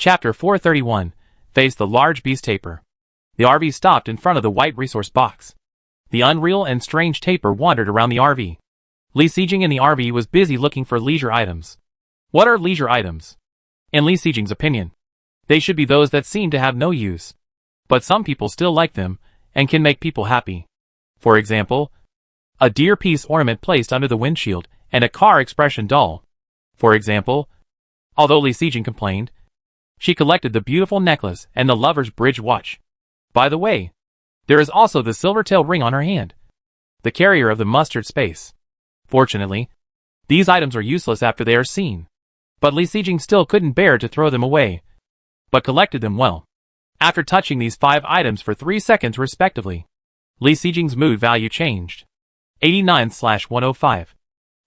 Chapter 431. Face the Large Beast Taper. The RV stopped in front of the white resource box. The unreal and strange taper wandered around the RV. Li Sijing in the RV was busy looking for leisure items. What are leisure items? In Li Sijing's opinion, they should be those that seem to have no use. But some people still like them, and can make people happy. For example, a deer piece ornament placed under the windshield, and a car expression doll. For example, although Li Sijing complained, she collected the beautiful necklace and the lover's bridge watch. By the way, there is also the silver-tail ring on her hand, the carrier of the mustard space. Fortunately, these items are useless after they are seen. But Li Sijing still couldn't bear to throw them away, but collected them well. After touching these 5 items for 3 seconds respectively, Li Sijing's mood value changed. 89/105.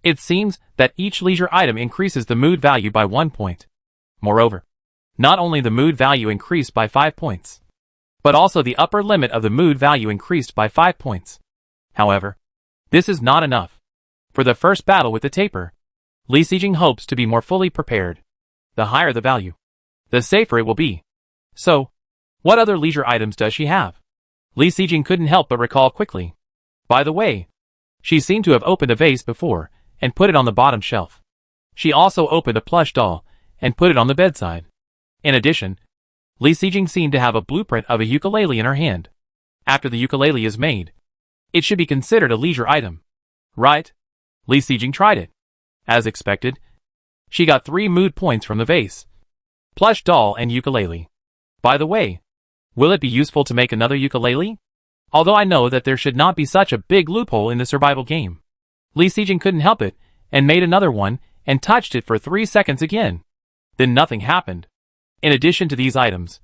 It seems that each leisure item increases the mood value by 1 point. Moreover, not only the mood value increased by 5 points, but also the upper limit of the mood value increased by 5 points. However, this is not enough. For the first battle with the taper, Li Sijing hopes to be more fully prepared. The higher the value, the safer it will be. So, what other leisure items does she have? Li Sijing couldn't help but recall quickly. By the way, she seemed to have opened a vase before, and put it on the bottom shelf. She also opened a plush doll, and put it on the bedside. In addition, Li Sijing seemed to have a blueprint of a ukulele in her hand. After the ukulele is made, it should be considered a leisure item. Right? Li Sijing tried it. As expected, she got 3 mood points from the vase, plush doll and ukulele. By the way, will it be useful to make another ukulele? Although I know that there should not be such a big loophole in the survival game. Li Sijing couldn't help it, and made another one, and touched it for 3 seconds again. Then nothing happened. In addition to these items,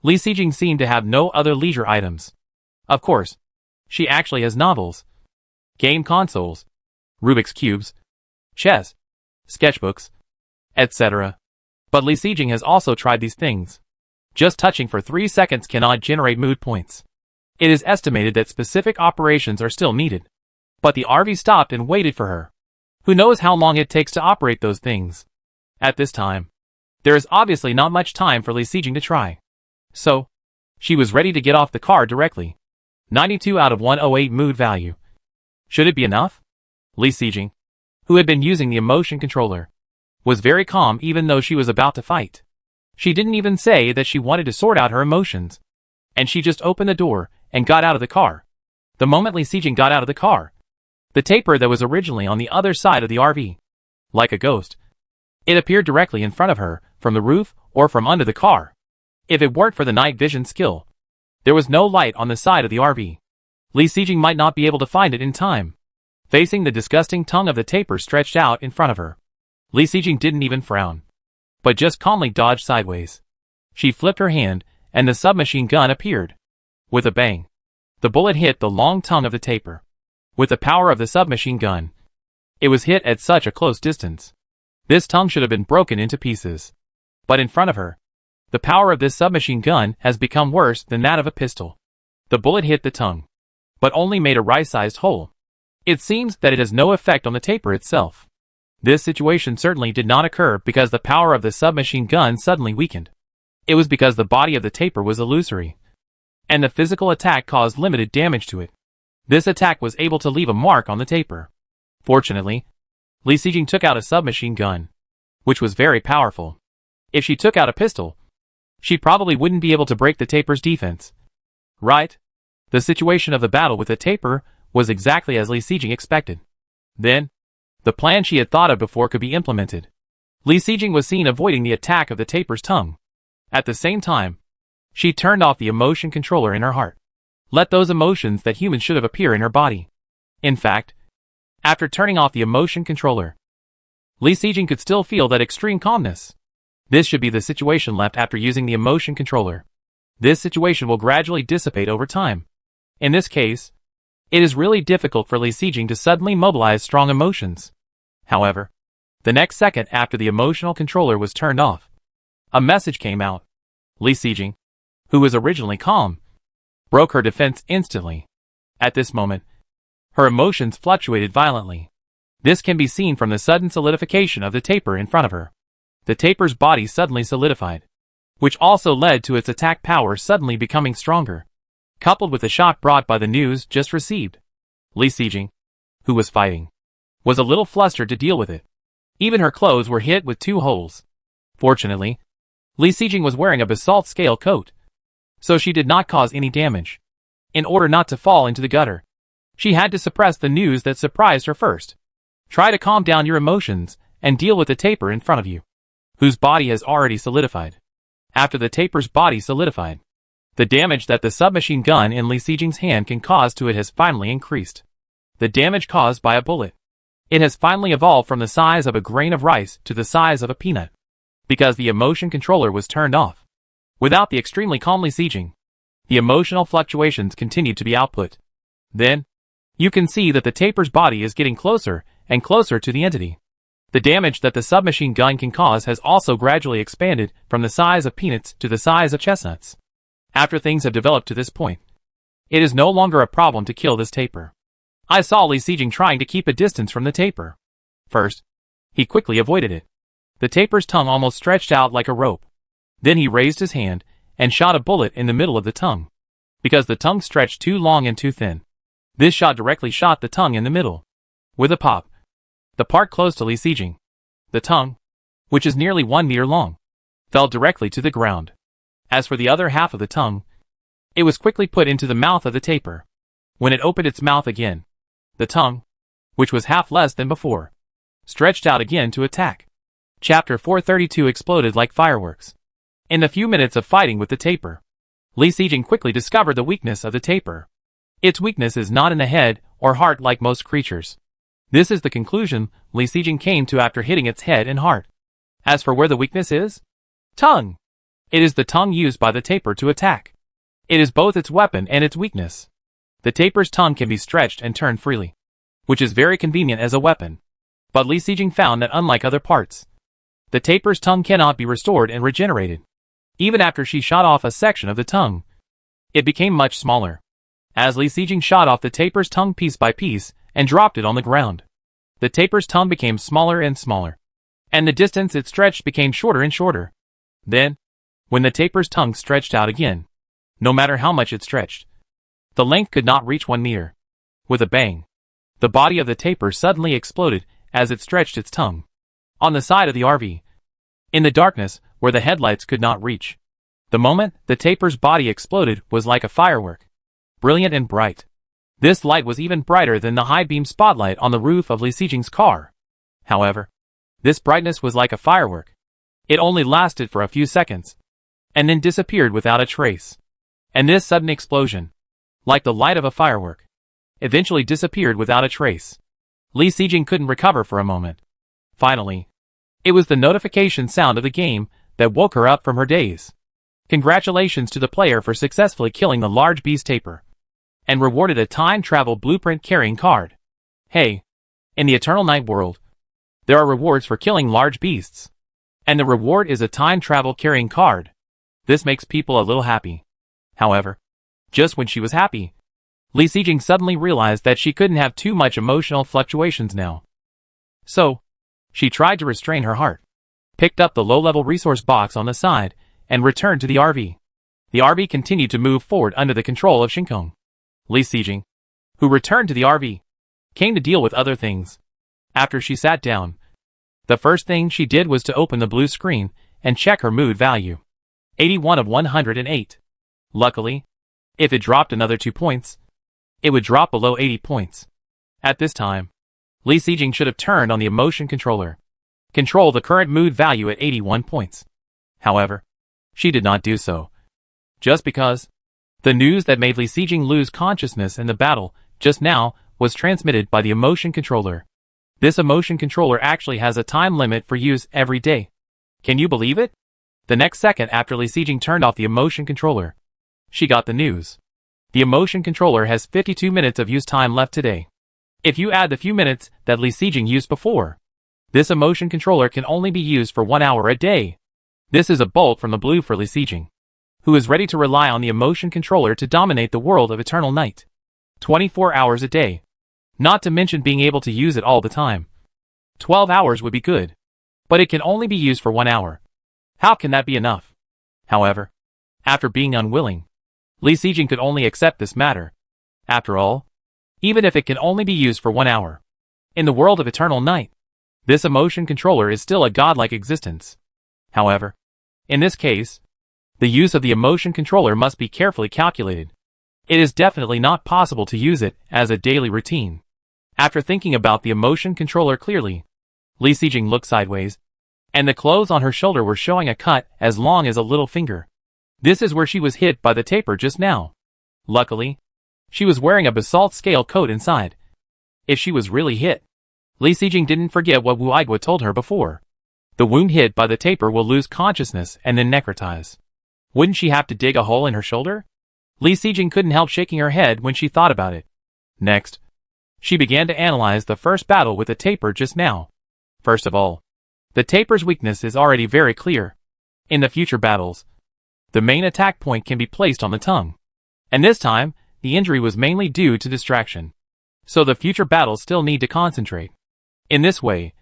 Li Sijing seemed to have no other leisure items. Of course, she actually has novels, game consoles, Rubik's Cubes, chess, sketchbooks, etc. But Li Sijing has also tried these things. Just touching for 3 seconds cannot generate mood points. It is estimated that specific operations are still needed. But the RV stopped and waited for her. Who knows how long it takes to operate those things? At this time, there is obviously not much time for Li Sijing to try. So, she was ready to get off the car directly. 92 out of 108 mood value. Should it be enough? Li Sijing, who had been using the emotion controller, was very calm even though she was about to fight. She didn't even say that she wanted to sort out her emotions. And she just opened the door and got out of the car. The moment Li Sijing got out of the car, the taper that was originally on the other side of the RV, like a ghost, it appeared directly in front of her, from the roof or from under the car. If it weren't for the night vision skill, there was no light on the side of the RV. Li Sijing might not be able to find it in time. Facing the disgusting tongue of the taper stretched out in front of her, Li Sijing didn't even frown, but just calmly dodged sideways. She flipped her hand, and the submachine gun appeared. With a bang, the bullet hit the long tongue of the taper. With the power of the submachine gun, it was hit at such a close distance. This tongue should have been broken into pieces. But in front of her, the power of this submachine gun has become worse than that of a pistol. The bullet hit the tongue, but only made a rice-sized hole. It seems that it has no effect on the taper itself. This situation certainly did not occur because the power of the submachine gun suddenly weakened. It was because the body of the taper was illusory, and the physical attack caused limited damage to it. This attack was able to leave a mark on the taper. Fortunately, Li Sijing took out a submachine gun, which was very powerful. If she took out a pistol, she probably wouldn't be able to break the taper's defense. Right? The situation of the battle with the taper was exactly as Li Sijing expected. Then, the plan she had thought of before could be implemented. Li Sijing was seen avoiding the attack of the taper's tongue. At the same time, she turned off the emotion controller in her heart. Let those emotions that humans should have appear in her body. In fact, after turning off the emotion controller, Li Sijing could still feel that extreme calmness. This should be the situation left after using the emotion controller. This situation will gradually dissipate over time. In this case, it is really difficult for Li Sijing to suddenly mobilize strong emotions. However, the next second after the emotional controller was turned off, a message came out. Li Sijing, who was originally calm, broke her defense instantly. At this moment, her emotions fluctuated violently. This can be seen from the sudden solidification of the taper in front of her. The taper's body suddenly solidified. which also led to its attack power suddenly becoming stronger. Coupled with the shock brought by the news just received, Li Sijing, who was fighting, was a little flustered to deal with it. Even her clothes were hit with 2 holes. Fortunately, Li Sijing was wearing a basalt scale coat, so she did not cause any damage. In order not to fall into the gutter, she had to suppress the news that surprised her first. Try to calm down your emotions and deal with the taper in front of you, whose body has already solidified. After the taper's body solidified, the damage that the submachine gun in Li Sijing's hand can cause to it has finally increased. The damage caused by a bullet. It has finally evolved from the size of a grain of rice to the size of a peanut, because the emotion controller was turned off. Without the extremely calm Li Sijing, the emotional fluctuations continued to be output. Then, you can see that the taper's body is getting closer and closer to the entity. The damage that the submachine gun can cause has also gradually expanded from the size of peanuts to the size of chestnuts. After things have developed to this point, it is no longer a problem to kill this taper. I saw Li Sijing trying to keep a distance from the taper. First, he quickly avoided it. The taper's tongue almost stretched out like a rope. Then he raised his hand and shot a bullet in the middle of the tongue, because the tongue stretched too long and too thin. This shot directly shot the tongue in the middle. With a pop, the part close to Li Sijing, the tongue, which is nearly 1 meter long, fell directly to the ground. As for the other half of the tongue, it was quickly put into the mouth of the taper. When it opened its mouth again, the tongue, which was half less than before, stretched out again to attack. Chapter 432 exploded like fireworks. In the few minutes of fighting with the taper, Li Sijing quickly discovered the weakness of the taper. Its weakness is not in the head or heart like most creatures. This is the conclusion Li Sijing came to after hitting its head and heart. As for where the weakness is? Tongue. It is the tongue used by the taper to attack. It is both its weapon and its weakness. The taper's tongue can be stretched and turned freely, which is very convenient as a weapon. But Li Sijing found that unlike other parts, the taper's tongue cannot be restored and regenerated. Even after she shot off a section of the tongue, it became much smaller. As Li Sijing shot off the taper's tongue piece by piece and dropped it on the ground, the taper's tongue became smaller and smaller, and the distance it stretched became shorter and shorter. Then, when the taper's tongue stretched out again, no matter how much it stretched, the length could not reach 1 meter. With a bang, the body of the taper suddenly exploded as it stretched its tongue. On the side of the RV, in the darkness where the headlights could not reach, the moment the taper's body exploded was like a firework, brilliant and bright. This light was even brighter than the high-beam spotlight on the roof of Li Sijing's car. However, this brightness was like a firework. It only lasted for a few seconds, and then disappeared without a trace. And this sudden explosion, like the light of a firework, eventually disappeared without a trace. Li Sijing couldn't recover for a moment. Finally, it was the notification sound of the game that woke her up from her daze. Congratulations to the player for successfully killing the large beast taper, and rewarded a time travel blueprint carrying card. Hey, in the Eternal Night world, there are rewards for killing large beasts, and the reward is a time travel carrying card. This makes people a little happy. However, just when she was happy, Li Sijing suddenly realized that she couldn't have too much emotional fluctuations now. So, she tried to restrain her heart, picked up the low-level resource box on the side, and returned to the RV. The RV continued to move forward under the control of Shinkong. Li Sijing, who returned to the RV, came to deal with other things. After she sat down, the first thing she did was to open the blue screen and check her mood value. 81 of 108. Luckily, if it dropped another 2 points, it would drop below 80 points. At this time, Li Sijing should have turned on the emotion controller, control the current mood value at 81 points. However, she did not do so. Just because the news that made Li Sijing lose consciousness in the battle just now was transmitted by the emotion controller. This emotion controller actually has a time limit for use every day. Can you believe it? The next second after Li Sijing turned off the emotion controller, she got the news. The emotion controller has 52 minutes of use time left today. If you add the few minutes that Li Sijing used before, this emotion controller can only be used for 1 hour a day. This is a bolt from the blue for Li Sijing, who is ready to rely on the emotion controller to dominate the world of Eternal Night. 24 hours a day. Not to mention being able to use it all the time. 12 hours would be good, but it can only be used for 1 hour. How can that be enough? However, after being unwilling, Li Sijing could only accept this matter. After all, even if it can only be used for 1 hour, in the world of eternal night, this emotion controller is still a godlike existence. However, in this case, the use of the emotion controller must be carefully calculated. It is definitely not possible to use it as a daily routine. After thinking about the emotion controller clearly, Li Sijing looked sideways, and the clothes on her shoulder were showing a cut as long as a little finger. This is where she was hit by the taper just now. Luckily, she was wearing a basalt scale coat inside. If she was really hit, Li Sijing didn't forget what Wu Igwa told her before. The wound hit by the taper will lose consciousness and then necrotize. Wouldn't she have to dig a hole in her shoulder? Li Sijing couldn't help shaking her head when she thought about it. Next, she began to analyze the first battle with the taper just now. First of all, the taper's weakness is already very clear. In the future battles, the main attack point can be placed on the tongue. And this time, the injury was mainly due to distraction. So the future battles still need to concentrate. In this way,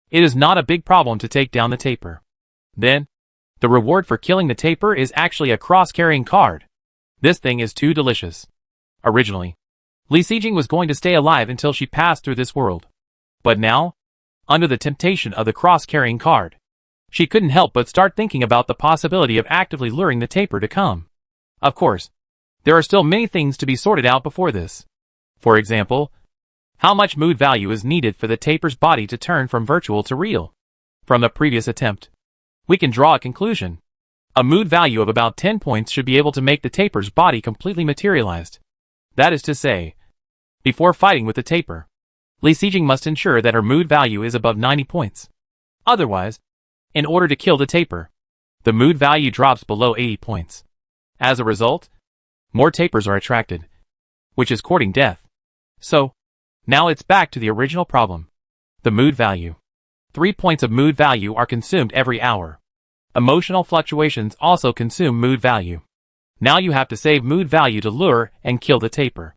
it is not a big problem to take down the taper. Then, the reward for killing the taper is actually a cross-carrying card. This thing is too delicious. Originally, Li Sijing was going to stay alive until she passed through this world. But now, under the temptation of the cross-carrying card, she couldn't help but start thinking about the possibility of actively luring the taper to come. Of course, there are still many things to be sorted out before this. For example, how much mood value is needed for the taper's body to turn from virtual to real? From the previous attempt, we can draw a conclusion. A mood value of about 10 points should be able to make the taper's body completely materialized. That is to say, before fighting with the taper, Li Sijing must ensure that her mood value is above 90 points. Otherwise, in order to kill the taper, the mood value drops below 80 points. As a result, more tapers are attracted, which is courting death. So, now it's back to the original problem. The mood value. 3 points of mood value are consumed every hour. Emotional fluctuations also consume mood value. Now you have to save mood value to lure and kill the taper.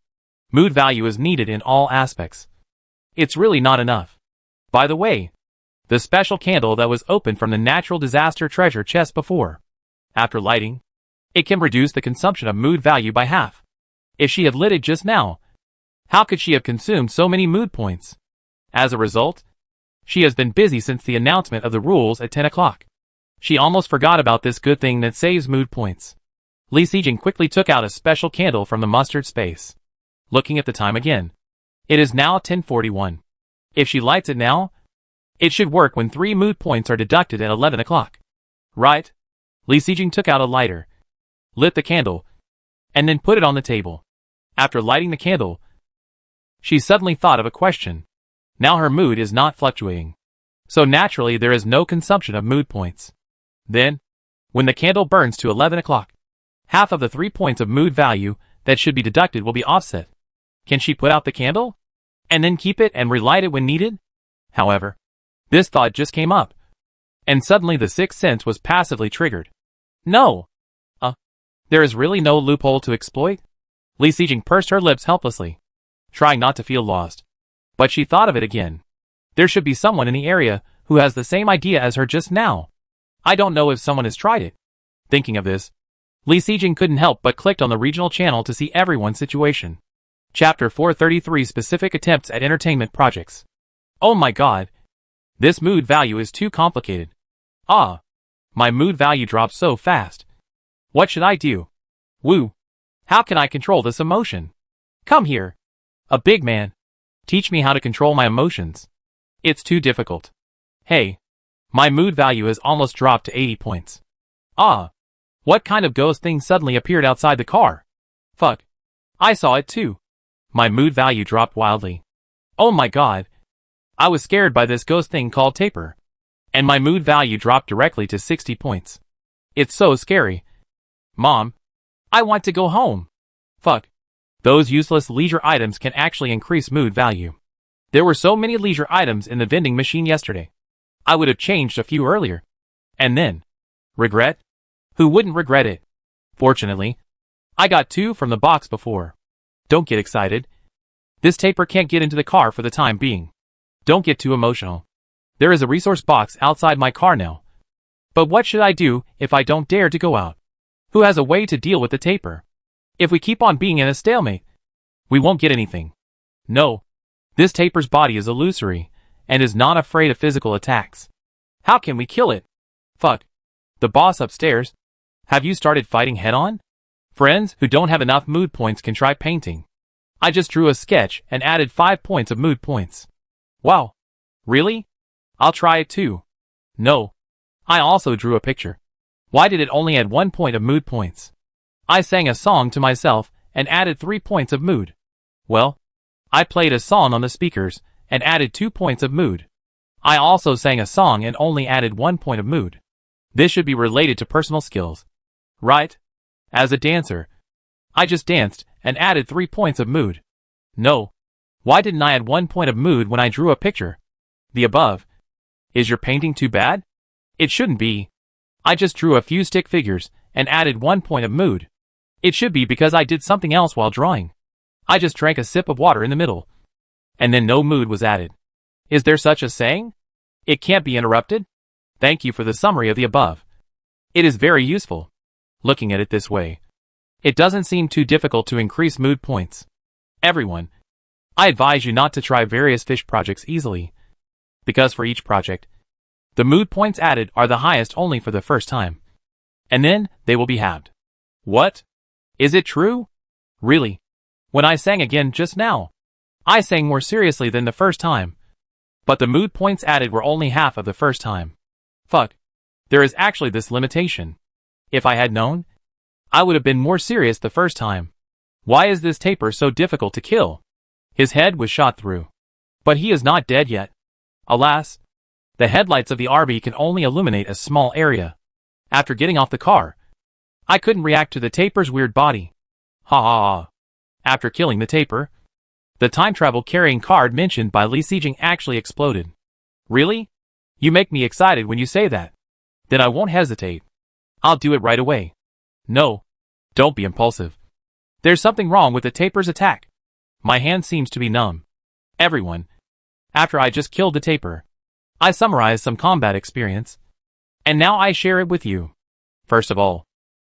Mood value is needed in all aspects. It's really not enough. By the way, the special candle that was opened from the natural disaster treasure chest before, after lighting, it can reduce the consumption of mood value by half. If she had lit it just now, how could she have consumed so many mood points? As a result, she has been busy since the announcement of the rules at 10 o'clock. She almost forgot about this good thing that saves mood points. Li Sijing quickly took out a special candle from the mustard space. Looking at the time again, it is now 10:41. If she lights it now, it should work when 3 mood points are deducted at 11 o'clock. Right? Li Sijing took out a lighter, lit the candle, and then put it on the table. After lighting the candle, she suddenly thought of a question. Now her mood is not fluctuating, so naturally there is no consumption of mood points. Then, when the candle burns to 11 o'clock, half of the 3 points of mood value that should be deducted will be offset. Can she put out the candle? And then keep it and relight it when needed? However, this thought just came up, and suddenly the sixth sense was passively triggered. No! There is really no loophole to exploit? Li Sijing pursed her lips helplessly, trying not to feel lost. But she thought of it again. There should be someone in the area who has the same idea as her just now. I don't know if someone has tried it. Thinking of this, Li Sijing couldn't help but clicked on the regional channel to see everyone's situation. Chapter 433 Specific Attempts at Entertainment Projects. Oh my god. This mood value is too complicated. My mood value drops so fast. What should I do? Wu. How can I control this emotion? Come here. A big man. Teach me how to control my emotions. It's too difficult. Hey. My mood value has almost dropped to 80 points. What kind of ghost thing suddenly appeared outside the car? Fuck. I saw it too. My mood value dropped wildly. Oh my god. I was scared by this ghost thing called taper. And my mood value dropped directly to 60 points. It's so scary. Mom. I want to go home. Fuck. Those useless leisure items can actually increase mood value. There were so many leisure items in the vending machine yesterday. I would have changed a few earlier. And then. Regret? Who wouldn't regret it? Fortunately, I got 2 from the box before. Don't get excited. This taper can't get into the car for the time being. Don't get too emotional. There is a resource box outside my car now. But what should I do if I don't dare to go out? Who has a way to deal with the taper? If we keep on being in a stalemate, we won't get anything. No. This taper's body is illusory, and is not afraid of physical attacks. How can we kill it? Fuck. The boss upstairs. Have you started fighting head-on? Friends who don't have enough mood points can try painting. I just drew a sketch and added 5 points of mood points. Wow. Really? I'll try it too. No. I also drew a picture. Why did it only add 1 point of mood points? I sang a song to myself and added 3 points of mood. Well, I played a song on the speakers and added 2 points of mood. I also sang a song and only added 1 point of mood. This should be related to personal skills. Right? As a dancer, I just danced and added 3 points of mood. No. Why didn't I add 1 point of mood when I drew a picture? The above. Is your painting too bad? It shouldn't be. I just drew a few stick figures and added 1 point of mood. It should be because I did something else while drawing. I just drank a sip of water in the middle. And then no mood was added. Is there such a saying? It can't be interrupted? Thank you for the summary of the above. It is very useful. Looking at it this way, it doesn't seem too difficult to increase mood points. Everyone, I advise you not to try various fish projects easily, because for each project, the mood points added are the highest only for the first time. And then, they will be halved. What? Is it true? Really? When I sang again just now, I sang more seriously than the first time. But the mood points added were only half of the first time. Fuck. There is actually this limitation. If I had known, I would have been more serious the first time. Why is this taper so difficult to kill? His head was shot through. But he is not dead yet. Alas. The headlights of the RV can only illuminate a small area. After getting off the car, I couldn't react to the taper's weird body. Ha ha ha. After killing the taper, the time travel carrying card mentioned by Lee Sejing actually exploded. Really? You make me excited when you say that. Then I won't hesitate. I'll do it right away. No. Don't be impulsive. There's something wrong with the taper's attack. My hand seems to be numb. Everyone. After I just killed the taper, I summarized some combat experience. And now I share it with you. First of all,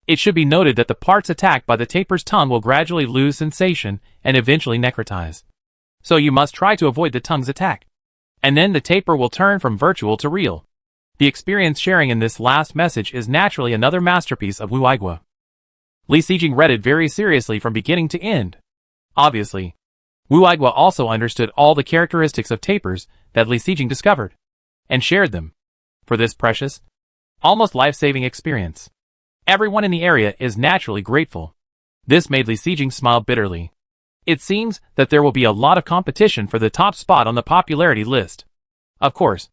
it should be noted that the parts attacked by the taper's tongue will gradually lose sensation and eventually necrotize. So you must try to avoid the tongue's attack. And then the taper will turn from virtual to real. The experience sharing in this last message is naturally another masterpiece of Wu Igua. Lee Sejing read it very seriously from beginning to end. Obviously, Wu Igua also understood all the characteristics of tapers that Lee Sejing discovered, and shared them, for this precious, almost life-saving experience. Everyone in the area is naturally grateful. This made Lee Sejing smile bitterly. It seems that there will be a lot of competition for the top spot on the popularity list. Of course,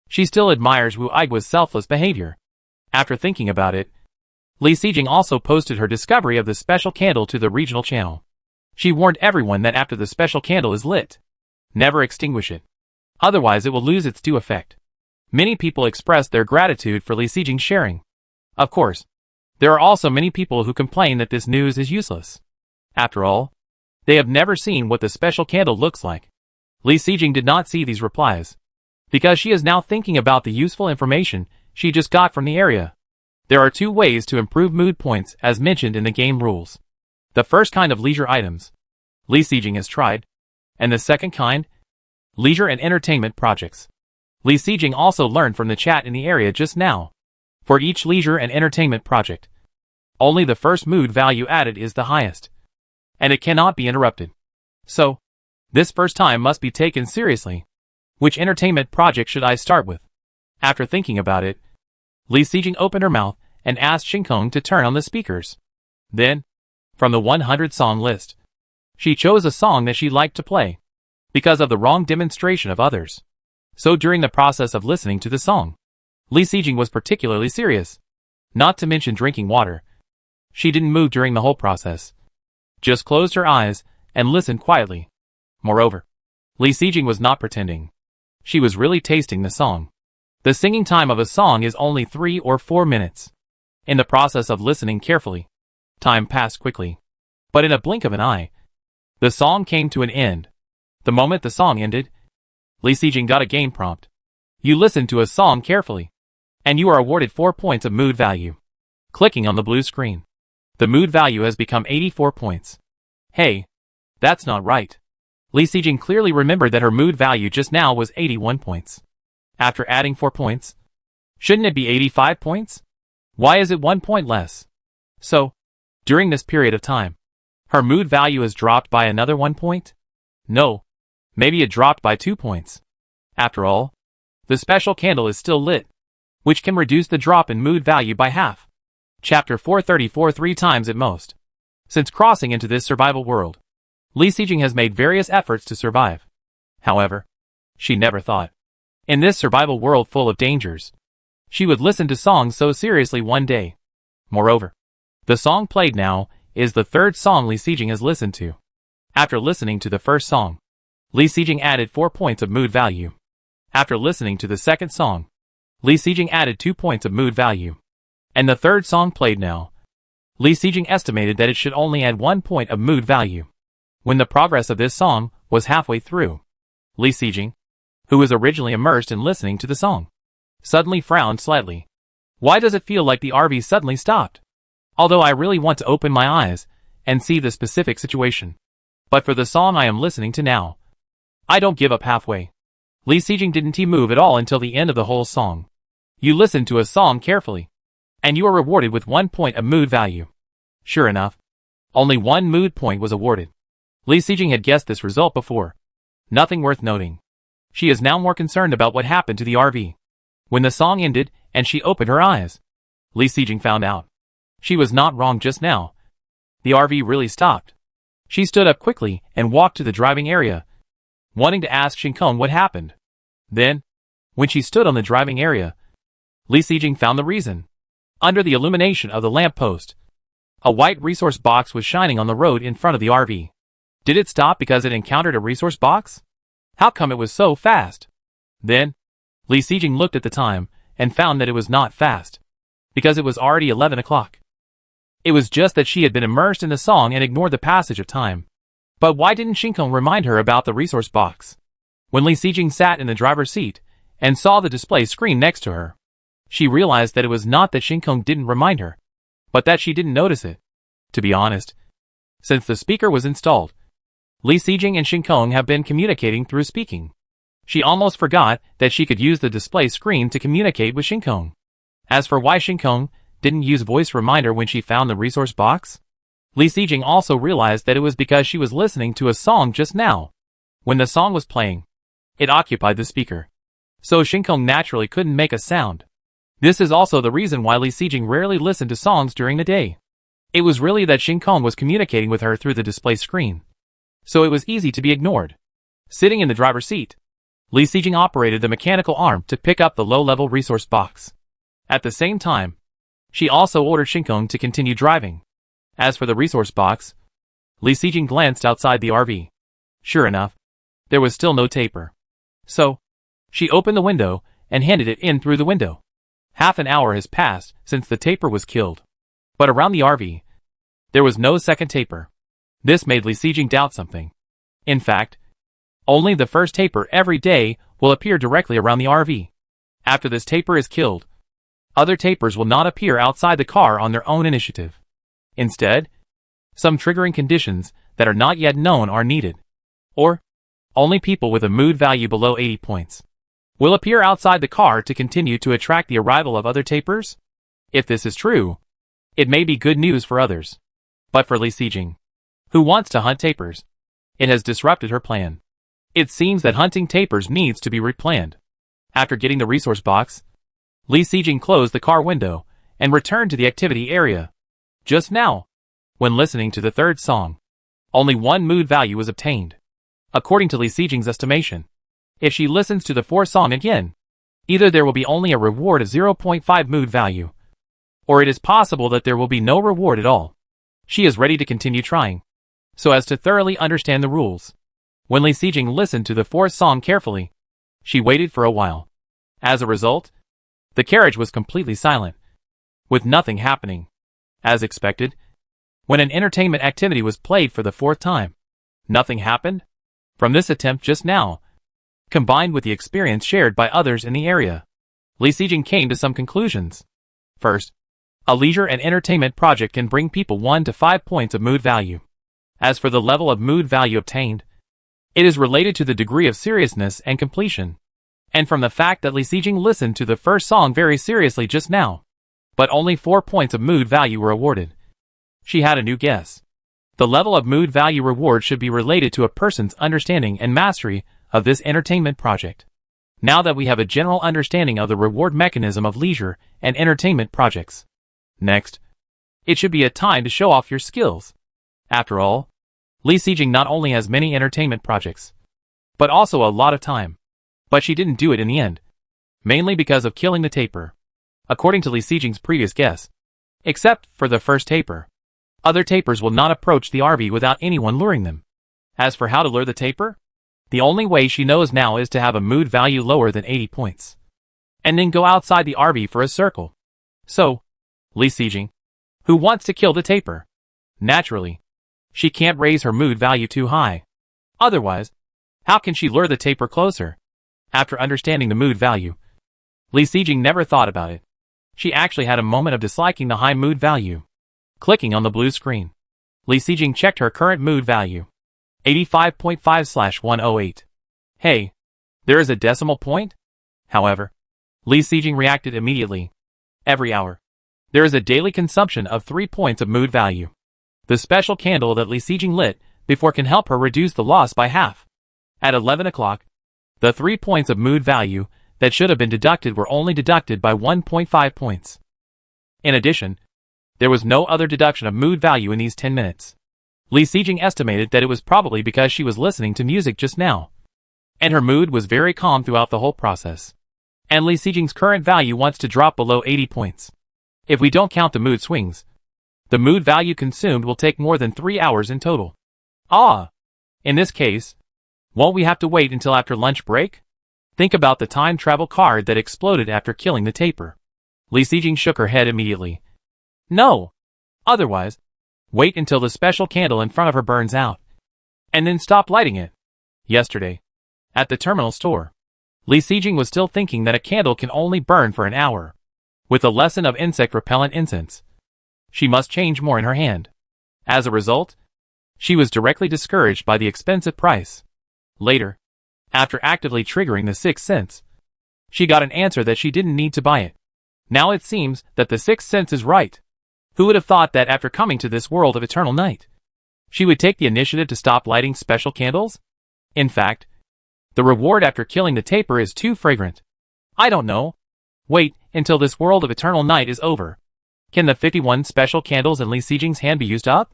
she still admires Wu Igua's selfless behavior. After thinking about it, Lee Sejing also posted her discovery of the special candle to the regional channel. She warned everyone that after the special candle is lit, never extinguish it. Otherwise it will lose its due effect. Many people expressed their gratitude for Lee Sejing's sharing. Of course, there are also many people who complain that this news is useless. After all, they have never seen what the special candle looks like. Lee Sejing did not see these replies, because she is now thinking about the useful information she just got from the area. There are 2 ways to improve mood points as mentioned in the game rules. The first kind of leisure items, Lee Sejing has tried, and the second kind, leisure and entertainment projects. Lee Sejing also learned from the chat in the area just now. For each leisure and entertainment project, only the first mood value added is the highest, and it cannot be interrupted. So, this first time must be taken seriously. Which entertainment project should I start with? After thinking about it, Lee Sejing opened her mouth and asked Shinkong to turn on the speakers. Then, from the 100 song list, she chose a song that she liked to play, because of the wrong demonstration of others. So during the process of listening to the song, Lee Sejing was particularly serious, not to mention drinking water. She didn't move during the whole process, just closed her eyes and listened quietly. Moreover, Lee Sejing was not pretending. She was really tasting the song. The singing time of a song is only 3 or 4 minutes. In the process of listening carefully, time passed quickly. But in a blink of an eye, the song came to an end. The moment the song ended, Lee Sejing got a game prompt. You listen to a song carefully. and you are awarded 4 points of mood value. Clicking on the blue screen. The mood value has become 84 points. Hey, that's not right. Lee Sejing clearly remembered that her mood value just now was 81 points. After adding 4 points, shouldn't it be 85 points? Why is it 1 point less? So, during this period of time, her mood value has dropped by another 1 point? No, maybe it dropped by 2 points. After all, the special candle is still lit, which can reduce the drop in mood value by half. Chapter 434 3 times at most. Since crossing into this survival world, Lee Sejing has made various efforts to survive. However, she never thought, in this survival world full of dangers, she would listen to songs so seriously one day. Moreover, the song played now is the third song Lee Sejing has listened to. After listening to the first song, Lee Sejing added 4 points of mood value. After listening to the second song, Lee Sejing added 2 points of mood value. And the third song played now, Lee Sejing estimated that it should only add 1 point of mood value. When the progress of this song was halfway through, Lee Sejing, who was originally immersed in listening to the song, suddenly frowned slightly. Why does it feel like the RV suddenly stopped? Although I really want to open my eyes and see the specific situation. But for the song I am listening to now, I don't give up halfway. Lee Sejing didn't move at all until the end of the whole song. You listen to a song carefully, and you are rewarded with 1 point of mood value. Sure enough, only 1 mood point was awarded. Lee Sejing had guessed this result before. Nothing worth noting. She is now more concerned about what happened to the RV. When the song ended and she opened her eyes, Lee Sejing found out. She was not wrong just now. The RV really stopped. She stood up quickly and walked to the driving area, wanting to ask Shinkong what happened. Then, when she stood on the driving area, Lee Sejing found the reason. Under the illumination of the lamppost, a white resource box was shining on the road in front of the RV. Did it stop because it encountered a resource box? How come it was so fast? Then, Lee Sejing looked at the time and found that it was not fast, because it was already 11 o'clock. It was just that she had been immersed in the song and ignored the passage of time. But why didn't Shinkong remind her about the resource box? When Lee Sejing sat in the driver's seat and saw the display screen next to her, she realized that it was not that Shinkong didn't remind her, but that she didn't notice it. To be honest, since the speaker was installed, Lee Sejing and Shinkong have been communicating through speaking. She almost forgot that she could use the display screen to communicate with Shinkong. As for why Shinkong didn't use voice reminder when she found the resource box, Lee Sejing also realized that it was because she was listening to a song just now. When the song was playing, it occupied the speaker, so Shinkong naturally couldn't make a sound. This is also the reason why Lee Sejing rarely listened to songs during the day. It was really that Shinkong was communicating with her through the display screen, so it was easy to be ignored. Sitting in the driver's seat, Lee Sejing operated the mechanical arm to pick up the low-level resource box. At the same time, she also ordered Shinkong to continue driving. As for the resource box, Lee Sejing glanced outside the RV. Sure enough, there was still no taper. So, she opened the window and handed it in through the window. Half an hour has passed since the taper was killed. But around the RV, there was no second taper. This made Lee Sejing doubt something. In fact, only the first taper every day will appear directly around the RV. After this taper is killed, other tapers will not appear outside the car on their own initiative. Instead, some triggering conditions that are not yet known are needed. Or, only people with a mood value below 80 points will appear outside the car to continue to attract the arrival of other tapers. If this is true, it may be good news for others. But for Lee Sejing, who wants to hunt tapers, it has disrupted her plan. It seems that hunting tapers needs to be replanned. After getting the resource box, Lee Sejing closed the car window and returned to the activity area. Just now, when listening to the third song, only 1 mood value was obtained. According to Lee Sejing's estimation, if she listens to the fourth song again, either there will be only a reward of 0.5 mood value, or it is possible that there will be no reward at all. She is ready to continue trying, so as to thoroughly understand the rules. When Lee Sejing listened to the fourth song carefully, she waited for a while. As a result, the carriage was completely silent, with nothing happening. As expected, when an entertainment activity was played for the fourth time, nothing happened. From this attempt just now, combined with the experience shared by others in the area, Li Sijing came to some conclusions. First, a leisure and entertainment project can bring people 1 to 5 points of mood value. As for the level of mood value obtained, it is related to the degree of seriousness and completion. And from the fact that Li Sijing listened to the first song very seriously just now, but only 4 points of mood value were awarded. She had a new guess. The level of mood value reward should be related to a person's understanding and mastery of this entertainment project. Now that we have a general understanding of the reward mechanism of leisure and entertainment projects. Next, it should be a time to show off your skills. After all, Li Sijing not only has many entertainment projects, but also a lot of time. But she didn't do it in the end. Mainly because of killing the tapir. According to Li Sijing's previous guess. Except for the first tapir. Other tapirs will not approach the RV without anyone luring them. As for how to lure the tapir, the only way she knows now is to have a mood value lower than 80 points. And then go outside the RV for a circle. So, Li Sijing, who wants to kill the tapir. Naturally, she can't raise her mood value too high. Otherwise, how can she lure the tapir closer? After understanding the mood value, Li Sijing never thought about it. She actually had a moment of disliking the high mood value. Clicking on the blue screen, Li Sijing checked her current mood value. 85.5/108. Hey, there is a decimal point? However, Li Sijing reacted immediately. Every hour, there is a daily consumption of 3 points of mood value. The special candle that Li Sijing lit before can help her reduce the loss by half. At 11 o'clock, the 3 points of mood value that should have been deducted were only deducted by 1.5 points. In addition, there was no other deduction of mood value in these 10 minutes. Li Sijing estimated that it was probably because she was listening to music just now. And her mood was very calm throughout the whole process. And Li Sijing's current value wants to drop below 80 points. If we don't count the mood swings, the mood value consumed will take more than 3 hours in total. In this case, won't we have to wait until after lunch break? Think about the time travel card that exploded after killing the tapir. Li Sijing shook her head immediately. No. Otherwise, wait until the special candle in front of her burns out. And then stop lighting it. Yesterday, at the terminal store, Li Sijing was still thinking that a candle can only burn for an hour. With the lesson of insect repellent incense, she must change more in her hand. As a result, she was directly discouraged by the expensive price. Later, after actively triggering the sixth sense, she got an answer that she didn't need to buy it. Now it seems that the sixth sense is right. Who would have thought that after coming to this world of eternal night, she would take the initiative to stop lighting special candles? In fact, the reward after killing the tapir is too fragrant. I don't know. Wait until this world of eternal night is over. Can the 51 special candles in Li Sijing's hand be used up?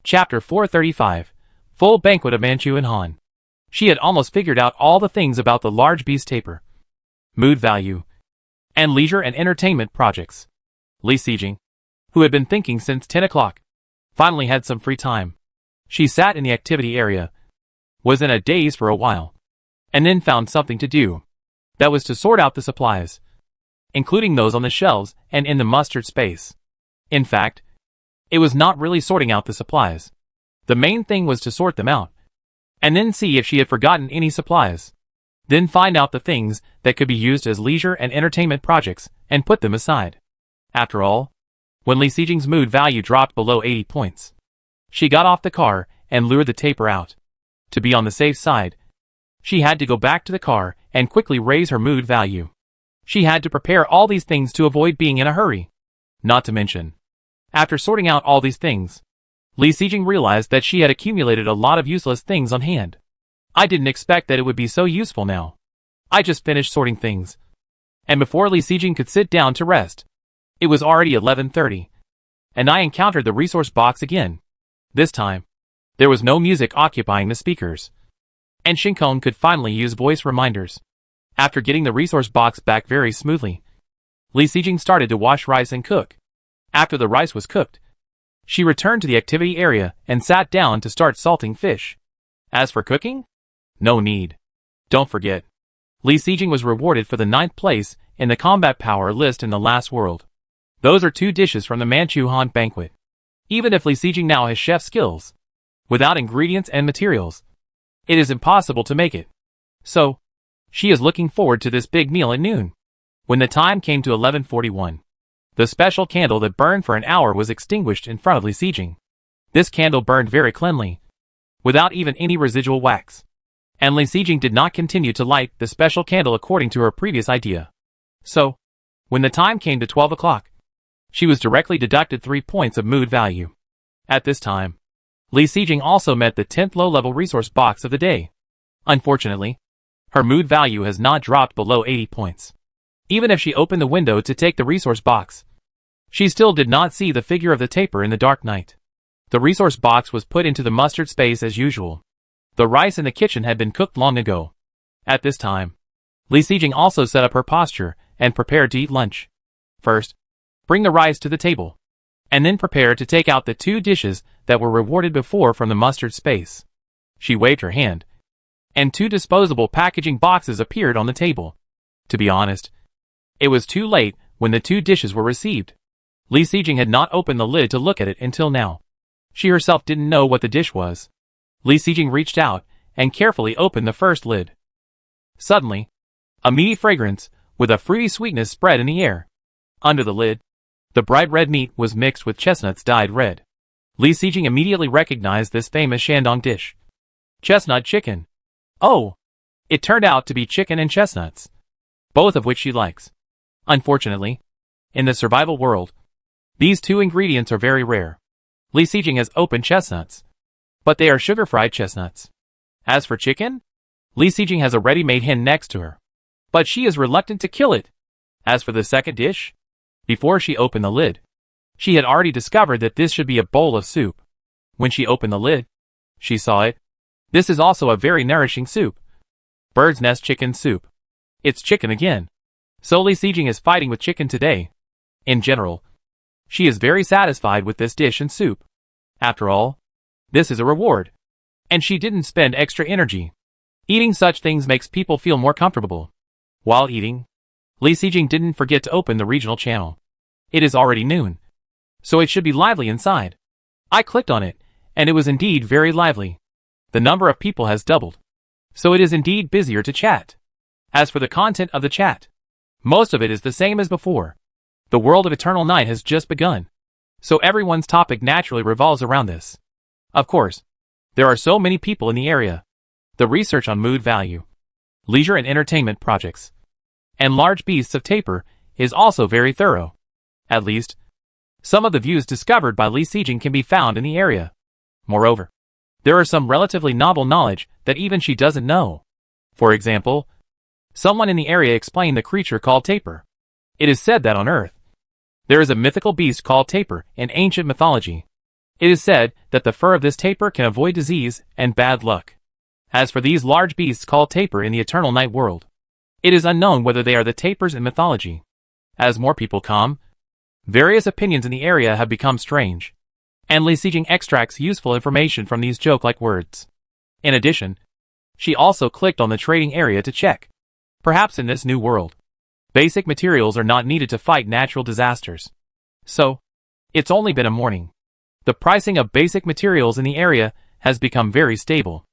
Chapter 435. Full Banquet of Manchu and Han. She had almost figured out all the things about the large beast tapir, mood value, and leisure and entertainment projects. Li Sijing, who had been thinking since 10 o'clock, finally had some free time. She sat in the activity area, was in a daze for a while, and then found something to do. That was to sort out the supplies, including those on the shelves and in the mustard space. In fact, it was not really sorting out the supplies. The main thing was to sort them out, and then see if she had forgotten any supplies. Then find out the things that could be used as leisure and entertainment projects, and put them aside. After all, when Li Sijing's mood value dropped below 80 points, she got off the car and lured the tapir out. To be on the safe side, she had to go back to the car and quickly raise her mood value. She had to prepare all these things to avoid being in a hurry. Not to mention, after sorting out all these things, Li Sijing realized that she had accumulated a lot of useless things on hand. I didn't expect that it would be so useful now. I just finished sorting things. And before Li Sijing could sit down to rest, it was already 11:30. And I encountered the resource box again. This time, there was no music occupying the speakers. And Shinkong could finally use voice reminders. After getting the resource box back very smoothly, Li Sijing started to wash rice and cook. After the rice was cooked, she returned to the activity area and sat down to start salting fish. As for cooking, no need. Don't forget, Li Sijing was rewarded for the 9th place in the combat power list in the last world. Those are 2 dishes from the Manchu Han banquet. Even if Li Sijing now has chef skills, without ingredients and materials, it is impossible to make it. So, she is looking forward to this big meal at noon. When the time came to 11:41, the special candle that burned for an hour was extinguished in front of Li Sijing. This candle burned very cleanly, without even any residual wax. And Li Sijing did not continue to light the special candle according to her previous idea. So, when the time came to 12 o'clock, she was directly deducted 3 points of mood value. At this time, Li Sijing also met the 10th low-level resource box of the day. Unfortunately, her mood value has not dropped below 80 points. Even if she opened the window to take the resource box, she still did not see the figure of the taper in the dark night. The resource box was put into the mustard space as usual. The rice in the kitchen had been cooked long ago. At this time, Li Sijing also set up her posture and prepared to eat lunch. First, bring the rice to the table, and then prepare to take out the 2 dishes that were rewarded before from the mustard space. She waved her hand, and 2 disposable packaging boxes appeared on the table. To be honest, it was too late when the 2 dishes were received. Li Sijing had not opened the lid to look at it until now. She herself didn't know what the dish was. Li Sijing reached out and carefully opened the first lid. Suddenly, a meaty fragrance with a fruity sweetness spread in the air. Under the lid, the bright red meat was mixed with chestnuts dyed red. Li Sijing immediately recognized this famous Shandong dish. Chestnut chicken. Oh! It turned out to be chicken and chestnuts, both of which she likes. Unfortunately, in the survival world, these 2 ingredients are very rare. Li Sijing has opened chestnuts, but they are sugar-fried chestnuts. As for chicken, Li Sijing has a ready-made hen next to her, but she is reluctant to kill it. As for the second dish, before she opened the lid, she had already discovered that this should be a bowl of soup. When she opened the lid, she saw it. This is also a very nourishing soup. Bird's nest chicken soup. It's chicken again. So Li Sijing is fighting with chicken today. In general, she is very satisfied with this dish and soup. After all, this is a reward, and she didn't spend extra energy. Eating such things makes people feel more comfortable. While eating, Li Sijing didn't forget to open the regional channel. It is already noon, so it should be lively inside. I clicked on it, and it was indeed very lively. The number of people has doubled, so it is indeed busier to chat. As for the content of the chat, most of it is the same as before. The world of Eternal Night has just begun, so everyone's topic naturally revolves around this. Of course, there are so many people in the area. The research on mood value, leisure and entertainment projects, and large beasts of taper is also very thorough. At least, some of the views discovered by Li Sijing can be found in the area. Moreover, there are some relatively novel knowledge that even she doesn't know. For example, someone in the area explained the creature called taper. It is said that on Earth, there is a mythical beast called taper in ancient mythology. It is said that the fur of this taper can avoid disease and bad luck. As for these large beasts called taper in the Eternal Night world, it is unknown whether they are the tapers in mythology. As more people come, various opinions in the area have become strange, and Li Sijing extracts useful information from these joke-like words. In addition, she also clicked on the trading area to check. Perhaps in this new world, basic materials are not needed to fight natural disasters. So, it's only been a morning. The pricing of basic materials in the area has become very stable.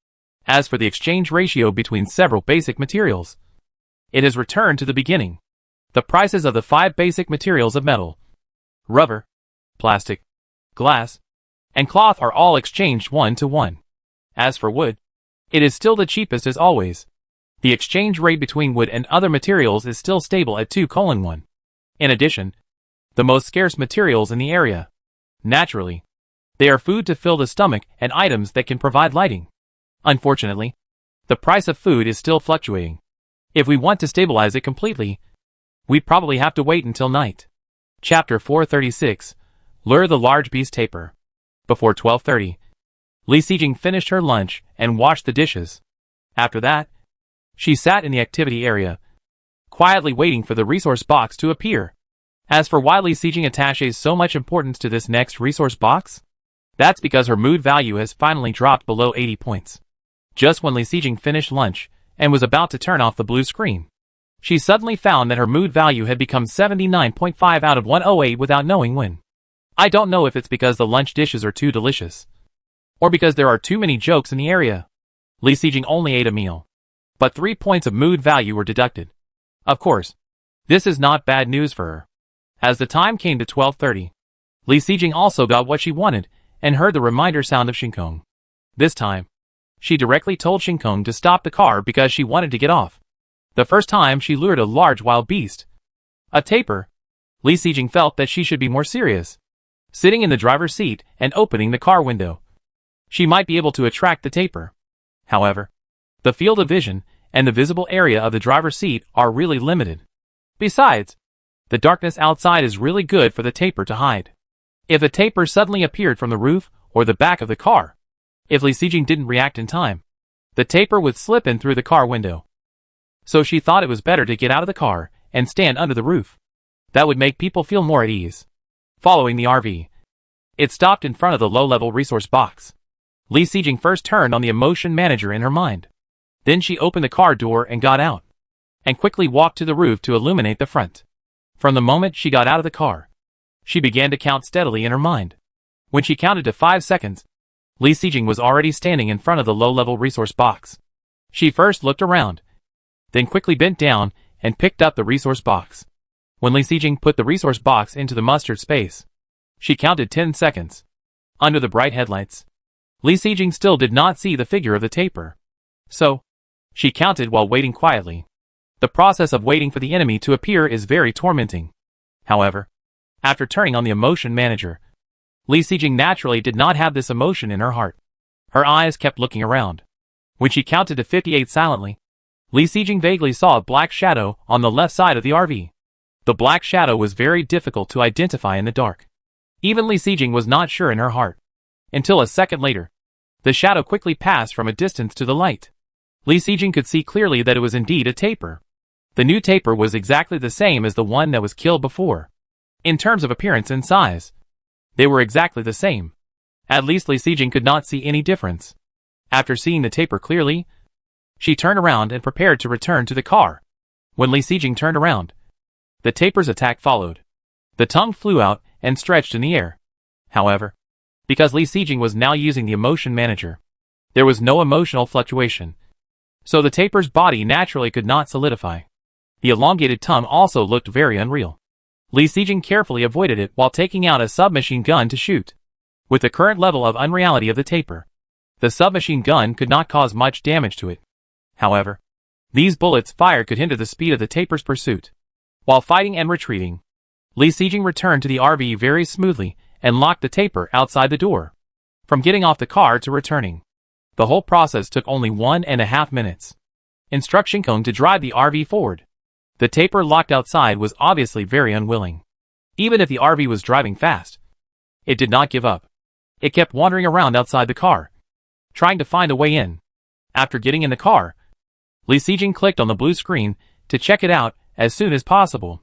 As for the exchange ratio between several basic materials, it has returned to the beginning. The prices of the 5 basic materials of metal, rubber, plastic, glass, and cloth are all exchanged 1 to 1. As for wood, it is still the cheapest as always. The exchange rate between wood and other materials is still stable at 2:1. In addition, the most scarce materials in the area, naturally, they are food to fill the stomach and items that can provide lighting. Unfortunately, the price of food is still fluctuating. If we want to stabilize it completely, we'd probably have to wait until night. Chapter 436, Lure the Large Beast Taper. Before 12:30, Li Sijing finished her lunch and washed the dishes. After that, she sat in the activity area, quietly waiting for the resource box to appear. As for why Li Sijing attaches so much importance to this next resource box, that's because her mood value has finally dropped below 80 points. Just when Li Sijing finished lunch and was about to turn off the blue screen, she suddenly found that her mood value had become 79.5 out of 108 without knowing when. I don't know if it's because the lunch dishes are too delicious, or because there are too many jokes in the area. Li Sijing only ate a meal, but 3 points of mood value were deducted. Of course, This is not bad news for her. As the time came to 12:30, Li Xijing also got what she wanted and heard the reminder sound of Shinkong. This time, she directly told Shinkong to stop the car because she wanted to get off. The first time she lured a large wild beast, a tapir, Li Xijing felt that she should be more serious. Sitting in the driver's seat and opening the car window, she might be able to attract the tapir. However, the field of vision and the visible area of the driver's seat are really limited. Besides, the darkness outside is really good for the tapir to hide. If a tapir suddenly appeared from the roof or the back of the car, if Li Xijing didn't react in time, the tapir would slip in through the car window. So she thought it was better to get out of the car and stand under the roof. That would make people feel more at ease. Following the RV, it stopped in front of the low-level resource box. Li Xijing first turned on the emotion manager in her mind. Then she opened the car door and got out, and quickly walked to the roof to illuminate the front. From the moment she got out of the car, she began to count steadily in her mind. When she counted to 5 seconds, Li Xijing was already standing in front of the low-level resource box. She first looked around, then quickly bent down and picked up the resource box. When Li Xijing put the resource box into the mustard space, she counted 10 seconds. Under the bright headlights, Li Xijing still did not see the figure of the tapir. So, she counted while waiting quietly. The process of waiting for the enemy to appear is very tormenting. However, after turning on the emotion manager, Li Xijing naturally did not have this emotion in her heart. Her eyes kept looking around. When she counted to 58 silently, Li Xijing vaguely saw a black shadow on the left side of the RV. The black shadow was very difficult to identify in the dark. Even Li Xijing was not sure in her heart. Until a second later, the shadow quickly passed from a distance to the light. Li Xijing could see clearly that it was indeed a tapir. The new tapir was exactly the same as the one that was killed before. In terms of appearance and size, they were exactly the same. At least Li Xijing could not see any difference. After seeing the tapir clearly, she turned around and prepared to return to the car. When Li Xijing turned around, the tapir's attack followed. The tongue flew out and stretched in the air. However, because Li Xijing was now using the emotion manager, there was no emotional fluctuation. So the tapir's body naturally could not solidify. The elongated tongue also looked very unreal. Li Xijing carefully avoided it while taking out a submachine gun to shoot. With the current level of unreality of the tapir, the submachine gun could not cause much damage to it. However, these bullets fired could hinder the speed of the tapir's pursuit. While fighting and retreating, Li Xijing returned to the RV very smoothly and locked the tapir outside the door. From getting off the car to returning, the whole process took only 1.5 minutes. Instruct Shinkong to drive the RV forward. The tapir locked outside was obviously very unwilling. Even if the RV was driving fast, it did not give up. It kept wandering around outside the car, trying to find a way in. After getting in the car, Li Xijing clicked on the blue screen to check it out as soon as possible.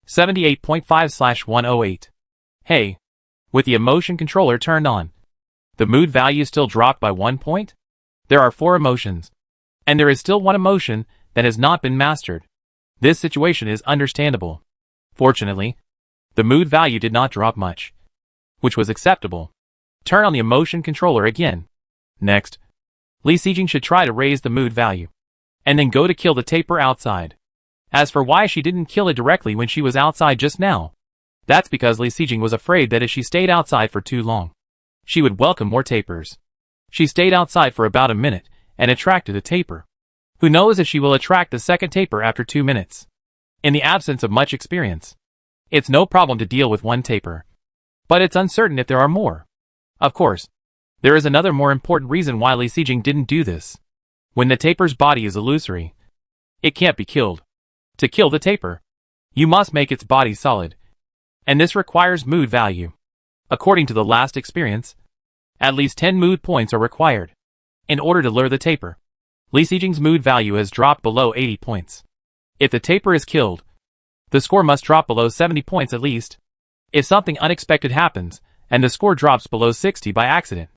78.5/108. Hey. With the emotion controller turned on, the mood value still dropped by 1 point? There are 4 emotions, and there is still one emotion that has not been mastered. This situation is understandable. Fortunately, the mood value did not drop much, which was acceptable. Turn on the emotion controller again. Next, Li Xijing should try to raise the mood value, and then go to kill the tapir outside. As for why she didn't kill it directly when she was outside just now, that's because Li Xijing was afraid that if she stayed outside for too long, she would welcome more tapirs. She stayed outside for about a minute and attracted a tapir. Who knows if she will attract the second tapir after 2 minutes? In the absence of much experience, it's no problem to deal with one tapir, but it's uncertain if there are more. Of course, there is another more important reason why Li Xijing didn't do this. When the tapir's body is illusory, it can't be killed. To kill the tapir, you must make its body solid, and this requires mood value. According to the last experience, at least 10 mood points are required. In order to lure the tapir, Li Xijing's mood value has dropped below 80 points. If the tapir is killed, the score must drop below 70 points at least. If something unexpected happens, and the score drops below 60 by accident,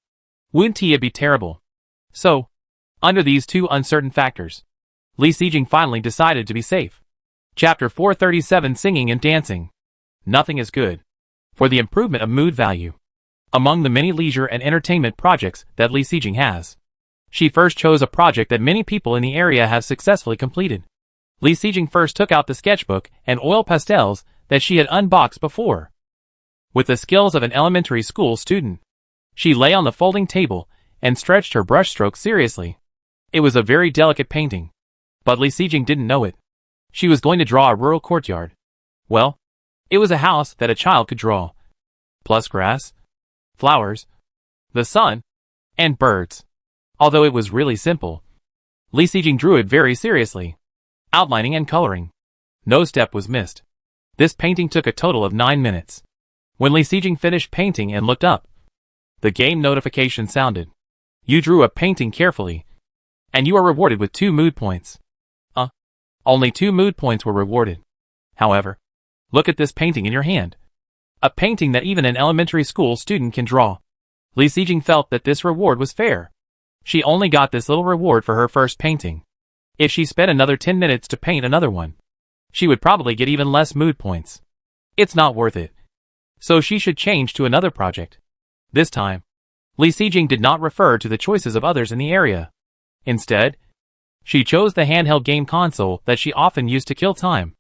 wouldn't it be terrible? So, under these 2 uncertain factors, Li Xijing finally decided to be safe. Chapter 437 Singing and Dancing. Nothing is good for the improvement of mood value. Among the many leisure and entertainment projects that Li Xijing has, she first chose a project that many people in the area have successfully completed. Li Sijing first took out the sketchbook and oil pastels that she had unboxed before. With the skills of an elementary school student, she lay on the folding table and stretched her brushstrokes seriously. It was a very delicate painting, but Li Sijing didn't know it. She was going to draw a rural courtyard. Well, it was a house that a child could draw. Plus grass, flowers, the sun, and birds. Although it was really simple, Li Sijing drew it very seriously, outlining and coloring. No step was missed. This painting took a total of 9 minutes. When Li Sijing finished painting and looked up, the game notification sounded. You drew a painting carefully, and you are rewarded with 2 mood points. Only 2 mood points were rewarded. However, look at this painting in your hand. A painting that even an elementary school student can draw. Li Sijing felt that this reward was fair. She only got this little reward for her first painting. If she spent another 10 minutes to paint another one, she would probably get even less mood points. It's not worth it. So she should change to another project. This time, Li Sijing did not refer to the choices of others in the area. Instead, she chose the handheld game console that she often used to kill time.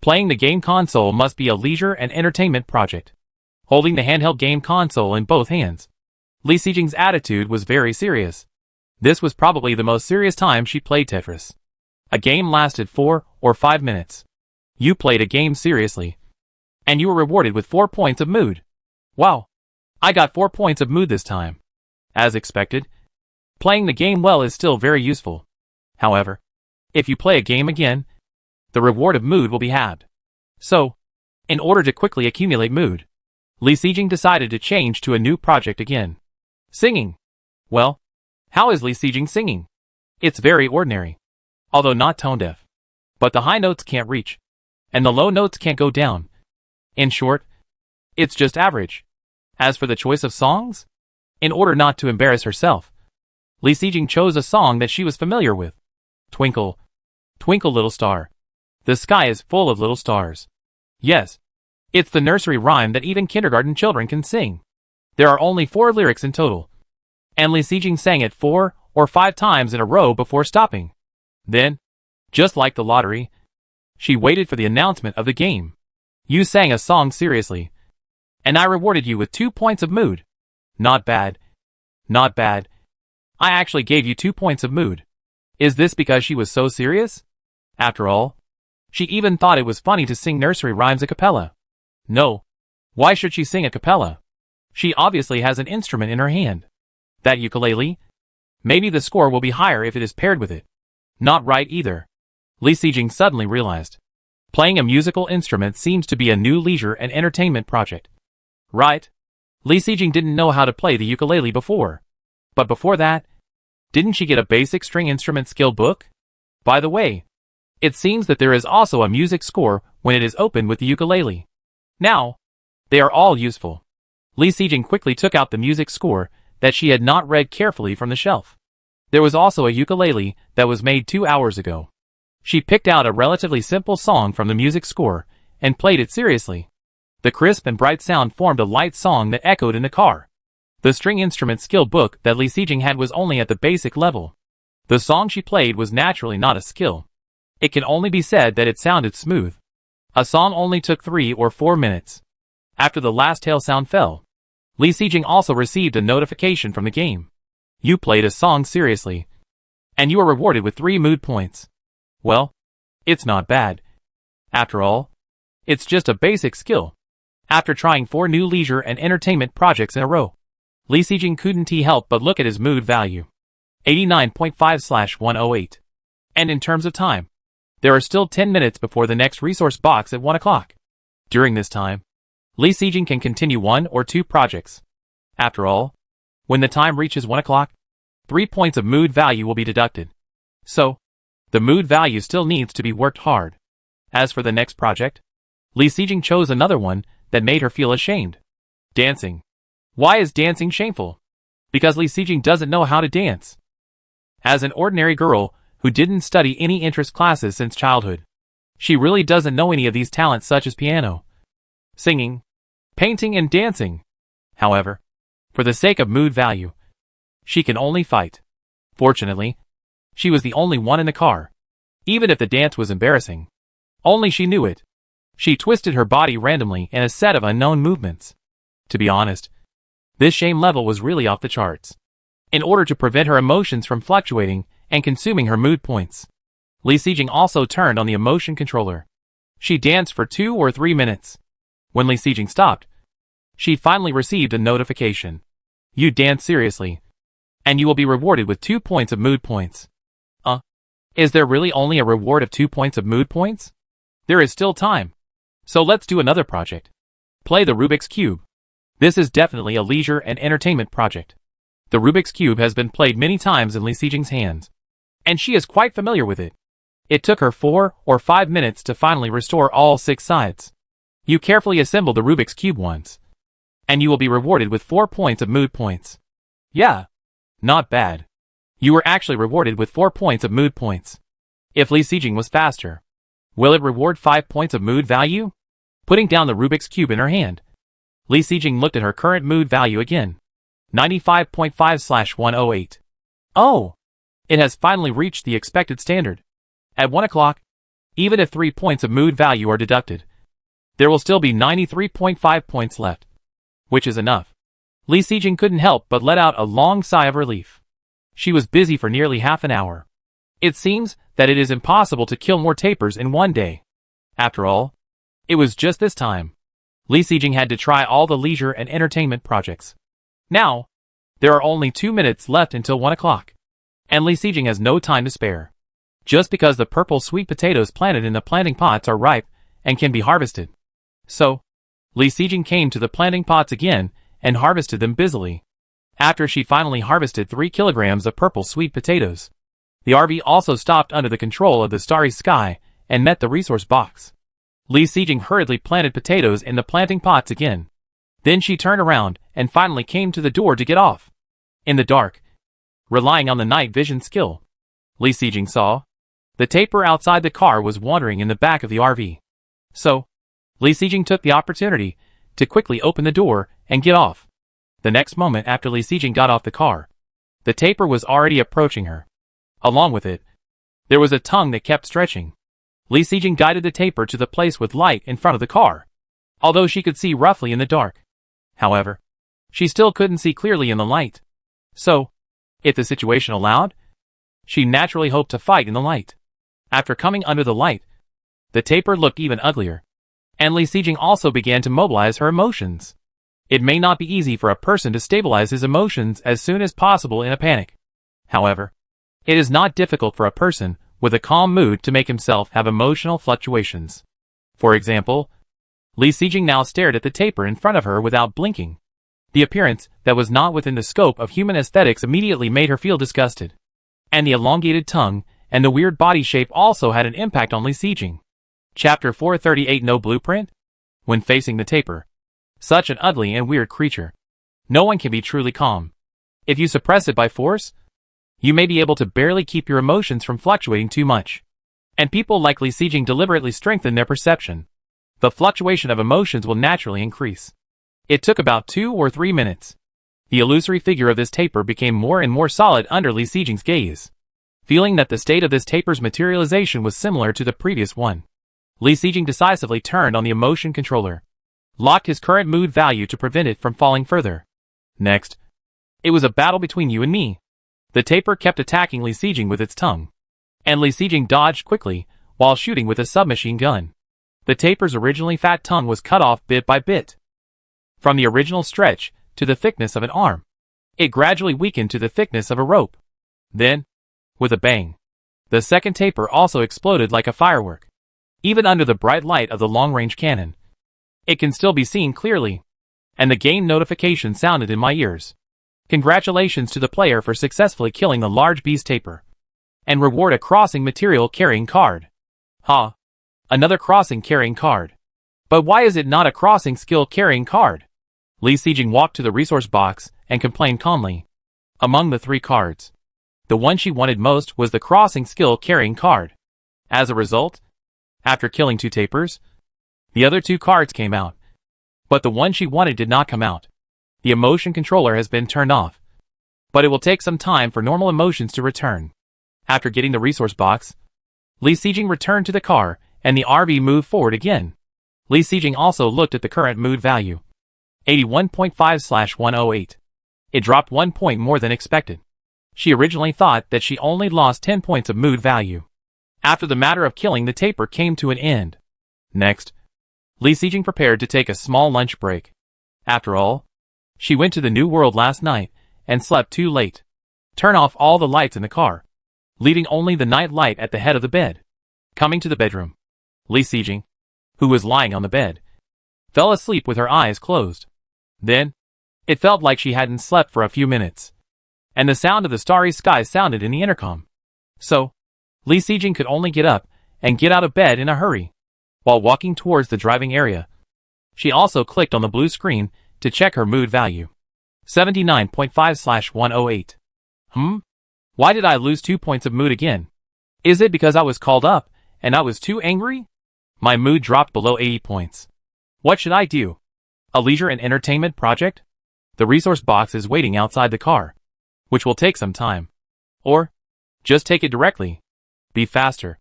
Playing the game console must be a leisure and entertainment project. Holding the handheld game console in both hands, Li Sijing's attitude was very serious. This was probably the most serious time she played Tetris. A game lasted 4 or 5 minutes. You played a game seriously, and you were rewarded with 4 points of mood. Wow! I got 4 points of mood this time. As expected, playing the game well is still very useful. However, if you play a game again, the reward of mood will be halved. So, in order to quickly accumulate mood, Li Sijing decided to change to a new project again. Singing. Well, how is Li Sijing singing? It's very ordinary. Although not tone deaf. But the high notes can't reach, and the low notes can't go down. In short, it's just average. As for the choice of songs, in order not to embarrass herself, Li Sijing chose a song that she was familiar with. Twinkle, twinkle little star. The sky is full of little stars. Yes, it's the nursery rhyme that even kindergarten children can sing. There are only 4 lyrics in total, and Li Sijing sang it 4 or 5 times in a row before stopping. Then, just like the lottery, she waited for the announcement of the game. You sang a song seriously, and I rewarded you with 2 points of mood. Not bad. Not bad. I actually gave you 2 points of mood. Is this because she was so serious? After all, she even thought it was funny to sing nursery rhymes a cappella. No. Why should she sing a cappella? She obviously has an instrument in her hand. That ukulele? Maybe the score will be higher if it is paired with it. Not right either. Li Sijing suddenly realized. Playing a musical instrument seems to be a new leisure and entertainment project. Right? Li Sijing didn't know how to play the ukulele before. But before that, didn't she get a basic string instrument skill book? By the way, it seems that there is also a music score when it is opened with the ukulele. Now, they are all useful. Li Sijing quickly took out the music score that she had not read carefully from the shelf. There was also a ukulele that was made 2 hours ago. She picked out a relatively simple song from the music score and played it seriously. The crisp and bright sound formed a light song that echoed in the car. The string instrument skill book that Li Sijing had was only at the basic level. The song she played was naturally not a skill. It can only be said that it sounded smooth. A song only took 3 or 4 minutes. After the last tail sound fell, Li Sijing also received a notification from the game. You played a song seriously, and you are rewarded with 3 mood points. Well, it's not bad. After all, it's just a basic skill. After trying 4 new leisure and entertainment projects in a row, Li Sijing couldn't help but look at his mood value. 89.5/108. And in terms of time, there are still 10 minutes before the next resource box at 1 o'clock. During this time, Li Sijing can continue 1 or 2 projects. After all, when the time reaches 1 o'clock, 3 points of mood value will be deducted. So, the mood value still needs to be worked hard. As for the next project, Li Sijing chose another one that made her feel ashamed. Dancing. Why is dancing shameful? Because Li Sijing doesn't know how to dance. As an ordinary girl who didn't study any interest classes since childhood, she really doesn't know any of these talents such as piano, singing, painting, and dancing. However, for the sake of mood value, she can only fight. Fortunately, she was the only one in the car. even if the dance was embarrassing. Only she knew it. She twisted her body randomly in a set of unknown movements. To be honest, this shame level was really off the charts. In order to prevent her emotions from fluctuating and consuming her mood points, Li Sijing also turned on the emotion controller. She danced for 2 or 3 minutes. When Li Sijing stopped, she finally received a notification. You danced seriously, and you will be rewarded with 2 points of mood points. Is there really only a reward of 2 points of mood points? There is still time. So let's do another project. Play the Rubik's Cube. This is definitely a leisure and entertainment project. The Rubik's Cube has been played many times in Li Sijing's hands, and she is quite familiar with it. It took her 4 or 5 minutes to finally restore all 6 sides. You carefully assemble the Rubik's Cube once, and you will be rewarded with 4 points of mood points. Yeah, not bad. You were actually rewarded with 4 points of mood points. If Li Sijing was faster, will it reward 5 points of mood value? Putting down the Rubik's Cube in her hand, Li Sijing looked at her current mood value again. 95.5/108. Oh! It has finally reached the expected standard. At 1 o'clock, even if 3 points of mood value are deducted, there will still be 93.5 points left, which is enough. Li Sijing couldn't help but let out a long sigh of relief. She was busy for nearly half an hour. It seems that it is impossible to kill more tapers in one day. After all, it was just this time Li Sijing had to try all the leisure and entertainment projects. Now, there are only 2 minutes left until 1 o'clock, and Li Sijing has no time to spare. Just because the purple sweet potatoes planted in the planting pots are ripe and can be harvested. So, Li Sijing came to the planting pots again and harvested them busily. After she finally harvested 3 kilograms of purple sweet potatoes, the RV also stopped under the control of the starry sky and met the resource box. Li Sijing hurriedly planted potatoes in the planting pots again. Then she turned around and finally came to the door to get off. In the dark, relying on the night vision skill, Li Sijing saw the taper outside the car was wandering in the back of the RV. So, Li Sijing took the opportunity to quickly open the door and get off. The next moment after Li Sijing got off the car, the taper was already approaching her. Along with it, there was a tongue that kept stretching. Li Sijing guided the taper to the place with light in front of the car, although she could see roughly in the dark. However, she still couldn't see clearly in the light. So, if the situation allowed, she naturally hoped to fight in the light. After coming under the light, the taper looked even uglier, and Li Sijing also began to mobilize her emotions. It may not be easy for a person to stabilize his emotions as soon as possible in a panic. However, it is not difficult for a person with a calm mood to make himself have emotional fluctuations. For example, Li Sijing now stared at the taper in front of her without blinking. The appearance that was not within the scope of human aesthetics immediately made her feel disgusted. And the elongated tongue and the weird body shape also had an impact on Li Sijing. Chapter 438 No Blueprint? When facing the taper, such an ugly and weird creature, no one can be truly calm. If you suppress it by force, you may be able to barely keep your emotions from fluctuating too much. And people like Li Sijing deliberately strengthen their perception. The fluctuation of emotions will naturally increase. It took about 2 or 3 minutes. The illusory figure of this taper became more and more solid under Li Sijing's gaze. Feeling that the state of this taper's materialization was similar to the previous one, Li Sijing decisively turned on the emotion controller, locked his current mood value to prevent it from falling further. Next, it was a battle between you and me. The taper kept attacking Li Sijing with its tongue, and Li Sijing dodged quickly while shooting with a submachine gun. The taper's originally fat tongue was cut off bit by bit. From the original stretch to the thickness of an arm, it gradually weakened to the thickness of a rope. Then, with a bang, the second taper also exploded like a firework. Even under the bright light of the long-range cannon, it can still be seen clearly, and the game notification sounded in my ears. Congratulations to the player for successfully killing the large beast taper. And reward a crossing material carrying card. Ha! Another crossing carrying card. But why is it not a crossing skill carrying card? Li Sijing walked to the resource box and complained calmly. Among the 3 cards, the one she wanted most was the crossing skill carrying card. As a result, after killing 2 tapers, the other 2 cards came out. But the one she wanted did not come out. The emotion controller has been turned off. But it will take some time for normal emotions to return. After getting the resource box, Li Sijing returned to the car, and the RV moved forward again. Li Sijing also looked at the current mood value. 81.5/108. It dropped 1 point more than expected. She originally thought that she only lost 10 points of mood value. After the matter of killing the taper came to an end. Next, Li Sijing prepared to take a small lunch break. After all, she went to the New World last night and slept too late. Turn off all the lights in the car, leaving only the night light at the head of the bed. Coming to the bedroom, Li Sijing, who was lying on the bed, fell asleep with her eyes closed. Then, it felt like she hadn't slept for a few minutes, and the sound of the starry sky sounded in the intercom. So, Li Sijing could only get up and get out of bed in a hurry. While walking towards the driving area, she also clicked on the blue screen to check her mood value. 79.5/108. Why did I lose 2 points of mood again? Is it because I was called up and I was too angry? My mood dropped below 80 points. What should I do? A leisure and entertainment project? The resource box is waiting outside the car, which will take some time. Or, just take it directly. Be faster.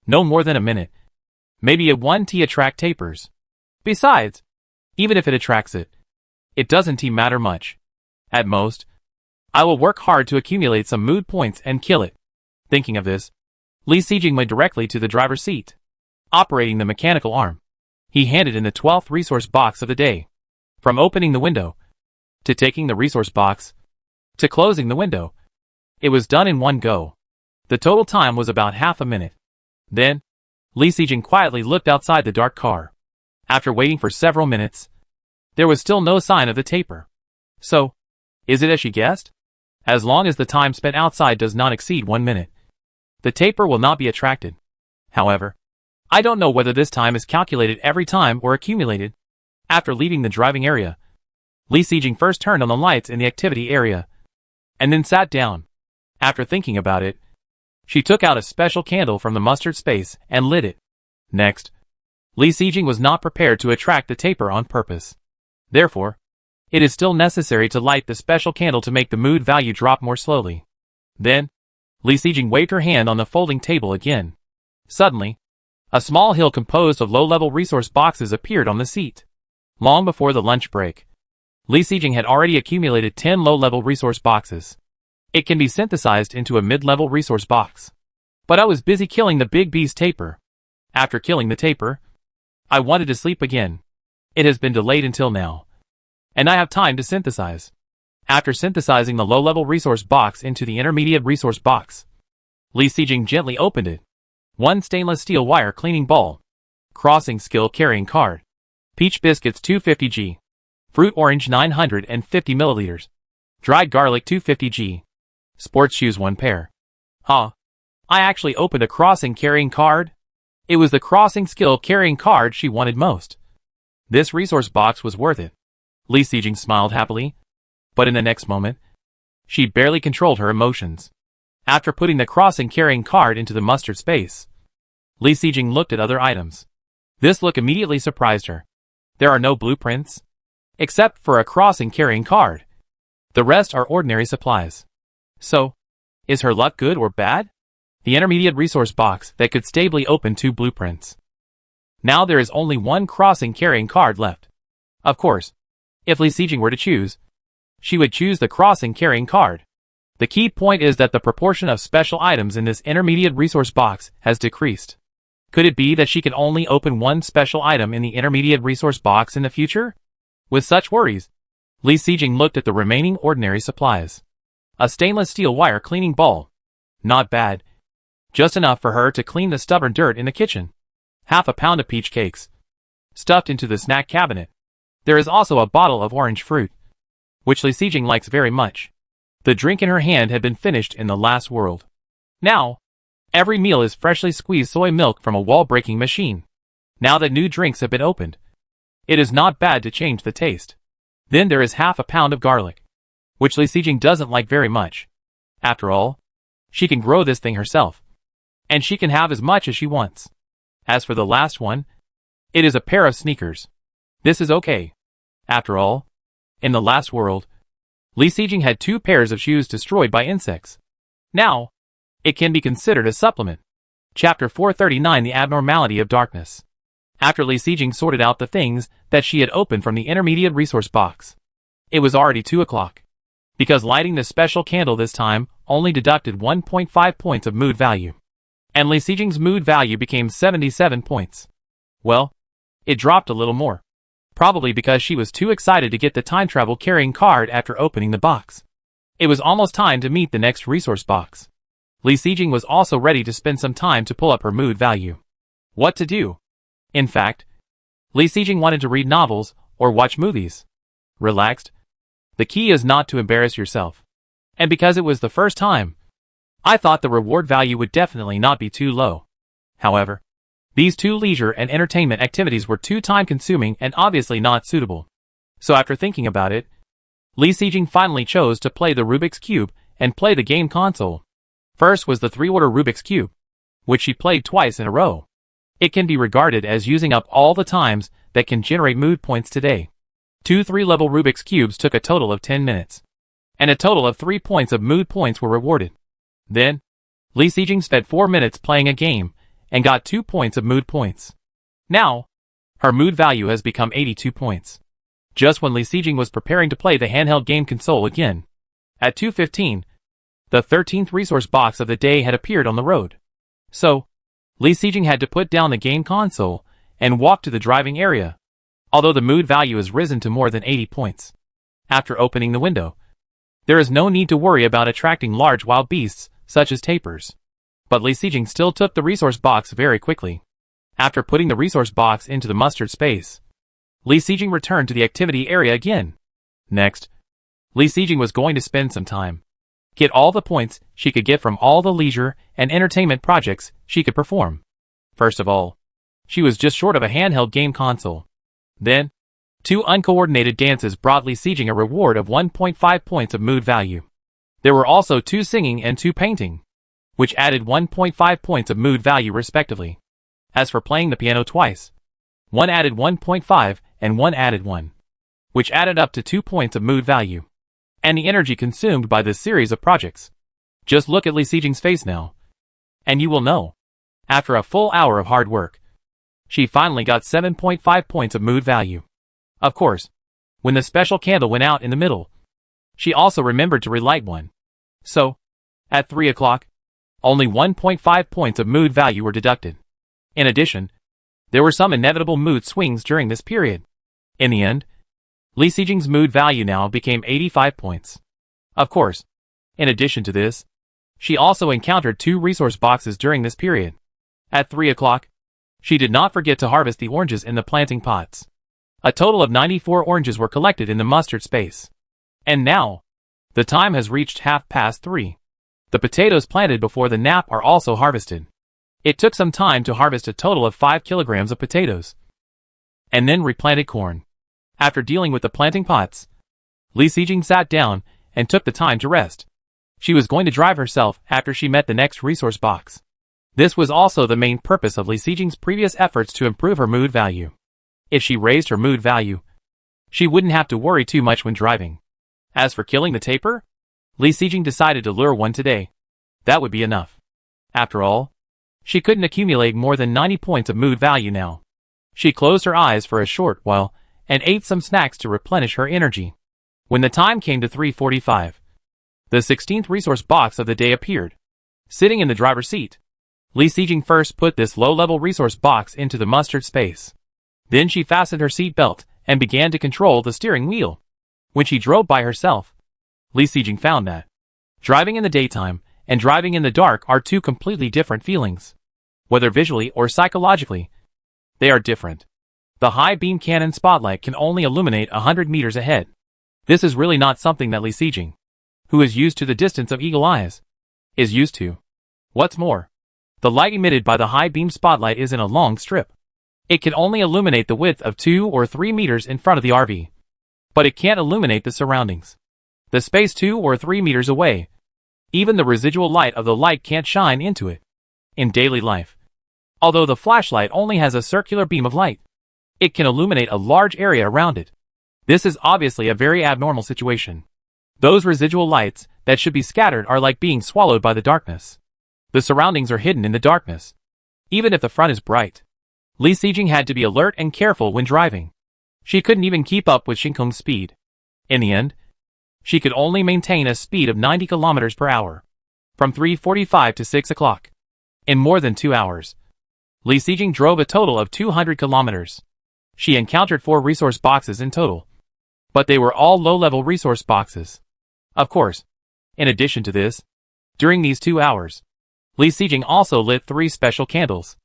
No more than a minute. Maybe a 1T attract tapers. Besides, even if it attracts it, it doesn't matter much. At most, I will work hard to accumulate some mood points and kill it. Thinking of this, Li Sijing went directly to the driver's seat. Operating the mechanical arm, he handed in the 12th resource box of the day. From opening the window, to taking the resource box, to closing the window, it was done in one go. The total time was about half a minute. Then, Li Sijing quietly looked outside the dark car. After waiting for several minutes, there was still no sign of the taper. So, is it as she guessed? As long as the time spent outside does not exceed 1 minute, the taper will not be attracted. However, I don't know whether this time is calculated every time or accumulated. After leaving the driving area, Li Sijing first turned on the lights in the activity area, and then sat down. After thinking about it, she took out a special candle from the mustard space and lit it. Next, Li Sijing was not prepared to attract the taper on purpose. Therefore, it is still necessary to light the special candle to make the mood value drop more slowly. Then, Li Sijing waved her hand on the folding table again. Suddenly, a small hill composed of low-level resource boxes appeared on the seat. Long before the lunch break, Li Sijing had already accumulated 10 low-level resource boxes. It can be synthesized into a mid-level resource box. But I was busy killing the big beast taper. After killing the taper, I wanted to sleep again. It has been delayed until now, and I have time to synthesize. After synthesizing the low-level resource box into the intermediate resource box, Li Sijing gently opened it. 1 stainless steel wire cleaning ball. Crossing skill carrying card. Peach biscuits 250g. Fruit orange 950 milliliters. Dried garlic 250g. Sports shoes 1 pair. I actually opened a crossing carrying card. It was the crossing skill carrying card she wanted most. This resource box was worth it. Li Sijing smiled happily, but in the next moment, she barely controlled her emotions. After putting the crossing carrying card into the mustard space, Li Sijing looked at other items. This look immediately surprised her. There are no blueprints, except for a crossing carrying card. The rest are ordinary supplies. So, is her luck good or bad? The intermediate resource box that could stably open 2 blueprints. Now there is only 1 crossing carrying card left. Of course, if Li Sijing were to choose, she would choose the crossing carrying card. The key point is that the proportion of special items in this intermediate resource box has decreased. Could it be that she can only open 1 special item in the intermediate resource box in the future? With such worries, Li Sijing looked at the remaining ordinary supplies. A stainless steel wire cleaning ball. Not bad. Just enough for her to clean the stubborn dirt in the kitchen. Half a pound of peach cakes, stuffed into the snack cabinet. There is also a bottle of orange fruit, which Li Sijing likes very much. The drink in her hand had been finished in the last world. Now, every meal is freshly squeezed soy milk from a wall-breaking machine. Now that new drinks have been opened, it is not bad to change the taste. Then there is half a pound of garlic, which Li Sijing doesn't like very much. After all, she can grow this thing herself, and she can have as much as she wants. As for the last one, it is a pair of sneakers. This is okay. After all, in the last world, Li Sijing had 2 pairs of shoes destroyed by insects. Now, it can be considered a supplement. Chapter 439 The Abnormality of Darkness. After Li Sijing sorted out the things that she had opened from the intermediate resource box, it was already 2 o'clock. Because lighting the special candle this time only deducted 1.5 points of mood value. And Li Sijing's mood value became 77 points. Well, it dropped a little more. Probably because she was too excited to get the time travel carrying card after opening the box. It was almost time to meet the next resource box. Li Sijing was also ready to spend some time to pull up her mood value. What to do? In fact, Li Sijing wanted to read novels or watch movies. Relaxed. The key is not to embarrass yourself. And because it was the first time, I thought the reward value would definitely not be too low. However, these two leisure and entertainment activities were too time-consuming and obviously not suitable. So after thinking about it, Li Sijing finally chose to play the Rubik's Cube and play the game console. First was the 3-order Rubik's Cube, which she played twice in a row. It can be regarded as using up all the times that can generate mood points today. 2 3-level Rubik's Cubes took a total of 10 minutes. And a total of 3 points of mood points were rewarded. Then, Li Sijing spent 4 minutes playing a game and got 2 points of mood points. Now, her mood value has become 82 points. Just when Li Sijing was preparing to play the handheld game console again. At 2:15, the 13th resource box of the day had appeared on the road. So, Li Sijing had to put down the game console and walk to the driving area, although the mood value has risen to more than 80 points. After opening the window, there is no need to worry about attracting large wild beasts, such as tapirs. But Li Sijing still took the resource box very quickly. After putting the resource box into the mustard space, Li Sijing returned to the activity area again. Next, Li Sijing was going to spend some time. Get all the points she could get from all the leisure and entertainment projects she could perform. First of all, she was just short of a handheld game console. Then, 2 uncoordinated dances brought Li Sijing a reward of 1.5 points of mood value. There were also 2 singing and 2 painting, which added 1.5 points of mood value respectively. As for playing the piano twice, 1 added 1.5 and 1 added 1, which added up to 2 points of mood value. And the energy consumed by this series of projects. Just look at Li Sijing's face now, and you will know. After a full hour of hard work, she finally got 7.5 points of mood value. Of course, when the special candle went out in the middle, she also remembered to relight one. So, at 3 o'clock, only 1.5 points of mood value were deducted. In addition, there were some inevitable mood swings during this period. In the end, Li Sijing's mood value now became 85 points. Of course, in addition to this, she also encountered 2 resource boxes during this period. At 3 o'clock, she did not forget to harvest the oranges in the planting pots. A total of 94 oranges were collected in the mustard space. And now, the time has reached 3:30. The potatoes planted before the nap are also harvested. It took some time to harvest a total of 5 kilograms of potatoes. And then replanted corn. After dealing with the planting pots, Li Sijing sat down and took the time to rest. She was going to drive herself after she met the next resource box. This was also the main purpose of Li Sijing's previous efforts to improve her mood value. If she raised her mood value, she wouldn't have to worry too much when driving. As for killing the tapir, Li Sijing decided to lure one today. That would be enough. After all, she couldn't accumulate more than 90 points of mood value now. She closed her eyes for a short while and ate some snacks to replenish her energy. When the time came to 3:45, the 16th resource box of the day appeared. Sitting in the driver's seat, Li Sijing first put this low-level resource box into the mustard space. Then she fastened her seat belt and began to control the steering wheel. When she drove by herself, Li Sijing found that driving in the daytime and driving in the dark are 2 completely different feelings. Whether visually or psychologically, they are different. The high beam cannon spotlight can only illuminate 100 meters ahead. This is really not something that Li Sijing, who is used to the distance of eagle eyes, is used to. What's more, the light emitted by the high beam spotlight is in a long strip. It can only illuminate the width of 2 or 3 meters in front of the RV. But it can't illuminate the surroundings. The space 2 or 3 meters away. Even the residual light of the light can't shine into it. In daily life, although the flashlight only has a circular beam of light, it can illuminate a large area around it. This is obviously a very abnormal situation. Those residual lights that should be scattered are like being swallowed by the darkness. The surroundings are hidden in the darkness. even if the front is bright. Li Xijing had to be alert and careful when driving. She couldn't even keep up with Shinkong's speed. In the end, she could only maintain a speed of 90 kilometers per hour. From 3:45 to 6 o'clock. In more than 2 hours. Li Xijing drove a total of 200 kilometers. She encountered 4 resource boxes in total. But they were all low-level resource boxes. Of course, in addition to this, during these 2 hours, Li Xijing also lit 3 special candles.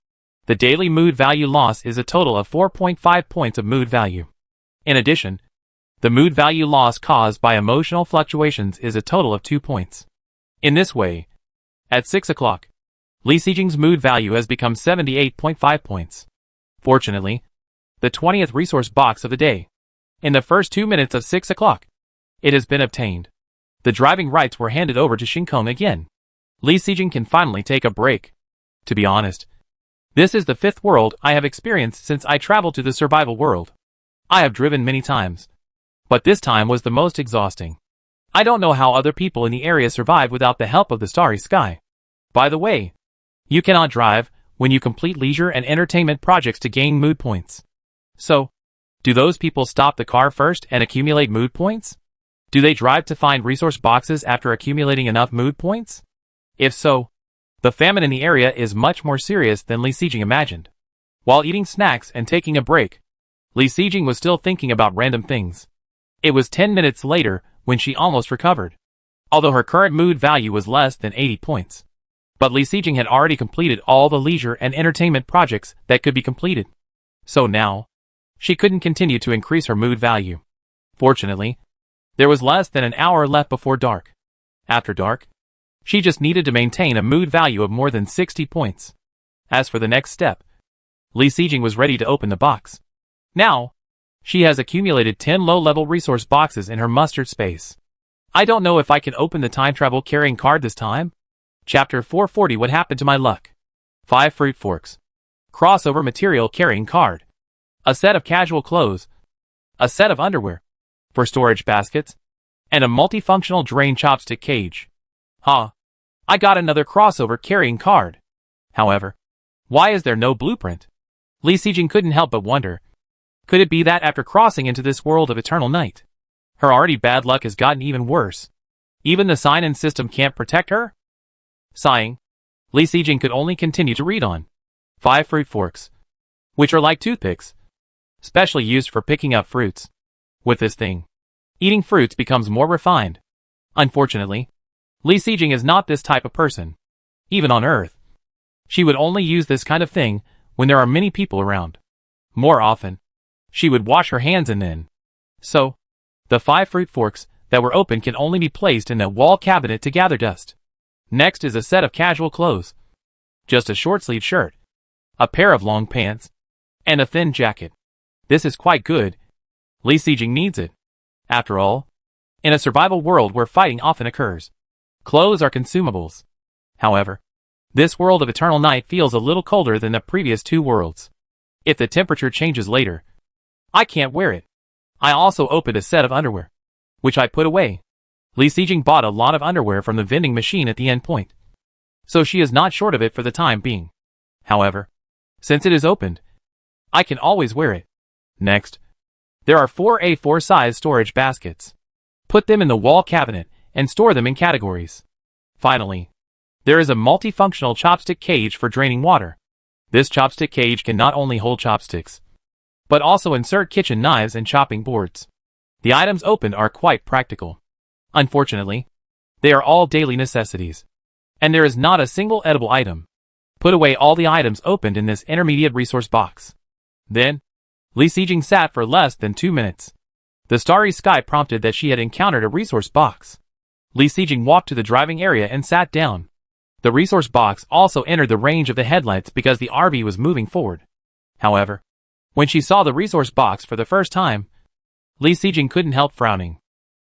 The daily mood value loss is a total of 4.5 points of mood value. In addition, the mood value loss caused by emotional fluctuations is a total of 2 points. In this way, at 6 o'clock, Li Xijing's mood value has become 78.5 points. Fortunately, the 20th resource box of the day, in the first 2 minutes of 6 o'clock, it has been obtained. The driving rights were handed over to Shinkong again. Li Xijing can finally take a break. To be honest, this is the 5th world I have experienced since I traveled to the survival world. I have driven many times, but this time was the most exhausting. I don't know how other people in the area survive without the help of the starry sky. By the way, you cannot drive when you complete leisure and entertainment projects to gain mood points. So, do those people stop the car first and accumulate mood points? Do they drive to find resource boxes after accumulating enough mood points? If so, the famine in the area is much more serious than Li Xijing imagined. While eating snacks and taking a break, Li Xijing was still thinking about random things. It was 10 minutes later when she almost recovered, although her current mood value was less than 80 points. But Li Xijing had already completed all the leisure and entertainment projects that could be completed. So now, she couldn't continue to increase her mood value. Fortunately, there was less than an hour left before dark. After dark, she just needed to maintain a mood value of more than 60 points. As for the next step, Li Xijing was ready to open the box. Now, she has accumulated 10 low-level resource boxes in her mustard space. I don't know if I can open the time travel carrying card this time. Chapter 440. What happened to my luck? 5 fruit forks. Crossover material carrying card. A set of casual clothes. A set of underwear. For storage baskets. And a multifunctional drain chopstick cage. Huh. I got another crossover carrying card. However, why is there no blueprint? Li Xijing couldn't help but wonder. Could it be that after crossing into this world of eternal night, her already bad luck has gotten even worse? Even the sign-in system can't protect her? Sighing, Li Xijing could only continue to read on. 5 fruit forks, which are like toothpicks, specially used for picking up fruits. With this thing, eating fruits becomes more refined. Unfortunately, Li Xijing is not this type of person. Even on Earth, she would only use this kind of thing when there are many people around. More often, she would wash her hands and then. So, the 5 fruit forks that were open can only be placed in the wall cabinet to gather dust. Next is a set of casual clothes. Just a short-sleeved shirt, a pair of long pants, and a thin jacket. This is quite good. Li Xijing needs it. After all, in a survival world where fighting often occurs, clothes are consumables. However, this world of eternal night feels a little colder than the previous 2 worlds. If the temperature changes later, I can't wear it. I also opened a set of underwear, which I put away. Li Xijing bought a lot of underwear from the vending machine at the end point, so she is not short of it for the time being. However, since it is opened, I can always wear it. Next, there are 4 A4 size storage baskets. Put them in the wall cabinet and store them in categories. Finally, there is a multifunctional chopstick cage for draining water. This chopstick cage can not only hold chopsticks, but also insert kitchen knives and chopping boards. The items opened are quite practical. Unfortunately, they are all daily necessities, and there is not a single edible item. Put away all the items opened in this intermediate resource box. Then, Li Xijing sat for less than 2 minutes. The starry sky prompted that she had encountered a resource box. Li Xijing walked to the driving area and sat down. The resource box also entered the range of the headlights because the RV was moving forward. However, when she saw the resource box for the first time, Li Xijing couldn't help frowning.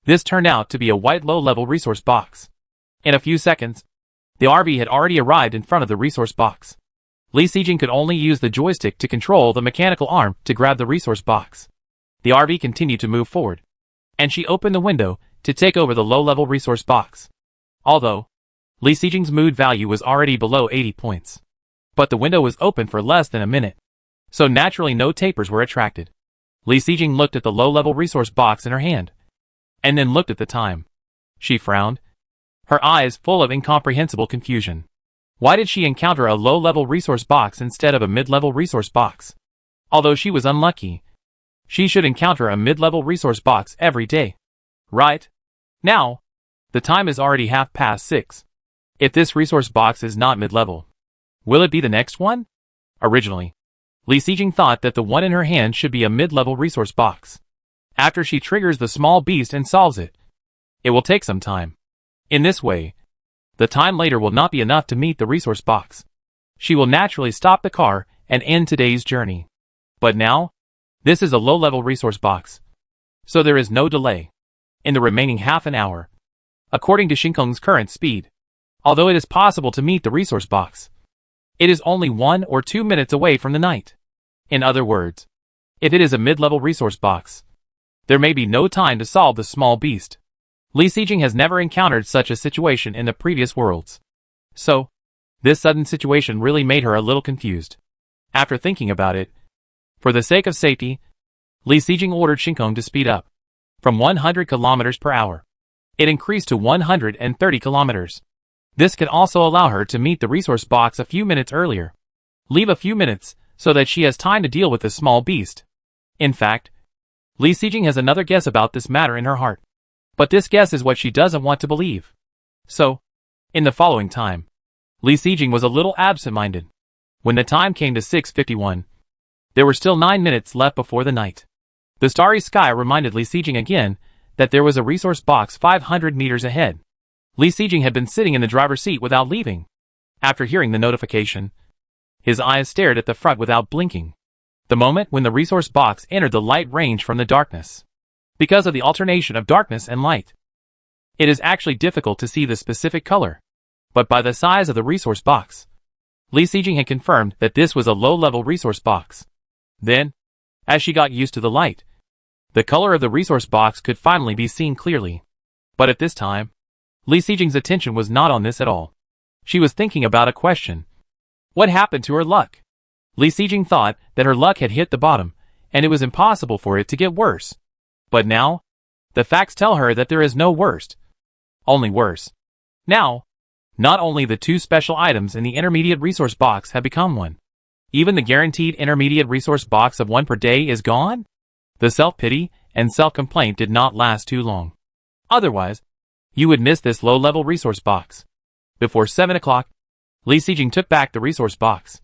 This turned out to be a white low-level resource box. In a few seconds, the RV had already arrived in front of the resource box. Li Xijing could only use the joystick to control the mechanical arm to grab the resource box. The RV continued to move forward, and she opened the window to take over the low-level resource box. Although, Li Xijing's mood value was already below 80 points. But the window was open for less than a minute, so naturally no tapers were attracted. Li Xijing looked at the low-level resource box in her hand, and then looked at the time. She frowned, her eyes full of incomprehensible confusion. Why did she encounter a low-level resource box instead of a mid-level resource box? Although she was unlucky, she should encounter a mid-level resource box every day. Right? Now, the time is already 6:30. If this resource box is not mid-level, will it be the next one? Originally, Li Xijing thought that the one in her hand should be a mid-level resource box. After she triggers the small beast and solves it, it will take some time. In this way, the time later will not be enough to meet the resource box. She will naturally stop the car and end today's journey. But now, this is a low-level resource box, so there is no delay. In the remaining half an hour, according to Shinkong's current speed, although it is possible to meet the resource box, it is only 1 or 2 minutes away from the night. In other words, if it is a mid-level resource box, there may be no time to solve the small beast. Li Xijing has never encountered such a situation in the previous worlds. So, this sudden situation really made her a little confused. After thinking about it, for the sake of safety, Li Xijing ordered Shinkong to speed up. From 100 kilometers per hour, it increased to 130 kilometers. This could also allow her to meet the resource box a few minutes earlier. Leave a few minutes so that she has time to deal with the small beast. In fact, Li Xijing has another guess about this matter in her heart. But this guess is what she doesn't want to believe. So, in the following time, Li Xijing was a little absent-minded. When the time came to 6:51, there were still 9 minutes left before the night. The starry sky reminded Li Xijing again that there was a resource box 500 meters ahead. Li Xijing had been sitting in the driver's seat without leaving. After hearing the notification, his eyes stared at the front without blinking. The moment when the resource box entered the light range from the darkness. Because of the alternation of darkness and light, it is actually difficult to see the specific color. But by the size of the resource box, Li Xijing had confirmed that this was a low-level resource box. Then, as she got used to the light, the color of the resource box could finally be seen clearly. But at this time, Li Xijing's attention was not on this at all. She was thinking about a question. What happened to her luck? Li Xijing thought that her luck had hit the bottom, and it was impossible for it to get worse. But now, the facts tell her that there is no worst. Only worse. Now, not only the 2 special items in the intermediate resource box have become 1. Even the guaranteed intermediate resource box of 1 per day is gone? The self-pity and self-complaint did not last too long. Otherwise, you would miss this low-level resource box. Before 7 o'clock, Li Xijing took back the resource box.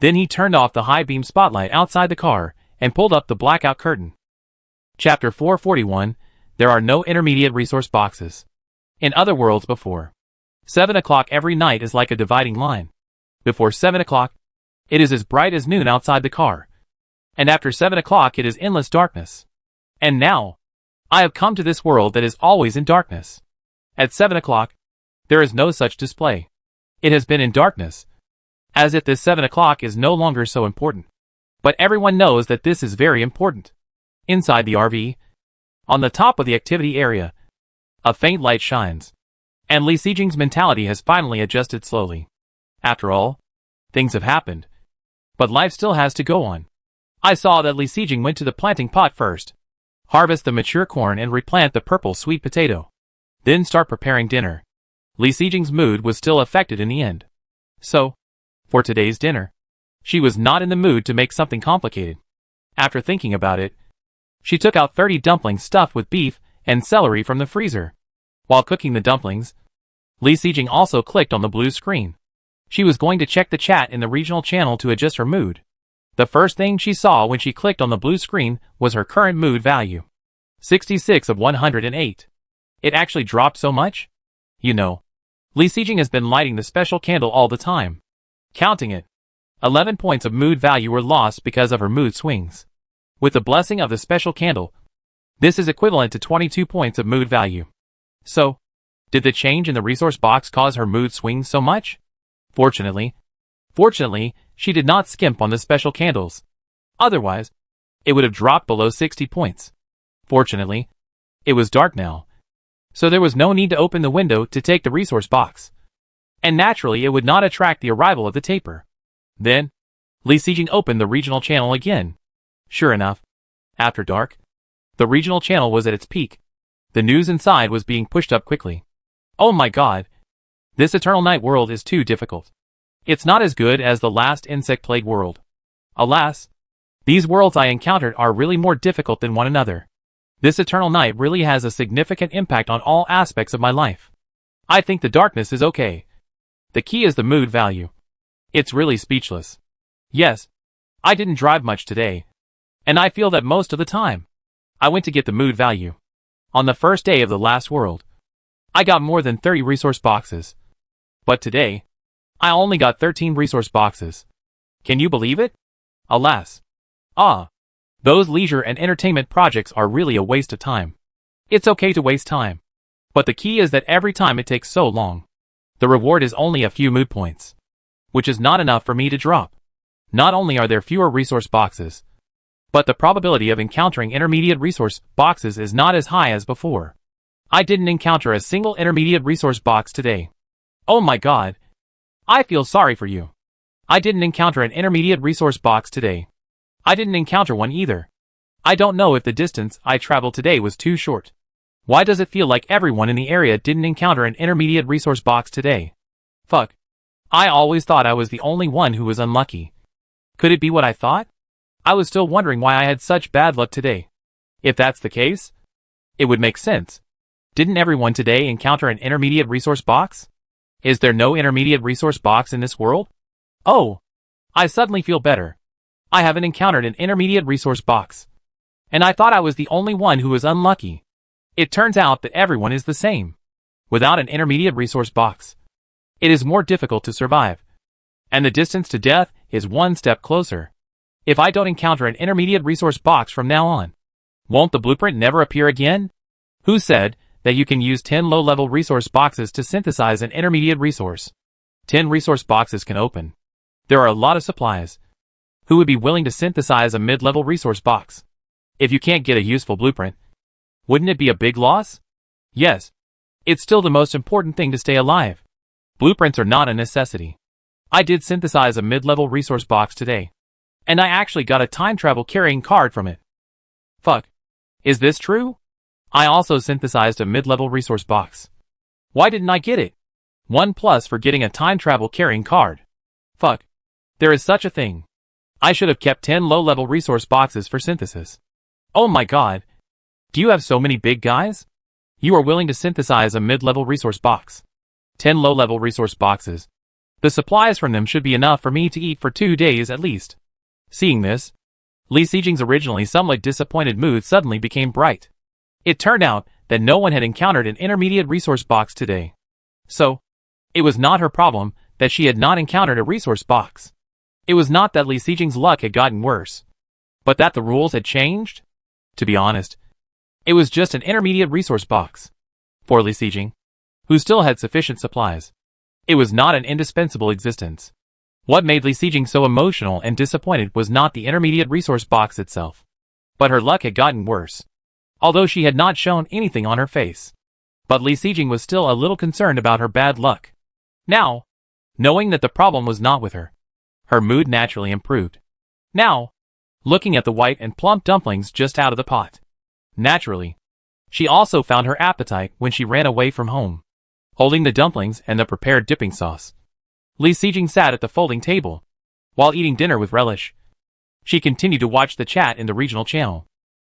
Then he turned off the high-beam spotlight outside the car and pulled up the blackout curtain. Chapter 441, There are no intermediate resource boxes. In other worlds before 7 o'clock every night is like a dividing line. Before 7 o'clock, it is as bright as noon outside the car. And after 7 o'clock it is endless darkness. And now, I have come to this world that is always in darkness. At 7 o'clock, there is no such display. It has been in darkness, as if this 7 o'clock is no longer so important. But everyone knows that this is very important. Inside the RV, on the top of the activity area, a faint light shines. And Li Xijing's mentality has finally adjusted slowly. After all, things have happened. But life still has to go on. I saw that Li Xijing went to the planting pot first, harvest the mature corn and replant the purple sweet potato. Then start preparing dinner. Li Xijing's mood was still affected in the end. So, for today's dinner, she was not in the mood to make something complicated. After thinking about it, she took out 30 dumplings stuffed with beef and celery from the freezer. While cooking the dumplings, Li Xijing also clicked on the blue screen. She was going to check the chat in the regional channel to adjust her mood. The first thing she saw when she clicked on the blue screen was her current mood value. 66 of 108. It actually dropped so much? You know, Li Xijing has been lighting the special candle all the time. Counting it, 11 points of mood value were lost because of her mood swings. With the blessing of the special candle, this is equivalent to 22 points of mood value. So, did the change in the resource box cause her mood swings so much? Fortunately, she did not skimp on the special candles. Otherwise, it would have dropped below 60 points. Fortunately, it was dark now, so there was no need to open the window to take the resource box. And naturally it would not attract the arrival of the taper. Then, Li Xijing opened the regional channel again. Sure enough, after dark, the regional channel was at its peak. The news inside was being pushed up quickly. Oh my god. This Eternal Night world is too difficult. It's not as good as the last Insect Plague world. Alas, these worlds I encountered are really more difficult than one another. This Eternal Night really has a significant impact on all aspects of my life. I think the darkness is okay. The key is the mood value. It's really speechless. Yes, I didn't drive much today. And I feel that most of the time. I went to get the mood value. On the first day of the last world, I got more than 30 resource boxes. But today, I only got 13 resource boxes. Can you believe it? Alas. Those leisure and entertainment projects are really a waste of time. It's okay to waste time. But the key is that every time it takes so long, the reward is only a few mood points. Which is not enough for me to drop. Not only are there fewer resource boxes, but the probability of encountering intermediate resource boxes is not as high as before. I didn't encounter a single intermediate resource box today. Oh my god. I feel sorry for you. I didn't encounter an intermediate resource box today. I didn't encounter one either. I don't know if the distance I traveled today was too short. Why does it feel like everyone in the area didn't encounter an intermediate resource box today? Fuck. I always thought I was the only one who was unlucky. Could it be what I thought? I was still wondering why I had such bad luck today. If that's the case, it would make sense. Didn't everyone today encounter an intermediate resource box? Is there no intermediate resource box in this world? Oh, I suddenly feel better. I haven't encountered an intermediate resource box. And I thought I was the only one who was unlucky. It turns out that everyone is the same. Without an intermediate resource box, it is more difficult to survive. And the distance to death is one step closer. If I don't encounter an intermediate resource box from now on, won't the blueprint never appear again? Who said that you can use 10 low-level resource boxes to synthesize an intermediate resource? 10 resource boxes can open. There are a lot of supplies. Who would be willing to synthesize a mid-level resource box? If you can't get a useful blueprint, wouldn't it be a big loss? Yes. It's still the most important thing to stay alive. Blueprints are not a necessity. I did synthesize a mid-level resource box today. And I actually got a time travel carrying card from it. Fuck. Is this true? I also synthesized a mid-level resource box. Why didn't I get it? 1+ for getting a time travel carrying card. Fuck. There is such a thing. I should have kept 10 low-level resource boxes for synthesis. Oh my god. Do you have so many big guys? You are willing to synthesize a mid-level resource box. 10 low-level resource boxes. The supplies from them should be enough for me to eat for 2 days at least. Seeing this, Li Xijing's originally somewhat disappointed mood suddenly became bright. It turned out that no one had encountered an intermediate resource box today. So, it was not her problem that she had not encountered a resource box. It was not that Li Xijing's luck had gotten worse, but that the rules had changed? To be honest, it was just an intermediate resource box. For Li Xijing, who still had sufficient supplies, it was not an indispensable existence. What made Li Xijing so emotional and disappointed was not the intermediate resource box itself, but her luck had gotten worse, although she had not shown anything on her face. But Li Xijing was still a little concerned about her bad luck. Now, knowing that the problem was not with her, her mood naturally improved. Now, looking at the white and plump dumplings just out of the pot. Naturally, she also found her appetite when she ran away from home, holding the dumplings and the prepared dipping sauce. Li Xijing sat at the folding table, while eating dinner with relish. She continued to watch the chat in the regional channel.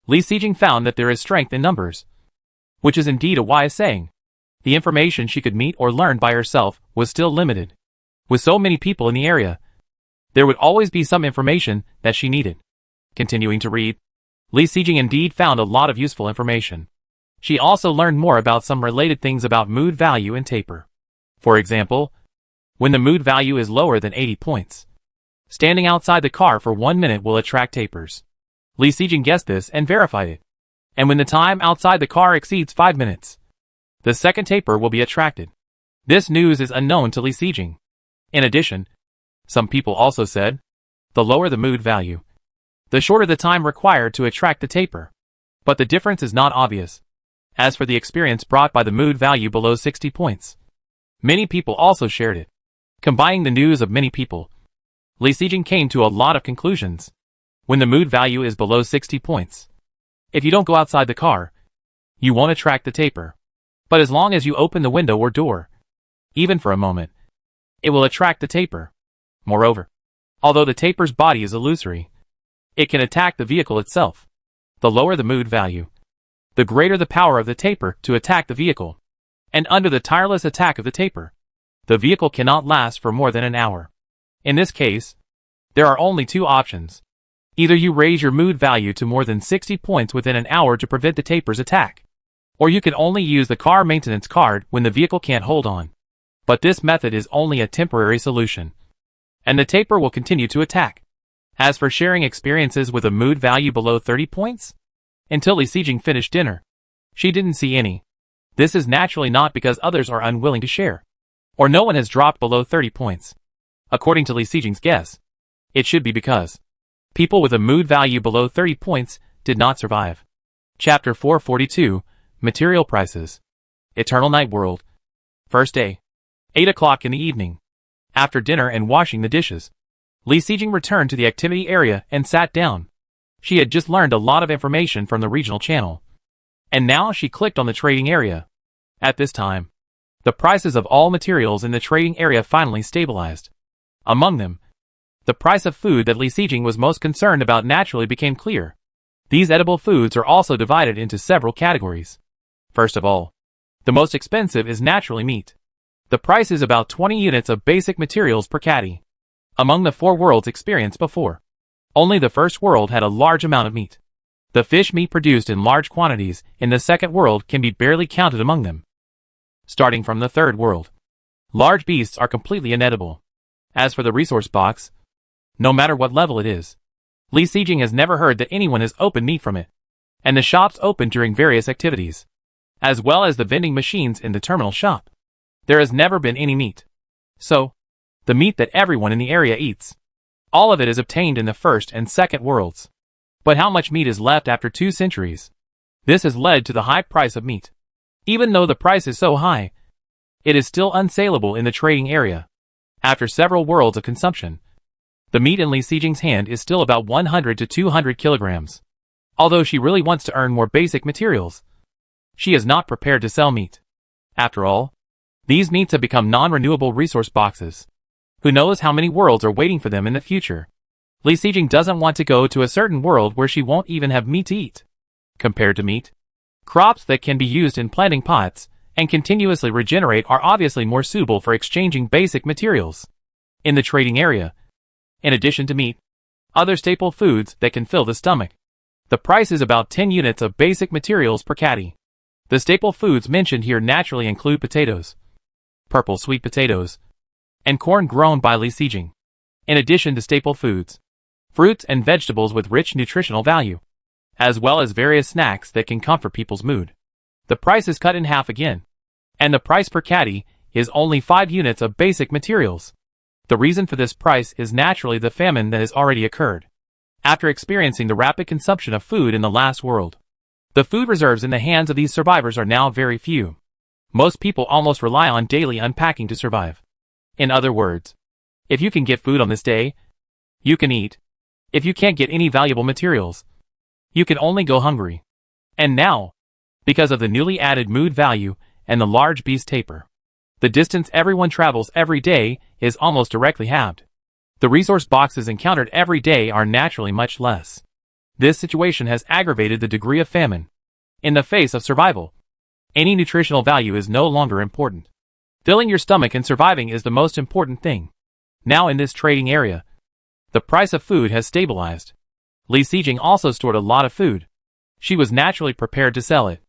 Li Xijing found that there is strength in numbers, which is indeed a wise saying. The information she could meet or learn by herself was still limited. With so many people in the area, there would always be some information that she needed. Continuing to read, Li Xijing indeed found a lot of useful information. She also learned more about some related things about mood value and taper. For example, when the mood value is lower than 80 points, standing outside the car for 1 minute will attract tapers. Li Xijing guessed this and verified it. And when the time outside the car exceeds 5 minutes, the second taper will be attracted. This news is unknown to Li Xijing. In addition, some people also said, the lower the mood value, the shorter the time required to attract the taper. But the difference is not obvious. As for the experience brought by the mood value below 60 points, many people also shared it. Combining the news of many people, Li Sijing came to a lot of conclusions. When the mood value is below 60 points. If you don't go outside the car, you won't attract the taper. But as long as you open the window or door, even for a moment, it will attract the taper. Moreover, although the taper's body is illusory, it can attack the vehicle itself. The lower the mood value, the greater the power of the taper to attack the vehicle. And under the tireless attack of the taper, the vehicle cannot last for more than an hour. In this case, there are only two options. Either you raise your mood value to more than 60 points within an hour to prevent the taper's attack, or you can only use the car maintenance card when the vehicle can't hold on. But this method is only a temporary solution, and the taper will continue to attack. As for sharing experiences with a mood value below 30 points, until Li Sijing finished dinner, she didn't see any. This is naturally not because others are unwilling to share, or no one has dropped below 30 points. According to Li Sijing's guess, it should be because people with a mood value below 30 points did not survive. Chapter 442, Material Prices. Eternal Night World. First day. 8 o'clock in the evening. After dinner and washing the dishes, Li Sijing returned to the activity area and sat down. She had just learned a lot of information from the regional channel, and now she clicked on the trading area. At this time, the prices of all materials in the trading area finally stabilized. Among them, the price of food that Li Sijing was most concerned about naturally became clear. These edible foods are also divided into several categories. First of all, the most expensive is naturally meat. The price is about 20 units of basic materials per caddy. Among the 4 worlds experienced before, only the first world had a large amount of meat. The fish meat produced in large quantities in the second world can be barely counted among them. Starting from the third world, large beasts are completely inedible. As for the resource box, no matter what level it is, Li Sijing has never heard that anyone has opened meat from it. And the shops open during various activities, as well as the vending machines in the terminal shop. There has never been any meat. So, the meat that everyone in the area eats, all of it is obtained in the first and second worlds. But how much meat is left after 2 centuries? This has led to the high price of meat. Even though the price is so high, it is still unsaleable in the trading area. After several worlds of consumption, the meat in Li Sijing's hand is still about 100 to 200 kilograms. Although she really wants to earn more basic materials, she is not prepared to sell meat. After all, these meats have become non-renewable resource boxes. Who knows how many worlds are waiting for them in the future? Li Sijing doesn't want to go to a certain world where she won't even have meat to eat. Compared to meat, crops that can be used in planting pots and continuously regenerate are obviously more suitable for exchanging basic materials. In the trading area, in addition to meat, other staple foods that can fill the stomach. The price is about 10 units of basic materials per caddy. The staple foods mentioned here naturally include potatoes, purple sweet potatoes, and corn grown by Li Sijing. In addition to staple foods, fruits and vegetables with rich nutritional value, as well as various snacks that can comfort people's mood. The price is cut in half again, and the price per caddy is only 5 units of basic materials. The reason for this price is naturally the famine that has already occurred. After experiencing the rapid consumption of food in the last world, the food reserves in the hands of these survivors are now very few. Most people almost rely on daily unpacking to survive. In other words, if you can get food on this day, you can eat. If you can't get any valuable materials, you can only go hungry. And now, because of the newly added mood value and the large beast taper, the distance everyone travels every day is almost directly halved. The resource boxes encountered every day are naturally much less. This situation has aggravated the degree of famine. In the face of survival, any nutritional value is no longer important. Filling your stomach and surviving is the most important thing. Now in this trading area, the price of food has stabilized. Li Sijing also stored a lot of food. She was naturally prepared to sell it.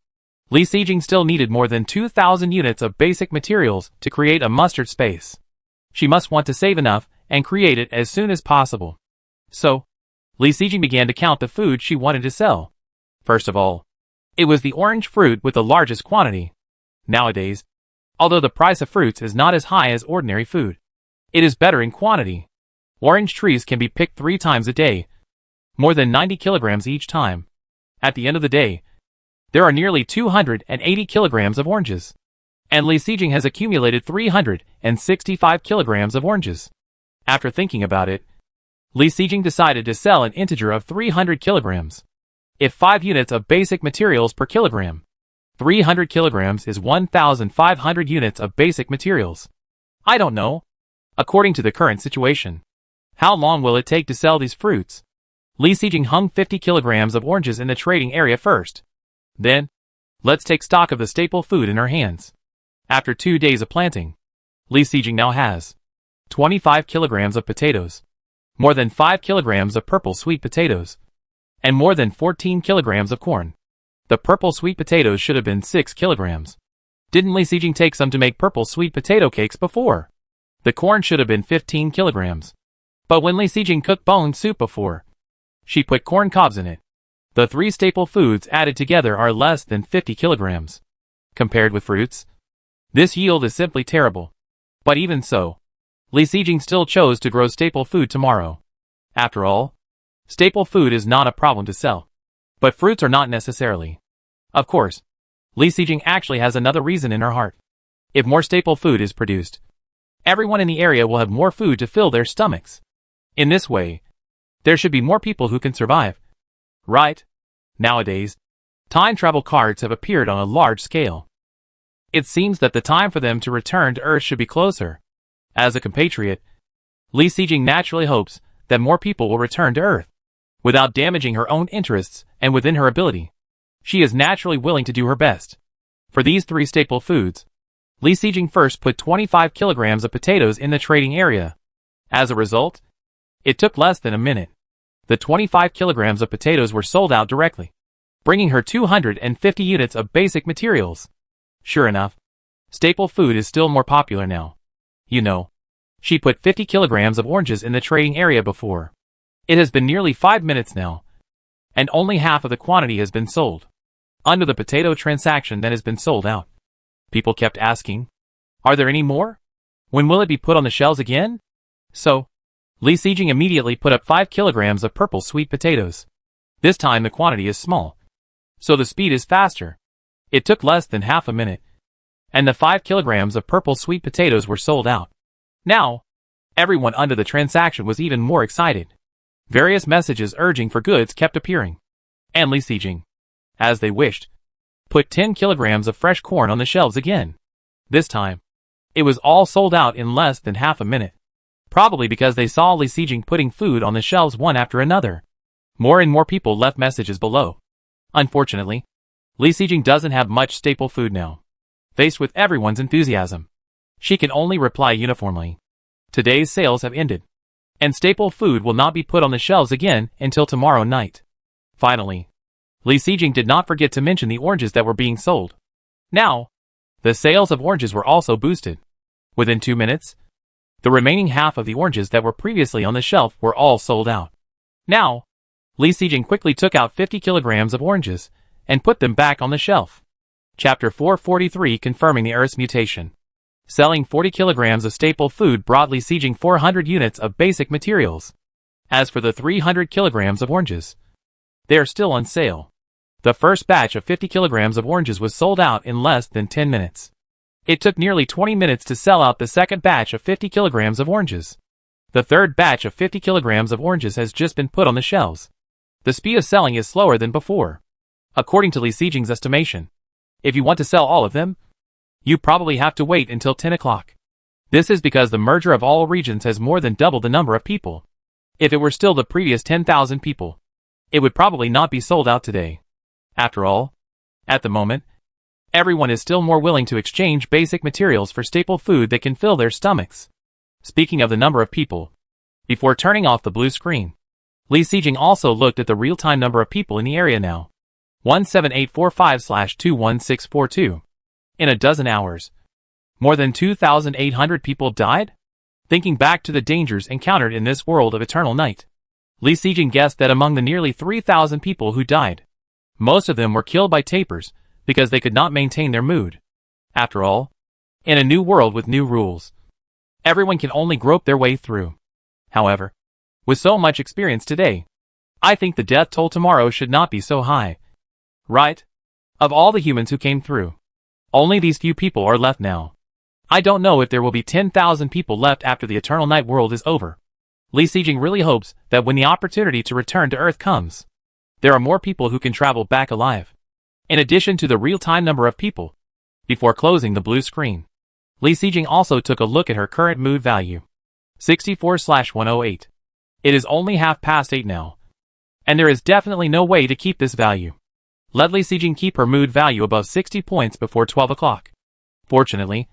Li Sijing still needed more than 2,000 units of basic materials to create a mustard space. She must want to save enough and create it as soon as possible. So, Li Sijing began to count the food she wanted to sell. First of all, it was the orange fruit with the largest quantity. Nowadays, although the price of fruits is not as high as ordinary food, it is better in quantity. Orange trees can be picked 3 times a day, more than 90 kilograms each time. At the end of the day, there are nearly 280 kilograms of oranges. And Li Sijing has accumulated 365 kilograms of oranges. After thinking about it, Li Sijing decided to sell an integer of 300 kilograms. If 5 units of basic materials per kilogram, 300 kilograms is 1,500 units of basic materials. I don't know. According to the current situation, how long will it take to sell these fruits? Li Sijing hung 50 kilograms of oranges in the trading area first. Then, let's take stock of the staple food in our hands. After 2 days of planting, Li Sijing now has 25 kilograms of potatoes, more than 5 kilograms of purple sweet potatoes, and more than 14 kilograms of corn. The purple sweet potatoes should have been 6 kilograms. Didn't Li Sijing take some to make purple sweet potato cakes before? The corn should have been 15 kilograms. But when Li Sijing cooked bone soup before, she put corn cobs in it. The 3 staple foods added together are less than 50 kilograms. Compared with fruits, this yield is simply terrible. But even so, Li Sijing still chose to grow staple food tomorrow. After all, staple food is not a problem to sell. But fruits are not necessarily. Of course, Li Sijing actually has another reason in her heart. If more staple food is produced, everyone in the area will have more food to fill their stomachs. In this way, there should be more people who can survive. Right? Nowadays, time travel cards have appeared on a large scale. It seems that the time for them to return to Earth should be closer. As a compatriot, Li Sijing naturally hopes that more people will return to Earth. Without damaging her own interests and within her ability, she is naturally willing to do her best. For these 3 staple foods, Li Sijing first put 25 kilograms of potatoes in the trading area. As a result, it took less than a minute. The 25 kilograms of potatoes were sold out directly, bringing her 250 units of basic materials. Sure enough, staple food is still more popular now. You know, she put 50 kilograms of oranges in the trading area before. It has been nearly 5 minutes now, and only half of the quantity has been sold. Under the potato transaction that has been sold out, people kept asking, are there any more? When will it be put on the shelves again? So, Li Sijing immediately put up 5 kilograms of purple sweet potatoes. This time the quantity is small, so the speed is faster. It took less than half a minute, and the 5 kilograms of purple sweet potatoes were sold out. Now, everyone under the transaction was even more excited. Various messages urging for goods kept appearing, and Li Sijing, as they wished, put 10 kilograms of fresh corn on the shelves again. This time, it was all sold out in less than half a minute. Probably because they saw Li Sijing putting food on the shelves one after another. More and more people left messages below. Unfortunately, Li Sijing doesn't have much staple food now. Faced with everyone's enthusiasm, she can only reply uniformly. Today's sales have ended, and staple food will not be put on the shelves again until tomorrow night. Finally, Li Sijing did not forget to mention the oranges that were being sold. Now, the sales of oranges were also boosted. Within 2 minutes, the remaining half of the oranges that were previously on the shelf were all sold out. Now, Li Sijing quickly took out 50 kilograms of oranges and put them back on the shelf. Chapter 443 Confirming the Earth's Mutation. Selling 40 kilograms of staple food brought Li Sijing 400 units of basic materials. As for the 300 kilograms of oranges, they are still on sale. The first batch of 50 kilograms of oranges was sold out in less than 10 minutes. It took nearly 20 minutes to sell out the second batch of 50 kilograms of oranges. The third batch of 50 kilograms of oranges has just been put on the shelves. The speed of selling is slower than before. According to Li Sijing's estimation, if you want to sell all of them, you probably have to wait until 10 o'clock. This is because the merger of all regions has more than doubled the number of people. If it were still the previous 10,000 people, it would probably not be sold out today. After all, at the moment, everyone is still more willing to exchange basic materials for staple food that can fill their stomachs. Speaking of the number of people, before turning off the blue screen, Li Sijing also looked at the real-time number of people in the area now. 17845/21642. In a dozen hours, more than 2,800 people died? Thinking back to the dangers encountered in this world of eternal night, Li Sijing guessed that among the nearly 3,000 people who died, most of them were killed by tapirs because they could not maintain their mood. After all, in a new world with new rules, everyone can only grope their way through. However, with so much experience today, I think the death toll tomorrow should not be so high. Right? Of all the humans who came through, only these few people are left now. I don't know if there will be 10,000 people left after the eternal night world is over. Li Sijing really hopes that when the opportunity to return to Earth comes, there are more people who can travel back alive. In addition to the real-time number of people. Before closing the blue screen, Li Sijing also took a look at her current mood value. 64/108. It is only 8:30 now. And there is definitely no way to keep this value. Let Li Sijing keep her mood value above 60 points before 12 o'clock. Fortunately,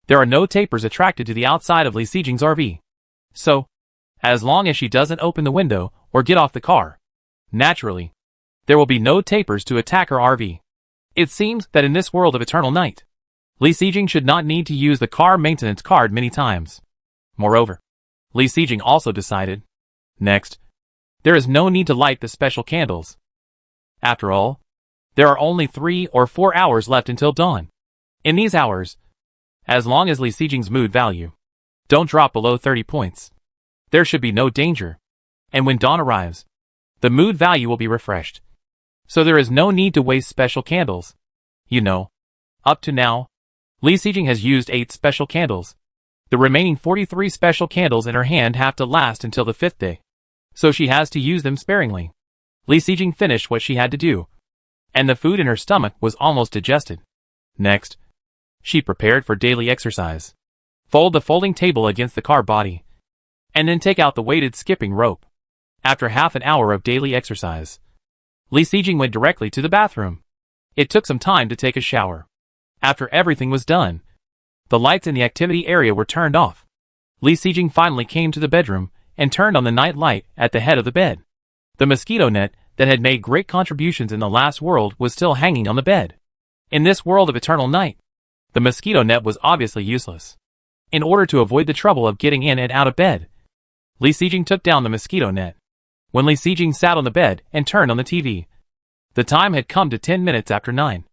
there are no tapers attracted to the outside of Li Sijing's RV. So, as long as she doesn't open the window or get off the car, naturally, there will be no tapers to attack her RV. It seems that in this world of eternal night, Li Sijing should not need to use the car maintenance card many times. Moreover, Li Sijing also decided, next, there is no need to light the special candles. After all, there are only 3 or 4 hours left until dawn. In these hours, as long as Li Sijing's mood value don't drop below 30 points, there should be no danger. And when dawn arrives, the mood value will be refreshed. So there is no need to waste special candles. You know, up to now, Li Sijing has used 8 special candles. The remaining 43 special candles in her hand have to last until the 5th day. So she has to use them sparingly. Li Sijing finished what she had to do, and the food in her stomach was almost digested. Next, she prepared for daily exercise. Fold the folding table against the car body, and then take out the weighted skipping rope. After half an hour of daily exercise, Li Sijing went directly to the bathroom. It took some time to take a shower. After everything was done, the lights in the activity area were turned off. Li Sijing finally came to the bedroom and turned on the night light at the head of the bed. The mosquito net that had made great contributions in the last world was still hanging on the bed. In this world of eternal night, the mosquito net was obviously useless. In order to avoid the trouble of getting in and out of bed, Li Sijing took down the mosquito net. When Li Sijing sat on the bed and turned on the TV, the time had come to 10 minutes after 9.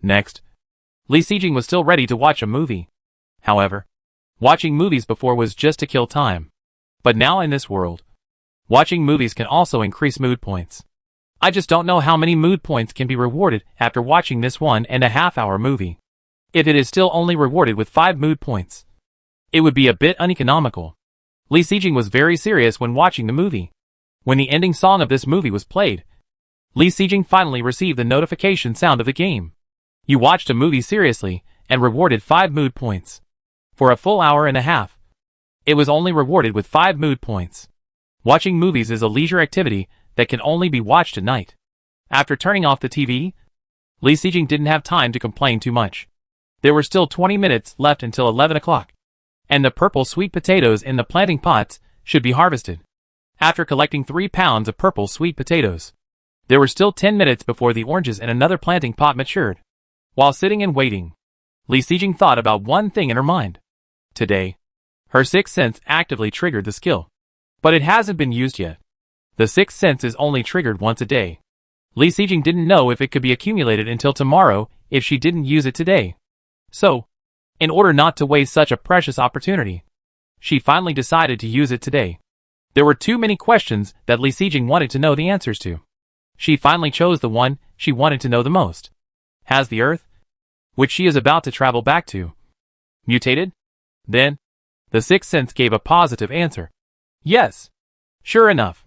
Next, Li Sijing was still ready to watch a movie. However, watching movies before was just to kill time. But now in this world, watching movies can also increase mood points. I just don't know how many mood points can be rewarded after watching this 1.5-hour movie. If it is still only rewarded with 5 mood points, it would be a bit uneconomical. Li Sijing was very serious when watching the movie. When the ending song of this movie was played, Li Sijing finally received the notification sound of the game. You watched a movie seriously and rewarded 5 mood points. For a full hour and a half, it was only rewarded with 5 mood points. Watching movies is a leisure activity that can only be watched at night. After turning off the TV, Li Sijing didn't have time to complain too much. There were still 20 minutes left until 11 o'clock, and the purple sweet potatoes in the planting pots should be harvested. After collecting 3 pounds of purple sweet potatoes, there were still 10 minutes before the oranges in another planting pot matured. While sitting and waiting, Li Sijing thought about one thing in her mind. Today, her sixth sense actively triggered the skill, but it hasn't been used yet. The sixth sense is only triggered once a day. Li Sijing didn't know if it could be accumulated until tomorrow if she didn't use it today. So, in order not to waste such a precious opportunity, she finally decided to use it today. There were too many questions that Li Sijing wanted to know the answers to. She finally chose the one she wanted to know the most. Has the Earth, which she is about to travel back to, mutated? Then, the sixth sense gave a positive answer. Yes. Sure enough,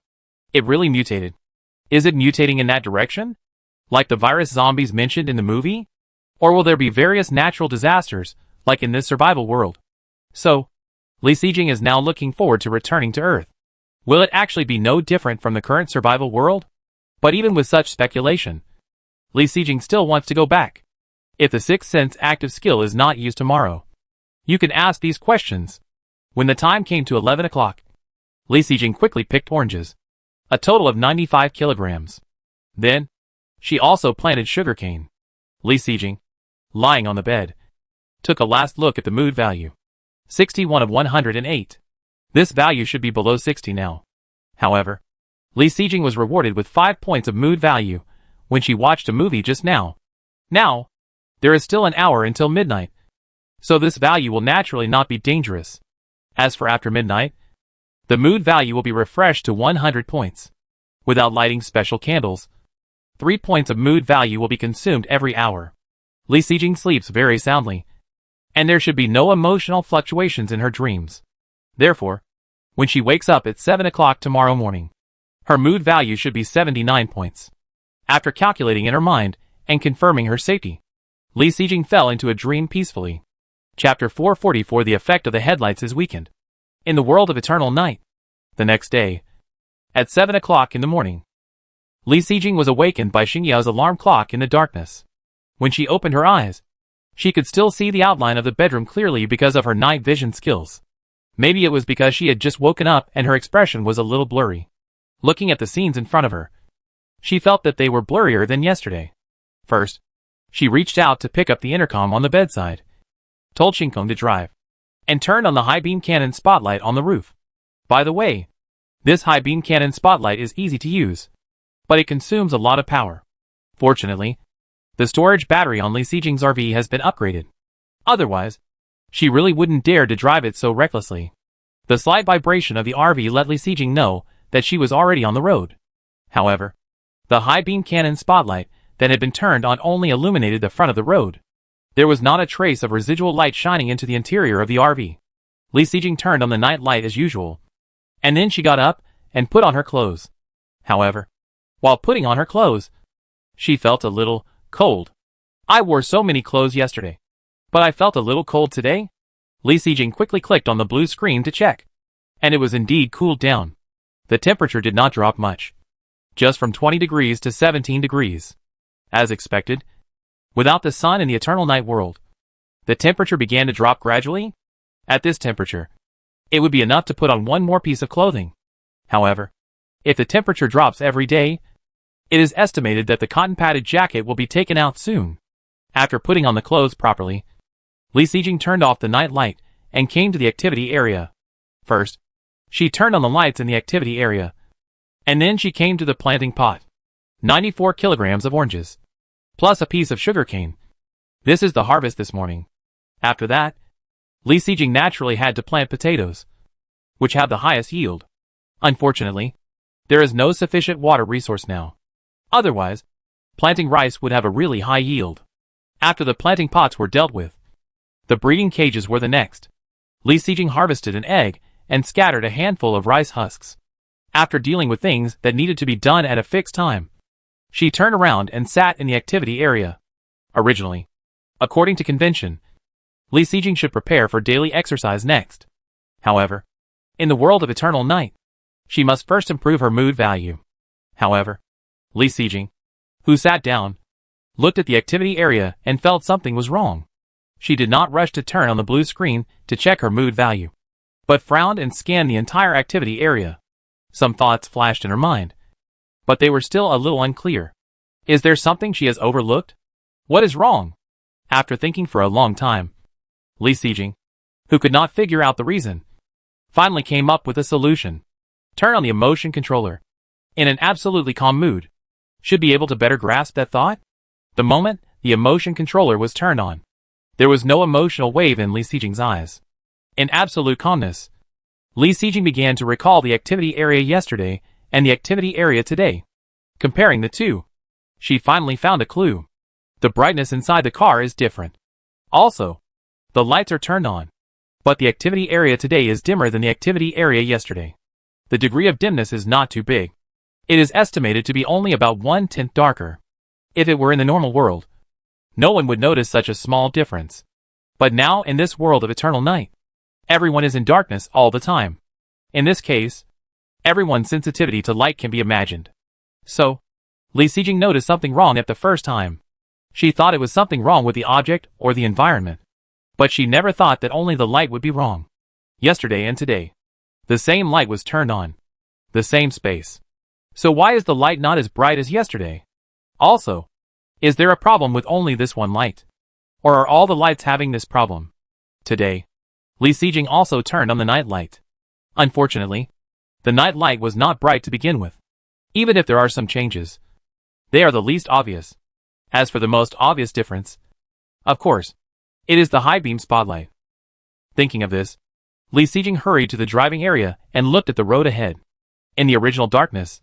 it really mutated. Is it mutating in that direction? Like the virus zombies mentioned in the movie? Or will there be various natural disasters, like in this survival world? So, Li Sijing is now looking forward to returning to Earth. Will it actually be no different from the current survival world? But even with such speculation, Li Sijing still wants to go back. If the sixth sense active skill is not used tomorrow, you can ask these questions. When the time came to 11 o'clock, Li Sijing quickly picked oranges, a total of 95 kilograms. Then, she also planted sugarcane. Li Sijing, lying on the bed, took a last look at the mood value. 61 of 108. This value should be below 60 now. However, Li Sijing was rewarded with 5 points of mood value when she watched a movie just now. Now, there is still an hour until midnight, so this value will naturally not be dangerous. As for after midnight, the mood value will be refreshed to 100 points. Without lighting special candles, 3 points of mood value will be consumed every hour. Li Sijing sleeps very soundly, and there should be no emotional fluctuations in her dreams. Therefore, When she wakes up at 7 o'clock tomorrow morning, her mood value should be 79 points. After calculating in her mind and confirming her safety, Li Sijing fell into a dream peacefully. Chapter 444. The effect of the headlights is weakened. In the world of eternal night. The next day, at 7 o'clock in the morning, Li Sijing was awakened by Xingyao's alarm clock in the darkness. When she opened her eyes, she could still see the outline of the bedroom clearly because of her night vision skills. Maybe it was because she had just woken up and her expression was a little blurry. Looking at the scenes in front of her, she felt that they were blurrier than yesterday. First, she reached out to pick up the intercom on the bedside, told Xingkong to drive, and turned on the high-beam cannon spotlight on the roof. By the way, this high-beam cannon spotlight is easy to use, but it consumes a lot of power. Fortunately, the storage battery on Li Sijing's RV has been upgraded. Otherwise, she really wouldn't dare to drive it so recklessly. The slight vibration of the RV let Li Sijing know that she was already on the road. However, the high-beam cannon spotlight that had been turned on only illuminated the front of the road. There was not a trace of residual light shining into the interior of the RV. Li Sijing turned on the night light as usual, and then she got up and put on her clothes. However, while putting on her clothes, she felt a little cold. I wore so many clothes yesterday, but I felt a little cold today. Li Sijing quickly clicked on the blue screen to check, and it was indeed cooled down. The temperature did not drop much, just from 20 degrees to 17 degrees. As expected, without the sun in the eternal night world, the temperature began to drop gradually. At this temperature, it would be enough to put on one more piece of clothing. However, if the temperature drops every day, it is estimated that the cotton-padded jacket will be taken out soon. After putting on the clothes properly, Li Sijing turned off the night light and came to the activity area. First, she turned on the lights in the activity area, and then she came to the planting pot. 94 kilograms of oranges, plus a piece of sugarcane. This is the harvest this morning. After that, Li Sijing naturally had to plant potatoes, which have the highest yield. Unfortunately, there is no sufficient water resource now. Otherwise, planting rice would have a really high yield. After the planting pots were dealt with, the breeding cages were the next. Li Sijing harvested an egg and scattered a handful of rice husks. After dealing with things that needed to be done at a fixed time, she turned around and sat in the activity area. Originally, according to convention, Li Sijing should prepare for daily exercise next. However, in the world of eternal night, she must first improve her mood value. However, Li Sijing, who sat down, looked at the activity area and felt something was wrong. She did not rush to turn on the blue screen to check her mood value, but frowned and scanned the entire activity area. Some thoughts flashed in her mind, but they were still a little unclear. Is there something she has overlooked? What is wrong? After thinking for a long time, Li Sijing, who could not figure out the reason, finally came up with a solution. Turn on the emotion controller. In an absolutely calm mood, should be able to better grasp that thought? The moment the emotion controller was turned on, there was no emotional wave in Li Sijing's eyes. In absolute calmness, Li Sijing began to recall the activity area yesterday and the activity area today. Comparing the two, she finally found a clue. The brightness inside the car is different. Also, the lights are turned on, but the activity area today is dimmer than the activity area yesterday. The degree of dimness is not too big. It is estimated to be only about 1/10 darker. If it were in the normal world, no one would notice such a small difference. But now in this world of eternal night, everyone is in darkness all the time. In this case, everyone's sensitivity to light can be imagined. So, Li Sijing noticed something wrong at the first time. She thought it was something wrong with the object or the environment. But she never thought that only the light would be wrong. Yesterday and today, the same light was turned on. The same space. So why is the light not as bright as yesterday? Also, is there a problem with only this one light? Or are all the lights having this problem? Today, Li Sijing also turned on the night light. Unfortunately, the night light was not bright to begin with. Even if there are some changes, they are the least obvious. As for the most obvious difference, of course, it is the high beam spotlight. Thinking of this, Li Sijing hurried to the driving area and looked at the road ahead. In the original darkness,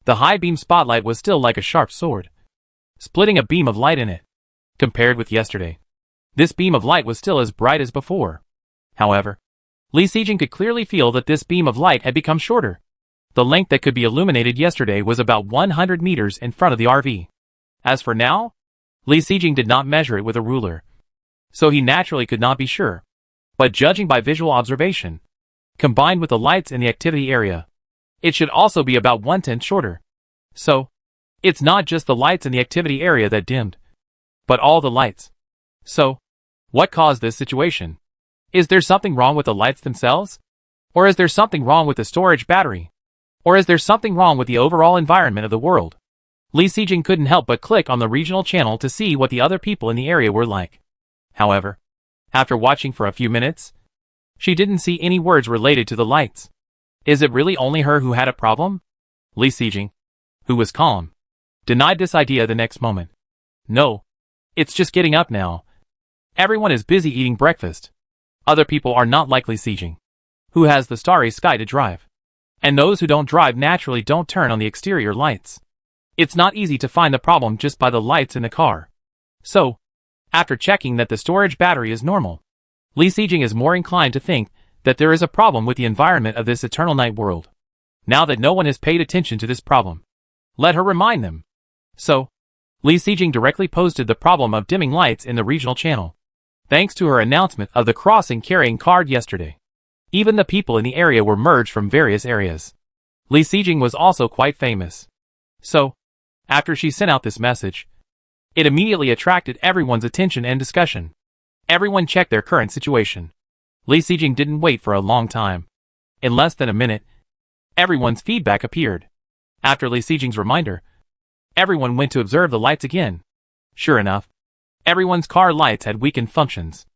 the high beam spotlight was still like a sharp sword, splitting a beam of light in it. Compared with yesterday, this beam of light was still as bright as before. However, Li Xijing could clearly feel that this beam of light had become shorter. The length that could be illuminated yesterday was about 100 meters in front of the RV. As for now, Li Xijing did not measure it with a ruler, so he naturally could not be sure. But judging by visual observation, combined with the lights in the activity area, it should also be about 1/10 shorter. So, it's not just the lights in the activity area that dimmed, but all the lights. So, what caused this situation? Is there something wrong with the lights themselves? Or is there something wrong with the storage battery? Or is there something wrong with the overall environment of the world? Li Xijing couldn't help but click on the regional channel to see what the other people in the area were like. However, after watching for a few minutes, she didn't see any words related to the lights. Is it really only her who had a problem? Li Xijing, who was calm, denied this idea the next moment. No, it's just getting up now. Everyone is busy eating breakfast. Other people are not like Li Xijing, who has the starry sky to drive. And those who don't drive naturally don't turn on the exterior lights. It's not easy to find the problem just by the lights in the car. So, after checking that the storage battery is normal, Li Xijing is more inclined to think that there is a problem with the environment of this eternal night world. Now that no one has paid attention to this problem, let her remind them. So, Li Xijing directly posted the problem of dimming lights in the regional channel. Thanks to her announcement of the crossing carrying card yesterday, even the people in the area were merged from various areas. Li Xijing was also quite famous. So, after she sent out this message, it immediately attracted everyone's attention and discussion. Everyone checked their current situation. Li Xijing didn't wait for a long time. In less than a minute, everyone's feedback appeared. After Li Xijing's reminder, everyone went to observe the lights again. Sure enough, everyone's car lights had weakened functions.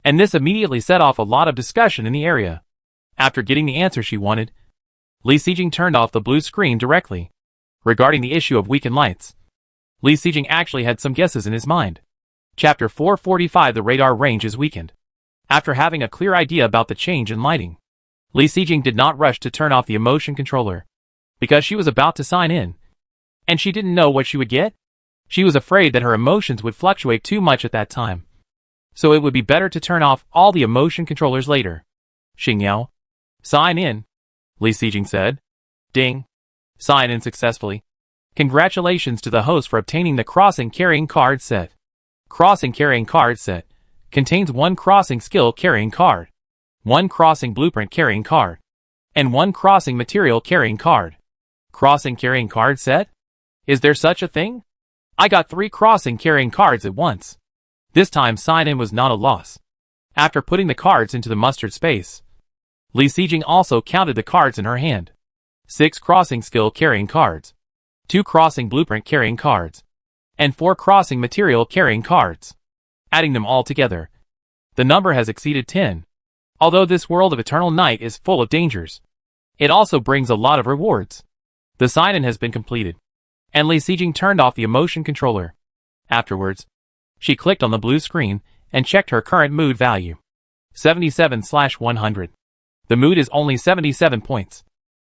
And this immediately set off a lot of discussion in the area. After getting the answer she wanted, Li Xijing turned off the blue screen directly. Regarding the issue of weakened lights, Li Xijing actually had some guesses in his mind. Chapter 445 The radar range is weakened. After having a clear idea about the change in lighting, Li Xijing did not rush to turn off the emotion controller, because she was about to sign in, and she didn't know what she would get. She was afraid that her emotions would fluctuate too much at that time, so it would be better to turn off all the emotion controllers later. Xingyao. Sign in, Li Xijing said. Ding. Sign in successfully. Congratulations to the host for obtaining the crossing carrying card set. Crossing carrying card set contains 1 crossing skill carrying card, 1 crossing blueprint carrying card, and 1 crossing material carrying card. Crossing carrying card set? Is there such a thing? I got 3 crossing carrying cards at once. This time sign-in was not a loss. After putting the cards into the mustard space, Li Xijing also counted the cards in her hand. 6 crossing skill carrying cards, 2 crossing blueprint carrying cards, and 4 crossing material carrying cards. Adding them all together, the number has exceeded 10. Although this world of eternal night is full of dangers, it also brings a lot of rewards. The sign-in has been completed, and Li Xijing turned off the emotion controller. Afterwards, she clicked on the blue screen and checked her current mood value. 77/100. The mood is only 77 points,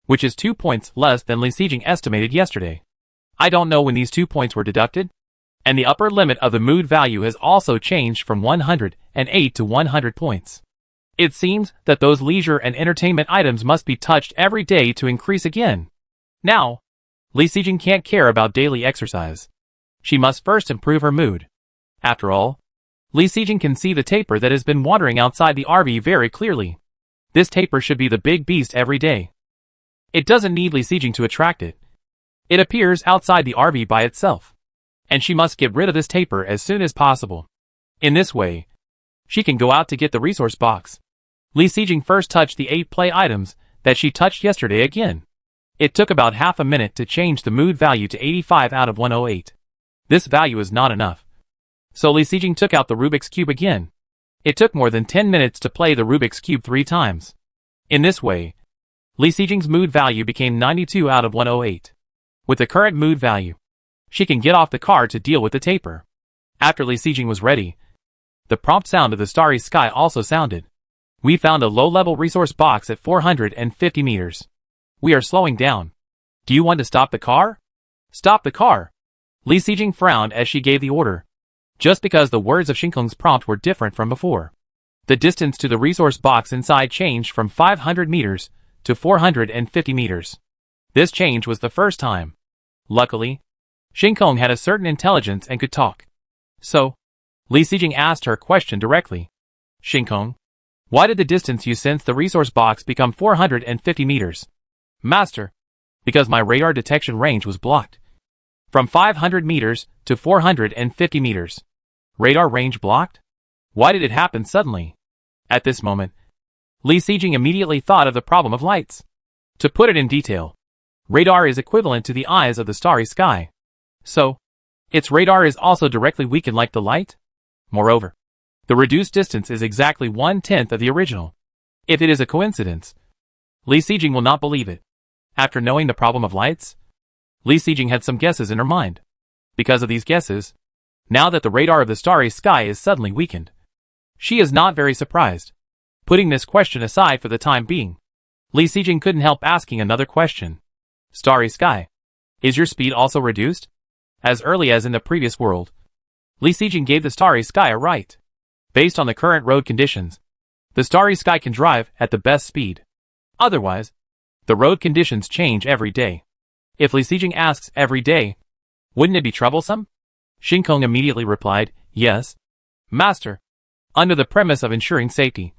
which is 2 points less than Li Xijing estimated yesterday. I don't know when these 2 points were deducted, and the upper limit of the mood value has also changed from 108 to 100 points. It seems that those leisure and entertainment items must be touched every day to increase again. Now, Li Xijing can't care about daily exercise. She must first improve her mood. After all, Li Xijing can see the taper that has been wandering outside the RV very clearly. This taper should be the big beast every day. It doesn't need Li Xijing to attract it. It appears outside the RV by itself, and she must get rid of this taper as soon as possible. In this way, she can go out to get the resource box. Li Xijing first touched the 8 play items that she touched yesterday again. It took about half a minute to change the mood value to 85 out of 108. This value is not enough. So Li Xijing took out the Rubik's Cube again. It took more than 10 minutes to play the Rubik's Cube 3 times. In this way, Li Xijing's mood value became 92 out of 108. With the current mood value, she can get off the card to deal with the taper. After Li Xijing was ready, the prompt sound of the starry sky also sounded. We found a low-level resource box at 450 meters. We are slowing down. Do you want to stop the car? Stop the car. Li Xijing frowned as she gave the order, just because the words of Xingkeng's prompt were different from before. The distance to the resource box inside changed from 500 meters to 450 meters. This change was the first time. Luckily, Shinkong had a certain intelligence and could talk. So, Li Sijing asked her question directly. Shinkong, why did the distance you sensed the resource box become 450 meters? Master, because my radar detection range was blocked. From 500 meters to 450 meters. Radar range blocked? Why did it happen suddenly? At this moment, Li Sijing immediately thought of the problem of lights. To put it in detail, radar is equivalent to the eyes of the starry sky. So, its radar is also directly weakened like the light? Moreover, the reduced distance is exactly 1/10 of the original. If it is a coincidence, Li Sijing will not believe it. After knowing the problem of lights, Li Sijing had some guesses in her mind. Because of these guesses, now that the radar of the starry sky is suddenly weakened, she is not very surprised. Putting this question aside for the time being, Li Sijing couldn't help asking another question. Starry sky, is your speed also reduced? As early as in the previous world, Li Sijing gave the starry sky a right. Based on the current road conditions, the starry sky can drive at the best speed. Otherwise, the road conditions change every day. If Li Sijing asks every day, wouldn't it be troublesome? Shinkong immediately replied, yes, Master. Under the premise of ensuring safety,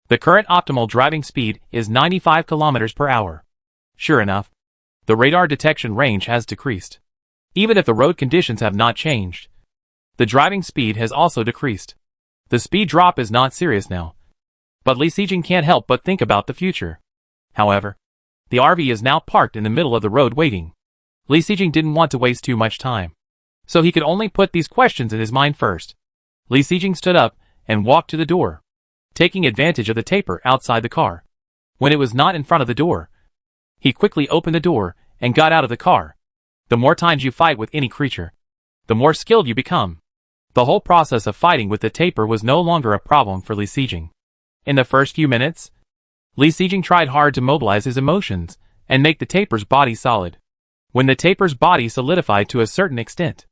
the current optimal driving speed is 95 kilometers per hour. Sure enough, the radar detection range has decreased. Even if the road conditions have not changed, the driving speed has also decreased. The speed drop is not serious now. But Li Sijing can't help but think about the future. However, the RV is now parked in the middle of the road waiting. Li Sijing didn't want to waste too much time, so he could only put these questions in his mind first. Li Sijing stood up and walked to the door, taking advantage of the taper outside the car. When it was not in front of the door, he quickly opened the door and got out of the car. The more times you fight with any creature, the more skilled you become. The whole process of fighting with the taper was no longer a problem for Li Sijing. In the first few minutes, Li Sijing tried hard to mobilize his emotions and make the taper's body solid. When the taper's body solidified to a certain extent,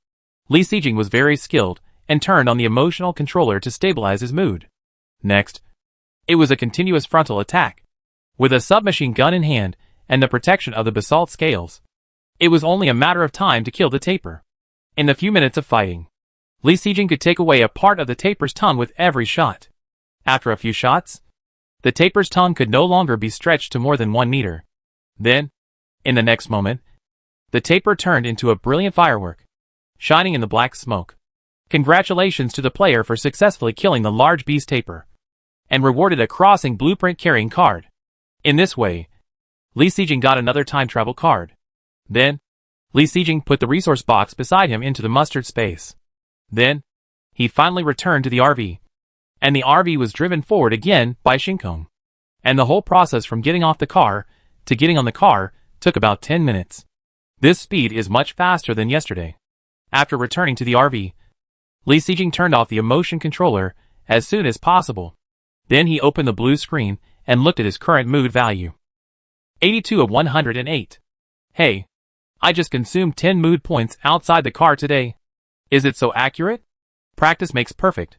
Li Sijing was very skilled and turned on the emotional controller to stabilize his mood. Next, it was a continuous frontal attack. With a submachine gun in hand and the protection of the basalt scales, it was only a matter of time to kill the taper. In the few minutes of fighting, Li Sijing could take away a part of the taper's tongue with every shot. After a few shots, the taper's tongue could no longer be stretched to more than 1 meter. Then, in the next moment, the taper turned into a brilliant firework, shining in the black smoke. Congratulations to the player for successfully killing the large beast taper, and rewarded a crossing blueprint carrying card. In this way, Li Sijing got another time travel card. Then, Li Sijing put the resource box beside him into the mustard space. Then, he finally returned to the RV, and the RV was driven forward again by Shinkong. And the whole process from getting off the car to getting on the car took about 10 minutes. This speed is much faster than yesterday. After returning to the RV, Li Sijing turned off the emotion controller as soon as possible. Then he opened the blue screen and looked at his current mood value. 82 of 108. Hey, I just consumed 10 mood points outside the car today. Is it so accurate? Practice makes perfect.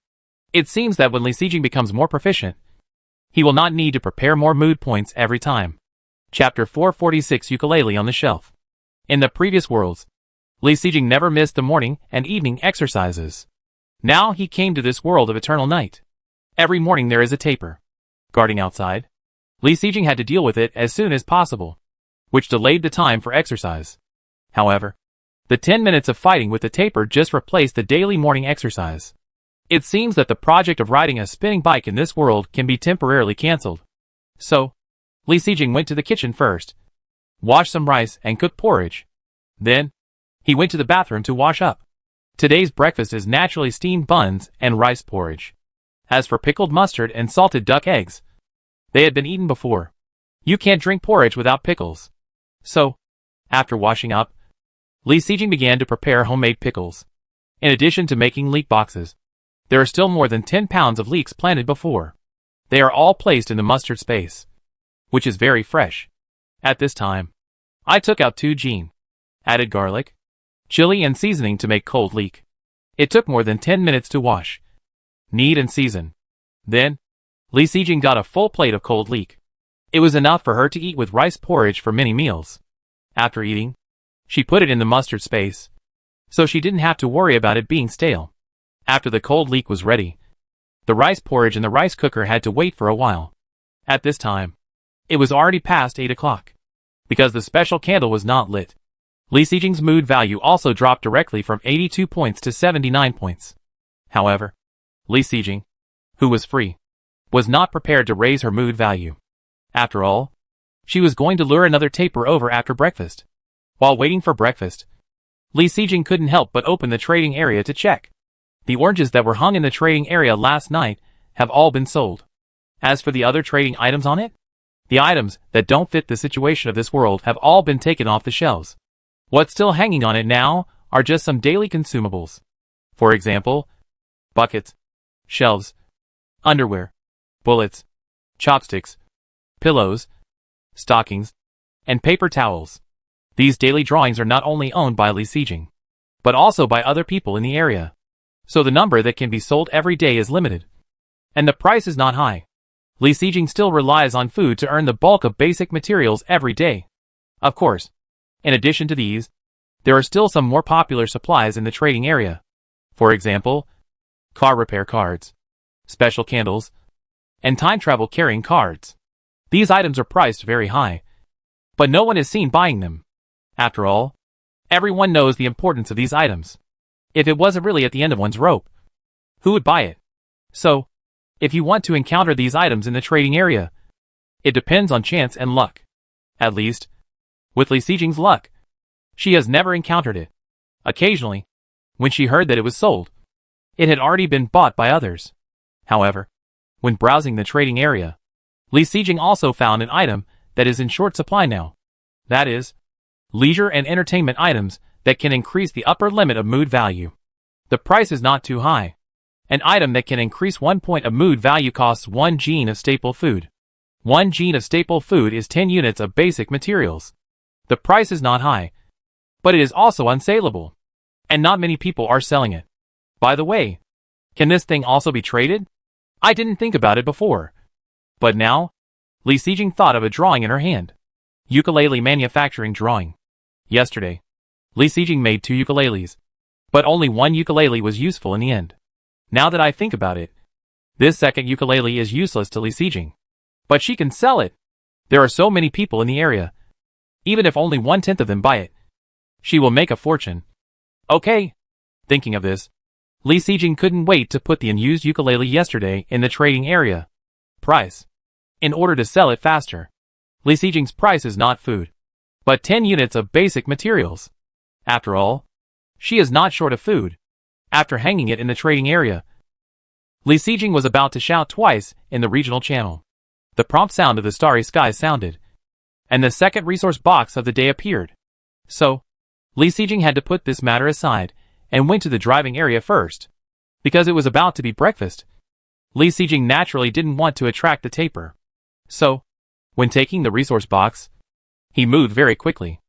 It seems that when Li Sijing becomes more proficient, he will not need to prepare more mood points every time. Chapter 446 Ukulele on the Shelf. In the previous worlds, Li Sijing never missed the morning and evening exercises. Now he came to this world of eternal night. Every morning there is a taper guarding outside. Li Sijing had to deal with it as soon as possible, which delayed the time for exercise. However, the 10 minutes of fighting with the taper just replaced the daily morning exercise. It seems that the project of riding a spinning bike in this world can be temporarily cancelled. So, Li Sijing went to the kitchen first, washed some rice and cooked porridge. Then, he went to the bathroom to wash up. Today's breakfast is naturally steamed buns and rice porridge. As for pickled mustard and salted duck eggs, they had been eaten before. You can't drink porridge without pickles. So, after washing up, Li Sijing began to prepare homemade pickles. In addition to making leek boxes, there are still more than 10 pounds of leeks planted before. They are all placed in the mustard space, which is very fresh. At this time, I took out 2 gin, added garlic, chili and seasoning to make cold leek. It took more than 10 minutes to wash, knead and season. Then, Li Xijing got a full plate of cold leek. It was enough for her to eat with rice porridge for many meals. After eating, she put it in the mustard space, so she didn't have to worry about it being stale. After the cold leek was ready, the rice porridge in the rice cooker had to wait for a while. At this time, it was already past 8 o'clock. Because the special candle was not lit, Li Xijing's mood value also dropped directly from 82 points to 79 points. However, Li Xijing, who was free, was not prepared to raise her mood value. After all, she was going to lure another taper over after breakfast. While waiting for breakfast, Li Xijing couldn't help but open the trading area to check. The oranges that were hung in the trading area last night have all been sold. As for the other trading items on it, the items that don't fit the situation of this world have all been taken off the shelves. What's still hanging on it now are just some daily consumables. For example, buckets, shelves, underwear, bullets, chopsticks, pillows, stockings, and paper towels. These daily drawings are not only owned by Li Xijing, but also by other people in the area. So the number that can be sold every day is limited. And the price is not high. Li Xijing still relies on food to earn the bulk of basic materials every day. Of course, in addition to these, there are still some more popular supplies in the trading area. For example, car repair cards, special candles, and time travel carrying cards. These items are priced very high, but no one is seen buying them. After all, everyone knows the importance of these items. If it wasn't really at the end of one's rope, who would buy it? So, if you want to encounter these items in the trading area, it depends on chance and luck. At least, with Li Xijing's luck, she has never encountered it. Occasionally, when she heard that it was sold, it had already been bought by others. However, when browsing the trading area, Li Xijing also found an item that is in short supply now. That is, leisure and entertainment items that can increase the upper limit of mood value. The price is not too high. An item that can increase 1 point of mood value costs 1 gene of staple food. 1 gene of staple food is 10 units of basic materials. The price is not high, but it is also unsaleable, and not many people are selling it. By the way, can this thing also be traded? I didn't think about it before. But now, Li Xijing thought of a drawing in her hand. Ukulele manufacturing drawing. Yesterday, Li Xijing made 2 ukuleles, but only 1 ukulele was useful in the end. Now that I think about it, this second ukulele is useless to Li Xijing. But she can sell it. There are so many people in the area. Even if only 1/10 of them buy it, she will make a fortune. Okay. Thinking of this, Li Xijing couldn't wait to put the unused ukulele yesterday in the trading area. Price. In order to sell it faster, Li Xijing's price is not food, but 10 units of basic materials. After all, she is not short of food. After hanging it in the trading area, Li Xijing was about to shout twice in the regional channel. The prompt sound of the starry sky sounded, and the second resource box of the day appeared. So, Li Xijing had to put this matter aside and went to the driving area first. Because it was about to be breakfast, Li Xijing naturally didn't want to attract the taper. So, when taking the resource box, he moved very quickly.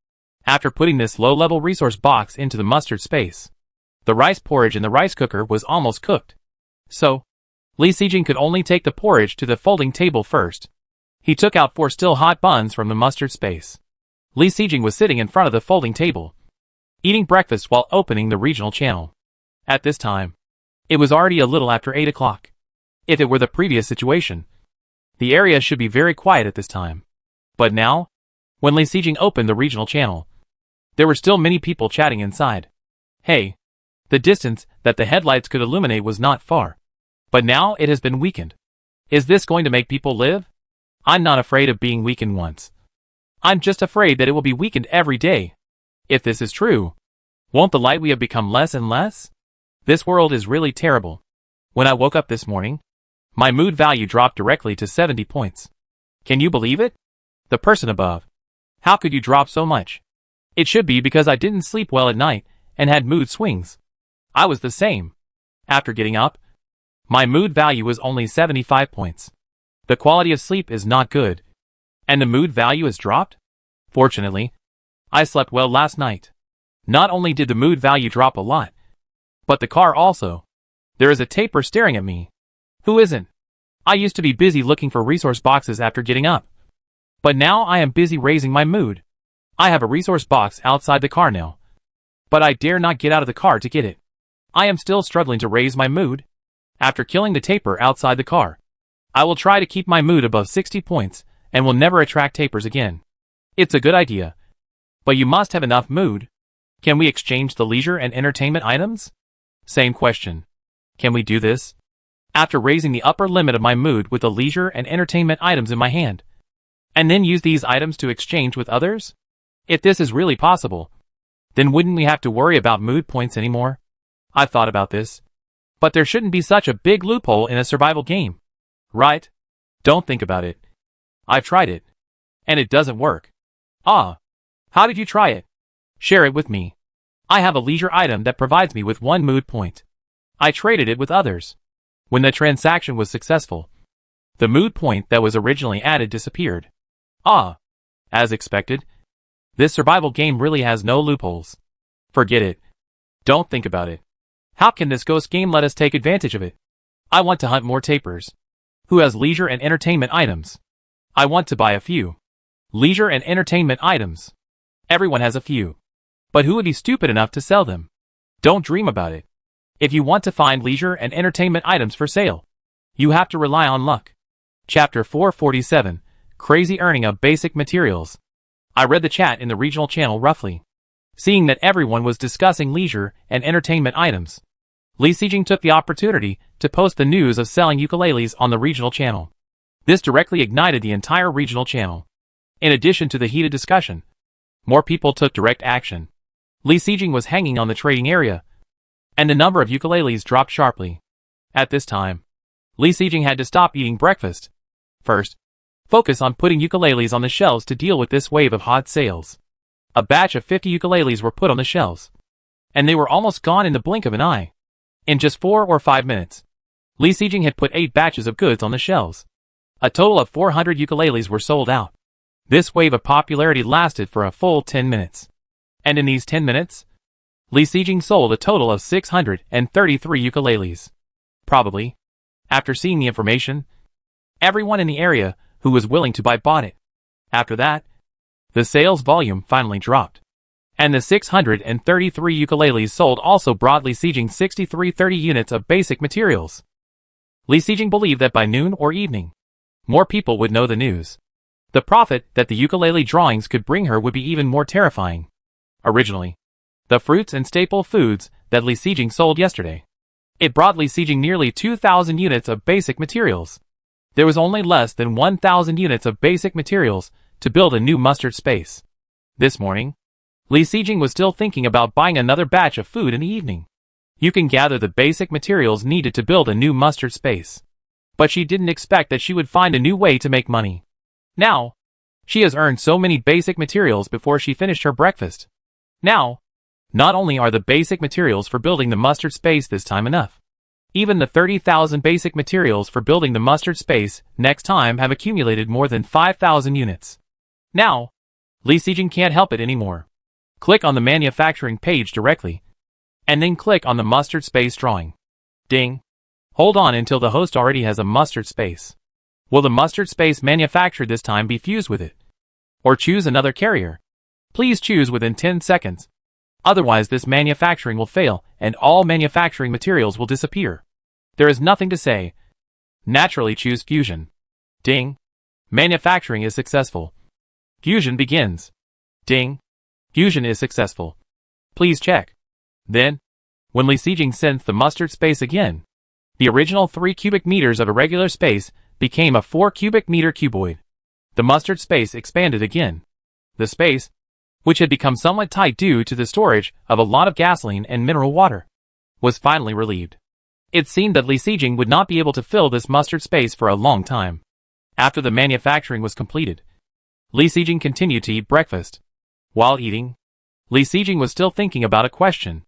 After putting this low-level resource box into the mustard space, the rice porridge in the rice cooker was almost cooked. So, Li Xijing could only take the porridge to the folding table first. He took out 4 still hot buns from the mustard space. Li Xijing was sitting in front of the folding table, eating breakfast while opening the regional channel. At this time, it was already a little after 8 o'clock. If it were the previous situation, the area should be very quiet at this time. But now, when Li Xijing opened the regional channel, there were still many people chatting inside. Hey, the distance that the headlights could illuminate was not far. But now it has been weakened. Is this going to make people live? I'm not afraid of being weakened once. I'm just afraid that it will be weakened every day. If this is true, won't the light we have become less and less? This world is really terrible. When I woke up this morning, my mood value dropped directly to 70 points. Can you believe it? The person above. How could you drop so much? It should be because I didn't sleep well at night and had mood swings. I was the same. After getting up, my mood value was only 75 points. The quality of sleep is not good. And the mood value has dropped? Fortunately, I slept well last night. Not only did the mood value drop a lot, but the car also. There is a taper staring at me. Who isn't? I used to be busy looking for resource boxes after getting up. But now I am busy raising my mood. I have a resource box outside the car now. But I dare not get out of the car to get it. I am still struggling to raise my mood. After killing the tapir outside the car, I will try to keep my mood above 60 points and will never attract tapirs again. It's a good idea. But you must have enough mood. Can we exchange the leisure and entertainment items? Same question. Can we do this? After raising the upper limit of my mood with the leisure and entertainment items in my hand, and then use these items to exchange with others? If this is really possible, then wouldn't we have to worry about mood points anymore? I've thought about this. But there shouldn't be such a big loophole in a survival game. Right? Don't think about it. I've tried it. And it doesn't work. Ah. How did you try it? Share it with me. I have a leisure item that provides me with 1 mood point. I traded it with others. When the transaction was successful, the mood point that was originally added disappeared. Ah. As expected. This survival game really has no loopholes. Forget it. Don't think about it. How can this ghost game let us take advantage of it? I want to hunt more tapirs. Who has leisure and entertainment items? I want to buy a few. Leisure and entertainment items. Everyone has a few. But who would be stupid enough to sell them? Don't dream about it. If you want to find leisure and entertainment items for sale, you have to rely on luck. Chapter 447, Crazy Earning of Basic Materials. I read the chat in the regional channel roughly. Seeing that everyone was discussing leisure and entertainment items, Li Sijing took the opportunity to post the news of selling ukuleles on the regional channel. This directly ignited the entire regional channel. In addition to the heated discussion, more people took direct action. Li Sijing was hanging on the trading area, and the number of ukuleles dropped sharply. At this time, Li Sijing had to stop eating breakfast. First, focus on putting ukuleles on the shelves to deal with this wave of hot sales. A batch of 50 ukuleles were put on the shelves, and they were almost gone in the blink of an eye. In just 4 or 5 minutes, Li Sijing had put 8 batches of goods on the shelves. A total of 400 ukuleles were sold out. This wave of popularity lasted for a full 10 minutes. And in these 10 minutes, Li Sijing sold a total of 633 ukuleles. Probably, after seeing the information, everyone in the area who was willing to buy bought it. After that, the sales volume finally dropped. And the 633 ukuleles sold also brought Li Sijing 6,330 units of basic materials. Li Sijing believed that by noon or evening, more people would know the news. The profit that the ukulele drawings could bring her would be even more terrifying. Originally, the fruits and staple foods that Li Sijing sold yesterday, it brought Li Sijing nearly 2,000 units of basic materials. There was only less than 1,000 units of basic materials to build a new mustard space. This morning, Li Sijing was still thinking about buying another batch of food in the evening. You can gather the basic materials needed to build a new mustard space. But she didn't expect that she would find a new way to make money. Now, she has earned so many basic materials before she finished her breakfast. Now, not only are the basic materials for building the mustard space this time enough, even the 30,000 basic materials for building the mustard space next time have accumulated more than 5,000 units. Now, Li Sijing can't help it anymore. Click on the manufacturing page directly, and then click on the mustard space drawing. Ding. Hold on until the host already has a mustard space. Will the mustard space manufactured this time be fused with it? Or choose another carrier? Please choose within 10 seconds. Otherwise this manufacturing will fail and all manufacturing materials will disappear. There is nothing to say. Naturally choose fusion. Ding. Manufacturing is successful. Fusion begins. Ding. Fusion is successful. Please check. Then, when Li Sijing sensed the mustard space again, the original 3 cubic meters of irregular space became a 4 cubic meter cuboid. The mustard space expanded again. The space, which had become somewhat tight due to the storage of a lot of gasoline and mineral water, was finally relieved. It seemed that Li Sijing would not be able to fill this mustard space for a long time. After the manufacturing was completed, Li Sijing continued to eat breakfast. While eating, Li Sijing was still thinking about a question.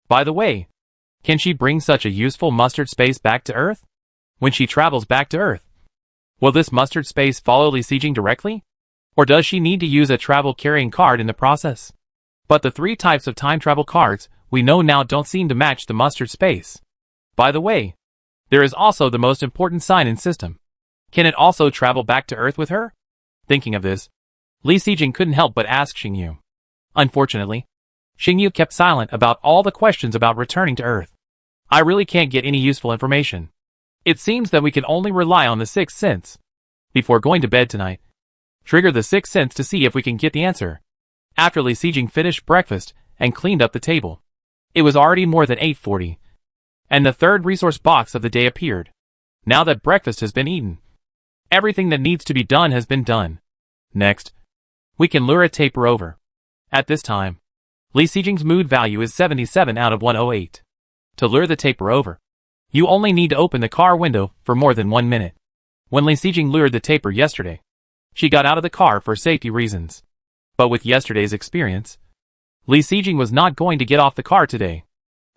By the way, can she bring such a useful mustard space back to Earth? When she travels back to Earth, will this mustard space follow Li Sijing directly? Or does she need to use a travel carrying card in the process? But the 3 types of time travel cards we know now don't seem to match the mustard space. By the way, there is also the most important sign in system. Can it also travel back to Earth with her? Thinking of this, Li Xijing couldn't help but ask Xingyu. Unfortunately, Xingyu kept silent about all the questions about returning to Earth. I really can't get any useful information. It seems that we can only rely on the sixth sense. Before going to bed tonight, trigger the sixth sense to see if we can get the answer. After Li Xijing finished breakfast and cleaned up the table, it was already more than 8:40, and the third resource box of the day appeared. Now that breakfast has been eaten, everything that needs to be done has been done. Next, we can lure a taper over. At this time, Li Xijing's mood value is 77 out of 108. To lure the taper over, you only need to open the car window for more than 1 minute. When Li Xijing lured the taper yesterday, she got out of the car for safety reasons. But with yesterday's experience, Li Xijing was not going to get off the car today.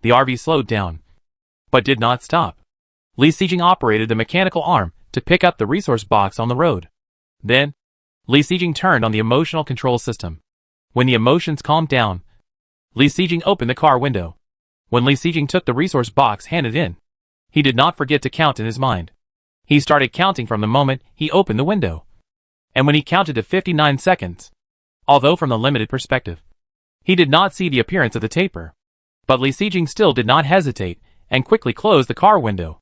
The RV slowed down, but did not stop. Li Xijing operated the mechanical arm to pick up the resource box on the road. Then, Li Xijing turned on the emotional control system. When the emotions calmed down, Li Xijing opened the car window. When Li Xijing took the resource box handed in, he did not forget to count in his mind. He started counting from the moment he opened the window. And when he counted to 59 seconds, although from the limited perspective, he did not see the appearance of the taper. But Li Xijing still did not hesitate and quickly closed the car window.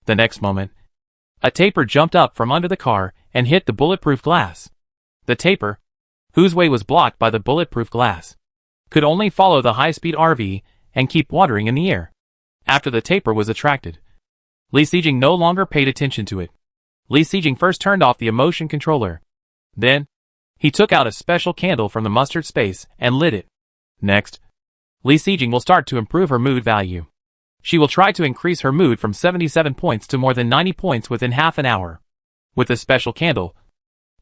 The next moment, a taper jumped up from under the car and hit the bulletproof glass. The taper, whose way was blocked by the bulletproof glass, could only follow the high-speed RV and keep wandering in the air. After the taper was attracted, Li Xijing no longer paid attention to it. Li Xijing first turned off the emotion controller. Then, he took out a special candle from the mustard space and lit it. Next, Li Xijing will start to improve her mood value. She will try to increase her mood from 77 points to more than 90 points within half an hour. With the special candle,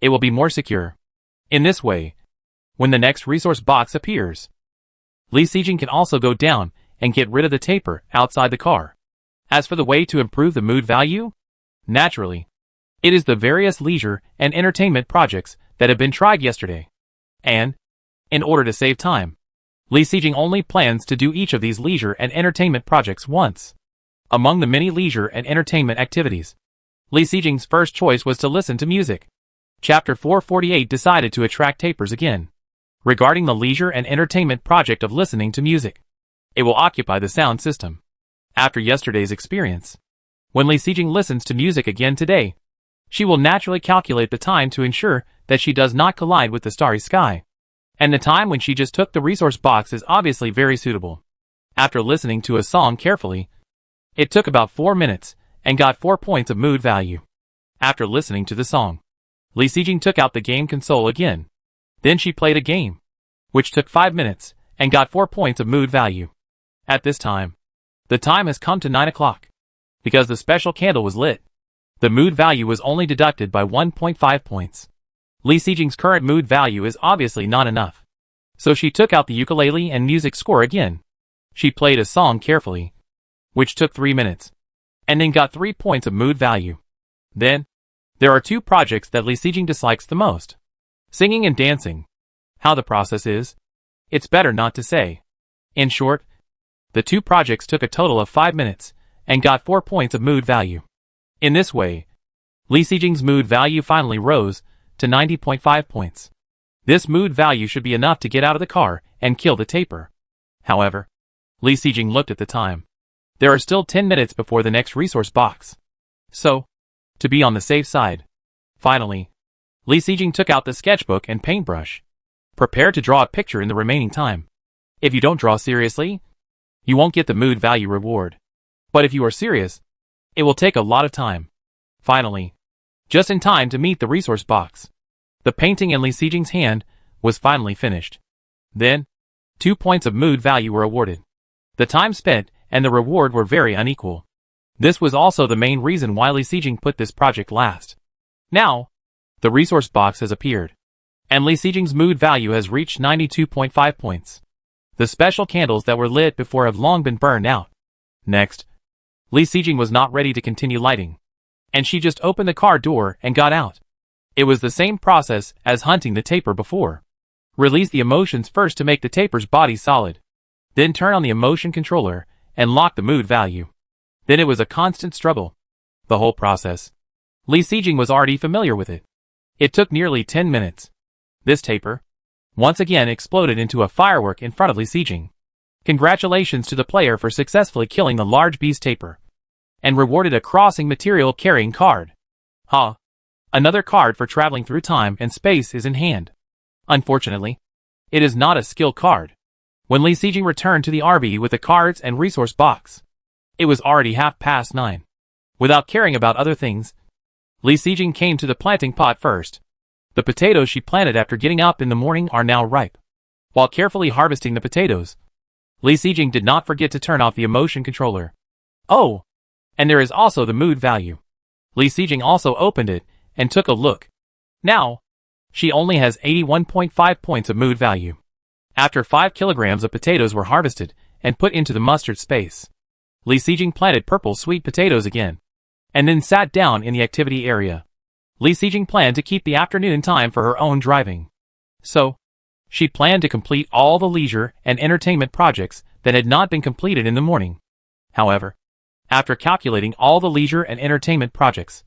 it will be more secure. In this way, when the next resource box appears, Li Xijing can also go down and get rid of the taper outside the car. As for the way to improve the mood value, naturally, it is the various leisure and entertainment projects that have been tried yesterday. And, in order to save time, Li Xijing only plans to do each of these leisure and entertainment projects once. Among the many leisure and entertainment activities, Li Xijing's first choice was to listen to music. Chapter 448 decided to attract tapers again. Regarding the leisure and entertainment project of listening to music, it will occupy the sound system. After yesterday's experience, when Li Xijing listens to music again today, she will naturally calculate the time to ensure that she does not collide with the starry sky. And the time when she just took the resource box is obviously very suitable. After listening to a song carefully, it took about 4 minutes and got 4 points of mood value. After listening to the song, Li Xijing took out the game console again. Then she played a game, which took 5 minutes and got 4 points of mood value. At this time, the time has come to 9 o'clock. Because the special candle was lit, the mood value was only deducted by 1.5 points. Li Xijing's current mood value is obviously not enough. So she took out the ukulele and music score again. She played a song carefully, which took 3 minutes, and then got 3 points of mood value. Then, there are 2 projects that Li Xijing dislikes the most: singing and dancing. How the process is, it's better not to say. In short, the 2 projects took a total of 5 minutes and got 4 points of mood value. In this way, Li Xijing's mood value finally rose to 90.5 points. This mood value should be enough to get out of the car and kill the taper. However, Li Xijing looked at the time. There are still 10 minutes before the next resource box. So, to be on the safe side, finally, Li Xijing took out the sketchbook and paintbrush, prepared to draw a picture in the remaining time. If you don't draw seriously, you won't get the mood value reward. But if you are serious, it will take a lot of time. Finally, just in time to meet the resource box, the painting in Li Xijing's hand was finally finished. Then, 2 points of mood value were awarded. The time spent and the reward were very unequal. This was also the main reason why Li Xijing put this project last. Now, the resource box has appeared, and Li Xijing's mood value has reached 92.5 points. The special candles that were lit before have long been burned out. Next, Li Xijing was not ready to continue lighting, and she just opened the car door and got out. It was the same process as hunting the taper before. Release the emotions first to make the taper's body solid. Then turn on the emotion controller and lock the mood value. Then it was a constant struggle. The whole process Li Sijing was already familiar with it. It took nearly 10 minutes. This taper, once again, exploded into a firework in front of Li Sijing. Congratulations to the player for successfully killing the large beast taper. And rewarded a crossing material carrying card. Ha! Another card for traveling through time and space is in hand. Unfortunately, it is not a skill card. When Li Sijing returned to the RV with the cards and resource box, it was already 9:30. Without caring about other things, Li Sijing came to the planting pot first. The potatoes she planted after getting up in the morning are now ripe. While carefully harvesting the potatoes, Li Sijing did not forget to turn off the emotion controller. Oh! And there is also the mood value. Li Sijing also opened it and took a look. Now, she only has 81.5 points of mood value. After 5 kilograms of potatoes were harvested and put into the mustard space, Li Sijing planted purple sweet potatoes again, and then sat down in the activity area. Li Sijing planned to keep the afternoon time for her own driving. So, she planned to complete all the leisure and entertainment projects that had not been completed in the morning. However, after calculating all the leisure and entertainment projects,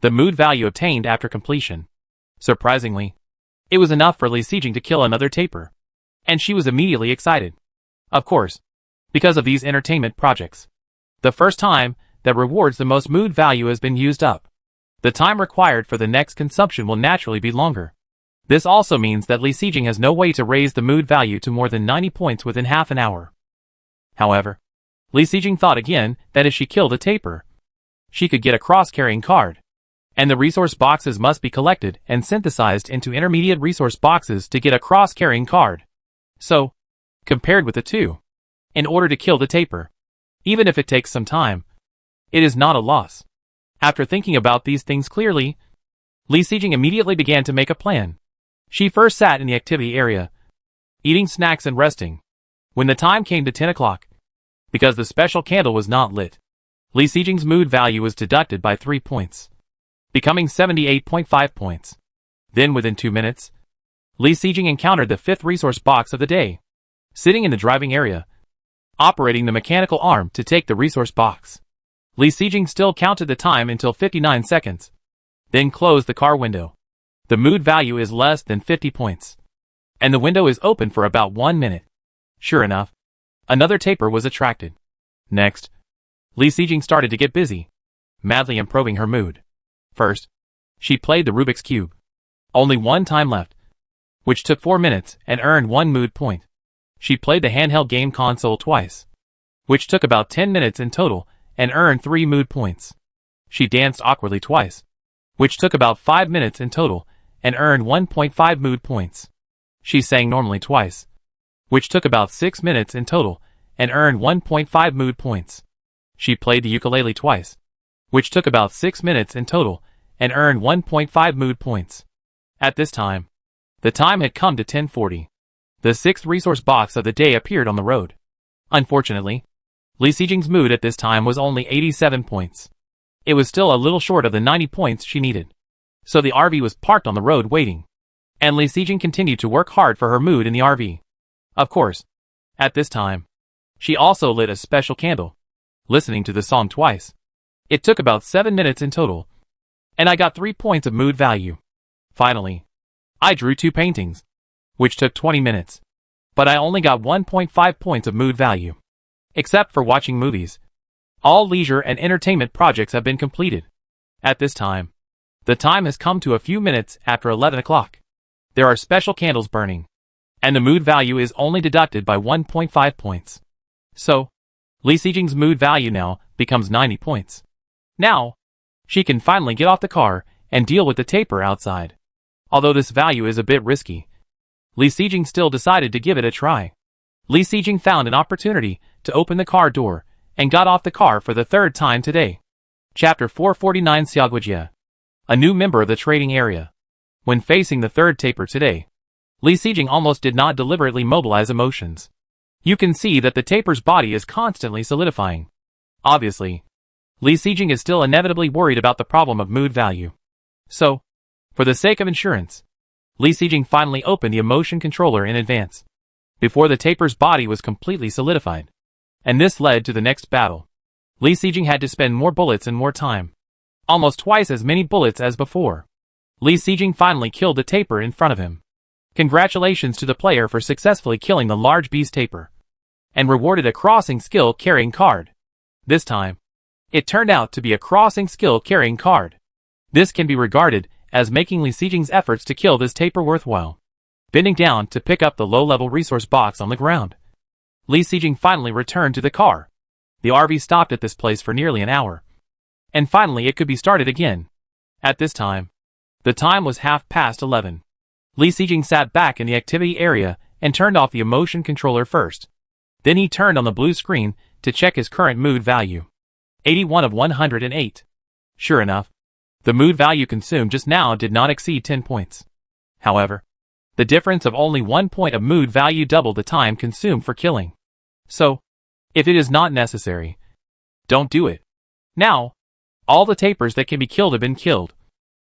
the mood value obtained after completion, surprisingly, it was enough for Li Sijing to kill another taper. And she was immediately excited. Of course, because of these entertainment projects. The first time that rewards the most mood value has been used up. The time required for the next consumption will naturally be longer. This also means that Li Sijing has no way to raise the mood value to more than 90 points within half an hour. However, Li Sijing thought again that if she killed a taper, she could get a cross-carrying card. And the resource boxes must be collected and synthesized into intermediate resource boxes to get a cross-carrying card. So, compared with the two, in order to kill the taper, even if it takes some time, it is not a loss. After thinking about these things clearly, Li Sijing immediately began to make a plan. She first sat in the activity area, eating snacks and resting. When the time came to 10 o'clock, because the special candle was not lit, Li Sijing's mood value was deducted by 3 points, becoming 78.5 points. Then within 2 minutes, Li Sijing encountered the 5th resource box of the day, sitting in the driving area, operating the mechanical arm to take the resource box. Li Sijing still counted the time until 59 seconds, then closed the car window. The mood value is less than 50 points, and the window is open for about 1 minute. Sure enough, another taper was attracted. Next, Li Sijing started to get busy, madly improving her mood. First, she played the Rubik's Cube. Only one time left, which took 4 minutes and earned 1 mood point. She played the handheld game console twice, which took about 10 minutes in total and earned 3 mood points. She danced awkwardly twice, which took about 5 minutes in total and earned 1.5 mood points. She sang normally twice, which took about 6 minutes in total and earned 1.5 mood points. She played the ukulele twice, which took about 6 minutes in total and earned 1.5 mood points. At this time, the time had come to 10:40. The 6th resource box of the day appeared on the road. Unfortunately, Li Sijing's mood at this time was only 87 points. It was still a little short of the 90 points she needed. So the RV was parked on the road waiting. And Li Sijing continued to work hard for her mood in the RV. Of course, at this time, she also lit a special candle, listening to the song twice. It took about 7 minutes in total, and I got 3 points of mood value. Finally, I drew 2 paintings, which took 20 minutes, but I only got 1.5 points of mood value. Except for watching movies, all leisure and entertainment projects have been completed. At this time, the time has come to a few minutes after 11 o'clock. There are special candles burning, and the mood value is only deducted by 1.5 points. So, Li Sijing's mood value now becomes 90 points. Now, she can finally get off the car and deal with the taper outside. Although this value is a bit risky, Li Sijing still decided to give it a try. Li Sijing found an opportunity to open the car door and got off the car for the 3rd time today. Chapter 449 Xiaoguijie, a new member of the trading area. When facing the 3rd taper today, Li Sijing almost did not deliberately mobilize emotions. You can see that the taper's body is constantly solidifying. Obviously, Li Sijing is still inevitably worried about the problem of mood value. So, for the sake of insurance, Li Sijing finally opened the emotion controller in advance, before the taper's body was completely solidified. And this led to the next battle. Li Sijing had to spend more bullets and more time. almost twice as many bullets as before. Li Sijing finally killed the tapir in front of him. Congratulations to the player for successfully killing the large beast tapir, and rewarded a crossing skill carrying card. This time, it turned out to be a crossing skill carrying card. This can be regarded as making Li Sijing's efforts to kill this tapir worthwhile. Bending down to pick up the low-level resource box on the ground, Li Sijing finally returned to the car. The RV stopped at this place for nearly an hour, and finally it could be started again. At this time, the time was 11:30. Li Sijing sat back in the activity area and turned off the emotion controller first. Then he turned on the blue screen to check his current mood value. 81 of 108. Sure enough, the mood value consumed just now did not exceed 10 points. However, the difference of only 1 point of mood value doubled the time consumed for killing. So, if it is not necessary, don't do it. Now, all the tapirs that can be killed have been killed,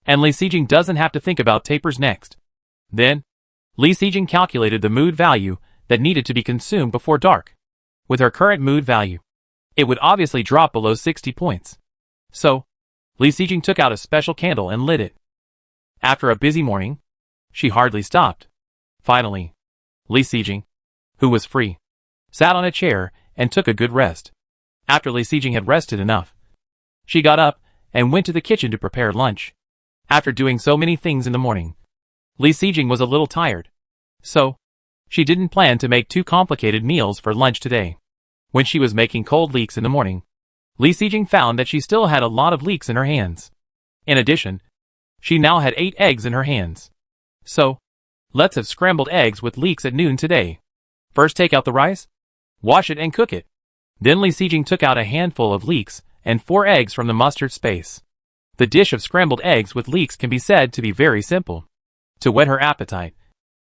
and Li Sijing doesn't have to think about tapirs next. Then, Li Sijing calculated the mood value that needed to be consumed before dark. With her current mood value, it would obviously drop below 60 points. So, Li Sijing took out a special candle and lit it. After a busy morning, she hardly stopped. Finally, Li Sijing, who was free, sat on a chair and took a good rest. After Li Sijing had rested enough, she got up and went to the kitchen to prepare lunch. After doing so many things in the morning, Li Sijing was a little tired. So, she didn't plan to make too complicated meals for lunch today. When she was making cold leeks in the morning, Li Sijing found that she still had a lot of leeks in her hands. In addition, she now had 8 eggs in her hands. So, let's have scrambled eggs with leeks at noon today. First take out the rice, wash it and cook it. Then Li Sijing took out a handful of leeks and 4 eggs from the mustard space. The dish of scrambled eggs with leeks can be said to be very simple. To whet her appetite,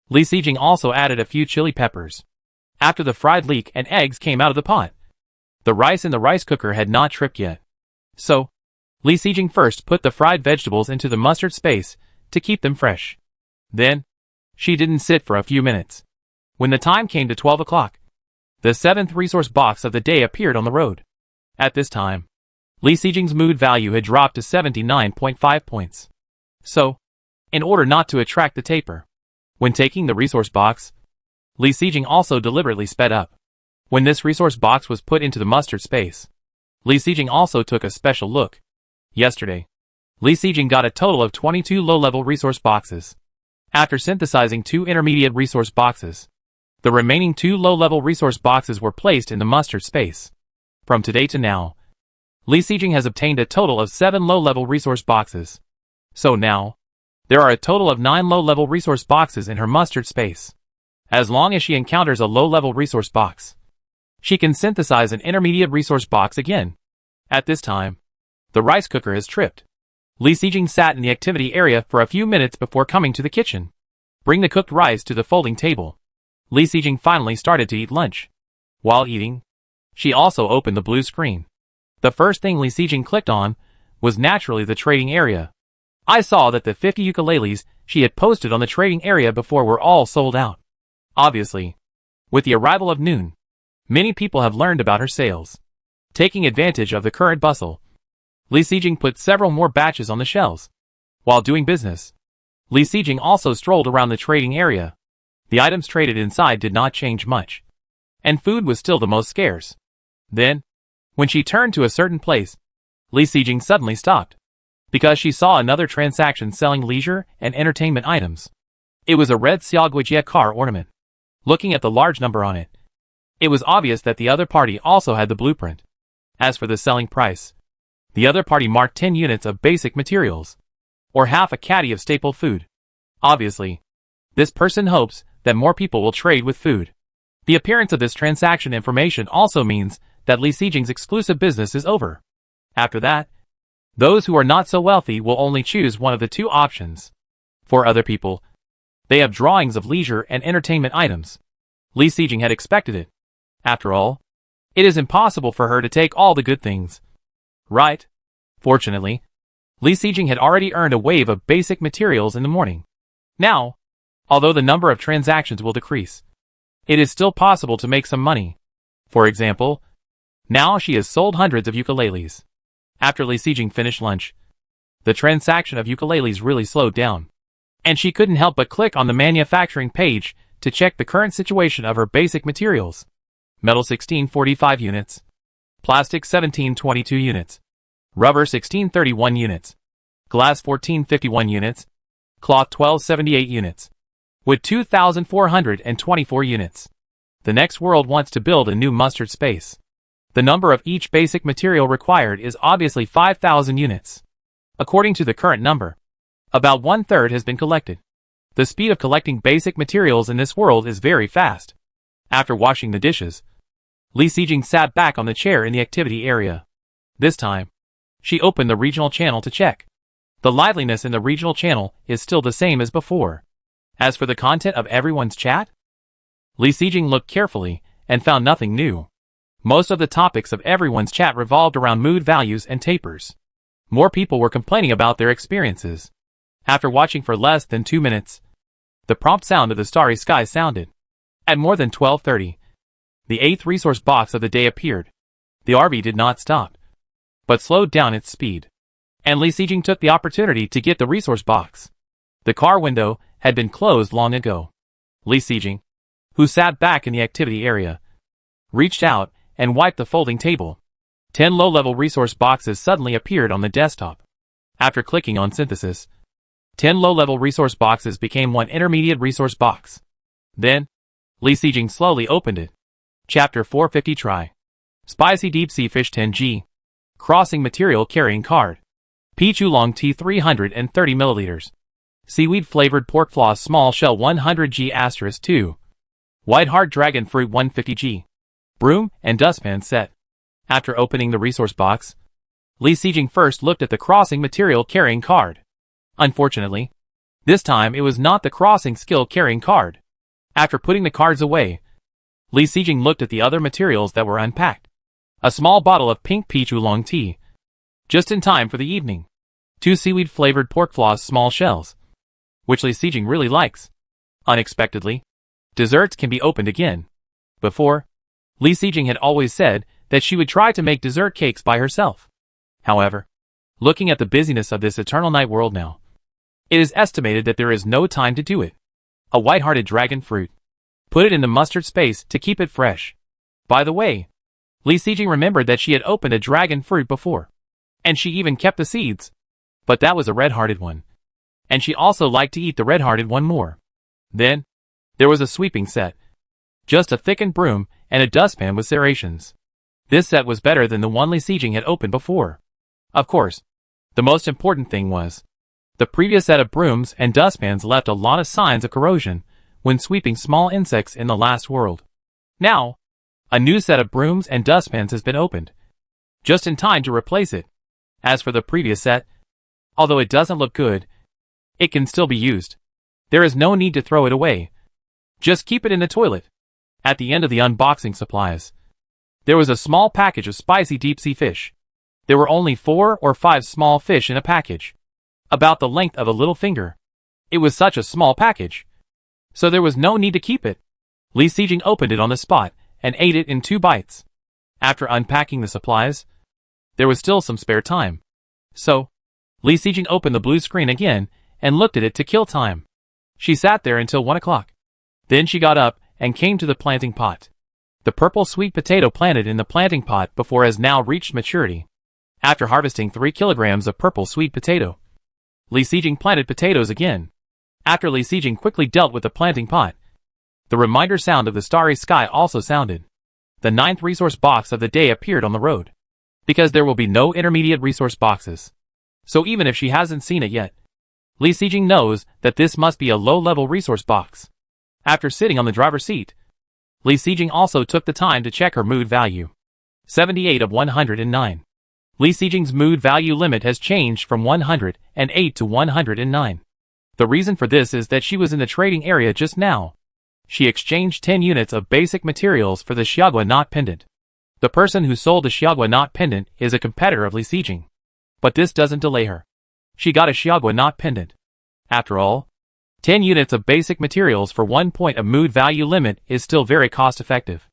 Li Sijing also added a few chili peppers. After the fried leek and eggs came out of the pot, the rice in the rice cooker had not tripped yet. So, Li Sijing first put the fried vegetables into the mustard space to keep them fresh. Then, she didn't sit for a few minutes. When the time came to 12 o'clock, the 7th resource box of the day appeared on the road. At this time, Li Sijing's mood value had dropped to 79.5 points. So, in order not to attract the tapir, when taking the resource box, Li Sijing also deliberately sped up. When this resource box was put into the mustard space, Li Sijing also took a special look. Yesterday, Li Sijing got a total of 22 low-level resource boxes. After synthesizing 2 intermediate resource boxes, the remaining 2 low-level resource boxes were placed in the mustard space. From today to now, Li Sijing has obtained a total of 7 low-level resource boxes. So now, there are a total of 9 low-level resource boxes in her mustard space. As long as she encounters a low-level resource box, she can synthesize an intermediate resource box again. At this time, the rice cooker has tripped. Li Sijing sat in the activity area for a few minutes before coming to the kitchen. Bring the cooked rice to the folding table. Li Sijing finally started to eat lunch. While eating, she also opened the blue screen. The first thing Li Sijing clicked on was naturally the trading area. I saw that the 50 ukuleles she had posted on the trading area before were all sold out. Obviously, with the arrival of noon, many people have learned about her sales. Taking advantage of the current bustle, Li Sijing put several more batches on the shelves. While doing business, Li Sijing also strolled around the trading area. The items traded inside did not change much, and food was still the most scarce. Then, when she turned to a certain place, Li Sijing suddenly stopped, because she saw another transaction selling leisure and entertainment items. It was a red Xiaoguijie car ornament. Looking at the large number on it, it was obvious that the other party also had the blueprint. As for the selling price, the other party marked 10 units of basic materials, or half a caddy of staple food. Obviously, this person hopes that more people will trade with food. The appearance of this transaction information also means that Li Sijing's exclusive business is over. After that, those who are not so wealthy will only choose one of the 2 options. For other people, they have drawings of leisure and entertainment items. Li Sijing had expected it. After all, it is impossible for her to take all the good things. Right? Fortunately, Li Sijing had already earned a wave of basic materials in the morning. Now, although the number of transactions will decrease, it is still possible to make some money. For example, now she has sold hundreds of ukuleles. After Li Sijing finished lunch, The transaction of ukuleles really slowed down, and she couldn't help but click on the manufacturing page to check the current situation of her basic materials. Metal 1645 units, plastic 1722 units, rubber 1631 units, glass 1451 units, cloth 1278 units, wood 2424 units. The next world wants to build a new mustard space. The number of each basic material required is obviously 5,000 units. According to the current number, about 1/3 has been collected. The speed of collecting basic materials in this world is very fast. After washing the dishes, Li Xijing sat back on the chair in the activity area. This time, she opened the regional channel to check. The liveliness in the regional channel is still the same as before. As for the content of everyone's chat, Li Xijing looked carefully and found nothing new. Most of the topics of everyone's chat revolved around mood values and tapers. More people were complaining about their experiences. After watching for less than 2 minutes, the prompt sound of the starry sky sounded. At more than 12:30, the 8th resource box of the day appeared. The RV did not stop, but slowed down its speed, and Li Xijing took the opportunity to get the resource box. The car window had been closed long ago. Li Xijing, who sat back in the activity area, reached out and wiped the folding table. 10 low-level resource boxes suddenly appeared on the desktop. After clicking on synthesis, 10 low-level resource boxes became 1 intermediate resource box. Then, Li Xijing slowly opened it. Chapter 450 Try. Spicy Deep Sea Fish 10G. Crossing Material Carrying Card. Peach Oolong Tea 330 ml. Seaweed Flavored Pork Floss Small Shell 100G *2. White Heart Dragon Fruit 150G. Broom and Dustpan Set. After opening the resource box, Li Xijing first looked at the crossing material carrying card. Unfortunately, this time it was not the crossing skill carrying card. After putting the cards away, Li Xijing looked at the other materials that were unpacked. A small bottle of pink peach oolong tea, just in time for the evening. 2 seaweed-flavored pork floss small shells, which Li Xijing really likes. Unexpectedly, desserts can be opened again. Before, Li Xijing had always said that she would try to make dessert cakes by herself. However, looking at the busyness of this eternal night world now, it is estimated that there is no time to do it. A white-hearted dragon fruit. Put it in the mustard space to keep it fresh. By the way, Li Xijing remembered that she had opened a dragon fruit before, and she even kept the seeds. But that was a red-hearted one, and she also liked to eat the red-hearted one more. Then, there was a sweeping set. Just a thickened broom and a dustpan with serrations. This set was better than the one Li Xijing had opened before. Of course, the most important thing was, the previous set of brooms and dustpans left a lot of signs of corrosion when sweeping small insects in the last world. Now, a new set of brooms and dustpans has been opened, just in time to replace it. As for the previous set, although it doesn't look good, it can still be used. There is no need to throw it away. Just keep it in the toilet. At the end of the unboxing supplies, there was a small package of spicy deep sea fish. There were only 4 or 5 small fish in a package, about the length of a little finger. It was such a small package, so there was no need to keep it. Li Xijing opened it on the spot and ate it in 2 bites. After unpacking the supplies, there was still some spare time. So, Li Xijing opened the blue screen again and looked at it to kill time. She sat there until 1 o'clock. Then she got up and came to the planting pot. The purple sweet potato planted in the planting pot before has now reached maturity. After harvesting 3 kilograms of purple sweet potato, Li Xijing planted potatoes again. After Li Xijing quickly dealt with the planting pot, the reminder sound of the starry sky also sounded. The 9th resource box of the day appeared on the road, because there will be no intermediate resource boxes. So even if she hasn't seen it yet, Li Xijing knows that this must be a low-level resource box. After sitting on the driver's seat, Li Xijing also took the time to check her mood value. 78 of 109. Li Xijing's mood value limit has changed from 108 to 109. The reason for this is that she was in the trading area just now. She exchanged 10 units of basic materials for the Xiaogua knot pendant. The person who sold the Xiaogua knot pendant is a competitor of Li Xijing. But this doesn't delay her. She got a Xiaogua knot pendant. After all, 10 units of basic materials for 1 point of mood value limit is still very cost-effective.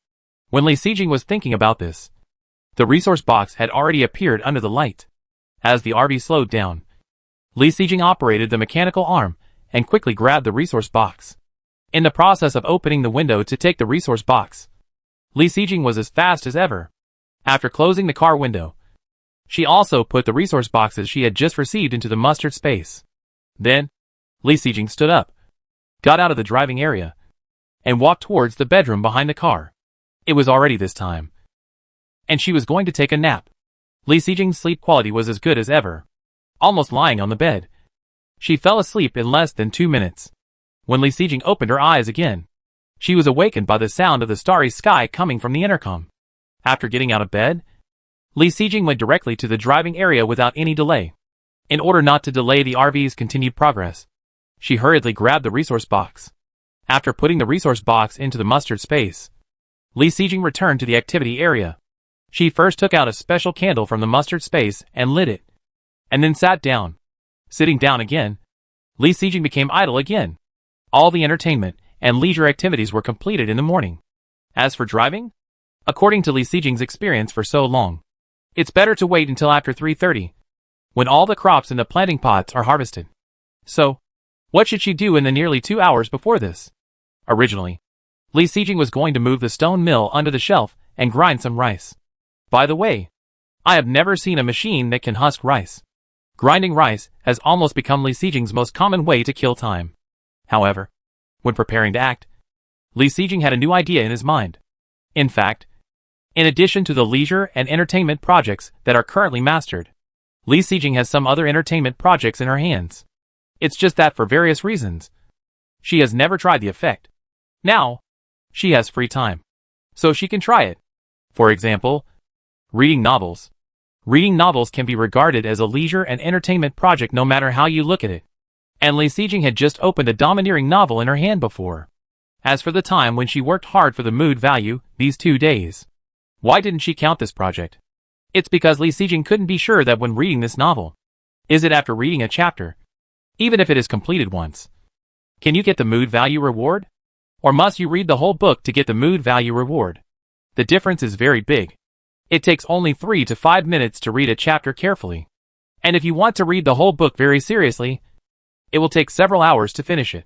When Li Xijing was thinking about this, the resource box had already appeared under the light. As the RV slowed down, Li Sijing operated the mechanical arm and quickly grabbed the resource box. In the process of opening the window to take the resource box, Li Sijing was as fast as ever. After closing the car window, she also put the resource boxes she had just received into the mustard space. Then, Li Sijing stood up, got out of the driving area, and walked towards the bedroom behind the car. It was already this time, and she was going to take a nap. Li Sijing's sleep quality was as good as ever. Almost lying on the bed, she fell asleep in less than 2 minutes. When Li Sijing opened her eyes again, she was awakened by the sound of the starry sky coming from the intercom. After getting out of bed, Li Sijing went directly to the driving area without any delay. In order not to delay the RV's continued progress, she hurriedly grabbed the resource box. After putting the resource box into the mustard space, Li Sijing returned to the activity area. She first took out a special candle from the mustard space and lit it, and then sat down. Sitting down again, Li Sijing became idle again. All the entertainment and leisure activities were completed in the morning. As for driving, according to Li Sijing's experience for so long, it's better to wait until after 3:30, when all the crops in the planting pots are harvested. So, what should she do in the nearly 2 hours before this? Originally, Li Sijing was going to move the stone mill under the shelf and grind some rice. By the way, I have never seen a machine that can husk rice. Grinding rice has almost become Li Sijing's most common way to kill time. However, when preparing to act, Li Sijing had a new idea in his mind. In fact, in addition to the leisure and entertainment projects that are currently mastered, Li Sijing has some other entertainment projects in her hands. It's just that for various reasons, she has never tried the effect. Now, she has free time, so she can try it. For example, reading novels. Reading novels can be regarded as a leisure and entertainment project no matter how you look at it. And Li Sijing had just opened a domineering novel in her hand before. As for the time when she worked hard for the mood value, these 2 days, why didn't she count this project? It's because Li Sijing couldn't be sure that when reading this novel, is it after reading a chapter, even if it is completed once, can you get the mood value reward? Or must you read the whole book to get the mood value reward? The difference is very big. It takes only 3 to 5 minutes to read a chapter carefully. And if you want to read the whole book very seriously, it will take several hours to finish it.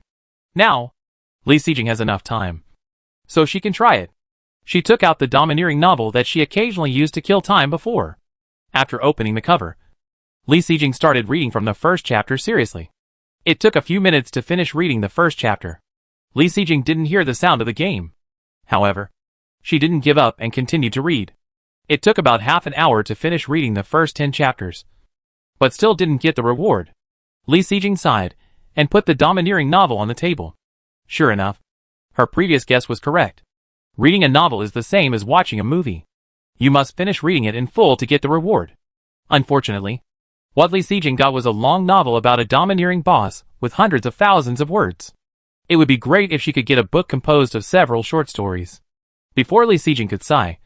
Now, Li Sijing has enough time, so she can try it. She took out the domineering novel that she occasionally used to kill time before. After opening the cover, Li Sijing started reading from the first chapter seriously. It took a few minutes to finish reading the first chapter. Li Sijing didn't hear the sound of the game. However, she didn't give up and continued to read. It took about half an hour to finish reading the first 10 chapters, but still didn't get the reward. Li Sijing sighed and put the domineering novel on the table. Sure enough, her previous guess was correct. Reading a novel is the same as watching a movie. You must finish reading it in full to get the reward. Unfortunately, what Li Sijing got was a long novel about a domineering boss with hundreds of thousands of words. It would be great if she could get a book composed of several short stories. Before Li Sijing could sigh,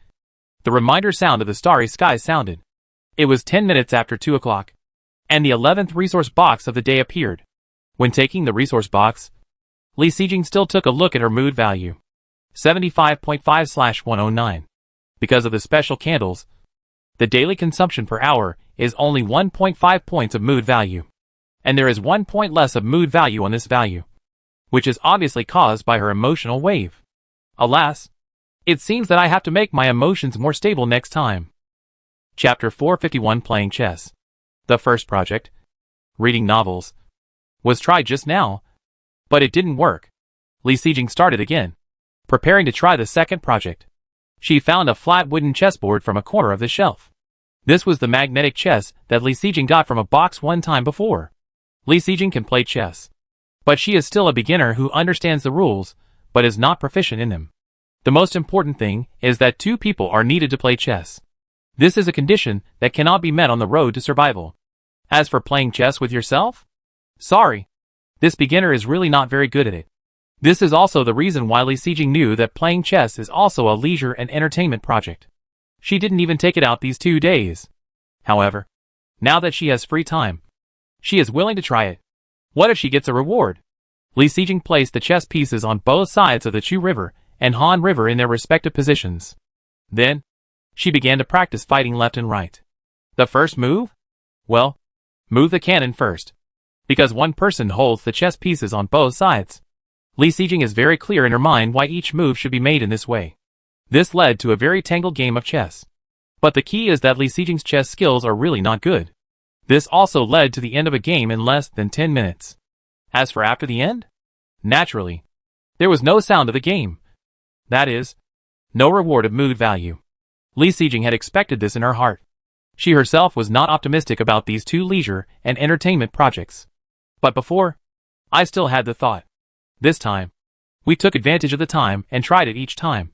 the reminder sound of the starry sky sounded. It was 10 minutes after 2 o'clock, and the 11th resource box of the day appeared. When taking the resource box, Li Sijing still took a look at her mood value. 75.5/109. Because of the special candles, the daily consumption per hour is only 1.5 points of mood value. And there is 1 point less of mood value on this value, which is obviously caused by her emotional wave. Alas, it seems that I have to make my emotions more stable next time. Chapter 451, Playing Chess. The first project, reading novels, was tried just now, but it didn't work. Li Sijing started again, preparing to try the second project. She found a flat wooden chessboard from a corner of the shelf. This was the magnetic chess that Li Sijing got from a box one time before. Li Sijing can play chess, but she is still a beginner who understands the rules, but is not proficient in them. The most important thing is that 2 people are needed to play chess. This is a condition that cannot be met on the road to survival. As for playing chess with yourself? Sorry, this beginner is really not very good at it. This is also the reason why Li Sijing knew that playing chess is also a leisure and entertainment project. She didn't even take it out these 2 days. However, now that she has free time, she is willing to try it. What if she gets a reward? Li Sijing placed the chess pieces on both sides of the Chu River and Han River in their respective positions. Then, she began to practice fighting left and right. The first move? Well, move the cannon first. because one person holds the chess pieces on both sides. Li Sijing is very clear in her mind why each move should be made in this way. This led to a very tangled game of chess. But the key is that Li Sijing's chess skills are really not good. This also led to the end of a game in less than 10 minutes. As for after the end? Naturally, there was no sound of the game. That is, no reward of mood value. Li Sijing had expected this in her heart. She herself was not optimistic about these two leisure and entertainment projects. But before, I still had the thought. This time, we took advantage of the time and tried it each time,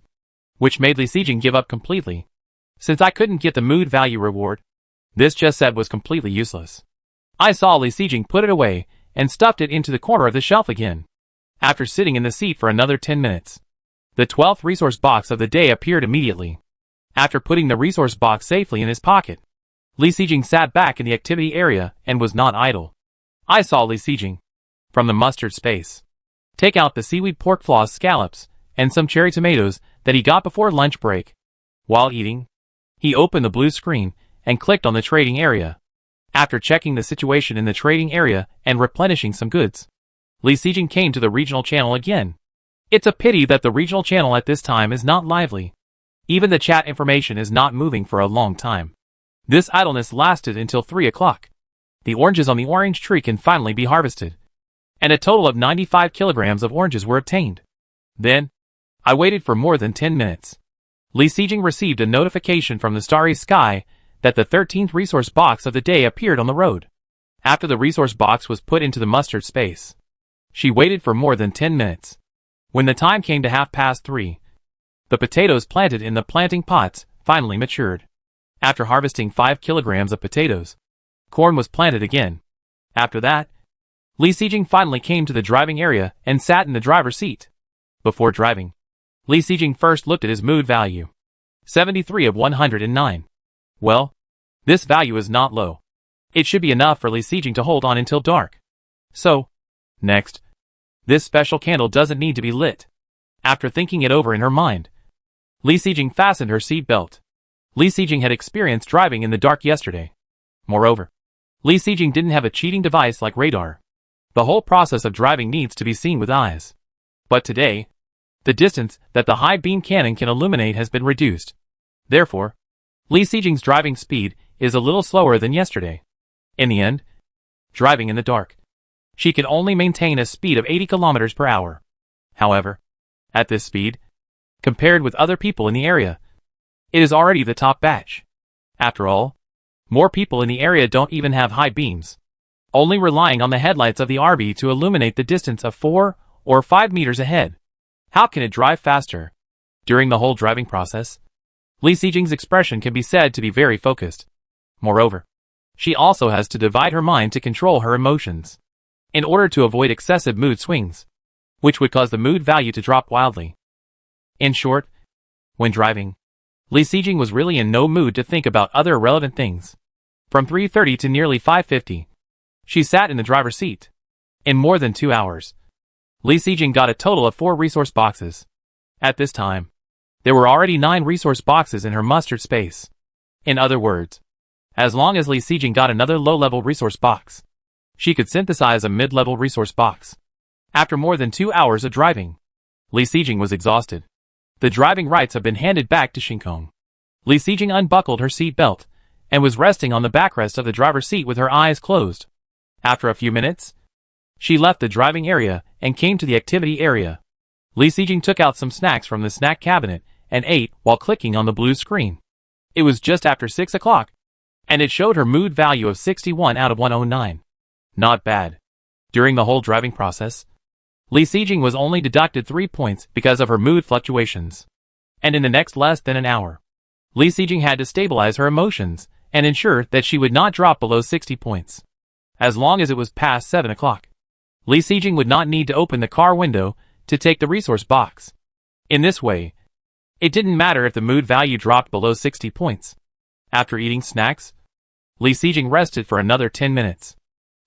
which made Li Sijing give up completely. Since I couldn't get the mood value reward, this chess set was completely useless. I saw Li Sijing put it away and stuffed it into the corner of the shelf again. After sitting in the seat for another 10 minutes, the 12th resource box of the day appeared immediately. After putting the resource box safely in his pocket, Li Sijing sat back in the activity area and was not idle. I saw Li Sijing, from the mustard space, take out the seaweed pork floss scallops and some cherry tomatoes that he got before lunch break. While eating, he opened the blue screen and clicked on the trading area. After checking the situation in the trading area and replenishing some goods, Li Sijing came to the regional channel again. It's a pity that the regional channel at this time is not lively. Even the chat information is not moving for a long time. This idleness lasted until 3 o'clock. The oranges on the orange tree can finally be harvested, and a total of 95 kilograms of oranges were obtained. Then, I waited for more than 10 minutes. Li Sijing received a notification from the starry sky that the 13th resource box of the day appeared on the road. After the resource box was put into the mustard space, she waited for more than 10 minutes. When the time came to 3:30, the potatoes planted in the planting pots finally matured. After harvesting 5 kilograms of potatoes, corn was planted again. After that, Li Sijing finally came to the driving area and sat in the driver's seat. Before driving, Li Sijing first looked at his mood value. 73 of 109. Well, this value is not low. It should be enough for Li Sijing to hold on until dark. So, next, this special candle doesn't need to be lit. After thinking it over in her mind, Li Sijing fastened her seat belt. Li Sijing had experienced driving in the dark yesterday. Moreover, Li Sijing didn't have a cheating device like radar. The whole process of driving needs to be seen with eyes. But today, the distance that the high beam cannon can illuminate has been reduced. Therefore, Li Sijing's driving speed is a little slower than yesterday. In the end, driving in the dark, she can only maintain a speed of 80 kilometers per hour. However, at this speed, compared with other people in the area, it is already the top batch. After all, more people in the area don't even have high beams, only relying on the headlights of the RV to illuminate the distance of 4 or 5 meters ahead. How can it drive faster? During the whole driving process, Li Sijing's expression can be said to be very focused. Moreover, she also has to divide her mind to control her emotions, in order to avoid excessive mood swings, which would cause the mood value to drop wildly. In short, when driving, Li Sijing was really in no mood to think about other irrelevant things. From 3:30 to nearly 5:50, she sat in the driver's seat. In more than 2 hours, Li Sijing got a total of 4 resource boxes. At this time, there were already 9 resource boxes in her mustard space. In other words, as long as Li Sijing got another low-level resource box, she could synthesize a mid-level resource box. After more than 2 hours of driving, Li Sijing was exhausted. The driving rights have been handed back to Shinkong. Li Sijing unbuckled her seat belt and was resting on the backrest of the driver's seat with her eyes closed. After a few minutes, she left the driving area and came to the activity area. Li Sijing took out some snacks from the snack cabinet and ate while clicking on the blue screen. It was just after 6 o'clock, and it showed her mood value of 61 out of 109. Not bad. During the whole driving process, Li Sijing was only deducted 3 points because of her mood fluctuations. And in the next less than an hour, Li Sijing had to stabilize her emotions and ensure that she would not drop below 60 points. As long as it was past 7 o'clock, Li Sijing would not need to open the car window to take the resource box. In this way, it didn't matter if the mood value dropped below 60 points. After eating snacks, Li Sijing rested for another 10 minutes.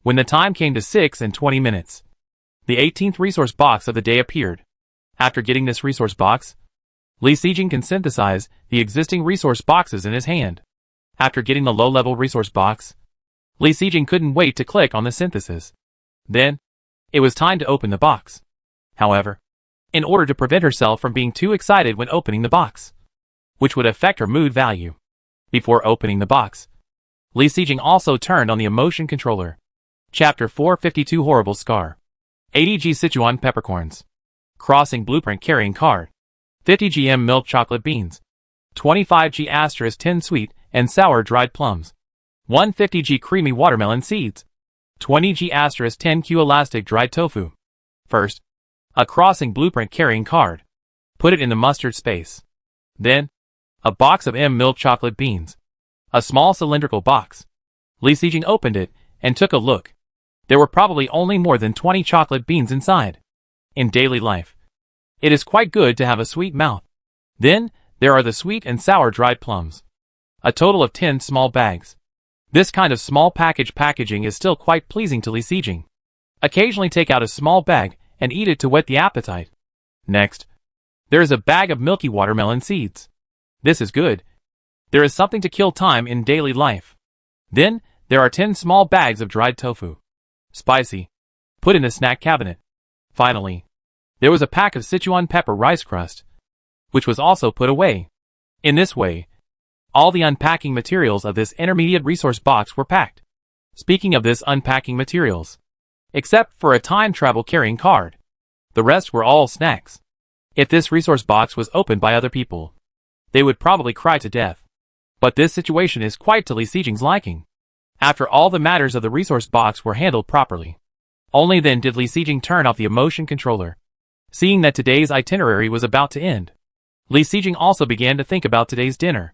When the time came to 6:20 minutes, the 18th resource box of the day appeared. After getting this resource box, Li Sijing can synthesize the existing resource boxes in his hand. After getting the low-level resource box, Li Sijing couldn't wait to click on the synthesis. Then, it was time to open the box. However, in order to prevent herself from being too excited when opening the box, which would affect her mood value, before opening the box, Li Sijing also turned on the emotion controller. Chapter 452 Horrible Scar. 80g Sichuan peppercorns. Crossing blueprint carrying card. 50g milk chocolate beans. 25g * 10 sweet and sour dried plums. 150g creamy watermelon seeds. 20g * 10q elastic dried tofu. First, a crossing blueprint carrying card. Put it in the mustard space. Then, a box of milk chocolate beans. A small cylindrical box. Li Sijing opened it and took a look. There were probably only more than 20 chocolate beans inside. In daily life, it is quite good to have a sweet mouth. Then, there are the sweet and sour dried plums. A total of 10 small bags. This kind of small packaging is still quite pleasing to Li Sijing. Occasionally take out a small bag and eat it to whet the appetite. Next, there is a bag of milky watermelon seeds. This is good. There is something to kill time in daily life. Then, there are 10 small bags of dried tofu. Spicy. Put in the snack cabinet. Finally, there was a pack of Sichuan pepper rice crust, which was also put away. In this way, all the unpacking materials of this intermediate resource box were packed. Speaking of this unpacking materials, except for a time travel carrying card, the rest were all snacks. If this resource box was opened by other people, they would probably cry to death. But this situation is quite to Li Sijing's liking. After all the matters of the resource box were handled properly, only then did Li Sijing turn off the emotion controller. Seeing that today's itinerary was about to end, Li Sijing also began to think about today's dinner.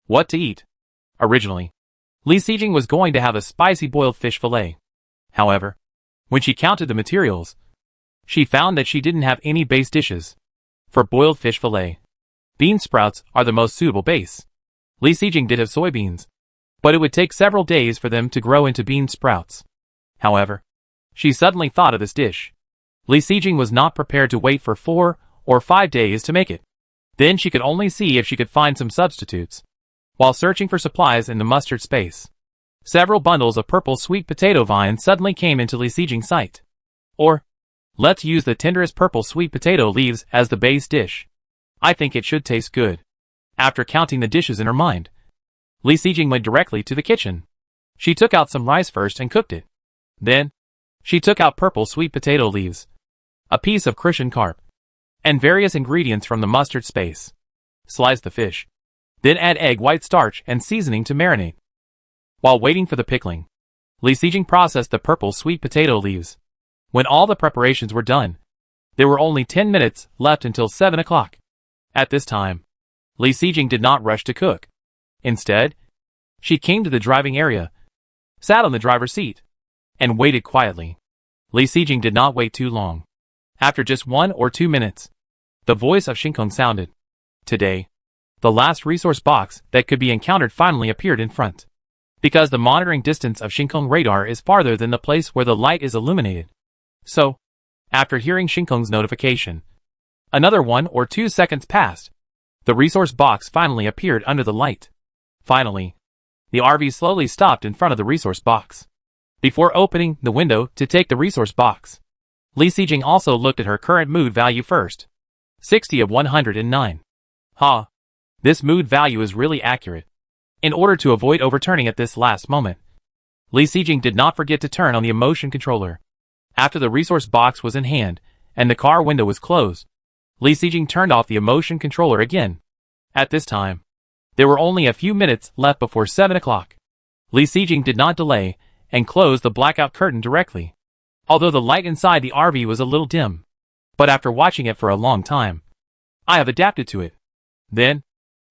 What to eat? Originally, Li Sijing was going to have a spicy boiled fish fillet. However, when she counted the materials, she found that she didn't have any base dishes. For boiled fish fillet, bean sprouts are the most suitable base. Li Sijing did have soybeans, but it would take several days for them to grow into bean sprouts. However, she suddenly thought of this dish. Li Sijing was not prepared to wait for 4 or 5 days to make it. Then she could only see if she could find some substitutes. While searching for supplies in the mustard space, several bundles of purple sweet potato vines suddenly came into Li Sijing's sight. Or, let's use the tenderest purple sweet potato leaves as the base dish. I think it should taste good. After counting the dishes in her mind, Li Sijing went directly to the kitchen. She took out some rice first and cooked it. Then, she took out purple sweet potato leaves, a piece of Christian carp, and various ingredients from the mustard space. Slice the fish. Then add egg white starch and seasoning to marinate. While waiting for the pickling, Li Sijing processed the purple sweet potato leaves. When all the preparations were done, there were only 10 minutes left until 7 o'clock. At this time, Li Sijing did not rush to cook. Instead, she came to the driving area, sat on the driver's seat, and waited quietly. Li Sijing did not wait too long. After just 1 or 2 minutes, the voice of Shinkong sounded. Today, the last resource box that could be encountered finally appeared in front. Because the monitoring distance of Shinkong radar is farther than the place where the light is illuminated. So, after hearing Shinkong's notification, another 1 or 2 seconds passed. The resource box finally appeared under the light. Finally, the RV slowly stopped in front of the resource box. Before opening the window to take the resource box, Li Sijing also looked at her current mood value first. 60 of 109. Ha! This mood value is really accurate. In order to avoid overturning at this last moment, Li Sijing did not forget to turn on the emotion controller. After the resource box was in hand, and the car window was closed, Li Sijing turned off the emotion controller again. At this time, there were only a few minutes left before 7 o'clock. Li Sijing did not delay, and closed the blackout curtain directly. Although the light inside the RV was a little dim, but after watching it for a long time, I have adapted to it. Then,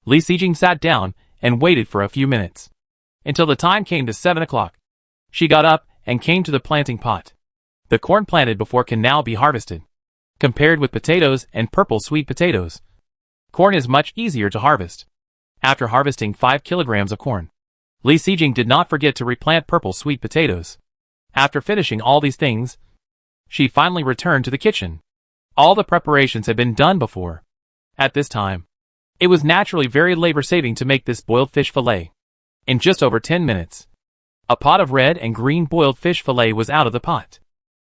Li Sijing sat down and waited for a few minutes, until the time came to 7 o'clock. She got up and came to the planting pot. The corn planted before can now be harvested. Compared with potatoes and purple sweet potatoes, corn is much easier to harvest. After harvesting 5 kilograms of corn, Li Sijing did not forget to replant purple sweet potatoes. After finishing all these things, she finally returned to the kitchen. All the preparations had been done before. At this time, it was naturally very labor-saving to make this boiled fish fillet. In just over 10 minutes, a pot of red and green boiled fish fillet was out of the pot.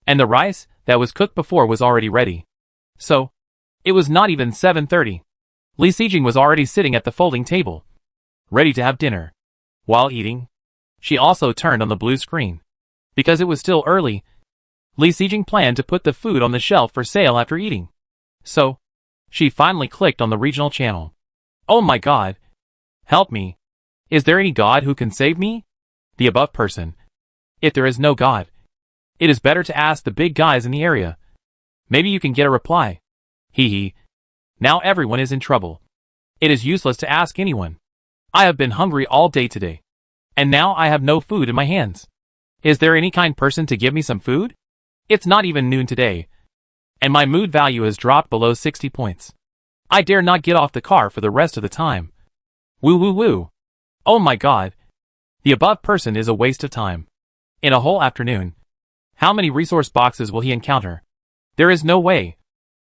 And the rice that was cooked before was already ready. So, it was not even 7:30. Li Sijing was already sitting at the folding table, ready to have dinner. While eating, she also turned on the blue screen. Because it was still early, Li Sijing planned to put the food on the shelf for sale after eating. So, she finally clicked on the regional channel. Oh my god! Help me! Is there any god who can save me? The above person. If there is no god, it is better to ask the big guys in the area. Maybe you can get a reply. Hee hee. Now everyone is in trouble. It is useless to ask anyone. I have been hungry all day today. And now I have no food in my hands. Is there any kind person to give me some food? It's not even noon today. And my mood value has dropped below 60 points. I dare not get off the car for the rest of the time. Woo woo woo. Oh my god. The above person is a waste of time. In a whole afternoon, how many resource boxes will he encounter? There is no way.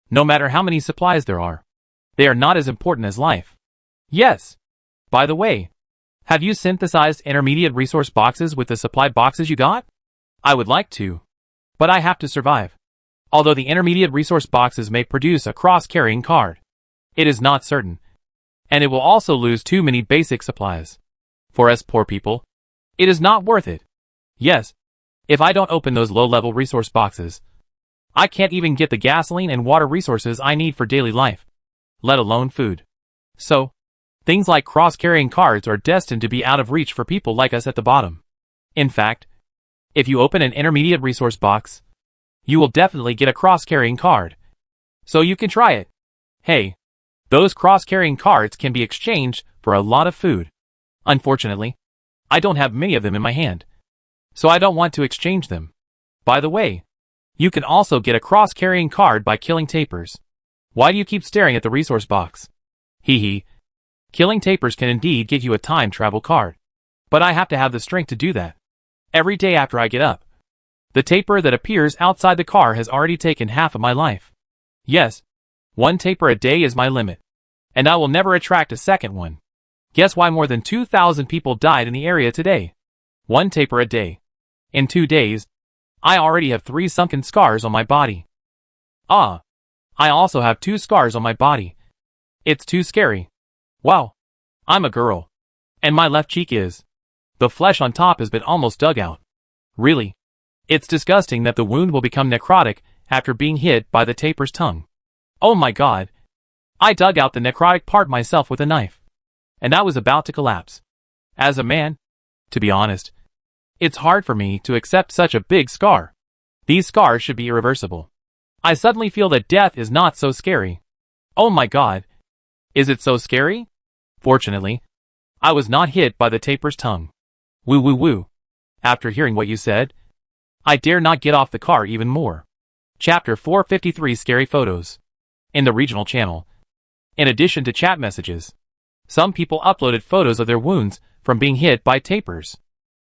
No matter how many supplies there are, they are not as important as life. Yes. By the way, have you synthesized intermediate resource boxes with the supply boxes you got? I would like to. But I have to survive. Although the intermediate resource boxes may produce a cross-carrying card, it is not certain. And it will also lose too many basic supplies. For us poor people, it is not worth it. Yes. If I don't open those low-level resource boxes, I can't even get the gasoline and water resources I need for daily life, let alone food. So, things like cross-carrying cards are destined to be out of reach for people like us at the bottom. In fact, if you open an intermediate resource box, you will definitely get a cross-carrying card. So you can try it. Hey, those cross-carrying cards can be exchanged for a lot of food. Unfortunately, I don't have many of them in my hand, so I don't want to exchange them. By the way, you can also get a cross-carrying card by killing tapers. Why do you keep staring at the resource box? Hee hee. Killing tapers can indeed give you a time travel card. But I have to have the strength to do that. Every day after I get up, the taper that appears outside the car has already taken half of my life. Yes, 1 taper a day is my limit. And I will never attract a second one. Guess why more than 2,000 people died in the area today? 1 taper a day. In 2 days, I already have 3 sunken scars on my body. I also have 2 scars on my body. It's too scary. Wow. I'm a girl. And my left cheek is. The flesh on top has been almost dug out. Really? It's disgusting that the wound will become necrotic after being hit by the taper's tongue. Oh my god. I dug out the necrotic part myself with a knife. And I was about to collapse. As a man, to be honest, it's hard for me to accept such a big scar. These scars should be irreversible. I suddenly feel that death is not so scary. Oh my god. Is it so scary? Fortunately, I was not hit by the taper's tongue. Woo woo woo. After hearing what you said, I dare not get off the car even more. Chapter 453 Scary Photos. In the regional channel, in addition to chat messages, some people uploaded photos of their wounds from being hit by tapers.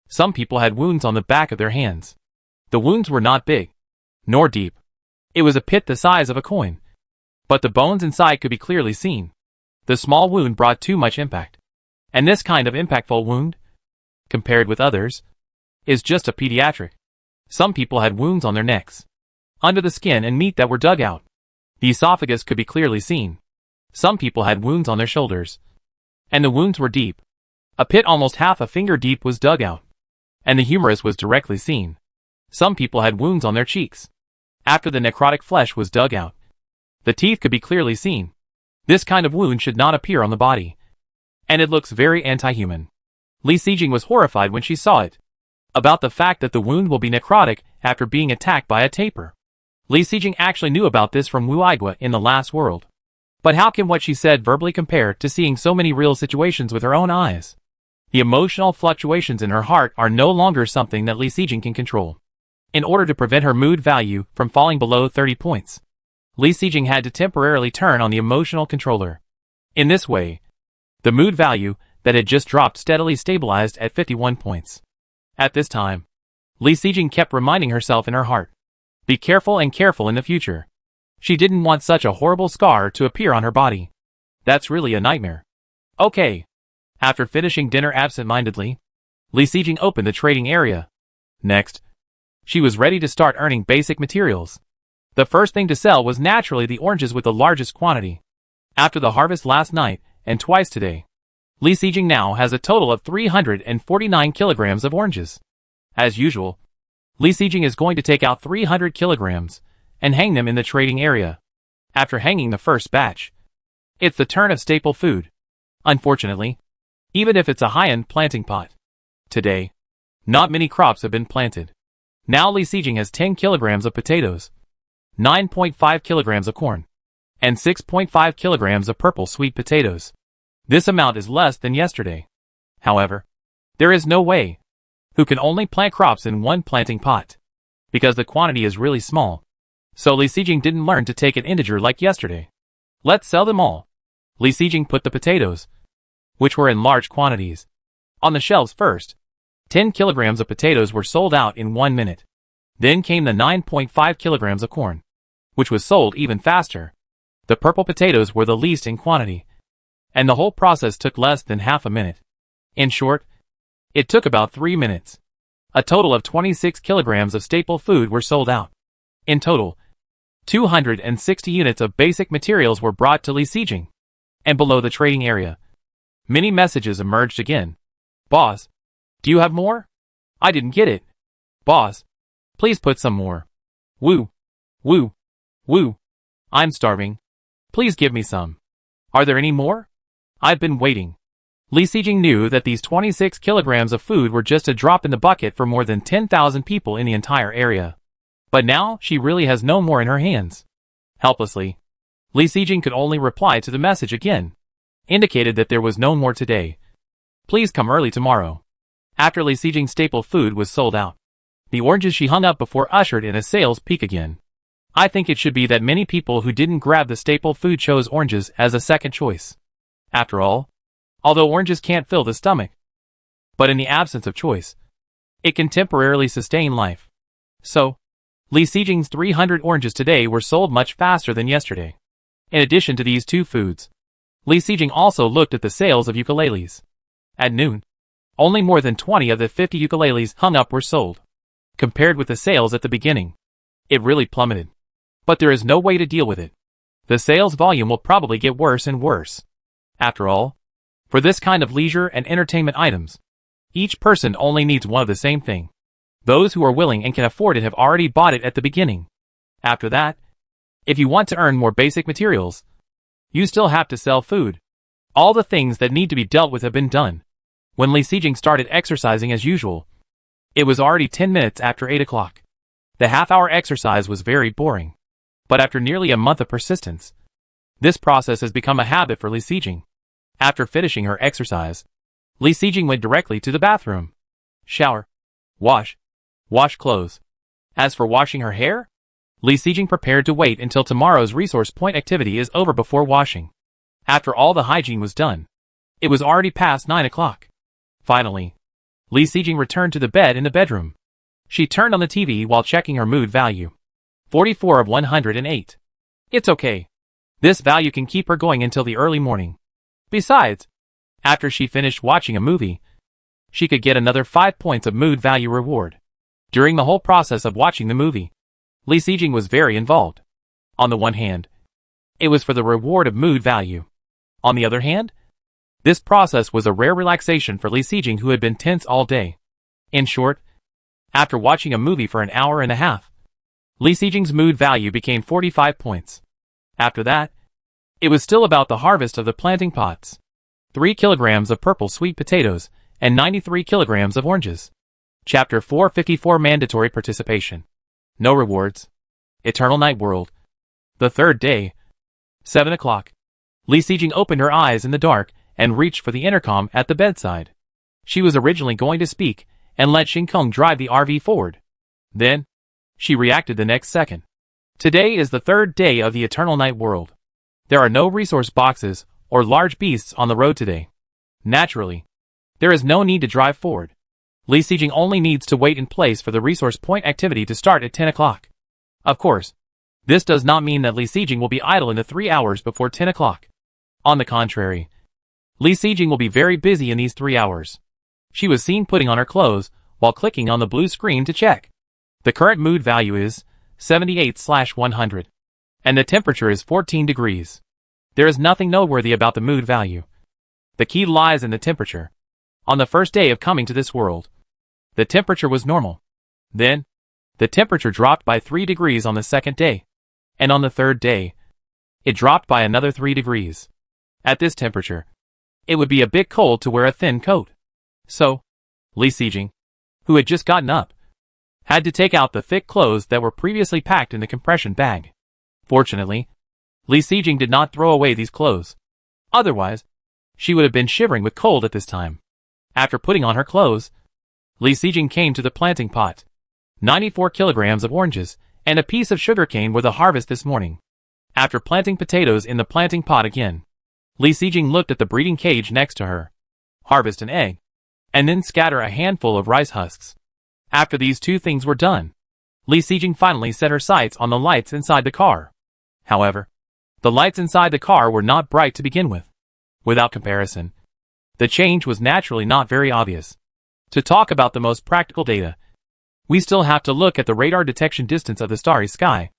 Some people had wounds on the back of their hands. The wounds were not big, nor deep. It was a pit the size of a coin. But the bones inside could be clearly seen. The small wound brought too much impact. And this kind of impactful wound, compared with others, is just a pediatric. Some people had wounds on their necks, under the skin and meat that were dug out. The esophagus could be clearly seen. Some people had wounds on their shoulders. And the wounds were deep. A pit almost half a finger deep was dug out. And the humerus was directly seen. Some people had wounds on their cheeks. After the necrotic flesh was dug out, the teeth could be clearly seen. This kind of wound should not appear on the body. And it looks very anti-human. Li Sijing was horrified when she saw it. About the fact that the wound will be necrotic after being attacked by a taper. Li Sijing actually knew about this from Wu Aigua in the last world. But how can what she said verbally compare to seeing so many real situations with her own eyes? The emotional fluctuations in her heart are no longer something that Li Sijing can control. In order to prevent her mood value from falling below 30 points, Li Sijing had to temporarily turn on the emotional controller. In this way, the mood value that had just dropped steadily stabilized at 51 points. At this time, Li Sijing kept reminding herself in her heart, be careful and careful in the future. She didn't want such a horrible scar to appear on her body. That's really a nightmare. Okay. After finishing dinner absent-mindedly, Li Sijing opened the trading area. Next, She was ready to start earning basic materials. The first thing to sell was naturally the oranges with the largest quantity. After the harvest last night, and twice today, Li Xijing now has a total of 349 kilograms of oranges. As usual, Li Xijing is going to take out 300 kilograms and hang them in the trading area. After hanging the first batch, it's the turn of staple food. Unfortunately, even if it's a high-end planting pot, today, not many crops have been planted. Now Li Xijing has 10 kilograms of potatoes, 9.5 kilograms of corn, and 6.5 kilograms of purple sweet potatoes. This amount is less than yesterday. However, there is no way who can only plant crops in one planting pot, because the quantity is really small. So Li Xijing didn't learn to take an integer like yesterday. Let's sell them all. Li Xijing put the potatoes, which were in large quantities, on the shelves first. 10 kilograms of potatoes were sold out in 1 minute. Then came the 9.5 kilograms of corn, which was sold even faster. The purple potatoes were the least in quantity, and the whole process took less than half a minute. In short, it took about 3 minutes. A total of 26 kilograms of staple food were sold out. In total, 260 units of basic materials were brought to Li Xijing. And below the trading area, many messages emerged again. Boss, do you have more? I didn't get it. Boss, please put some more. Woo, woo, woo. I'm starving. Please give me some. Are there any more? I've been waiting. Li Xijing knew that these 26 kilograms of food were just a drop in the bucket for more than 10,000 people in the entire area. But now she really has no more in her hands. Helplessly, Li Xijing could only reply to the message again, indicated that there was no more today. Please come early tomorrow. After Li Xijing's staple food was sold out, the oranges she hung up before ushered in a sales peak again. I think it should be that many people who didn't grab the staple food chose oranges as a second choice. After all, although oranges can't fill the stomach, but in the absence of choice, it can temporarily sustain life. So, Li Xijing's 300 oranges today were sold much faster than yesterday. In addition to these two foods, Li Xijing also looked at the sales of ukuleles. At noon, only more than 20 of the 50 ukuleles hung up were sold. Compared with the sales at the beginning, it really plummeted. But there is no way to deal with it. The sales volume will probably get worse and worse. After all, for this kind of leisure and entertainment items, each person only needs one of the same thing. Those who are willing and can afford it have already bought it at the beginning. After that, if you want to earn more basic materials, you still have to sell food. All the things that need to be dealt with have been done. When Li Xijing started exercising as usual, it was already 10 minutes after 8 o'clock. The half-hour exercise was very boring. But after nearly a month of persistence, this process has become a habit for Li Xijing. After finishing her exercise, Li Xijing went directly to the bathroom. Shower. Wash clothes. As for washing her hair, Li Xijing prepared to wait until tomorrow's resource point activity is over before washing. After all the hygiene was done, it was already past 9 o'clock. Finally, Li Xijing returned to the bed in the bedroom. She turned on the TV while checking her mood value. 44 of 108. It's okay. This value can keep her going until the early morning. Besides, after she finished watching a movie, she could get another 5 points of mood value reward. During the whole process of watching the movie, Li Xijing was very involved. On the one hand, it was for the reward of mood value. On the other hand, this process was a rare relaxation for Li Xijing, who had been tense all day. In short, after watching a movie for an hour and a half, Li Xijing's mood value became 45 points. After that, it was still about the harvest of the planting pots. 3 kilograms of purple sweet potatoes and 93 kilograms of oranges. Chapter 454 Mandatory Participation. No rewards. Eternal Night World. The third day. 7 o'clock. Li Xijing opened her eyes in the dark and reached for the intercom at the bedside. She was originally going to speak and let Xingkeng drive the RV forward. Then, she reacted the next second. Today is the third day of the Eternal Night World. There are no resource boxes or large beasts on the road today. Naturally, there is no need to drive forward. Li Xijing only needs to wait in place for the resource point activity to start at 10 o'clock. Of course, this does not mean that Li Xijing will be idle in the 3 hours before 10 o'clock. On the contrary, Li Xijing will be very busy in these 3 hours. She was seen putting on her clothes while clicking on the blue screen to check. The current mood value is 78/100. And the temperature is 14 degrees. There is nothing noteworthy about the mood value. The key lies in the temperature. On the first day of coming to this world, the temperature was normal. Then, the temperature dropped by 3 degrees on the second day. And on the third day, it dropped by another 3 degrees. At this temperature, it would be a bit cold to wear a thin coat. So, Li Xijing, who had just gotten up, had to take out the thick clothes that were previously packed in the compression bag. Fortunately, Li Xijing did not throw away these clothes. Otherwise, she would have been shivering with cold at this time. After putting on her clothes, Li Xijing came to the planting pot. 94 kilograms of oranges and a piece of sugarcane were the harvest this morning. After planting potatoes in the planting pot again, Li Xijing looked at the breeding cage next to her. Harvest an egg, and then scatter a handful of rice husks. After these two things were done, Li Xijing finally set her sights on the lights inside the car. However, the lights inside the car were not bright to begin with. Without comparison, the change was naturally not very obvious. To talk about the most practical data, we still have to look at the radar detection distance of the starry sky.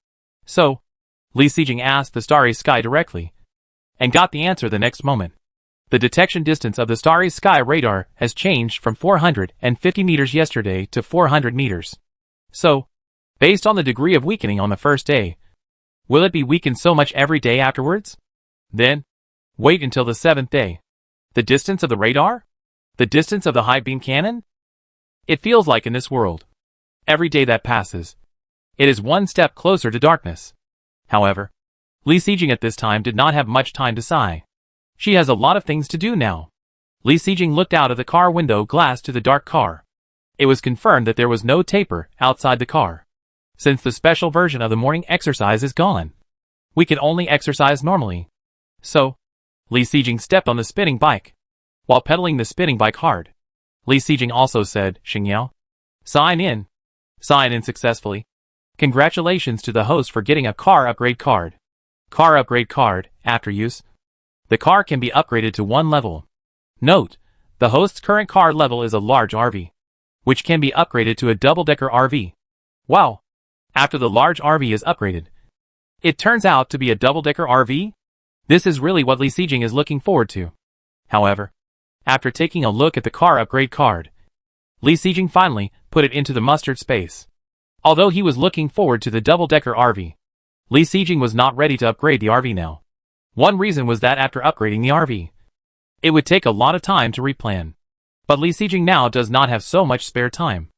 So, Li Xijing asked the starry sky directly, and got the answer the next moment. The detection distance of the starry sky radar has changed from 450 meters yesterday to 400 meters. So, based on the degree of weakening on the first day, will it be weakened so much every day afterwards? Then, wait until the 7th day. The distance of the radar? The distance of the high beam cannon? It feels like in this world, every day that passes, it is one step closer to darkness. However, Li Xijing at this time did not have much time to sigh. She has a lot of things to do now. Li Xijing looked out of the car window glass to the dark car. It was confirmed that there was no taper outside the car. Since the special version of the morning exercise is gone, we can only exercise normally. So, Li Xijing stepped on the spinning bike. While pedaling the spinning bike hard, Li Xijing also said, "Xingyao, sign in successfully. Congratulations to the host for getting a car upgrade card. Car upgrade card, after use. The car can be upgraded to 1 level. Note, the host's current car level is a large RV, which can be upgraded to a double-decker RV. Wow! After the large RV is upgraded, it turns out to be a double-decker RV? This is really what Li Xijing is looking forward to. However, after taking a look at the car upgrade card, Li Xijing finally put it into the mustard space. Although he was looking forward to the double-decker RV, Li Xijing was not ready to upgrade the RV now. One reason was that after upgrading the RV, it would take a lot of time to replan. But Li Xijing now does not have so much spare time.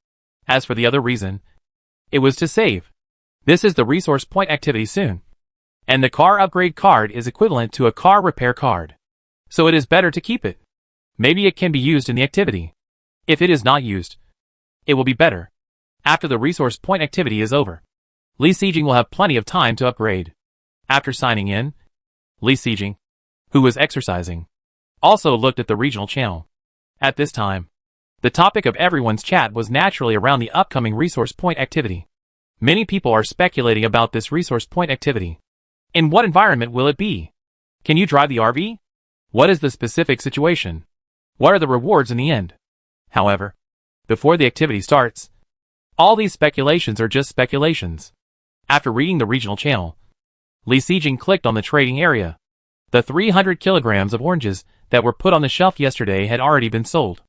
As for the other reason, it was to save. This is the resource point activity soon. And the car upgrade card is equivalent to a car repair card. So it is better to keep it. Maybe it can be used in the activity. If it is not used, it will be better. After the resource point activity is over, Li Xijing will have plenty of time to upgrade. After signing in, Li Xijing, who was exercising, also looked at the regional channel. At this time, the topic of everyone's chat was naturally around the upcoming resource point activity. Many people are speculating about this resource point activity. In what environment will it be? Can you drive the RV? What is the specific situation? What are the rewards in the end? However, before the activity starts, all these speculations are just speculations. After reading the regional channel, Li Xijing clicked on the trading area. The 300 kilograms of oranges that were put on the shelf yesterday had already been sold.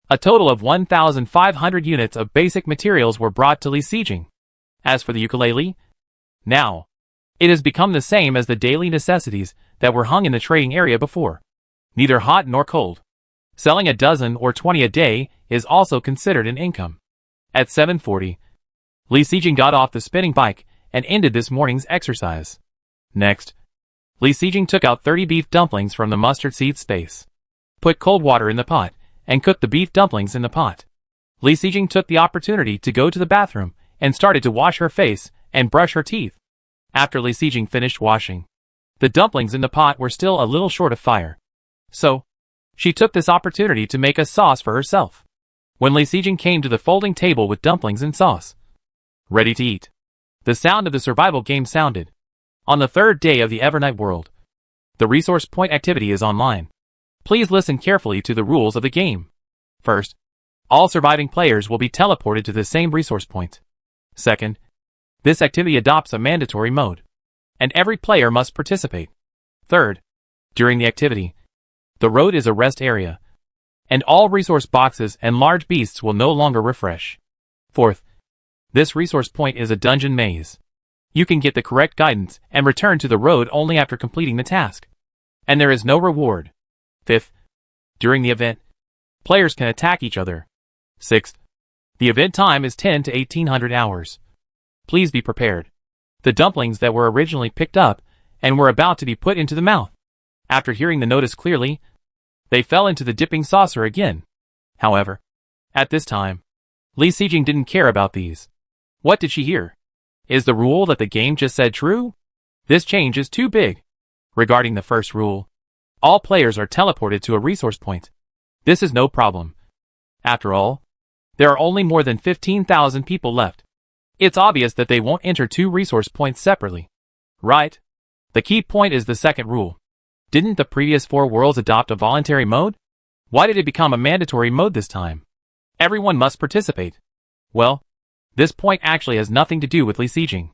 A total of 1,500 units of basic materials were brought to Li Xijing. As for the ukulele, now, it has become the same as the daily necessities that were hung in the trading area before. Neither hot nor cold. Selling a dozen or 20 a day is also considered an income. At 7:40, Li Xijing got off the spinning bike and ended this morning's exercise. Next, Li Xijing took out 30 beef dumplings from the mustard seed space. Put cold water in the pot and cooked the beef dumplings in the pot. Li Xijing took the opportunity to go to the bathroom and started to wash her face and brush her teeth. After Li Xijing finished washing, the dumplings in the pot were still a little short of fire. So, she took this opportunity to make a sauce for herself. When Li Xijing came to the folding table with dumplings and sauce, ready to eat, the sound of the survival game sounded. On the 3rd day of the Evernight world, the resource point activity is online. Please listen carefully to the rules of the game. First, all surviving players will be teleported to the same resource point. Second, this activity adopts a mandatory mode, and every player must participate. Third, during the activity, the road is a rest area, and all resource boxes and large beasts will no longer refresh. Fourth, this resource point is a dungeon maze. You can get the correct guidance and return to the road only after completing the task, and there is no reward. Fifth, during the event, players can attack each other. Sixth, the event time is 10 to 1800 hours. Please be prepared. The dumplings that were originally picked up and were about to be put into the mouth. After hearing the notice clearly, they fell into the dipping saucer again. However, at this time, Li Sijing didn't care about these. What did she hear? Is the rule that the game just said true? This change is too big. Regarding the first rule, all players are teleported to a resource point. This is no problem. After all, there are only more than 15,000 people left. It's obvious that they won't enter two resource points separately. Right? The key point is the second rule. Didn't the previous 4 worlds adopt a voluntary mode? Why did it become a mandatory mode this time? Everyone must participate. Well, this point actually has nothing to do with Li Sijing.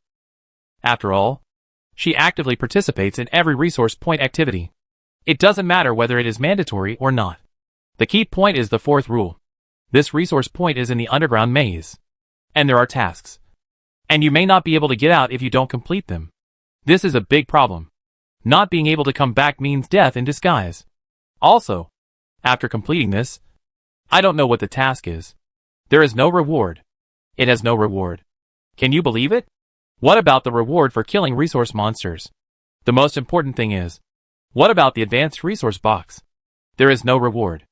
After all, she actively participates in every resource point activity. It doesn't matter whether it is mandatory or not. The key point is the fourth rule. This resource point is in the underground maze, and there are tasks, and you may not be able to get out if you don't complete them. This is a big problem. Not being able to come back means death in disguise. Also, after completing this, I don't know what the task is. There is no reward. It has no reward. Can you believe it? What about the reward for killing resource monsters? The most important thing is, what about the advanced resource box? There is no reward.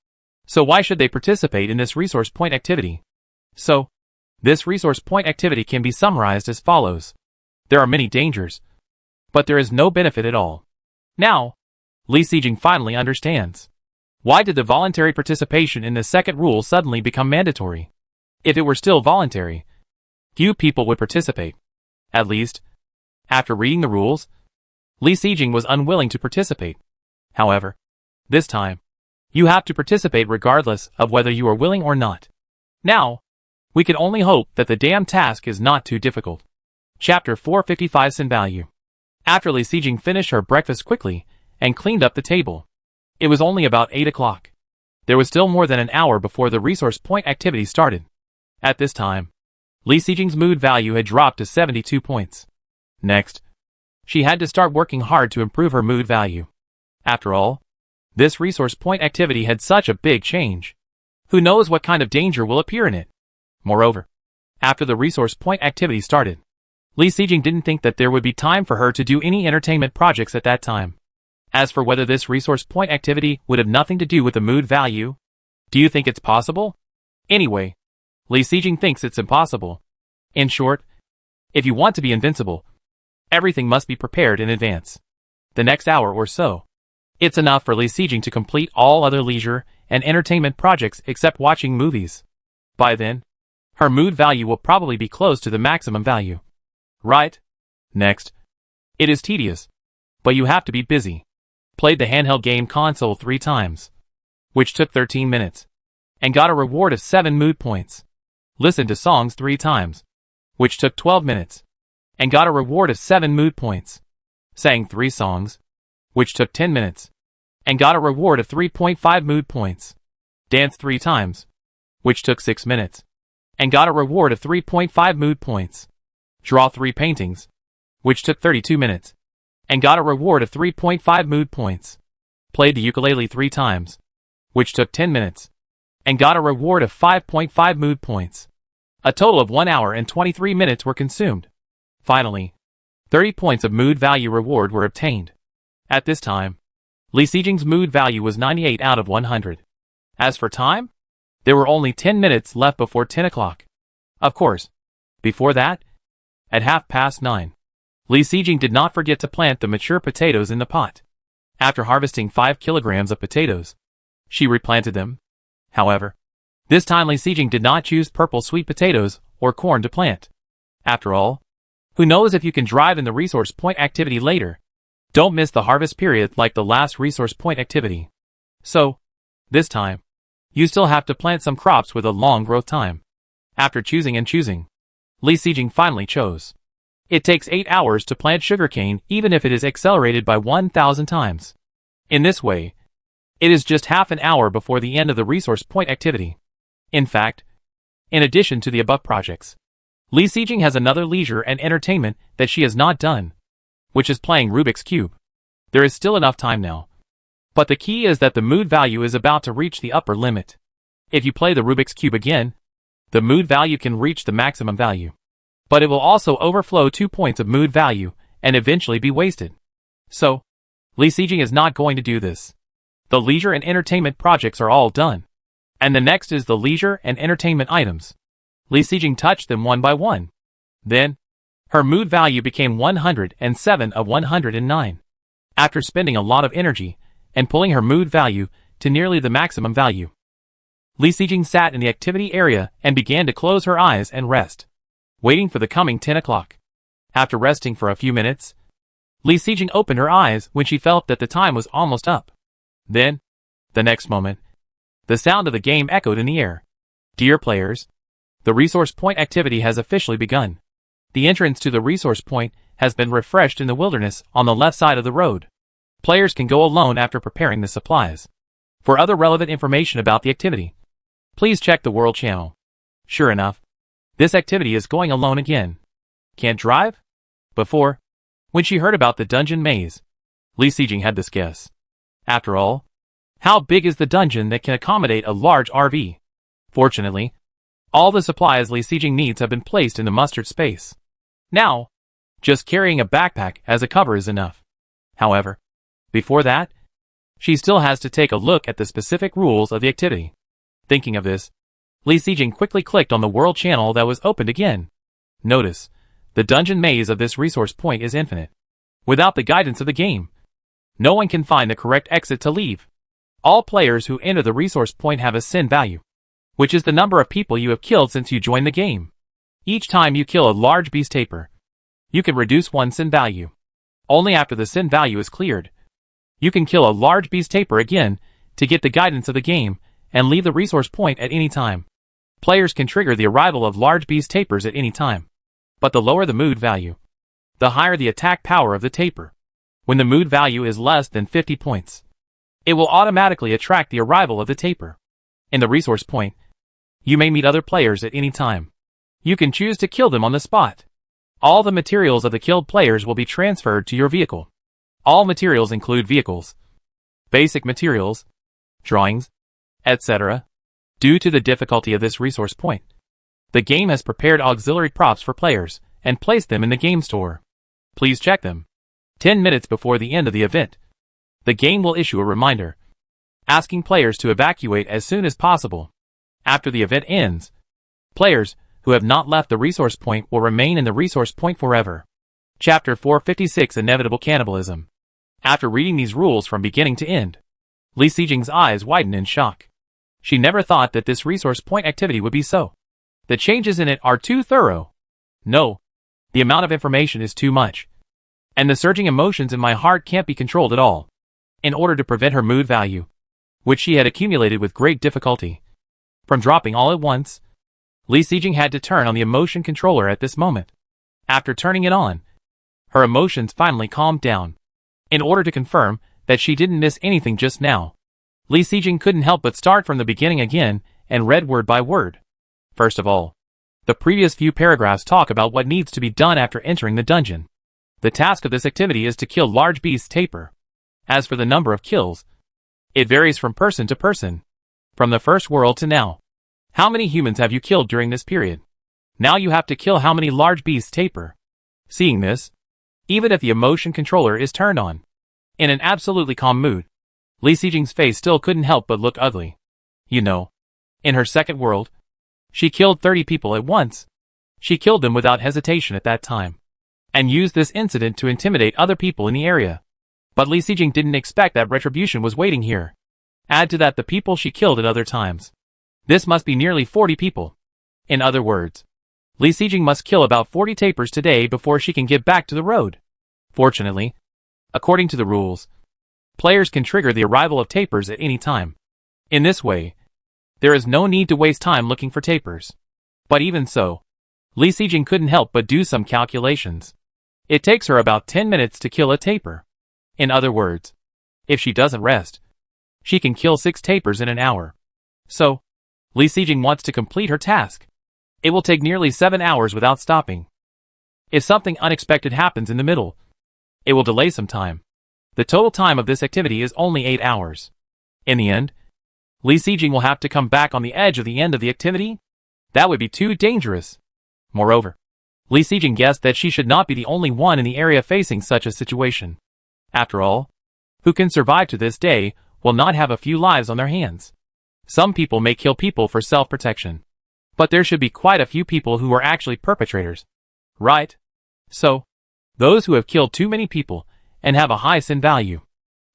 So why should they participate in this resource point activity? So, this resource point activity can be summarized as follows. There are many dangers, but there is no benefit at all. Now, Li Sijing finally understands. Why did the voluntary participation in the second rule suddenly become mandatory? If it were still voluntary, few people would participate. At least, after reading the rules, Li Sijing was unwilling to participate. However, this time, you have to participate regardless of whether you are willing or not. Now, we can only hope that the damn task is not too difficult. Chapter 455 Sin Value. After Li Sijing finished her breakfast quickly and cleaned up the table, it was only about 8 o'clock. There was still more than an hour before the resource point activity started. At this time, Li Sijing's mood value had dropped to 72 points. Next, she had to start working hard to improve her mood value. After all, this resource point activity had such a big change. Who knows what kind of danger will appear in it? Moreover, after the resource point activity started, Li Sijing didn't think that there would be time for her to do any entertainment projects at that time. As for whether this resource point activity would have nothing to do with the mood value, do you think it's possible? Anyway, Li Sijing thinks it's impossible. In short, if you want to be invincible, everything must be prepared in advance. The next hour or so, it's enough for Li Sijing to complete all other leisure and entertainment projects except watching movies. By then, her mood value will probably be close to the maximum value. Right? Next. It is tedious, but you have to be busy. Played the handheld game console 3 times, which took 13 minutes, and got a reward of 7 mood points. Listened to songs 3 times, which took 12 minutes, and got a reward of 7 mood points. Sang 3 songs, which took 10 minutes, and got a reward of 3.5 mood points. Danced 3 times, which took 6 minutes, and got a reward of 3.5 mood points. Draw 3 paintings, which took 32 minutes, and got a reward of 3.5 mood points. Played the ukulele 3 times, which took 10 minutes, and got a reward of 5.5 mood points. A total of 1 hour and 23 minutes were consumed. Finally, 30 points of mood value reward were obtained. At this time, Li Sijing's mood value was 98 out of 100. As for time, there were only 10 minutes left before 10 o'clock. Of course, before that, at 9:30, Li Sijing did not forget to plant the mature potatoes in the pot. After harvesting 5 kilograms of potatoes, she replanted them. However, this time Li Sijing did not choose purple sweet potatoes or corn to plant. After all, who knows if you can drive in the resource point activity later. Don't miss the harvest period like the last resource point activity. So, this time, you still have to plant some crops with a long growth time. After choosing and choosing, Li Sijing finally chose. It takes 8 hours to plant sugarcane even if it is accelerated by 1,000 times. In this way, it is just half an hour before the end of the resource point activity. In fact, in addition to the above projects, Li Sijing has another leisure and entertainment that she has not done, which is playing Rubik's Cube. There is still enough time now. But the key is that the mood value is about to reach the upper limit. If you play the Rubik's Cube again, the mood value can reach the maximum value. But it will also overflow 2 points of mood value and eventually be wasted. So, Li Sijing is not going to do this. The leisure and entertainment projects are all done. And the next is the leisure and entertainment items. Li Sijing touched them one by one. Then, her mood value became 107 of 109. After spending a lot of energy and pulling her mood value to nearly the maximum value, Li Sijing sat in the activity area and began to close her eyes and rest, waiting for the coming 10 o'clock. After resting for a few minutes, Li Sijing opened her eyes when she felt that the time was almost up. Then, the next moment, the sound of the game echoed in the air. Dear players, the resource point activity has officially begun. The entrance to the resource point has been refreshed in the wilderness on the left side of the road. Players can go alone after preparing the supplies. For other relevant information about the activity, please check the World channel. Sure enough, this activity is going alone again. Can't drive? Before, when she heard about the dungeon maze, Li Sijing had this guess. After all, how big is the dungeon that can accommodate a large RV? Fortunately, all the supplies Li Sijing needs have been placed in the mustard space. Now, just carrying a backpack as a cover is enough. However, before that, she still has to take a look at the specific rules of the activity. Thinking of this, Li Sijing quickly clicked on the World channel that was opened again. Notice, the dungeon maze of this resource point is infinite. Without the guidance of the game, no one can find the correct exit to leave. All players who enter the resource point have a sin value, which is the number of people you have killed since you joined the game. Each time you kill a large beast tapir, you can reduce one sin value. Only after the sin value is cleared, you can kill a large beast tapir again to get the guidance of the game and leave the resource point at any time. Players can trigger the arrival of large beast tapirs at any time. But the lower the mood value, the higher the attack power of the tapir. When the mood value is less than 50 points, it will automatically attract the arrival of the tapir. In the resource point, you may meet other players at any time. You can choose to kill them on the spot. All the materials of the killed players will be transferred to your vehicle. All materials include vehicles, basic materials, drawings, etc. Due to the difficulty of this resource point, the game has prepared auxiliary props for players and placed them in the game store. Please check them. 10 minutes before the end of the event, the game will issue a reminder, asking players to evacuate as soon as possible. After the event ends, players who have not left the resource point will remain in the resource point forever. Chapter 456 Inevitable Cannibalism. After reading these rules from beginning to end, Li Sijing's eyes widened in shock. She never thought that this resource point activity would be so. The changes in it are too thorough. No, the amount of information is too much. And the surging emotions in my heart can't be controlled at all. In order to prevent her mood value, which she had accumulated with great difficulty, from dropping all at once, Li Sijing had to turn on the emotion controller at this moment. After turning it on, her emotions finally calmed down. In order to confirm that she didn't miss anything just now, Li Sijing couldn't help but start from the beginning again and read word by word. First of all, the previous few paragraphs talk about what needs to be done after entering the dungeon. The task of this activity is to kill large beast tapir. As for the number of kills, it varies from person to person. From the first world to now, how many humans have you killed during this period? Now you have to kill how many large beast tapir. Seeing this, even if the emotion controller is turned on, in an absolutely calm mood, Li Sijing's face still couldn't help but look ugly. You know, in her second world, she killed 30 people at once. She killed them without hesitation at that time, and used this incident to intimidate other people in the area. But Li Sijing didn't expect that retribution was waiting here. Add to that the people she killed at other times. This must be nearly 40 people. In other words, Li Sijing must kill about 40 tapirs today before she can get back to the road. Fortunately, according to the rules, players can trigger the arrival of tapirs at any time. In this way, there is no need to waste time looking for tapirs. But even so, Li Sijing couldn't help but do some calculations. It takes her about 10 minutes to kill a tapir. In other words, if she doesn't rest, she can kill 6 tapirs in an hour. So, Li Sijing wants to complete her task. It will take nearly 7 hours without stopping. If something unexpected happens in the middle, it will delay some time. The total time of this activity is only 8 hours. In the end, Li Sijing will have to come back on the edge of the end of the activity. That would be too dangerous. Moreover, Li Sijing guessed that she should not be the only one in the area facing such a situation. After all, who can survive to this day will not have a few lives on their hands. Some people may kill people for self-protection. But there should be quite a few people who are actually perpetrators. Right? So, those who have killed too many people and have a high sin value.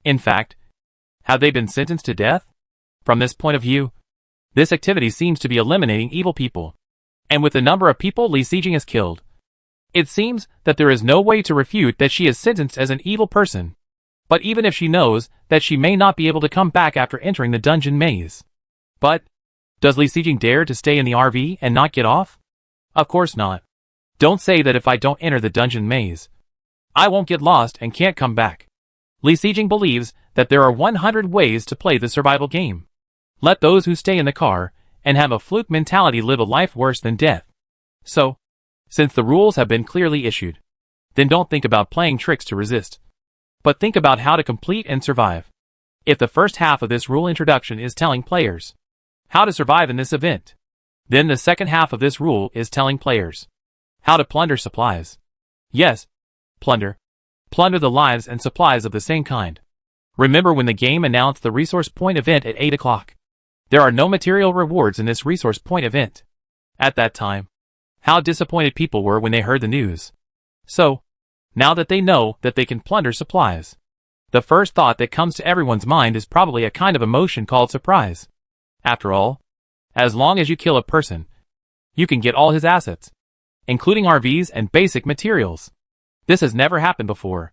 In fact, have they been sentenced to death? From this point of view, this activity seems to be eliminating evil people. And with the number of people Li Sijing has killed, it seems that there is no way to refute that she is sentenced as an evil person. But even if she knows that she may not be able to come back after entering the dungeon maze. But, does Li Sijing dare to stay in the RV and not get off? Of course not. Don't say that if I don't enter the dungeon maze, I won't get lost and can't come back. Li Sijing believes that there are 100 ways to play the survival game. Let those who stay in the car and have a fluke mentality live a life worse than death. So, since the rules have been clearly issued, then don't think about playing tricks to resist. But think about how to complete and survive. If the first half of this rule introduction is telling players how to survive in this event, then the second half of this rule is telling players how to plunder supplies. Yes, plunder. Plunder the lives and supplies of the same kind. Remember when the game announced the resource point event at 8 o'clock? There are no material rewards in this resource point event. At that time, how disappointed people were when they heard the news. So, now that they know that they can plunder supplies, the first thought that comes to everyone's mind is probably a kind of emotion called surprise. After all, as long as you kill a person, you can get all his assets, including RVs and basic materials. This has never happened before.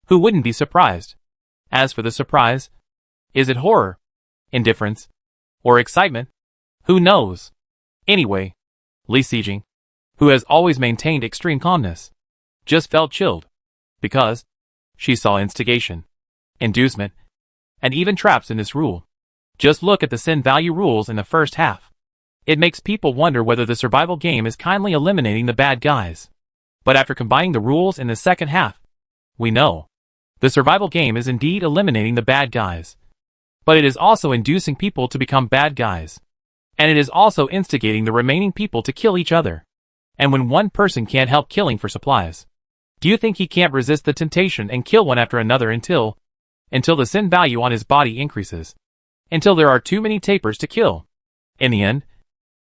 Who wouldn't be surprised? As for the surprise, is it horror, indifference, or excitement? Who knows? Anyway, Li Sijing, who has always maintained extreme calmness, just felt chilled, because she saw instigation, inducement, and even traps in this rule. Just look at the sin value rules in the first half. It makes people wonder whether the survival game is kindly eliminating the bad guys. But after combining the rules in the second half, we know the survival game is indeed eliminating the bad guys. But it is also inducing people to become bad guys. And it is also instigating the remaining people to kill each other. And when one person can't help killing for supplies, do you think he can't resist the temptation and kill one after another until the sin value on his body increases? Until there are too many tapirs to kill. In the end,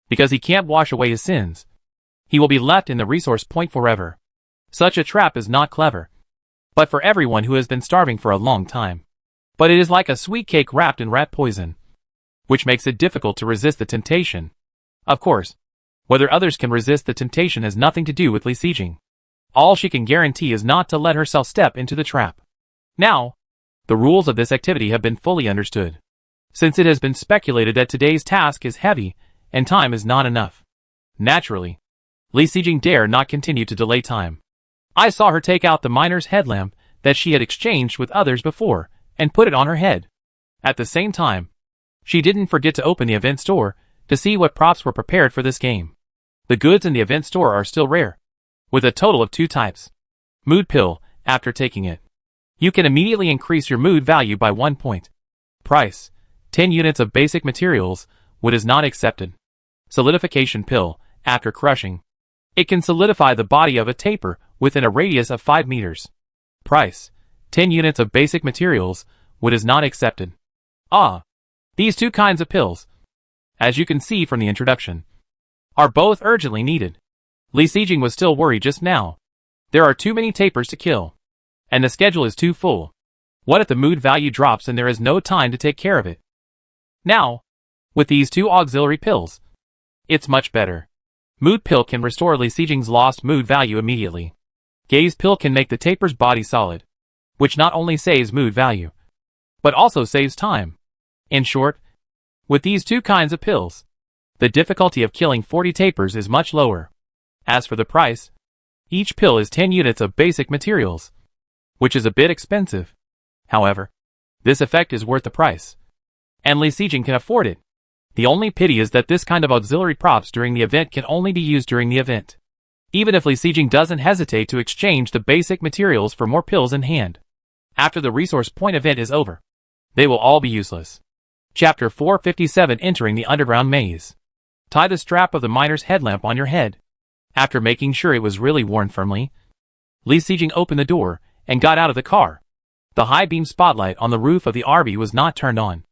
because he can't wash away his sins, he will be left in the resource point forever. Such a trap is not clever. But for everyone who has been starving for a long time. But it is like a sweet cake wrapped in rat poison, which makes it difficult to resist the temptation. Of course, whether others can resist the temptation has nothing to do with Li Sijing. All she can guarantee is not to let herself step into the trap. Now, the rules of this activity have been fully understood. Since it has been speculated that today's task is heavy and time is not enough. Naturally, Li Sijing dare not continue to delay time. I saw her take out the miner's headlamp that she had exchanged with others before and put it on her head. At the same time, she didn't forget to open the event store to see what props were prepared for this game. The goods in the event store are still rare, with a total of 2 types. Mood pill. After taking it, you can immediately increase your mood value by 1 point. Price: 10 units of basic materials. Wood is not accepted. Solidification pill. After crushing, it can solidify the body of a tapir within a radius of 5 meters. Price: 10 units of basic materials. Wood is not accepted. These 2 kinds of pills, as you can see from the introduction, are both urgently needed. Li Sijing was still worried just now. There are too many tapirs to kill, and the schedule is too full. What if the mood value drops and there is no time to take care of it? Now, with these 2 auxiliary pills, it's much better. Mood pill can restore Li Sijing's lost mood value immediately. Gaze pill can make the tapir's body solid, which not only saves mood value, but also saves time. In short, with these 2 kinds of pills, the difficulty of killing 40 tapirs is much lower. As for the price, each pill is 10 units of basic materials, which is a bit expensive. However, this effect is worth the price, and Li Xijing can afford it. The only pity is that this kind of auxiliary props during the event can only be used during the event. Even if Li Xijing doesn't hesitate to exchange the basic materials for more pills in hand. After the resource point event is over, they will all be useless. Chapter 457, Entering the Underground Maze. Tie the strap of the miner's headlamp on your head. After making sure it was really worn firmly, Li Xijing opened the door and got out of the car. The high beam spotlight on the roof of the RV was not turned on.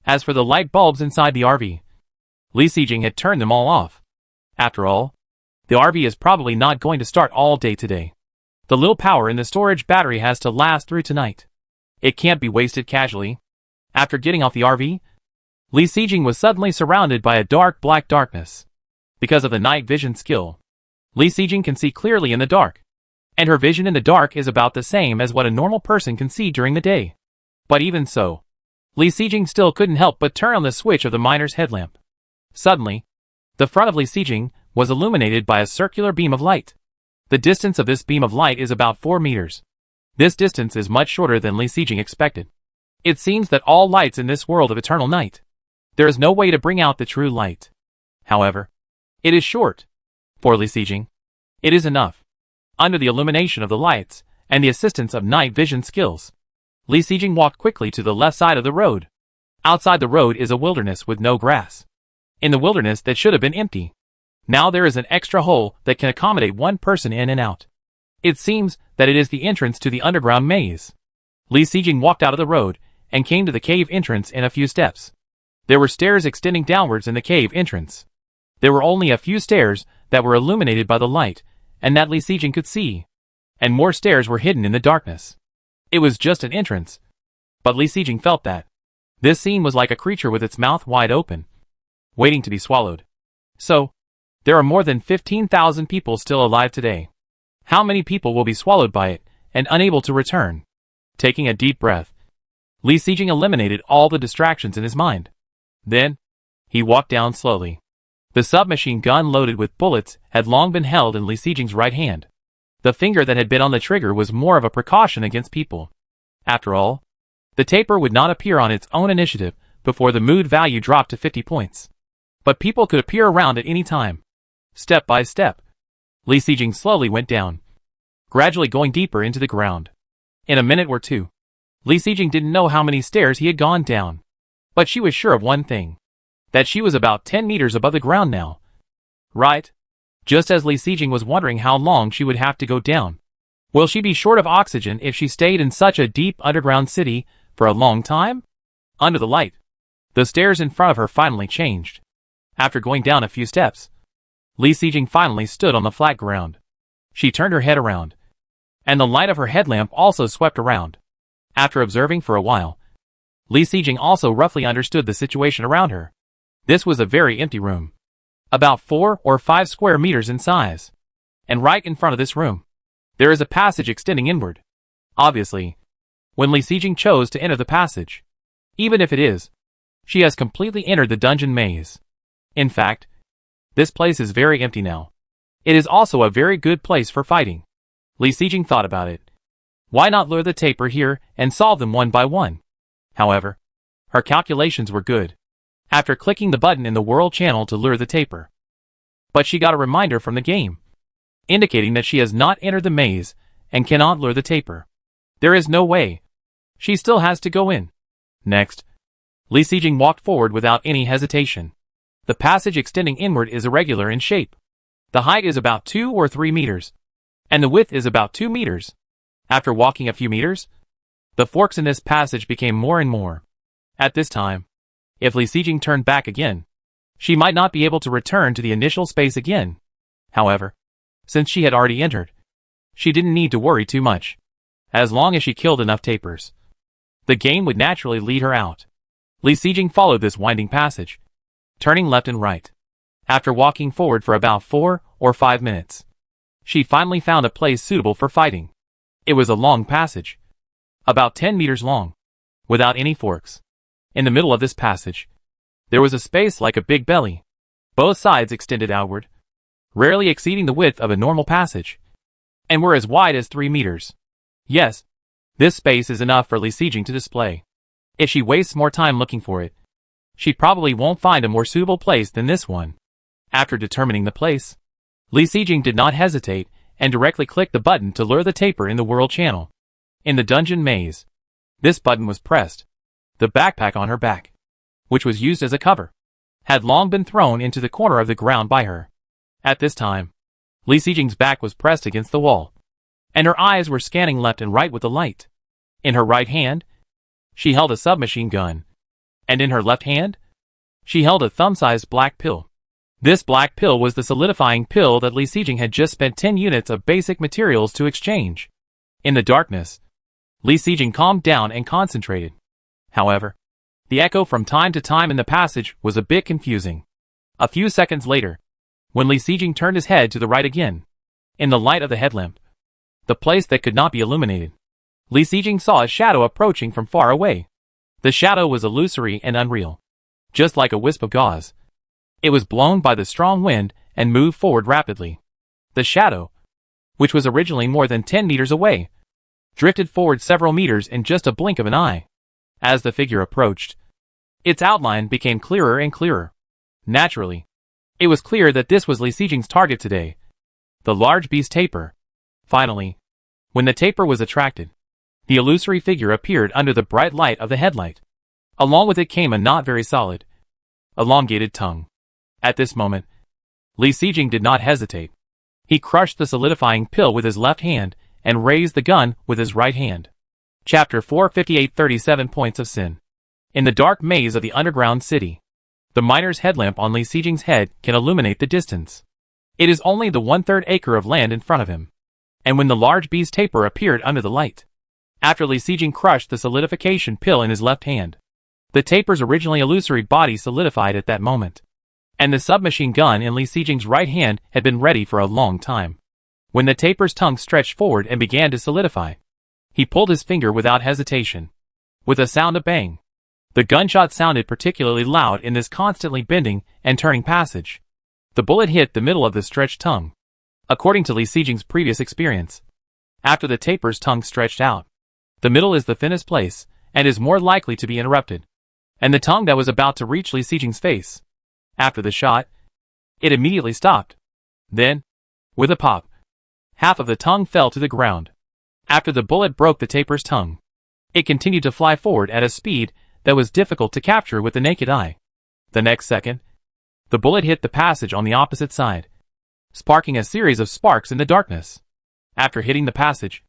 As for the light bulbs inside the RV, Li Xijing had turned them all off. After all, the RV is probably not going to start all day today. The little power in the storage battery has to last through tonight. It can't be wasted casually. After getting off the RV, Li Xijing was suddenly surrounded by a dark black darkness. Because of the night vision skill, Li Xijing can see clearly in the dark, and her vision in the dark is about the same as what a normal person can see during the day. But even so, Li Xijing still couldn't help but turn on the switch of the miner's headlamp. Suddenly, the front of Li Xijing was illuminated by a circular beam of light. The distance of this beam of light is about 4 meters. This distance is much shorter than Li Xijing expected. It seems that all lights in this world of eternal night, there is no way to bring out the true light. However, it is short. For Li Xijing, it is enough. Under the illumination of the lights and the assistance of night vision skills, Li Xijing walked quickly to the left side of the road. Outside the road is a wilderness with no grass. In the wilderness that should have been empty, now there is an extra hole that can accommodate one person in and out. It seems that it is the entrance to the underground maze. Li Xijing walked out of the road and came to the cave entrance in a few steps. There were stairs extending downwards in the cave entrance. There were only a few stairs that were illuminated by the light and that Li Xijing could see, and more stairs were hidden in the darkness. It was just an entrance, but Li Xijing felt that this scene was like a creature with its mouth wide open, waiting to be swallowed. So, there are more than 15,000 people still alive today. How many people will be swallowed by it and unable to return? Taking a deep breath, Li Xijing eliminated all the distractions in his mind. Then, he walked down slowly. The submachine gun loaded with bullets had long been held in Li Xijing's right hand. The finger that had been on the trigger was more of a precaution against people. After all, the taper would not appear on its own initiative before the mood value dropped to 50 points. But people could appear around at any time. Step by step, Li Xijing slowly went down, gradually going deeper into the ground. In a minute or two, Li Xijing didn't know how many stairs he had gone down. But she was sure of one thing, that she was about 10 meters above the ground now. Right? Just as Li Xijing was wondering how long she would have to go down. Will she be short of oxygen if she stayed in such a deep underground city for a long time? Under the light, the stairs in front of her finally changed. After going down a few steps, Li Xijing finally stood on the flat ground. She turned her head around, and the light of her headlamp also swept around. After observing for a while, Li Xijing also roughly understood the situation around her. This was a very empty room, about 4 or 5 square meters in size. And right in front of this room, there is a passage extending inward. Obviously, when Li Xijing chose to enter the passage, even if it is, she has completely entered the dungeon maze. In fact, this place is very empty now. It is also a very good place for fighting. Li Xijing thought about it. Why not lure the taper here and solve them one by one? However, her calculations were good. After clicking the button in the world channel to lure the taper, but she got a reminder from the game, indicating that she has not entered the maze and cannot lure the taper. There is no way. She still has to go in. Next, Li Xijing walked forward without any hesitation. The passage extending inward is irregular in shape. The height is about 2 or 3 meters, and the width is about 2 meters. After walking a few meters, the forks in this passage became more and more. At this time, if Li Xijing turned back again, she might not be able to return to the initial space again. However, since she had already entered, she didn't need to worry too much. As long as she killed enough tapers, the game would naturally lead her out. Li Xijing followed this winding passage, turning left and right. After walking forward for about 4 or 5 minutes, she finally found a place suitable for fighting. It was a long passage, about 10 meters long, without any forks. In the middle of this passage, there was a space like a big belly. Both sides extended outward. rarely exceeding the width of a normal passage, and were as wide as 3 meters. Yes, this space is enough for Li Sijing to display. If she wastes more time looking for it, she probably won't find a more suitable place than this one. After determining the place, Li Sijing did not hesitate and directly clicked the button to lure the taper in the world channel. In the dungeon maze, this button was pressed. The backpack on her back, which was used as a cover, had long been thrown into the corner of the ground by her. At this time, Li Sijing's back was pressed against the wall, and her eyes were scanning left and right with the light. In her right hand, she held a submachine gun, and in her left hand, she held a thumb-sized black pill. This black pill was the solidifying pill that Li Sijing had just spent 10 units of basic materials to exchange. In the darkness, Li Sijing calmed down and concentrated. However, the echo from time to time in the passage was a bit confusing. A few seconds later, when Li Sijing turned his head to the right again, in the light of the headlamp, the place that could not be illuminated, Li Sijing saw a shadow approaching from far away. The shadow was illusory and unreal, just like a wisp of gauze. It was blown by the strong wind and moved forward rapidly. The shadow, which was originally more than 10 meters away, drifted forward several meters in just a blink of an eye. As the figure approached, its outline became clearer and clearer. Naturally, it was clear that this was Li Sijing's target today, the large beast taper. Finally, when the taper was attracted, the illusory figure appeared under the bright light of the headlight. Along with it came a not very solid, elongated tongue. At this moment, Li Sijing did not hesitate. He crushed the solidifying pill with his left hand and raised the gun with his right hand. Chapter 458 37 Points of Sin. In the dark maze of the underground city, the miner's headlamp on Li Sijing's head can illuminate the distance. It is only the 1/3 acre of land in front of him. And when the large beast taper appeared under the light, after Li Sijing crushed the solidification pill in his left hand, the taper's originally illusory body solidified at that moment, and the submachine gun in Li Sijing's right hand had been ready for a long time. When the taper's tongue stretched forward and began to solidify, he pulled his finger without hesitation. With a sound of bang, the gunshot sounded particularly loud in this constantly bending and turning passage. The bullet hit the middle of the stretched tongue. According to Li Sijing's previous experience, after the taper's tongue stretched out, the middle is the thinnest place and is more likely to be interrupted, and the tongue that was about to reach Li Sijing's face. After the shot, it immediately stopped. Then, with a pop, half of the tongue fell to the ground. After the bullet broke the taper's tongue, it continued to fly forward at a speed that was difficult to capture with the naked eye. The next second, the bullet hit the passage on the opposite side, sparking a series of sparks in the darkness. After hitting the passage,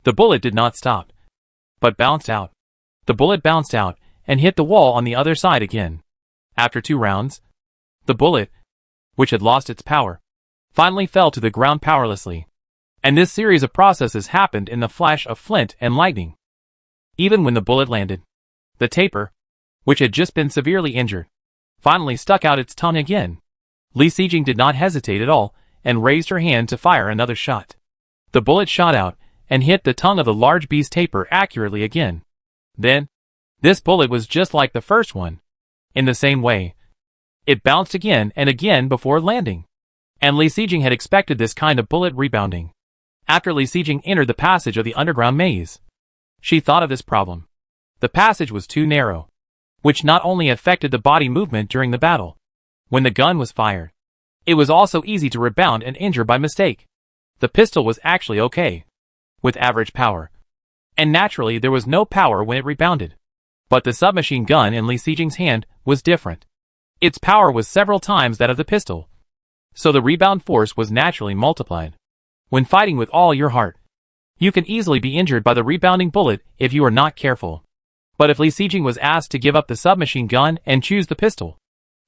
the bullet did not stop, but bounced out. The bullet bounced out and hit the wall on the other side again. After 2 rounds, the bullet, which had lost its power, finally fell to the ground powerlessly. And this series of processes happened in the flash of flint and lightning. Even when the bullet landed, the taper, which had just been severely injured, finally stuck out its tongue again. Li Sijing did not hesitate at all and raised her hand to fire another shot. The bullet shot out and hit the tongue of the large beast taper accurately again. Then, this bullet was just like the first one. In the same way, it bounced again and again before landing. And Li Sijing had expected this kind of bullet rebounding. After Li Sijing entered the passage of the underground maze, she thought of this problem. The passage was too narrow, which not only affected the body movement during the battle. When the gun was fired, it was also easy to rebound and injure by mistake. The pistol was actually okay, with average power, and naturally there was no power when it rebounded. But the submachine gun in Li Sijing's hand was different. Its power was several times that of the pistol, so the rebound force was naturally multiplied. When fighting with all your heart, you can easily be injured by the rebounding bullet if you are not careful. But if Li Sijing was asked to give up the submachine gun and choose the pistol,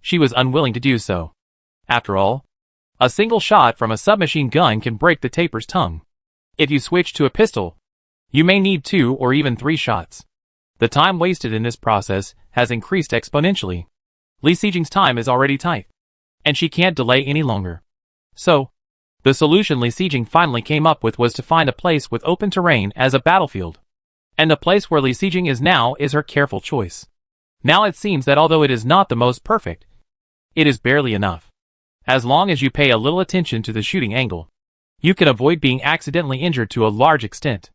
she was unwilling to do so. After all, a single shot from a submachine gun can break the taper's tongue. If you switch to a pistol, you may need 2 or even 3 shots. The time wasted in this process has increased exponentially. Li Sijing's time is already tight, and she can't delay any longer. So, the solution Li Sijing finally came up with was to find a place with open terrain as a battlefield. And the place where Li Sijing is now is her careful choice. Now it seems that although it is not the most perfect, it is barely enough. As long as you pay a little attention to the shooting angle, you can avoid being accidentally injured to a large extent.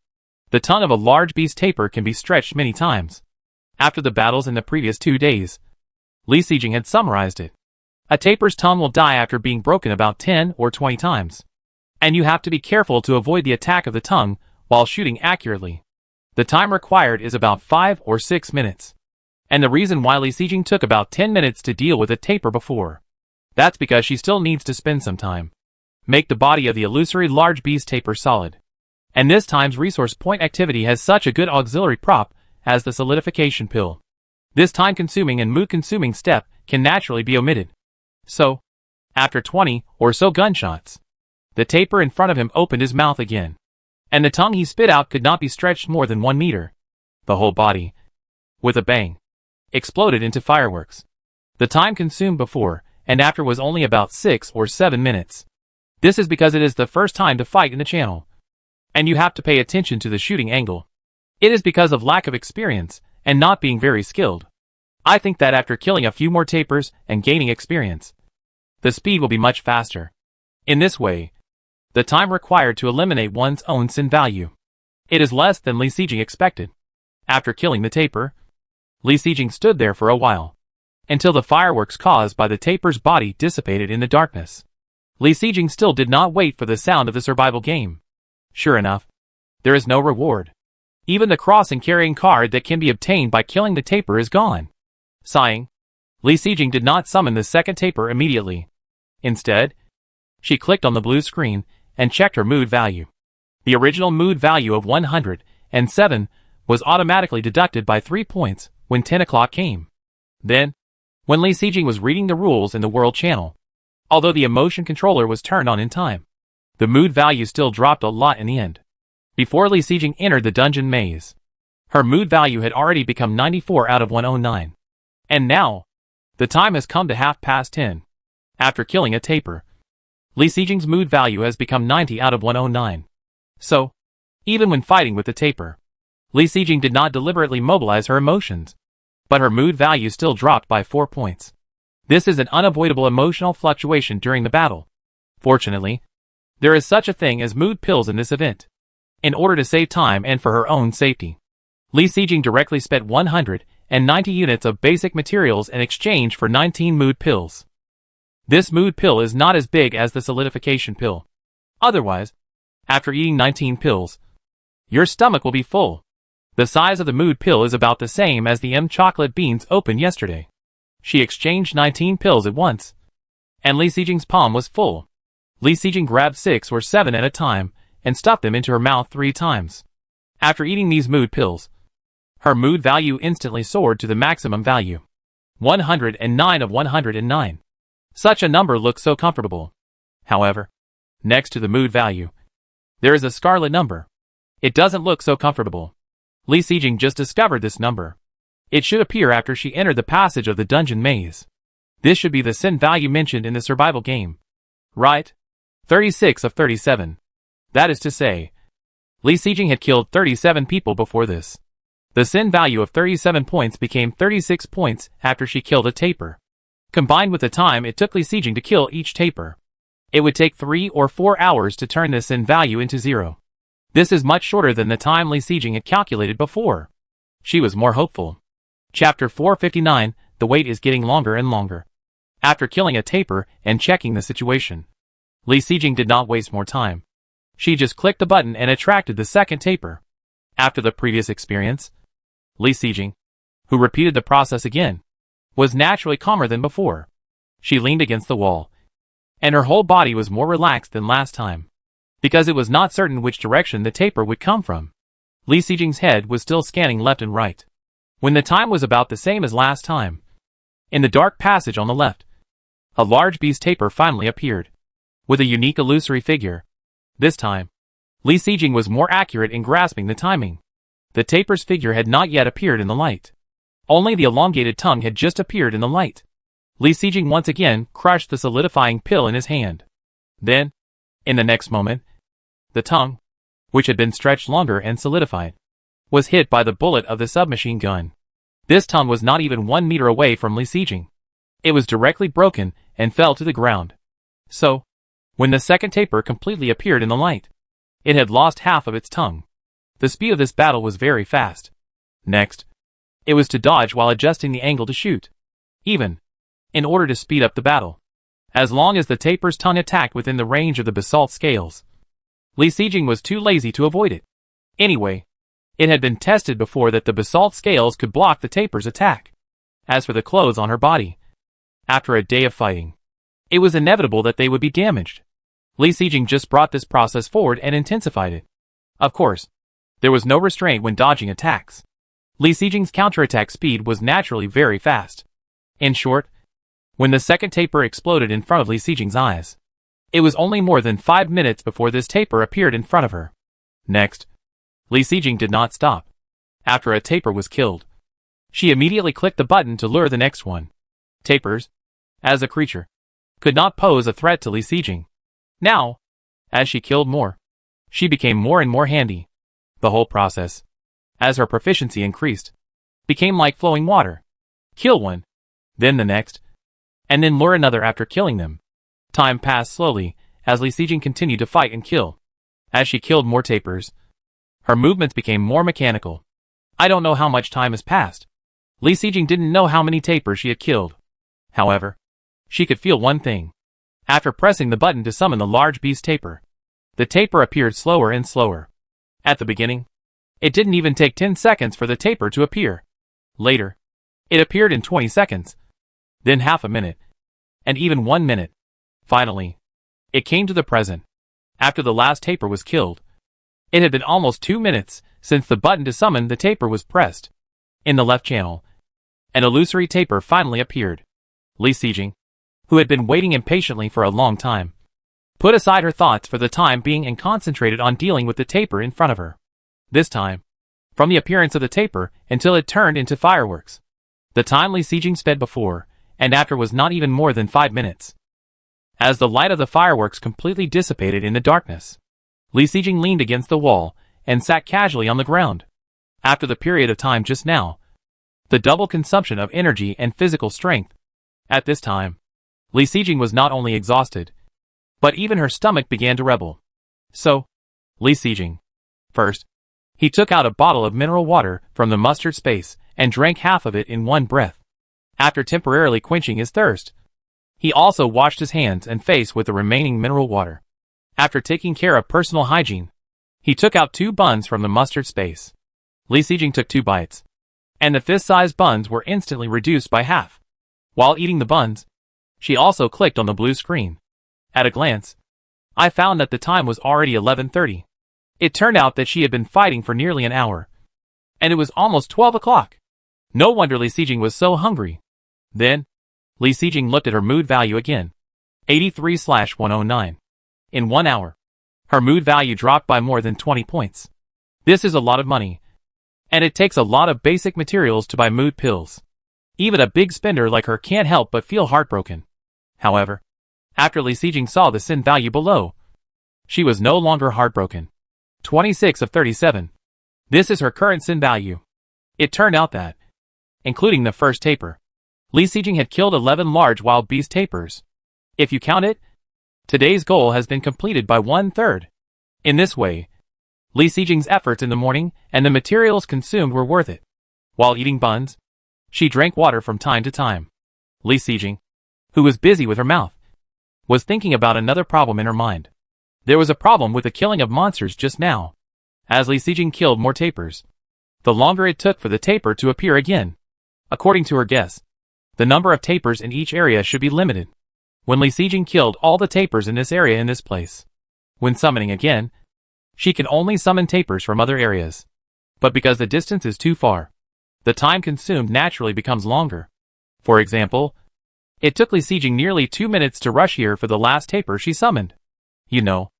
The tongue of a large bee's taper can be stretched many times. After the battles in the previous 2 days, Li Sijing had summarized it. A taper's tongue will die after being broken about 10 or 20 times. And you have to be careful to avoid the attack of the tongue while shooting accurately. The time required is about 5 or 6 minutes. And the reason why Li Sijing took about 10 minutes to deal with a taper before, that's because she still needs to spend some time. Make the body of the illusory large bee's taper solid. And this time's resource point activity has such a good auxiliary prop as the solidification pill. This time-consuming and mood-consuming step can naturally be omitted. So, after 20 or so gunshots, the taper in front of him opened his mouth again. And the tongue he spit out could not be stretched more than 1 meter. The whole body, with a bang, exploded into fireworks. The time consumed before and after was only about 6 or 7 minutes. This is because it is the first time to fight in the channel, and you have to pay attention to the shooting angle. It is because of lack of experience and not being very skilled. I think that after killing a few more tapers and gaining experience, the speed will be much faster. In this way, the time required to eliminate one's own sin value, it is less than Li Sijing expected. After killing the taper, Li Sijing stood there for a while, until the fireworks caused by the taper's body dissipated in the darkness. Li Sijing still did not wait for the sound of the survival game. Sure enough, there is no reward. Even the crossing carrying card that can be obtained by killing the taper is gone. Sighing, Li Sijing did not summon the second taper immediately. Instead, she clicked on the blue screen and checked her mood value. The original mood value of 107 was automatically deducted by 3 points when 10 o'clock came. Then, when Li Sijing was reading the rules in the World Channel, although the emotion controller was turned on in time, the mood value still dropped a lot in the end. Before Li Sijing entered the dungeon maze, her mood value had already become 94 out of 109. And now, the time has come to 10:30. After killing a taper, Li Sijing's mood value has become 90 out of 109. So, even when fighting with the taper, Li Sijing did not deliberately mobilize her emotions, but her mood value still dropped by 4 points. This is an unavoidable emotional fluctuation during the battle. Fortunately, there is such a thing as mood pills in this event. In order to save time and for her own safety, Li Sijing directly spent 190 units of basic materials in exchange for 19 mood pills. This mood pill is not as big as the solidification pill. Otherwise, after eating 19 pills, your stomach will be full. The size of the mood pill is about the same as the chocolate beans opened yesterday. She exchanged 19 pills at once, and Li Sijing's palm was full. Li Sijing grabbed 6 or 7 at a time and stuffed them into her mouth 3 times. After eating these mood pills, her mood value instantly soared to the maximum value, 109 of 109. Such a number looks so comfortable. However, next to the mood value, there is a scarlet number. It doesn't look so comfortable. Li Sijing just discovered this number. It should appear after she entered the passage of the dungeon maze. This should be the sin value mentioned in the survival game. Right? 36 of 37. That is to say, Li Sijing had killed 37 people before this. The sin value of 37 points became 36 points after she killed a taper. Combined with the time it took Li Sijing to kill each taper, it would take 3 or 4 hours to turn this sin value into 0. This is much shorter than the time Li Sijing had calculated before. She was more hopeful. Chapter 459, the wait is getting longer and longer. After killing a taper and checking the situation, Li Sijing did not waste more time. She just clicked the button and attracted the second taper. After the previous experience, Li Sijing, who repeated the process again, was naturally calmer than before. She leaned against the wall, and her whole body was more relaxed than last time, because it was not certain which direction the taper would come from. Li Sijing's head was still scanning left and right. When the time was about the same as last time, in the dark passage on the left, a large bee's taper finally appeared, with a unique illusory figure. This time, Li Sijing was more accurate in grasping the timing. The taper's figure had not yet appeared in the light. Only the elongated tongue had just appeared in the light. Li Sijing once again crushed the solidifying pill in his hand. Then, in the next moment, the tongue, which had been stretched longer and solidified, was hit by the bullet of the submachine gun. This tongue was not even 1 meter away from Li Sijing. It was directly broken and fell to the ground. So, when the second taper completely appeared in the light, it had lost half of its tongue. The speed of this battle was very fast. Next, it was to dodge while adjusting the angle to shoot, even in order to speed up the battle. As long as the taper's tongue attacked within the range of the basalt scales, Li Sijing was too lazy to avoid it. Anyway, it had been tested before that the basalt scales could block the taper's attack. As for the clothes on her body, after a day of fighting, it was inevitable that they would be damaged. Li Sijing just brought this process forward and intensified it. Of course, there was no restraint when dodging attacks. Li Sijing's counterattack speed was naturally very fast. In short, when the second taper exploded in front of Li Sijing's eyes, it was only more than 5 minutes before this taper appeared in front of her. Next, Li Sijing did not stop. After a taper was killed, she immediately clicked the button to lure the next one. Tapers, as a creature, could not pose a threat to Li Sijing. Now, as she killed more, she became more and more handy. The whole process, as her proficiency increased, became like flowing water. Kill one, then the next, and then lure another after killing them. Time passed slowly, as Li Sijing continued to fight and kill. As she killed more tapers, her movements became more mechanical. I don't know how much time has passed. Li Sijing didn't know how many tapers she had killed. However, she could feel one thing. After pressing the button to summon the large beast taper, the taper appeared slower and slower. At the beginning, it didn't even take 10 seconds for the taper to appear. Later, it appeared in 20 seconds, then half a minute, and even 1 minute. Finally, it came to the present. After the last taper was killed, it had been almost 2 minutes since the button to summon the taper was pressed. In the left channel, an illusory taper finally appeared. Li Sijing, who had been waiting impatiently for a long time, put aside her thoughts for the time being and concentrated on dealing with the taper in front of her. This time, from the appearance of the taper until it turned into fireworks, the time Li Sijing spent before and after was not even more than 5 minutes. As the light of the fireworks completely dissipated in the darkness, Li Sijing leaned against the wall and sat casually on the ground. After the period of time just now, the double consumption of energy and physical strength. At this time, Li Sijing was not only exhausted, but even her stomach began to rebel. So, Li Sijing, first, he took out a bottle of mineral water from the mustard space and drank half of it in one breath. After temporarily quenching his thirst, he also washed his hands and face with the remaining mineral water. After taking care of personal hygiene, he took out 2 buns from the mustard space. Li Sijing took 2 bites, and the fist-sized buns were instantly reduced by half. While eating the buns, she also clicked on the blue screen. At a glance, I found that the time was already 11:30. It turned out that she had been fighting for nearly an hour, and it was almost 12 o'clock. No wonder Li Sijing was so hungry. Then, Li Sijing looked at her mood value again. 83/109. In 1 hour, her mood value dropped by more than 20 points. This is a lot of money, and it takes a lot of basic materials to buy mood pills. Even a big spender like her can't help but feel heartbroken. However, after Li Sijing saw the sin value below, she was no longer heartbroken. 26 of 37. This is her current sin value. It turned out that, including the first taper, Li Sijing had killed 11 large wild beast tapers. If you count it, today's goal has been completed by 1/3. In this way, Li Sijing's efforts in the morning and the materials consumed were worth it. While eating buns, she drank water from time to time. Li Sijing, who was busy with her mouth, was thinking about another problem in her mind. There was a problem with the killing of monsters just now. As Li Sijing killed more tapers, the longer it took for the taper to appear again. According to her guess, the number of tapers in each area should be limited. When Li Sijing killed all the tapers in this area in this place, when summoning again, she can only summon tapers from other areas. But because the distance is too far, the time consumed naturally becomes longer. For example, it took Li Sijing nearly 2 minutes to rush here for the last taper she summoned. You know,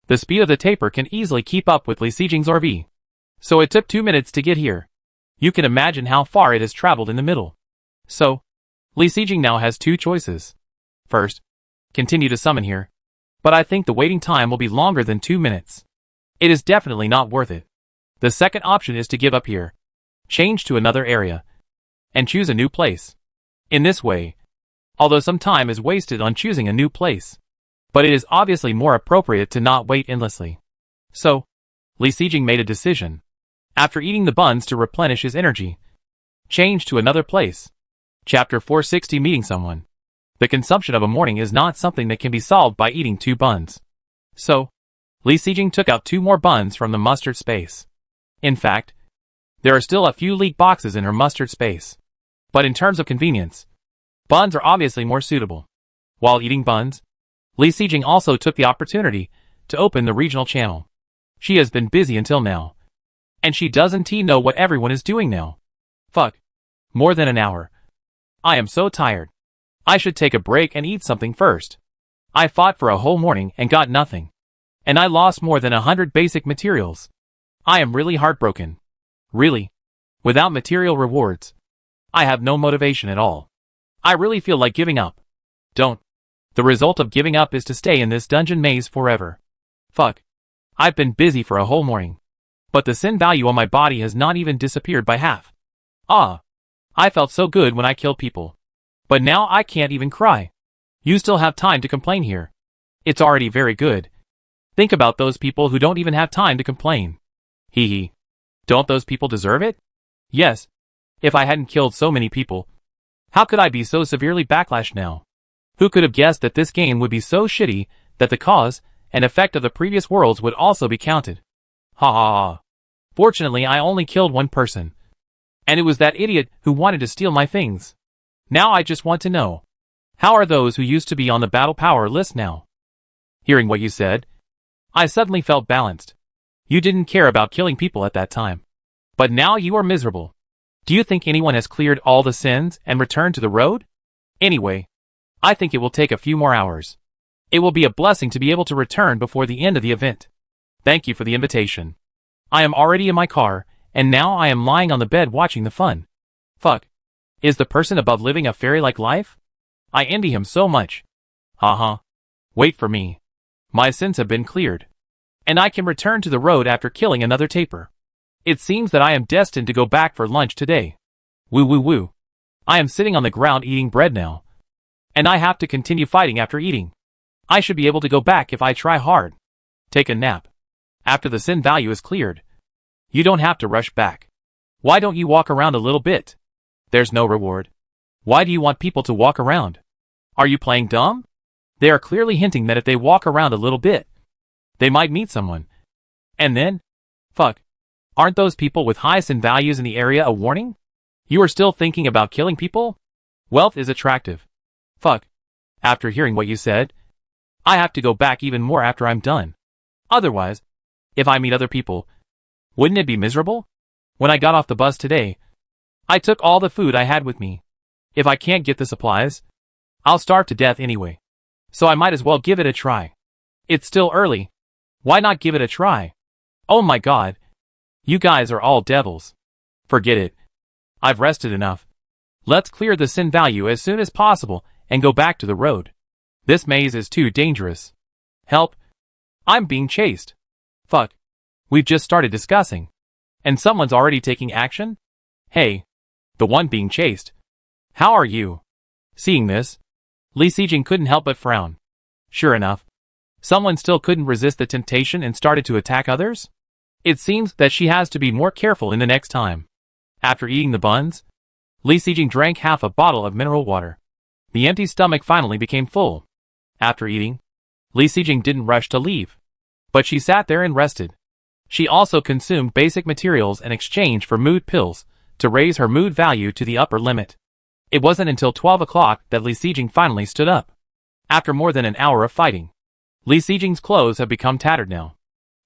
the speed of the taper can easily keep up with Li Sijing's RV. So it took 2 minutes to get here. You can imagine how far it has traveled in the middle. So, Li Sijing now has 2 choices. First, continue to summon here, but I think the waiting time will be longer than 2 minutes. It is definitely not worth it. The second option is to give up here, change to another area, and choose a new place. In this way, although some time is wasted on choosing a new place, but it is obviously more appropriate to not wait endlessly. So, Li Sijing made a decision. After eating the buns to replenish his energy, change to another place. Chapter 460 Meeting Someone. The consumption of a morning is not something that can be solved by eating 2 buns. So, Li Sijing took out 2 more buns from the mustard space. In fact, there are still a few leak boxes in her mustard space. But in terms of convenience, buns are obviously more suitable. While eating buns, Li Sijing also took the opportunity to open the regional channel. She has been busy until now. And she doesn't know what everyone is doing now. Fuck. More than an hour. I am so tired. I should take a break and eat something first. I fought for a whole morning and got nothing. And I lost more than 100 basic materials. I am really heartbroken. Really. Without material rewards, I have no motivation at all. I really feel like giving up. Don't. The result of giving up is to stay in this dungeon maze forever. Fuck. I've been busy for a whole morning. But the sin value on my body has not even disappeared by half. Ah. I felt so good when I killed people. But now I can't even cry. You still have time to complain here. It's already very good. Think about those people who don't even have time to complain. Hee hee. Don't those people deserve it? Yes. If I hadn't killed so many people, how could I be so severely backlashed now? Who could have guessed that this game would be so shitty that the cause and effect of the previous worlds would also be counted? Ha ha ha. Fortunately, I only killed 1 person. And it was that idiot who wanted to steal my things. Now I just want to know, how are those who used to be on the battle power list now? Hearing what you said, I suddenly felt balanced. You didn't care about killing people at that time. But now you are miserable. Do you think anyone has cleared all the sins and returned to the road? Anyway, I think it will take a few more hours. It will be a blessing to be able to return before the end of the event. Thank you for the invitation. I am already in my car, and now I am lying on the bed watching the fun. Fuck. Is the person above living a fairy-like life? I envy him so much. Haha. Wait for me. My sins have been cleared. And I can return to the road after killing another taper. It seems that I am destined to go back for lunch today. Woo woo woo. I am sitting on the ground eating bread now. And I have to continue fighting after eating. I should be able to go back if I try hard. Take a nap. After the sin value is cleared, you don't have to rush back. Why don't you walk around a little bit? There's no reward. Why do you want people to walk around? Are you playing dumb? They are clearly hinting that if they walk around a little bit, they might meet someone. And then? Fuck. Aren't those people with high sin values in the area a warning? You are still thinking about killing people? Wealth is attractive. Fuck. After hearing what you said, I have to go back even more after I'm done. Otherwise, if I meet other people, wouldn't it be miserable? When I got off the bus today, I took all the food I had with me. If I can't get the supplies, I'll starve to death anyway. So I might as well give it a try. It's still early. Why not give it a try? Oh my god. You guys are all devils. Forget it. I've rested enough. Let's clear the sin value as soon as possible and go back to the road. This maze is too dangerous. Help. I'm being chased. Fuck. We've just started discussing. And someone's already taking action? Hey. The one being chased. How are you? Seeing this, Li Sijing couldn't help but frown. Sure enough, someone still couldn't resist the temptation and started to attack others? It seems that she has to be more careful in the next time. After eating the buns, Li Sijing drank half a bottle of mineral water. The empty stomach finally became full. After eating, Li Sijing didn't rush to leave. But she sat there and rested. She also consumed basic materials in exchange for mood pills to raise her mood value to the upper limit. It wasn't until 12 o'clock that Li Sijing finally stood up. After more than an hour of fighting, Li Sijing's clothes have become tattered now.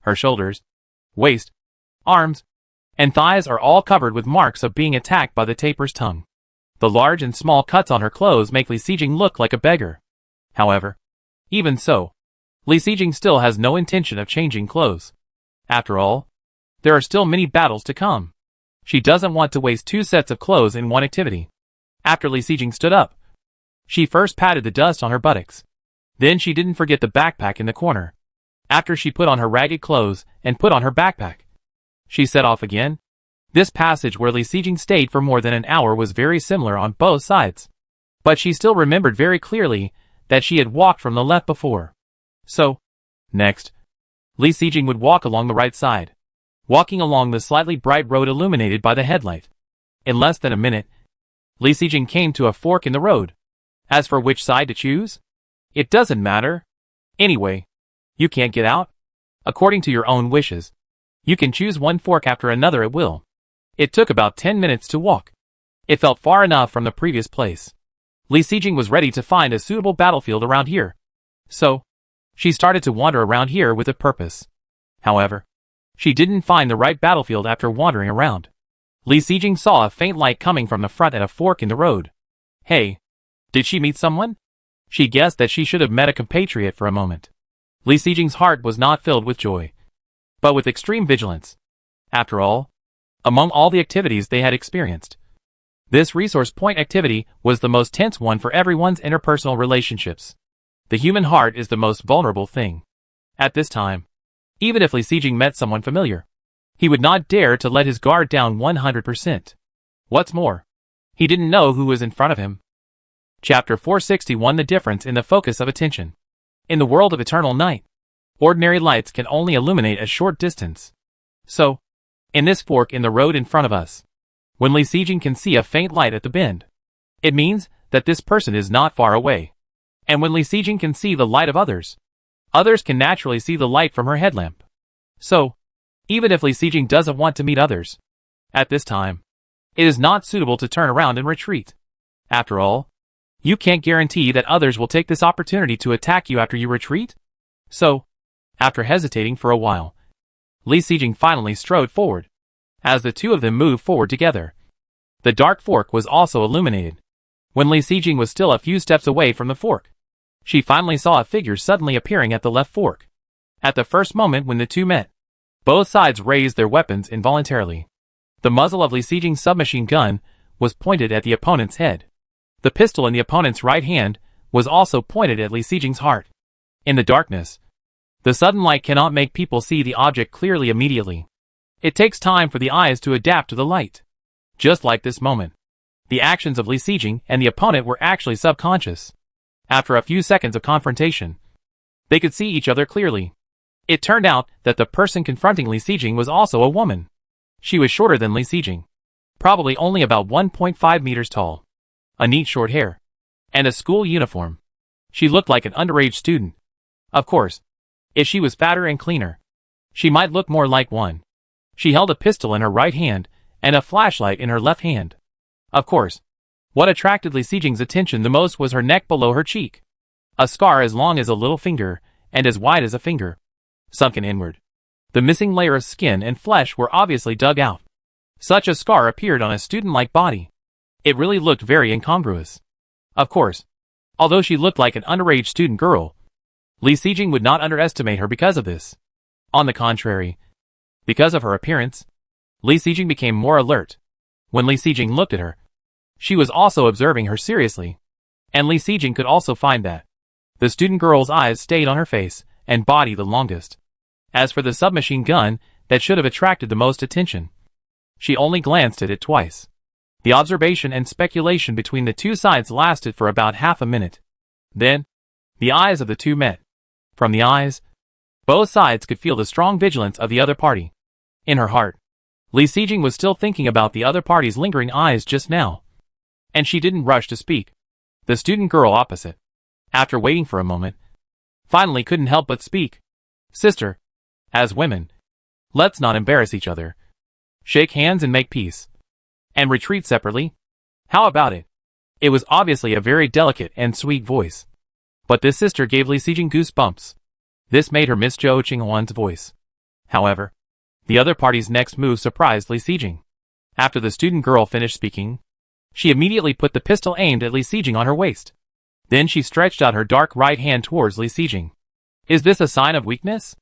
Her shoulders, waist, arms, and thighs are all covered with marks of being attacked by the taper's tongue. The large and small cuts on her clothes make Li Sijing look like a beggar. However, even so, Li Sijing still has no intention of changing clothes. After all, there are still many battles to come. She doesn't want to waste 2 sets of clothes in one activity. After Li Sijing stood up, she first patted the dust on her buttocks. Then she didn't forget the backpack in the corner. After she put on her ragged clothes and put on her backpack, she set off again. This passage where Li Sijing stayed for more than an hour was very similar on both sides. But she still remembered very clearly that she had walked from the left before. So, next, Li Xijing would walk along the right side, walking along the slightly bright road illuminated by the headlight. In less than a minute, Li Xijing came to a fork in the road. As for which side to choose, it doesn't matter. Anyway, you can't get out. According to your own wishes, you can choose one fork after another at will. It took about 10 minutes to walk. It felt far enough from the previous place. Li Xijing was ready to find a suitable battlefield around here. So, she started to wander around here with a purpose. However, she didn't find the right battlefield after wandering around. Li Xijing saw a faint light coming from the front at a fork in the road. Hey, did she meet someone? She guessed that she should have met a compatriot for a moment. Li Xijing's heart was not filled with joy, but with extreme vigilance. After all, among all the activities they had experienced, this resource point activity was the most tense one for everyone's interpersonal relationships. The human heart is the most vulnerable thing. At this time, even if Li Xijing met someone familiar, he would not dare to let his guard down 100%. What's more, he didn't know who was in front of him. Chapter 461: The Difference in the Focus of Attention. In the world of eternal night, ordinary lights can only illuminate a short distance. So, in this fork in the road in front of us, when Li Xijing can see a faint light at the bend, it means that this person is not far away. And when Li Xijing can see the light of others, others can naturally see the light from her headlamp. So, even if Li Xijing doesn't want to meet others, at this time, it is not suitable to turn around and retreat. After all, you can't guarantee that others will take this opportunity to attack you after you retreat. So, after hesitating for a while, Li Xijing finally strode forward. As the two of them moved forward together, the dark fork was also illuminated. When Li Xijing was still a few steps away from the fork, she finally saw a figure suddenly appearing at the left fork. At the first moment when the two met, both sides raised their weapons involuntarily. The muzzle of Li Xijing's submachine gun was pointed at the opponent's head. The pistol in the opponent's right hand was also pointed at Li Xijing's heart. In the darkness, the sudden light cannot make people see the object clearly immediately. It takes time for the eyes to adapt to the light. Just like this moment, the actions of Li Xijing and the opponent were actually subconscious. After a few seconds of confrontation, they could see each other clearly. It turned out that the person confronting Li Xijing was also a woman. She was shorter than Li Xijing, probably only about 1.5 meters tall. A neat short hair, and a school uniform. She looked like an underage student. Of course, if she was fatter and cleaner, she might look more like one. She held a pistol in her right hand and a flashlight in her left hand. Of course, what attracted Li Xijing's attention the most was her neck below her cheek. A scar as long as a little finger and as wide as a finger, sunken inward. The missing layer of skin and flesh were obviously dug out. Such a scar appeared on a student-like body. It really looked very incongruous. Of course, although she looked like an underage student girl, Li Xijing would not underestimate her because of this. On the contrary, because of her appearance, Li Xijing became more alert. When Li Xijing looked at her, she was also observing her seriously. And Li Xijing could also find that the student girl's eyes stayed on her face and body the longest. As for the submachine gun that should have attracted the most attention, she only glanced at it twice. The observation and speculation between the two sides lasted for about half a minute. Then, the eyes of the two met. From the eyes, both sides could feel the strong vigilance of the other party. In her heart, Li Xijing was still thinking about the other party's lingering eyes just now, and she didn't rush to speak. The student girl opposite, after waiting for a moment, finally couldn't help but speak. Sister, as women, let's not embarrass each other. Shake hands and make peace. And retreat separately? How about it? It was obviously a very delicate and sweet voice. But this sister gave Li Xijing goosebumps. This made her miss Zhou Qinghuan's voice. However, the other party's next move surprised Li Xijing. After the student girl finished speaking, she immediately put the pistol aimed at Li Xijing on her waist. Then she stretched out her dark right hand towards Li Xijing. Is this a sign of weakness?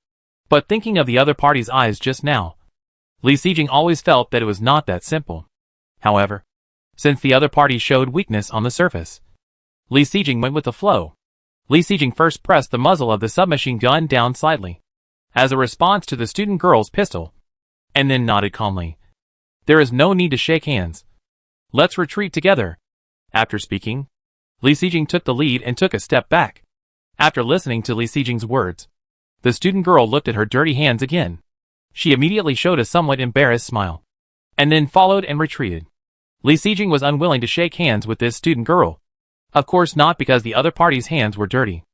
But thinking of the other party's eyes just now, Li Xijing always felt that it was not that simple. However, since the other party showed weakness on the surface, Li Xijing went with the flow. Li Xijing first pressed the muzzle of the submachine gun down slightly, as a response to the student girl's pistol, and then nodded calmly. There is no need to shake hands. Let's retreat together. After speaking, Li Xijing took the lead and took a step back. After listening to Li Xijing's words, the student girl looked at her dirty hands again. She immediately showed a somewhat embarrassed smile, and then followed and retreated. Li Xijing was unwilling to shake hands with this student girl. Of course not because the other party's hands were dirty.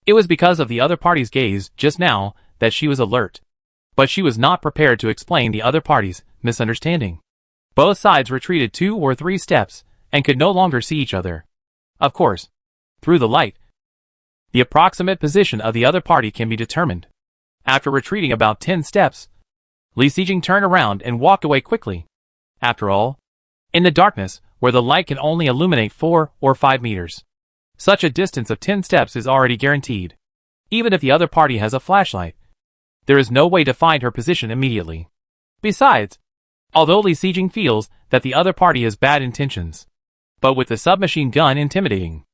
It was because of the other party's gaze just now that she was alert. But she was not prepared to explain the other party's misunderstanding. Both sides retreated 2 or 3 steps and could no longer see each other. Of course, through the light, the approximate position of the other party can be determined. After retreating about 10 steps, Li Xijing turned around and walked away quickly. After all, in the darkness, where the light can only illuminate 4 or 5 meters, such a distance of 10 steps is already guaranteed. Even if the other party has a flashlight, there is no way to find her position immediately. Besides, although Li Xijing feels that the other party has bad intentions, but with the submachine gun intimidating,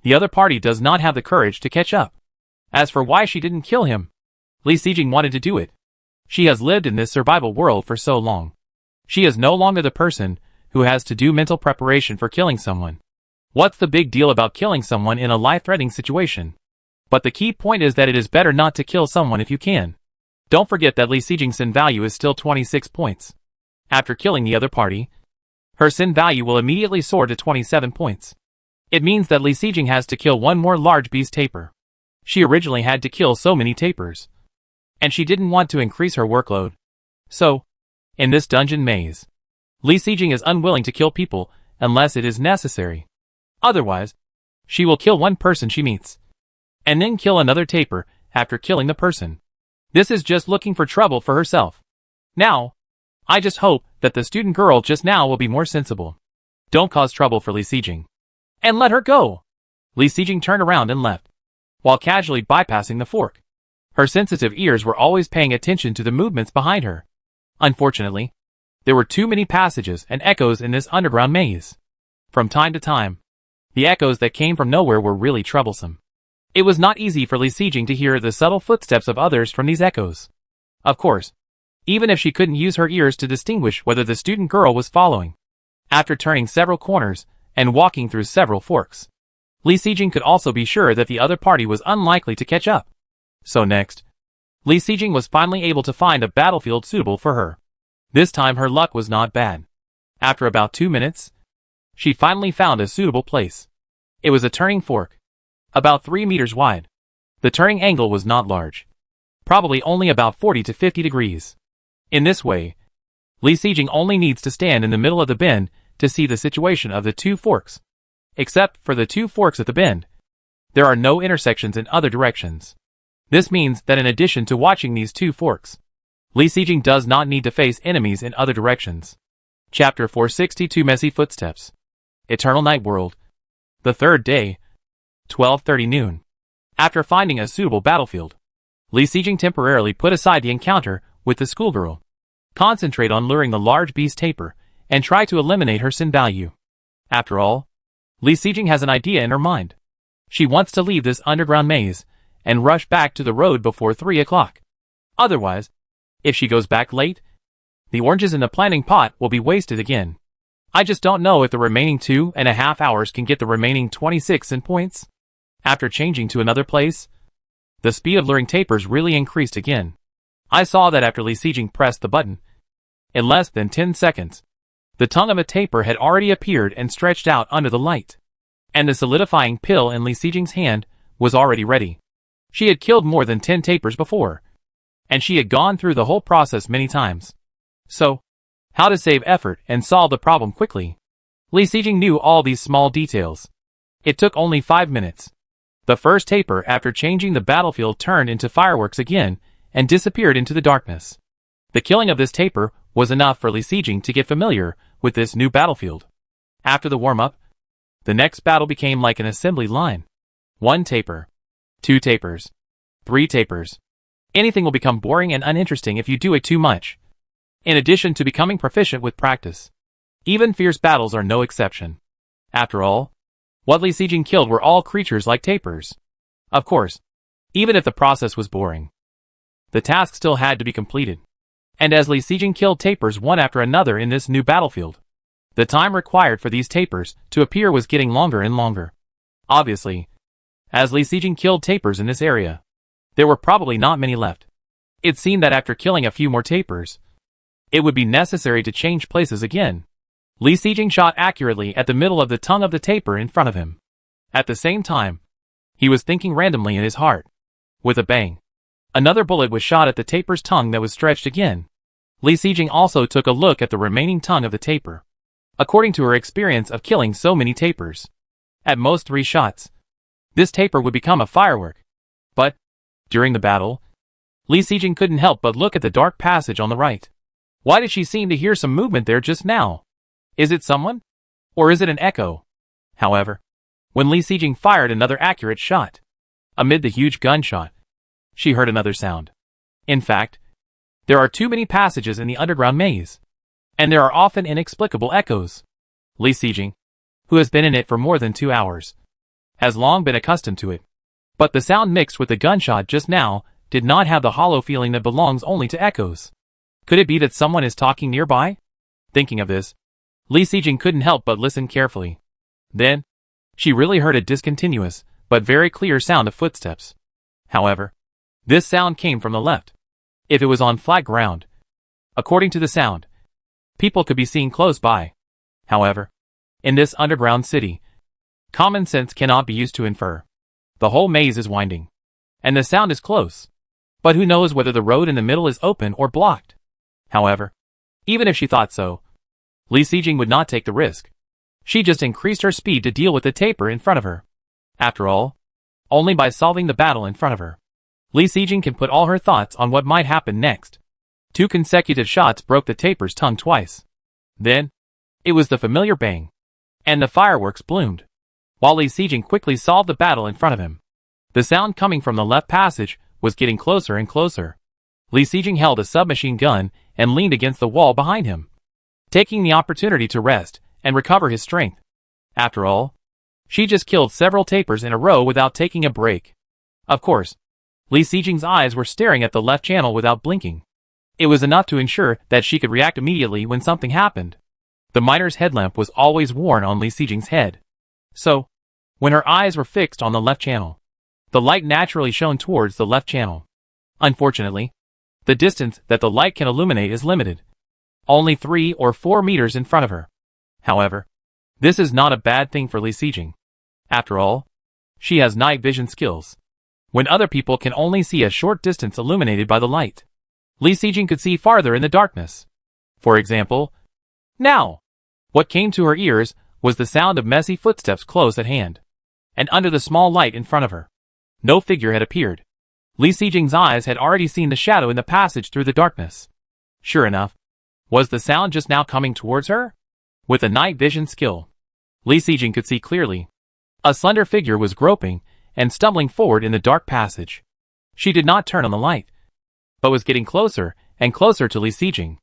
the other party does not have the courage to catch up. As for why she didn't kill him, Li Xijing wanted to do it. She has lived in this survival world for so long. She is no longer the person who has to do mental preparation for killing someone. What's the big deal about killing someone in a life-threatening situation? But the key point is that it is better not to kill someone if you can. Don't forget that Li Xijing's sin value is still 26 points. After killing the other party, her sin value will immediately soar to 27 points. It means that Li Xijing has to kill one more large beast tapir. She originally had to kill so many tapirs, and she didn't want to increase her workload. So, in this dungeon maze, Li Xijing is unwilling to kill people unless it is necessary. Otherwise, she will kill one person she meets, and then kill another tapir after killing the person. This is just looking for trouble for herself. Now, I just hope that the student girl just now will be more sensible. Don't cause trouble for Li Xijing. And let her go! Li Xijing turned around and left, while casually bypassing the fork. Her sensitive ears were always paying attention to the movements behind her. Unfortunately, there were too many passages and echoes in this underground maze. From time to time, the echoes that came from nowhere were really troublesome. It was not easy for Li Xijing to hear the subtle footsteps of others from these echoes. Of course, even if she couldn't use her ears to distinguish whether the student girl was following. After turning several corners and walking through several forks, Li Xijing could also be sure that the other party was unlikely to catch up. So next, Li Xijing was finally able to find a battlefield suitable for her. This time her luck was not bad. After about 2 minutes, she finally found a suitable place. It was a turning fork, about 3 meters wide. The turning angle was not large, probably only about 40 to 50 degrees. In this way, Li Xijing only needs to stand in the middle of the bend to see the situation of the 2 forks. Except for the 2 forks at the bend, there are no intersections in other directions. This means that in addition to watching these 2 forks, Li Xijing does not need to face enemies in other directions. Chapter 462 Messy Footsteps. Eternal Night World. The third day, 12:30 noon. After finding a suitable battlefield, Li Xijing temporarily put aside the encounter with the schoolgirl, concentrate on luring the large beast tapir, and try to eliminate her sin value. After all, Li Xijing has an idea in her mind. She wants to leave this underground maze and rush back to the road before 3 o'clock. Otherwise, if she goes back late, the oranges in the planning pot will be wasted again. I just don't know if the remaining 2.5 hours can get the remaining 26 in points. After changing to another place, the speed of luring tapirs really increased again. I saw that after Li Xijing pressed the button, in less than 10 seconds, the tongue of a tapir had already appeared and stretched out under the light, and the solidifying pill in Li Xijing's hand was already ready. She had killed more than 10 tapirs before, and she had gone through the whole process many times. So, how to save effort and solve the problem quickly? Li Xijing knew all these small details. It took only 5 minutes. The first tapir after changing the battlefield turned into fireworks again and disappeared into the darkness. The killing of this tapir was enough for Li Xijing to get familiar with this new battlefield. After the warm-up, the next battle became like an assembly line. 1 tapir, 2 tapirs, 3 tapirs. Anything will become boring and uninteresting if you do it too much. In addition to becoming proficient with practice, even fierce battles are no exception. After all, what Li Xijing killed were all creatures like tapirs. Of course, even if the process was boring, the task still had to be completed. And as Li Xijing killed tapirs one after another in this new battlefield, the time required for these tapirs to appear was getting longer and longer. Obviously, as Li Sijing killed tapers in this area. There were probably not many left. It seemed that after killing a few more tapers, it would be necessary to change places again. Li Sijing shot accurately at the middle of the tongue of the taper in front of him. At the same time, he was thinking randomly in his heart. With a bang, another bullet was shot at the taper's tongue that was stretched again. Li Sijing also took a look at the remaining tongue of the taper. According to her experience of killing so many tapers, at most 3 shots, this taper would become a firework. But, during the battle, Li Sijing couldn't help but look at the dark passage on the right. Why did she seem to hear some movement there just now? Is it someone? Or is it an echo? However, when Li Sijing fired another accurate shot, amid the huge gunshot, she heard another sound. In fact, there are too many passages in the underground maze, and there are often inexplicable echoes. Li Sijing, who has been in it for more than 2 hours, has long been accustomed to it. But the sound mixed with the gunshot just now did not have the hollow feeling that belongs only to echoes. Could it be that someone is talking nearby? Thinking of this, Li Sijing couldn't help but listen carefully. Then, she really heard a discontinuous, but very clear sound of footsteps. However, this sound came from the left. If it was on flat ground, according to the sound, people could be seen close by. However, in this underground city, common sense cannot be used to infer. The whole maze is winding, and the sound is close. But who knows whether the road in the middle is open or blocked? However, even if she thought so, Li Sijing would not take the risk. She just increased her speed to deal with the taper in front of her. After all, only by solving the battle in front of her, Li Sijing can put all her thoughts on what might happen next. 2 consecutive shots broke the taper's tongue twice. Then, it was the familiar bang, and the fireworks bloomed, while Li Sijing quickly solved the battle in front of him. The sound coming from the left passage was getting closer and closer. Li Sijing held a submachine gun and leaned against the wall behind him, taking the opportunity to rest and recover his strength. After all, she just killed several tapers in a row without taking a break. Of course, Li Sijing's eyes were staring at the left channel without blinking. It was enough to ensure that she could react immediately when something happened. The miner's headlamp was always worn on Li Sijing's head. So, when her eyes were fixed on the left channel, the light naturally shone towards the left channel. Unfortunately, the distance that the light can illuminate is limited. Only 3 or 4 meters in front of her. However, this is not a bad thing for Li Sijing. After all, she has night vision skills. When other people can only see a short distance illuminated by the light, Li Sijing could see farther in the darkness. For example, now, what came to her ears was the sound of messy footsteps close at hand, and under the small light in front of her, no figure had appeared. Li Sijing's eyes had already seen the shadow in the passage through the darkness. Sure enough, was the sound just now coming towards her? With a night vision skill, Li Sijing could see clearly. A slender figure was groping and stumbling forward in the dark passage. She did not turn on the light, but was getting closer and closer to Li Sijing.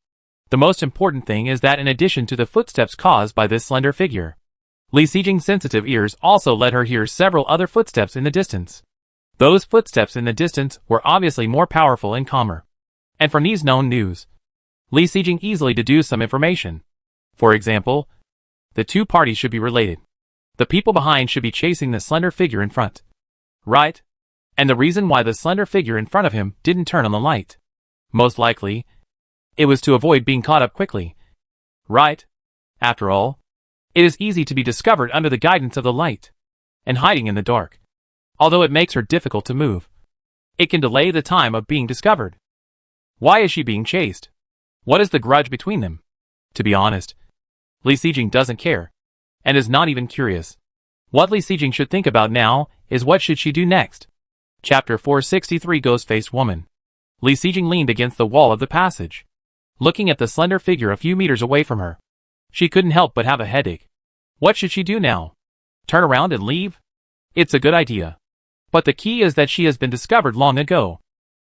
The most important thing is that in addition to the footsteps caused by this slender figure, Li Sijing's sensitive ears also let her hear several other footsteps in the distance. Those footsteps in the distance were obviously more powerful and calmer. And from these known news, Li Sijing easily deduced some information. For example, the 2 parties should be related. The people behind should be chasing the slender figure in front. Right? And the reason why the slender figure in front of him didn't turn on the light, most likely, it was to avoid being caught up quickly. Right? After all, it is easy to be discovered under the guidance of the light, and hiding in the dark. Although it makes her difficult to move, it can delay the time of being discovered. Why is she being chased? What is the grudge between them? To be honest, Li Sijing doesn't care, and is not even curious. What Li Sijing should think about now is what should she do next. Chapter 463 Ghost-Faced Woman. Li Sijing leaned against the wall of the passage, looking at the slender figure a few meters away from her. She couldn't help but have a headache. What should she do now? Turn around and leave? It's a good idea. But the key is that she has been discovered long ago.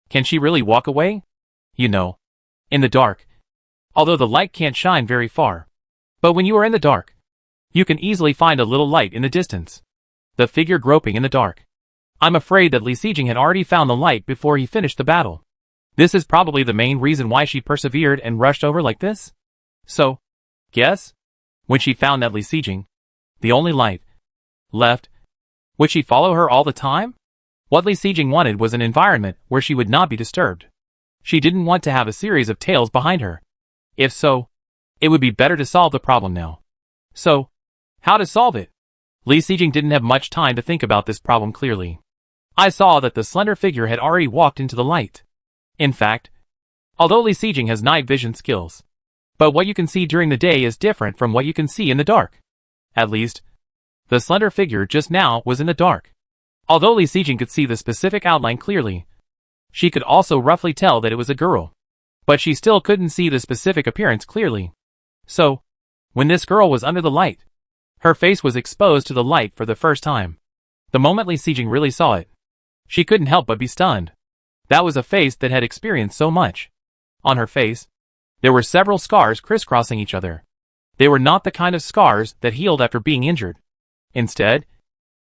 Can she really walk away? You know, in the dark. Although the light can't shine very far. But when you are in the dark, you can easily find a little light in the distance. The figure groping in the dark. I'm afraid that Li Sijing had already found the light before he finished the battle. This is probably the main reason why she persevered and rushed over like this. So, guess? When she found that Li Sijing, the only light left, Would she follow her all the time? What Li Sijing wanted was an environment where she would not be disturbed. She didn't want to have a series of tales behind her. If so, it would be better to solve the problem now. So, how to solve it? Li Sijing didn't have much time to think about this problem clearly. I saw that the slender figure had already walked into the light. In fact, although Li Sijing has night vision skills, but what you can see during the day is different from what you can see in the dark. At least, the slender figure just now was in the dark. Although Li Sijing could see the specific outline clearly, she could also roughly tell that it was a girl. But she still couldn't see the specific appearance clearly. So, when this girl was under the light, her face was exposed to the light for the first time. The moment Li Sijing really saw it, she couldn't help but be stunned. That was a face that had experienced so much. On her face, there were several scars crisscrossing each other. They were not the kind of scars that healed after being injured. Instead,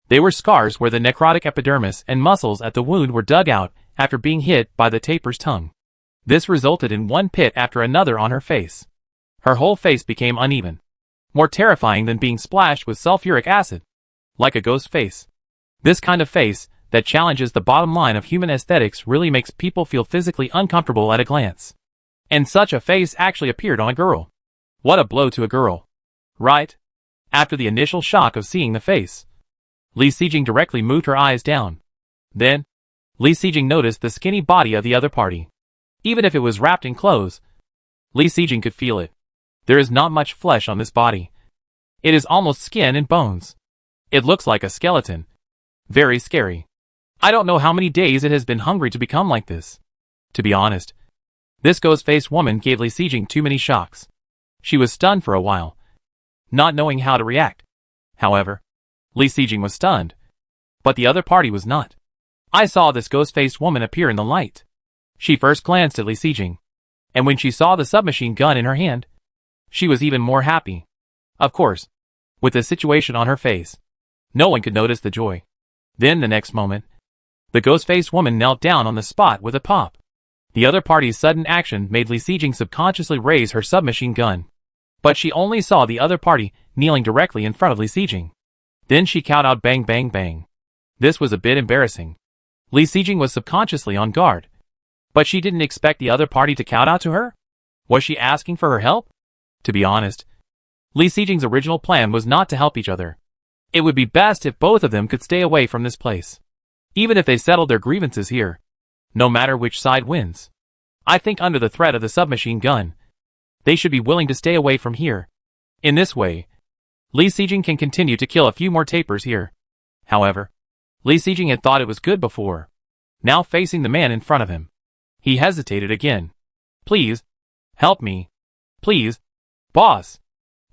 they were scars where the necrotic epidermis and muscles at the wound were dug out after being hit by the taper's tongue. This resulted in one pit after another on her face. Her whole face became uneven, more terrifying than being splashed with sulfuric acid. Like a ghost face. This kind of face that challenges the bottom line of human aesthetics really makes people feel physically uncomfortable at a glance. And such a face actually appeared on a girl. What a blow to a girl. Right? After the initial shock of seeing the face, Li Sijing directly moved her eyes down. Then, Li Sijing noticed the skinny body of the other party. Even if it was wrapped in clothes, Li Sijing could feel it. There is not much flesh on this body. It is almost skin and bones. It looks like a skeleton. Very scary. I don't know how many days it has been hungry to become like this. To be honest, this ghost-faced woman gave Li Sijing too many shocks. She was stunned for a while, not knowing how to react. However, Li Sijing was stunned, but the other party was not. I saw this ghost-faced woman appear in the light. She first glanced at Li Sijing, and when she saw the submachine gun in her hand, she was even more happy. Of course, with the situation on her face, no one could notice the joy. Then the next moment, the ghost-faced woman knelt down on the spot with a pop. The other party's sudden action made Li Sijing subconsciously raise her submachine gun. But she only saw the other party kneeling directly in front of Li Sijing. Then she cowed out bang bang bang. This was a bit embarrassing. Li Sijing was subconsciously on guard. But she didn't expect the other party to kow out to her? Was she asking for her help? To be honest, Li Sijing's original plan was not to help each other. It would be best if both of them could stay away from this place. Even if they settled their grievances here. No matter which side wins. I think under the threat of the submachine gun, they should be willing to stay away from here. In this way, Li Sijing can continue to kill a few more tapers here. However, Li Sijing had thought it was good before. Now facing the man in front of him, he hesitated again. Please, help me. Please, boss.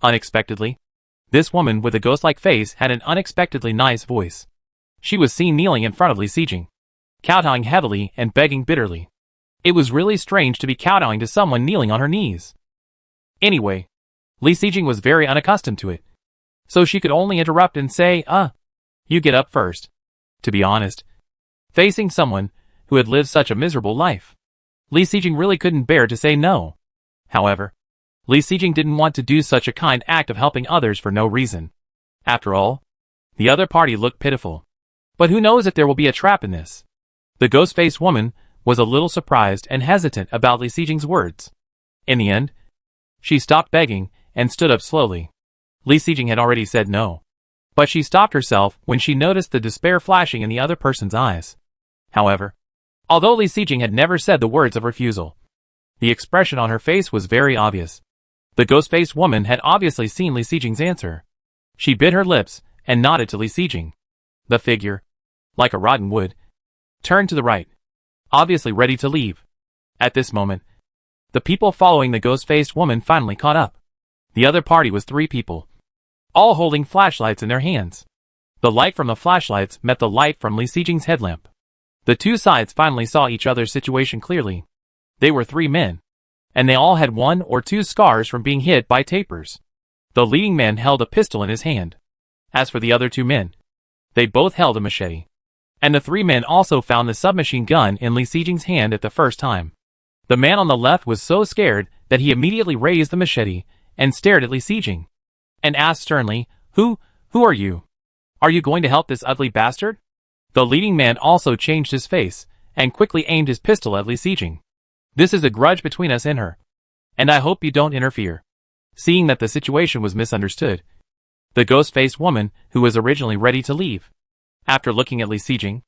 Unexpectedly, this woman with a ghost-like face had an unexpectedly nice voice. She was seen kneeling in front of Li Sijing, kowtowing heavily and begging bitterly. It was really strange to be kowtowing to someone kneeling on her knees. Anyway, Li Sijing was very unaccustomed to it, so she could only interrupt and say, you get up first. To be honest, facing someone who had lived such a miserable life, Li Sijing really couldn't bear to say no. However, Li Sijing didn't want to do such a kind act of helping others for no reason. After all, the other party looked pitiful. But who knows if there will be a trap in this? The ghost-faced woman was a little surprised and hesitant about Li Sijing's words. In the end, she stopped begging and stood up slowly. Li Sijing had already said no. But she stopped herself when she noticed the despair flashing in the other person's eyes. However, although Li Sijing had never said the words of refusal, the expression on her face was very obvious. The ghost-faced woman had obviously seen Li Sijing's answer. She bit her lips and nodded to Li Sijing. The figure, like a rotten wood, turned to the right, obviously ready to leave. At this moment, the people following the ghost-faced woman finally caught up. The other party was 3 people, all holding flashlights in their hands. The light from the flashlights met the light from Li Sijing's headlamp. The 2 sides finally saw each other's situation clearly. They were 3 men, and they all had 1 or 2 scars from being hit by tapers. The leading man held a pistol in his hand. As for the other 2 men, they both held a machete. And the 3 men also found the submachine gun in Li Sijing's hand at the first time. The man on the left was so scared that he immediately raised the machete and stared at Li Sijing, and asked sternly, Who are you? Are you going to help this ugly bastard? The leading man also changed his face, and quickly aimed his pistol at Li Sijing. This is a grudge between us and her. And I hope you don't interfere. Seeing that the situation was misunderstood, the ghost-faced woman, who was originally ready to leave, after looking at Li Sijing,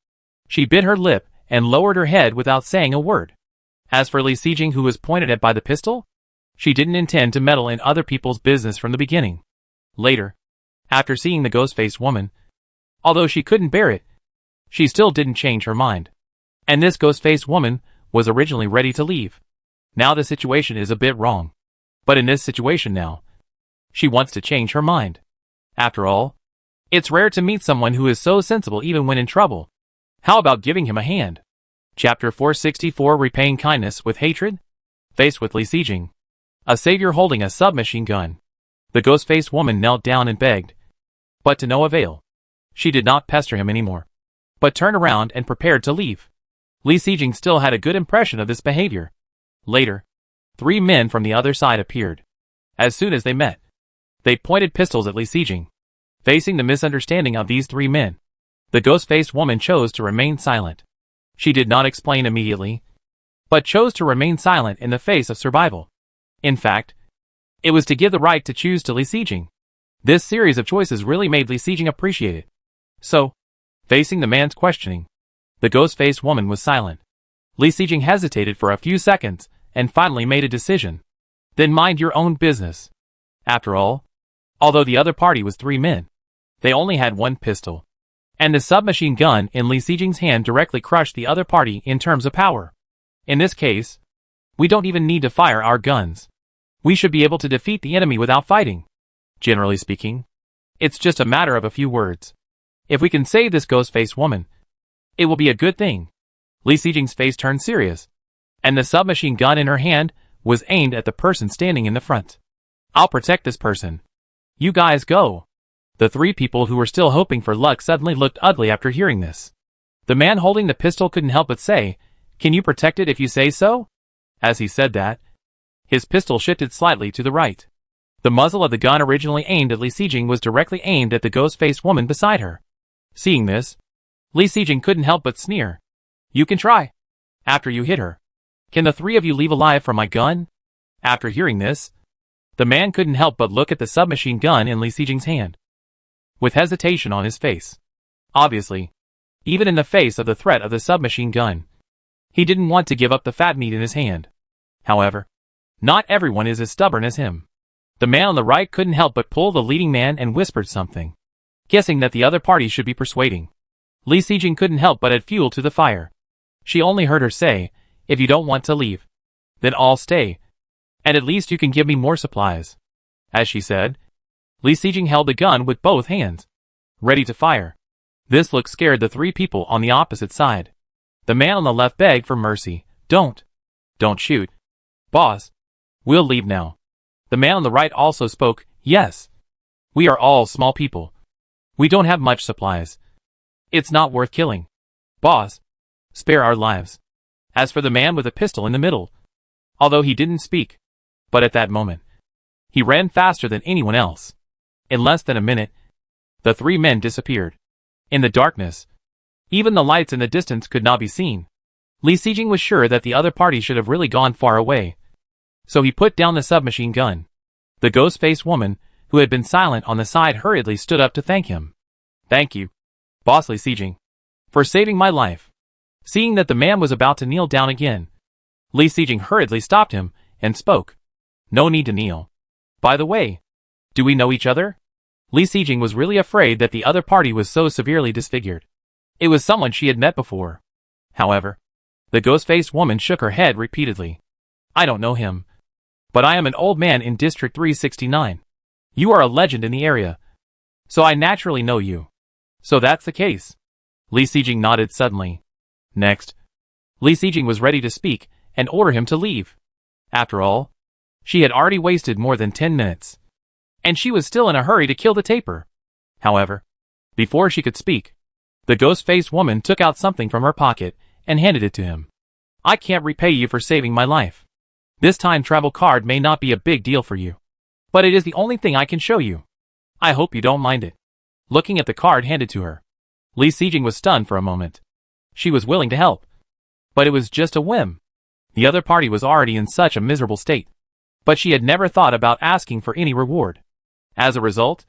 she bit her lip and lowered her head without saying a word. As for Li Sijing, who was pointed at by the pistol, she didn't intend to meddle in other people's business from the beginning. Later, after seeing the ghost-faced woman, although she couldn't bear it, she still didn't change her mind. And this ghost-faced woman was originally ready to leave. Now the situation is a bit wrong. But in this situation now, she wants to change her mind. After all, it's rare to meet someone who is so sensible even when in trouble. How about giving him a hand? Chapter 464, Repaying Kindness with Hatred? Faced with Li Sijing, a savior holding a submachine gun, the ghost-faced woman knelt down and begged. But to no avail. She did not pester him anymore, but turned around and prepared to leave. Li Sijing still had a good impression of this behavior. Later, 3 men from the other side appeared. As soon as they met, they pointed pistols at Li Sijing. Facing the misunderstanding of these 3 men, the ghost-faced woman chose to remain silent. She did not explain immediately, but chose to remain silent in the face of survival. In fact, it was to give the right to choose to Li Sijing. This series of choices really made Li Sijing appreciate it. So, facing the man's questioning, the ghost-faced woman was silent. Li Sijing hesitated for a few seconds, and finally made a decision. Then mind your own business. After all, although the other party was 3 men, they only had 1 pistol. And the submachine gun in Li Sijing's hand directly crushed the other party in terms of power. In this case, we don't even need to fire our guns. We should be able to defeat the enemy without fighting. Generally speaking, it's just a matter of a few words. If we can save this ghost-faced woman, it will be a good thing. Li Sijing's face turned serious, and the submachine gun in her hand was aimed at the person standing in the front. I'll protect this person. You guys go. The 3 people who were still hoping for luck suddenly looked ugly after hearing this. The man holding the pistol couldn't help but say, "Can you protect it if you say so?" As he said that, his pistol shifted slightly to the right. The muzzle of the gun originally aimed at Li Sijing was directly aimed at the ghost-faced woman beside her. Seeing this, Li Sijing couldn't help but sneer. "You can try. After you hit her. Can the 3 of you leave alive from my gun?" After hearing this, the man couldn't help but look at the submachine gun in Li Sijing's hand, with hesitation on his face. Obviously, even in the face of the threat of the submachine gun, he didn't want to give up the fat meat in his hand. However, not everyone is as stubborn as him. The man on the right couldn't help but pull the leading man and whispered something, guessing that the other party should be persuading. Li Sijing couldn't help but add fuel to the fire. She only heard her say, "If you don't want to leave, then I'll stay. And at least you can give me more supplies." As she said, Li Sijing held the gun with both hands, ready to fire. This look scared the 3 people on the opposite side. The man on the left begged for mercy. Don't shoot. Boss, we'll leave now." The man on the right also spoke, "Yes. We are all small people. We don't have much supplies. It's not worth killing. Boss, spare our lives." As for the man with a pistol in the middle, although he didn't speak, but at that moment, he ran faster than anyone else. In less than a minute, the 3 men disappeared. In the darkness, even the lights in the distance could not be seen. Li Sijing was sure that the other party should have really gone far away. So he put down the submachine gun. The ghost-faced woman, who had been silent on the side, hurriedly stood up to thank him. "Thank you, Boss Li Sijing, for saving my life." Seeing that the man was about to kneel down again, Li Sijing hurriedly stopped him and spoke. "No need to kneel. By the way, do we know each other?" Li Sijing was really afraid that the other party was so severely disfigured. It was someone she had met before. However, the ghost-faced woman shook her head repeatedly. "I don't know him. But I am an old man in District 369. You are a legend in the area, so I naturally know you." "So that's the case." Li Sijing nodded suddenly. Next, Li Sijing was ready to speak and order him to leave. After all, she had already wasted more than 10 minutes. And she was still in a hurry to kill the taper. However, before she could speak, the ghost-faced woman took out something from her pocket and handed it to him. "I can't repay you for saving my life. This time travel card may not be a big deal for you, but it is the only thing I can show you. I hope you don't mind it." Looking at the card handed to her, Li Sijing was stunned for a moment. She was willing to help, but it was just a whim. The other party was already in such a miserable state, but she had never thought about asking for any reward. As a result,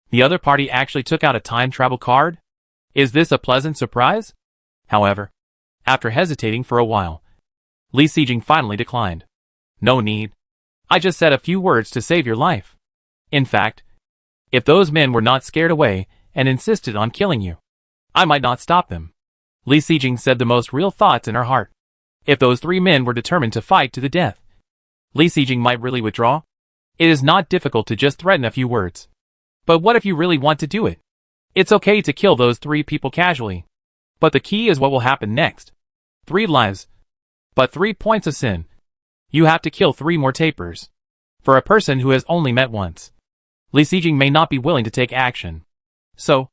the other party actually took out a time travel card? Is this a pleasant surprise? However, after hesitating for a while, Li Sijing finally declined. No need. I just said a few words to save your life. In fact, if those men were not scared away and insisted on killing you, I might not stop them. Li Sijing said the most real thoughts in her heart. If those 3 men were determined to fight to the death, Li Sijing might really withdraw. It is not difficult to just threaten a few words. But what if you really want to do it? It's okay to kill those 3 people casually. But the key is what will happen next. 3 lives. But 3 points of sin. You have to kill 3 more tapers. For a person who has only met once, Li Sijing may not be willing to take action. So,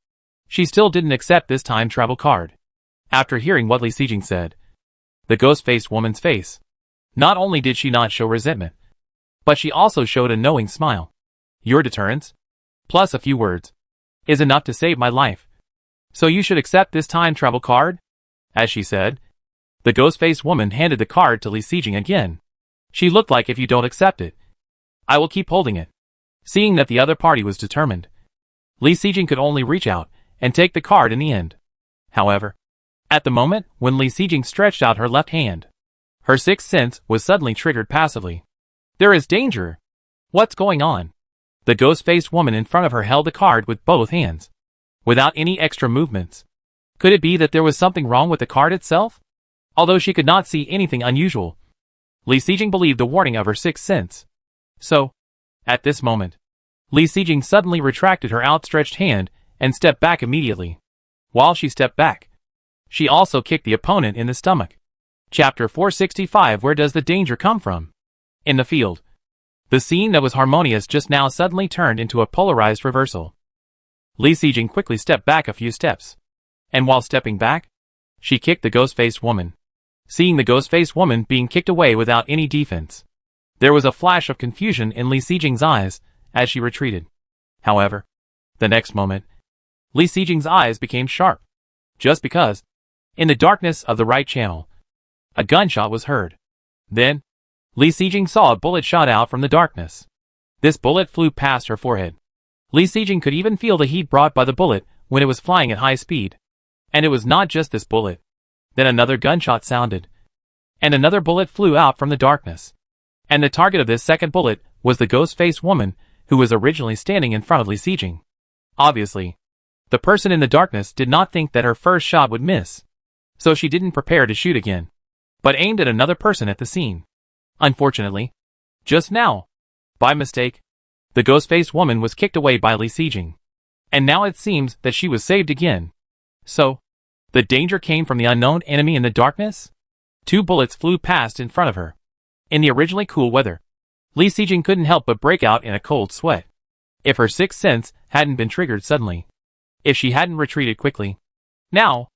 she still didn't accept this time travel card. After hearing what Li Sijing said, the ghost-faced woman's face. Not only did she not show resentment, but she also showed a knowing smile. Your deterrence, plus a few words, is enough to save my life. So you should accept this time travel card? As she said, the ghost-faced woman handed the card to Li Sijing again. She looked like if you don't accept it, I will keep holding it. Seeing that the other party was determined, Li Sijing could only reach out and take the card in the end. However, at the moment when Li Sijing stretched out her left hand, her 6th sense was suddenly triggered passively. There is danger. What's going on? The ghost-faced woman in front of her held the card with both hands, without any extra movements. Could it be that there was something wrong with the card itself? Although she could not see anything unusual, Li Sijing believed the warning of her 6th sense. So, at this moment, Li Sijing suddenly retracted her outstretched hand and stepped back immediately. While she stepped back, she also kicked the opponent in the stomach. Chapter 465. Where does the danger come from? In the field, the scene that was harmonious just now suddenly turned into a polarized reversal. Li Sijing quickly stepped back a few steps, and while stepping back, she kicked the ghost-faced woman. Seeing the ghost-faced woman being kicked away without any defense, there was a flash of confusion in Li Sijing's eyes as she retreated. However, the next moment, Li Sijing's eyes became sharp, just because, in the darkness of the right channel, a gunshot was heard. Then, Li Sijing saw a bullet shot out from the darkness. This bullet flew past her forehead. Li Sijing could even feel the heat brought by the bullet when it was flying at high speed. And it was not just this bullet. Then another gunshot sounded, and another bullet flew out from the darkness. And the target of this second bullet was the ghost-faced woman who was originally standing in front of Li Sijing. Obviously, the person in the darkness did not think that her first shot would miss, so she didn't prepare to shoot again, but aimed at another person at the scene. Unfortunately, just now, by mistake, the ghost-faced woman was kicked away by Li Sijing. And now it seems that she was saved again. So, the danger came from the unknown enemy in the darkness? 2 bullets flew past in front of her. In the originally cool weather, Li Sijing couldn't help but break out in a cold sweat. If her 6th sense hadn't been triggered suddenly, if she hadn't retreated quickly. Now,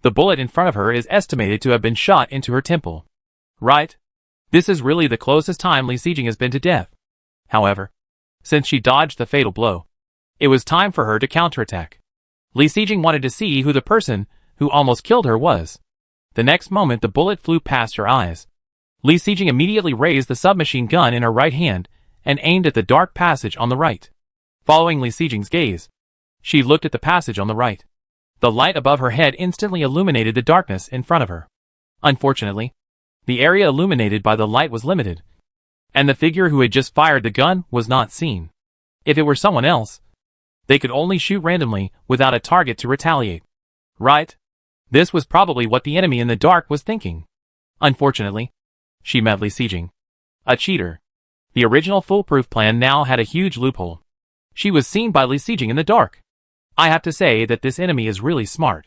the bullet in front of her is estimated to have been shot into her temple. Right? This is really the closest time Li Sijing has been to death. However, since she dodged the fatal blow, it was time for her to counterattack. Li Sijing wanted to see who the person who almost killed her was. The next moment the bullet flew past her eyes. Li Sijing immediately raised the submachine gun in her right hand and aimed at the dark passage on the right. Following Li Sijing's gaze, she looked at the passage on the right. The light above her head instantly illuminated the darkness in front of her. Unfortunately, the area illuminated by the light was limited, and the figure who had just fired the gun was not seen. If it were someone else, they could only shoot randomly without a target to retaliate. Right? This was probably what the enemy in the dark was thinking. Unfortunately, she met Li Sijing, a cheater. The original foolproof plan now had a huge loophole. She was seen by Li Sijing in the dark. I have to say that this enemy is really smart,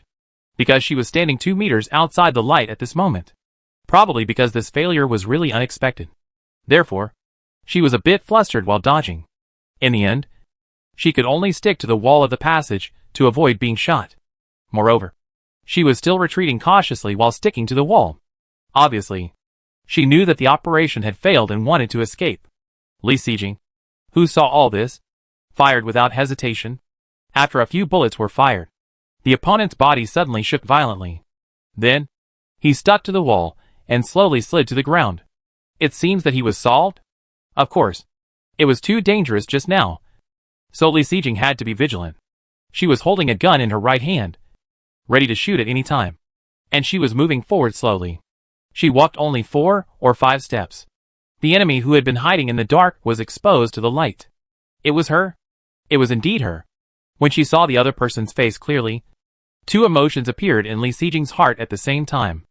because she was standing 2 meters outside the light at this moment. Probably because this failure was really unexpected. Therefore, she was a bit flustered while dodging. In the end, she could only stick to the wall of the passage to avoid being shot. Moreover, she was still retreating cautiously while sticking to the wall. Obviously, she knew that the operation had failed and wanted to escape. Li Sijing, who saw all this, fired without hesitation. After a few bullets were fired, the opponent's body suddenly shook violently. Then, he stuck to the wall and slowly slid to the ground. It seems that he was solved? Of course. It was too dangerous just now. So Li Sijing had to be vigilant. She was holding a gun in her right hand, ready to shoot at any time. And she was moving forward slowly. She walked only 4 or 5 steps. The enemy who had been hiding in the dark was exposed to the light. It was her. It was indeed her. When she saw the other person's face clearly, 2 emotions appeared in Li Sijing's heart at the same time.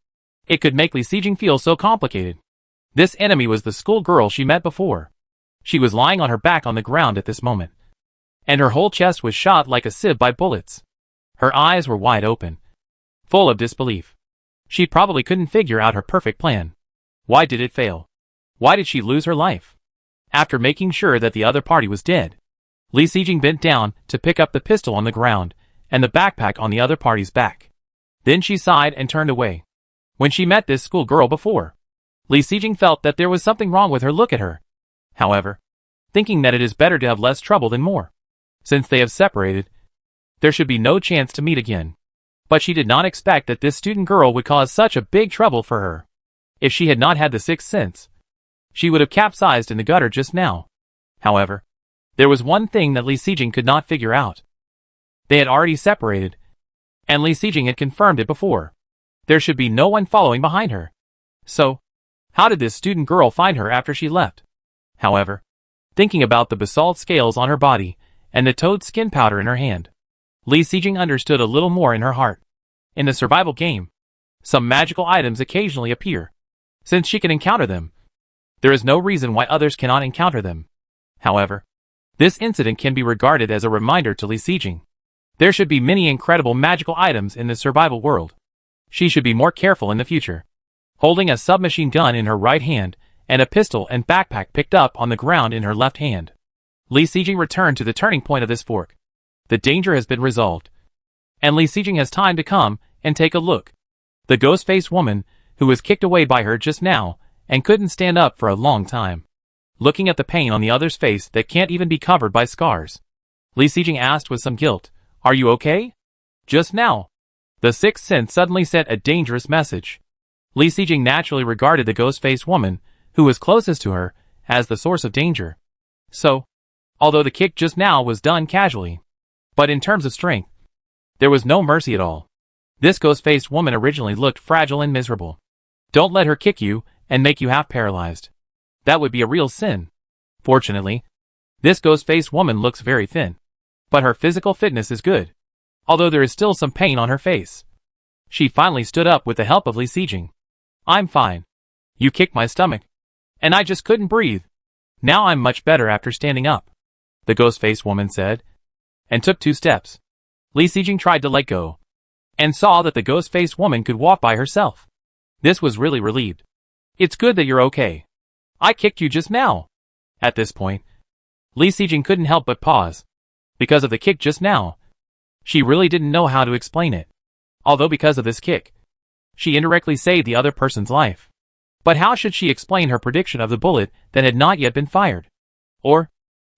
It could make Li Sijing feel so complicated. This enemy was the schoolgirl she met before. She was lying on her back on the ground at this moment, and her whole chest was shot like a sieve by bullets. Her eyes were wide open, full of disbelief. She probably couldn't figure out her perfect plan. Why did it fail? Why did she lose her life? After making sure that the other party was dead, Li Sijing bent down to pick up the pistol on the ground and the backpack on the other party's back. Then she sighed and turned away. When she met this schoolgirl before, Li Sijing felt that there was something wrong with her look at her. However, thinking that it is better to have less trouble than more, since they have separated, there should be no chance to meet again. But she did not expect that this student girl would cause such a big trouble for her. If she had not had the 6th sense, she would have capsized in the gutter just now. However, there was one thing that Li Sijing could not figure out. They had already separated, and Li Sijing had confirmed it before. There should be no one following behind her. So, how did this student girl find her after she left? However, thinking about the basalt scales on her body and the toad skin powder in her hand, Li Sijing understood a little more in her heart. In the survival game, some magical items occasionally appear. Since she can encounter them, there is no reason why others cannot encounter them. However, this incident can be regarded as a reminder to Li Sijing. There should be many incredible magical items in the survival world. She should be more careful in the future. Holding a submachine gun in her right hand and a pistol and backpack picked up on the ground in her left hand, Li Sijing returned to the turning point of this fork. The danger has been resolved, and Li Sijing has time to come and take a look. The ghost-faced woman, who was kicked away by her just now and couldn't stand up for a long time, looking at the pain on the other's face that can't even be covered by scars, Li Sijing asked with some guilt, "Are you okay?" Just now, the 6th sense suddenly sent a dangerous message. Li Sijing naturally regarded the ghost-faced woman, who was closest to her, as the source of danger. So, although the kick just now was done casually, but in terms of strength, there was no mercy at all. This ghost-faced woman originally looked fragile and miserable. Don't let her kick you and make you half paralyzed. That would be a real sin. Fortunately, this ghost-faced woman looks very thin, but her physical fitness is good, although there is still some pain on her face. She finally stood up with the help of Li Sijing. "I'm fine. You kicked my stomach, and I just couldn't breathe. Now I'm much better after standing up," the ghost-faced woman said, and took 2 steps. Li Sijing tried to let go, and saw that the ghost-faced woman could walk by herself. This was really relieved. "It's good that you're okay. I kicked you just now." At this point, Li Sijing couldn't help but pause. Because of the kick just now, she really didn't know how to explain it. Although because of this kick, she indirectly saved the other person's life. But how should she explain her prediction of the bullet that had not yet been fired? Or,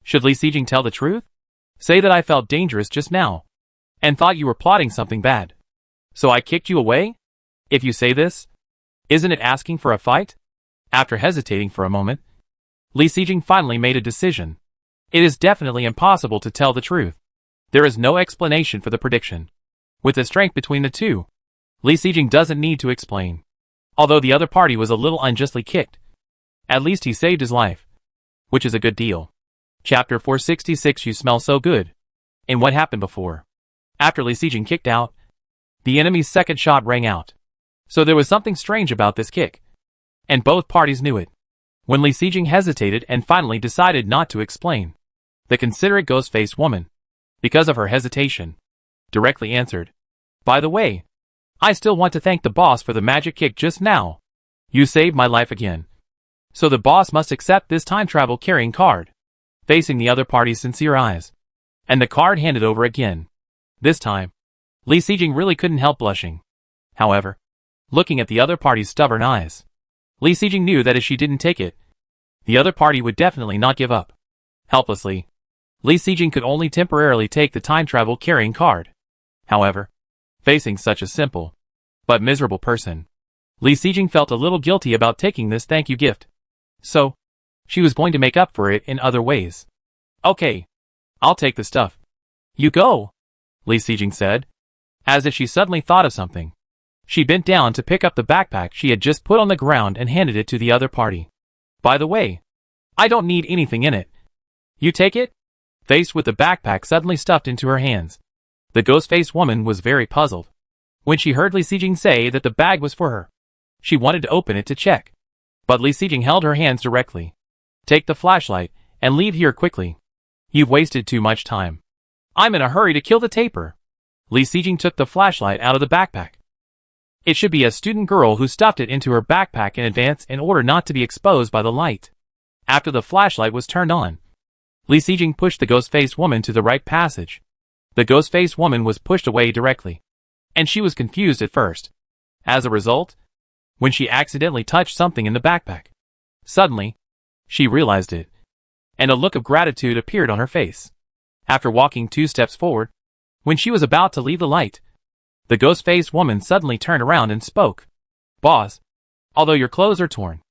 should Li Sijing tell the truth? Say that I felt dangerous just now, and thought you were plotting something bad, so I kicked you away? If you say this, isn't it asking for a fight? After hesitating for a moment, Li Sijing finally made a decision. It is definitely impossible to tell the truth. There is no explanation for the prediction. With the strength between the two, Li Sijing doesn't need to explain. Although the other party was a little unjustly kicked, at least he saved his life, which is a good deal. Chapter 466. You smell so good. And what happened before? After Li Sijing kicked out, the enemy's second shot rang out. So there was something strange about this kick, and both parties knew it. When Li Sijing hesitated and finally decided not to explain, the considerate ghost-faced woman, because of her hesitation, directly answered, "By the way, I still want to thank the boss for the magic kick just now. You saved my life again. So the boss must accept this time travel carrying card," facing the other party's sincere eyes, and the card handed over again. This time, Li Sijing really couldn't help blushing. However, looking at the other party's stubborn eyes, Li Sijing knew that if she didn't take it, the other party would definitely not give up. Helplessly, Li Sijing could only temporarily take the time travel carrying card. However, facing such a simple but miserable person, Li Sijing felt a little guilty about taking this thank you gift. So, she was going to make up for it in other ways. Okay, I'll take the stuff. You go, Li Sijing said, as if she suddenly thought of something. She bent down to pick up the backpack she had just put on the ground and handed it to the other party. By the way, I don't need anything in it. You take it? Faced with the backpack suddenly stuffed into her hands, the ghost-faced woman was very puzzled. When she heard Li Sijing say that the bag was for her, she wanted to open it to check. But Li Sijing held her hands directly. Take the flashlight and leave here quickly. You've wasted too much time. I'm in a hurry to kill the taper. Li Sijing took the flashlight out of the backpack. It should be a student girl who stuffed it into her backpack in advance in order not to be exposed by the light. After the flashlight was turned on, Li Sijing pushed the ghost-faced woman to the right passage. The ghost-faced woman was pushed away directly, and she was confused at first. As a result, when she accidentally touched something in the backpack, suddenly, she realized it, and a look of gratitude appeared on her face. After walking 2 steps forward, when she was about to leave the light, the ghost-faced woman suddenly turned around and spoke. Boss, although your clothes are torn,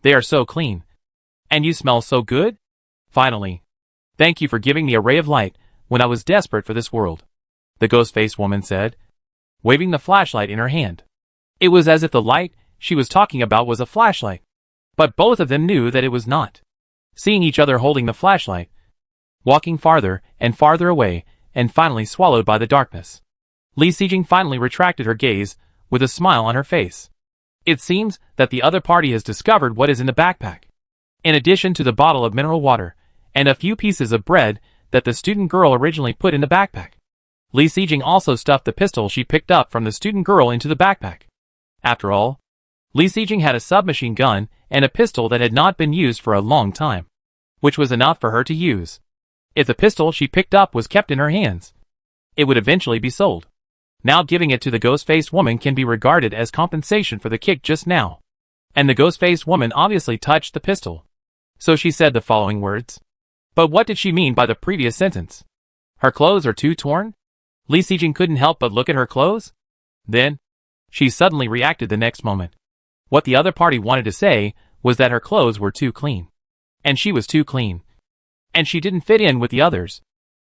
they are so clean, and you smell so good? Finally, thank you for giving me a ray of light when I was desperate for this world, the ghost-faced woman said, waving the flashlight in her hand. It was as if the light she was talking about was a flashlight, but both of them knew that it was not. Seeing each other holding the flashlight, walking farther and farther away, and finally swallowed by the darkness, Li Sijing finally retracted her gaze, with a smile on her face. It seems that the other party has discovered what is in the backpack. In addition to the bottle of mineral water, and a few pieces of bread that the student girl originally put in the backpack, Li Sijing also stuffed the pistol she picked up from the student girl into the backpack. After all, Li Sijing had a submachine gun and a pistol that had not been used for a long time, which was enough for her to use. If the pistol she picked up was kept in her hands, it would eventually be sold. Now giving it to the ghost-faced woman can be regarded as compensation for the kick just now. And the ghost-faced woman obviously touched the pistol. So she said the following words. But what did she mean by the previous sentence? Her clothes are too torn? Li Sijing couldn't help but look at her clothes. Then, she suddenly reacted the next moment. What the other party wanted to say was that her clothes were too clean. And she was too clean. And she didn't fit in with the others.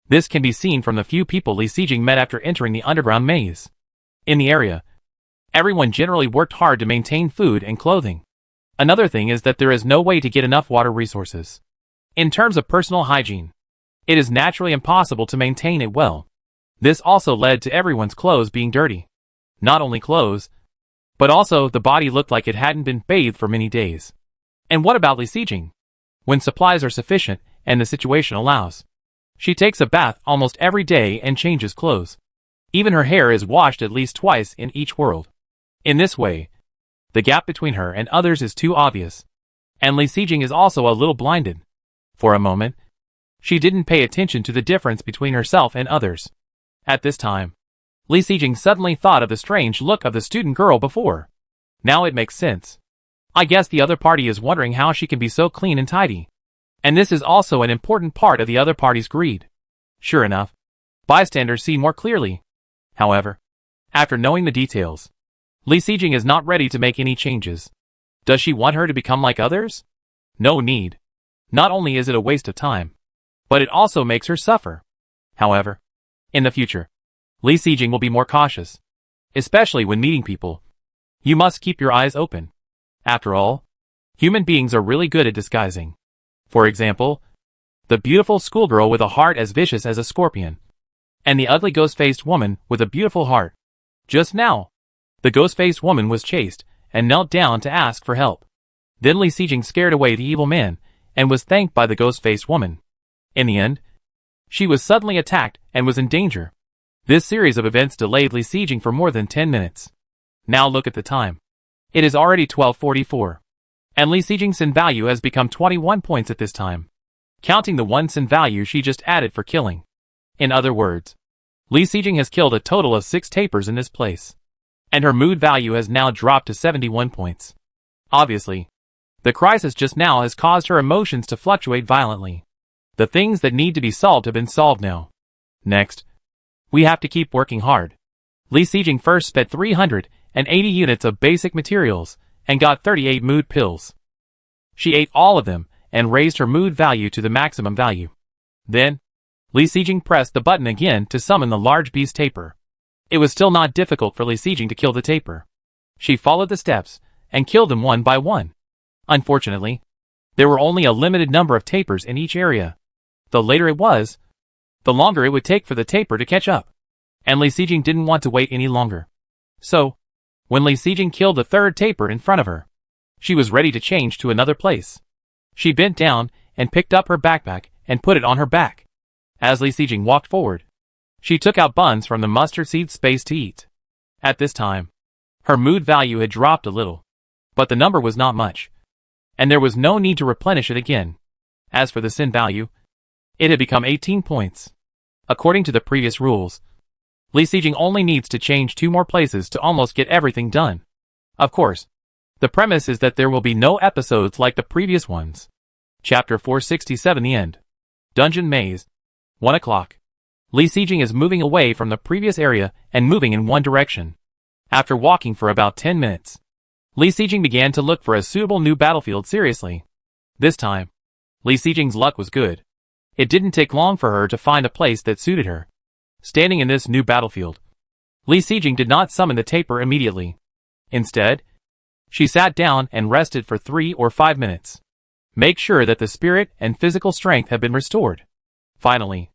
This can be seen from the few people Li Sijing met after entering the underground maze. In the area, everyone generally worked hard to maintain food and clothing. Another thing is that there is no way to get enough water resources. In terms of personal hygiene, it is naturally impossible to maintain it well. This also led to everyone's clothes being dirty. Not only clothes, but also the body looked like it hadn't been bathed for many days. And what about Li Sijing? When supplies are sufficient and the situation allows, she takes a bath almost every day and changes clothes. Even her hair is washed at least twice in each world. In this way, the gap between her and others is too obvious. And Li Sijing is also a little blinded. For a moment, she didn't pay attention to the difference between herself and others. At this time, Li Sijing suddenly thought of the strange look of the student girl before. Now it makes sense. I guess the other party is wondering how she can be so clean and tidy. And this is also an important part of the other party's greed. Sure enough, bystanders see more clearly. However, after knowing the details, Li Sijing is not ready to make any changes. Does she want her to become like others? No need. Not only is it a waste of time, but it also makes her suffer. However, in the future, Li Sijing will be more cautious, especially when meeting people. You must keep your eyes open. After all, human beings are really good at disguising. For example, the beautiful schoolgirl with a heart as vicious as a scorpion, and the ugly ghost-faced woman with a beautiful heart. Just now, the ghost-faced woman was chased and knelt down to ask for help. Then Li Sijing scared away the evil man and was thanked by the ghost-faced woman. In the end, she was suddenly attacked and was in danger. This series of events delayed Li Sijing for more than 10 minutes. Now look at the time. It is already 12:44. And Li Sijing's sin value has become 21 points at this time, counting the 1 sin value she just added for killing. In other words, Li Sijing has killed a total of 6 tapers in this place, and her mood value has now dropped to 71 points. Obviously, the crisis just now has caused her emotions to fluctuate violently. The things that need to be solved have been solved now. Next, we have to keep working hard. Li Sijing first spent 380 units of basic materials and got 38 mood pills. She ate all of them and raised her mood value to the maximum value. Then, Li Sijing pressed the button again to summon the large beast taper. It was still not difficult for Li Sijing to kill the taper. She followed the steps and killed them one by one. Unfortunately, there were only a limited number of tapers in each area. The later it was, the longer it would take for the taper to catch up. And Li Sijing didn't want to wait any longer. So, when Li Sijing killed the third taper in front of her, she was ready to change to another place. She bent down and picked up her backpack and put it on her back. As Li Sijing walked forward, she took out buns from the mustard seed space to eat. At this time, her mood value had dropped a little, but the number was not much, and there was no need to replenish it again. As for the sin value, it had become 18 points. According to the previous rules, Li Sijing only needs to change 2 more places to almost get everything done. Of course, the premise is that there will be no episodes like the previous ones. Chapter 467 The End. Dungeon Maze. 1 o'clock. Li Sijing is moving away from the previous area and moving in one direction. After walking for about 10 minutes, Li Sijing began to look for a suitable new battlefield seriously. This time, Li Sijing's luck was good. It didn't take long for her to find a place that suited her. Standing in this new battlefield, Li Sijing did not summon the taper immediately. Instead, she sat down and rested for 3 or 5 minutes. Make sure that the spirit and physical strength have been restored. Finally,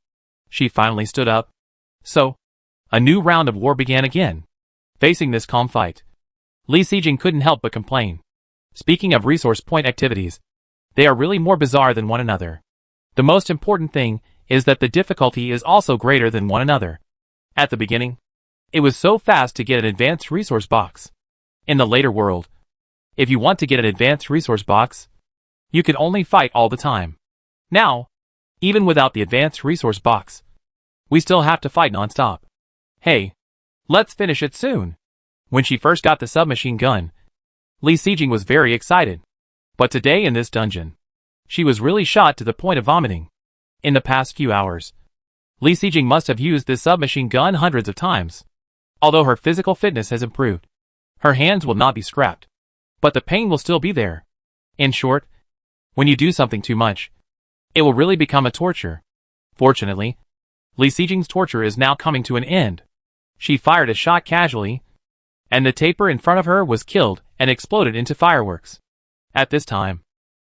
she stood up. So, a new round of war began again. Facing this calm fight, Li Sijing couldn't help but complain. Speaking of resource point activities, they are really more bizarre than one another. The most important thing is that the difficulty is also greater than one another. At the beginning, it was so fast to get an advanced resource box. In the later world, if you want to get an advanced resource box, you can only fight all the time. Now, even without the advanced resource box, we still have to fight non-stop. Hey, let's finish it soon. When she first got the submachine gun, Li Sijing was very excited. But today in this dungeon, she was really shot to the point of vomiting. In the past few hours, Li Sijing must have used this submachine gun hundreds of times. Although her physical fitness has improved, her hands will not be scrapped, but the pain will still be there. In short, when you do something too much, it will really become a torture. Fortunately, Li Sijing's torture is now coming to an end. She fired a shot casually, and the taper in front of her was killed and exploded into fireworks. At this time,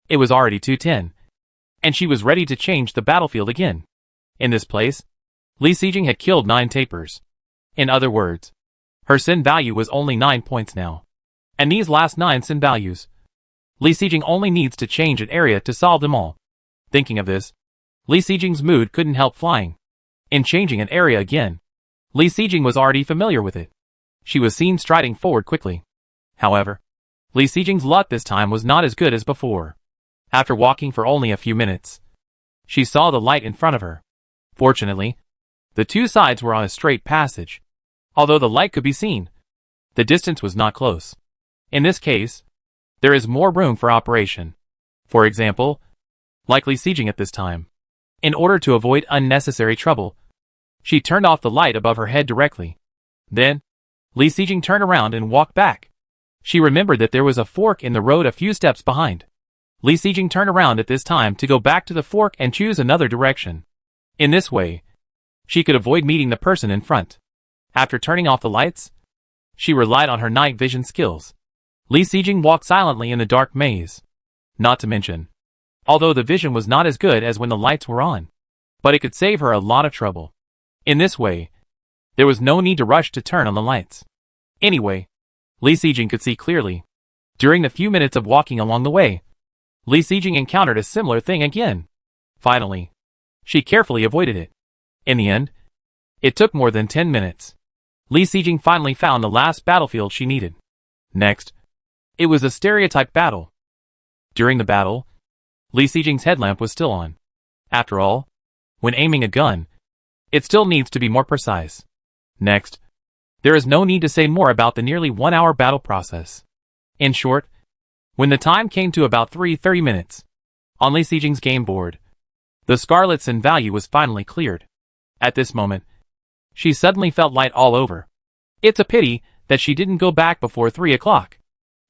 it was already 2:10, and she was ready to change the battlefield again. In this place, Li Sijing had killed 9 tapers. In other words, her sin value was only 9 points now. And these last 9 sin values, Li Sijing only needs to change an area to solve them all. Thinking of this, Li Sijing's mood couldn't help flying. In changing an area again, Li Sijing was already familiar with it. She was seen striding forward quickly. However, Li Sijing's luck this time was not as good as before. After walking for only a few minutes, she saw the light in front of her. Fortunately, the 2 sides were on a straight passage. Although the light could be seen, the distance was not close. In this case, there is more room for operation. For example, like Li Sijing at this time, in order to avoid unnecessary trouble, she turned off the light above her head directly. Then, Li Sijing turned around and walked back. She remembered that there was a fork in the road a few steps behind. Li Sijing turned around at this time to go back to the fork and choose another direction. In this way, she could avoid meeting the person in front. After turning off the lights, she relied on her night vision skills. Li Sijing walked silently in the dark maze. Not to mention, although the vision was not as good as when the lights were on, but it could save her a lot of trouble. In this way, there was no need to rush to turn on the lights. Anyway, Li Sijing could see clearly. During the few minutes of walking along the way, Li Sijing encountered a similar thing again. Finally, she carefully avoided it. In the end, it took more than 10 minutes. Li Sijing finally found the last battlefield she needed. Next, it was a stereotype battle. During the battle, Li Sijing's headlamp was still on. After all, when aiming a gun, it still needs to be more precise. Next, there is no need to say more about the nearly 1-hour battle process. In short, when the time came to about 3:30 minutes, on Li Sijing's game board, The scarlet sin value was finally cleared. At this moment, she suddenly felt light all over. It's a pity that she didn't go back before 3 o'clock.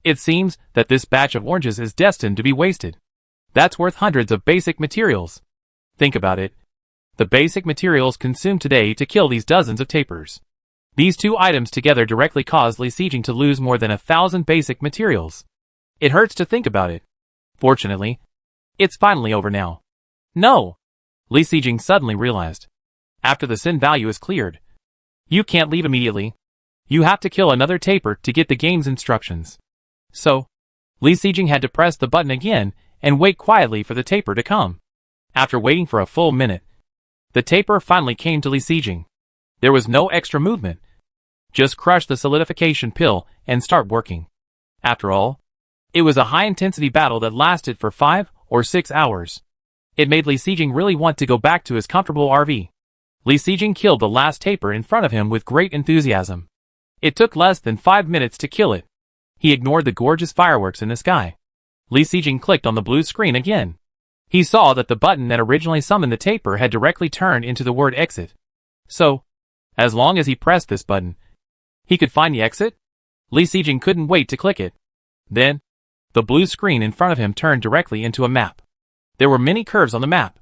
It seems that this batch of oranges is destined to be wasted. That's worth hundreds of basic materials. Think about it. The basic materials consumed today to kill these dozens of tapers. These two items together directly caused Li Sijing to lose more than 1,000 basic materials. It hurts to think about it. Fortunately, it's finally over now. No! Li Sijing suddenly realized. After the sin value is cleared, you can't leave immediately. You have to kill another taper to get the game's instructions. So, Li Sijing had to press the button again and wait quietly for the taper to come. After waiting for a full minute, the taper finally came to Li Sijing. There was no extra movement. Just crush the solidification pill and start working. After all, it was a high-intensity battle that lasted for 5 or 6 hours. It made Li Sijing really want to go back to his comfortable RV. Li Sijing killed the last taper in front of him with great enthusiasm. It took less than 5 minutes to kill it. He ignored the gorgeous fireworks in the sky. Li Sijing clicked on the blue screen again. He saw that the button that originally summoned the taper had directly turned into the word exit. So, as long as he pressed this button, he could find the exit? Li Sijing couldn't wait to click it. Then, the blue screen in front of him turned directly into a map. There were many curves on the map.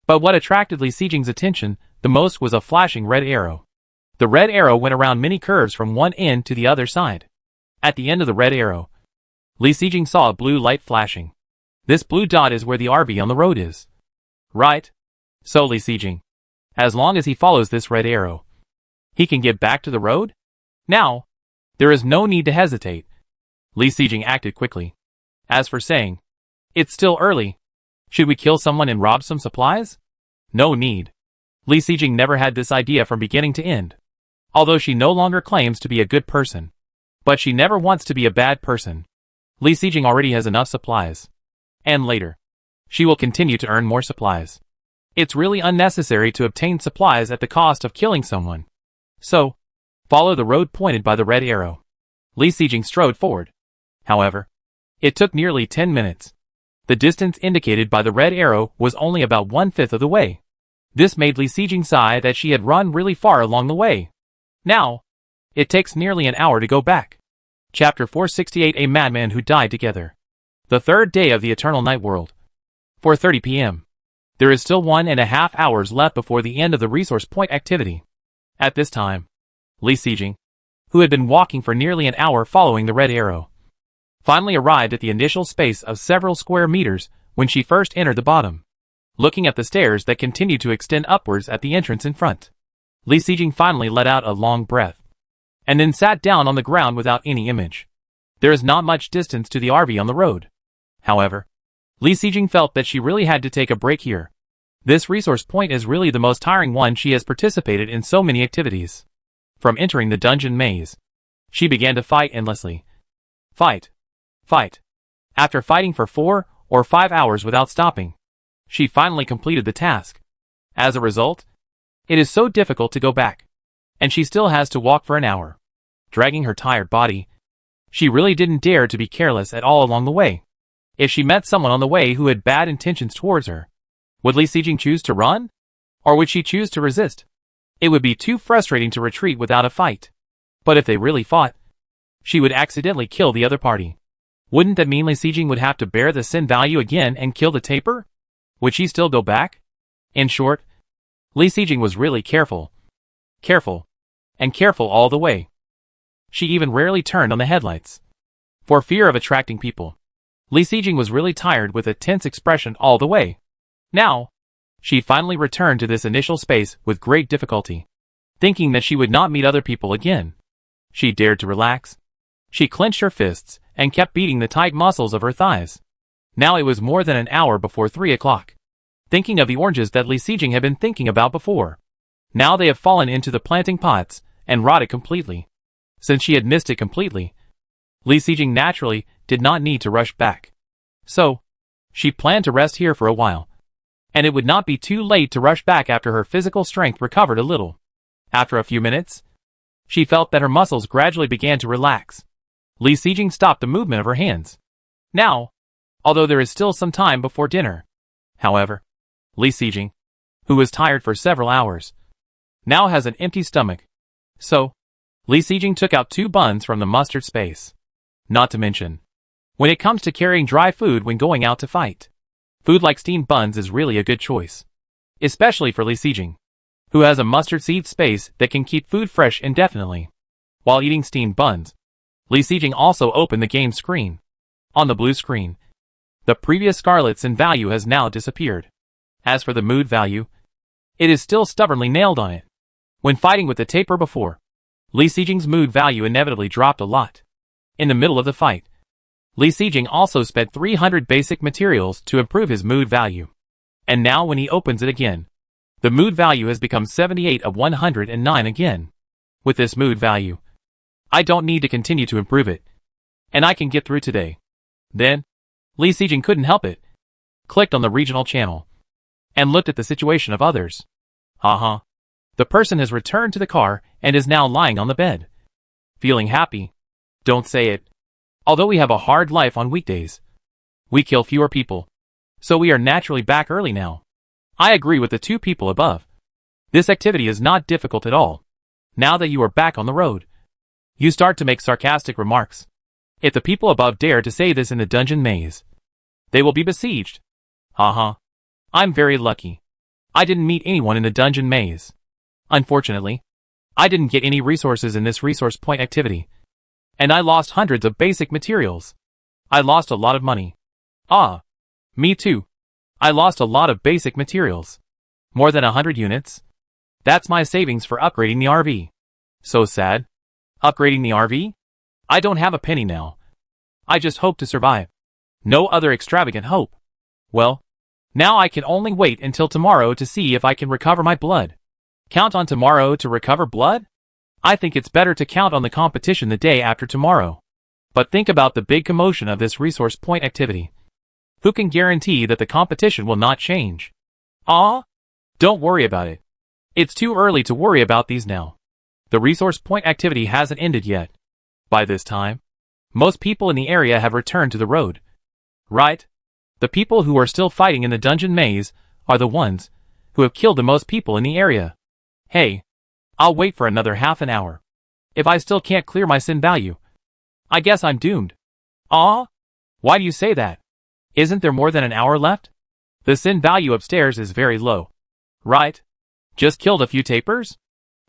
But what attracted Li Sijing's attention the most was a flashing red arrow. The red arrow went around many curves from one end to the other side. At the end of the red arrow, Li Sijing saw a blue light flashing. This blue dot is where the RV on the road is. Right? So Li Sijing, as long as he follows this red arrow, he can get back to the road? Now, there is no need to hesitate. Li Sijing acted quickly. As for saying, it's still early. Should we kill someone and rob some supplies? No need. Li Sijing never had this idea from beginning to end. Although she no longer claims to be a good person. But she never wants to be a bad person. Li Sijing already has enough supplies. And later, she will continue to earn more supplies. It's really unnecessary to obtain supplies at the cost of killing someone. So, follow the road pointed by the red arrow. Li Sijing strode forward. However, it took nearly 10 minutes. The distance indicated by the red arrow was only about 1/5 of the way. This made Li Sijing sigh that she had run really far along the way. Now, it takes nearly an hour to go back. Chapter 468 A Madman Who Died Together. The third day of the Eternal Night World. 4:30 p.m. There is still 1.5 hours left before the end of the resource point activity. At this time, Li Sijing, who had been walking for nearly an hour following the red arrow, finally arrived at the initial space of several square meters when she first entered the bottom. Looking at the stairs that continued to extend upwards at the entrance in front, Li Sijing finally let out a long breath, and then sat down on the ground without any image. There is not much distance to the RV on the road. However, Li Sijing felt that she really had to take a break here. This resource point is really the most tiring one she has participated in so many activities. From entering the dungeon maze, she began to fight endlessly. Fight. Fight. After fighting for 4 or 5 hours without stopping, she finally completed the task. As a result, it is so difficult to go back, and she still has to walk for an hour. Dragging her tired body, she really didn't dare to be careless at all along the way. If she met someone on the way who had bad intentions towards her, would Li Sijing choose to run? Or would she choose to resist? It would be too frustrating to retreat without a fight. But if they really fought, she would accidentally kill the other party. Wouldn't that mean Li Sijing would have to bear the sin value again and kill the taper? Would she still go back? In short, Li Sijing was really careful. Careful. And careful all the way. She even rarely turned on the headlights. For fear of attracting people, Li Sijing was really tired with a tense expression all the way. Now, she finally returned to this initial space with great difficulty, thinking that she would not meet other people again. She dared to relax. She clenched her fists and kept beating the tight muscles of her thighs. Now it was more than an hour before 3 o'clock. Thinking of the oranges that Li Sijing had been thinking about before. Now they have fallen into the planting pots and rotted completely. Since she had missed it completely, Li Sijing naturally did not need to rush back. So, she planned to rest here for a while. And it would not be too late to rush back after her physical strength recovered a little. After a few minutes, she felt that her muscles gradually began to relax. Li Sijing stopped the movement of her hands. Now, although there is still some time before dinner. However, Li Sijing, who was tired for several hours, now has an empty stomach. So, Li Sijing took out 2 buns from the mustard space. Not to mention, when it comes to carrying dry food when going out to fight, food like steamed buns is really a good choice. Especially for Li Sijing, who has a mustard seed space that can keep food fresh indefinitely. While eating steamed buns, Li Sijing also opened the game screen. On the blue screen, the previous scarlet sin value has now disappeared. As for the mood value, it is still stubbornly nailed on it. When fighting with the taper before, Li Sijing's mood value inevitably dropped a lot. In the middle of the fight, Li Sijing also spent 300 basic materials to improve his mood value. And now when he opens it again, the mood value has become 78 of 109 again. With this mood value, I don't need to continue to improve it, and I can get through today. Then, Li Sijing couldn't help it. Clicked on the regional channel, and looked at the situation of others. The person has returned to the car and is now lying on the bed. Feeling happy. Don't say it. Although we have a hard life on weekdays, we kill fewer people, so we are naturally back early now. I agree with the 2 people above. This activity is not difficult at all. Now that you are back on the road, you start to make sarcastic remarks. If the people above dare to say this in the dungeon maze, they will be besieged. I'm very lucky. I didn't meet anyone in the dungeon maze. Unfortunately, I didn't get any resources in this resource point activity, and I lost hundreds of basic materials. I lost a lot of money. Me too. I lost a lot of basic materials. More than 100 units. That's my savings for upgrading the RV. So sad. Upgrading the RV? I don't have a penny now. I just hope to survive. No other extravagant hope. Well, now I can only wait until tomorrow to see if I can recover my blood. Count on tomorrow to recover blood? I think it's better to count on the competition the day after tomorrow. But think about the big commotion of this resource point activity. Who can guarantee that the competition will not change? Don't worry about it. It's too early to worry about these now. The resource point activity hasn't ended yet. By this time, most people in the area have returned to the road. Right? The people who are still fighting in the dungeon maze are the ones who have killed the most people in the area. Hey, I'll wait for another half an hour. If I still can't clear my sin value, I guess I'm doomed. Why do you say that? Isn't there more than an hour left? The sin value upstairs is very low. Right? Just killed a few tapers?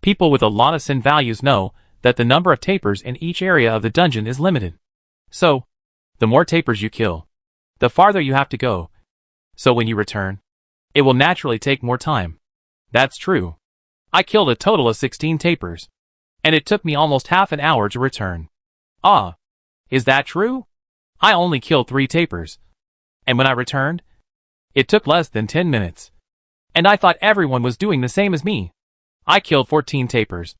People with a lot of sin values know that the number of tapers in each area of the dungeon is limited. So, the more tapers you kill, the farther you have to go. So when you return, it will naturally take more time. That's true. I killed a total of 16 tapers, and it took me almost half an hour to return. Is that true? I only killed 3 tapers. And when I returned, it took less than 10 minutes. And I thought everyone was doing the same as me. I killed 14 tapers,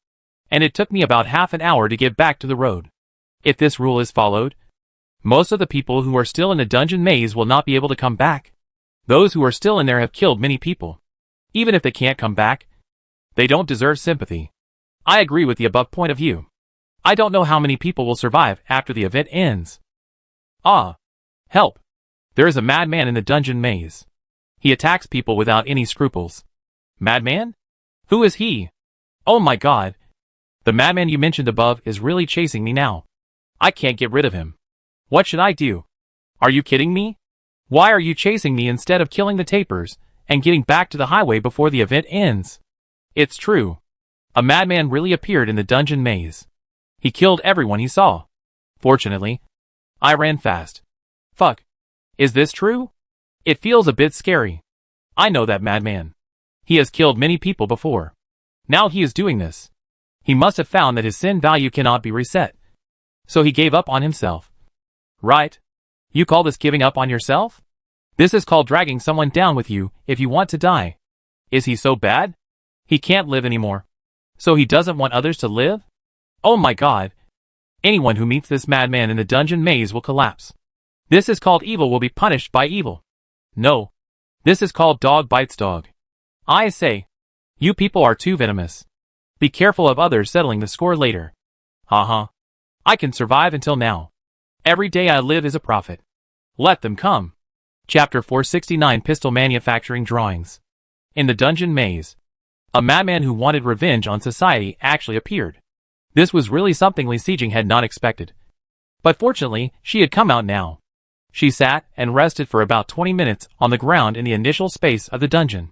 and it took me about half an hour to get back to the road. If this rule is followed, most of the people who are still in the dungeon maze will not be able to come back. Those who are still in there have killed many people. Even if they can't come back, they don't deserve sympathy. I agree with the above point of view. I don't know how many people will survive after the event ends. Help! There is a madman in the dungeon maze. He attacks people without any scruples. Madman? Who is he? Oh my god. The madman you mentioned above is really chasing me now. I can't get rid of him. What should I do? Are you kidding me? Why are you chasing me instead of killing the tapers and getting back to the highway before the event ends? It's true. A madman really appeared in the dungeon maze. He killed everyone he saw. Fortunately, I ran fast. Fuck. Is this true? It feels a bit scary. I know that madman. He has killed many people before. Now he is doing this. He must have found that his sin value cannot be reset. So he gave up on himself. Right? You call this giving up on yourself? This is called dragging someone down with you if you want to die. Is he so bad? He can't live anymore. So he doesn't want others to live? Oh my god. Anyone who meets this madman in the dungeon maze will collapse. This is called evil will be punished by evil. No. This is called dog bites dog. I say. You people are too venomous. Be careful of others settling the score later. I can survive until now. Every day I live is a profit. Let them come. Chapter 469 Pistol Manufacturing Drawings. In the dungeon maze, a madman who wanted revenge on society actually appeared. This was really something Li Sijing had not expected. But fortunately, she had come out now. She sat and rested for about 20 minutes on the ground in the initial space of the dungeon.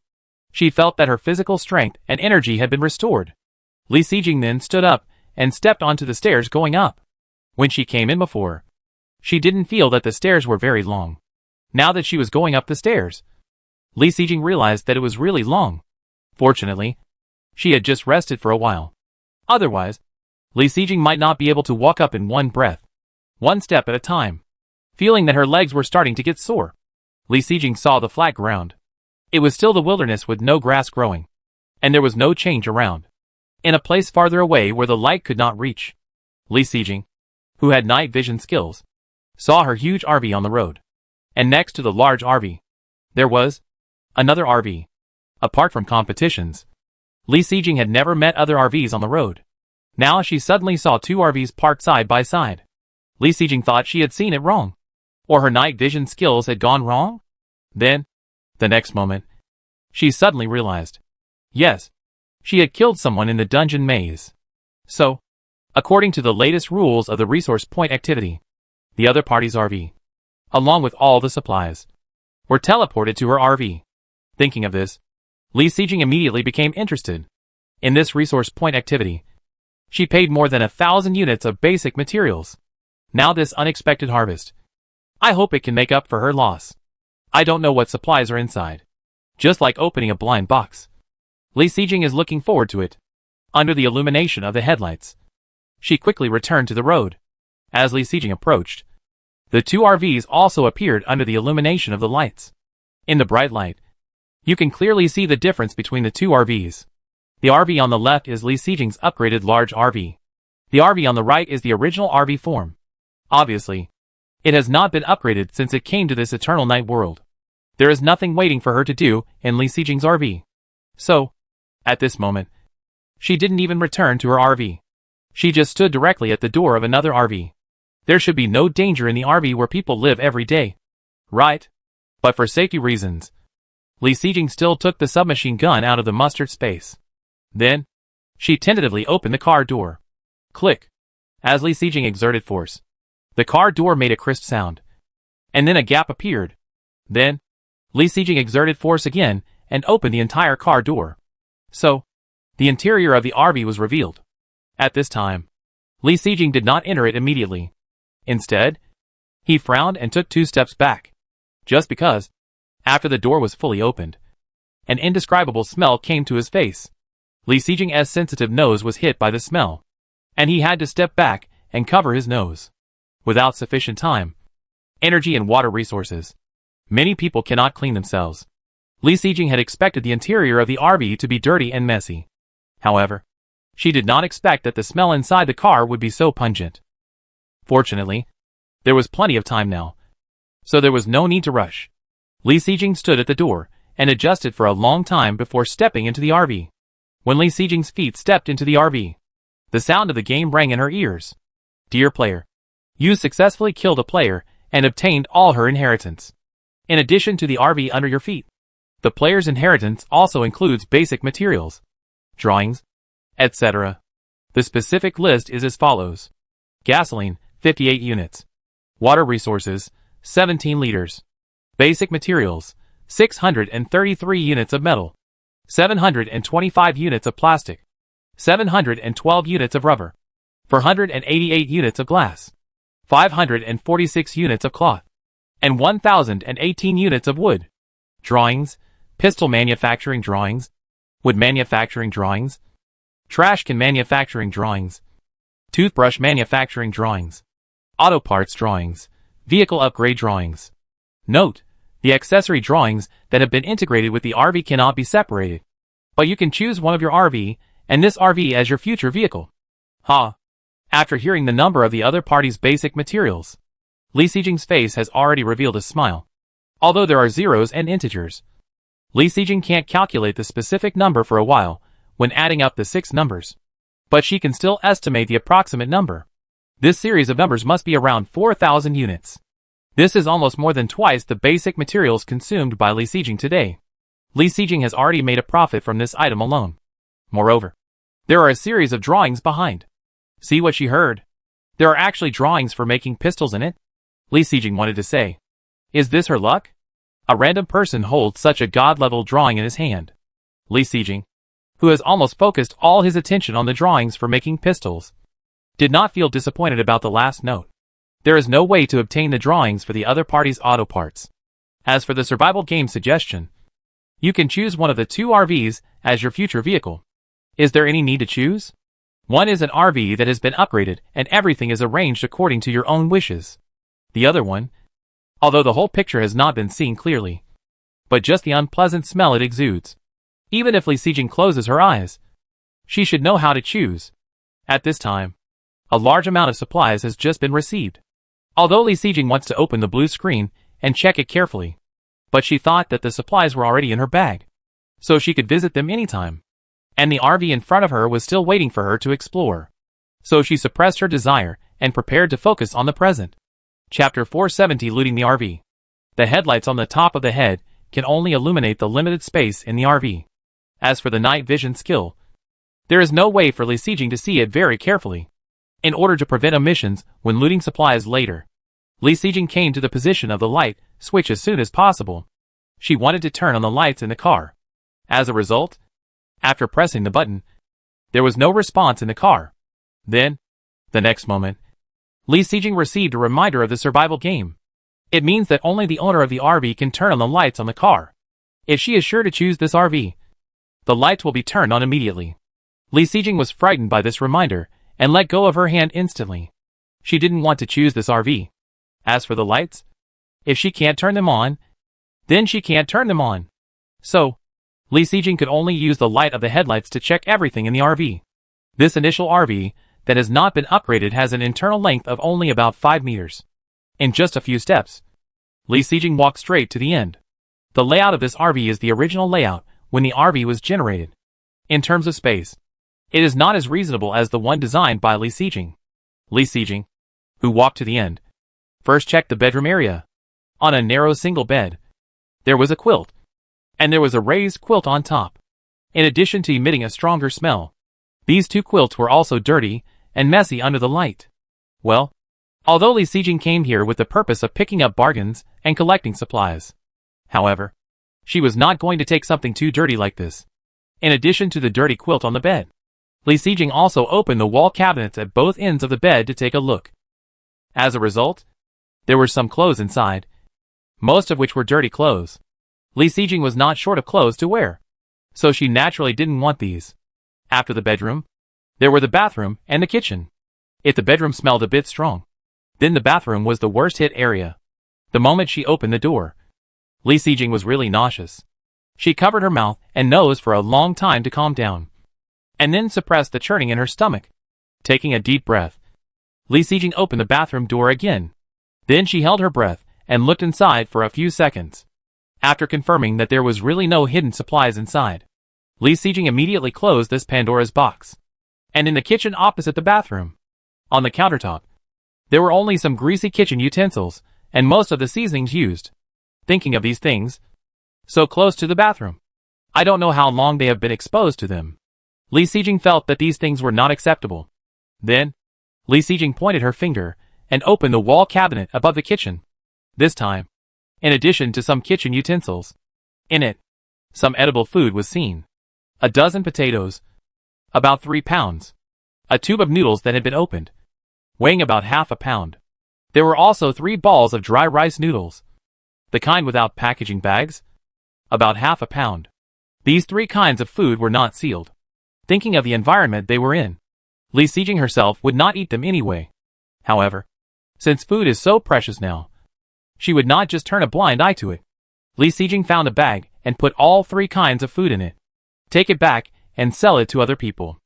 She felt that her physical strength and energy had been restored. Li Sijing then stood up and stepped onto the stairs going up. When she came in before, she didn't feel that the stairs were very long. Now that she was going up the stairs, Li Sijing realized that it was really long. Fortunately, she had just rested for a while. Otherwise, Li Sijing might not be able to walk up in one breath, one step at a time. Feeling that her legs were starting to get sore, Li Sijing saw the flat ground. It was still the wilderness with no grass growing, and there was no change around. In a place farther away where the light could not reach, Li Sijing, who had night vision skills, saw her huge RV on the road. And next to the large RV, there was another RV. Apart from competitions, Li Sijing had never met other RVs on the road. Now she suddenly saw two RVs parked side by side. Li Sijing thought she had seen it wrong, or her night vision skills had gone wrong. Then, the next moment, she suddenly realized, yes, she had killed someone in the dungeon maze. So, according to the latest rules of the resource point activity, the other party's RV, along with all the supplies, were teleported to her RV. Thinking of this, Li Sijing immediately became interested in this resource point activity. She paid more than 1,000 units of basic materials. Now this unexpected harvest, I hope it can make up for her loss. I don't know what supplies are inside. Just like opening a blind box. Li Sijing is looking forward to it. Under the illumination of the headlights, she quickly returned to the road. As Li Sijing approached, the two RVs also appeared under the illumination of the lights. In the bright light, you can clearly see the difference between the two RVs. The RV on the left is Li Sijing's upgraded large RV. The RV on the right is the original RV form. Obviously, it has not been upgraded since it came to this eternal night world. There is nothing waiting for her to do in Li Sijing's RV. So, at this moment, she didn't even return to her RV. She just stood directly at the door of another RV. There should be no danger in the RV where people live every day. Right? But for safety reasons, Li Sijing still took the submachine gun out of the mustard space. Then, she tentatively opened the car door. Click. As Li Sijing exerted force, the car door made a crisp sound. And then a gap appeared. Then, Li Sijing exerted force again and opened the entire car door. So, the interior of the RV was revealed. At this time, Li Sijing did not enter it immediately. Instead, he frowned and took 2 steps back. Just because, after the door was fully opened, an indescribable smell came to his face. Li Sijing's sensitive nose was hit by the smell, and he had to step back and cover his nose. Without sufficient time, energy and water resources, many people cannot clean themselves. Li Sijing had expected the interior of the RV to be dirty and messy. However, she did not expect that the smell inside the car would be so pungent. Fortunately, there was plenty of time now, so there was no need to rush. Li Sijing stood at the door and adjusted for a long time before stepping into the RV. When Li Sijing's feet stepped into the RV, the sound of the game rang in her ears. Dear player, you successfully killed a player and obtained all her inheritance. In addition to the RV under your feet, the player's inheritance also includes basic materials, drawings, etc. The specific list is as follows. Gasoline, 58 units. Water resources, 17 liters. Basic materials, 633 units of metal. 725 units of plastic. 712 units of rubber. 488 units of glass. 546 units of cloth. And 1,018 units of wood. Drawings, pistol manufacturing drawings, wood manufacturing drawings, trash can manufacturing drawings, toothbrush manufacturing drawings, auto parts drawings, vehicle upgrade drawings. Note, the accessory drawings that have been integrated with the RV cannot be separated, but you can choose one of your RV and this RV as your future vehicle. Ha! After hearing the number of the other party's basic materials, Li Sijing's face has already revealed a smile. Although there are zeros and integers, Li Sijing can't calculate the specific number for a while when adding up the 6 numbers. But she can still estimate the approximate number. This series of numbers must be around 4,000 units. This is almost more than twice the basic materials consumed by Li Xijing today. Li Xijing has already made a profit from this item alone. Moreover, there are a series of drawings behind. See what she heard? There are actually drawings for making pistols in it? Li Xijing wanted to say. Is this her luck? A random person holds such a god-level drawing in his hand. Li Xijing, who has almost focused all his attention on the drawings for making pistols, did not feel disappointed about the last note. There is no way to obtain the drawings for the other party's auto parts. As for the survival game suggestion, you can choose one of the two RVs as your future vehicle. Is there any need to choose? One is an RV that has been upgraded and everything is arranged according to your own wishes. The other one, although the whole picture has not been seen clearly, but just the unpleasant smell it exudes. Even if Li Xijing closes her eyes, she should know how to choose. At this time, a large amount of supplies has just been received. Although Li Xijing wants to open the blue screen and check it carefully, but she thought that the supplies were already in her bag, so she could visit them anytime. And the RV in front of her was still waiting for her to explore. So she suppressed her desire and prepared to focus on the present. Chapter 470, Looting the RV. The headlights on the top of the head can only illuminate the limited space in the RV. As for the night vision skill, there is no way for Li Xijing to see it very carefully. In order to prevent omissions when looting supplies later, Li Xijing came to the position of the light switch as soon as possible. She wanted to turn on the lights in the car. As a result, after pressing the button, there was no response in the car. Then, the next moment, Li Xijing received a reminder of the survival game. It means that only the owner of the RV can turn on the lights on the car. If she is sure to choose this RV, the lights will be turned on immediately. Li Xijing was frightened by this reminder and let go of her hand instantly. She didn't want to choose this RV. As for the lights, if she can't turn them on, then she can't turn them on. So, Li Xijing could only use the light of the headlights to check everything in the RV. This initial RV that has not been upgraded has an internal length of only about 5 meters. In just a few steps, Li Xijing walked straight to the end. The layout of this RV is the original layout when the RV was generated. In terms of space, it is not as reasonable as the one designed by Li Xijing. Li Xijing, who walked to the end, first checked the bedroom area. On a narrow single bed, there was a quilt, and there was a raised quilt on top. In addition to emitting a stronger smell, these two quilts were also dirty and messy under the light. Well, although Li Xijing came here with the purpose of picking up bargains and collecting supplies, however, she was not going to take something too dirty like this. In addition to the dirty quilt on the bed, Li Xijing also opened the wall cabinets at both ends of the bed to take a look. As a result, there were some clothes inside, most of which were dirty clothes. Li Xijing was not short of clothes to wear, so she naturally didn't want these. After the bedroom, there were the bathroom and the kitchen. If the bedroom smelled a bit strong, then the bathroom was the worst hit area. The moment she opened the door, Li Xijing was really nauseous. She covered her mouth and nose for a long time to calm down, and then suppressed the churning in her stomach. Taking a deep breath, Li Xijing opened the bathroom door again. Then she held her breath and looked inside for a few seconds. After confirming that there was really no hidden supplies inside, Li Xijing immediately closed this Pandora's box. And in the kitchen opposite the bathroom, on the countertop, there were only some greasy kitchen utensils and most of the seasonings used. Thinking of these things, so close to the bathroom, I don't know how long they have been exposed to them. Li Xijing felt that these things were not acceptable. Then, Li Xijing pointed her finger and opened the wall cabinet above the kitchen. This time, in addition to some kitchen utensils, in it, some edible food was seen. A dozen potatoes, about 3 pounds. A tube of noodles that had been opened, weighing about half a pound. There were also 3 balls of dry rice noodles, the kind without packaging bags, about half a pound. These 3 kinds of food were not sealed. Thinking of the environment they were in, Li Xijing herself would not eat them anyway. However, since food is so precious now, she would not just turn a blind eye to it. Li Xijing found a bag and put all 3 kinds of food in it. Take it back and sell it to other people.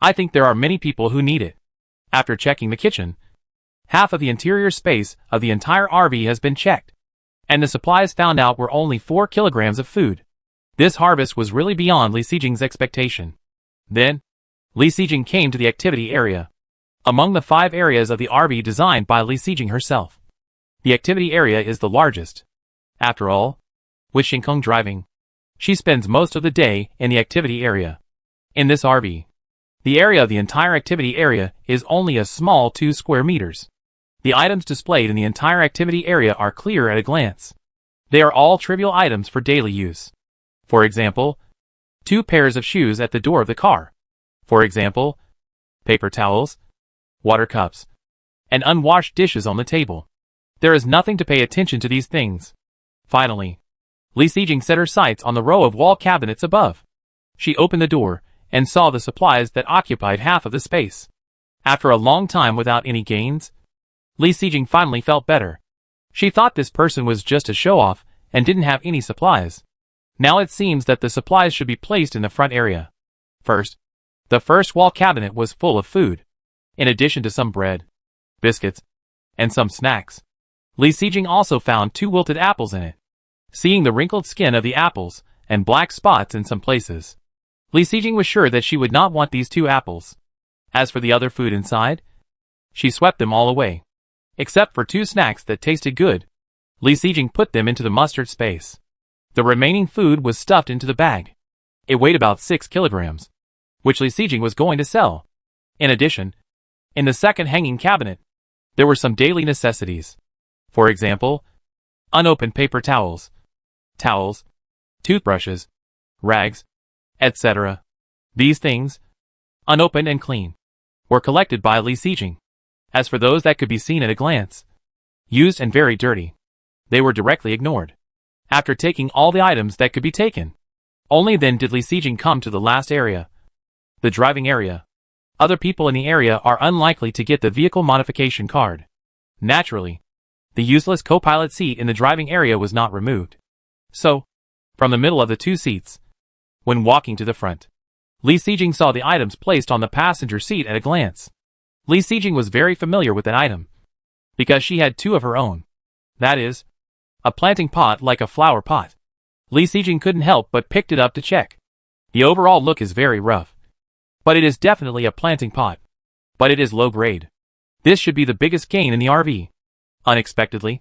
I think there are many people who need it. After checking the kitchen, half of the interior space of the entire RV has been checked, and the supplies found out were only 4 kilograms of food. This harvest was really beyond Li Xijing's expectation. Then, Li Xijing came to the activity area, among the 5 areas of the RV designed by Li Xijing herself. The activity area is the largest. After all, with Shinkong driving, she spends most of the day in the activity area. In this RV, the area of the entire activity area is only a small 2 square meters. The items displayed in the entire activity area are clear at a glance. They are all trivial items for daily use. For example, 2 pairs of shoes at the door of the car. For example, paper towels, water cups, and unwashed dishes on the table. There is nothing to pay attention to these things. Finally, Li Sijing set her sights on the row of wall cabinets above. She opened the door and saw the supplies that occupied half of the space. After a long time without any gains, Li Sijing finally felt better. She thought this person was just a show-off and didn't have any supplies. Now it seems that the supplies should be placed in the front area. First, the first wall cabinet was full of food. In addition to some bread, biscuits, and some snacks, Li Sijing also found 2 wilted apples in it. Seeing the wrinkled skin of the apples and black spots in some places, Li Sijing was sure that she would not want these 2 apples. As for the other food inside, she swept them all away. Except for 2 snacks that tasted good, Li Sijing put them into the mustard space. The remaining food was stuffed into the bag. It weighed about 6 kilograms, which Li Sijing was going to sell. In addition, in the second hanging cabinet, there were some daily necessities. For example, unopened paper towels, toothbrushes, rags, etc. These things, unopened and clean, were collected by Li Sijing. As for those that could be seen at a glance, used and very dirty, they were directly ignored. After taking all the items that could be taken, only then did Li Sijing come to the last area, the driving area. Other people in the area are unlikely to get the vehicle modification card. Naturally, the useless co-pilot seat in the driving area was not removed. So, from the middle of the 2 seats, when walking to the front, Li Sijing saw the items placed on the passenger seat at a glance. Li Sijing was very familiar with that item, because she had 2 of her own. That is, a planting pot like a flower pot. Li Sijing couldn't help but picked it up to check. The overall look is very rough, but it is definitely a planting pot. But it is low grade. This should be the biggest gain in the RV. Unexpectedly,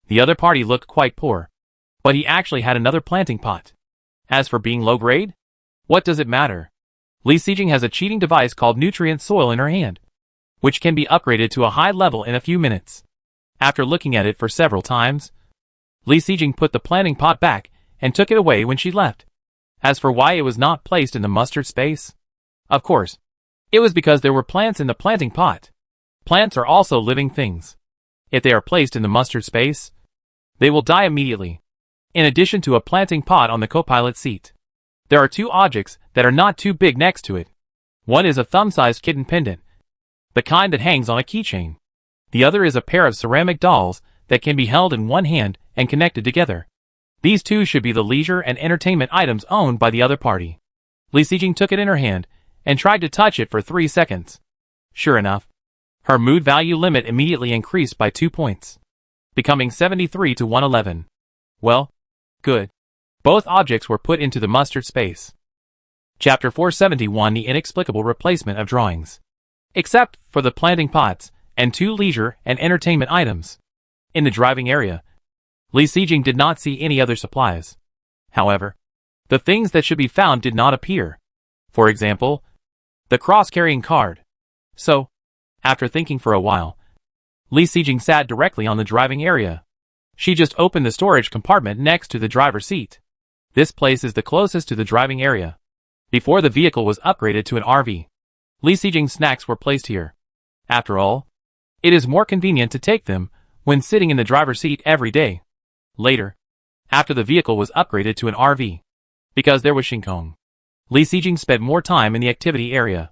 the other party looked quite poor, but he actually had another planting pot. As for being low grade, what does it matter? Li Sijing has a cheating device called nutrient soil in her hand, which can be upgraded to a high level in a few minutes. After looking at it for several times, Li Sijing put the planting pot back and took it away when she left. As for why it was not placed in the mustard space, of course, it was because there were plants in the planting pot. Plants are also living things. If they are placed in the mustard space, they will die immediately. In addition to a planting pot on the co-pilot seat, there are 2 objects that are not too big next to it. One is a thumb-sized kitten pendant, the kind that hangs on a keychain. The other is a pair of ceramic dolls that can be held in one hand and connected together. These 2 should be the leisure and entertainment items owned by the other party. Li Sijing took it in her hand and tried to touch it for 3 seconds. Sure enough, her mood value limit immediately increased by 2 points, becoming 73 to 111. Well, good. Both objects were put into the mustard space. Chapter 471: The Inexplicable Replacement of Drawings. Except for the planting pots and 2 leisure and entertainment items. In the driving area, Li Sijing did not see any other supplies. However, the things that should be found did not appear. For example, the cross-carrying card. So, after thinking for a while, Li Sijing sat directly on the driving area. She just opened the storage compartment next to the driver's seat. This place is the closest to the driving area. Before the vehicle was upgraded to an RV, Li Sijing's snacks were placed here. After all, it is more convenient to take them when sitting in the driver's seat every day. Later, after the vehicle was upgraded to an RV, because there was Shinkong, Li Sijing spent more time in the activity area.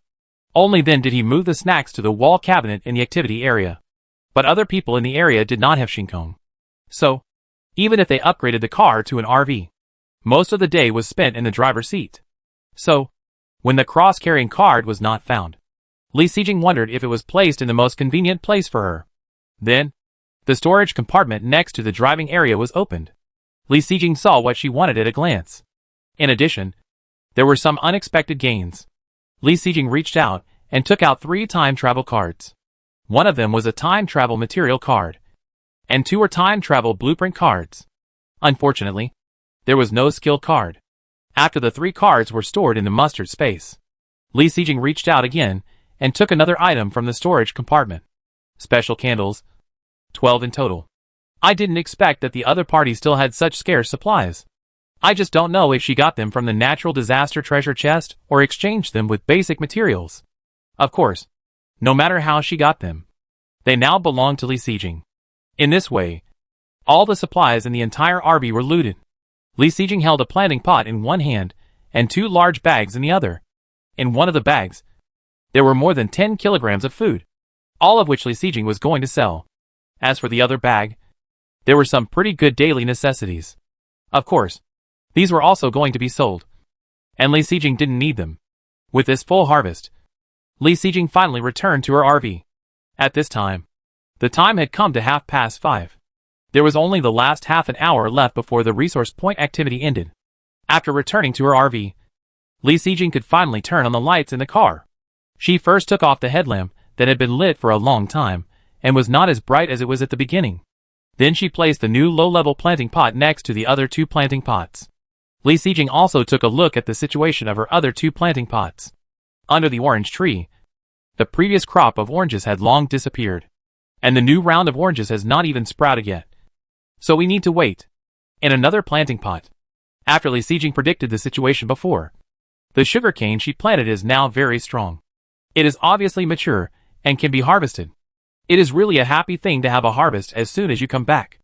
Only then did he move the snacks to the wall cabinet in the activity area. But other people in the area did not have Shinkong. So, even if they upgraded the car to an RV, most of the day was spent in the driver's seat. So, when the cross-carrying card was not found, Li Sijing wondered if it was placed in the most convenient place for her. Then, the storage compartment next to the driving area was opened. Li Sijing saw what she wanted at a glance. In addition, there were some unexpected gains. Li Sijing reached out and took out 3 time travel cards. One of them was a time travel material card, and 2 were time travel blueprint cards. Unfortunately, there was no skill card. After the 3 cards were stored in the mustard space, Li Xijing reached out again and took another item from the storage compartment. Special candles, 12 in total. I didn't expect that the other party still had such scarce supplies. I just don't know if she got them from the natural disaster treasure chest or exchanged them with basic materials. Of course, no matter how she got them, they now belong to Li Xijing. In this way, all the supplies in the entire RV were looted. Li Xijing held a planting pot in one hand and 2 large bags in the other. In one of the bags, there were more than 10 kilograms of food, all of which Li Xijing was going to sell. As for the other bag, there were some pretty good daily necessities. Of course, these were also going to be sold, and Li Xijing didn't need them. With this full harvest, Li Xijing finally returned to her RV. At this time, the time had come to 5:30. There was only the last half an hour left before the resource point activity ended. After returning to her RV, Li Xijing could finally turn on the lights in the car. She first took off the headlamp that had been lit for a long time and was not as bright as it was at the beginning. Then she placed the new low-level planting pot next to the other 2 planting pots. Li Xijing also took a look at the situation of her other 2 planting pots. Under the orange tree, the previous crop of oranges had long disappeared, and the new round of oranges has not even sprouted yet. So we need to wait. In another planting pot, after Li Xijing predicted the situation before, the sugarcane she planted is now very strong. It is obviously mature and can be harvested. It is really a happy thing to have a harvest as soon as you come back.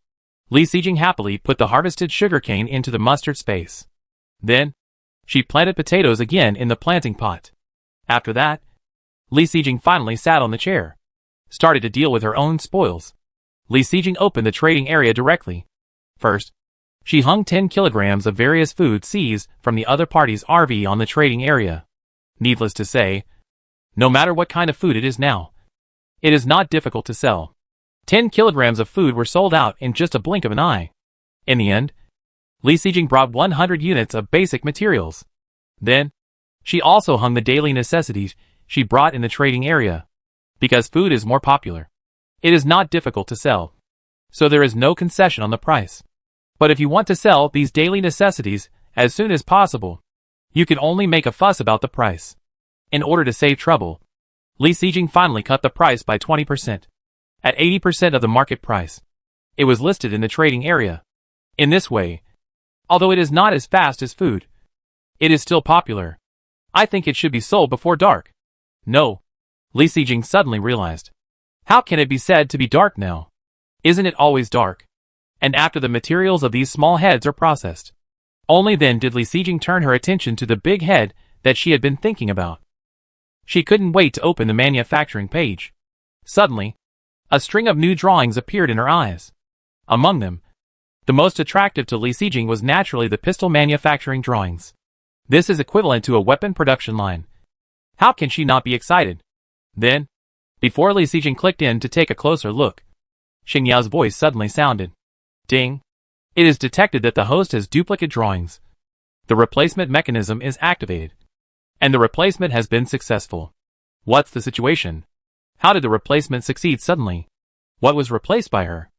Li Xijing happily put the harvested sugarcane into the mustard space. Then, she planted potatoes again in the planting pot. After that, Li Xijing finally sat on the chair, started to deal with her own spoils. Li Xijing opened the trading area directly. First, she hung 10 kilograms of various food seized from the other party's RV on the trading area. Needless to say, no matter what kind of food it is now, it is not difficult to sell. 10 kilograms of food were sold out in just a blink of an eye. In the end, Li Xijing brought 100 units of basic materials. Then, she also hung the daily necessities she brought in the trading area. Because food is more popular, it is not difficult to sell, so there is no concession on the price. But if you want to sell these daily necessities as soon as possible, you can only make a fuss about the price. In order to save trouble, Li Xijing finally cut the price by 20%. At 80% of the market price, it was listed in the trading area. In this way, although it is not as fast as food, it is still popular. I think it should be sold before dark. No, Li Xijing suddenly realized. How can it be said to be dark now? Isn't it always dark? And after the materials of these small heads are processed, only then did Li Xijing turn her attention to the big head that she had been thinking about. She couldn't wait to open the manufacturing page. Suddenly, a string of new drawings appeared in her eyes. Among them, the most attractive to Li Xijing was naturally the pistol manufacturing drawings. This is equivalent to a weapon production line. How can she not be excited? Then, before Li Xijing clicked in to take a closer look, Xing Yao's voice suddenly sounded. Ding! It is detected that the host has duplicate drawings. The replacement mechanism is activated, and the replacement has been successful. What's the situation? How did the replacement succeed suddenly? What was replaced by her?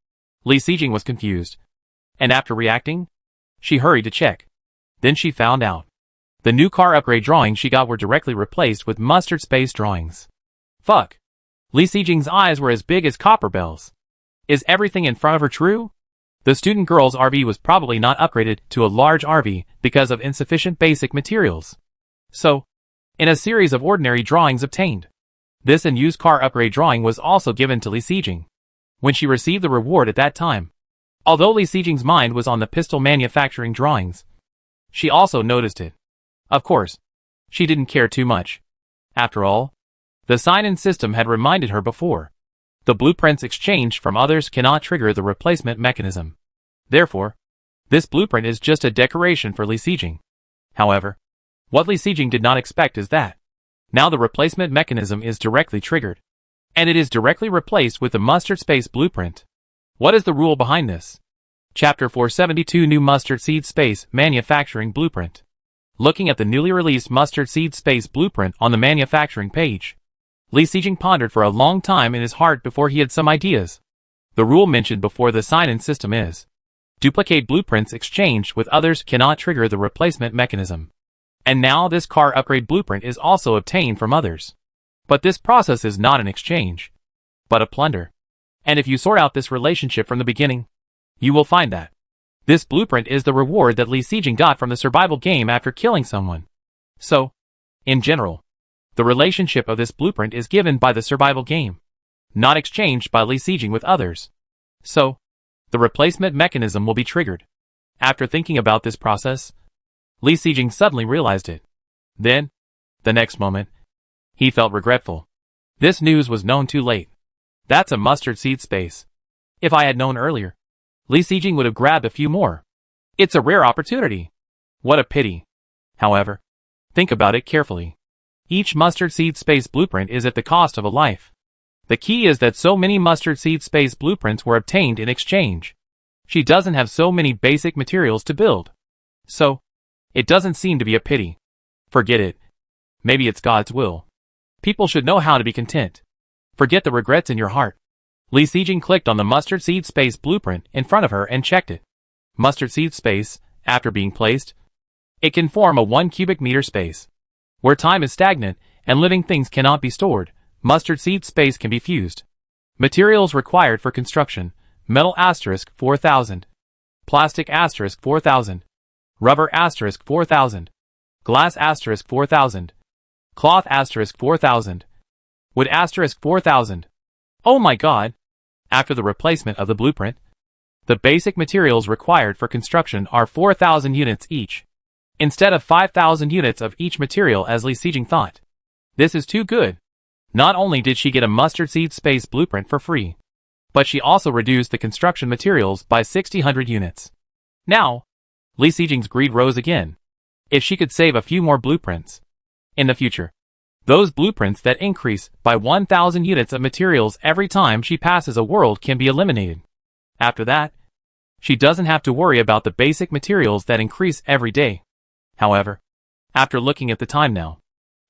Li Xijing was confused, and after reacting, she hurried to check. Then she found out. The new car upgrade drawings she got were directly replaced with mustard space drawings. Fuck! Li Xijing's eyes were as big as copper bells. Is everything in front of her true? The student girl's RV was probably not upgraded to a large RV because of insufficient basic materials. So, in a series of ordinary drawings obtained, this and used car upgrade drawing was also given to Li Xijing when she received the reward at that time. Although Li Xijing's mind was on the pistol manufacturing drawings, she also noticed it. Of course, she didn't care too much. After all, the sign-in system had reminded her before. The blueprints exchanged from others cannot trigger the replacement mechanism. Therefore, this blueprint is just a decoration for Li Xijing. However, what Li Xijing did not expect is that now the replacement mechanism is directly triggered, and it is directly replaced with the mustard space blueprint. What is the rule behind this? Chapter 472 New Mustard Seed Space Manufacturing Blueprint. Looking at the newly released mustard seed space blueprint on the manufacturing page, Li Xijing pondered for a long time in his heart before he had some ideas. The rule mentioned before the sign-in system is, duplicate blueprints exchanged with others cannot trigger the replacement mechanism. And now this car upgrade blueprint is also obtained from others. But this process is not an exchange, but a plunder. And if you sort out this relationship from the beginning, you will find that this blueprint is the reward that Li Sijing got from the survival game after killing someone. So, in general, the relationship of this blueprint is given by the survival game, not exchanged by Li Sijing with others. So, the replacement mechanism will be triggered. After thinking about this process, Li Sijing suddenly realized it. Then, the next moment, he felt regretful. This news was known too late. That's a mustard seed space. If I had known earlier, Li Sijing would have grabbed a few more. It's a rare opportunity. What a pity. However, think about it carefully. Each mustard seed space blueprint is at the cost of a life. The key is that so many mustard seed space blueprints were obtained in exchange. She doesn't have so many basic materials to build. So, it doesn't seem to be a pity. Forget it. Maybe it's God's will. People should know how to be content. Forget the regrets in your heart. Li Sijing clicked on the mustard seed space blueprint in front of her and checked it. Mustard seed space, after being placed, it can form a 1 cubic meter space. Where time is stagnant and living things cannot be stored, mustard seed space can be fused. Materials required for construction: metal * 4000, plastic * 4000, rubber * 4000, glass * 4000, cloth * 4000, wood * 4000. Oh my God! After the replacement of the blueprint, the basic materials required for construction are 4,000 units each, instead of 5,000 units of each material as Li Sijing thought. This is too good. Not only did she get a mustard seed space blueprint for free, but she also reduced the construction materials by 600 units. Now, Li Sijing's greed rose again. If she could save a few more blueprints in the future, those blueprints that increase by 1,000 units of materials every time she passes a world can be eliminated. After that, she doesn't have to worry about the basic materials that increase every day. However, after looking at the time now,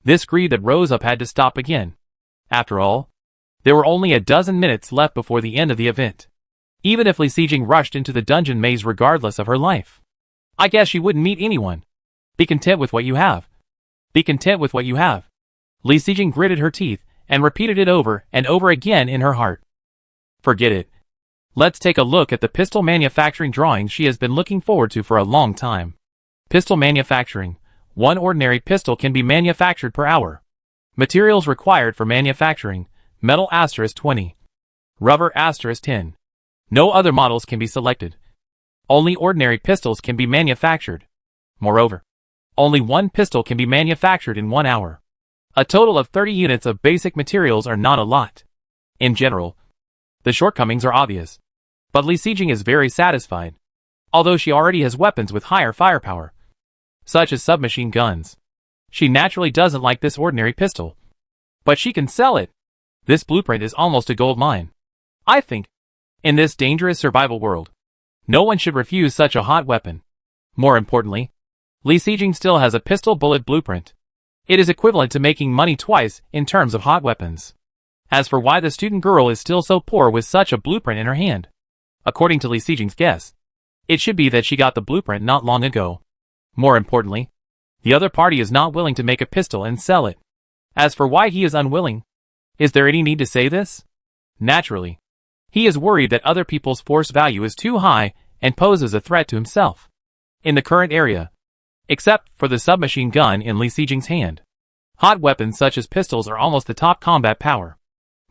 this greed that rose up had to stop again. After all, there were only a dozen minutes left before the end of the event. Even if Li Sijing rushed into the dungeon maze regardless of her life, I guess she wouldn't meet anyone. Be content with what you have. Be content with what you have. Li Sijing gritted her teeth and repeated it over and over again in her heart. Forget it. Let's take a look at the pistol manufacturing drawings she has been looking forward to for a long time. Pistol manufacturing. 1 ordinary pistol can be manufactured per hour. Materials required for manufacturing: metal * 20, rubber * 10. No other models can be selected. Only ordinary pistols can be manufactured. Moreover, only 1 pistol can be manufactured in 1 hour. A total of 30 units of basic materials are not a lot. In general, the shortcomings are obvious. But Li Sijing is very satisfied, although she already has weapons with higher firepower, such as submachine guns. She naturally doesn't like this ordinary pistol, but she can sell it. This blueprint is almost a gold mine. I think, in this dangerous survival world, no one should refuse such a hot weapon. More importantly, Li Sijing still has a pistol bullet blueprint. It is equivalent to making money twice in terms of hot weapons. As for why the student girl is still so poor with such a blueprint in her hand, according to Li Sijing's guess, it should be that she got the blueprint not long ago. More importantly, the other party is not willing to make a pistol and sell it. As for why he is unwilling, is there any need to say this? Naturally, he is worried that other people's force value is too high and poses a threat to himself. In the current area, except for the submachine gun in Li Sijing's hand, hot weapons such as pistols are almost the top combat power.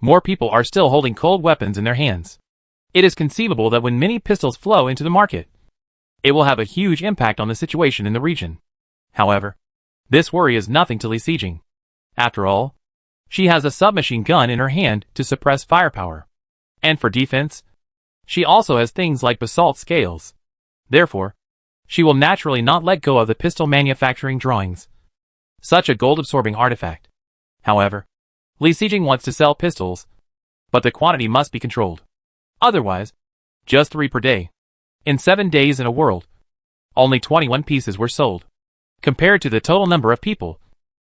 More people are still holding cold weapons in their hands. It is conceivable that when many pistols flow into the market, it will have a huge impact on the situation in the region. However, this worry is nothing to Li Sijing. After all, she has a submachine gun in her hand to suppress firepower. And for defense, she also has things like basalt scales. Therefore, she will naturally not let go of the pistol manufacturing drawings. Such a gold-absorbing artifact. However, Li Sijing wants to sell pistols, but the quantity must be controlled. Otherwise, just 3 per day. In 7 days in a world, only 21 pieces were sold. Compared to the total number of people,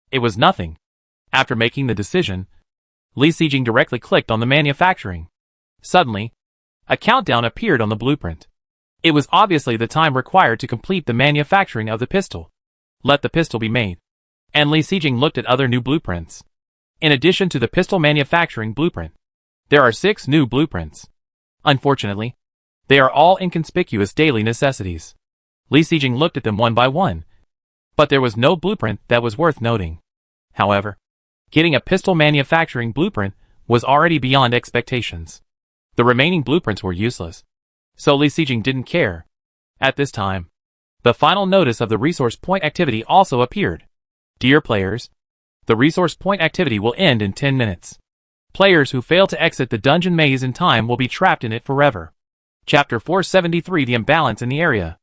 it was nothing. After making the decision, Li Sijing directly clicked on the manufacturing. Suddenly, A countdown appeared on the blueprint. It was obviously the time required to complete the manufacturing of the pistol. Let the pistol be made. And Li Sijing looked at other new blueprints. In addition to the pistol manufacturing blueprint, there are 6 new blueprints. Unfortunately, they are all inconspicuous daily necessities. Li Sijing looked at them one by one, but there was no blueprint that was worth noting. However, getting a pistol manufacturing blueprint was already beyond expectations. The remaining blueprints were useless, so Li Sijing didn't care. At this time, the final notice of the resource point activity also appeared. Dear players, the resource point activity will end in 10 minutes. Players who fail to exit the dungeon maze in time will be trapped in it forever. Chapter 473: The Imbalance in the Area.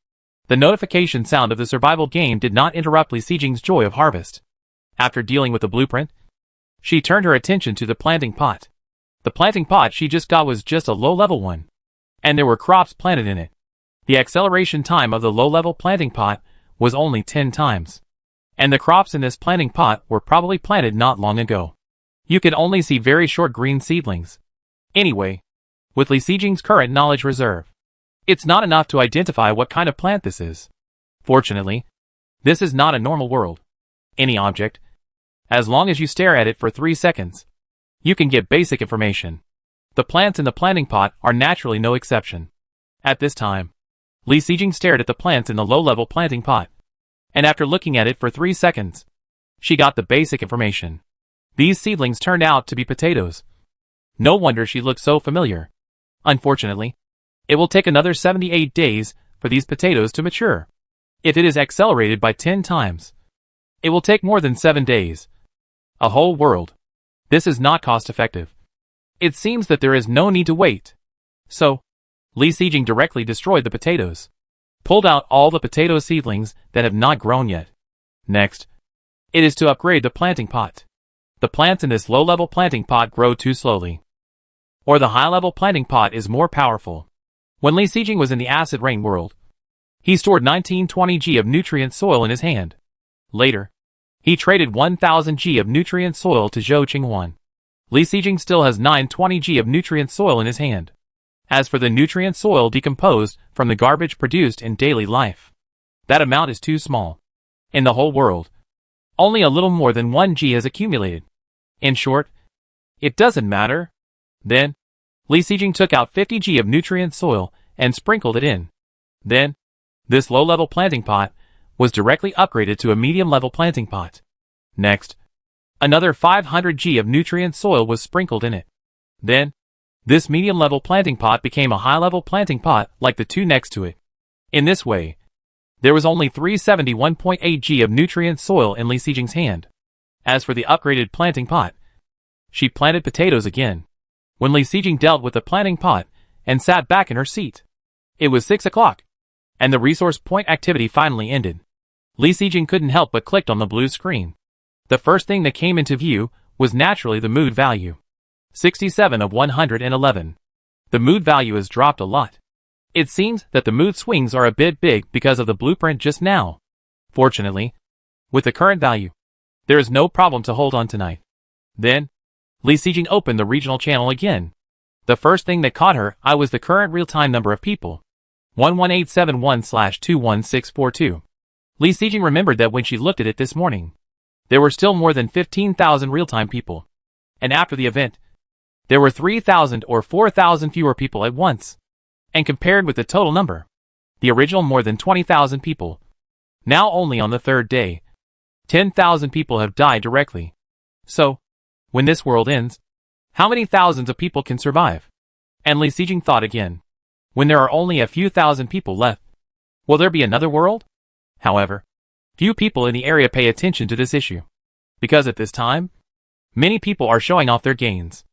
The notification sound of the survival game did not interrupt Li Sijing's joy of harvest. After dealing with the blueprint, she turned her attention to the planting pot. The planting pot she just got was just a low-level one, and there were crops planted in it. The acceleration time of the low-level planting pot was only 10 times, and the crops in this planting pot were probably planted not long ago. You could only see very short green seedlings. Anyway, with Li Sijing's current knowledge reserve, it's not enough to identify what kind of plant this is. Fortunately, this is not a normal world. Any object, as long as you stare at it for 3 seconds, you can get basic information. The plants in the planting pot are naturally no exception. At this time, Li Sijing stared at the plants in the low-level planting pot, and after looking at it for 3 seconds, she got the basic information. These seedlings turned out to be potatoes. No wonder she looked so familiar. Unfortunately, it will take another 78 days for these potatoes to mature. If it is accelerated by 10 times, it will take more than 7 days. A whole world. This is not cost-effective. It seems that there is no need to wait. So, Li Sijing directly destroyed the potatoes, pulled out all the potato seedlings that have not grown yet. Next, it is to upgrade the planting pot. The plants in this low-level planting pot grow too slowly, or the high-level planting pot is more powerful. When Li Sijing was in the acid rain world, he stored 1920 G of nutrient soil in his hand. Later, he traded 1000 G of nutrient soil to Zhou Qinghuan. Li Sijing still has 920 G of nutrient soil in his hand. As for the nutrient soil decomposed from the garbage produced in daily life, that amount is too small. In the whole world, only a little more than 1 G has accumulated. In short, it doesn't matter. Then, Li Sijing took out 50 G of nutrient soil and sprinkled it in. Then, this low-level planting pot was directly upgraded to a medium-level planting pot. Next, another 500 G of nutrient soil was sprinkled in it. Then, this medium-level planting pot became a high-level planting pot like the two next to it. In this way, there was only 371.8 G of nutrient soil in Li Sijing's hand. As for the upgraded planting pot, she planted potatoes again. When Li Sijing dealt with the planting pot and sat back in her seat, it was 6 o'clock, and the resource point activity finally ended. Li Sijing couldn't help but clicked on the blue screen. The first thing that came into view was naturally the mood value. 67 of 111. The mood value has dropped a lot. It seems that the mood swings are a bit big because of the blueprint just now. Fortunately, with the current value, there is no problem to hold on tonight. Then, Li Sijing opened the regional channel again. The first thing that caught her eye was the current real-time number of people. 11871/21642. Li Sijing remembered that when she looked at it this morning, there were still more than 15,000 real-time people. And after the event, there were 3,000 or 4,000 fewer people at once. And compared with the total number, the original more than 20,000 people, now only on the third day, 10,000 people have died directly. So, when this world ends, how many thousands of people can survive? And Li Sijing thought again. When there are only a few thousand people left, will there be another world? However, few people in the area pay attention to this issue, because at this time, many people are showing off their gains.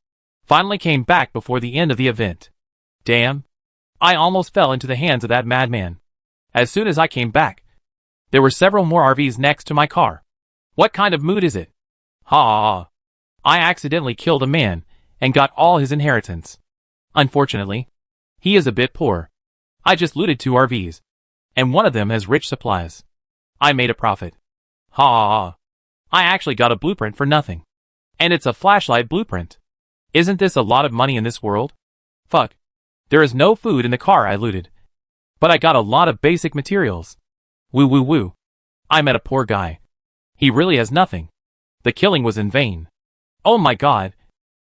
Finally came back before the end of the event. Damn, I almost fell into the hands of that madman. As soon as I came back, there were several more RVs next to my car. What kind of mood is it? Ha! I accidentally killed a man and got all his inheritance. Unfortunately, he is a bit poor. I just looted 2 RVs, and one of them has rich supplies. I made a profit. Ha! I actually got a blueprint for nothing. And it's a flashlight blueprint. Isn't this a lot of money in this world? Fuck. There is no food in the car, I looted. But I got a lot of basic materials. Woo woo woo. I met a poor guy. He really has nothing. The killing was in vain. Oh my god.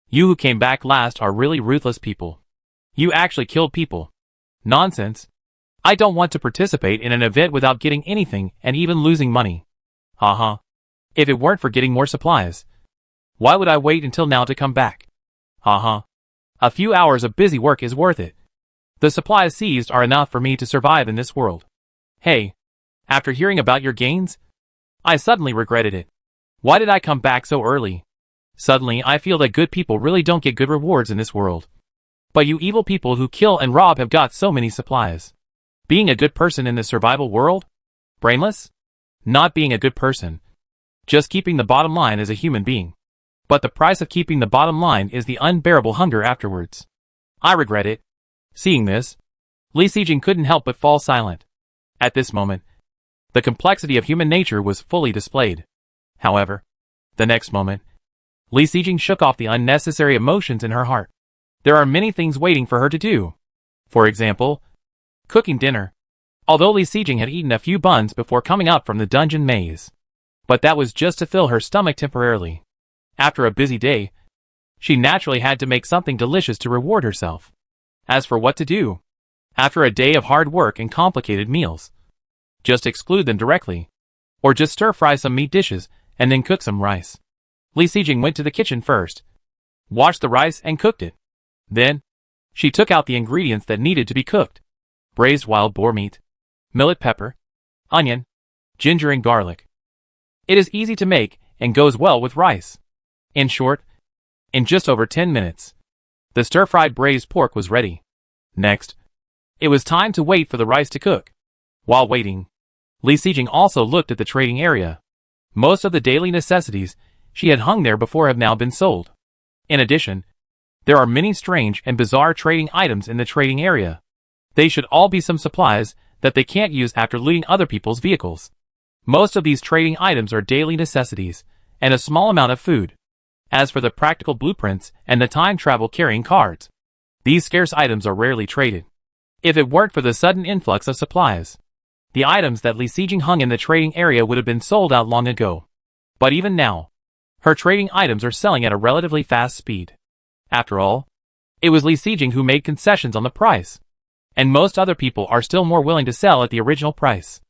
You who came back last are really ruthless people. You actually killed people. Nonsense. I don't want to participate in an event without getting anything and even losing money. Haha. If it weren't for getting more supplies, why would I wait until now to come back? Haha. A few hours of busy work is worth it. The supplies seized are enough for me to survive in this world. Hey. After hearing about your gains, I suddenly regretted it. Why did I come back so early? Suddenly I feel that good people really don't get good rewards in this world. But you evil people who kill and rob have got so many supplies. Being a good person in the survival world? Brainless? Not being a good person. Just keeping the bottom line as a human being. But the price of keeping the bottom line is the unbearable hunger afterwards. I regret it. Seeing this, Li Sijing couldn't help but fall silent. At this moment, the complexity of human nature was fully displayed. However, the next moment, Li Sijing shook off the unnecessary emotions in her heart. There are many things waiting for her to do. For example, cooking dinner. Although Li Sijing had eaten a few buns before coming up from the dungeon maze. But that was just to fill her stomach temporarily. After a busy day, she naturally had to make something delicious to reward herself. As for what to do, after a day of hard work and complicated meals, just exclude them directly. Or just stir-fry some meat dishes, and then cook some rice. Li Sijing went to the kitchen first, washed the rice and cooked it. Then, she took out the ingredients that needed to be cooked. Braised wild boar meat, millet pepper, onion, ginger and garlic. It is easy to make and goes well with rice. In short, in just over 10 minutes, the stir-fried braised pork was ready. Next, it was time to wait for the rice to cook. While waiting, Li Sijing also looked at the trading area. Most of the daily necessities she had hung there before have now been sold. In addition, there are many strange and bizarre trading items in the trading area. They should all be some supplies that they can't use after looting other people's vehicles. Most of these trading items are daily necessities, and a small amount of food. As for the practical blueprints and the time travel carrying cards, these scarce items are rarely traded. If it weren't for the sudden influx of supplies, the items that Li Sijing hung in the trading area would have been sold out long ago. But even now, her trading items are selling at a relatively fast speed. After all, it was Li Sijing who made concessions on the price, and most other people are still more willing to sell at the original price.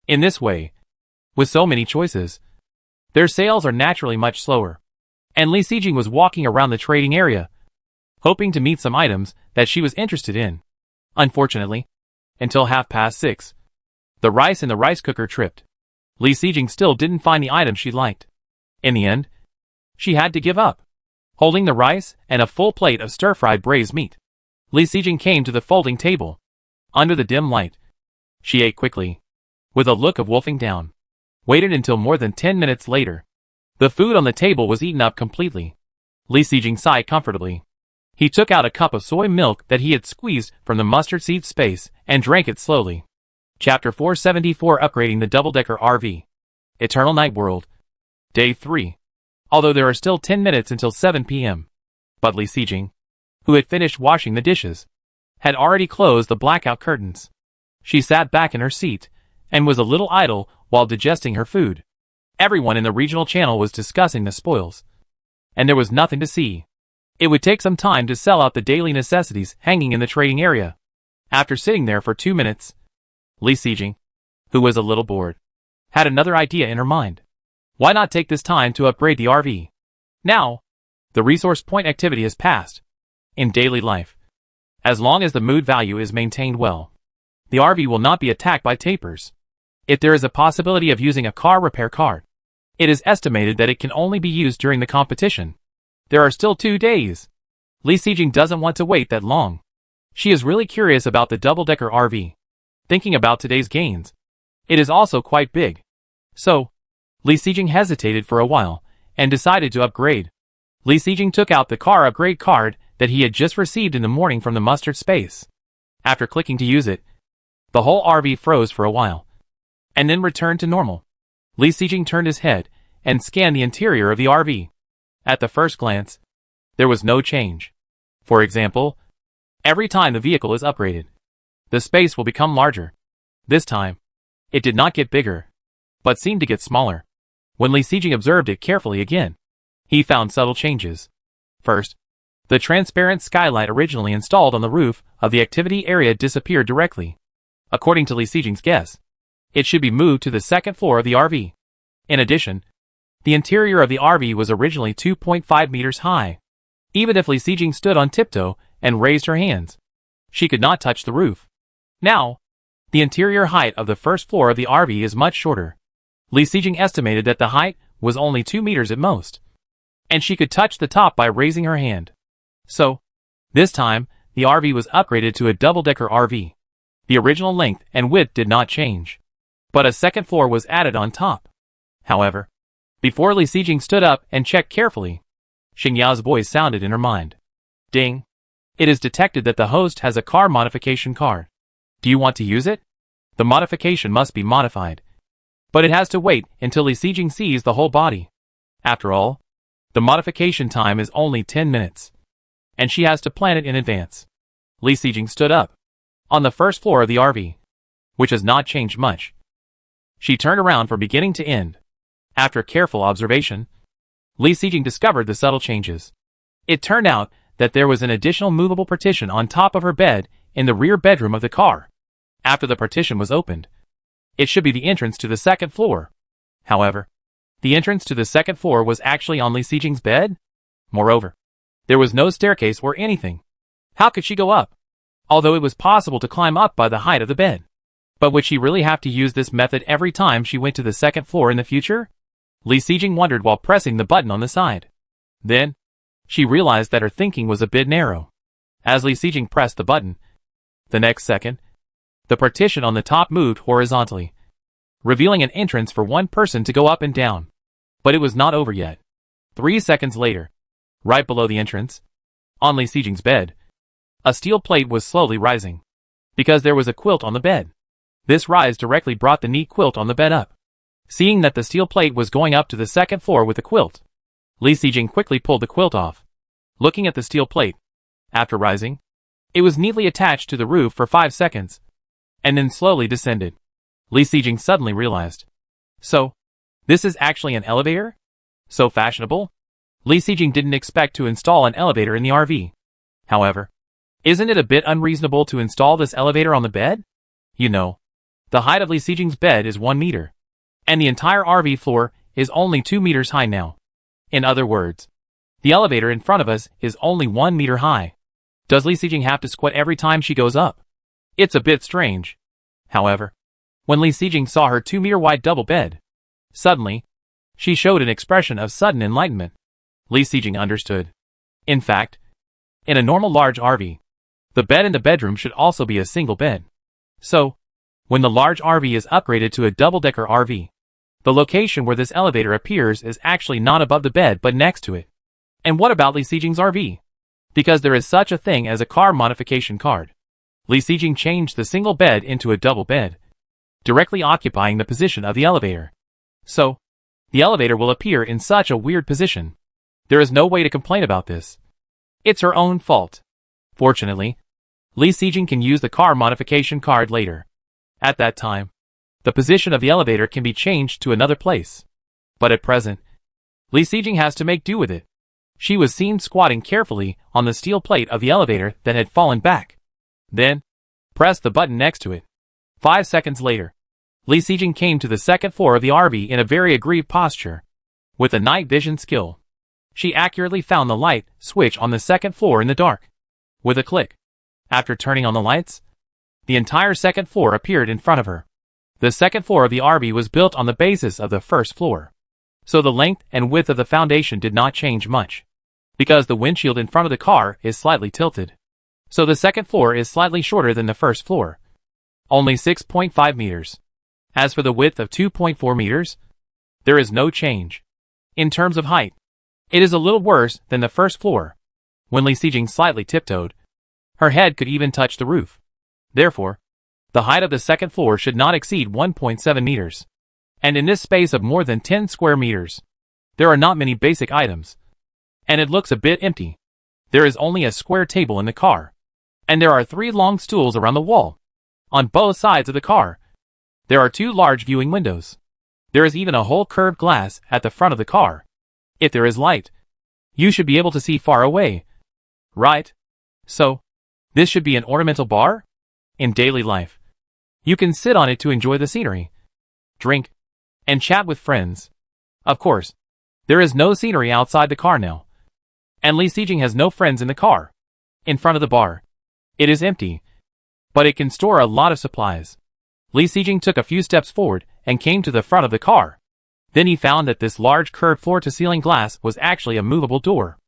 In this way, with so many choices, their sales are naturally much slower. And Li Sijing was walking around the trading area, hoping to meet some items that she was interested in. Unfortunately, until 6:30, the rice in the rice cooker tripped. Li Sijing still didn't find the item she liked. In the end, she had to give up. Holding the rice and a full plate of stir-fried braised meat, Li Sijing came to the folding table. Under the dim light, she ate quickly, with a look of wolfing down. Waited until more than 10 minutes later. The food on the table was eaten up completely. Li Sijing sighed comfortably. He took out a cup of soy milk that he had squeezed from the mustard seed space and drank it slowly. Chapter 474 Upgrading the Double-Decker RV. Eternal Night World. Day 3. Although there are still 10 minutes until 7 p.m. But Li Sijing, who had finished washing the dishes, had already closed the blackout curtains. She sat back in her seat and was a little idle while digesting her food. Everyone in the regional channel was discussing the spoils, and there was nothing to see. It would take some time to sell out the daily necessities hanging in the trading area. After sitting there for 2 minutes, Li Sijing, who was a little bored, had another idea in her mind. Why not take this time to upgrade the RV? Now, the resource point activity has passed. In daily life, as long as the mood value is maintained well, the RV will not be attacked by tapers. If there is a possibility of using a car repair card, it is estimated that it can only be used during the competition. There are still 2 days. Li Sijing doesn't want to wait that long. She is really curious about the double-decker RV. Thinking about today's gains, it is also quite big. So, Li Sijing hesitated for a while, and decided to upgrade. Li Sijing took out the car upgrade card that he had just received in the morning from the mustard space. After clicking to use it, the whole RV froze for a while, and then returned to normal. Li Sijing turned his head and scanned the interior of the RV. At the first glance, there was no change. For example, Every time the vehicle is upgraded, the space will become larger. This time, it did not get bigger, but seemed to get smaller. When Li Xijing observed it carefully again, he found subtle changes. First, the transparent skylight originally installed on the roof of the activity area disappeared directly. According to Li Xijing's guess, it should be moved to the second floor of the RV. In addition, the interior of the RV was originally 2.5 meters high. Even if Li Xijing stood on tiptoe and raised her hands, she could not touch the roof. Now, the interior height of the first floor of the RV is much shorter. Li Xijing estimated that the height was only 2 meters at most, and she could touch the top by raising her hand. So, this time, the RV was upgraded to a double-decker RV. The original length and width did not change, but a second floor was added on top. However, before Li Xijing stood up and checked carefully, Xingyao's voice sounded in her mind. Ding! It is detected that the host has a car modification card. Do you want to use it? The modification must be modified, but it has to wait until Li Xijing sees the whole body. After all, the modification time is only 10 minutes, and she has to plan it in advance. Li Xijing stood up on the first floor of the RV, which has not changed much. She turned around from beginning to end. After careful observation, Li Xijing discovered the subtle changes. It turned out that there was an additional movable partition on top of her bed in the rear bedroom of the car. After the partition was opened, it should be the entrance to the second floor. However, the entrance to the second floor was actually on Li Xijing's bed. Moreover, there was no staircase or anything. How could she go up? Although it was possible to climb up by the height of the bed. But would she really have to use this method every time she went to the second floor in the future? Li Xijing wondered while pressing the button on the side. Then, she realized that her thinking was a bit narrow. As Li Xijing pressed the button, the next second, the partition on the top moved horizontally, revealing an entrance for one person to go up and down. But it was not over yet. 3 seconds later, right below the entrance, on Li Xijing's bed, a steel plate was slowly rising, because there was a quilt on the bed. This rise directly brought the neat quilt on the bed up. Seeing that the steel plate was going up to the second floor with the quilt, Li Xijing quickly pulled the quilt off. Looking at the steel plate, after rising, it was neatly attached to the roof for 5 seconds, and then slowly descended. Li Xijing suddenly realized. So, this is actually an elevator? So fashionable? Li Xijing didn't expect to install an elevator in the RV. However, isn't it a bit unreasonable to install this elevator on the bed? You know, the height of Li Xijing's bed is 1 meter, and the entire RV floor is only 2 meters high now. In other words, the elevator in front of us is only 1 meter high. Does Li Xijing have to squat every time she goes up? It's a bit strange. However, when Li Xijing saw her 2-meter wide double bed, suddenly, she showed an expression of sudden enlightenment. Li Xijing understood. In fact, in a normal large RV, the bed in the bedroom should also be a single bed. So, when the large RV is upgraded to a double-decker RV, the location where this elevator appears is actually not above the bed but next to it. And what about Li Xijing's RV? Because there is such a thing as a car modification card, Li Xijing changed the single bed into a double bed, directly occupying the position of the elevator. So, the elevator will appear in such a weird position. There is no way to complain about this. It's her own fault. Fortunately, Li Xijing can use the car modification card later. At that time, the position of the elevator can be changed to another place. But at present, Li Xijing has to make do with it. She was seen squatting carefully on the steel plate of the elevator that had fallen back. Then, press the button next to it. 5 seconds later, Li Xijing came to the second floor of the RV in a very aggrieved posture. With a night vision skill, she accurately found the light switch on the second floor in the dark. With a click, after turning on the lights, the entire second floor appeared in front of her. The second floor of the RV was built on the basis of the first floor, so the length and width of the foundation did not change much. Because the windshield in front of the car is slightly tilted, so the second floor is slightly shorter than the first floor. Only 6.5 meters. As for the width of 2.4 meters, there is no change. In terms of height, it is a little worse than the first floor. When Li Xijing slightly tiptoed, her head could even touch the roof. Therefore, the height of the second floor should not exceed 1.7 meters. And in this space of more than 10 square meters, there are not many basic items. And it looks a bit empty. There is only a square table in the car. And there are 3 long stools around the wall. On both sides of the car, there are 2 large viewing windows. There is even a whole curved glass at the front of the car. If there is light, you should be able to see far away. Right? So, this should be an ornamental bar? In daily life, you can sit on it to enjoy the scenery, drink, and chat with friends. Of course, there is no scenery outside the car now. And Lee Sejing has no friends in the car. In front of the bar, it is empty, but it can store a lot of supplies. Lee Sejing took a few steps forward and came to the front of the car. Then he found that this large curved floor-to-ceiling glass was actually a movable door.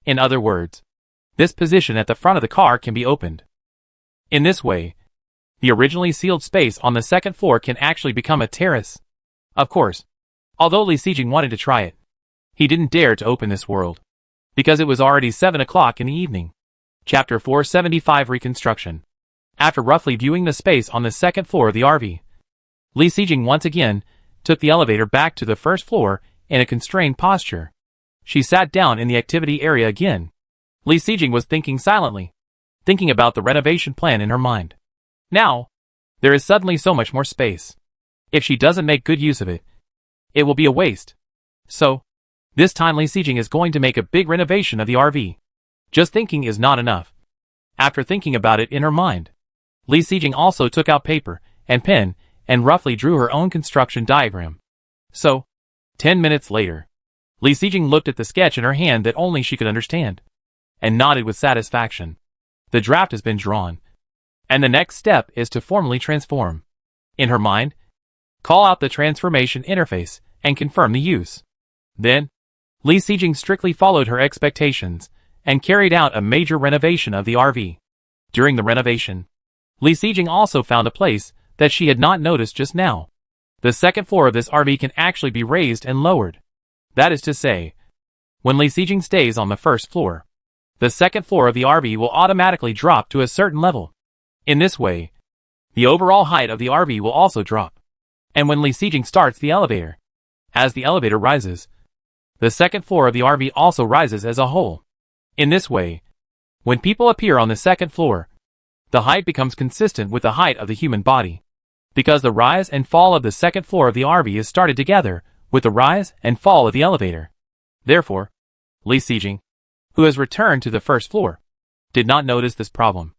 In other words, this position at the front of the car can be opened. In this way, the originally sealed space on the second floor can actually become a terrace. Of course, although Lee Sejing wanted to try it, he didn't dare to open this world, because it was already 7 o'clock in the evening. Chapter 475 Reconstruction. After roughly viewing the space on the second floor of the RV, Lee Sejing once again took the elevator back to the first floor in a constrained posture. She sat down in the activity area again. Lee Sejing was thinking silently, thinking about the renovation plan in her mind. Now, there is suddenly so much more space. If she doesn't make good use of it, it will be a waste. So, this time Lee Sejing is going to make a big renovation of the RV. Just thinking is not enough. After thinking about it in her mind, Lee Sejing also took out paper and pen and roughly drew her own construction diagram. So, 10 minutes later, Lee Sejing looked at the sketch in her hand that only she could understand, and nodded with satisfaction. The draft has been drawn, and the next step is to formally transform. In her mind, call out the transformation interface and confirm the use. Then, Lee Sejing strictly followed her expectations and carried out a major renovation of the RV. During the renovation, Lee Sejing also found a place that she had not noticed just now. The second floor of this RV can actually be raised and lowered. That is to say, when Lee Sejing stays on the first floor, the second floor of the RV will automatically drop to a certain level. In this way, the overall height of the RV will also drop. And when Lee Sejing starts the elevator, as the elevator rises, the second floor of the RV also rises as a whole. In this way, when people appear on the second floor, the height becomes consistent with the height of the human body, because the rise and fall of the second floor of the RV is started together with the rise and fall of the elevator. Therefore, Lee Sejing, who has returned to the first floor, did not notice this problem.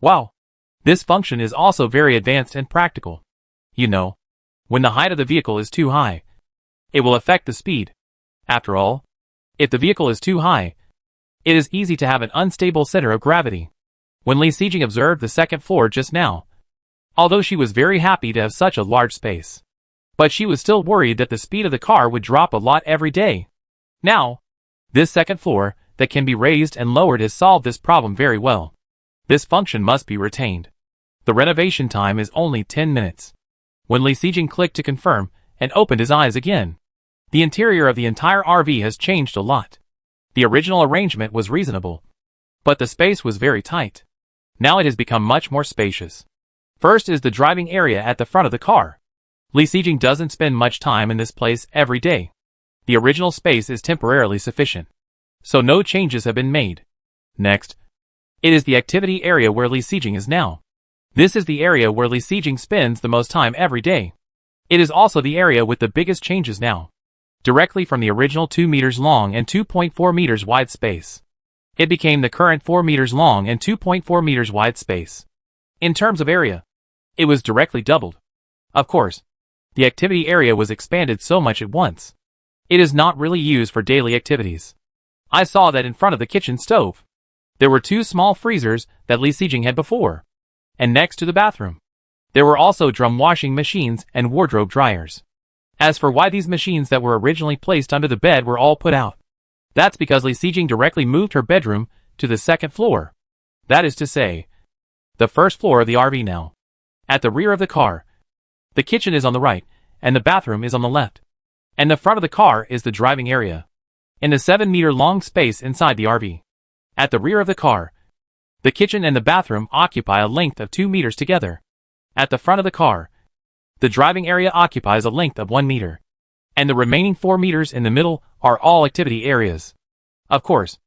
Wow! This function is also very advanced and practical. You know, when the height of the vehicle is too high, it will affect the speed. After all, if the vehicle is too high, it is easy to have an unstable center of gravity. When Lee Sejing observed the second floor just now, although she was very happy to have such a large space, but she was still worried that the speed of the car would drop a lot every day. Now, this second floor that can be raised and lowered has solved this problem very well. This function must be retained. The renovation time is only 10 minutes. When Lee Sejing clicked to confirm and opened his eyes again, the interior of the entire RV has changed a lot. The original arrangement was reasonable, but the space was very tight. Now it has become much more spacious. First is the driving area at the front of the car. Lee Sejing doesn't spend much time in this place every day. The original space is temporarily sufficient, so no changes have been made. Next, it is the activity area where Lee Sejing is now. This is the area where Lee Sejing spends the most time every day. It is also the area with the biggest changes now. Directly from the original 2 meters long and 2.4 meters wide space, it became the current 4 meters long and 2.4 meters wide space. In terms of area, it was directly doubled. Of course, the activity area was expanded so much at once. It is not really used for daily activities. I saw that in front of the kitchen stove, there were 2 small freezers that Lee Sejing had before, and next to the bathroom, there were also drum washing machines and wardrobe dryers. As for why these machines that were originally placed under the bed were all put out, that's because Lee Sejing directly moved her bedroom to the second floor. That is to say, the first floor of the RV now. At the rear of the car, the kitchen is on the right, and the bathroom is on the left. And the front of the car is the driving area, in the 7-meter-long space inside the RV. At the rear of the car, the kitchen and the bathroom occupy a length of 2 meters together. At the front of the car, the driving area occupies a length of 1 meter, and the remaining 4 meters in the middle are all activity areas. Of course,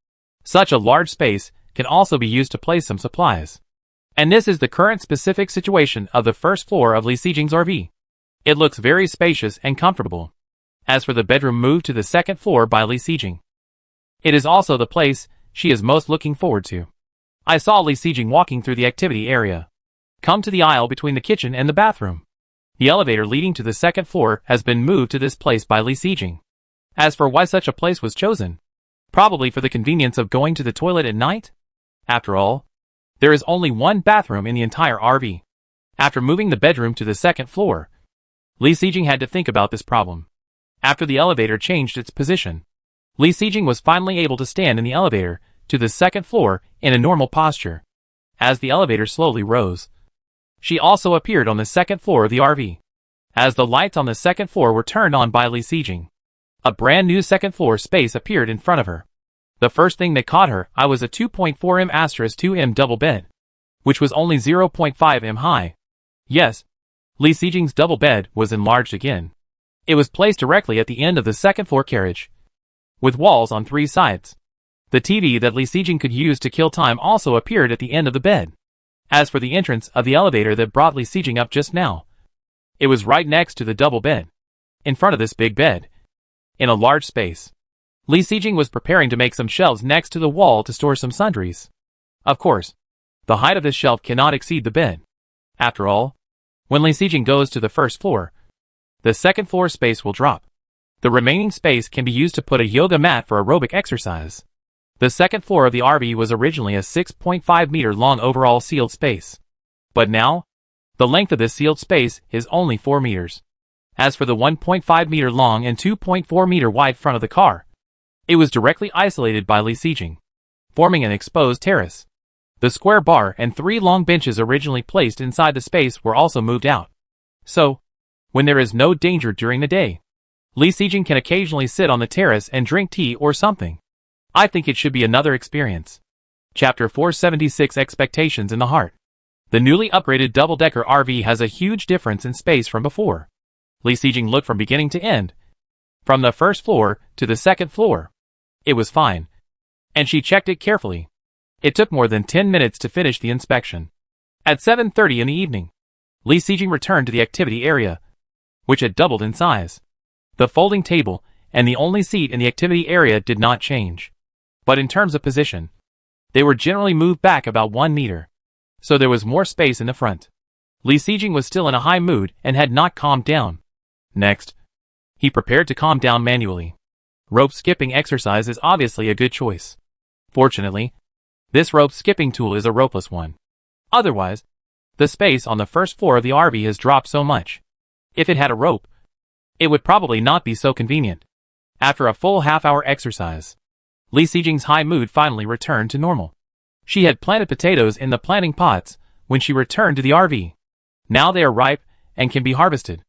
such a large space can also be used to place some supplies. And this is the current specific situation of the first floor of Lee Sejing's RV. It looks very spacious and comfortable. As for the bedroom moved to the second floor by Lee Sejing, it is also the place she is most looking forward to. I saw Lee Sejing walking through the activity area, come to the aisle between the kitchen and the bathroom. The elevator leading to the second floor has been moved to this place by Lee Sejing. As for why such a place was chosen, probably for the convenience of going to the toilet at night? After all, there is only one bathroom in the entire RV. After moving the bedroom to the second floor, Lee Sejing had to think about this problem. After the elevator changed its position, Lee Sejing was finally able to stand in the elevator to the second floor in a normal posture. As the elevator slowly rose, she also appeared on the second floor of the RV. As the lights on the second floor were turned on by Lee Sejing, a brand new second floor space appeared in front of her. The first thing that caught her eye was a 2.4 m*2m double bed, which was only 0.5 m high. Yes, Lee Sejing's double bed was enlarged again. It was placed directly at the end of the second floor carriage, with walls on 3 sides. The TV that Lee Sejing could use to kill time also appeared at the end of the bed. As for the entrance of the elevator that brought Lee Sejing up just now, it was right next to the double bed. In front of this big bed, in a large space, Lee Sejing was preparing to make some shelves next to the wall to store some sundries. Of course, the height of this shelf cannot exceed the bed. After all, when Lee Sejing goes to the first floor, the second floor space will drop. The remaining space can be used to put a yoga mat for aerobic exercise. The second floor of the RV was originally a 6.5 meter long overall sealed space. But now, the length of this sealed space is only 4 meters. As for the 1.5 meter long and 2.4 meter wide front of the car, it was directly isolated by Lee Sejing, forming an exposed terrace. The square bar and 3 long benches originally placed inside the space were also moved out. So, when there is no danger during the day, Lee Sejing can occasionally sit on the terrace and drink tea or something. I think it should be another experience. Chapter 476 Expectations in the Heart. The newly upgraded double-decker RV has a huge difference in space from before. Lee Sejing looked from beginning to end, from the first floor to the second floor. It was fine, and she checked it carefully. It took more than 10 minutes to finish the inspection. At 7:30 in the evening, Lee Sejing returned to the activity area, which had doubled in size. The folding table and the only seat in the activity area did not change. But in terms of position, they were generally moved back about 1 meter, so there was more space in the front. Lee Sejing was still in a high mood and had not calmed down. Next, he prepared to calm down manually. Rope skipping exercise is obviously a good choice. Fortunately, this rope skipping tool is a ropeless one. Otherwise, the space on the first floor of the RV has dropped so much. If it had a rope, it would probably not be so convenient. After a full half-hour exercise, Lee Sejing's high mood finally returned to normal. She had planted potatoes in the planting pots when she returned to the RV. Now they are ripe and can be harvested.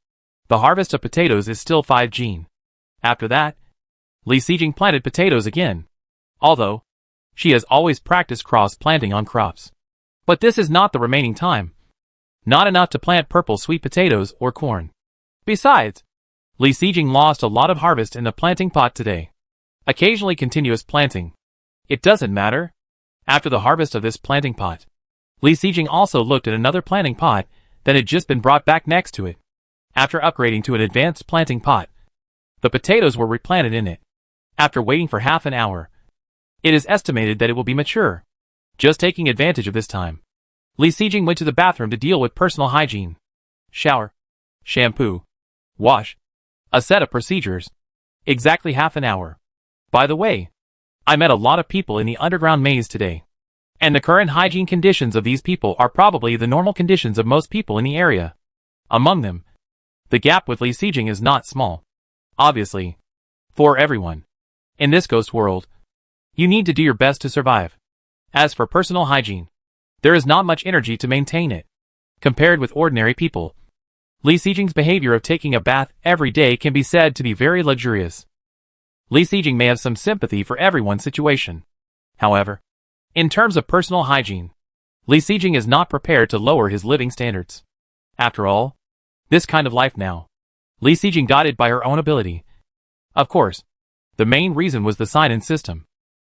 The harvest of potatoes is still 5 gene. After that, Lee Sejing planted potatoes again, although she has always practiced cross-planting on crops. But this is not the remaining time. Not enough to plant purple sweet potatoes or corn. Besides, Lee Sejing lost a lot of harvest in the planting pot today. Occasionally continuous planting. It doesn't matter. After the harvest of this planting pot, Lee Sejing also looked at another planting pot that had just been brought back next to it. After upgrading to an advanced planting pot, the potatoes were replanted in it. After waiting for half an hour, it is estimated that it will be mature. Just taking advantage of this time, Lee Sejing went to the bathroom to deal with personal hygiene. Shower, shampoo, wash, a set of procedures. Exactly half an hour. By the way, I met a lot of people in the underground maze today, and the current hygiene conditions of these people are probably the normal conditions of most people in the area. Among them, the gap with Lee Sejing is not small. Obviously, for everyone in this ghost world, you need to do your best to survive. As for personal hygiene, there is not much energy to maintain it. Compared with ordinary people, Lee Sejing's behavior of taking a bath every day can be said to be very luxurious. Lee Sejing may have some sympathy for everyone's situation. However, in terms of personal hygiene, Lee Sejing is not prepared to lower his living standards. After all, this kind of life now, Lee Sejing got it by her own ability. Of course, the main reason was the sign-in system.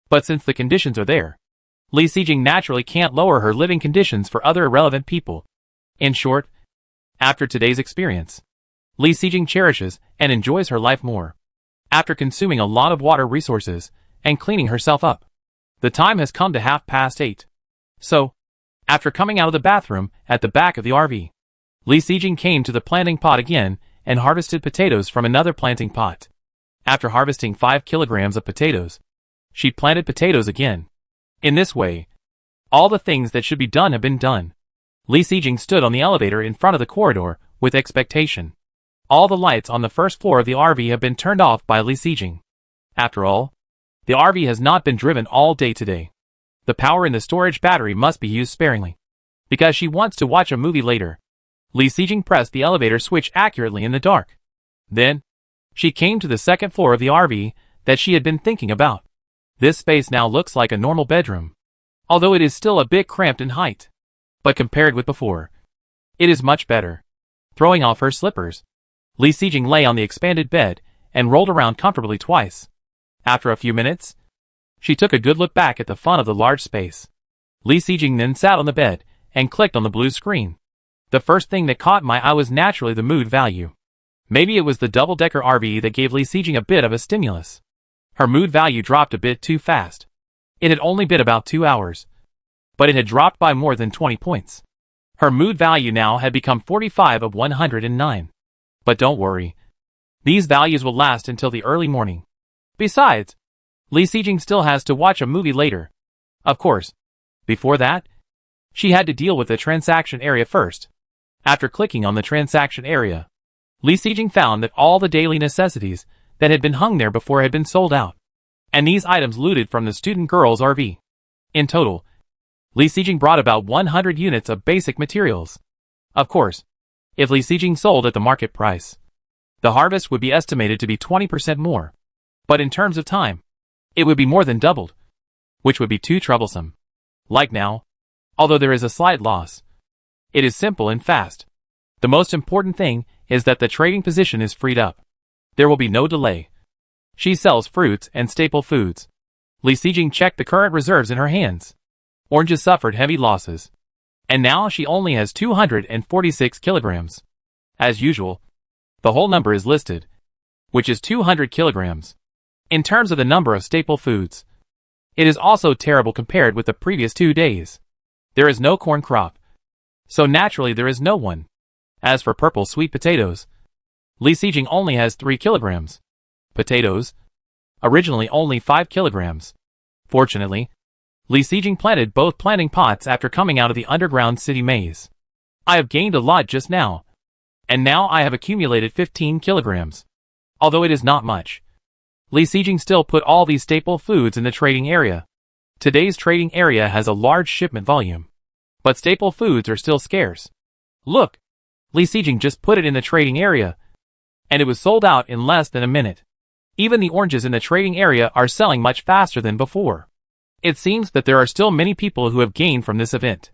But since the conditions are there, Li Xijing naturally can't lower her living conditions for other irrelevant people. In short, after today's experience, Li Xijing cherishes and enjoys her life more. After consuming a lot of water resources and cleaning herself up, the time has come to 8:30. So, after coming out of the bathroom at the back of the RV, Li Xijing came to the planting pot again and harvested potatoes from another planting pot. After harvesting 5 kilograms of potatoes, she planted potatoes again. In this way, all the things that should be done have been done. Li Xijing stood on the elevator in front of the corridor with expectation. All the lights on the first floor of the RV have been turned off by Li Xijing. After all, the RV has not been driven all day today. The power in the storage battery must be used sparingly, because she wants to watch a movie later. Li Xijing pressed the elevator switch accurately in the dark. Then, she came to the second floor of the RV that she had been thinking about. This space now looks like a normal bedroom, although it is still a bit cramped in height. But compared with before, it is much better. Throwing off her slippers, Li Xijing lay on the expanded bed and rolled around comfortably twice. After a few minutes, she took a good look back at the front of the large space. Li Xijing then sat on the bed and clicked on the blue screen. The first thing that caught my eye was naturally the mood value. Maybe it was the double-decker RV that gave Li Xijing a bit of a stimulus. Her mood value dropped a bit too fast. It had only been about 2 hours, but it had dropped by more than 20 points. Her mood value now had become 45 of 109. But don't worry. These values will last until the early morning. Besides, Li Xijing still has to watch a movie later. Of course, before that, she had to deal with the transaction area first. After clicking on the transaction area, Li Xijing found that all the daily necessities that had been hung there before had been sold out, and these items looted from the student girl's RV. In total, Li Xijing brought about 100 units of basic materials. Of course, if Li Xijing sold at the market price, the harvest would be estimated to be 20% more. But in terms of time, it would be more than doubled, which would be too troublesome. Like now, although there is a slight loss, it is simple and fast. The most important thing is that the trading position is freed up. There will be no delay. She sells fruits and staple foods. Li Xijing checked the current reserves in her hands. Oranges suffered heavy losses, and now she only has 246 kilograms. As usual, the whole number is listed, which is 200 kilograms. In terms of the number of staple foods, it is also terrible compared with the previous 2 days. There is no corn crop, so naturally there is no one. As for purple sweet potatoes, Li Xijing only has 3 kilograms. Potatoes, originally only 5 kilograms. Fortunately, Li Xijing planted both planting pots after coming out of the underground city maze. I have gained a lot just now, and now I have accumulated 15 kilograms. Although it is not much, Li Xijing still put all these staple foods in the trading area. Today's trading area has a large shipment volume, but staple foods are still scarce. Look, Li Xijing just put it in the trading area, and it was sold out in less than a minute. Even the oranges in the trading area are selling much faster than before. It seems that there are still many people who have gained from this event.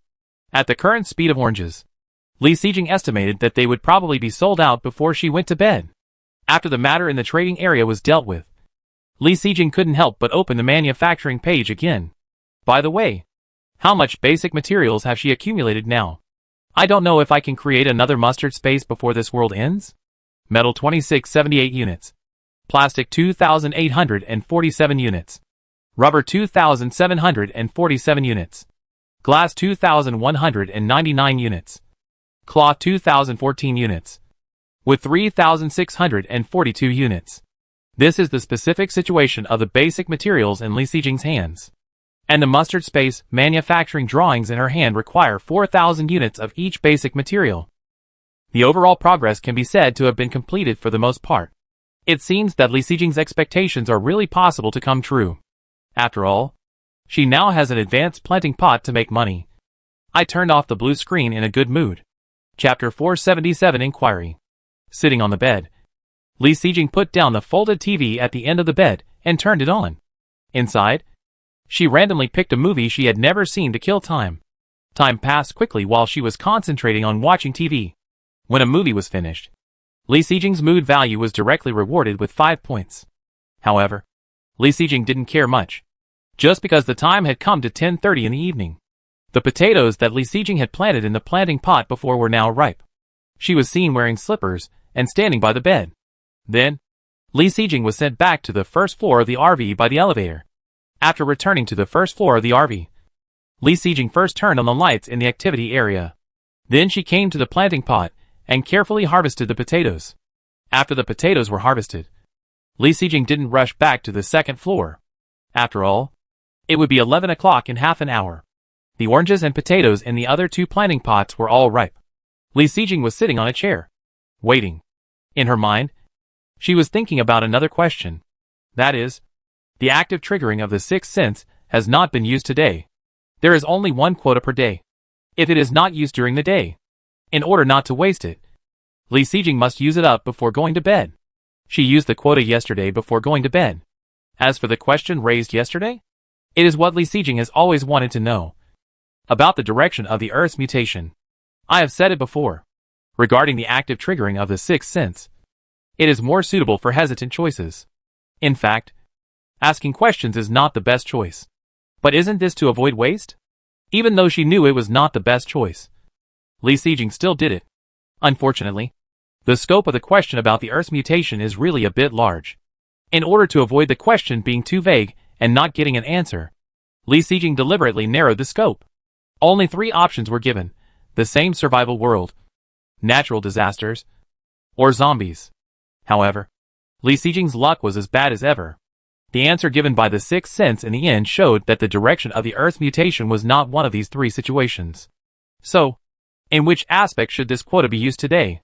At the current speed of oranges, Li Xijing estimated that they would probably be sold out before she went to bed. After the matter in the trading area was dealt with, Li Xijing couldn't help but open the manufacturing page again. By the way, how much basic materials have she accumulated now? I don't know if I can create another mustard space before this world ends. Metal 2678 units. Plastic 2847 units. Rubber 2747 units. Glass 2199 units. Cloth 2014 units. With 3642 units. This is the specific situation of the basic materials in Li Xijing's hands. And the mustard space manufacturing drawings in her hand require 4000 units of each basic material. The overall progress can be said to have been completed for the most part. It seems that Li Xijing's expectations are really possible to come true. After all, she now has an advanced planting pot to make money. I turned off the blue screen in a good mood. Chapter 477 Inquiry. Sitting on the bed, Li Xijing put down the folded TV at the end of the bed and turned it on. Inside, she randomly picked a movie she had never seen to kill time. Time passed quickly while she was concentrating on watching TV. When a movie was finished, Li Xijing's mood value was directly rewarded with 5 points. However, Li Xijing didn't care much. just because the time had come to 10:30 in the evening. The potatoes that Li Sijing had planted in the planting pot before were now ripe. She was seen wearing slippers and standing by the bed. Then, Li Sijing was sent back to the first floor of the RV by the elevator. After returning to the first floor of the RV, Li Sijing first turned on the lights in the activity area. Then she came to the planting pot and carefully harvested the potatoes. After the potatoes were harvested, Li Sijing didn't rush back to the second floor. After all, it would be 11 o'clock in half an hour. The oranges and potatoes in the other two planting pots were all ripe. Li Sijing was sitting on a chair, waiting. In her mind, she was thinking about another question. That is, the active triggering of the sixth sense has not been used today. There is only one quota per day. If it is not used during the day, in order not to waste it, Li Sijing must use it up before going to bed. She used the quota yesterday before going to bed. As for the question raised yesterday, it is what Li Sijing has always wanted to know. About the direction of the Earth's mutation. I have said it before. Regarding the active triggering of the sixth sense, it is more suitable for hesitant choices. In fact, asking questions is not the best choice. But isn't this to avoid waste? Even though she knew it was not the best choice, Li Sijing still did it. Unfortunately, the scope of the question about the Earth's mutation is really a bit large. In order to avoid the question being too vague and not getting an answer, Li Sijing deliberately narrowed the scope. Only 3 options were given: the same survival world, natural disasters, or zombies. However, Li Sijing's luck was as bad as ever. The answer given by the sixth sense in the end showed that the direction of the Earth's mutation was not one of these 3 situations. So, in which aspect should this quota be used today?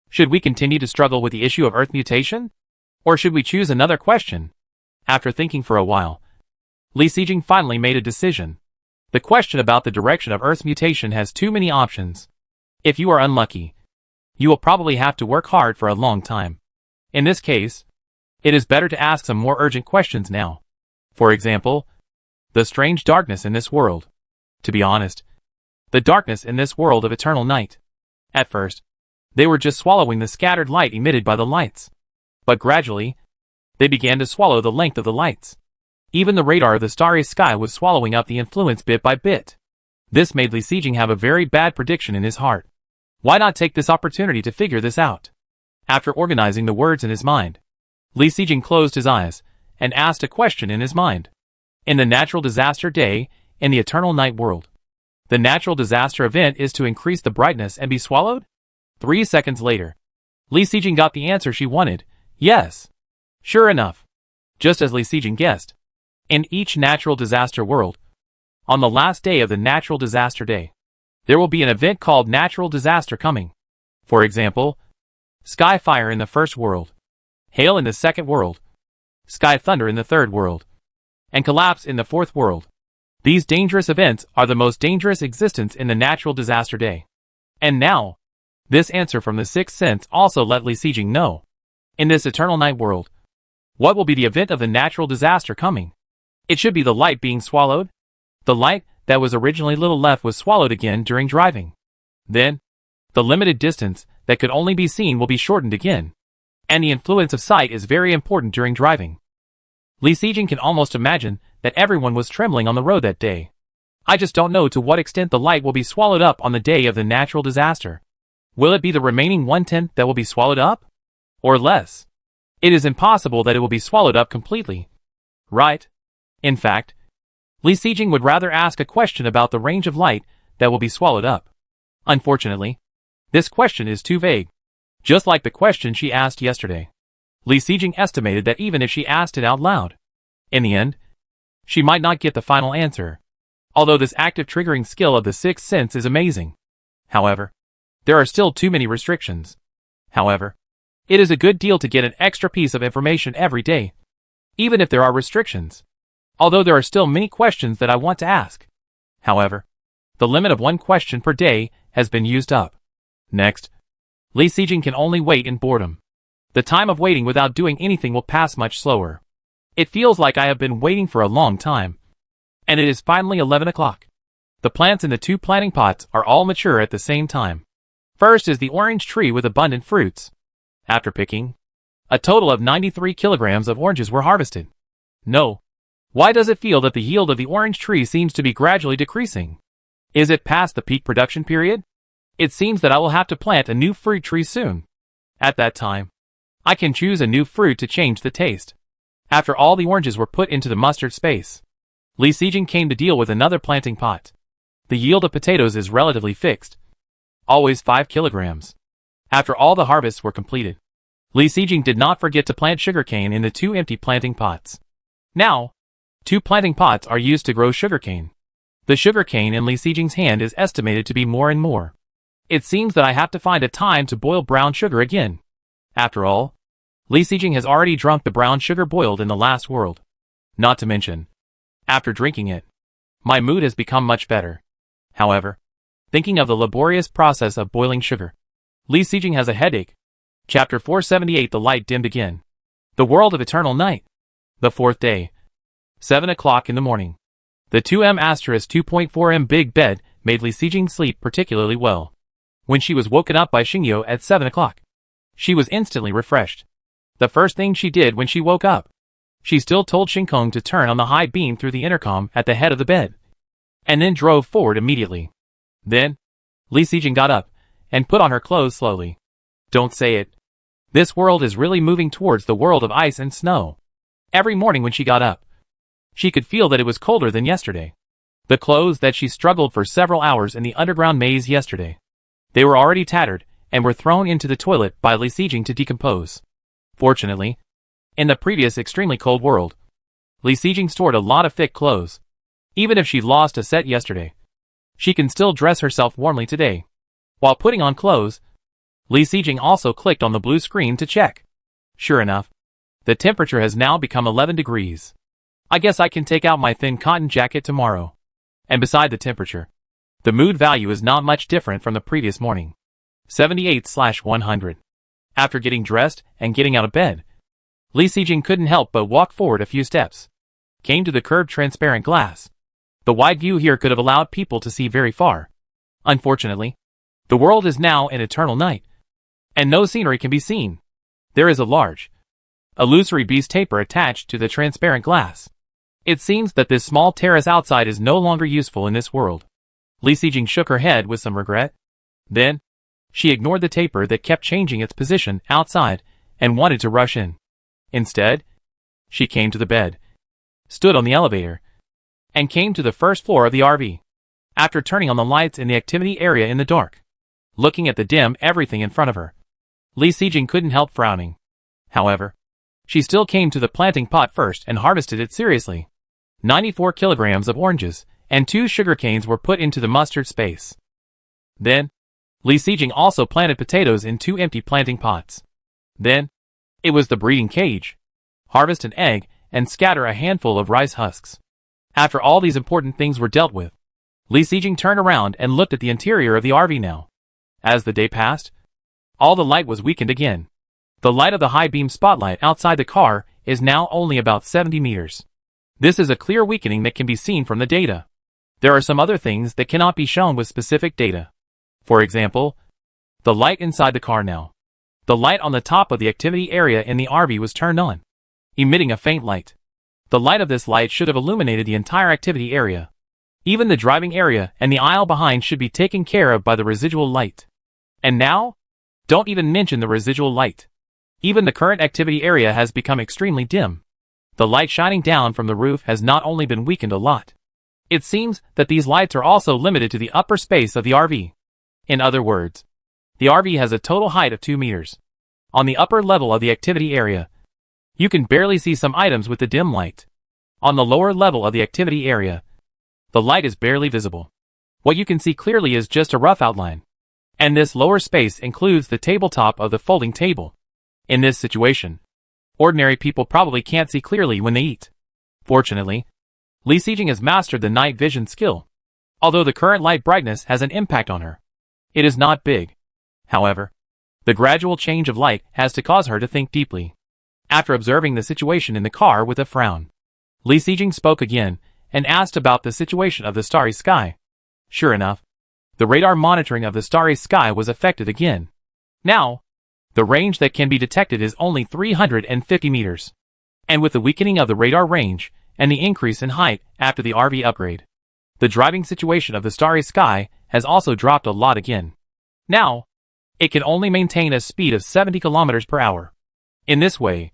Should we continue to struggle with the issue of Earth mutation? Or should we choose another question? After thinking for a while, Li Sijing finally made a decision. The question about the direction of Earth's mutation has too many options. If you are unlucky, you will probably have to work hard for a long time. In this case, it is better to ask some more urgent questions now. For example, the strange darkness in this world. To be honest, the darkness in this world of eternal night. At first, they were just swallowing the scattered light emitted by the lights. But gradually, they began to swallow the length of the lights. Even the radar of the starry sky was swallowing up the influence bit by bit. This made Li Sijing have a very bad prediction in his heart. Why not take this opportunity to figure this out? After organizing the words in his mind, Li Sijing closed his eyes and asked a question in his mind. In the natural disaster day, in the eternal night world, the natural disaster event is to increase the brightness and be swallowed? 3 seconds later, Li Sijing got the answer she wanted. Yes. Sure enough. Just as Li Sijing guessed. In each natural disaster world, on the last day of the natural disaster day, there will be an event called natural disaster coming. For example, sky fire in the first world, hail in the second world, sky thunder in the third world, and collapse in the fourth world. These dangerous events are the most dangerous existence in the natural disaster day. And now, this answer from the sixth sense also let Li Sijing know. In this eternal night world, what will be the event of the natural disaster coming? It should be the light being swallowed. The light that was originally little left was swallowed again during driving. Then, the limited distance that could only be seen will be shortened again. And the influence of sight is very important during driving. Li Sijing can almost imagine that everyone was trembling on the road that day. I just don't know to what extent the light will be swallowed up on the day of the natural disaster. Will it be the remaining 1/10 that will be swallowed up? Or less? It is impossible that it will be swallowed up completely. Right? In fact, Li Sijing would rather ask a question about the range of light that will be swallowed up. Unfortunately, this question is too vague. Just like the question she asked yesterday. Li Sijing estimated that even if she asked it out loud, in the end, she might not get the final answer. Although this active triggering skill of the sixth sense is amazing. However, there are still too many restrictions. However, it is a good deal to get an extra piece of information every day, even if there are restrictions. Although there are still many questions that I want to ask. However, the limit of 1 question per day has been used up. Next, Li Sijing can only wait in boredom. The time of waiting without doing anything will pass much slower. It feels like I have been waiting for a long time. And it is finally 11 o'clock. The plants in the 2 planting pots are all mature at the same time. First is the orange tree with abundant fruits. After picking, a total of 93 kilograms of oranges were harvested. No, Why does it feel that the yield of the orange tree seems to be gradually decreasing? Is it past the peak production period? It seems that I will have to plant a new fruit tree soon. At that time, I can choose a new fruit to change the taste. After all the oranges were put into the mustard space, Li Sijing came to deal with another planting pot. The yield of potatoes is relatively fixed, always 5 kilograms. After all the harvests were completed, Li Sijing did not forget to plant sugarcane in the 2 empty planting pots. Now, 2 planting pots are used to grow sugarcane. The sugarcane in Li Sijing's hand is estimated to be more and more. It seems that I have to find a time to boil brown sugar again. After all, Li Sijing has already drunk the brown sugar boiled in the last world. Not to mention, after drinking it, my mood has become much better. However, thinking of the laborious process of boiling sugar, Li Sijing has a headache. Chapter 478. The light dimmed again. The world of eternal night. The 4th day. 7 o'clock in the morning. The 2M*2.4M big bed made Li Sijing sleep particularly well. When she was woken up by Xingyo at 7 o'clock, she was instantly refreshed. The first thing she did when she woke up, she still told Xingkong to turn on the high beam through the intercom at the head of the bed, and then drove forward immediately. Then, Li Sijing got up and put on her clothes slowly. Don't say it. This world is really moving towards the world of ice and snow. Every morning when she got up, she could feel that it was colder than yesterday. The clothes that she struggled for several hours in the underground maze yesterday, they were already tattered and were thrown into the toilet by Li Sijing to decompose. Fortunately, in the previous extremely cold world, Li Sijing stored a lot of thick clothes. Even if she lost a set yesterday, she can still dress herself warmly today. While putting on clothes, Li Sijing also clicked on the blue screen to check. Sure enough, the temperature has now become 11 degrees. I guess I can take out my thin cotton jacket tomorrow. And beside the temperature, the mood value is not much different from the previous morning. 78/100. After getting dressed and getting out of bed, Li Sijing couldn't help but walk forward a few steps. Came to the curved transparent glass. The wide view here could have allowed people to see very far. Unfortunately, the world is now in eternal night, and no scenery can be seen. There is a large, illusory beast taper attached to the transparent glass. It seems that this small terrace outside is no longer useful in this world. Li Sijing shook her head with some regret. Then, she ignored the taper that kept changing its position outside and wanted to rush in. Instead, she came to the bed, stood on the elevator, and came to the first floor of the RV. After turning on the lights in the activity area in the dark, looking at the dim everything in front of her, Li Sijing couldn't help frowning. However, she still came to the planting pot first and harvested it seriously. 94 kilograms of oranges and 2 sugarcanes were put into the mustard space. Then, Li Sijing also planted potatoes in 2 empty planting pots. Then, it was the breeding cage. Harvest an egg and scatter a handful of rice husks. After all these important things were dealt with, Li Sijing turned around and looked at the interior of the RV now. As the day passed, all the light was weakened again. The light of the high beam spotlight outside the car is now only about 70 meters. This is a clear weakening that can be seen from the data. There are some other things that cannot be shown with specific data. For example, the light inside the car now. The light on the top of the activity area in the RV was turned on, emitting a faint light. The light of this light should have illuminated the entire activity area. Even the driving area and the aisle behind should be taken care of by the residual light. And now, don't even mention the residual light. Even the current activity area has become extremely dim. The light shining down from the roof has not only been weakened a lot. It seems that these lights are also limited to the upper space of the RV. In other words, the RV has a total height of 2 meters. On the upper level of the activity area, you can barely see some items with the dim light. On the lower level of the activity area, the light is barely visible. What you can see clearly is just a rough outline. And this lower space includes the tabletop of the folding table. In this situation, ordinary people probably can't see clearly when they eat. Fortunately, Li Sijing has mastered the night vision skill. Although the current light brightness has an impact on her, it is not big. However, the gradual change of light has to cause her to think deeply. After observing the situation in the car with a frown, Li Sijing spoke again and asked about the situation of the starry sky. Sure enough, the radar monitoring of the starry sky was affected again. Now, the range that can be detected is only 350 meters. And with the weakening of the radar range, and the increase in height after the RV upgrade. The driving situation of the starry sky has also dropped a lot again. Now, it can only maintain a speed of 70 kilometers per hour. In this way,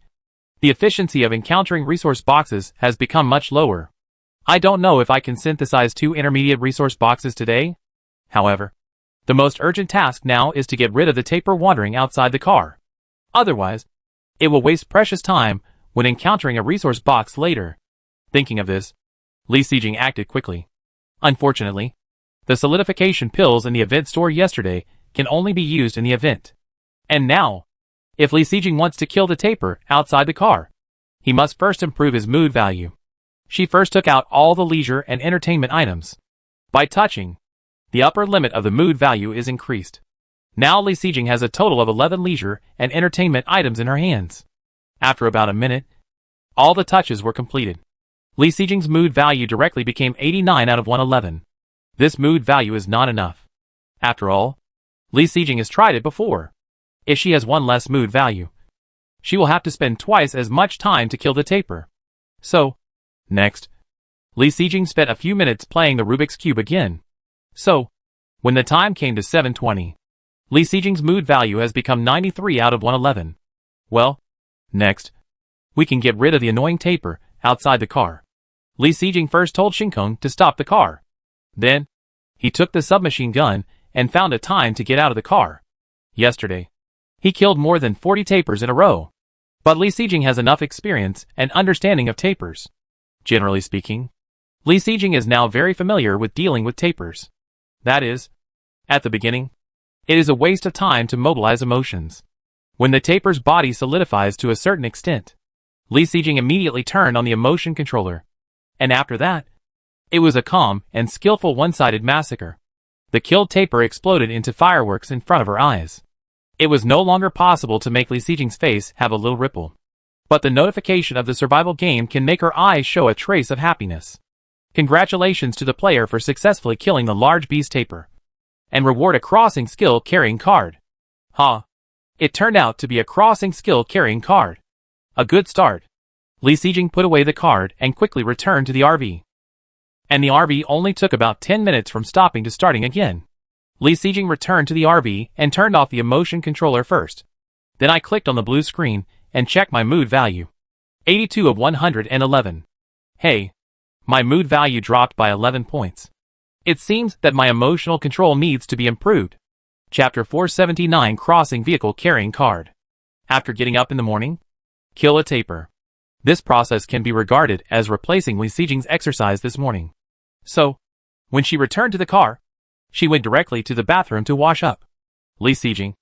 the efficiency of encountering resource boxes has become much lower. I don't know if I can synthesize 2 intermediate resource boxes today. However, the most urgent task now is to get rid of the taper wandering outside the car. Otherwise, it will waste precious time when encountering a resource box later. Thinking of this, Li Sijing acted quickly. Unfortunately, the solidification pills in the event store yesterday can only be used in the event. And now, if Li Sijing wants to kill the taper outside the car, he must first improve his mood value. She first took out all the leisure and entertainment items. By touching, the upper limit of the mood value is increased. Now Li Sijing has a total of 11 leisure and entertainment items in her hands. After about a minute, all the touches were completed. Li Sijing's mood value directly became 89 out of 111. This mood value is not enough. After all, Li Sijing has tried it before. If she has 1 less mood value, she will have to spend twice as much time to kill the taper. So, next, Li Sijing spent a few minutes playing the Rubik's Cube again. So, when the time came to 7:20, Li Sijing's mood value has become 93 out of 111. Well, next, we can get rid of the annoying taper outside the car. Li Sijing first told Shinkong to stop the car. Then, he took the submachine gun and found a time to get out of the car. Yesterday, he killed more than 40 tapers in a row. But Li Sijing has enough experience and understanding of tapers. Generally speaking, Li Sijing is now very familiar with dealing with tapers. That is, at the beginning, it is a waste of time to mobilize emotions. When the taper's body solidifies to a certain extent, Li Sijing immediately turned on the emotion controller. And after that, it was a calm and skillful one-sided massacre. The killed taper exploded into fireworks in front of her eyes. It was no longer possible to make Li Sijing's face have a little ripple. But the notification of the survival game can make her eyes show a trace of happiness. Congratulations to the player for successfully killing the large beast taper. And reward a crossing skill carrying card. It turned out to be a crossing skill carrying card. A good start. Li Sijing put away the card and quickly returned to the RV. And the RV only took about 10 minutes from stopping to starting again. Li Sijing returned to the RV and turned off the emotion controller first. Then I clicked on the blue screen and checked my mood value. 82 of 111. Hey, my mood value dropped by 11 points. It seems that my emotional control needs to be improved. Chapter 479 Crossing Vehicle Carrying Card. After getting up in the morning, kill a taper. This process can be regarded as replacing Li Sijing's exercise this morning. So, when she returned to the car, she went directly to the bathroom to wash up. Li Sijing,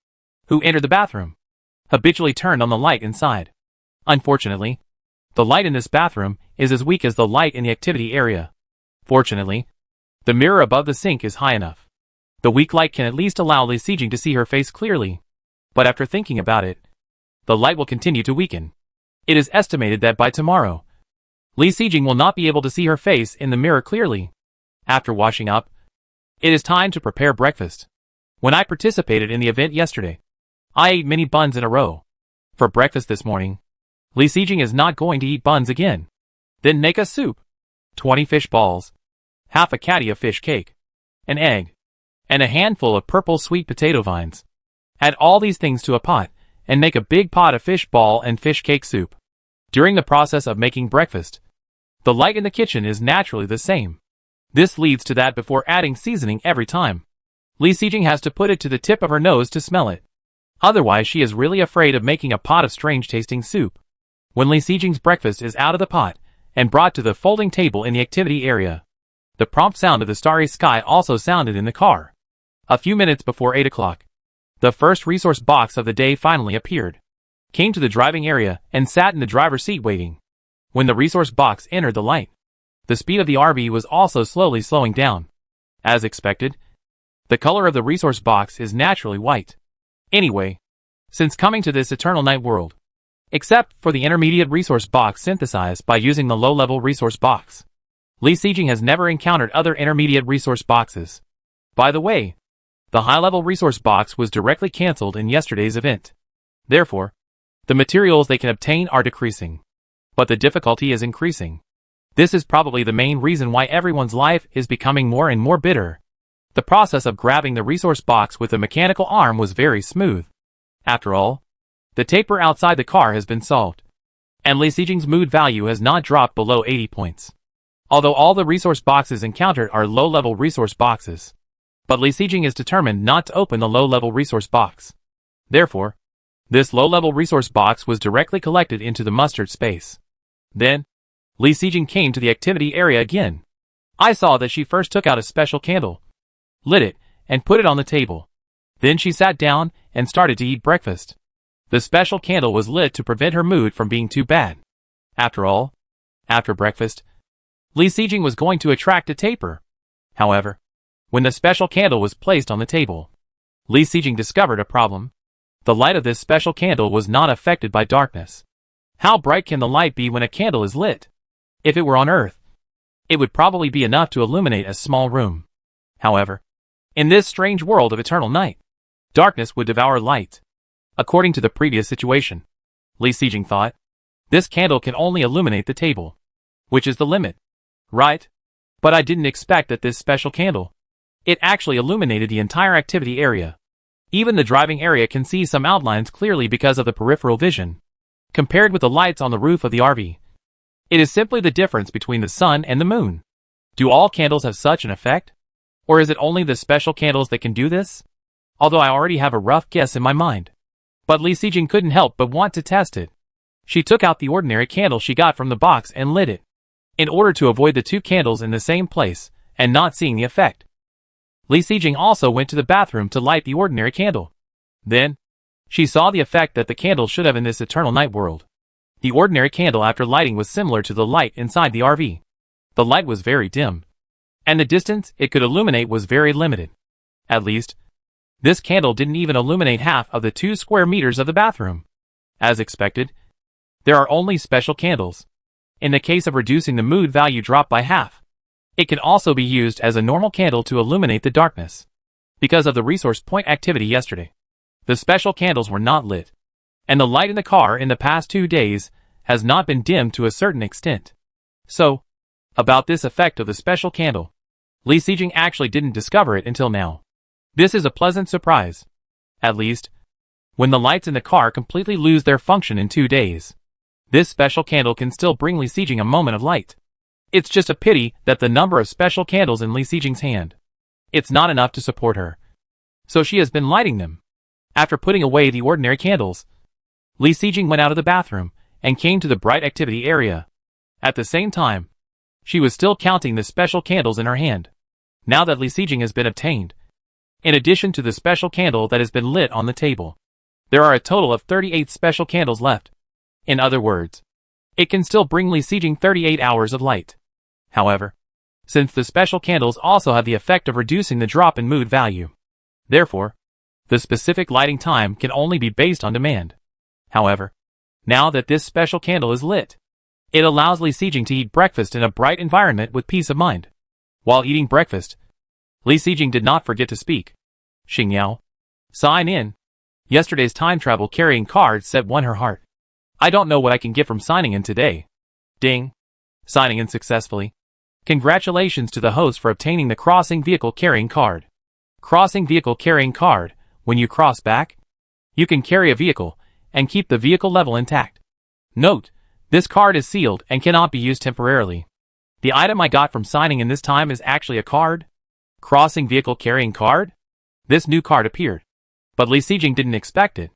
who entered the bathroom, habitually turned on the light inside. Unfortunately, the light in this bathroom is as weak as the light in the activity area. Fortunately, the mirror above the sink is high enough. The weak light can at least allow Li Sijing to see her face clearly. But after thinking about it, the light will continue to weaken. It is estimated that by tomorrow, Li Sijing will not be able to see her face in the mirror clearly. After washing up, it is time to prepare breakfast. When I participated in the event yesterday, I ate many buns in a row. For breakfast this morning, Li Sijing is not going to eat buns again. Then make a soup, 20 fish balls, half a caddy of fish cake, an egg, and a handful of purple sweet potato vines. Add all these things to a pot, and make a big pot of fish ball and fish cake soup. During the process of making breakfast, the light in the kitchen is naturally the same. This leads to that before adding seasoning every time, Li Sijing has to put it to the tip of her nose to smell it. Otherwise she is really afraid of making a pot of strange-tasting soup. When Li Sijing's breakfast is out of the pot and brought to the folding table in the activity area, the prompt sound of the starry sky also sounded in the car. A few minutes before 8 o'clock, the first resource box of the day finally appeared, came to the driving area, and sat in the driver's seat waiting. When the resource box entered the light, the speed of the RV was also slowly slowing down. As expected, the color of the resource box is naturally white. Anyway, since coming to this eternal night world, except for the intermediate resource box synthesized by using the low-level resource box, Li Sijing has never encountered other intermediate resource boxes. By the way, the high-level resource box was directly cancelled in yesterday's event. Therefore, the materials they can obtain are decreasing. But the difficulty is increasing. This is probably the main reason why everyone's life is becoming more and more bitter. The process of grabbing the resource box with a mechanical arm was very smooth. After all, the taper outside the car has been solved, and Li Xijing's mood value has not dropped below 80 points. Although all the resource boxes encountered are low-level resource boxes, but Li Xijing is determined not to open the low-level resource box. Therefore, this low-level resource box was directly collected into the mustard space. Then, Li Xijing came to the activity area again. I saw that she first took out a special candle, lit it, and put it on the table. Then she sat down and started to eat breakfast. The special candle was lit to prevent her mood from being too bad. After all, after breakfast, Li Xijing was going to attract a taper. However, when the special candle was placed on the table, Li Xijing discovered a problem. The light of this special candle was not affected by darkness. How bright can the light be when a candle is lit? If it were on Earth, it would probably be enough to illuminate a small room. However, in this strange world of eternal night, darkness would devour light. According to the previous situation, Li Xijing thought, this candle can only illuminate the table, which is the limit, right? But I didn't expect that this special candle, it actually illuminated the entire activity area. Even the driving area can see some outlines clearly because of the peripheral vision, compared with the lights on the roof of the RV. It is simply the difference between the sun and the moon. Do all candles have such an effect? Or is it only the special candles that can do this? Although I already have a rough guess in my mind. But Li Xijing couldn't help but want to test it. She took out the ordinary candle she got from the box and lit it, in order to avoid the two candles in the same place and not seeing the effect. Li Xijing also went to the bathroom to light the ordinary candle. Then, she saw the effect that the candle should have in this eternal night world. The ordinary candle after lighting was similar to the light inside the RV. The light was very dim, and the distance it could illuminate was very limited. At least, this candle didn't even illuminate half of the 2 square meters of the bathroom. As expected, there are only special candles. In the case of reducing the mood value drop by half, it can also be used as a normal candle to illuminate the darkness. Because of the resource point activity yesterday, the special candles were not lit, and the light in the car in the past 2 days has not been dimmed to a certain extent. So, about this effect of the special candle, Li Xijing actually didn't discover it until now. This is a pleasant surprise. At least, when the lights in the car completely lose their function in 2 days, this special candle can still bring Li Xijing a moment of light. It's just a pity that the number of special candles in Li Xijing's hand, it's not enough to support her. So she has been lighting them. After putting away the ordinary candles, Li Xijing went out of the bathroom and came to the bright activity area. At the same time, she was still counting the special candles in her hand. Now that Li Xijing has been obtained, in addition to the special candle that has been lit on the table, there are a total of 38 special candles left. In other words, it can still bring Li Xijing 38 hours of light. However, since the special candles also have the effect of reducing the drop in mood value, therefore, the specific lighting time can only be based on demand. However, now that this special candle is lit, it allows Li Xijing to eat breakfast in a bright environment with peace of mind. While eating breakfast, Li Xijing did not forget to speak. Xingyao. Sign in. Yesterday's time travel carrying card set won her heart. I don't know what I can get from signing in today. Ding. Signing in successfully. Congratulations to the host for obtaining the crossing vehicle carrying card. Crossing vehicle carrying card. When you cross back, you can carry a vehicle and keep the vehicle level intact. Note, this card is sealed and cannot be used temporarily. The item I got from signing in this time is actually a card. Crossing vehicle carrying card? This new card appeared, but Li Xijing didn't expect it.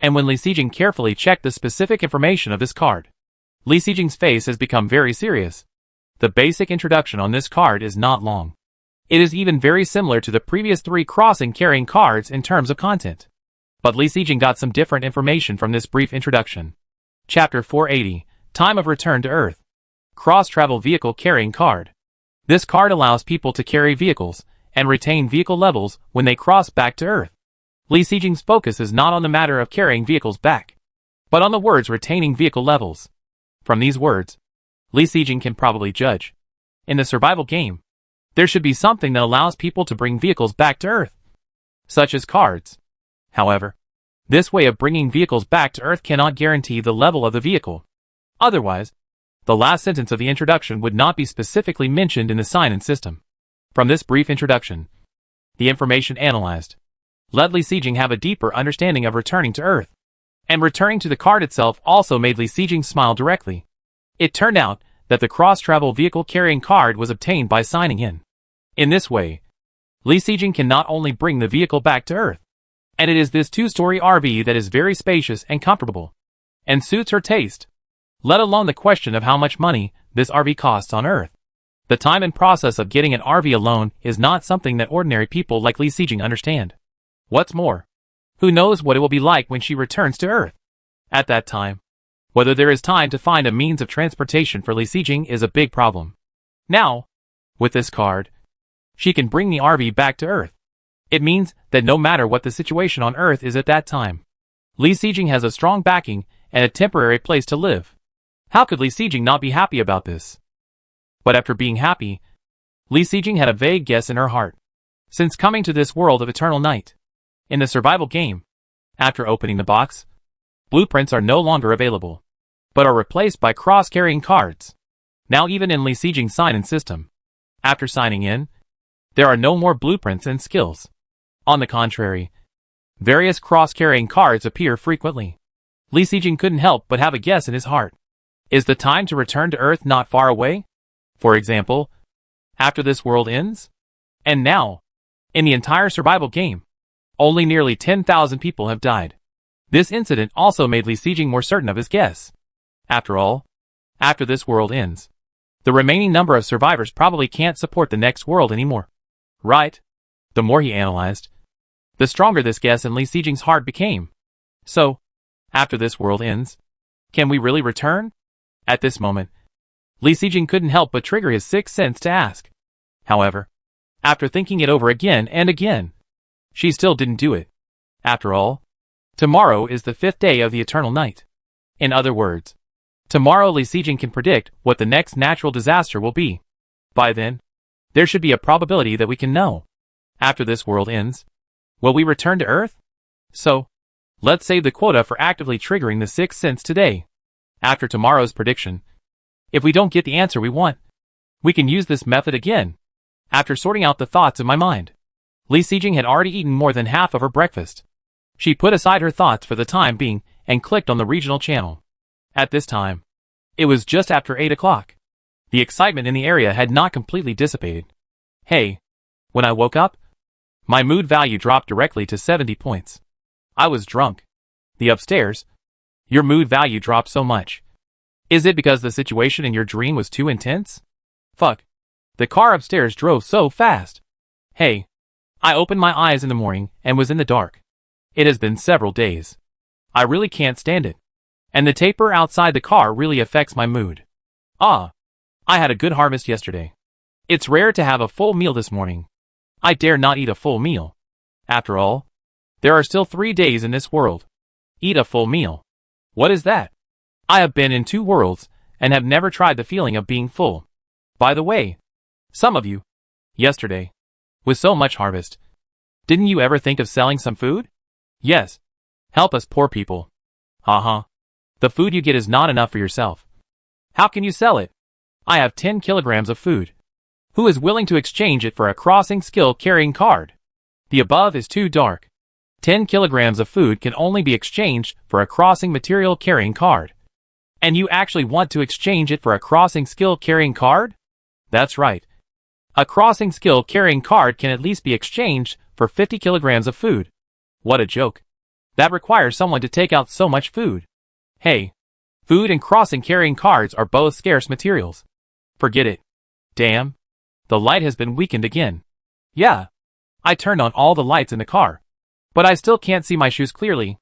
And when Li Xijing carefully checked the specific information of this card, Li Xijing's face has become very serious. The basic introduction on this card is not long. It is even very similar to the previous 3 crossing carrying cards in terms of content. But Li Xijing got some different information from this brief introduction. Chapter 480, Time of Return to Earth. Cross-travel vehicle carrying card. This card allows people to carry vehicles and retain vehicle levels when they cross back to Earth. Li Xijing's focus is not on the matter of carrying vehicles back, but on the words retaining vehicle levels. From these words, Li Xijing can probably judge. In the survival game, there should be something that allows people to bring vehicles back to Earth, such as cards. However, this way of bringing vehicles back to Earth cannot guarantee the level of the vehicle. Otherwise, The last sentence of the introduction would not be specifically mentioned in the sign-in system. From this brief introduction, the information analyzed let Li Sijing have a deeper understanding of returning to Earth. And returning to the card itself also made Li Sijing smile directly. It turned out that the cross-travel vehicle carrying card was obtained by signing in. In this way, Li Sijing can not only bring the vehicle back to Earth, and it is this two-story RV that is very spacious and comfortable, and suits her taste, let alone the question of how much money this RV costs on Earth. The time and process of getting an RV alone is not something that ordinary people like Li Sijing understand. What's more, who knows what it will be like when she returns to Earth? At that time, whether there is time to find a means of transportation for Li Sijing is a big problem. Now, with this card, she can bring the RV back to Earth. It means that no matter what the situation on Earth is at that time, Li Sijing has a strong backing and a temporary place to live. How could Li Sijing not be happy about this? But after being happy, Li Sijing had a vague guess in her heart. Since coming to this world of eternal night, in the survival game, after opening the box, blueprints are no longer available, but are replaced by cross-carrying cards. Now even in Li Sijing's sign-in system, after signing in, there are no more blueprints and skills. On the contrary, various cross-carrying cards appear frequently. Li Sijing couldn't help but have a guess in his heart. Is the time to return to Earth not far away? For example, after this world ends? And now, in the entire survival game, only nearly 10,000 people have died. This incident also made Li Sijing more certain of his guess. After all, after this world ends, the remaining number of survivors probably can't support the next world anymore. Right? The more he analyzed, the stronger this guess in Li Sijing's heart became. So, after this world ends, can we really return? At this moment, Li Sijing couldn't help but trigger his sixth sense to ask. However, after thinking it over again and again, she still didn't do it. After all, tomorrow is the 5th day of the eternal night. In other words, tomorrow Li Sijing can predict what the next natural disaster will be. By then, there should be a probability that we can know. After this world ends, will we return to Earth? So, let's save the quota for actively triggering the sixth sense today. After tomorrow's prediction, if we don't get the answer we want, we can use this method again. After sorting out the thoughts in my mind, Li Sijing had already eaten more than half of her breakfast. She put aside her thoughts for the time being and clicked on the regional channel. At this time, it was just after 8 o'clock. The excitement in the area had not completely dissipated. Hey, when I woke up, my mood value dropped directly to 70 points. I was drunk. The upstairs, your mood value dropped so much. Is it because the situation in your dream was too intense? Fuck. The car upstairs drove so fast. Hey, I opened my eyes in the morning and was in the dark. It has been several days. I really can't stand it. And the taper outside the car really affects my mood. I had a good harvest yesterday. It's rare to have a full meal this morning. I dare not eat a full meal. After all, there are still 3 days in this world. Eat a full meal. What is that? I have been in 2 worlds and have never tried the feeling of being full. By the way, some of you, yesterday, with so much harvest, didn't you ever think of selling some food? Yes. Help us poor people. The food you get is not enough for yourself. How can you sell it? I have 10 kilograms of food. Who is willing to exchange it for a crossing skill carrying card? The above is too dark. 10 kilograms of food can only be exchanged for a crossing material carrying card. And you actually want to exchange it for a crossing skill carrying card? That's right. A crossing skill carrying card can at least be exchanged for 50 kilograms of food. What a joke. That requires someone to take out so much food. Hey, food and crossing carrying cards are both scarce materials. Forget it. Damn. The light has been weakened again. Yeah. I turned on all the lights in the car, but I still can't see my shoes clearly.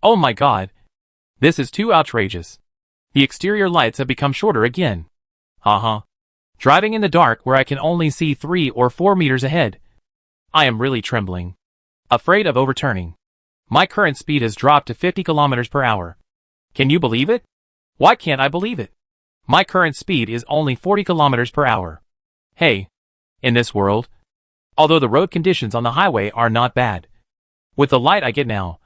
Oh my god. This is too outrageous. The exterior lights have become shorter again. Driving in the dark where I can only see 3 or 4 meters ahead. I am really trembling. Afraid of overturning. My current speed has dropped to 50 kilometers per hour. Can you believe it? Why can't I believe it? My current speed is only 40 kilometers per hour. Hey, in this world, although the road conditions on the highway are not bad, with the light I get now,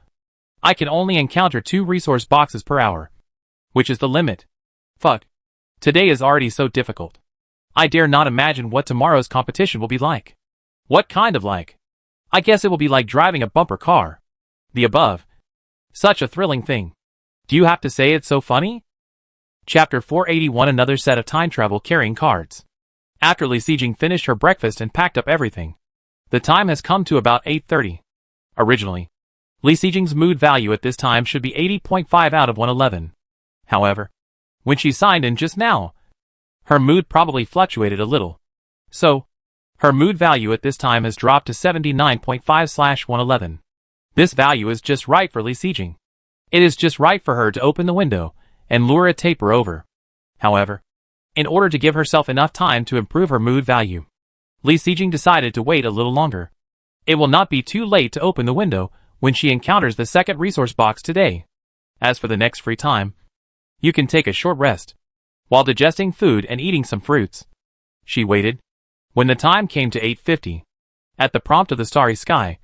I can only encounter 2 resource boxes per hour, which is the limit. Fuck. Today is already so difficult. I dare not imagine what tomorrow's competition will be like. What kind of like? I guess it will be like driving a bumper car. The above. Such a thrilling thing. Do you have to say it's so funny? Chapter 481. Another set of time travel carrying cards. After Li Sijing finished her breakfast and packed up everything, the time has come to about 8:30. Originally, Li Sijing's mood value at this time should be 80.5 out of 111. However, when she signed in just now, her mood probably fluctuated a little. So, her mood value at this time has dropped to 79.5/111. This value is just right for Li Sijing. It is just right for her to open the window and lure a taper over. However, in order to give herself enough time to improve her mood value, Li Sijing decided to wait a little longer. It will not be too late to open the window when she encounters the second resource box today. As for the next free time, you can take a short rest while digesting food and eating some fruits. She waited. When the time came to 8:50, at the prompt of the starry sky,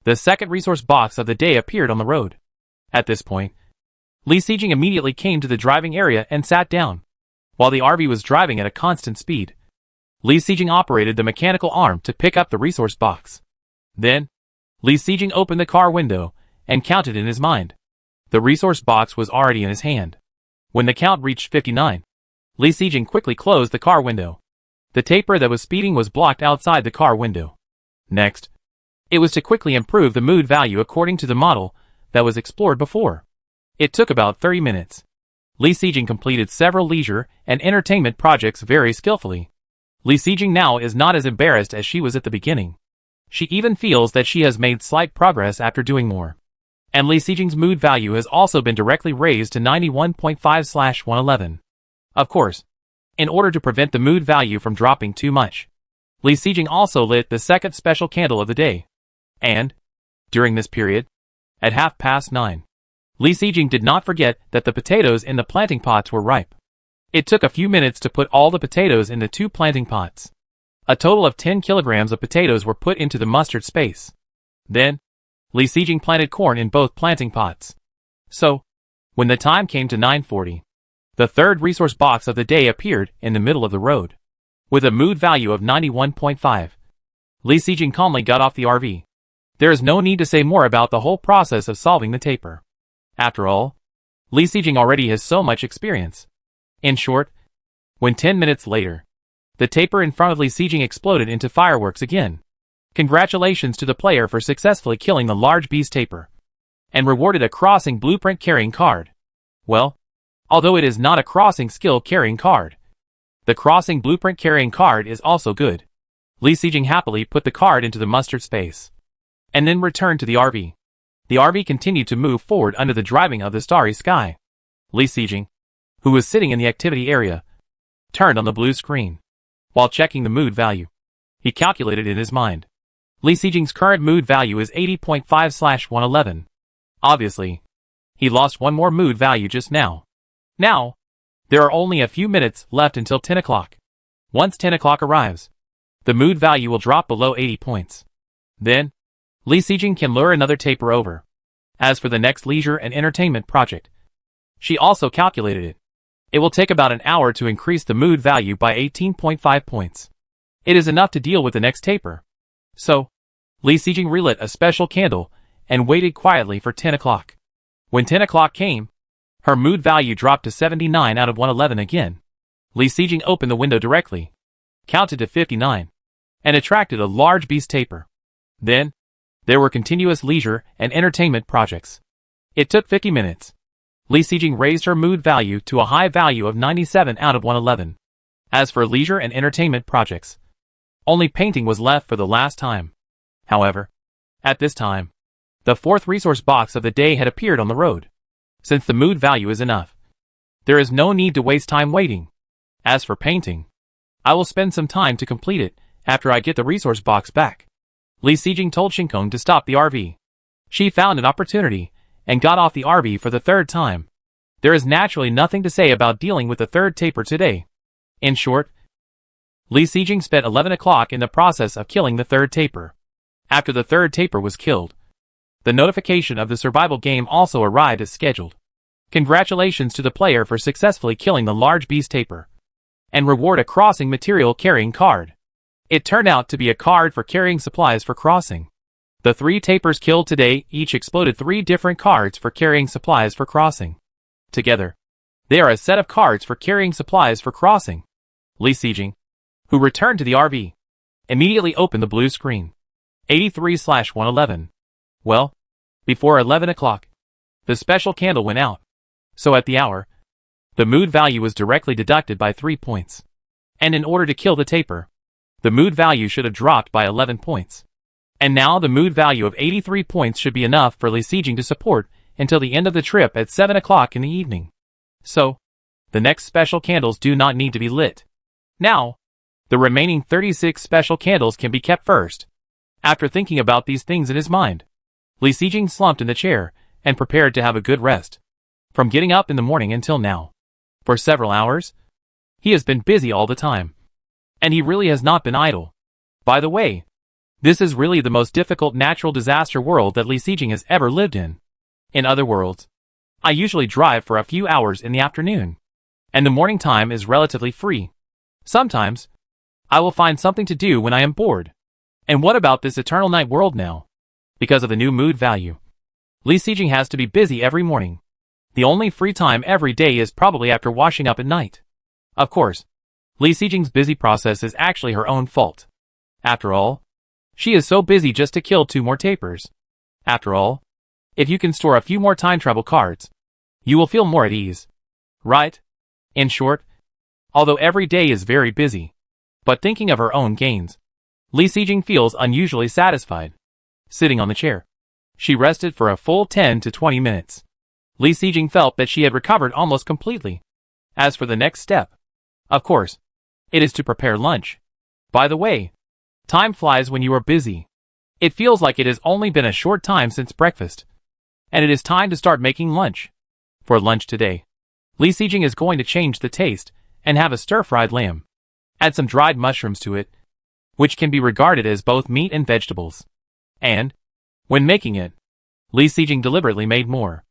the second resource box of the day appeared on the road. At this point, Li Sijing immediately came to the driving area and sat down. While the RV was driving at a constant speed, Li Sijing operated the mechanical arm to pick up the resource box. Then, Li Sijing opened the car window and counted in his mind. The resource box was already in his hand. When the count reached 59, Li Sijing quickly closed the car window. The taper that was speeding was blocked outside the car window. Next, it was to quickly improve the mood value according to the model that was explored before. It took about 30 minutes. Li Sijing completed several leisure and entertainment projects very skillfully. Li Sijing now is not as embarrassed as she was at the beginning. She even feels that she has made slight progress after doing more. And Li Sijing's mood value has also been directly raised to 91.5/111. Of course, in order to prevent the mood value from dropping too much, Li Sijing also lit the second special candle of the day. And, during this period, at 9:30, Li Sijing did not forget that the potatoes in the planting pots were ripe. It took a few minutes to put all the potatoes in the 2 planting pots. A total of 10 kilograms of potatoes were put into the mustard space. Then, Li Sijing planted corn in both planting pots. So, when the time came to 9:40, the third resource box of the day appeared in the middle of the road. With a mood value of 91.5, Li Sijing calmly got off the RV. There is no need to say more about the whole process of solving the taper. After all, Li Sijing already has so much experience. In short, when 10 minutes later, the taper in front of Li Sijing exploded into fireworks again. Congratulations to the player for successfully killing the large beast taper, and rewarded a crossing blueprint carrying card. Well, although it is not a crossing skill carrying card, the crossing blueprint carrying card is also good. Li Sijing happily put the card into the mustard space, and then returned to the RV. The RV continued to move forward under the driving of the starry sky. Li Sijing, who was sitting in the activity area, turned on the blue screen. While checking the mood value, he calculated in his mind. Li Sijing's current mood value is 80.5/111. Obviously, he lost one more mood value just now. Now, there are only a few minutes left until 10 o'clock. Once 10 o'clock arrives, the mood value will drop below 80 points. Then, Li Sijing can lure another taper over. As for the next leisure and entertainment project, she also calculated it. It will take about an hour to increase the mood value by 18.5 points. It is enough to deal with the next taper. So, Li Sijing relit a special candle and waited quietly for 10 o'clock. When 10 o'clock came, her mood value dropped to 79 out of 111 again. Li Sijing opened the window directly, counted to 59, and attracted a large beast taper. Then, there were continuous leisure and entertainment projects. It took 50 minutes. Li Sijing raised her mood value to a high value of 97 out of 111. As for leisure and entertainment projects, only painting was left for the last time. However, at this time, the fourth resource box of the day had appeared on the road. Since the mood value is enough, there is no need to waste time waiting. As for painting, I will spend some time to complete it after I get the resource box back. Li Sijing told Shinkong to stop the RV. She found an opportunity and got off the RV for the third time. There is naturally nothing to say about dealing with the third taper today. In short, Li Sijing spent 11 o'clock in the process of killing the third taper. After the third taper was killed, the notification of the survival game also arrived as scheduled. Congratulations to the player for successfully killing the large beast taper. And reward a crossing material carrying card. It turned out to be a card for carrying supplies for crossing. The 3 tapers killed today each exploded 3 different cards for carrying supplies for crossing. Together, they are a set of cards for carrying supplies for crossing. Sieging, who returned to the RV, immediately opened the blue screen. 83/111. Well, before 11 o'clock, the special candle went out. So at the hour, the mood value was directly deducted by 3 points. And in order to kill the taper, the mood value should have dropped by 11 points. And now the mood value of 83 points should be enough for sieging to support until the end of the trip at 7 o'clock in the evening. So, the next special candles do not need to be lit. Now, the remaining 36 special candles can be kept first. After thinking about these things in his mind, Sieging slumped in the chair and prepared to have a good rest. From getting up in the morning until now, for several hours, he has been busy all the time. And he really has not been idle. By the way, this is really the most difficult natural disaster world that Sieging has ever lived in. In other worlds, I usually drive for a few hours in the afternoon, and the morning time is relatively free. Sometimes, I will find something to do when I am bored. And what about this eternal night world now? Because of the new mood value, Sieging has to be busy every morning. The only free time every day is probably after washing up at night. Of course, Sieging's busy process is actually her own fault. After all, she is so busy just to kill 2 more tapers. After all, if you can store a few more time travel cards, you will feel more at ease. Right? In short, although every day is very busy, but thinking of her own gains, Sieging feels unusually satisfied. Sitting on the chair, she rested for a full 10 to 20 minutes. Sieging felt that she had recovered almost completely. As for the next step, of course, it is to prepare lunch. By the way, time flies when you are busy. It feels like it has only been a short time since breakfast. And it is time to start making lunch. For lunch today, Sieging is going to change the taste and have a stir-fried lamb. Add some dried mushrooms to it, which can be regarded as both meat and vegetables. And, when making it, Sieging deliberately made more.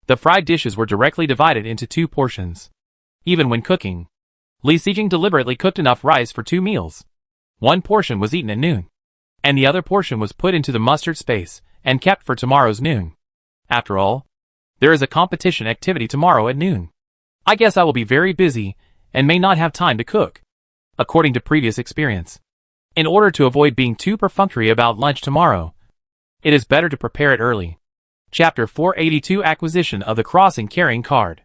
The fried dishes were directly divided into 2 portions. Even when cooking, Sieging deliberately cooked enough rice for 2 meals. 1 portion was eaten at noon, and the other portion was put into the mustard space and kept for tomorrow's noon. After all, there is a competition activity tomorrow at noon. I guess I will be very busy and may not have time to cook, according to previous experience. In order to avoid being too perfunctory about lunch tomorrow, it is better to prepare it early. Chapter 482 Acquisition of the Crossing Carrying Card.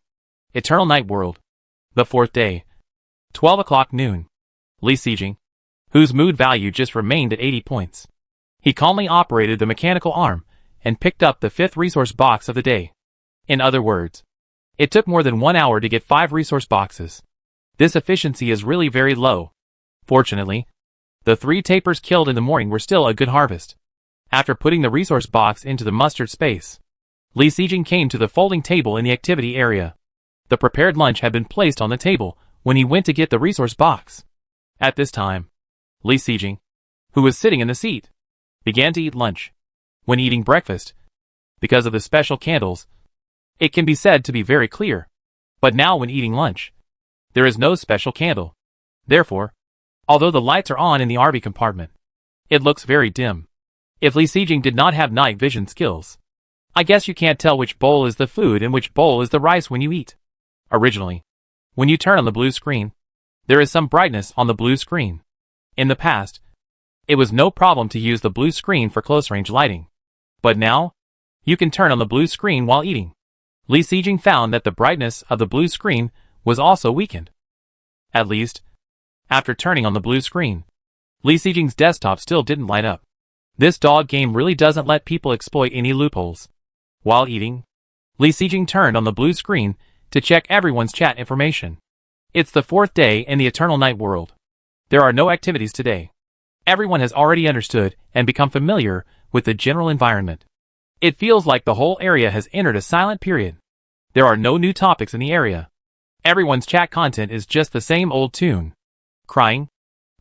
Eternal Night World. The 4th day. 12 o'clock noon. Sieging, whose mood value just remained at 80 points. He calmly operated the mechanical arm and picked up the 5th resource box of the day. In other words, it took more than 1 hour to get 5 resource boxes. This efficiency is really very low. Fortunately, the 3 tapers killed in the morning were still a good harvest. After putting the resource box into the mustard space, Sieging came to the folding table in the activity area. The prepared lunch had been placed on the table when he went to get the resource box. At this time, Sieging, who was sitting in the seat, began to eat lunch. When eating breakfast, because of the special candles, it can be said to be very clear. But now when eating lunch, there is no special candle. Therefore, although the lights are on in the RV compartment, it looks very dim. If Sieging did not have night vision skills, I guess you can't tell which bowl is the food and which bowl is the rice when you eat. Originally, when you turn on the blue screen, there is some brightness on the blue screen. In the past, it was no problem to use the blue screen for close-range lighting. But now, you can turn on the blue screen while eating. Sieging found that the brightness of the blue screen was also weakened. At least, after turning on the blue screen, Sieging's desktop still didn't light up. This dog game really doesn't let people exploit any loopholes. While eating, Sieging turned on the blue screen to check everyone's chat information. It's the 4th day in the Eternal Night World. There are no activities today. Everyone has already understood and become familiar with the general environment. It feels like the whole area has entered a silent period. There are no new topics in the area. Everyone's chat content is just the same old tune. Crying,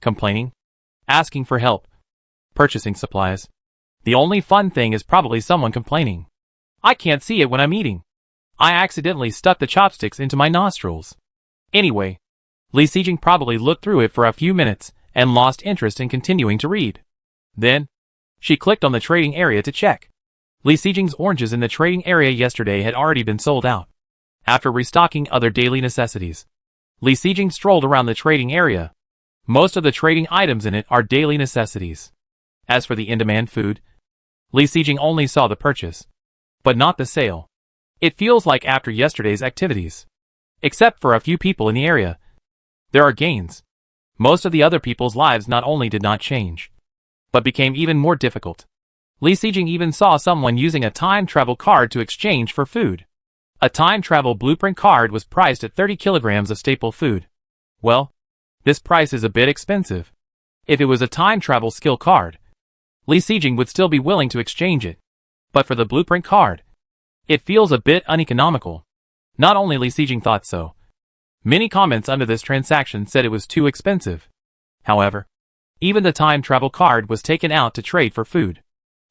complaining, asking for help, purchasing supplies. The only fun thing is probably someone complaining. I can't see it when I'm eating. I accidentally stuck the chopsticks into my nostrils. Anyway, Li Xijing probably looked through it for a few minutes and lost interest in continuing to read. Then, she clicked on the trading area to check. Li Xijing's oranges in the trading area yesterday had already been sold out. After restocking other daily necessities, Li Xijing strolled around the trading area. Most of the trading items in it are daily necessities. As for the in-demand food, Li Xijing only saw the purchase, but not the sale. It feels like after yesterday's activities, except for a few people in the area, there are gains. Most of the other people's lives not only did not change, but became even more difficult. Li Xijing even saw someone using a time travel card to exchange for food. A time travel blueprint card was priced at 30 kilograms of staple food. Well, this price is a bit expensive. If it was a time travel skill card, Li Xijing would still be willing to exchange it. But for the blueprint card, it feels a bit uneconomical. Not only Li Xijing thought so. Many comments under this transaction said it was too expensive. However, even the time travel card was taken out to trade for food.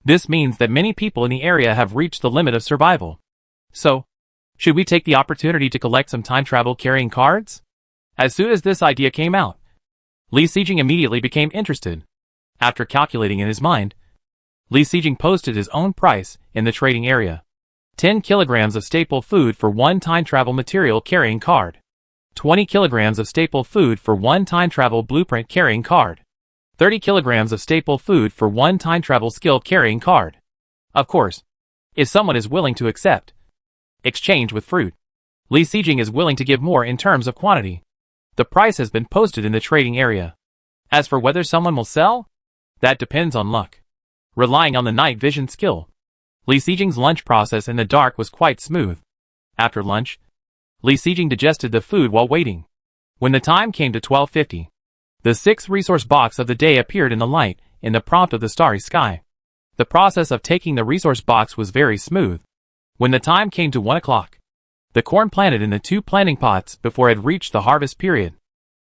This means that many people in the area have reached the limit of survival. So, should we take the opportunity to collect some time travel carrying cards? As soon as this idea came out, Li Xijing immediately became interested. After calculating in his mind, Li Xijing posted his own price in the trading area. 10 kilograms of staple food for one time travel material carrying card. 20 kilograms of staple food for one time travel blueprint carrying card. 30 kilograms of staple food for one time travel skill carrying card. Of course, if someone is willing to accept exchange with fruit, Li Xijing is willing to give more in terms of quantity. The price has been posted in the trading area. As for whether someone will sell, that depends on luck. Relying on the night vision skill, Li Xijing's lunch process in the dark was quite smooth. After lunch, Li Xijing digested the food while waiting. When the time came to 12:50, the sixth resource box of the day appeared in the light in the prompt of the starry sky. The process of taking the resource box was very smooth. When the time came to 1 o'clock, the corn planted in the 2 planting pots before it had reached the harvest period.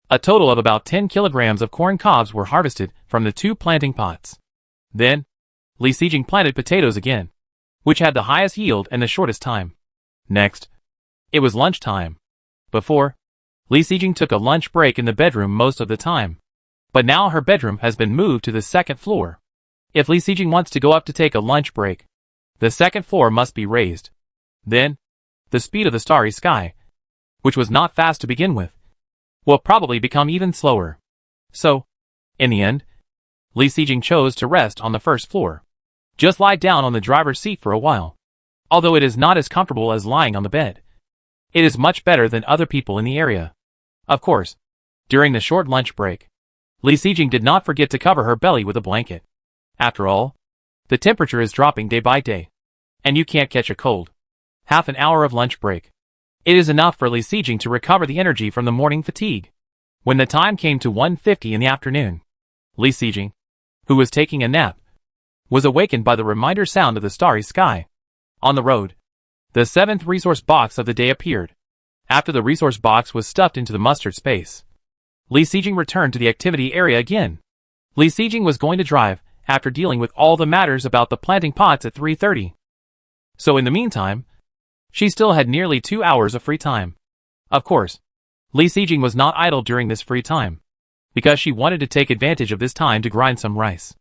A total of about 10 kilograms of corn cobs were harvested from the 2 planting pots. Then, Li Xijing planted potatoes again, which had the highest yield and the shortest time. Next, it was lunchtime. Before, Li Xijing took a lunch break in the bedroom most of the time. But now her bedroom has been moved to the 2nd floor. If Li Xijing wants to go up to take a lunch break, the 2nd floor must be raised. Then, the speed of the starry sky, which was not fast to begin with, will probably become even slower. So, in the end, Li Xijing chose to rest on the 1st floor. Just lie down on the driver's seat for a while. Although it is not as comfortable as lying on the bed, it is much better than other people in the area. Of course, during the short lunch break, Li Xijing did not forget to cover her belly with a blanket. After all, the temperature is dropping day by day, and you can't catch a cold. Half an hour of lunch break. It is enough for Li Xijing to recover the energy from the morning fatigue. When the time came to 1:50 in the afternoon, Li Xijing, who was taking a nap, was awakened by the reminder sound of the starry sky. On the road, the 7th resource box of the day appeared. After the resource box was stuffed into the mustard space, Li Xijing returned to the activity area again. Li Xijing was going to drive after dealing with all the matters about the planting pots at 3:30. So in the meantime, she still had nearly 2 hours of free time. Of course, Li Xijing was not idle during this free time, because she wanted to take advantage of this time to grind some rice.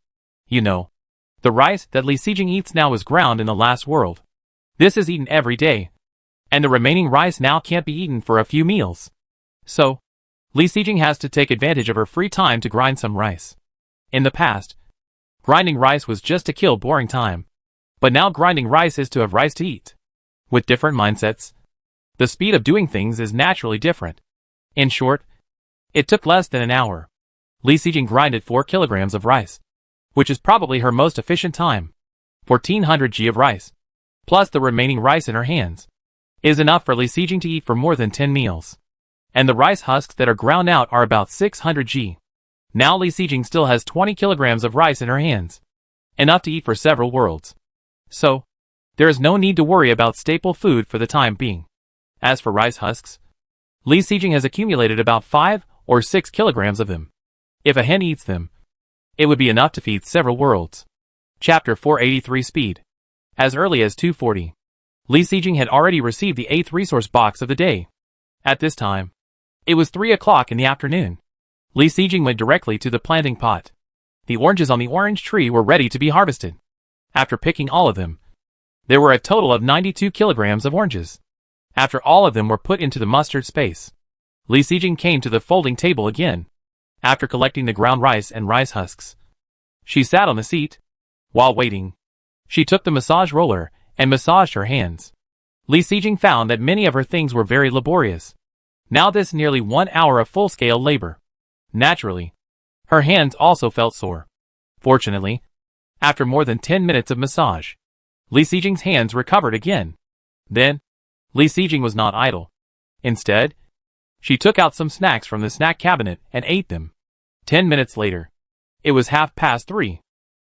You know, the rice that Li Xijing eats now is ground in the last world. This is eaten every day, and the remaining rice now can't be eaten for a few meals. So, Li Xijing has to take advantage of her free time to grind some rice. In the past, grinding rice was just to kill boring time. But now grinding rice is to have rice to eat. With different mindsets, the speed of doing things is naturally different. In short, it took less than an hour. Li Xijing grinded 4 kilograms of rice, which is probably her most efficient time. 1400 g of rice, plus the remaining rice in her hands, is enough for Li Xijing to eat for more than 10 meals. And the rice husks that are ground out are about 600 g. Now Li Xijing still has 20 kilograms of rice in her hands, enough to eat for several worlds. So, there is no need to worry about staple food for the time being. As for rice husks, Li Xijing has accumulated about 5 or 6 kilograms of them. If a hen eats them, it would be enough to feed several worlds. Chapter 483 Speed. As early as 2:40, Li Xijing had already received the 8th resource box of the day. At this time, it was 3 o'clock in the afternoon. Li Xijing went directly to the planting pot. The oranges on the orange tree were ready to be harvested. After picking all of them, there were a total of 92 kilograms of oranges. After all of them were put into the mustard space, Li Xijing came to the folding table again. After collecting the ground rice and rice husks, she sat on the seat. While waiting, she took the massage roller and massaged her hands. Li Xijing found that many of her things were very laborious. Now this nearly 1 hour of full-scale labor. Naturally, her hands also felt sore. Fortunately, after more than 10 minutes of massage, Li Xijing's hands recovered again. Then, Li Xijing was not idle. Instead, she took out some snacks from the snack cabinet and ate them. 10 minutes later, it was 3:30.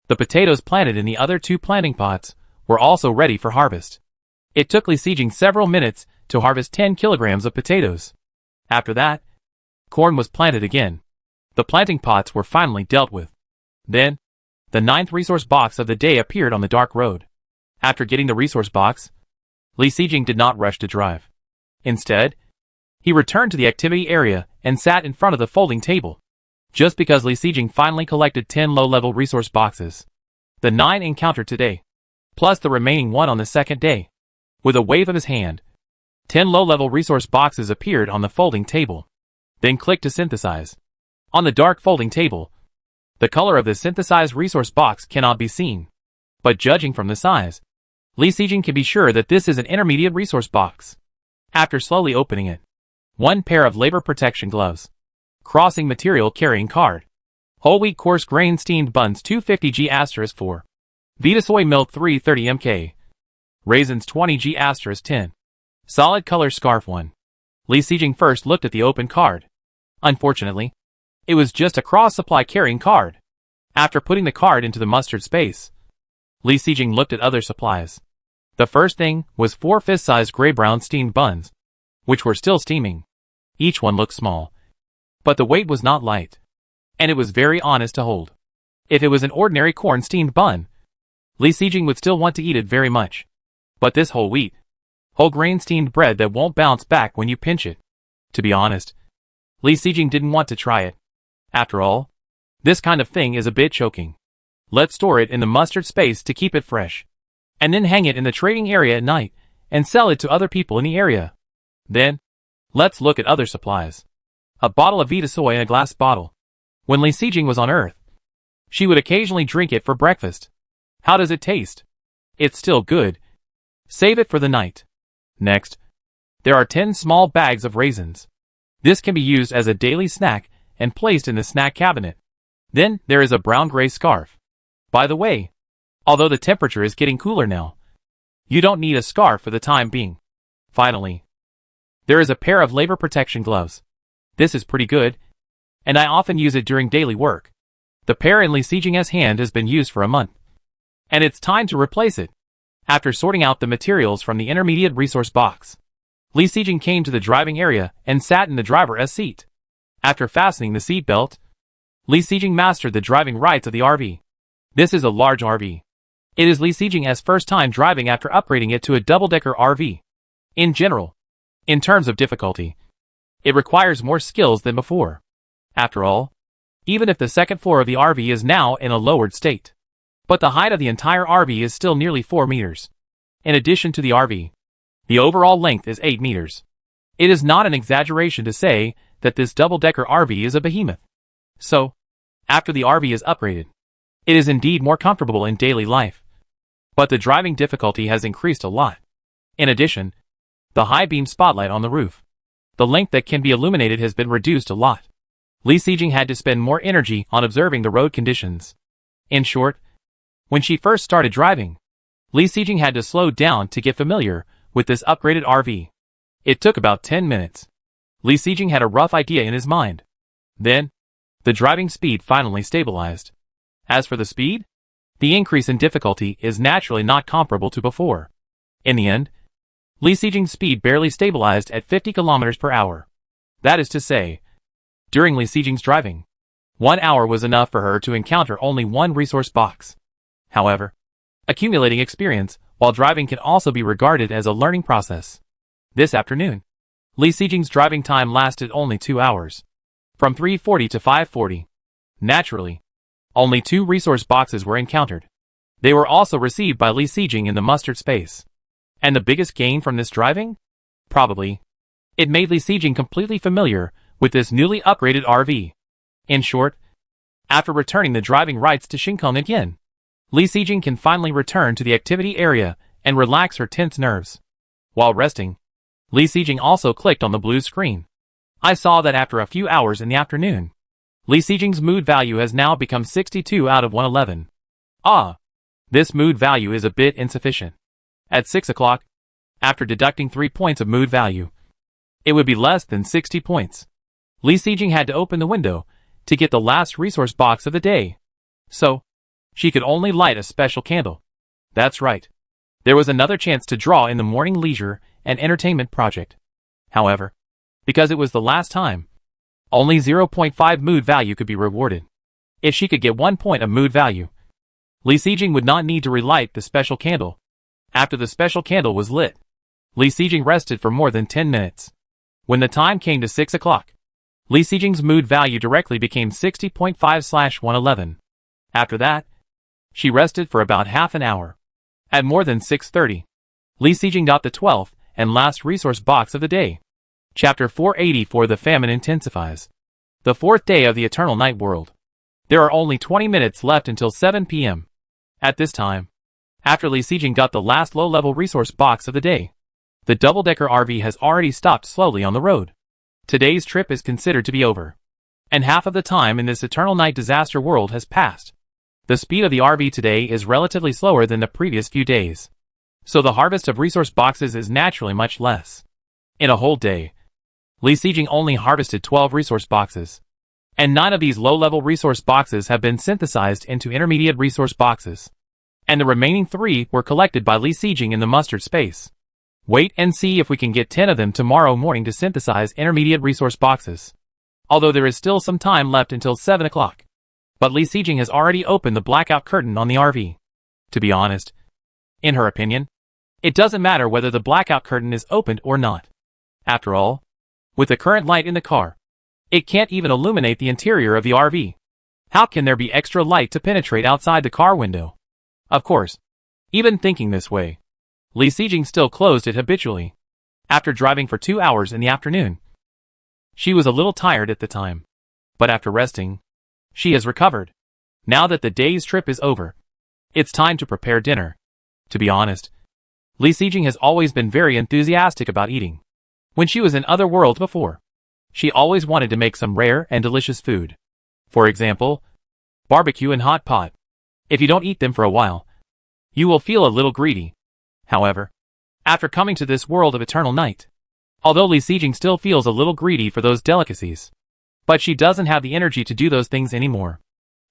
The potatoes planted in the other 2 planting pots were also ready for harvest. It took Li Xijing several minutes to harvest 10 kilograms of potatoes. After that, corn was planted again. The planting pots were finally dealt with. Then, the 9th resource box of the day appeared on the dark road. After getting the resource box, Li Xijing did not rush to drive. Instead, he returned to the activity area and sat in front of the folding table. Just because Li Xijing finally collected 10 low-level resource boxes, the 9 encountered today, plus the remaining 1 on the second day. With a wave of his hand, 10 low-level resource boxes appeared on the folding table. Then click to synthesize. On the dark folding table, the color of the synthesized resource box cannot be seen. But judging from the size, Li Xijing can be sure that this is an intermediate resource box. After slowly opening it, 1 pair of labor protection gloves, crossing material carrying card, whole wheat coarse grain steamed buns 250G*4, Vita soy milk 330 mk, raisins 20G*10, solid color scarf 1. Li Xijing first looked at the open card. Unfortunately, it was just a cross-supply carrying card. After putting the card into the mustard space, Li Xijing looked at other supplies. The first thing was 4 fist-sized gray-brown steamed buns, which were still steaming. Each one looked small, but the weight was not light, and it was very honest to hold. If it was an ordinary corn steamed bun, Li Xijing would still want to eat it very much. But this whole wheat, whole grain steamed bread that won't bounce back when you pinch it. To be honest, Li Xijing didn't want to try it. After all, this kind of thing is a bit choking. Let's store it in the mustard space to keep it fresh, and then hang it in the trading area at night and sell it to other people in the area. Then, let's look at other supplies. A bottle of Vita soy and a glass bottle. When Li Xijing was on Earth, she would occasionally drink it for breakfast. How does it taste? It's still good. Save it for the night. Next, there are 10 small bags of raisins. This can be used as a daily snack and placed in the snack cabinet. Then, there is a brown-gray scarf. By the way, although the temperature is getting cooler now, you don't need a scarf for the time being. Finally, there is a pair of labor protection gloves. This is pretty good, and I often use it during daily work. The pair in Li Xijing's hand has been used for a month, and it's time to replace it. After sorting out the materials from the intermediate resource box, Li Xijing came to the driving area and sat in the driver's seat. After fastening the seat belt, Li Xijing mastered the driving rights of the RV. This is a large RV. It is Li Xijing's first time driving after upgrading it to a double-decker RV. In general, in terms of difficulty, it requires more skills than before. After all, even if the second floor of the RV is now in a lowered state, but the height of the entire RV is still nearly 4 meters. In addition to the RV, the overall length is 8 meters. It is not an exaggeration to say that this double-decker RV is a behemoth. So, after the RV is upgraded, it is indeed more comfortable in daily life. But the driving difficulty has increased a lot. In addition, the high beam spotlight on the roof, the length that can be illuminated has been reduced a lot. Li Xijing had to spend more energy on observing the road conditions. In short, when she first started driving, Li Xijing had to slow down to get familiar with this upgraded RV. It took about 10 minutes. Li Xijing had a rough idea in his mind. Then, the driving speed finally stabilized. As for the speed, the increase in difficulty is naturally not comparable to before. In the end, Li Xijing's speed barely stabilized at 50 kilometers per hour. That is to say, during Li Xijing's driving, 1 hour was enough for her to encounter only 1 resource box. However, accumulating experience while driving can also be regarded as a learning process. This afternoon, Li Xijing's driving time lasted only 2 hours, from 3:40 to 5:40. Naturally, only 2 resource boxes were encountered. They were also received by Li Xijing in the mustard space. And the biggest gain from this driving? Probably, it made Li Xijing completely familiar with this newly upgraded RV. In short, after returning the driving rights to Shinkong again, Li Xijing can finally return to the activity area and relax her tense nerves. While resting, Li Xijing also clicked on the blue screen. I saw that after a few hours in the afternoon, Li Xijing's mood value has now become 62 out of 111. This mood value is a bit insufficient. At 6 o'clock, after deducting 3 points of mood value, it would be less than 60 points. Li Xijing had to open the window to get the last resource box of the day. So, she could only light a special candle. That's right. There was another chance to draw in the morning leisure and entertainment project. However, because it was the last time, only 0.5 mood value could be rewarded. If she could get 1 point of mood value, Li Xijing would not need to relight the special candle. After the special candle was lit, Li Xijing rested for more than 10 minutes. When the time came to 6 o'clock, Li Xijing's mood value directly became 60.5/111. After that, she rested for about half an hour. At more than 6:30, Li Xijing got the 12th and last resource box of the day. Chapter 484. The famine intensifies. The 4th day of the Eternal Night World. There are only 20 minutes left until 7 p.m. At this time, after Li Xijing got the last low-level resource box of the day, the double-decker RV has already stopped slowly on the road. Today's trip is considered to be over, and half of the time in this Eternal Night disaster world has passed. The speed of the RV today is relatively slower than the previous few days, so the harvest of resource boxes is naturally much less. In a whole day, Li Xijing only harvested 12 resource boxes, and 9 of these low-level resource boxes have been synthesized into intermediate resource boxes, and the remaining 3 were collected by Li Xijing in the mustard space. Wait and see if we can get 10 of them tomorrow morning to synthesize intermediate resource boxes. Although there is still some time left until 7 o'clock. But Li Xijing has already opened the blackout curtain on the RV. To be honest, in her opinion, it doesn't matter whether the blackout curtain is opened or not. After all, with the current light in the car, it can't even illuminate the interior of the RV. How can there be extra light to penetrate outside the car window? Of course, even thinking this way, Li Xijing still closed it habitually. After driving for 2 hours in the afternoon, she was a little tired at the time. But after resting, she has recovered. Now that the day's trip is over, it's time to prepare dinner. To be honest, Li Xijing has always been very enthusiastic about eating. When she was in other worlds before, she always wanted to make some rare and delicious food. For example, barbecue and hot pot. If you don't eat them for a while, you will feel a little greedy. However, after coming to this world of eternal night, although Li Xijing still feels a little greedy for those delicacies, but she doesn't have the energy to do those things anymore.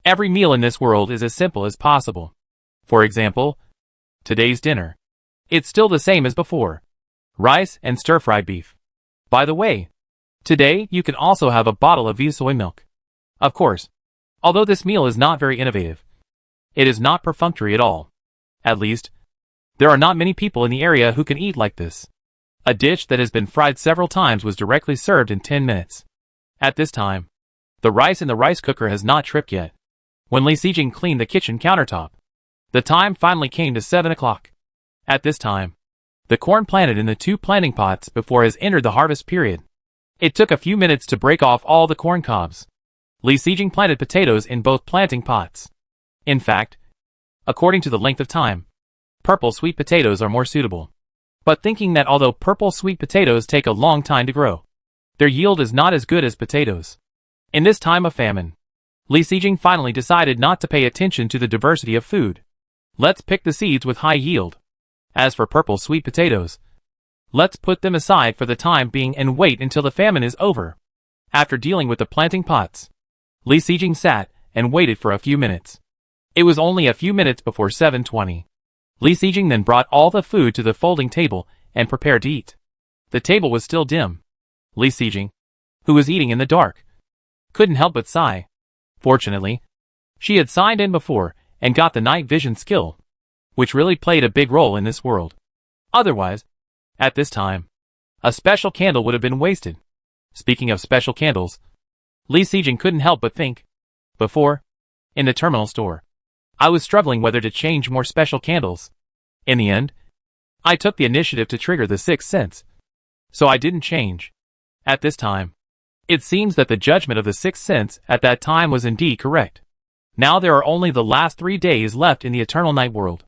Every meal in this world is as simple as possible. For example, today's dinner. It's still the same as before. Rice and stir-fried beef. By the way, today you can also have a bottle of soy milk. Of course, although this meal is not very innovative, it is not perfunctory at all. At least, there are not many people in the area who can eat like this. A dish that has been fried several times was directly served in 10 minutes. At this time, the rice in the rice cooker has not tripped yet. When Li Xijing cleaned the kitchen countertop, the time finally came to 7 o'clock. At this time, the corn planted in the 2 planting pots before has entered the harvest period. It took a few minutes to break off all the corn cobs. Li Xijing planted potatoes in both planting pots. In fact, according to the length of time, purple sweet potatoes are more suitable. But thinking that although purple sweet potatoes take a long time to grow, their yield is not as good as potatoes. In this time of famine, Li Xijing finally decided not to pay attention to the diversity of food. Let's pick the seeds with high yield. As for purple sweet potatoes, let's put them aside for the time being and wait until the famine is over. After dealing with the planting pots, Li Xijing sat and waited for a few minutes. It was only a few minutes before 7:20. Li Xijing then brought all the food to the folding table and prepared to eat. The table was still dim. Li Xijing, who was eating in the dark, couldn't help but sigh. Fortunately, she had signed in before and got the night vision skill. which really played a big role in this world. Otherwise, at this time, a special candle would have been wasted. Speaking of special candles, Li Sijing couldn't help but think. Before, in the terminal store, I was struggling whether to change more special candles. In the end, I took the initiative to trigger the sixth sense. So I didn't change. At this time, it seems that the judgment of the sixth sense at that time was indeed correct. Now there are only the last 3 days left in the eternal night world.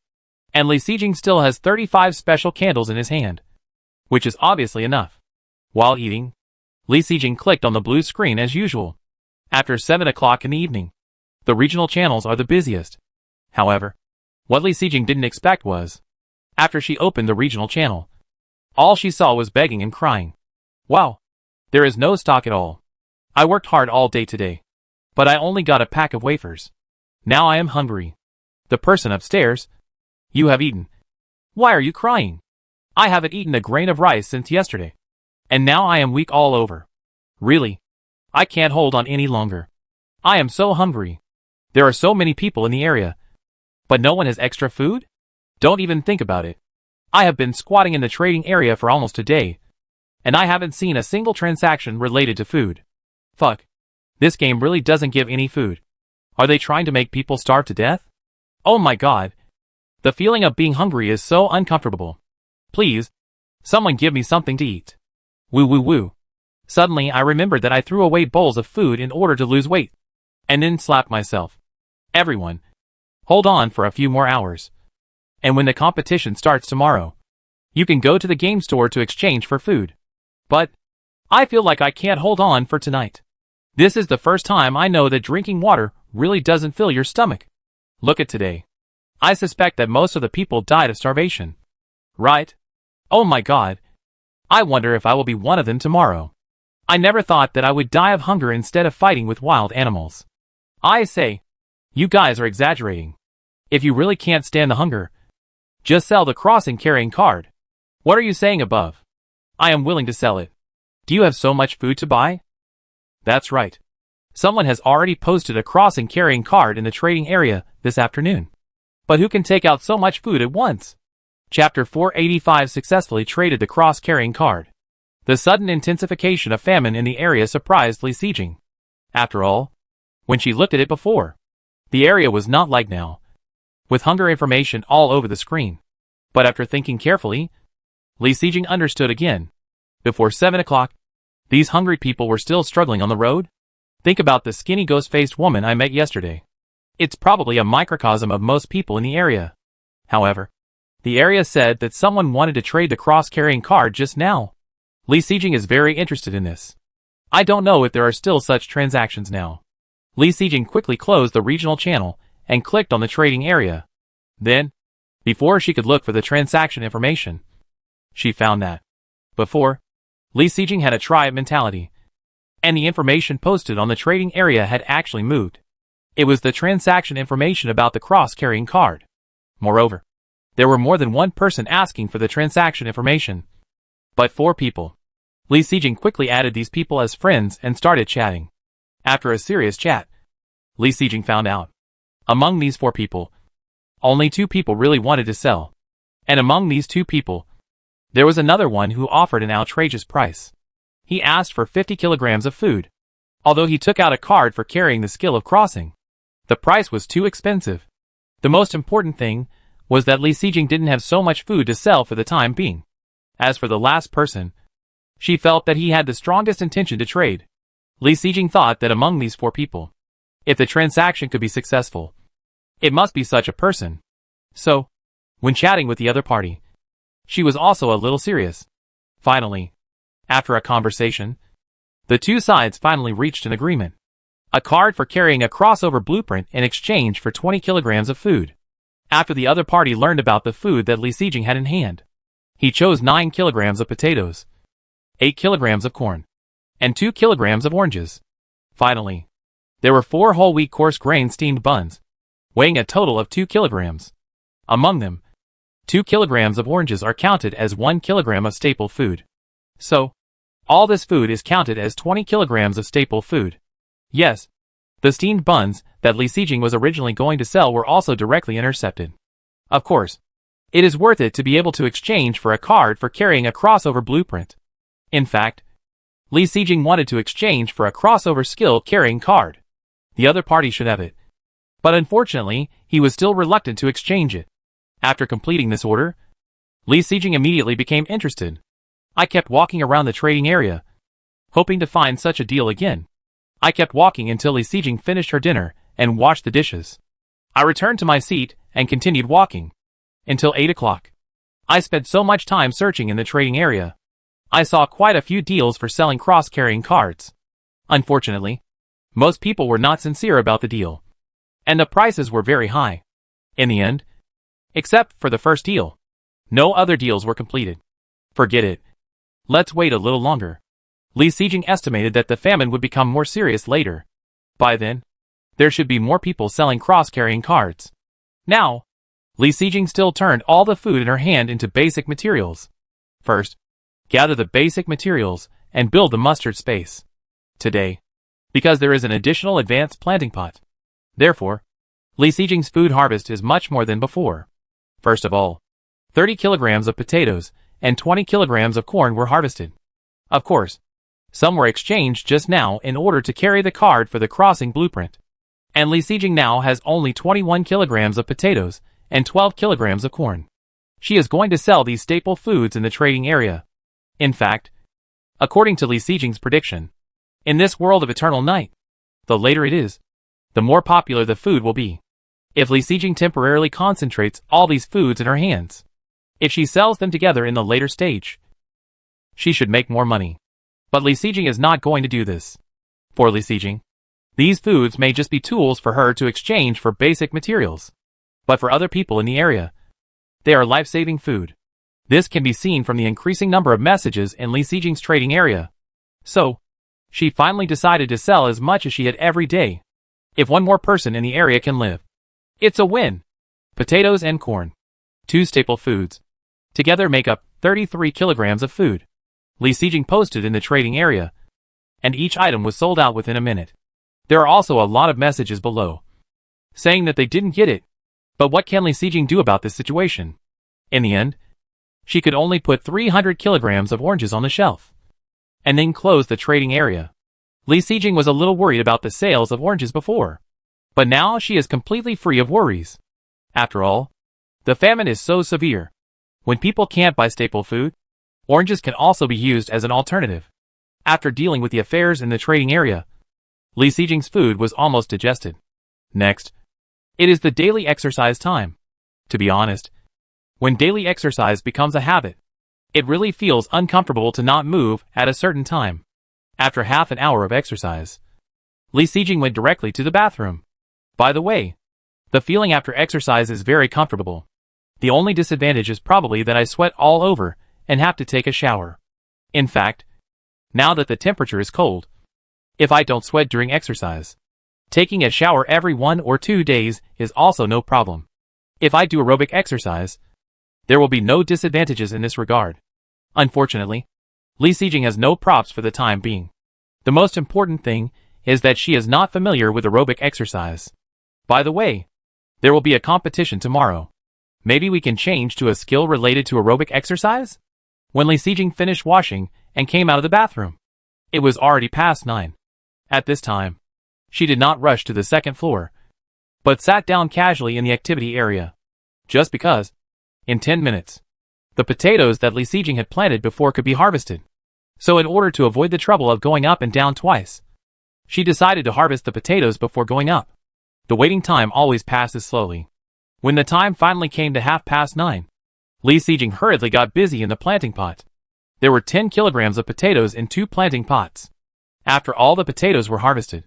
And Li Sijing still has 35 special candles in his hand, which is obviously enough. While eating, Li Sijing clicked on the blue screen as usual. After 7 o'clock in the evening, the regional channels are the busiest. However, what Li Sijing didn't expect was, after she opened the regional channel, all she saw was begging and crying. Wow, there is no stock at all. I worked hard all day today, but I only got a pack of wafers. Now I am hungry. The person upstairs, you have eaten. Why are you crying? I haven't eaten a grain of rice since yesterday. And now I am weak all over. Really? I can't hold on any longer. I am so hungry. There are so many people in the area. But no one has extra food? Don't even think about it. I have been squatting in the trading area for almost a day, and I haven't seen a single transaction related to food. Fuck. This game really doesn't give any food. Are they trying to make people starve to death? Oh my god. The feeling of being hungry is so uncomfortable. Please, someone give me something to eat. Woo woo woo. Suddenly I remembered that I threw away bowls of food in order to lose weight. And then slapped myself. Everyone, hold on for a few more hours. And when the competition starts tomorrow, you can go to the game store to exchange for food. But I feel like I can't hold on for tonight. This is the first time I know that drinking water really doesn't fill your stomach. Look at today. I suspect that most of the people died of starvation. Right? Oh my god. I wonder if I will be one of them tomorrow. I never thought that I would die of hunger instead of fighting with wild animals. I say, you guys are exaggerating. If you really can't stand the hunger, just sell the crossing carrying card. What are you saying above? I am willing to sell it. Do you have so much food to buy? That's right. Someone has already posted a crossing carrying card in the trading area this afternoon. But who can take out so much food at once? Chapter 485 successfully traded the cross carrying card. The sudden intensification of famine in the area surprised Li Sijing. After all, when she looked at it before, the area was not like now, with hunger information all over the screen. But after thinking carefully, Li Sijing understood again. Before 7 o'clock, these hungry people were still struggling on the road. Think about the skinny ghost-faced woman I met yesterday. It's probably a microcosm of most people in the area. However, the area said that someone wanted to trade the cross-carrying card just now. Li Sijing is very interested in this. I don't know if there are still such transactions now. Li Sijing quickly closed the regional channel and clicked on the trading area. Then, before she could look for the transaction information, she found that. Before, Li Sijing had a tribe mentality, and the information posted on the trading area had actually moved. It was the transaction information about the cross-carrying card. Moreover, there were more than one person asking for the transaction information. But 4 people. Li Sijing quickly added these people as friends and started chatting. After a serious chat, Li Sijing found out, among these 4 people, only 2 people really wanted to sell. And among these 2 people, there was another one who offered an outrageous price. He asked for 50 kilograms of food, although he took out a card for carrying the skill of crossing. The price was too expensive. The most important thing was that Li Sijing didn't have so much food to sell for the time being. As for the last person, she felt that he had the strongest intention to trade. Li Sijing thought that among these 4 people, if the transaction could be successful, it must be such a person. So, when chatting with the other party, she was also a little serious. Finally, after a conversation, the 2 sides finally reached an agreement. A card for carrying a crossover blueprint in exchange for 20 kilograms of food. After the other party learned about the food that Li Sijing had in hand, he chose 9 kilograms of potatoes, 8 kilograms of corn, and 2 kilograms of oranges. Finally, there were 4 whole wheat coarse grain steamed buns, weighing a total of 2 kilograms. Among them, 2 kilograms of oranges are counted as 1 kilogram of staple food. So, all this food is counted as 20 kilograms of staple food. Yes, the steamed buns that Li Sijing was originally going to sell were also directly intercepted. Of course, it is worth it to be able to exchange for a card for carrying a crossover blueprint. In fact, Li Sijing wanted to exchange for a crossover skill carrying card. The other party should have it. But unfortunately, he was still reluctant to exchange it. After completing this order, Li Sijing immediately became interested. I kept walking around the trading area, hoping to find such a deal again. I kept walking until Li Sijing finished her dinner and washed the dishes. I returned to my seat and continued walking until 8 o'clock. I spent so much time searching in the trading area. I saw quite a few deals for selling cross-carrying cards. Unfortunately, most people were not sincere about the deal, and the prices were very high. In the end, except for the first deal, no other deals were completed. Forget it. Let's wait a little longer. Li Sijing estimated that the famine would become more serious later. By then, there should be more people selling cross-carrying cards. Now, Li Sijing still turned all the food in her hand into basic materials. First, gather the basic materials and build the mustard space. Today, because there is an additional advanced planting pot. Therefore, Li Sijing's food harvest is much more than before. First of all, 30 kilograms of potatoes and 20 kilograms of corn were harvested. Of course, some were exchanged just now in order to carry the card for the crossing blueprint. And Li Sijing now has only 21 kilograms of potatoes and 12 kilograms of corn. She is going to sell these staple foods in the trading area. In fact, according to Li Sijing's prediction, in this world of eternal night, the later it is, the more popular the food will be. If Li Sijing temporarily concentrates all these foods in her hands, if she sells them together in the later stage, she should make more money. But Li Sijing is not going to do this. For Li Sijing, these foods may just be tools for her to exchange for basic materials. But for other people in the area, they are life-saving food. This can be seen from the increasing number of messages in Li Sijing's trading area. So, she finally decided to sell as much as she had every day. If one more person in the area can live, it's a win. Potatoes and corn, two staple foods, together make up 33 kilograms of food. Li Sijing posted in the trading area, and each item was sold out within a minute. There are also a lot of messages below, saying that they didn't get it. But what can Li Sijing do about this situation? In the end, she could only put 300 kilograms of oranges on the shelf, and then close the trading area. Li Sijing was a little worried about the sales of oranges before, but now she is completely free of worries. After all, the famine is so severe. When people can't buy staple food, oranges can also be used as an alternative. After dealing with the affairs in the trading area, Li Sijing's food was almost digested. Next, it is the daily exercise time. To be honest, when daily exercise becomes a habit, it really feels uncomfortable to not move at a certain time. After half an hour of exercise, Li Sijing went directly to the bathroom. By the way, the feeling after exercise is very comfortable. The only disadvantage is probably that I sweat all over and have to take a shower. In fact, now that the temperature is cold, if I don't sweat during exercise, taking a shower every 1 or 2 days is also no problem. If I do aerobic exercise, there will be no disadvantages in this regard. Unfortunately, Li Sijing has no props for the time being. The most important thing is that she is not familiar with aerobic exercise. By the way, there will be a competition tomorrow. Maybe we can change to a skill related to aerobic exercise? When Li Sijing finished washing and came out of the bathroom, it was already past 9. At this time, she did not rush to the second floor, but sat down casually in the activity area. Just because, in 10 minutes, the potatoes that Li Sijing had planted before could be harvested. So in order to avoid the trouble of going up and down twice, she decided to harvest the potatoes before going up. The waiting time always passes slowly. When the time finally came to 9:30, Li Sijing hurriedly got busy in the planting pot. There were 10 kilograms of potatoes in 2 planting pots. After all the potatoes were harvested,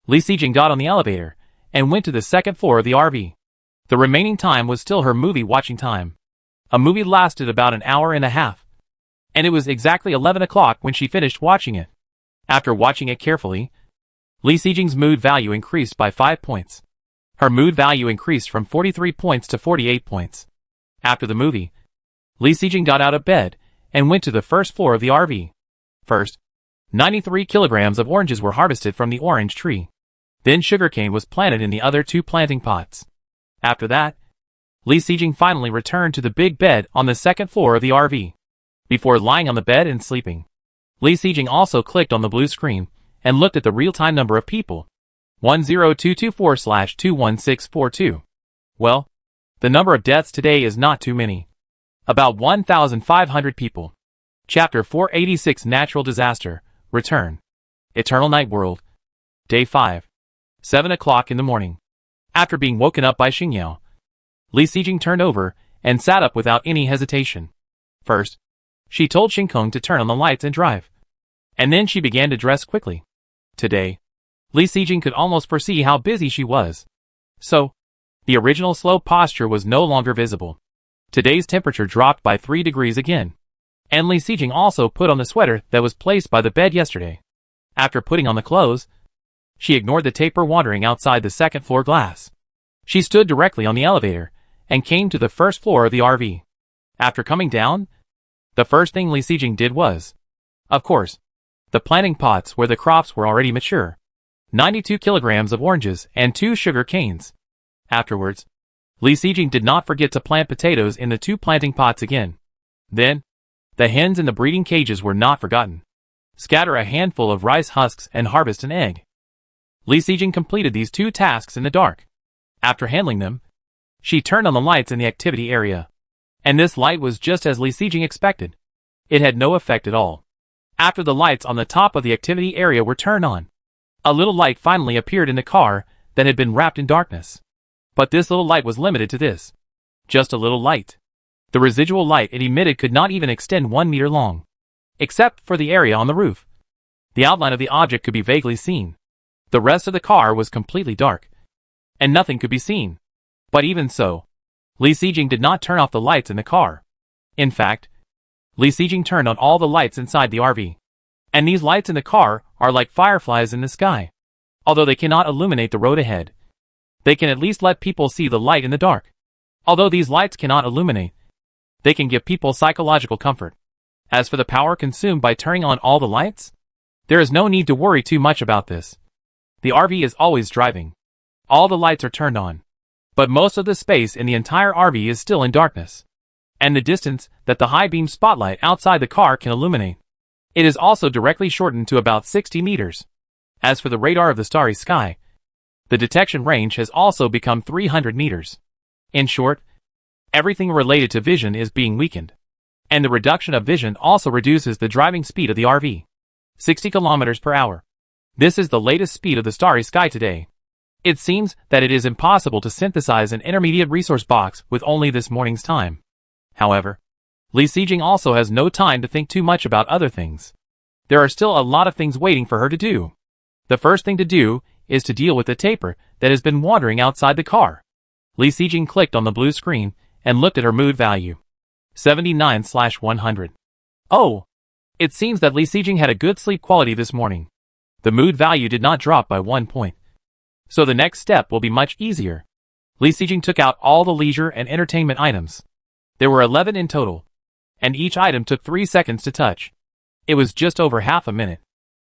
Li Sijing got on the elevator and went to the second floor of the RV. The remaining time was still her movie watching time. A movie lasted about an hour and a half, and it was exactly 11 o'clock when she finished watching it. After watching it carefully, Li Sijing's mood value increased by 5 points. Her mood value increased from 43 points to 48 points. After the movie, Li Sijing got out of bed and went to the first floor of the RV. First, 93 kilograms of oranges were harvested from the orange tree. Then sugarcane was planted in the other 2 planting pots. After that, Li Xijing finally returned to the big bed on the second floor of the RV. Before lying on the bed and sleeping, Li Xijing also clicked on the blue screen and looked at the real-time number of people. 10224/21642. Well, the number of deaths today is not too many. About 1,500 people. Chapter 486 Natural Disaster, Return. Eternal Night World. Day 5. 7 o'clock in the morning. After being woken up by Xingyao, Li Xijing turned over and sat up without any hesitation. First, she told Xingkong to turn on the lights and drive. And then she began to dress quickly. Today, Li Xijing could almost foresee how busy she was. So, the original slow posture was no longer visible. Today's temperature dropped by 3 degrees again. And Li Xijing also put on the sweater that was placed by the bed yesterday. After putting on the clothes, she ignored the taper wandering outside the second floor glass. She stood directly on the elevator and came to the first floor of the RV. After coming down, the first thing Li Xijing did was, of course, the planting pots where the crops were already mature. 92 kilograms of oranges and 2 sugar canes. Afterwards, Li Xijing did not forget to plant potatoes in the 2 planting pots again. Then, the hens in the breeding cages were not forgotten. Scatter a handful of rice husks and harvest an egg. Li Xijing completed these 2 tasks in the dark. After handling them, she turned on the lights in the activity area. And this light was just as Li Xijing expected. It had no effect at all. After the lights on the top of the activity area were turned on, a little light finally appeared in the car that had been wrapped in darkness. But this little light was limited to this. Just a little light. The residual light it emitted could not even extend 1 meter long. Except for the area on the roof. The outline of the object could be vaguely seen. The rest of the car was completely dark. And nothing could be seen. But even so, Li Xijing did not turn off the lights in the car. In fact, Li Xijing turned on all the lights inside the RV. And these lights in the car are like fireflies in the sky. Although they cannot illuminate the road ahead, they can at least let people see the light in the dark. Although these lights cannot illuminate, they can give people psychological comfort. As for the power consumed by turning on all the lights, there is no need to worry too much about this. The RV is always driving. All the lights are turned on. But most of the space in the entire RV is still in darkness. And the distance that the high-beam spotlight outside the car can illuminate, it is also directly shortened to about 60 meters. As for the radar of the starry sky, the detection range has also become 300 meters. In short, everything related to vision is being weakened. And the reduction of vision also reduces the driving speed of the RV. 60 kilometers per hour. This is the latest speed of the starry sky today. It seems that it is impossible to synthesize an intermediate resource box with only this morning's time. However, Li Xijing also has no time to think too much about other things. There are still a lot of things waiting for her to do. The first thing to do is to deal with the taper that has been wandering outside the car. Li Xijing clicked on the blue screen and looked at her mood value. 79/100. Oh! It seems that Li Xijing had a good sleep quality this morning. The mood value did not drop by 1 point. So the next step will be much easier. Li Xijing took out all the leisure and entertainment items. There were 11 in total. And each item took 3 seconds to touch. It was just over half a minute.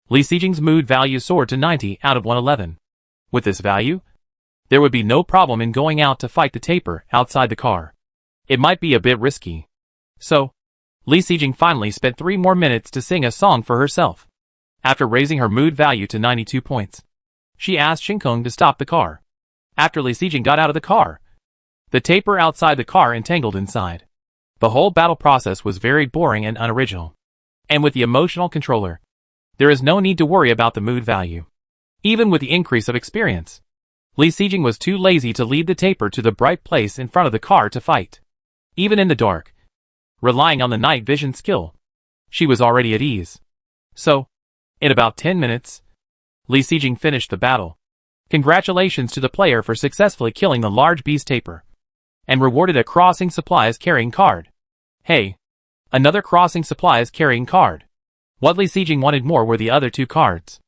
Li Xijing's mood value soared to 90 out of 111. With this value, there would be no problem in going out to fight the taper outside the car. It might be a bit risky. So, Li Xijing finally spent 3 more minutes to sing a song for herself. After raising her mood value to 92 points, she asked Xingkong to stop the car. After Li Xijing got out of the car, the taper outside the car entangled inside. The whole battle process was very boring and unoriginal. And with the emotional controller, there is no need to worry about the mood value. Even with the increase of experience, Li Xijing was too lazy to lead the taper to the bright place in front of the car to fight. Even in the dark, relying on the night vision skill, she was already at ease. So, in about 10 minutes, Li Xijing finished the battle. Congratulations to the player for successfully killing the large beast taper. And rewarded a crossing supplies carrying card. Hey, another crossing supplies carrying card. What Li Xijing wanted more were the other 2 cards.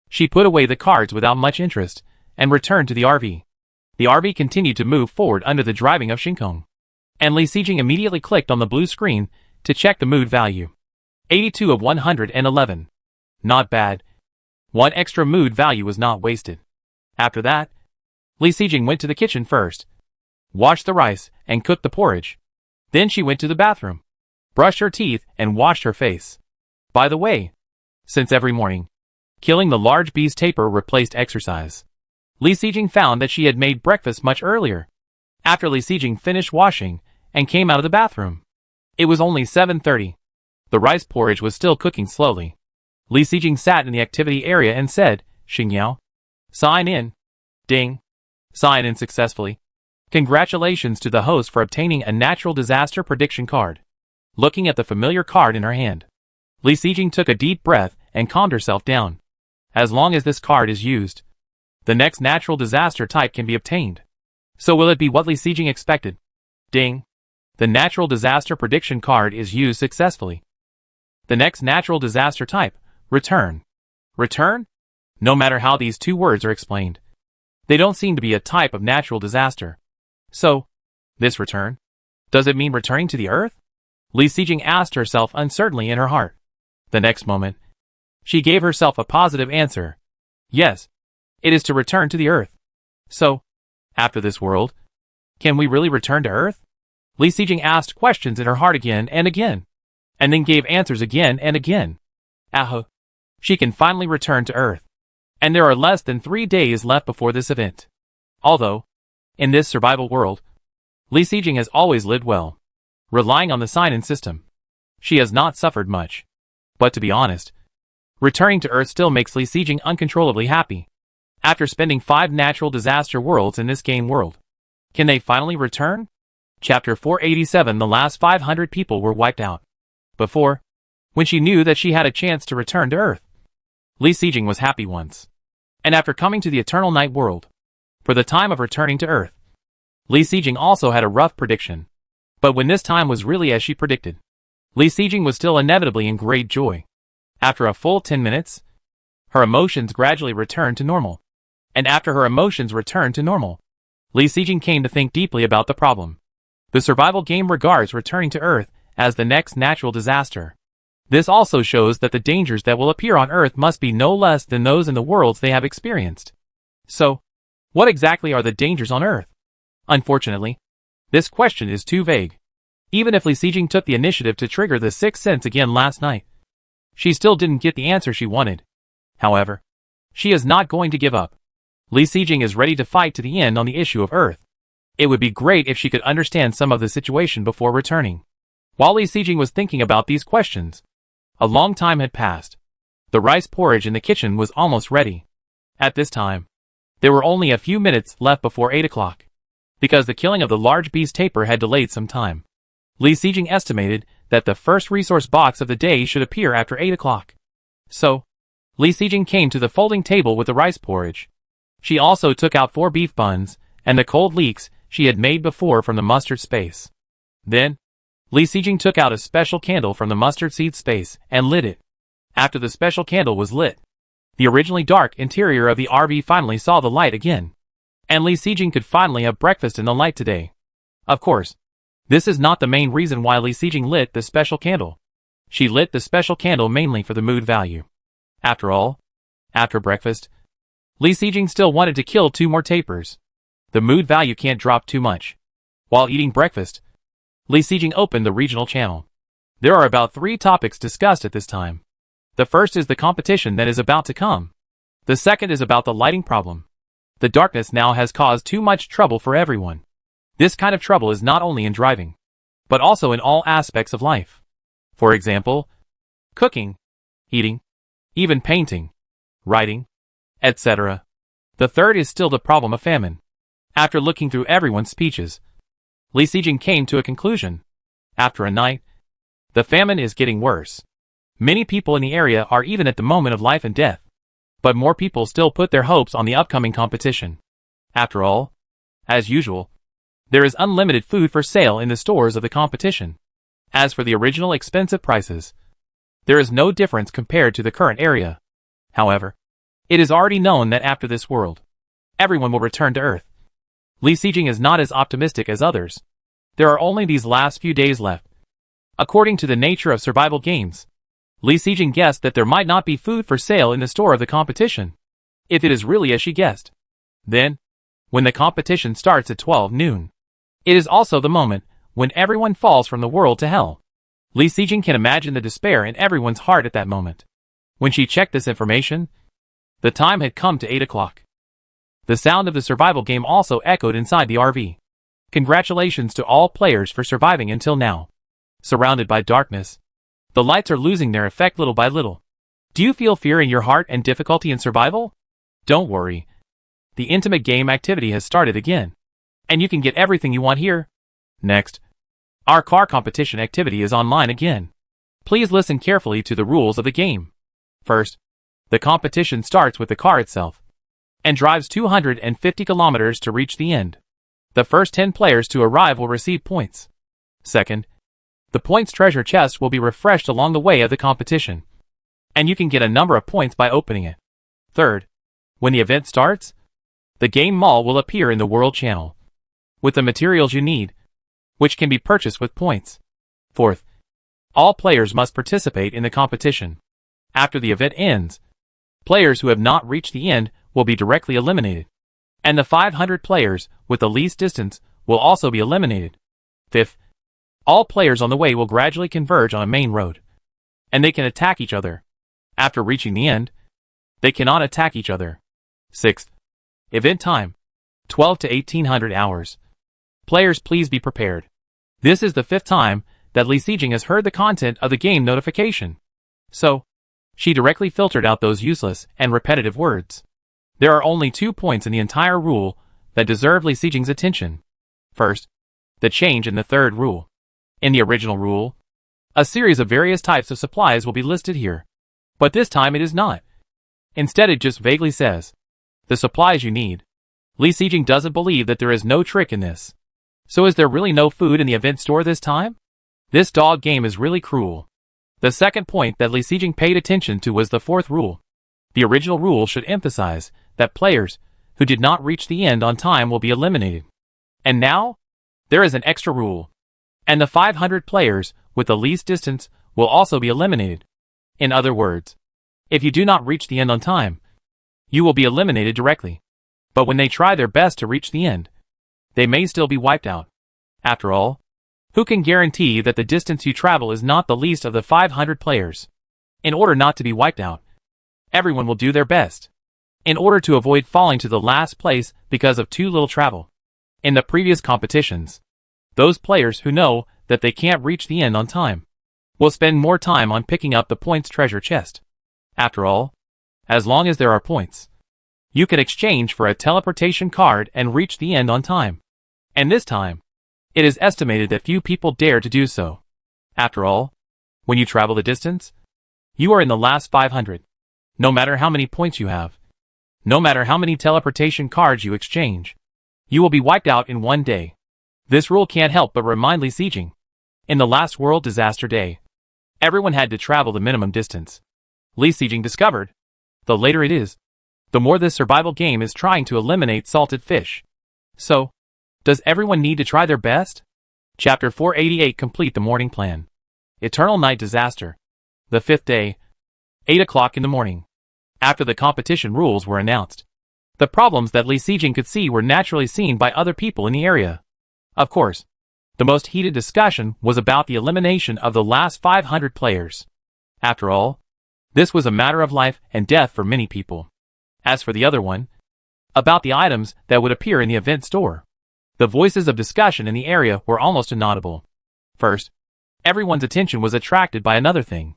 She put away the cards without much interest, and returned to the RV. The RV continued to move forward under the driving of Xingkong. And Li Xijing immediately clicked on the blue screen to check the mood value. 82 of 111. Not bad. 1 extra mood value was not wasted. After that, Li Xijing went to the kitchen first. washed the rice, and cooked the porridge. Then she went to the bathroom, brushed her teeth, and washed her face. By the way, since every morning, killing the large bee's taper replaced exercise, Li Sijing found that she had made breakfast much earlier. After Li Sijing finished washing and came out of the bathroom, it was only 7:30. The rice porridge was still cooking slowly. Li Sijing sat in the activity area and said, "Xingyao, sign in." Ding. Sign in successfully. Congratulations to the host for obtaining a natural disaster prediction card. Looking at the familiar card in her hand, Li Sijing took a deep breath and calmed herself down. As long as this card is used, the next natural disaster type can be obtained. So will it be what Li Sijing expected? Ding. The natural disaster prediction card is used successfully. The next natural disaster type, return. Return? No matter how these two words are explained, they don't seem to be a type of natural disaster. So, this return? Does it mean returning to the earth? Li Sijing asked herself uncertainly in her heart. The next moment, she gave herself a positive answer. Yes, it is to return to the earth. So, after this world, can we really return to earth? Li Sijing asked questions in her heart again and again, and then gave answers again and again. Aha! She can finally return to earth. And there are less than 3 days left before this event. Although, in this survival world, Li Sijing has always lived well, relying on the sign-in system. She has not suffered much. But to be honest, returning to Earth still makes Li Sijing uncontrollably happy. After spending 5 natural disaster worlds in this game world, can they finally return? Chapter 487. The last 500 people were wiped out. Before, when she knew that she had a chance to return to Earth, Li Sijing was happy once. And after coming to the Eternal Night world, for the time of returning to Earth, Li Sijing also had a rough prediction. But when this time was really as she predicted, Li Sijing was still inevitably in great joy. After a full 10 minutes, her emotions gradually returned to normal. And after her emotions returned to normal, Li Sijing came to think deeply about the problem. The survival game regards returning to Earth as the next natural disaster. This also shows that the dangers that will appear on Earth must be no less than those in the worlds they have experienced. So, what exactly are the dangers on Earth? Unfortunately, this question is too vague. Even if Li Sijing took the initiative to trigger the sixth sense again last night, she still didn't get the answer she wanted. However, she is not going to give up. Li Sijing is ready to fight to the end on the issue of Earth. It would be great if she could understand some of the situation before returning. While Li Sijing was thinking about these questions, a long time had passed. The rice porridge in the kitchen was almost ready. At this time, there were only a few minutes left before 8 o'clock. Because the killing of the large bee's taper had delayed some time, Li Sijing estimated that the first resource box of the day should appear after 8 o'clock. So, Li Sijing came to the folding table with the rice porridge. She also took out 4 beef buns and the cold leeks she had made before from the mustard space. Then, Li Sijing took out a special candle from the mustard seed space and lit it. After the special candle was lit, the originally dark interior of the RV finally saw the light again. And Li Sijing could finally have breakfast in the light today. Of course, this is not the main reason why Li Sijing lit the special candle. She lit the special candle mainly for the mood value. After all, after breakfast, Li Sijing still wanted to kill 2 more tapers. The mood value can't drop too much. While eating breakfast, Li Sijing opened the regional channel. There are about 3 topics discussed at this time. The first is the competition that is about to come. The second is about the lighting problem. The darkness now has caused too much trouble for everyone. This kind of trouble is not only in driving, but also in all aspects of life. For example, cooking, eating, even painting, writing, etc. The third is still the problem of famine. After looking through everyone's speeches, Li Sijing came to a conclusion. After a night, the famine is getting worse. Many people in the area are even at the moment of life and death. But more people still put their hopes on the upcoming competition. After all, as usual, there is unlimited food for sale in the stores of the competition. As for the original expensive prices, there is no difference compared to the current area. However, it is already known that after this world, everyone will return to Earth. Li Sijing is not as optimistic as others. There are only these last few days left. According to the nature of survival games, Li Sijing guessed that there might not be food for sale in the store of the competition. If it is really as she guessed, then, when the competition starts at 12 noon, It is also the moment when everyone falls from the world to hell. Li Sijing can imagine the despair in everyone's heart at that moment. When she checked this information, the time had come to 8 o'clock. The sound of the survival game also echoed inside the RV. Congratulations to all players for surviving until now. Surrounded by darkness, the lights are losing their effect little by little. Do you feel fear in your heart and difficulty in survival? Don't worry. The intimate game activity has started again. And you can get everything you want here. Next, our car competition activity is online again. Please listen carefully to the rules of the game. First, the competition starts with the car itself and drives 250 kilometers to reach the end. The first 10 players to arrive will receive points. Second, the points treasure chest will be refreshed along the way of the competition, and you can get a number of points by opening it. Third, when the event starts, the game mall will appear in the world channel with the materials you need, which can be purchased with points. Fourth, all players must participate in the competition. After the event ends, players who have not reached the end will be directly eliminated, and the 500 players with the least distance will also be eliminated. Fifth, all players on the way will gradually converge on a main road, and they can attack each other. After reaching the end, they cannot attack each other. Sixth, event time, 12 to 1800 hours. Players, please be prepared. This is the 5th time that Li Sijing has heard the content of the game notification. So, she directly filtered out those useless and repetitive words. There are only 2 points in the entire rule that deserve Li Sijing's attention. First, the change in the 3rd rule. In the original rule, a series of various types of supplies will be listed here. But this time it is not. Instead it just vaguely says, the supplies you need. Li Sijing doesn't believe that there is no trick in this. So is there really no food in the event store this time? This dog game is really cruel. The second point that Li Sijing paid attention to was the 4th rule. The original rule should emphasize that players who did not reach the end on time will be eliminated. And now, there is an extra rule. And the 500 players with the least distance will also be eliminated. In other words, if you do not reach the end on time, you will be eliminated directly. But when they try their best to reach the end, they may still be wiped out. After all, who can guarantee that the distance you travel is not the least of the 500 players? In order not to be wiped out, everyone will do their best, in order to avoid falling to the last place because of too little travel. In the previous competitions, those players who know that they can't reach the end on time will spend more time on picking up the points treasure chest. After all, as long as there are points, you can exchange for a teleportation card and reach the end on time. And this time, it is estimated that few people dare to do so. After all, when you travel the distance, you are in the last 500. No matter how many points you have, no matter how many teleportation cards you exchange, you will be wiped out in one day. This rule can't help but remind Li Sijing. In the last World Disaster Day, everyone had to travel the minimum distance. Li Sijing discovered, the later it is, the more this survival game is trying to eliminate salted fish. So, does everyone need to try their best? Chapter 488 Complete the Morning Plan. Eternal Night Disaster. The 5th day, 8 o'clock in the morning. After the competition rules were announced, the problems that Li Sijing could see were naturally seen by other people in the area. Of course, the most heated discussion was about the elimination of the last 500 players. After all, this was a matter of life and death for many people. As for the other one, about the items that would appear in the event store, the voices of discussion in the area were almost inaudible. First, everyone's attention was attracted by another thing.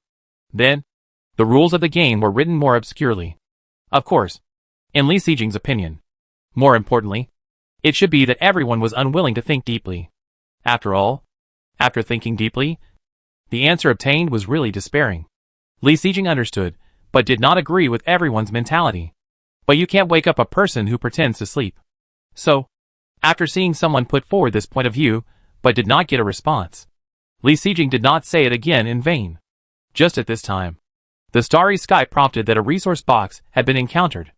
Then, the rules of the game were written more obscurely. Of course, in Li Sijing's opinion. More importantly, it should be that everyone was unwilling to think deeply. After all, after thinking deeply, the answer obtained was really despairing. Li Sijing understood, but did not agree with everyone's mentality. But you can't wake up a person who pretends to sleep. So, after seeing someone put forward this point of view, but did not get a response, Li Sijing did not say it again in vain. Just at this time, the starry sky prompted that a resource box had been encountered.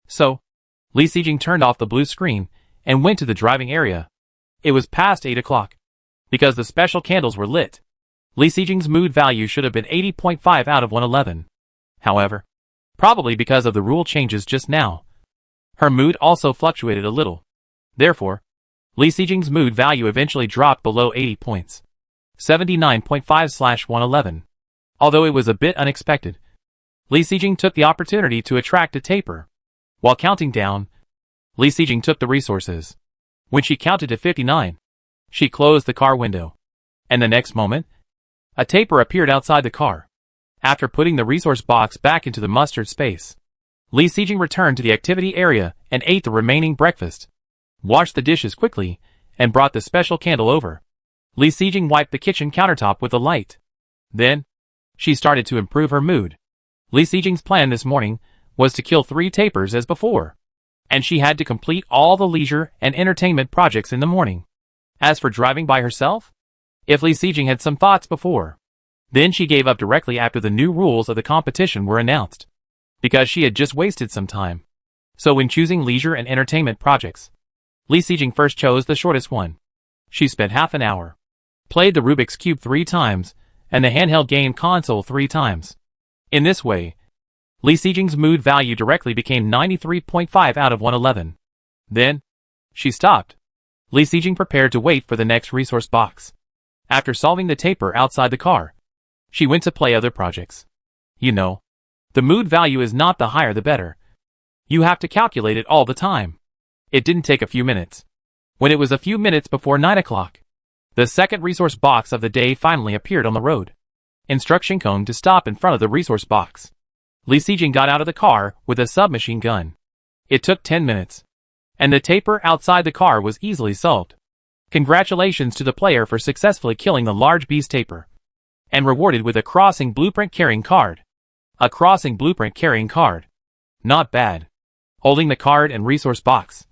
So, Li Sijing turned off the blue screen and went to the driving area. It was past 8 o'clock. Because the special candles were lit, Li Sijing's mood value should have been 80.5 out of 111. However, probably because of the rule changes just now, her mood also fluctuated a little. Therefore, Li Xijing's mood value eventually dropped below 80 points. 79.5/111. Although it was a bit unexpected, Li Xijing took the opportunity to attract a taper. While counting down, Li Xijing took the resources. When she counted to 59, she closed the car window. And the next moment, a taper appeared outside the car. After putting the resource box back into the mustard space, Li Xijing returned to the activity area and ate the remaining breakfast, washed the dishes quickly, and brought the special candle over. Li Xijing wiped the kitchen countertop with a light. Then, she started to improve her mood. Li Xijing's plan this morning was to kill 3 tapers as before, and she had to complete all the leisure and entertainment projects in the morning. As for driving by herself, if Li Xijing had some thoughts before, then she gave up directly after the new rules of the competition were announced, because she had just wasted some time. So when choosing leisure and entertainment projects, Li Xijing first chose the shortest one. She spent half an hour, played the Rubik's Cube 3 times, and the handheld game console 3 times. In this way, Li Xijing's mood value directly became 93.5 out of 111. Then, she stopped. Li Xijing prepared to wait for the next resource box. After solving the taper outside the car, she went to play other projects. You know, the mood value is not the higher the better. You have to calculate it all the time. It didn't take a few minutes. When it was a few minutes before 9 o'clock, the second resource box of the day finally appeared on the road. Instruct Shinkong to stop in front of the resource box. Li Xijing got out of the car with a submachine gun. It took 10 minutes, and the taper outside the car was easily solved. Congratulations to the player for successfully killing the large beast taper, and rewarded with a crossing blueprint carrying card. A crossing blueprint carrying card. Not bad. Holding the card and resource box,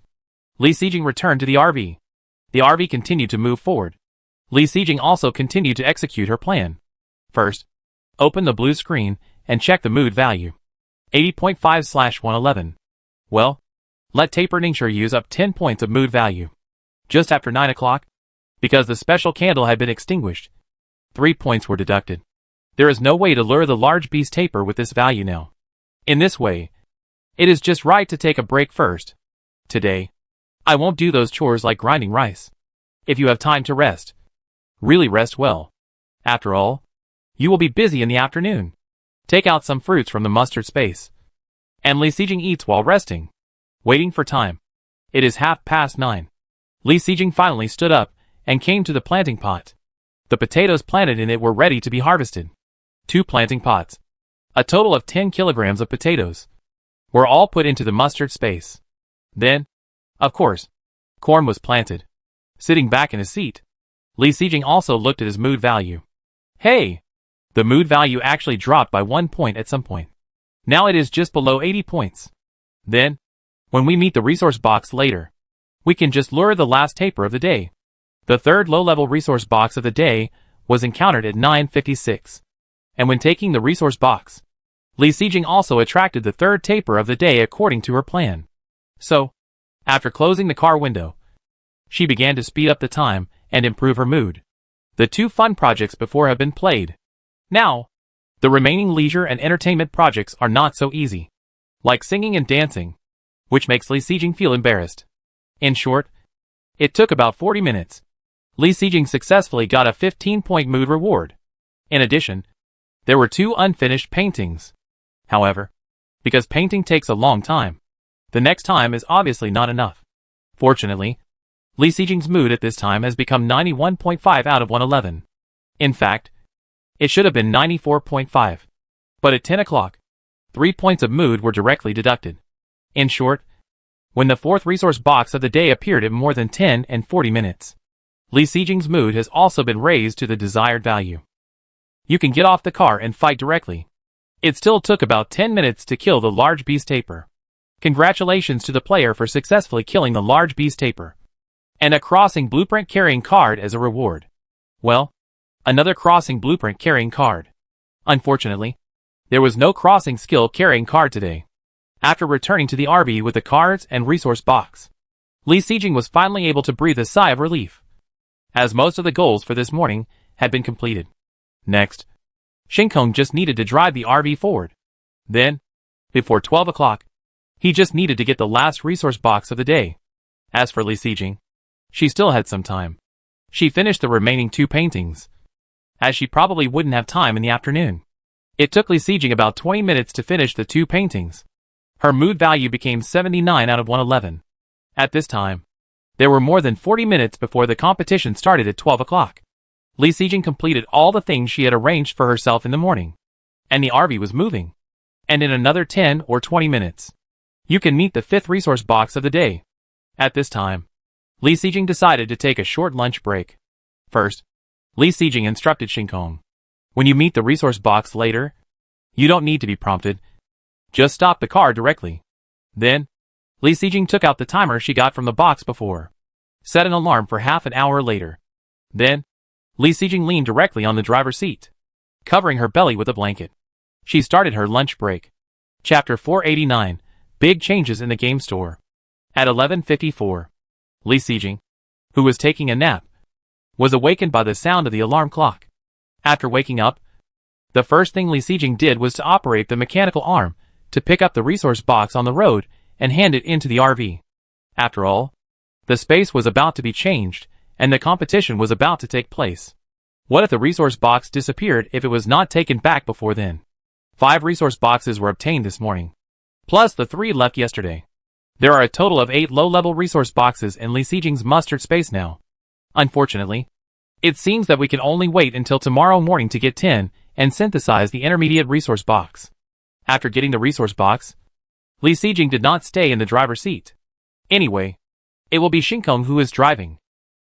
Li Xijing returned to the RV. The RV continued to move forward. Li Xijing also continued to execute her plan. First, open the blue screen and check the mood value. 80.5/111. Well, let Taper Ningxue use up 10 points of mood value. Just after 9 o'clock, because the special candle had been extinguished, 3 points were deducted. There is no way to lure the large beast taper with this value now. In this way, it is just right to take a break first. Today, I won't do those chores like grinding rice. If you have time to rest, really rest well. After all, you will be busy in the afternoon. Take out some fruits from the mustard space. And Li Xijing eats while resting, waiting for time. It is 9:30. Li Xijing finally stood up and came to the planting pot. The potatoes planted in it were ready to be harvested. 2 planting pots, a total of 10 kilograms of potatoes, were all put into the mustard space. Then, of course, corn was planted. Sitting back in his seat, Li Xijing also looked at his mood value. Hey! The mood value actually dropped by 1 point at some point. Now it is just below 80 points. Then, when we meet the resource box later, we can just lure the last taper of the day. The third low-level resource box of the day was encountered at 9:56. And when taking the resource box, Li Xijing also attracted the third taper of the day according to her plan. So, after closing the car window, she began to speed up the time and improve her mood. The 2 fun projects before have been played. Now, the remaining leisure and entertainment projects are not so easy, like singing and dancing, which makes Li Xijing feel embarrassed. In short, it took about 40 minutes. Li Xijing successfully got a 15-point mood reward. In addition, there were 2 unfinished paintings. However, because painting takes a long time, the next time is obviously not enough. Fortunately, Li Xijing's mood at this time has become 91.5 out of 111. In fact, it should have been 94.5. But at 10 o'clock, 3 points of mood were directly deducted. In short, when the 4th resource box of the day appeared at more than 10 and 40 minutes, Li Xijing's mood has also been raised to the desired value. You can get off the car and fight directly. It still took about 10 minutes to kill the large beast taper. Congratulations to the player for successfully killing the large beast taper. And a crossing blueprint carrying card as a reward. Well, another crossing blueprint carrying card. Unfortunately, there was no crossing skill carrying card today. After returning to the RV with the cards and resource box, Li Xijing was finally able to breathe a sigh of relief, as most of the goals for this morning had been completed. Next, Shinkong just needed to drive the RV forward. Then, before 12 o'clock, he just needed to get the last resource box of the day. As for Li Xijing, She still had some time. She finished the remaining 2 paintings, as she probably wouldn't have time in the afternoon. It took Li Sijing about 20 minutes to finish the 2 paintings. Her mood value became 79 out of 111. At this time, there were more than 40 minutes before the competition started at 12 o'clock. Li Sijing completed all the things she had arranged for herself in the morning, and the RV was moving. And in another 10 or 20 minutes, you can meet the 5th resource box of the day. At this time, Li Sijing decided to take a short lunch break. First, Li Sijing instructed Shinkong, when you meet the resource box later, you don't need to be prompted. Just stop the car directly. Then, Li Sijing took out the timer she got from the box before, set an alarm for half an hour later. Then, Li Sijing leaned directly on the driver's seat, covering her belly with a blanket. She started her lunch break. Chapter 489, Big Changes in the Game Store. At 11:54, Li Sijing, who was taking a nap, was awakened by the sound of the alarm clock. After waking up, the first thing Li Sijing did was to operate the mechanical arm to pick up the resource box on the road and hand it into the RV. After all, the space was about to be changed, and the competition was about to take place. What if the resource box disappeared if it was not taken back before then? 5 resource boxes were obtained this morning, plus the 3 left yesterday. There are a total of 8 low-level resource boxes in Li Sijing's mustard space now. Unfortunately, it seems that we can only wait until tomorrow morning to get 10 and synthesize the intermediate resource box. After getting the resource box, Li Sijing did not stay in the driver's seat. Anyway, it will be Shinkong who is driving.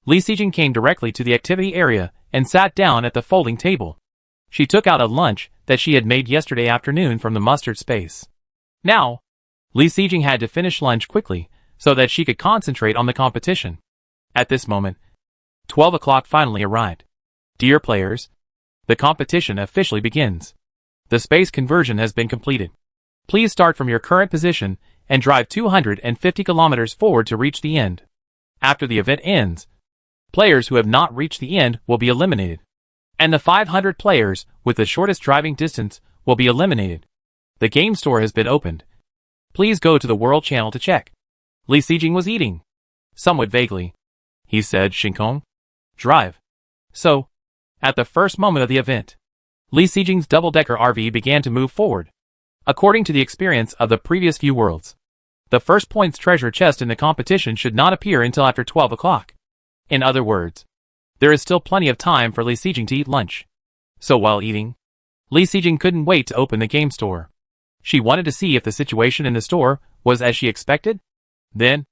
Li Sijing came directly to the activity area and sat down at the folding table. She took out a lunch that she had made yesterday afternoon from the mustard space. Now, Li Sijing had to finish lunch quickly so that she could concentrate on the competition. At this moment, 12 o'clock finally arrived. Dear players, the competition officially begins. The space conversion has been completed. Please start from your current position and drive 250 kilometers forward to reach the end. After the event ends, players who have not reached the end will be eliminated, and the 500 players with the shortest driving distance will be eliminated. The game store has been opened. Please go to the World Channel to check. Li Sijing was eating, somewhat vaguely. He said, Shinkong, drive. So, at the first moment of the event, Li Sijing's double-decker RV began to move forward. According to the experience of the previous few worlds, the first points treasure chest in the competition should not appear until after 12 o'clock. In other words, there is still plenty of time for Li Sijing to eat lunch. So while eating, Li Sijing couldn't wait to open the game store. She wanted to see if the situation in the store was as she expected. Then,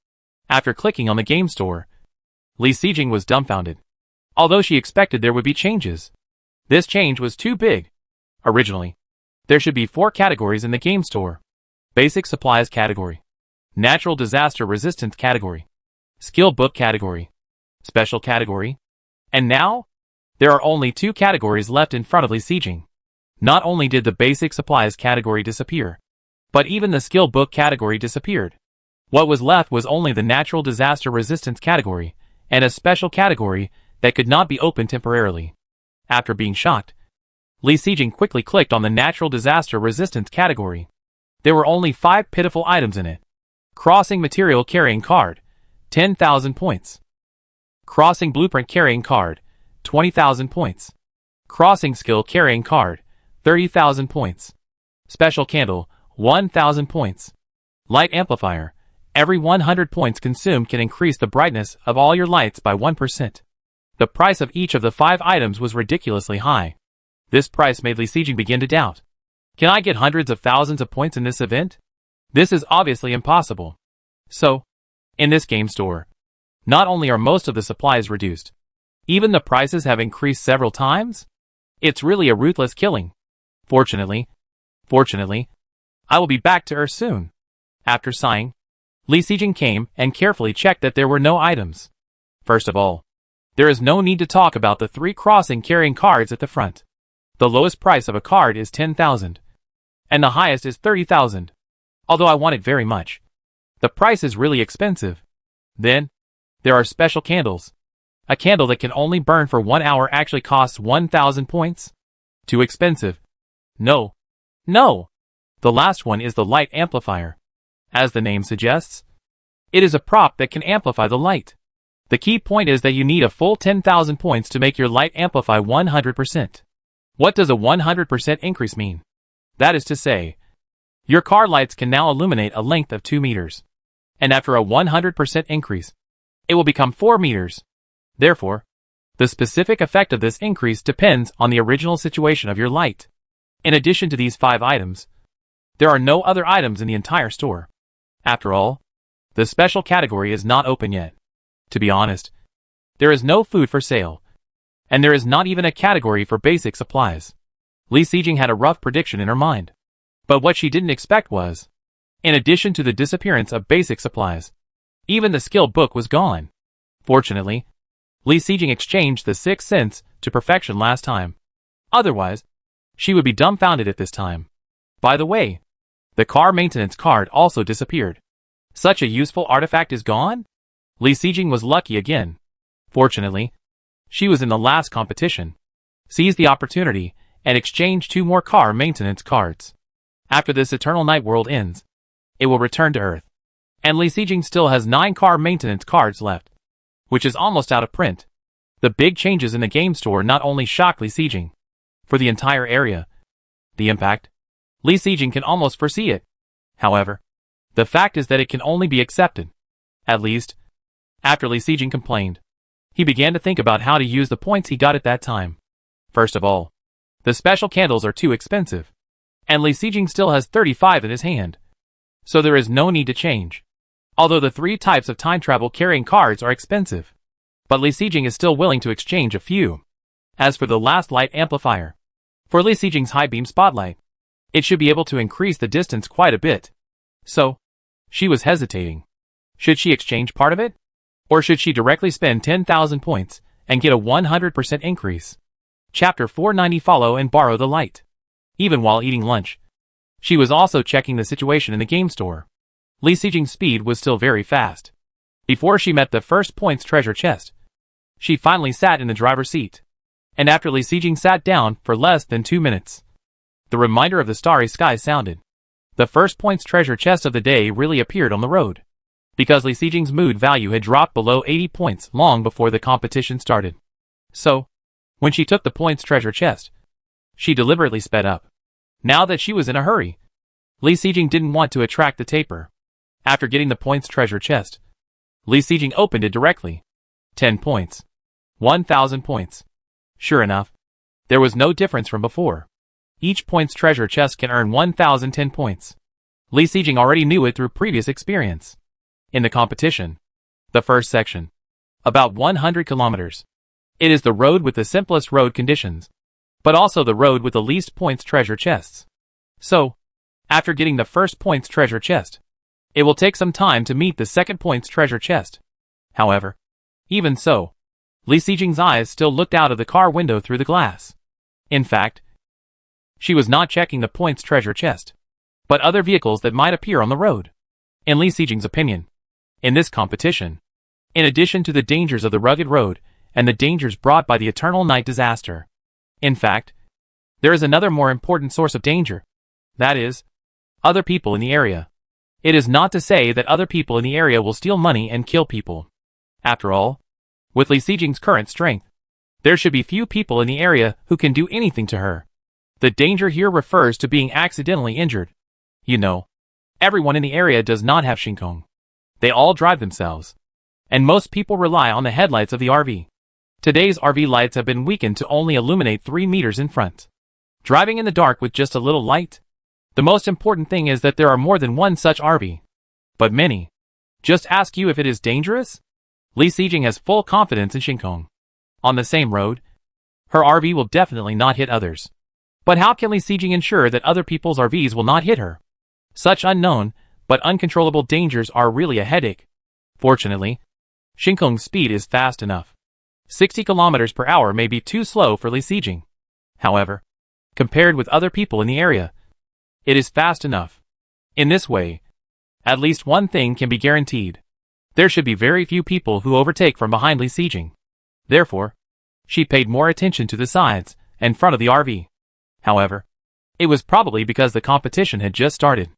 after clicking on the game store, Li Sijing was dumbfounded. Although she expected there would be changes, this change was too big. Originally, there should be 4 categories in the game store. Basic supplies category, natural disaster resistance category, skill book category, special category, and now, there are only 2 categories left in front of Li Sijing. Not only did the basic supplies category disappear, but even the skill book category disappeared. What was left was only the natural disaster resistance category, and a special category that could not be opened temporarily. After being shocked, Li Sijing quickly clicked on the natural disaster resistance category. There were only 5 pitiful items in it. Crossing material carrying card, 10,000 points. Crossing blueprint carrying card, 20,000 points. Crossing skill carrying card, 30,000 points. Special candle, 1,000 points. Light amplifier. Every 100 points consumed can increase the brightness of all your lights by 1%. The price of each of the 5 items was ridiculously high. This price made Li Sijing begin to doubt. Can I get hundreds of thousands of points in this event? This is obviously impossible. So, in this game store, not only are most of the supplies reduced, even the prices have increased several times? It's really a ruthless killing. Fortunately, I will be back to Earth soon. After sighing, Li Sijing came and carefully checked that there were no items. First of all, there is no need to talk about the 3 crossing carrying cards at the front. The lowest price of a card is 10,000, and the highest is 30,000. Although I want it very much, the price is really expensive. Then, there are special candles. A candle that can only burn for 1 hour actually costs 1,000 points. Too expensive. No. The last one is the light amplifier. As the name suggests, it is a prop that can amplify the light. The key point is that you need a full 10,000 points to make your light amplify 100%. What does a 100% increase mean? That is to say, your car lights can now illuminate a length of 2 meters. And after a 100% increase, it will become 4 meters. Therefore, the specific effect of this increase depends on the original situation of your light. In addition to these 5 items, there are no other items in the entire store. After all, the special category is not open yet. To be honest, there is no food for sale, and there is not even a category for basic supplies. Li Sijing had a rough prediction in her mind. But what she didn't expect was, in addition to the disappearance of basic supplies, even the skill book was gone. Fortunately, Li Sijing exchanged the 6th sense to perfection last time. Otherwise, she would be dumbfounded at this time. By the way, the car maintenance card also disappeared. Such a useful artifact is gone? Li Sijing was lucky again. Fortunately, she was in the last competition, seized the opportunity, and exchanged 2 more car maintenance cards. After this eternal night world ends, it will return to Earth. And Li Sijing still has 9 car maintenance cards left, which is almost out of print. The big changes in the game store not only shocked Li Sijing. For the entire area, the impact, Li Sijing can almost foresee it. However, the fact is that it can only be accepted. At least, after Li Sijing complained, he began to think about how to use the points he got at that time. First of all, the special candles are too expensive, and Li Sijing still has 35 in his hand. So there is no need to change. Although the 3 types of time travel carrying cards are expensive, but Li Sijing is still willing to exchange a few. As for the last light amplifier, for Li Sijing's high beam spotlight, it should be able to increase the distance quite a bit. So, she was hesitating. Should she exchange part of it? Or should she directly spend 10,000 points and get a 100% increase? Chapter 490 Follow and Borrow the Light. Even while eating lunch, she was also checking the situation in the game store. Li Sijing's speed was still very fast. Before she met the first points treasure chest, she finally sat in the driver's seat. And after Li Sijing sat down for less than 2 minutes, the reminder of the starry sky sounded. The first points treasure chest of the day really appeared on the road, because Li Sijing's mood value had dropped below 80 points long before the competition started. So, when she took the points treasure chest, she deliberately sped up. Now that she was in a hurry, Li Sijing didn't want to attract the taper. After getting the points treasure chest, Li Sijing opened it directly. 10 points. 1,000 points. Sure enough, there was no difference from before. Each points treasure chest can earn 1,010 points. Li Sijing already knew it through previous experience. In the competition, the first section, about 100 kilometers. It is the road with the simplest road conditions, but also the road with the least points treasure chests. So, after getting the first points treasure chest, it will take some time to meet the second points treasure chest. However, even so, Li Sijing's eyes still looked out of the car window through the glass. In fact, she was not checking the points treasure chest, but other vehicles that might appear on the road. In Li Sijing's opinion, in this competition, in addition to the dangers of the rugged road and the dangers brought by the eternal night disaster, in fact, there is another more important source of danger. That is, other people in the area. It is not to say that other people in the area will steal money and kill people. After all, with Li Sijing's current strength, there should be few people in the area who can do anything to her. The danger here refers to being accidentally injured. You know, everyone in the area does not have Shinkong. They all drive themselves. And most people rely on the headlights of the RV. Today's RV lights have been weakened to only illuminate 3 meters in front. Driving in the dark with just a little light? The most important thing is that there are more than one such RV. But many just ask you if it is dangerous? Li Sijing has full confidence in Shinkong. On the same road, her RV will definitely not hit others. But how can Li Sijing ensure that other people's RVs will not hit her? Such unknown, but uncontrollable dangers are really a headache. Fortunately, Shinkong's speed is fast enough. 60 kilometers per hour may be too slow for Li Sijing. However, compared with other people in the area, it is fast enough. In this way, at least one thing can be guaranteed. There should be very few people who overtake from behind Li Sijing. Therefore, she paid more attention to the sides and front of the RV. However, it was probably because the competition had just started.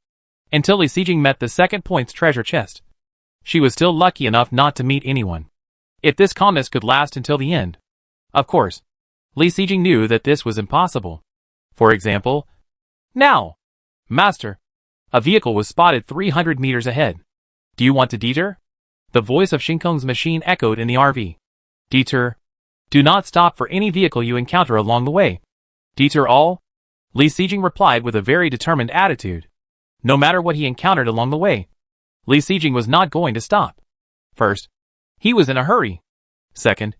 Until Li Sijing met the second points treasure chest, she was still lucky enough not to meet anyone. If this calmness could last until the end. Of course, Li Xijing knew that this was impossible. For example, now, Master, a vehicle was spotted 300 meters ahead. Do you want to deter? The voice of Shinkong's machine echoed in the RV. Deter. Do not stop for any vehicle you encounter along the way. Deter all? Li Xijing replied with a very determined attitude. No matter what he encountered along the way, Li Xijing was not going to stop. First, he was in a hurry. Second,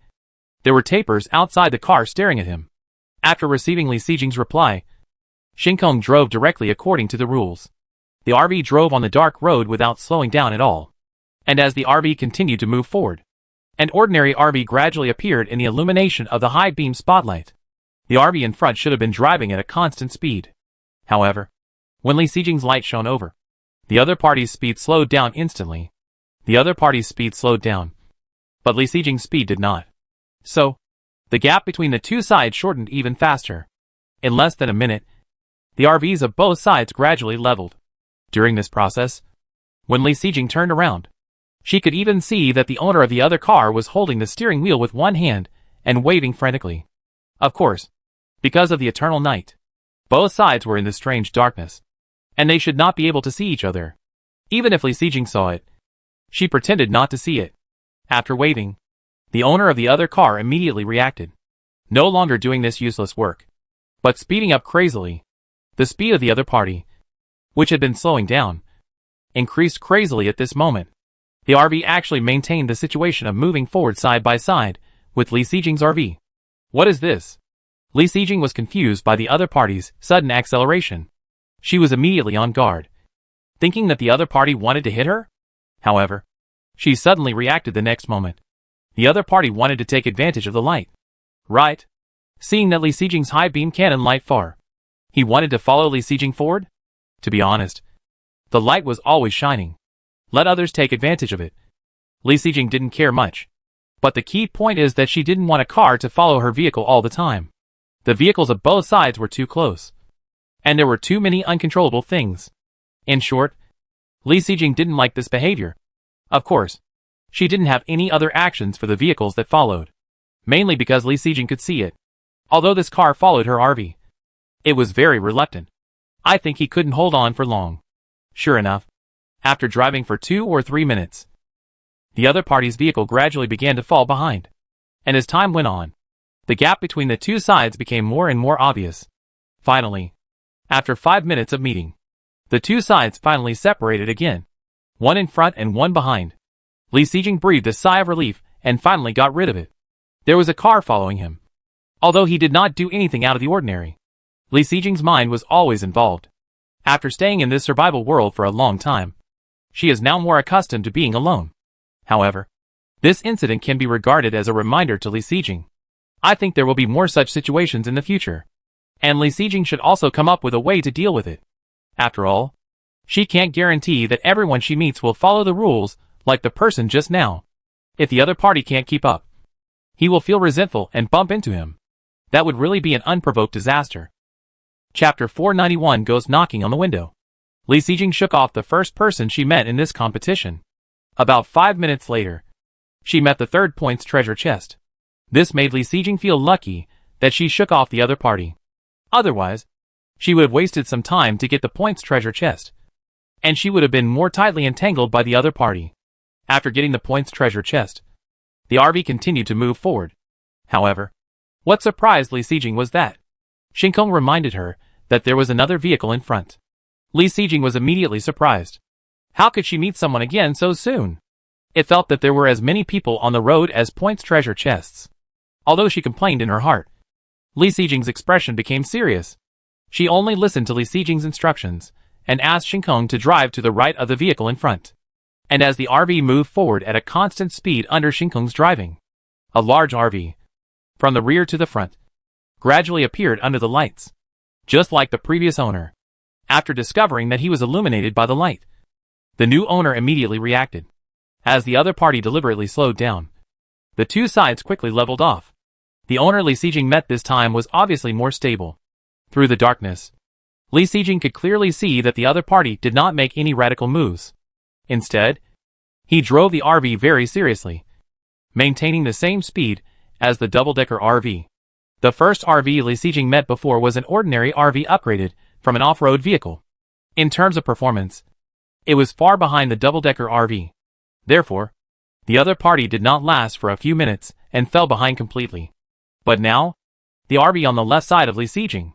there were tapers outside the car staring at him. After receiving Li Xijing's reply, Shinkong drove directly according to the rules. The RV drove on the dark road without slowing down at all. And as the RV continued to move forward, an ordinary RV gradually appeared in the illumination of the high-beam spotlight. The RV in front should have been driving at a constant speed. However, when Li Xijing's light shone over, the other party's speed slowed down instantly. The other party's speed slowed down, but Li Xijing's speed did not. So, the gap between the two sides shortened even faster. In less than a minute, the RVs of both sides gradually leveled. During this process, when Li Xijing turned around, she could even see that the owner of the other car was holding the steering wheel with one hand and waving frantically. Of course, because of the eternal night, both sides were in this strange darkness, and they should not be able to see each other. Even if Li Xijing saw it, she pretended not to see it. After waving, the owner of the other car immediately reacted, no longer doing this useless work, but speeding up crazily. The speed of the other party, which had been slowing down, increased crazily at this moment. The RV actually maintained the situation of moving forward side by side with Li Xijing's RV. What is this? Li Xijing was confused by the other party's sudden acceleration. She was immediately on guard, thinking that the other party wanted to hit her. However, she suddenly reacted the next moment. The other party wanted to take advantage of the light. Right? Seeing that Li Xijing's high beam cannon light far, he wanted to follow Li Xijing forward? To be honest, the light was always shining. Let others take advantage of it. Li Xijing didn't care much. But the key point is that she didn't want a car to follow her vehicle all the time. The vehicles of both sides were too close. And there were too many uncontrollable things. In short, Li Xijing didn't like this behavior. Of course, she didn't have any other actions for the vehicles that followed. Mainly because Li Xijing could see it. Although this car followed her RV, it was very reluctant. I think he couldn't hold on for long. Sure enough, after driving for 2 or 3 minutes, the other party's vehicle gradually began to fall behind. And as time went on, the gap between the two sides became more and more obvious. Finally, after 5 minutes of meeting, the two sides finally separated again. One in front and one behind. Li Xijing breathed a sigh of relief and finally got rid of it. There was a car following him. Although he did not do anything out of the ordinary, Li Xijing's mind was always involved. After staying in this survival world for a long time, she is now more accustomed to being alone. However, this incident can be regarded as a reminder to Li Xijing. I think there will be more such situations in the future. And Li Xijing should also come up with a way to deal with it. After all, she can't guarantee that everyone she meets will follow the rules like the person just now. If the other party can't keep up, he will feel resentful and bump into him. That would really be an unprovoked disaster. Chapter 491 goes knocking on the window. Li Xijing shook off the first person she met in this competition. About 5 minutes later, she met the third points treasure chest. This made Li Xijing feel lucky that she shook off the other party. Otherwise, she would have wasted some time to get the points treasure chest, and she would have been more tightly entangled by the other party. After getting the points treasure chest, the RV continued to move forward. However, what surprised Li Xijing was that Shinkong reminded her that there was another vehicle in front. Li Xijing was immediately surprised. How could she meet someone again so soon? It felt that there were as many people on the road as points treasure chests. Although she complained in her heart, Li Xijing's expression became serious. She only listened to Li Xijing's instructions and asked Shinkong to drive to the right of the vehicle in front. And as the RV moved forward at a constant speed under Shinkong's driving, a large RV, from the rear to the front, gradually appeared under the lights, just like the previous owner. After discovering that he was illuminated by the light, the new owner immediately reacted. As the other party deliberately slowed down, the two sides quickly leveled off. The owner Li Xijing met this time was obviously more stable. Through the darkness, Li Xijing could clearly see that the other party did not make any radical moves. Instead, he drove the RV very seriously, maintaining the same speed as the double-decker RV. The first RV Li Xijing met before was an ordinary RV upgraded from an off-road vehicle. In terms of performance, it was far behind the double-decker RV. Therefore, the other party did not last for a few minutes and fell behind completely. But now, the RV on the left side of Li Xijing.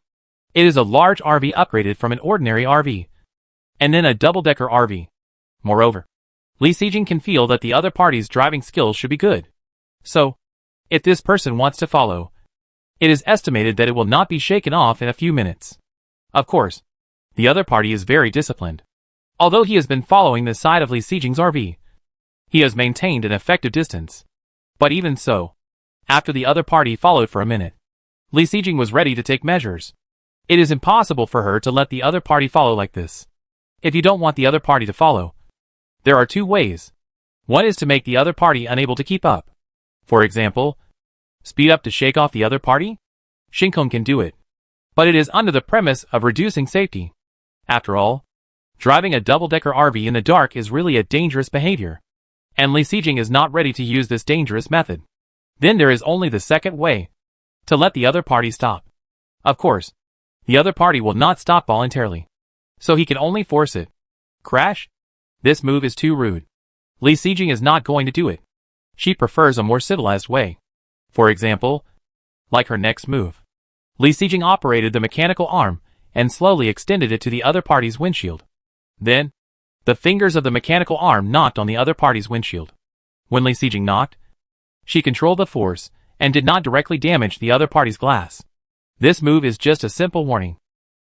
It is a large RV upgraded from an ordinary RV, and then a double-decker RV. Moreover, Li Xijing can feel that the other party's driving skills should be good. So, if this person wants to follow, it is estimated that it will not be shaken off in a few minutes. Of course, the other party is very disciplined. Although he has been following the side of Li Xijing's RV, he has maintained an effective distance. But even so, after the other party followed for a minute, Li Xijing was ready to take measures. It is impossible for her to let the other party follow like this. If you don't want the other party to follow, there are two ways. One is to make the other party unable to keep up. For example, speed up to shake off the other party? Xingkong can do it. But it is under the premise of reducing safety. After all, driving a double-decker RV in the dark is really a dangerous behavior. And Li Xijing is not ready to use this dangerous method. Then there is only the second way, to let the other party stop. Of course, the other party will not stop voluntarily. So he can only force it. Crash? This move is too rude. Li Xijing is not going to do it. She prefers a more civilized way. For example, like her next move. Li Xijing operated the mechanical arm and slowly extended it to the other party's windshield. Then, the fingers of the mechanical arm knocked on the other party's windshield. When Li Xijing knocked, she controlled the force and did not directly damage the other party's glass. This move is just a simple warning.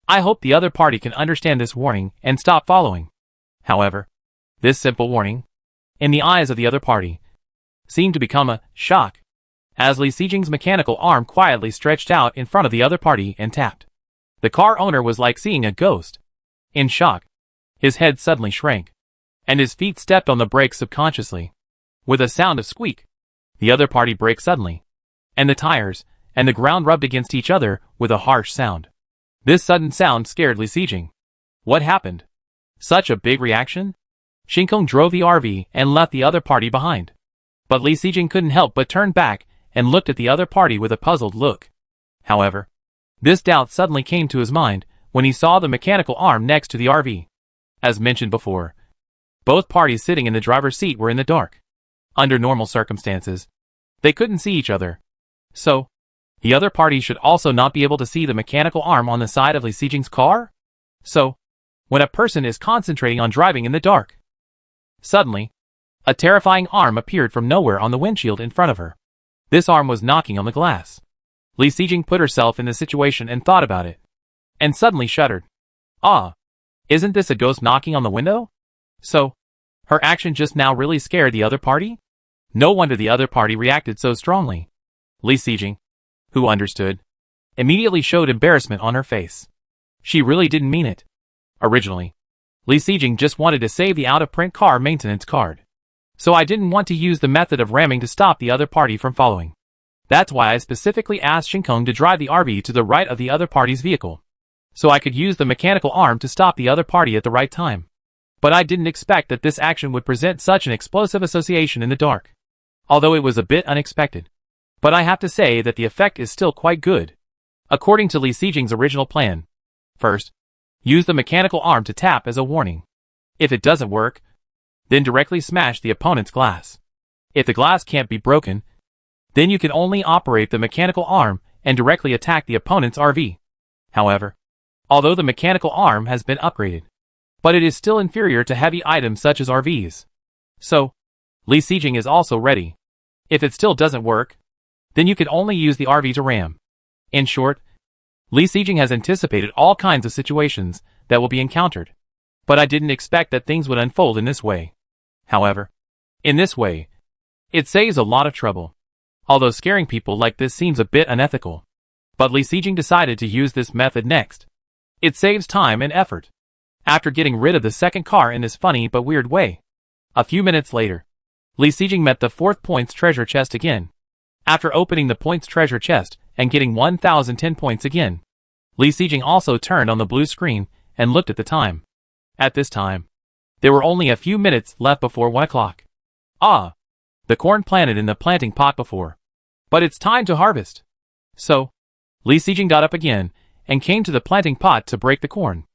I hope the other party can understand this warning and stop following. However, this simple warning, in the eyes of the other party, seemed to become a shock, as Li Xijing's mechanical arm quietly stretched out in front of the other party and tapped. The car owner was like seeing a ghost. In shock, his head suddenly shrank, and his feet stepped on the brakes subconsciously. With a sound of squeak, the other party braked suddenly, and the tires and the ground rubbed against each other with a harsh sound. This sudden sound scared Li Xijing. What happened? Such a big reaction? Xingkong drove the RV and left the other party behind. But Li Xijing couldn't help but turn back and looked at the other party with a puzzled look. However, this doubt suddenly came to his mind when he saw the mechanical arm next to the RV. As mentioned before, both parties sitting in the driver's seat were in the dark. Under normal circumstances, they couldn't see each other. So, the other party should also not be able to see the mechanical arm on the side of Li Xijing's car? So, when a person is concentrating on driving in the dark, suddenly, a terrifying arm appeared from nowhere on the windshield in front of her. This arm was knocking on the glass. Li Xijing put herself in the situation and thought about it, and suddenly shuddered. Ah, isn't this a ghost knocking on the window? So, her action just now really scared the other party? No wonder the other party reacted so strongly. Li Xijing, who understood, immediately showed embarrassment on her face. She really didn't mean it. Originally, Li Xijing just wanted to save the out-of-print car maintenance card. So I didn't want to use the method of ramming to stop the other party from following. That's why I specifically asked Xingkong to drive the RV to the right of the other party's vehicle, so I could use the mechanical arm to stop the other party at the right time. But I didn't expect that this action would present such an explosive association in the dark. Although it was a bit unexpected. But I have to say that the effect is still quite good. According to Li Xijing's original plan, first, use the mechanical arm to tap as a warning. If it doesn't work, then directly smash the opponent's glass. If the glass can't be broken, then you can only operate the mechanical arm and directly attack the opponent's RV. However, although the mechanical arm has been upgraded, but it is still inferior to heavy items such as RVs. So, Li Xijing is also ready. If it still doesn't work, then you can only use the RV to ram. In short, Li Xijing has anticipated all kinds of situations that will be encountered. But I didn't expect that things would unfold in this way. However, in this way, it saves a lot of trouble. Although scaring people like this seems a bit unethical. But Li Xijing decided to use this method next. It saves time and effort. After getting rid of the second car in this funny but weird way. A few minutes later, Li Xijing met the fourth points treasure chest again. After opening the points treasure chest and getting 1010 points again, Li Xijing also turned on the blue screen and looked at the time. At this time, there were only a few minutes left before 1 o'clock. Ah! The corn planted in the planting pot before. But it's time to harvest. So, Li Xijing got up again and came to the planting pot to break the corn.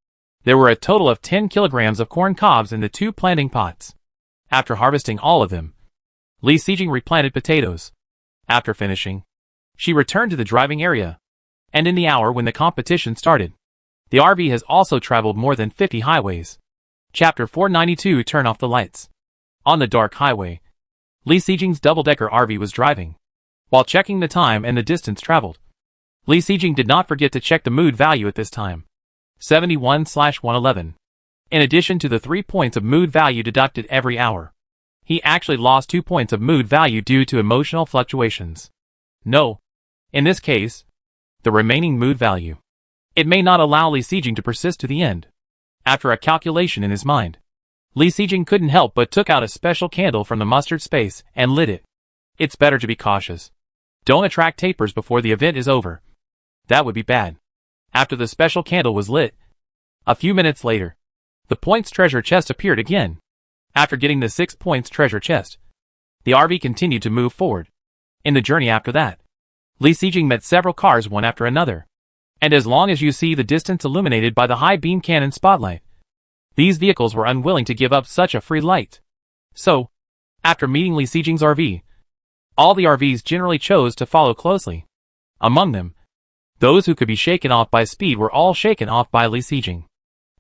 There were a total of 10 kilograms of corn cobs in the 2 planting pots. After harvesting all of them, Li Xijing replanted potatoes. After finishing, she returned to the driving area. And in the hour when the competition started, the RV has also traveled more than 50 highways. Chapter 492 Turn Off the Lights. On the dark highway, Li Xijing's double-decker RV was driving. While checking the time and the distance traveled, Li Xijing did not forget to check the mood value at this time. 71/111. In addition to the 3 points of mood value deducted every hour, he actually lost 2 points of mood value due to emotional fluctuations. No. In this case, the remaining mood value. It may not allow Li Xijing to persist to the end. After a calculation in his mind, Li Xijing couldn't help but took out a special candle from the mustard space and lit it. It's better to be cautious. Don't attract tapers before the event is over. That would be bad. After the special candle was lit, a few minutes later, the points treasure chest appeared again. After getting the 6 points treasure chest, the RV continued to move forward. In the journey after that, Li Xijing met several cars one after another. And as long as you see the distance illuminated by the high beam cannon spotlight, these vehicles were unwilling to give up such a free light. So, after meeting Li Xijing's RV, all the RVs generally chose to follow closely. Among them, those who could be shaken off by speed were all shaken off by Li Xijing.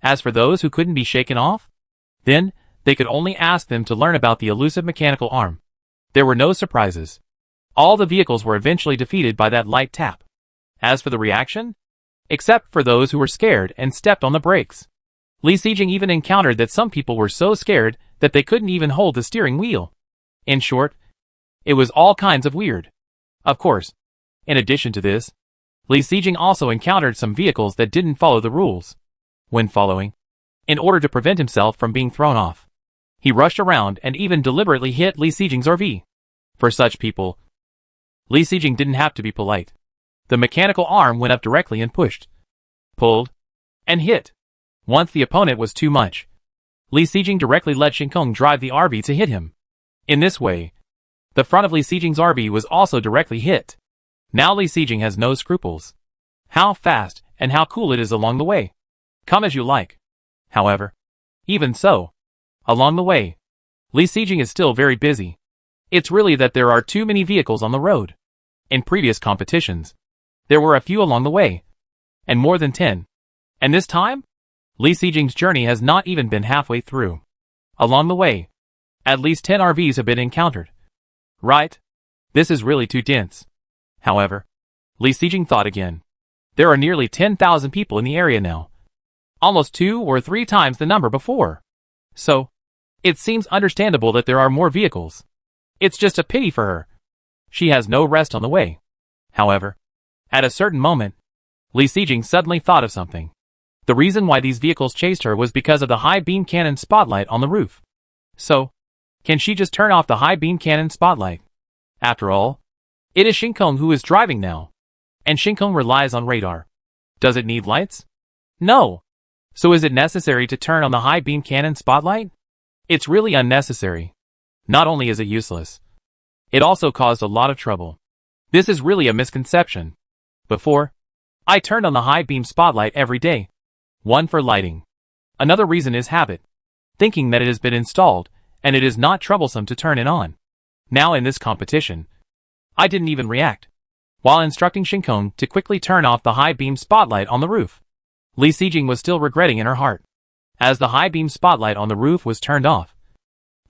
As for those who couldn't be shaken off, then they could only ask them to learn about the elusive mechanical arm. There were no surprises. All the vehicles were eventually defeated by that light tap. As for the reaction, except for those who were scared and stepped on the brakes, Li Xijing even encountered that some people were so scared that they couldn't even hold the steering wheel. In short, it was all kinds of weird. Of course, in addition to this, Li Xijing also encountered some vehicles that didn't follow the rules. When following, in order to prevent himself from being thrown off, he rushed around and even deliberately hit Li Xijing's RV. For such people, Li Xijing didn't have to be polite. The mechanical arm went up directly and pushed, pulled, and hit. Once the opponent was too much, Li Xijing directly let Shinkong drive the RV to hit him. In this way, the front of Li Xijing's RV was also directly hit. Now Li Xijing has no scruples. How fast and how cool it is along the way. Come as you like. However, even so, along the way, Li Xijing is still very busy. It's really that there are too many vehicles on the road. In previous competitions, there were a few along the way, and more than 10. And this time, Li Xijing's journey has not even been halfway through. Along the way, at least 10 RVs have been encountered. Right? This is really too dense. However, Li Xijing thought again. There are nearly 10,000 people in the area now. Almost 2 or 3 times the number before. So, it seems understandable that there are more vehicles. It's just a pity for her. She has no rest on the way. However, at a certain moment, Li Xijing suddenly thought of something. The reason why these vehicles chased her was because of the high beam cannon spotlight on the roof. So, can she just turn off the high beam cannon spotlight? After all, it is Shinkong who is driving now. And Shinkong relies on radar. Does it need lights? No. So is it necessary to turn on the high beam cannon spotlight? It's really unnecessary. Not only is it useless, it also caused a lot of trouble. This is really a misconception. Before, I turned on the high beam spotlight every day. One for lighting. Another reason is habit. Thinking that it has been installed, and it is not troublesome to turn it on. Now in this competition, I didn't even react. While instructing Shinkong to quickly turn off the high beam spotlight on the roof, Li Xijing was still regretting in her heart. As the high beam spotlight on the roof was turned off,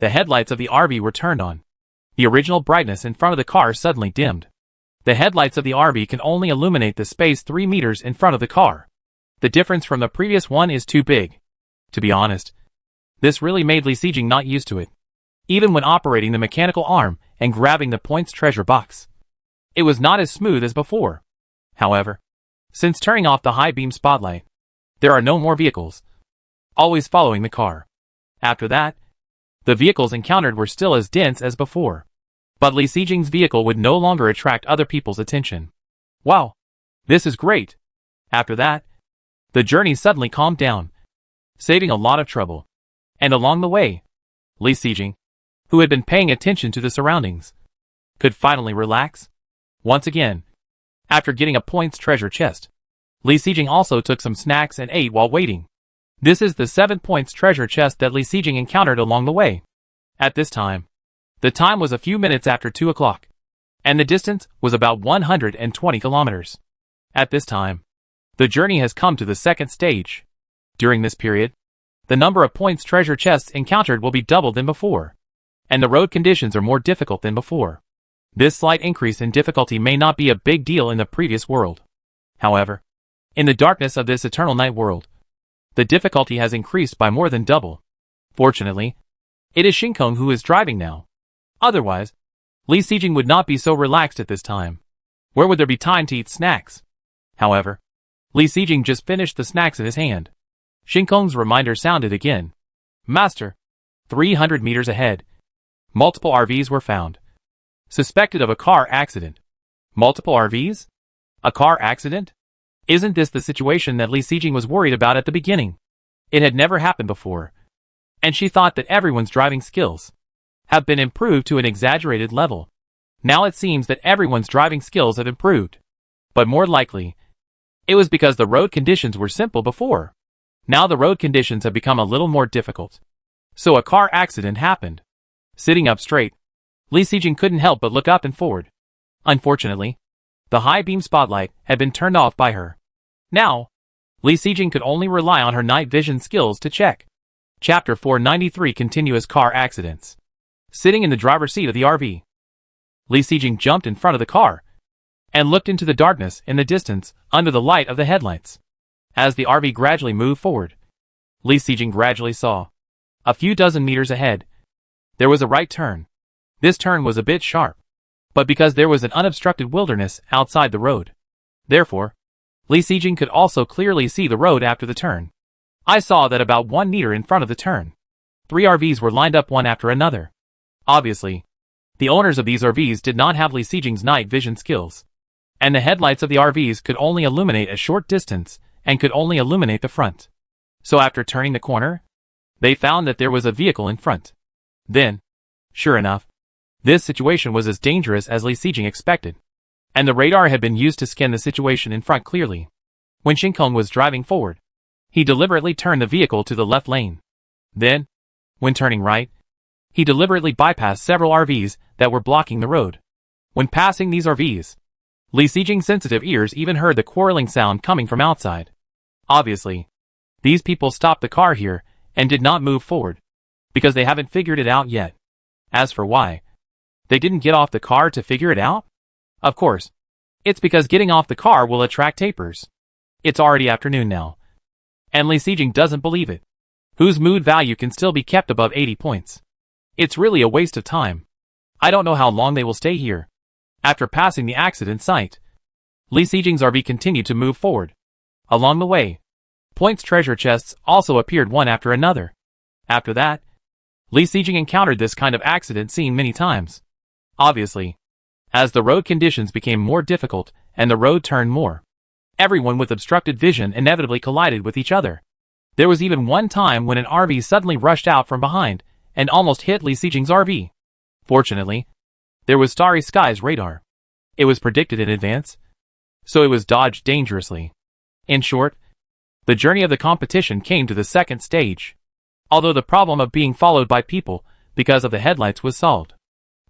the headlights of the RV were turned on. The original brightness in front of the car suddenly dimmed. The headlights of the RV can only illuminate the space 3 meters in front of the car. The difference from the previous one is too big. To be honest, this really made Li Xijing not used to it. Even when operating the mechanical arm and grabbing the points treasure box, it was not as smooth as before. However, since turning off the high beam spotlight, there are no more vehicles always following the car. After that, the vehicles encountered were still as dense as before. But Li Xijing's vehicle would no longer attract other people's attention. Wow! This is great! After that, the journey suddenly calmed down, saving a lot of trouble. And along the way, Li Xijing, who had been paying attention to the surroundings, could finally relax once again. After getting a points treasure chest, Li Sijing also took some snacks and ate while waiting. This is the 7 points treasure chest that Li Sijing encountered along the way. At this time, the time was a few minutes after 2 o'clock, and the distance was about 120 kilometers. At this time, the journey has come to the second stage. During this period, the number of points treasure chests encountered will be double than before, and the road conditions are more difficult than before. This slight increase in difficulty may not be a big deal in the previous world. However, in the darkness of this eternal night world, the difficulty has increased by more than double. Fortunately, it is Shinkong who is driving now. Otherwise, Li Sijing would not be so relaxed at this time. Where would there be time to eat snacks? However, Li Sijing just finished the snacks in his hand. Shinkong's reminder sounded again. Master, 300 meters ahead. Multiple RVs were found, suspected of a car accident. Multiple RVs? A car accident? Isn't this the situation that Li Sijing was worried about at the beginning? It had never happened before, and she thought that everyone's driving skills have been improved to an exaggerated level. Now it seems that everyone's driving skills have improved. But more likely, it was because the road conditions were simple before. Now the road conditions have become a little more difficult. So a car accident happened. Sitting up straight, Li Sijing couldn't help but look up and forward. Unfortunately, the high beam spotlight had been turned off by her. Now, Li Sijing could only rely on her night vision skills to check. Chapter 493 Continuous Car Accidents. Sitting in the driver's seat of the RV, Li Sijing jumped in front of the car and looked into the darkness in the distance under the light of the headlights. As the RV gradually moved forward, Li Sijing gradually saw, a few dozen meters ahead, there was a right turn. This turn was a bit sharp, but because there was an unobstructed wilderness outside the road, therefore, Li Sijing could also clearly see the road after the turn. I saw that about 1 meter in front of the turn, 3 RVs were lined up one after another. Obviously, the owners of these RVs did not have Li Sijing's night vision skills, and the headlights of the RVs could only illuminate a short distance and could only illuminate the front. So after turning the corner, they found that there was a vehicle in front. Then, sure enough, this situation was as dangerous as Li Sijing expected, and the radar had been used to scan the situation in front clearly. When Shinkong was driving forward, he deliberately turned the vehicle to the left lane. Then, when turning right, he deliberately bypassed several RVs that were blocking the road. When passing these RVs, Li Sijing's sensitive ears even heard the quarreling sound coming from outside. Obviously, these people stopped the car here and did not move forward, because they haven't figured it out yet. As for why they didn't get off the car to figure it out? Of course, it's because getting off the car will attract tapers. It's already afternoon now, and Li Sijing doesn't believe it. Whose mood value can still be kept above 80 points? It's really a waste of time. I don't know how long they will stay here. After passing the accident site, Li Sijing's RV continued to move forward. Along the way, points treasure chests also appeared one after another. After that, Li Sijing encountered this kind of accident scene many times. Obviously, as the road conditions became more difficult and the road turned more, everyone with obstructed vision inevitably collided with each other. There was even one time when an RV suddenly rushed out from behind and almost hit Li Sijing's RV. Fortunately, there was Starry Sky's radar. It was predicted in advance, so it was dodged dangerously. In short, the journey of the competition came to the second stage. Although the problem of being followed by people because of the headlights was solved,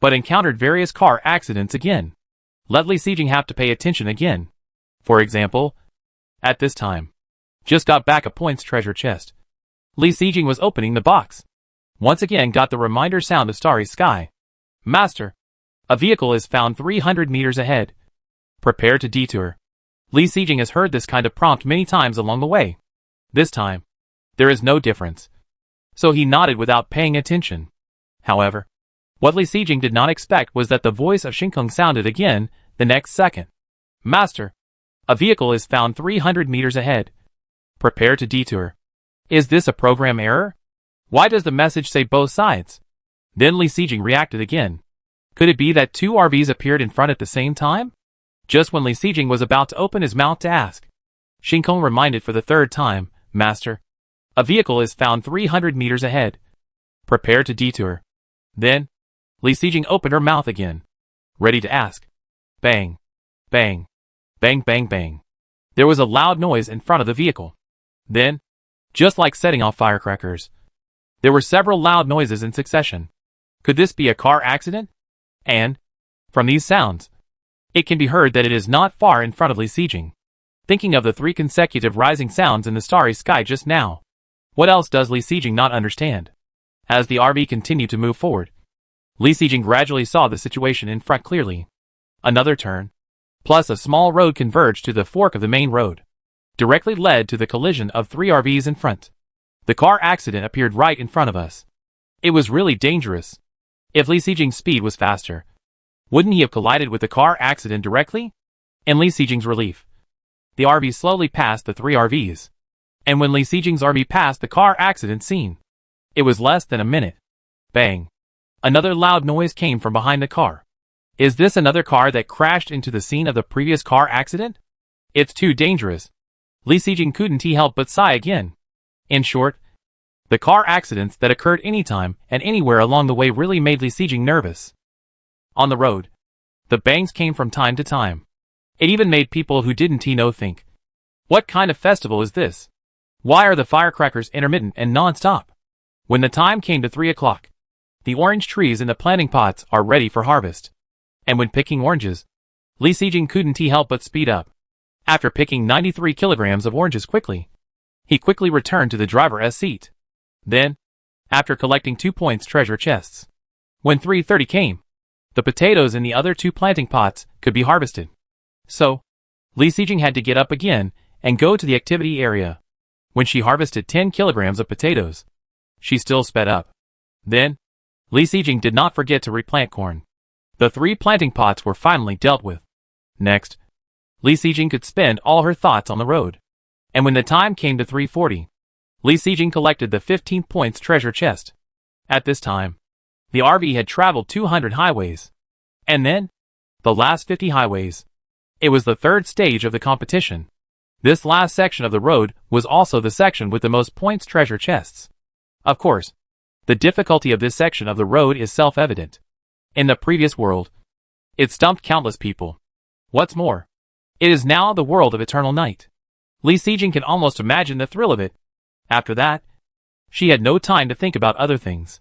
but encountered various car accidents again. Let Li Sijing have to pay attention again. For example, at this time, just got back a points treasure chest. Li Sijing was opening the box. Once again got the reminder sound of Starry Sky. Master, a vehicle is found 300 meters ahead. Prepare to detour. Li Sijing has heard this kind of prompt many times along the way. This time, there is no difference. So he nodded without paying attention. However, what Li Sijing did not expect was that the voice of Shinkong sounded again the next second. Master, a vehicle is found 300 meters ahead. Prepare to detour. Is this a program error? Why does the message say both sides? Then Li Sijing reacted again. Could it be that 2 RVs appeared in front at the same time? Just when Li Sijing was about to open his mouth to ask, Shinkong reminded for the 3rd time, Master, a vehicle is found 300 meters ahead. Prepare to detour. Then, Li Sijing opened her mouth again, ready to ask. Bang. Bang. Bang bang bang. There was a loud noise in front of the vehicle. Then, just like setting off firecrackers, there were several loud noises in succession. Could this be a car accident? And, from these sounds, it can be heard that it is not far in front of Li Sijing. Thinking of the 3 consecutive rising sounds in the starry sky just now, what else does Li Sijing not understand? As the RV continued to move forward, Li Sijing gradually saw the situation in front clearly. Another turn, plus a small road converged to the fork of the main road, directly led to the collision of 3 RVs in front. The car accident appeared right in front of us. It was really dangerous. If Li Sijing's speed was faster, wouldn't he have collided with the car accident directly? In Li Sijing's relief, the RV slowly passed the 3 RVs. And when Li Sijing's RV passed the car accident scene, it was less than a minute. Bang. Another loud noise came from behind the car. Is this another car that crashed into the scene of the previous car accident? It's too dangerous. Li Sijing couldn't help but sigh again. In short, the car accidents that occurred anytime and anywhere along the way really made Li Sijing nervous. On the road, the bangs came from time to time. It even made people who didn't know think, what kind of festival is this? Why are the firecrackers intermittent and non-stop? When the time came to 3 o'clock, the orange trees in the planting pots are ready for harvest. And when picking oranges, Li Sijing couldn't help but speed up. After picking 93 kilograms of oranges quickly, he quickly returned to the driver's seat. Then, after collecting 2 points treasure chests, when 3:30 came, the potatoes in the other 2 planting pots could be harvested. So, Li Sijing had to get up again and go to the activity area. When she harvested 10 kilograms of potatoes, she still sped up. Then, Li Sijing did not forget to replant corn. The 3 planting pots were finally dealt with. Next, Li Sijing could spend all her thoughts on the road. And when the time came to 3:40, Li Sijing collected the 15 points treasure chest. At this time, the RV had traveled 200 highways. And then, the last 50 highways. It was the 3rd stage of the competition. This last section of the road was also the section with the most points treasure chests. Of course, the difficulty of this section of the road is self-evident. In the previous world, it stumped countless people. What's more, it is now the world of eternal night. Li Sijing can almost imagine the thrill of it. After that, she had no time to think about other things.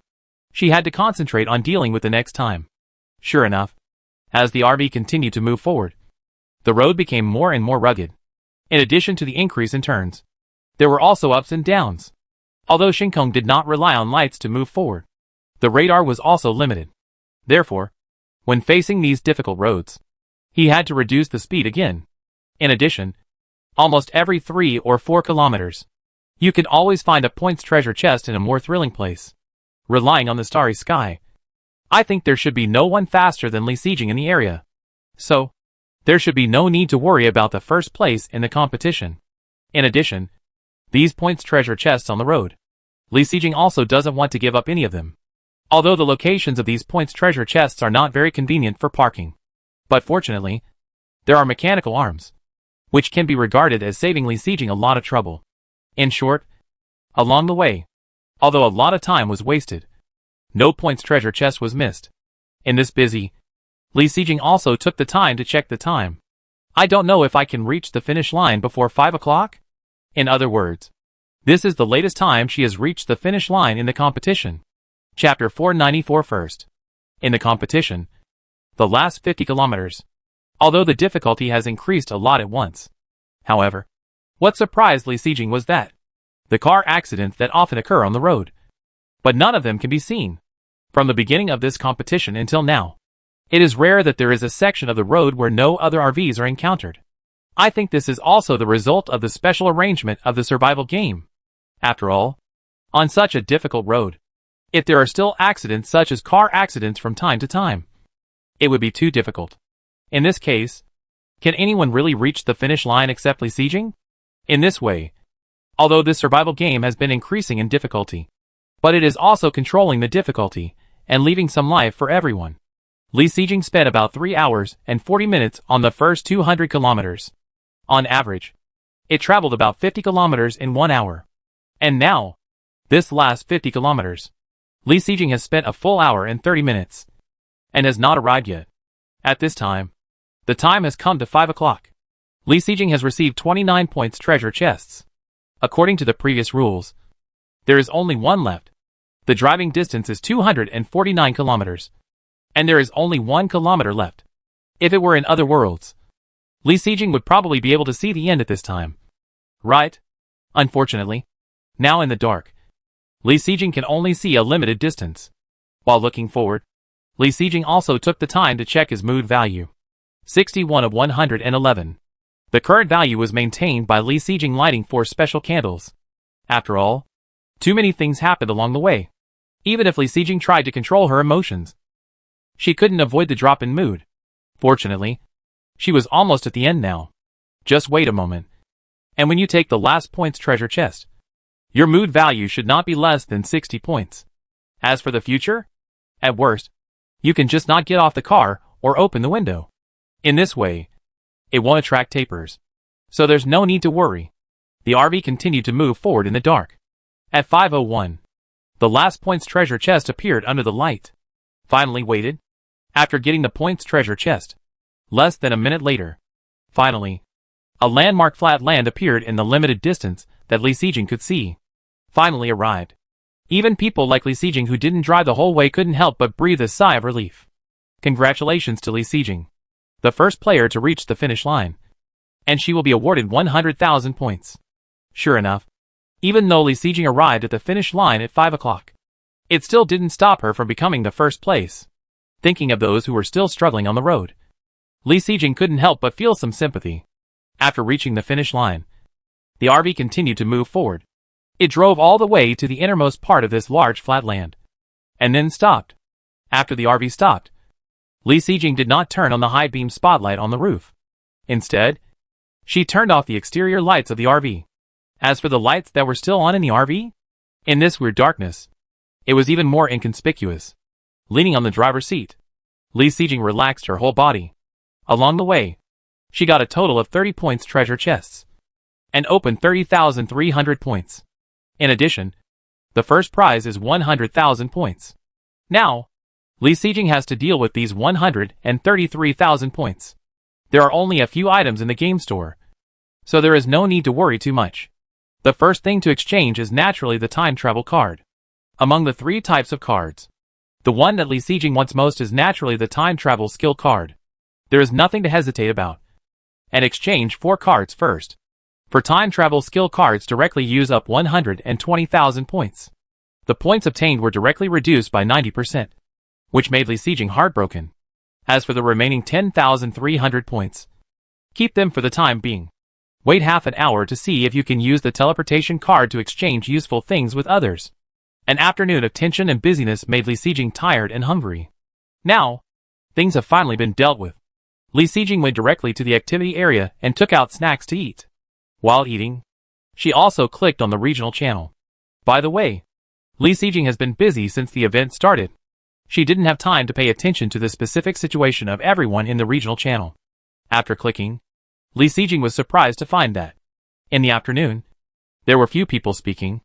She had to concentrate on dealing with the next time. Sure enough, as the RV continued to move forward, the road became more and more rugged. In addition to the increase in turns, there were also ups and downs. Although Shinkong did not rely on lights to move forward, the radar was also limited. Therefore, when facing these difficult roads, he had to reduce the speed again. In addition, almost every 3 or 4 kilometers, you can always find a points treasure chest in a more thrilling place. Relying on the starry sky, I think there should be no one faster than Li Sijing in the area. So, there should be no need to worry about the first place in the competition. In addition, these points treasure chests on the road, Li Sijing also doesn't want to give up any of them. Although the locations of these points treasure chests are not very convenient for parking. But fortunately, there are mechanical arms, which can be regarded as saving Li Sijing a lot of trouble. In short, along the way, although a lot of time was wasted, no points treasure chest was missed. In this busy, Li Sijing also took the time to check the time. I don't know if I can reach the finish line before 5 o'clock? In other words, this is the latest time she has reached the finish line in the competition. Chapter 494 First. In the competition, the last 50 kilometers. Although the difficulty has increased a lot at once. However, what surprised Li Sijing was that the car accidents that often occur on the road, but none of them can be seen. From the beginning of this competition until now, it is rare that there is a section of the road where no other RVs are encountered. I think this is also the result of the special arrangement of the survival game. After all, on such a difficult road, if there are still accidents such as car accidents from time to time, it would be too difficult. In this case, can anyone really reach the finish line except Li Sijing? In this way, although this survival game has been increasing in difficulty, but it is also controlling the difficulty and leaving some life for everyone. Li Sijing spent about 3 hours and 40 minutes on the first 200 kilometers. On average, it traveled about 50 kilometers in 1 hour. And now, this last 50 kilometers, Li Xijing has spent a full hour and 30 minutes and has not arrived yet. At this time, the time has come to 5 o'clock. Li Xijing has received 29 points treasure chests. According to the previous rules, there is only one left. The driving distance is 249 kilometers, and there is only 1 kilometer left. If it were in other worlds, Li Xijing would probably be able to see the end at this time. Right? Unfortunately, now in the dark, Li Xijing can only see a limited distance. While looking forward, Li Xijing also took the time to check his mood value. 61 of 111. The current value was maintained by Li Xijing lighting 4 special candles. After all, too many things happened along the way. Even if Li Xijing tried to control her emotions, she couldn't avoid the drop in mood. Fortunately, she was almost at the end now. Just wait a moment. And when you take the last points treasure chest, your mood value should not be less than 60 points. As for the future, at worst, you can just not get off the car or open the window. In this way, it won't attract tapers. So there's no need to worry. The RV continued to move forward in the dark. At 5:01, the last points treasure chest appeared under the light. Finally waited. After getting the points treasure chest, less than a minute later, finally, a landmark flat land appeared in the limited distance that Li Xijing could see. Finally arrived. Even people like Li Xijing who didn't drive the whole way couldn't help but breathe a sigh of relief. Congratulations to Li Xijing, the first player to reach the finish line, and she will be awarded 100,000 points. Sure enough, even though Li Xijing arrived at the finish line at 5 o'clock, it still didn't stop her from becoming the first place. Thinking of those who were still struggling on the road, Li Xijing couldn't help but feel some sympathy. After reaching the finish line, the RV continued to move forward. It drove all the way to the innermost part of this large flat land, and then stopped. After the RV stopped, Li Xijing did not turn on the high beam spotlight on the roof. Instead, she turned off the exterior lights of the RV. As for the lights that were still on in the RV, in this weird darkness, it was even more inconspicuous. Leaning on the driver's seat, Li Xijing relaxed her whole body. Along the way, she got a total of 30 points treasure chests and opened 30,300 points. In addition, the first prize is 100,000 points. Now, Li Xijing has to deal with these 133,000 points. There are only a few items in the game store, so there is no need to worry too much. The first thing to exchange is naturally the time travel card. Among the 3 types of cards, the one that Li Xijing wants most is naturally the time travel skill card. There is nothing to hesitate about. And exchange 4 cards first. For time travel skill cards directly use up 120,000 points. The points obtained were directly reduced by 90%, which made Li Xijing heartbroken. As for the remaining 10,300 points, keep them for the time being. Wait half an hour to see if you can use the teleportation card to exchange useful things with others. An afternoon of tension and busyness made Li Xijing tired and hungry. Now, things have finally been dealt with. Li Xijing went directly to the activity area and took out snacks to eat. While eating, she also clicked on the regional channel. By the way, Li Xijing has been busy since the event started. She didn't have time to pay attention to the specific situation of everyone in the regional channel. After clicking, Li Xijing was surprised to find that, in the afternoon, there were few people speaking.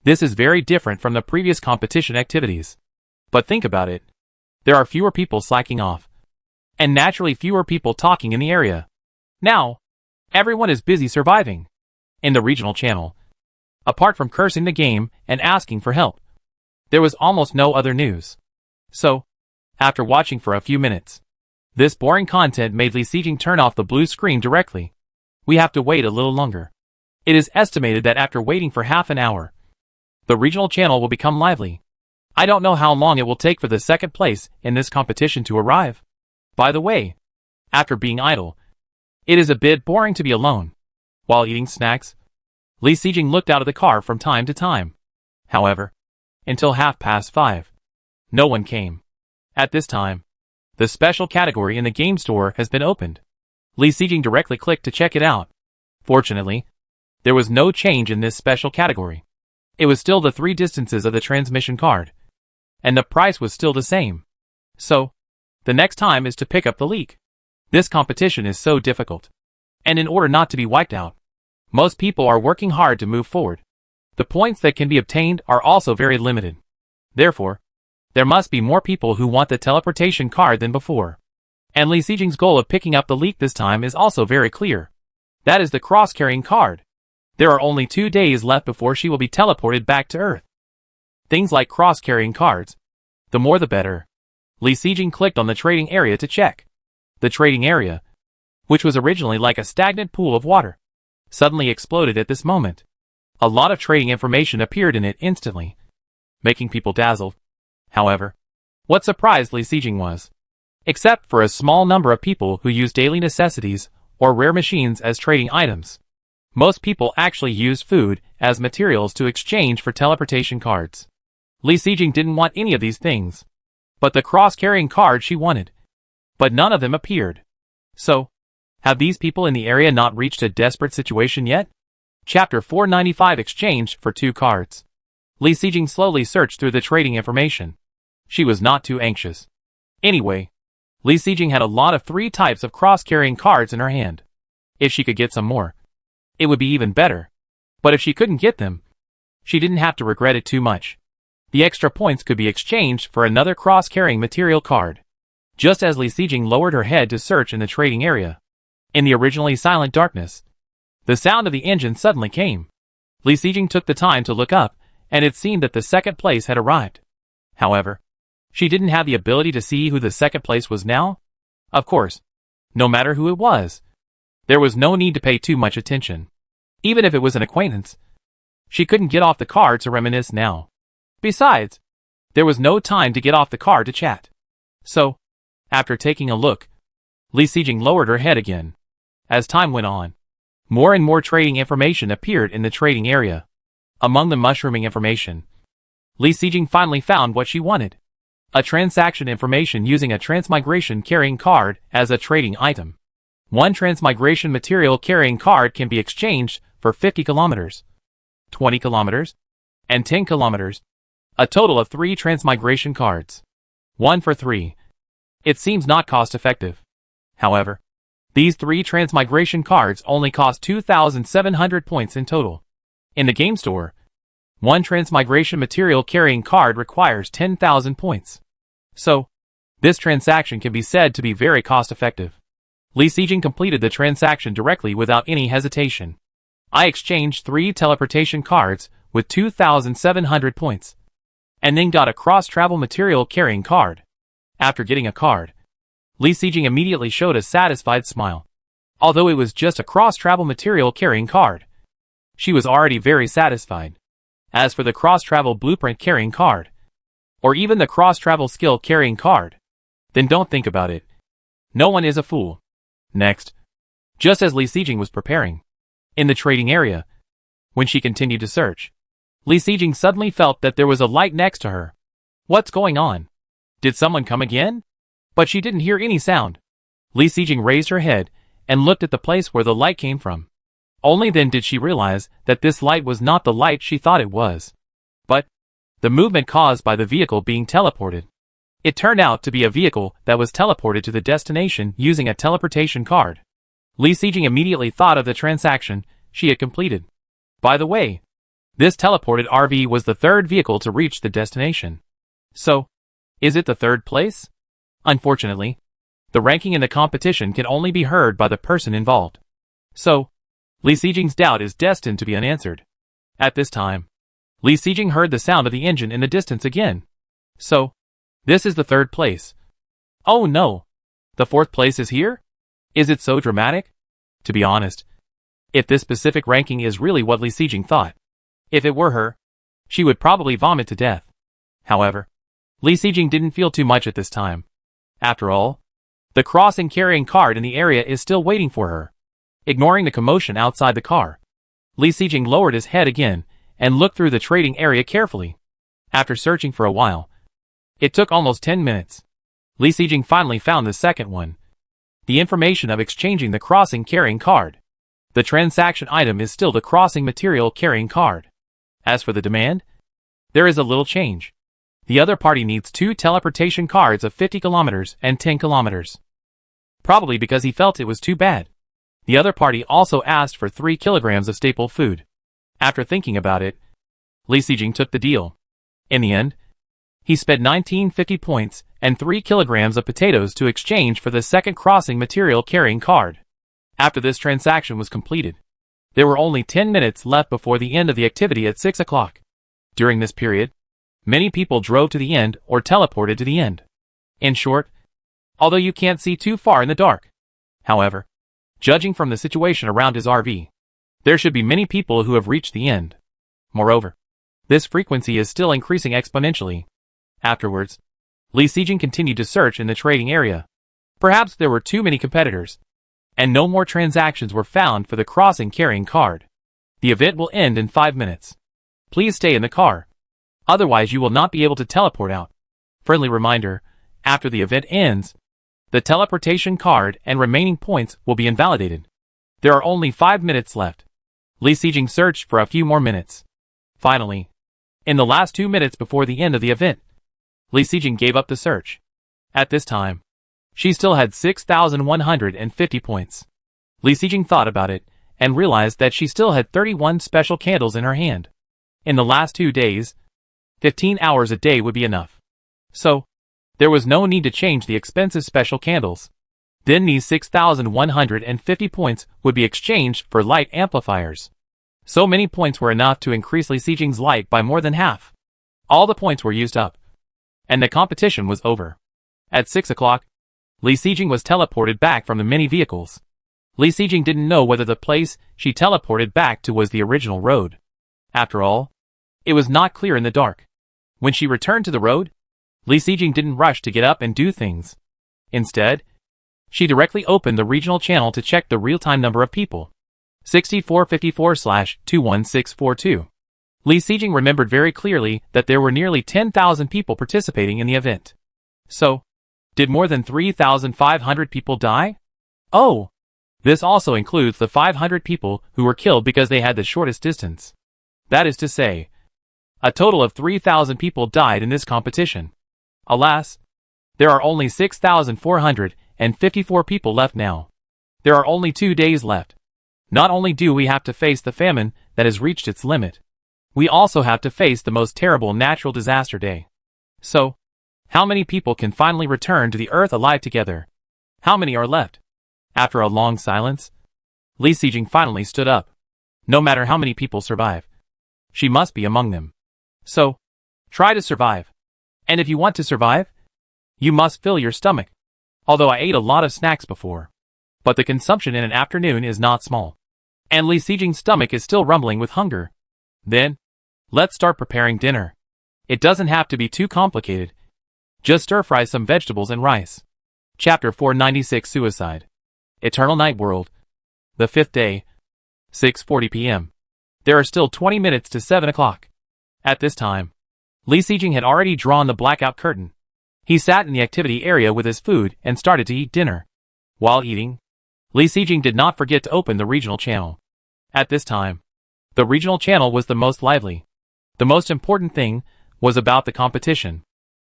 This is very different from the previous competition activities. But think about it. There are fewer people slacking off, and naturally fewer people talking in the area. Now, everyone is busy surviving. In the regional channel, apart from cursing the game and asking for help, there was almost no other news. So, after watching for a few minutes, this boring content made Li Xijing turn off the blue screen directly. We have to wait a little longer. It is estimated that after waiting for half an hour, the regional channel will become lively. I don't know how long it will take for the second place in this competition to arrive. By the way, after being idle, it is a bit boring to be alone. While eating snacks, Li Xijing looked out of the car from time to time. However, until 5:30, no one came. At this time, the special category in the game store has been opened. Li Xijing directly clicked to check it out. Fortunately, there was no change in this special category. It was still the 3 distances of the transmission card, and the price was still the same. So, the next time is to pick up the leak. This competition is so difficult, and in order not to be wiped out, most people are working hard to move forward. The points that can be obtained are also very limited. Therefore, there must be more people who want the teleportation card than before. And Li Xijing's goal of picking up the leak this time is also very clear. That is the cross-carrying card. There are only 2 days left before she will be teleported back to Earth. Things like cross-carrying cards. The more the better. Li Xijing clicked on the trading area to check. The trading area, which was originally like a stagnant pool of water, suddenly exploded at this moment. A lot of trading information appeared in it instantly, making people dazzled. However, what surprised Li Xijing was, except for a small number of people who use daily necessities or rare machines as trading items, most people actually used food as materials to exchange for teleportation cards. Li Xijing didn't want any of these things, but the cross-carrying card she wanted. But none of them appeared. So, have these people in the area not reached a desperate situation yet? Chapter 495 Exchange for 2 cards. Li Xijing slowly searched through the trading information. She was not too anxious. Anyway, Li Xijing had a lot of 3 types of cross-carrying cards in her hand. If she could get some more, it would be even better. But if she couldn't get them, she didn't have to regret it too much. The extra points could be exchanged for another cross-carrying material card. Just as Li Xijing lowered her head to search in the trading area, in the originally silent darkness, the sound of the engine suddenly came. Li Xijing took the time to look up, and it seemed that the second place had arrived. However, she didn't have the ability to see who the second place was now. Of course, no matter who it was, there was no need to pay too much attention. Even if it was an acquaintance, she couldn't get off the car to reminisce now. Besides, there was no time to get off the car to chat. So, after taking a look, Li Xijing lowered her head again. As time went on, more and more trading information appeared in the trading area. Among the mushrooming information, Li Xijing finally found what she wanted. A transaction information using a transmigration carrying card as a trading item. 1 transmigration material carrying card can be exchanged for 50 kilometers, 20 kilometers, and 10 kilometers. A total of 3 transmigration cards. 1 for 3. It seems not cost-effective. However, these 3 transmigration cards only cost 2,700 points in total. In the game store, 1 transmigration material carrying card requires 10,000 points. So, this transaction can be said to be very cost-effective. Li Xijing completed the transaction directly without any hesitation. I exchanged 3 teleportation cards with 2,700 points, and then got a cross-travel material carrying card. After getting a card, Li Xijing immediately showed a satisfied smile. Although it was just a cross-travel material carrying card, she was already very satisfied. As for the cross-travel blueprint carrying card, or even the cross-travel skill carrying card, then don't think about it. No one is a fool. Next, just as Li Xijing was preparing, in the trading area, when she continued to search, Li Xijing suddenly felt that there was a light next to her. What's going on? Did someone come again? But she didn't hear any sound. Li Xijing raised her head and looked at the place where the light came from. Only then did she realize that this light was not the light she thought it was, but the movement caused by the vehicle being teleported. It turned out to be a vehicle that was teleported to the destination using a teleportation card. Li Xijing immediately thought of the transaction she had completed. By the way, this teleported RV was the 3rd vehicle to reach the destination. So, is it the 3rd place? Unfortunately, the ranking in the competition can only be heard by the person involved. So, Li Xijing's doubt is destined to be unanswered. At this time, Li Xijing heard the sound of the engine in the distance again. So, this is the 3rd place. Oh no! The 4th place is here? Is it so dramatic? To be honest, if this specific ranking is really what Li Xijing thought, if it were her, she would probably vomit to death. However, Li Xijing didn't feel too much at this time. After all, the crossing carrying card in the area is still waiting for her. Ignoring the commotion outside the car, Li Xijing lowered his head again and looked through the trading area carefully. After searching for a while, it took almost 10 minutes. Li Xijing finally found the second one. The information of exchanging the crossing carrying card. The transaction item is still the crossing material carrying card. As for the demand, there is a little change. The other party needs 2 teleportation cards of 50 kilometers and 10 kilometers. Probably because he felt it was too bad. The other party also asked for 3 kilograms of staple food. After thinking about it, Li Xijing took the deal. In the end, He spent 1950 points and 3 kilograms of potatoes to exchange for the second crossing material carrying card. After this transaction was completed, there were only 10 minutes left before the end of the activity at 6 o'clock. During this period, many people drove to the end or teleported to the end. In short, although you can't see too far in the dark, however, judging from the situation around his RV, there should be many people who have reached the end. Moreover, this frequency is still increasing exponentially. Afterwards, Li Sijing continued to search in the trading area. Perhaps there were too many competitors, and no more transactions were found for the crossing carrying card. The event will end in 5 minutes. Please stay in the car. Otherwise you will not be able to teleport out. Friendly reminder, after the event ends, the teleportation card and remaining points will be invalidated. There are only 5 minutes left. Li Sijing searched for a few more minutes. Finally, in the last 2 minutes before the end of the event, Li Sijing gave up the search. At this time, she still had 6,150 points. Li Sijing thought about it and realized that she still had 31 special candles in her hand. In the last 2 days, 15 hours a day would be enough. So, there was no need to change the expensive special candles. Then these 6,150 points would be exchanged for light amplifiers. So many points were enough to increase Li Sijing's light by more than half. All the points were used up, and the competition was over. At 6 o'clock, Li Sijing was teleported back from the many vehicles. Li Sijing didn't know whether the place she teleported back to was the original road. After all, it was not clear in the dark. When she returned to the road, Li Sijing didn't rush to get up and do things. Instead, she directly opened the regional channel to check the real-time number of people. 6454/21642. Li Sijing remembered very clearly that there were nearly 10,000 people participating in the event. So, did more than 3,500 people die? Oh! This also includes the 500 people who were killed because they had the shortest distance. That is to say, a total of 3,000 people died in this competition. Alas, there are only 6,454 people left now. There are only 2 days left. Not only do we have to face the famine that has reached its limit, we also have to face the most terrible natural disaster day. So, how many people can finally return to the earth alive together? How many are left? After a long silence, Li Sijing finally stood up. No matter how many people survive, she must be among them. So, try to survive. And if you want to survive, you must fill your stomach. Although I ate a lot of snacks before, but the consumption in an afternoon is not small. And Li Sijing's stomach is still rumbling with hunger. Then, let's start preparing dinner. It doesn't have to be too complicated. Just stir-fry some vegetables and rice. Chapter 496 Suicide. Eternal Night World. The 5th day. 6:40 p.m. There are still 20 minutes to 7 o'clock. At this time, Li Sijing had already drawn the blackout curtain. He sat in the activity area with his food and started to eat dinner. While eating, Li Sijing did not forget to open the regional channel. At this time, the regional channel was the most lively. The most important thing was about the competition.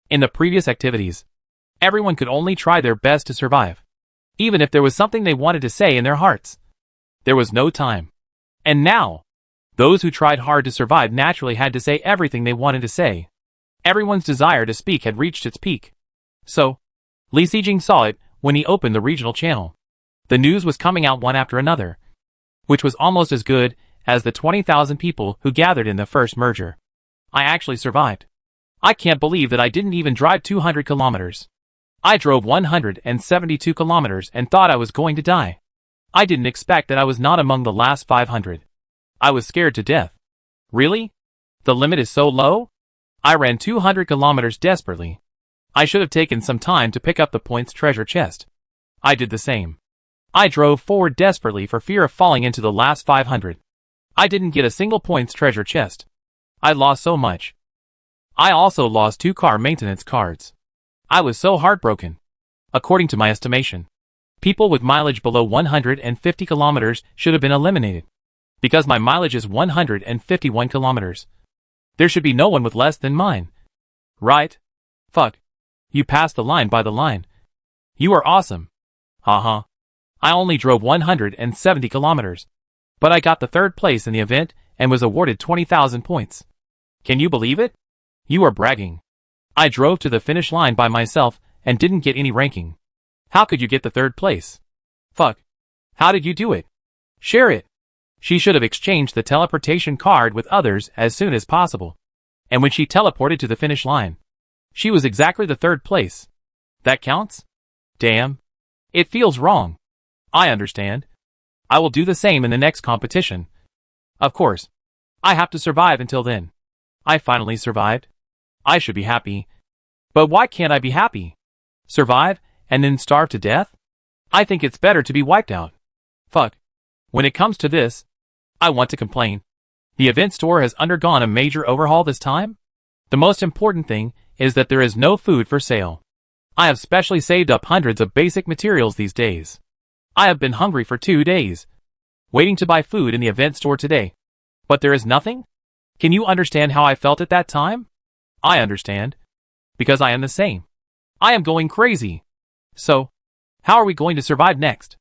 In the previous activities, everyone could only try their best to survive, even if there was something they wanted to say in their hearts. There was no time. And now, those who tried hard to survive naturally had to say everything they wanted to say. Everyone's desire to speak had reached its peak. So, Li Sijing saw it when he opened the regional channel. The news was coming out one after another, which was almost as good as the 20,000 people who gathered in the first merger. I actually survived. I can't believe that I didn't even drive 200 kilometers. I drove 172 kilometers and thought I was going to die. I didn't expect that I was not among the last 500. I was scared to death. Really? The limit is so low? I ran 200 kilometers desperately. I should have taken some time to pick up the points treasure chest. I did the same. I drove forward desperately for fear of falling into the last 500. I didn't get a single points treasure chest. I lost so much. I also lost 2 car maintenance cards. I was so heartbroken. According to my estimation, people with mileage below 150 kilometers should have been eliminated. Because my mileage is 151 kilometers. There should be no one with less than mine. Right? Fuck. You passed the line by the line. You are awesome. Haha. I only drove 170 kilometers. But I got the 3rd place in the event and was awarded 20,000 points. Can you believe it? You are bragging. I drove to the finish line by myself and didn't get any ranking. How could you get the third place? Fuck. How did you do it? Share it. She should have exchanged the teleportation card with others as soon as possible. And when she teleported to the finish line, she was exactly the third place. That counts? Damn. It feels wrong. I understand. I will do the same in the next competition. Of course. I have to survive until then. I finally survived. I should be happy. But why can't I be happy? Survive, and then starve to death? I think it's better to be wiped out. Fuck. When it comes to this, I want to complain. The event store has undergone a major overhaul this time. The most important thing is that there is no food for sale. I have specially saved up hundreds of basic materials these days. I have been hungry for 2 days, waiting to buy food in the event store today. But there is nothing? Can you understand how I felt at that time? I understand. Because I am the same. I am going crazy. So, how are we going to survive next?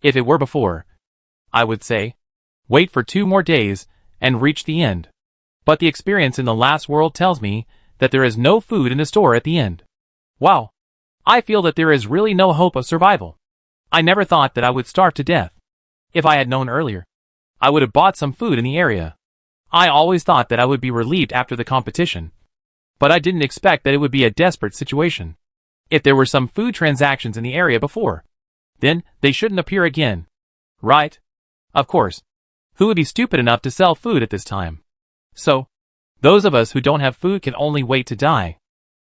If it were before, I would say, wait for 2 more days and reach the end. But the experience in the last world tells me that there is no food in the store at the end. Wow. I feel that there is really no hope of survival. I never thought that I would starve to death. If I had known earlier, I would have bought some food in the area. I always thought that I would be relieved after the competition. But I didn't expect that it would be a desperate situation. If there were some food transactions in the area before, then they shouldn't appear again. Right? Of course. Who would be stupid enough to sell food at this time? So, those of us who don't have food can only wait to die.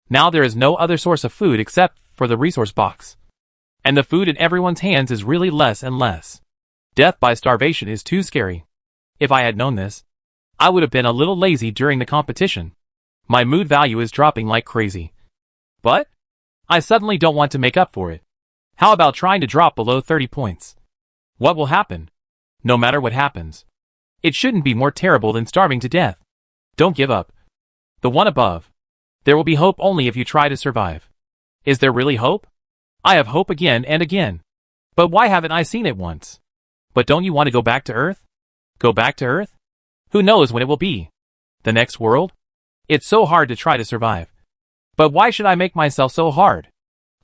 Now there is no other source of food except for the resource box. And the food in everyone's hands is really less and less. Death by starvation is too scary. If I had known this, I would have been a little lazy during the competition. My mood value is dropping like crazy. But I suddenly don't want to make up for it. How about trying to drop below 30 points? What will happen? No matter what happens, it shouldn't be more terrible than starving to death. Don't give up. The one above. There will be hope only if you try to survive. Is there really hope? I have hope again and again. But why haven't I seen it once? But don't you want to go back to Earth? Go back to Earth? Who knows when it will be? The next world? It's so hard to try to survive. But why should I make myself so hard?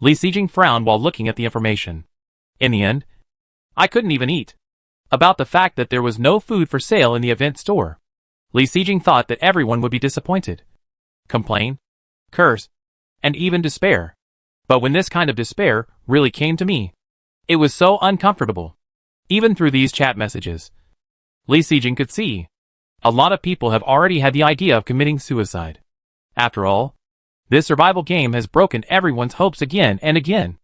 Li Sijing frowned while looking at the information. In the end, I couldn't even eat. About the fact that there was no food for sale in the event store. Li Sijing thought that everyone would be disappointed. Complain, curse, and even despair. But when this kind of despair really came to me, it was so uncomfortable. Even through these chat messages, Li Sijing could see a lot of people have already had the idea of committing suicide. After all, this survival game has broken everyone's hopes again and again.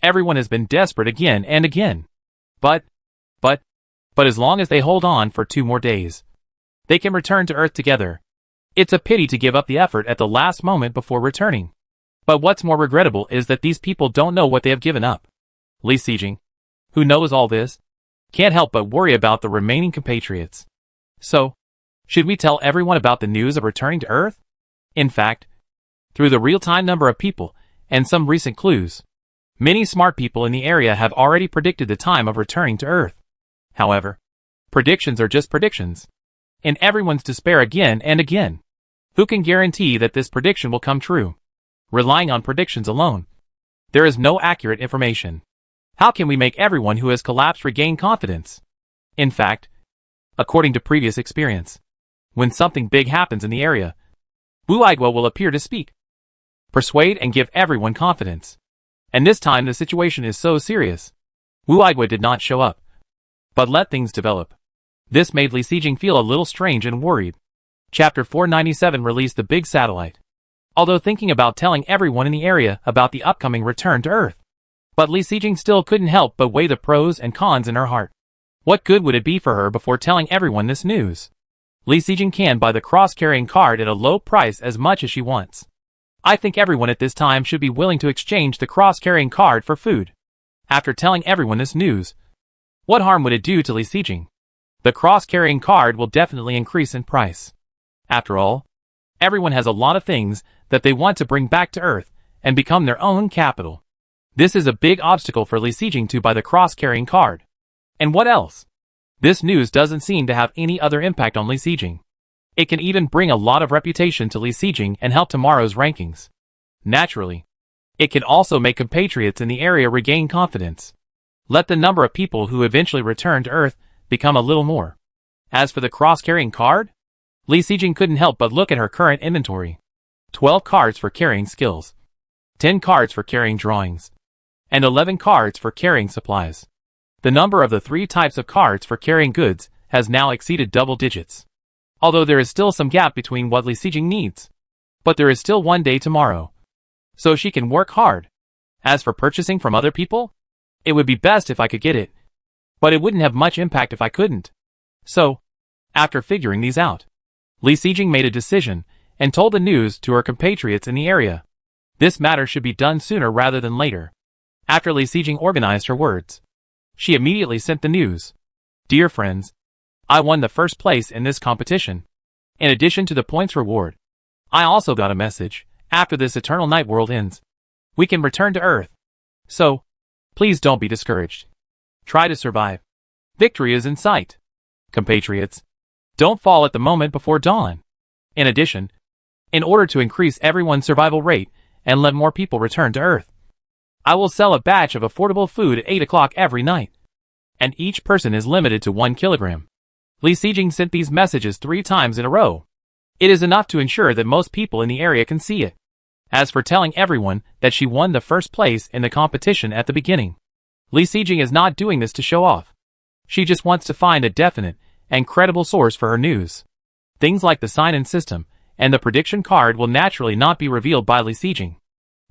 Everyone has been desperate again and again. But as long as they hold on for 2 more days, they can return to Earth together. It's a pity to give up the effort at the last moment before returning. But what's more regrettable is that these people don't know what they have given up. Li Sijing, who knows all this, can't help but worry about the remaining compatriots. So, should we tell everyone about the news of returning to Earth? In fact, through the real-time number of people and some recent clues, many smart people in the area have already predicted the time of returning to Earth. However, predictions are just predictions. In everyone's despair again and again, who can guarantee that this prediction will come true? Relying on predictions alone, there is no accurate information. How can we make everyone who has collapsed regain confidence? In fact, according to previous experience, when something big happens in the area, Wu Igua will appear to speak, persuade and give everyone confidence. And this time the situation is so serious. Wu Igua did not show up, but let things develop. This made Li Sijing feel a little strange and worried. Chapter 497 released the big satellite. Although thinking about telling everyone in the area about the upcoming return to Earth. But Li Sijing still couldn't help but weigh the pros and cons in her heart. What good would it be for her before telling everyone this news? Li Sijing can buy the cross-carrying card at a low price as much as she wants. I think everyone at this time should be willing to exchange the cross-carrying card for food. After telling everyone this news, what harm would it do to Li Sijing? The cross-carrying card will definitely increase in price. After all, everyone has a lot of things that they want to bring back to Earth and become their own capital. This is a big obstacle for Li Sijing to buy the cross-carrying card. And what else? This news doesn't seem to have any other impact on Li Sijing. It can even bring a lot of reputation to Li Sijing and help tomorrow's rankings. Naturally, it can also make compatriots in the area regain confidence. Let the number of people who eventually return to Earth become a little more. As for the cross-carrying card, Li Xijing couldn't help but look at her current inventory. 12 cards for carrying skills, 10 cards for carrying drawings, and 11 cards for carrying supplies. The number of the 3 types of cards for carrying goods has now exceeded double digits. Although there is still some gap between what Li Xijing needs. But there is still one day tomorrow. So she can work hard. As for purchasing from other people, it would be best if I could get it. But it wouldn't have much impact if I couldn't. So, after figuring these out, Li Xijing made a decision and told the news to her compatriots in the area. This matter should be done sooner rather than later. After Li Xijing organized her words, she immediately sent the news. Dear friends, I won the first place in this competition. In addition to the points reward, I also got a message. After this eternal night world ends, we can return to Earth. So, please don't be discouraged. Try to survive. Victory is in sight. Compatriots, don't fall at the moment before dawn. In addition, in order to increase everyone's survival rate and let more people return to Earth, I will sell a batch of affordable food at 8 o'clock every night. And each person is limited to 1 kilogram. Li Xijing sent these messages 3 times in a row. It is enough to ensure that most people in the area can see it. As for telling everyone that she won the first place in the competition at the beginning, Li Xijing is not doing this to show off. She just wants to find a definite and credible source for her news. Things like the sign-in system and the prediction card will naturally not be revealed by Li Xijing.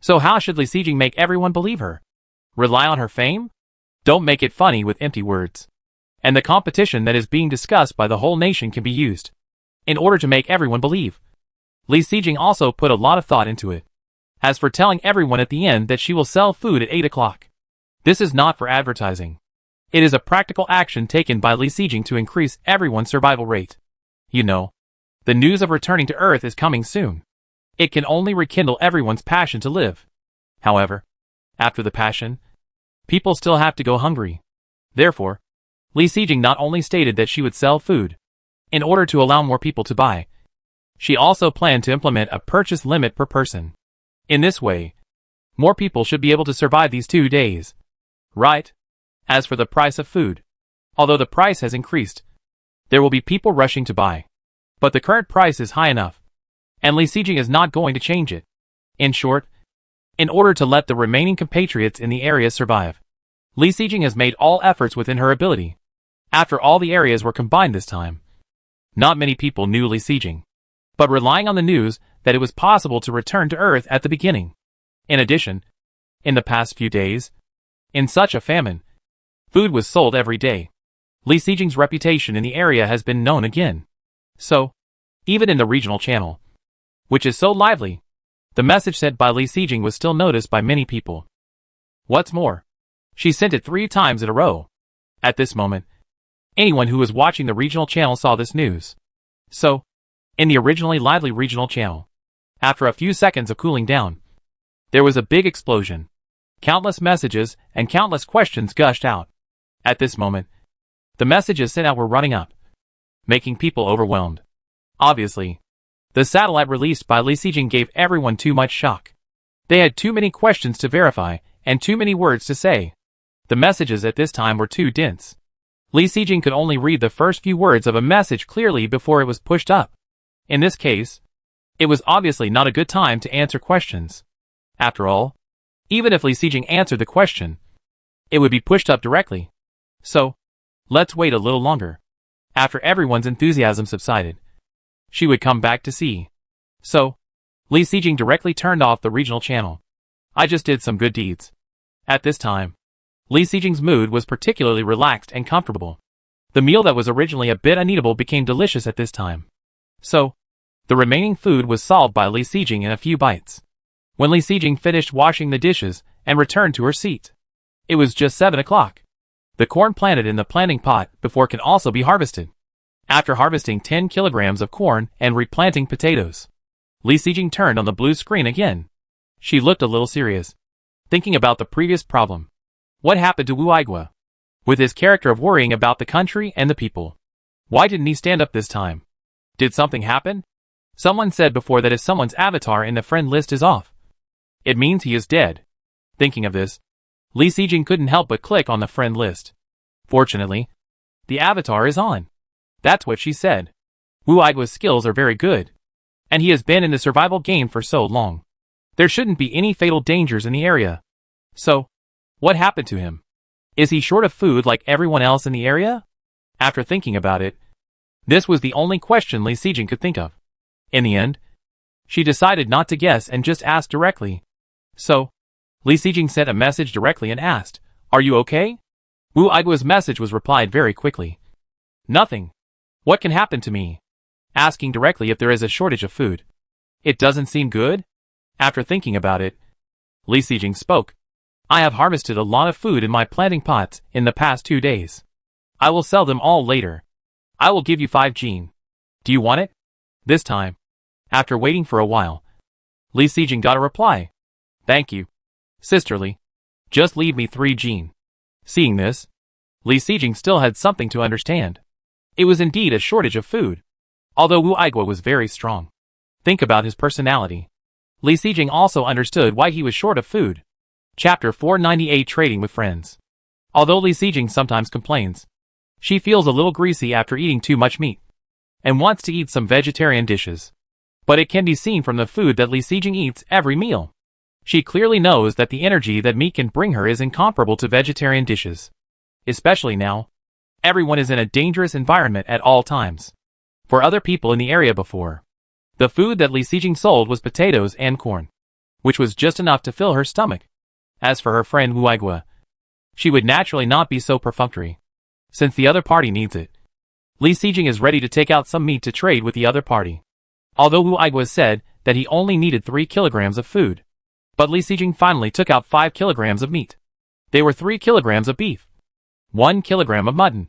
So how should Li Xijing make everyone believe her? Rely on her fame? Don't make it funny with empty words. And the competition that is being discussed by the whole nation can be used in order to make everyone believe. Li Xijing also put a lot of thought into it. As for telling everyone at the end that she will sell food at 8 o'clock, this is not for advertising. It is a practical action taken by Li Xijing to increase everyone's survival rate. You know, the news of returning to Earth is coming soon. It can only rekindle everyone's passion to live. However, after the passion, people still have to go hungry. Therefore, Li Xijing not only stated that she would sell food in order to allow more people to buy, she also planned to implement a purchase limit per person. In this way, more people should be able to survive these 2 days. Right? As for the price of food, although the price has increased, there will be people rushing to buy. But the current price is high enough, and Li Xijing is not going to change it. In short, in order to let the remaining compatriots in the area survive, Li Xijing has made all efforts within her ability. After all the areas were combined this time, not many people knew Li Xijing, but relying on the news that it was possible to return to Earth at the beginning. In addition, in the past few days, in such a famine, food was sold every day. Li Xijing's reputation in the area has been known again. So, even in the regional channel, which is so lively, the message sent by Li Xijing was still noticed by many people. What's more, she sent it 3 times in a row. At this moment, anyone who was watching the regional channel saw this news. So, in the originally lively regional channel, after a few seconds of cooling down, there was a big explosion. Countless messages and countless questions gushed out. At this moment, the messages sent out were running up, making people overwhelmed. Obviously, the satellite released by Li Xijing gave everyone too much shock. They had too many questions to verify and too many words to say. The messages at this time were too dense. Li Xijing could only read the first few words of a message clearly before it was pushed up. In this case, it was obviously not a good time to answer questions. After all, even if Li Xijing answered the question, it would be pushed up directly. So, let's wait a little longer. After everyone's enthusiasm subsided, she would come back to see. So, Li Xijing directly turned off the regional channel. I just did some good deeds. At this time, Li Xijing's mood was particularly relaxed and comfortable. The meal that was originally a bit uneatable became delicious at this time. So, the remaining food was solved by Li Xijing in a few bites. When Li Xijing finished washing the dishes and returned to her seat, it was just 7 o'clock. The corn planted in the planting pot before can also be harvested. After harvesting 10 kilograms of corn and replanting potatoes, Li Xijing turned on the blue screen again. She looked a little serious, thinking about the previous problem. What happened to Wu Aigua? With his character of worrying about the country and the people, why didn't he stand up this time? Did something happen? Someone said before that if someone's avatar in the friend list is off, It means he is dead. Thinking of this, Li Sijing couldn't help but click on the friend list. Fortunately, the avatar is on. That's what she said. Wu Aigua's skills are very good, and he has been in the survival game for so long. There shouldn't be any fatal dangers in the area. So, what happened to him? Is he short of food like everyone else in the area? After thinking about it, this was the only question Li Sijing could think of. In the end, she decided not to guess and just asked directly. So, Li Sijing sent a message directly and asked, "Are you okay?" Wu Aigua's message was replied very quickly. "Nothing. What can happen to me?" Asking directly if there is a shortage of food. It doesn't seem good? After thinking about it, Li Sijing spoke. "I have harvested a lot of food in my planting pots in the past 2 days. I will sell them all later. I will give you 5 Jin. Do you want it?" This time, after waiting for a while, Li Sijing got a reply. "Thank you. Sisterly. Just leave me 3 Jin." Seeing this, Li Sijing still had something to understand. It was indeed a shortage of food. Although Wu Aigua was very strong. Think about his personality. Li Sijing also understood why he was short of food. Chapter 498 Trading with Friends. Although Li Sijing sometimes complains, she feels a little greasy after eating too much meat, and wants to eat some vegetarian dishes. But it can be seen from the food that Li Sijing eats every meal. She clearly knows that the energy that meat can bring her is incomparable to vegetarian dishes. Especially now, everyone is in a dangerous environment at all times. For other people in the area before, the food that Li Sijing sold was potatoes and corn, which was just enough to fill her stomach. As for her friend Wu Aigua, she would naturally not be so perfunctory, since the other party needs it. Li Sijing is ready to take out some meat to trade with the other party. Although Wu Aigua said that he only needed 3 kilograms of food, but Li Sijing finally took out 5 kilograms of meat. They were 3 kilograms of beef, 1 kilogram of mutton,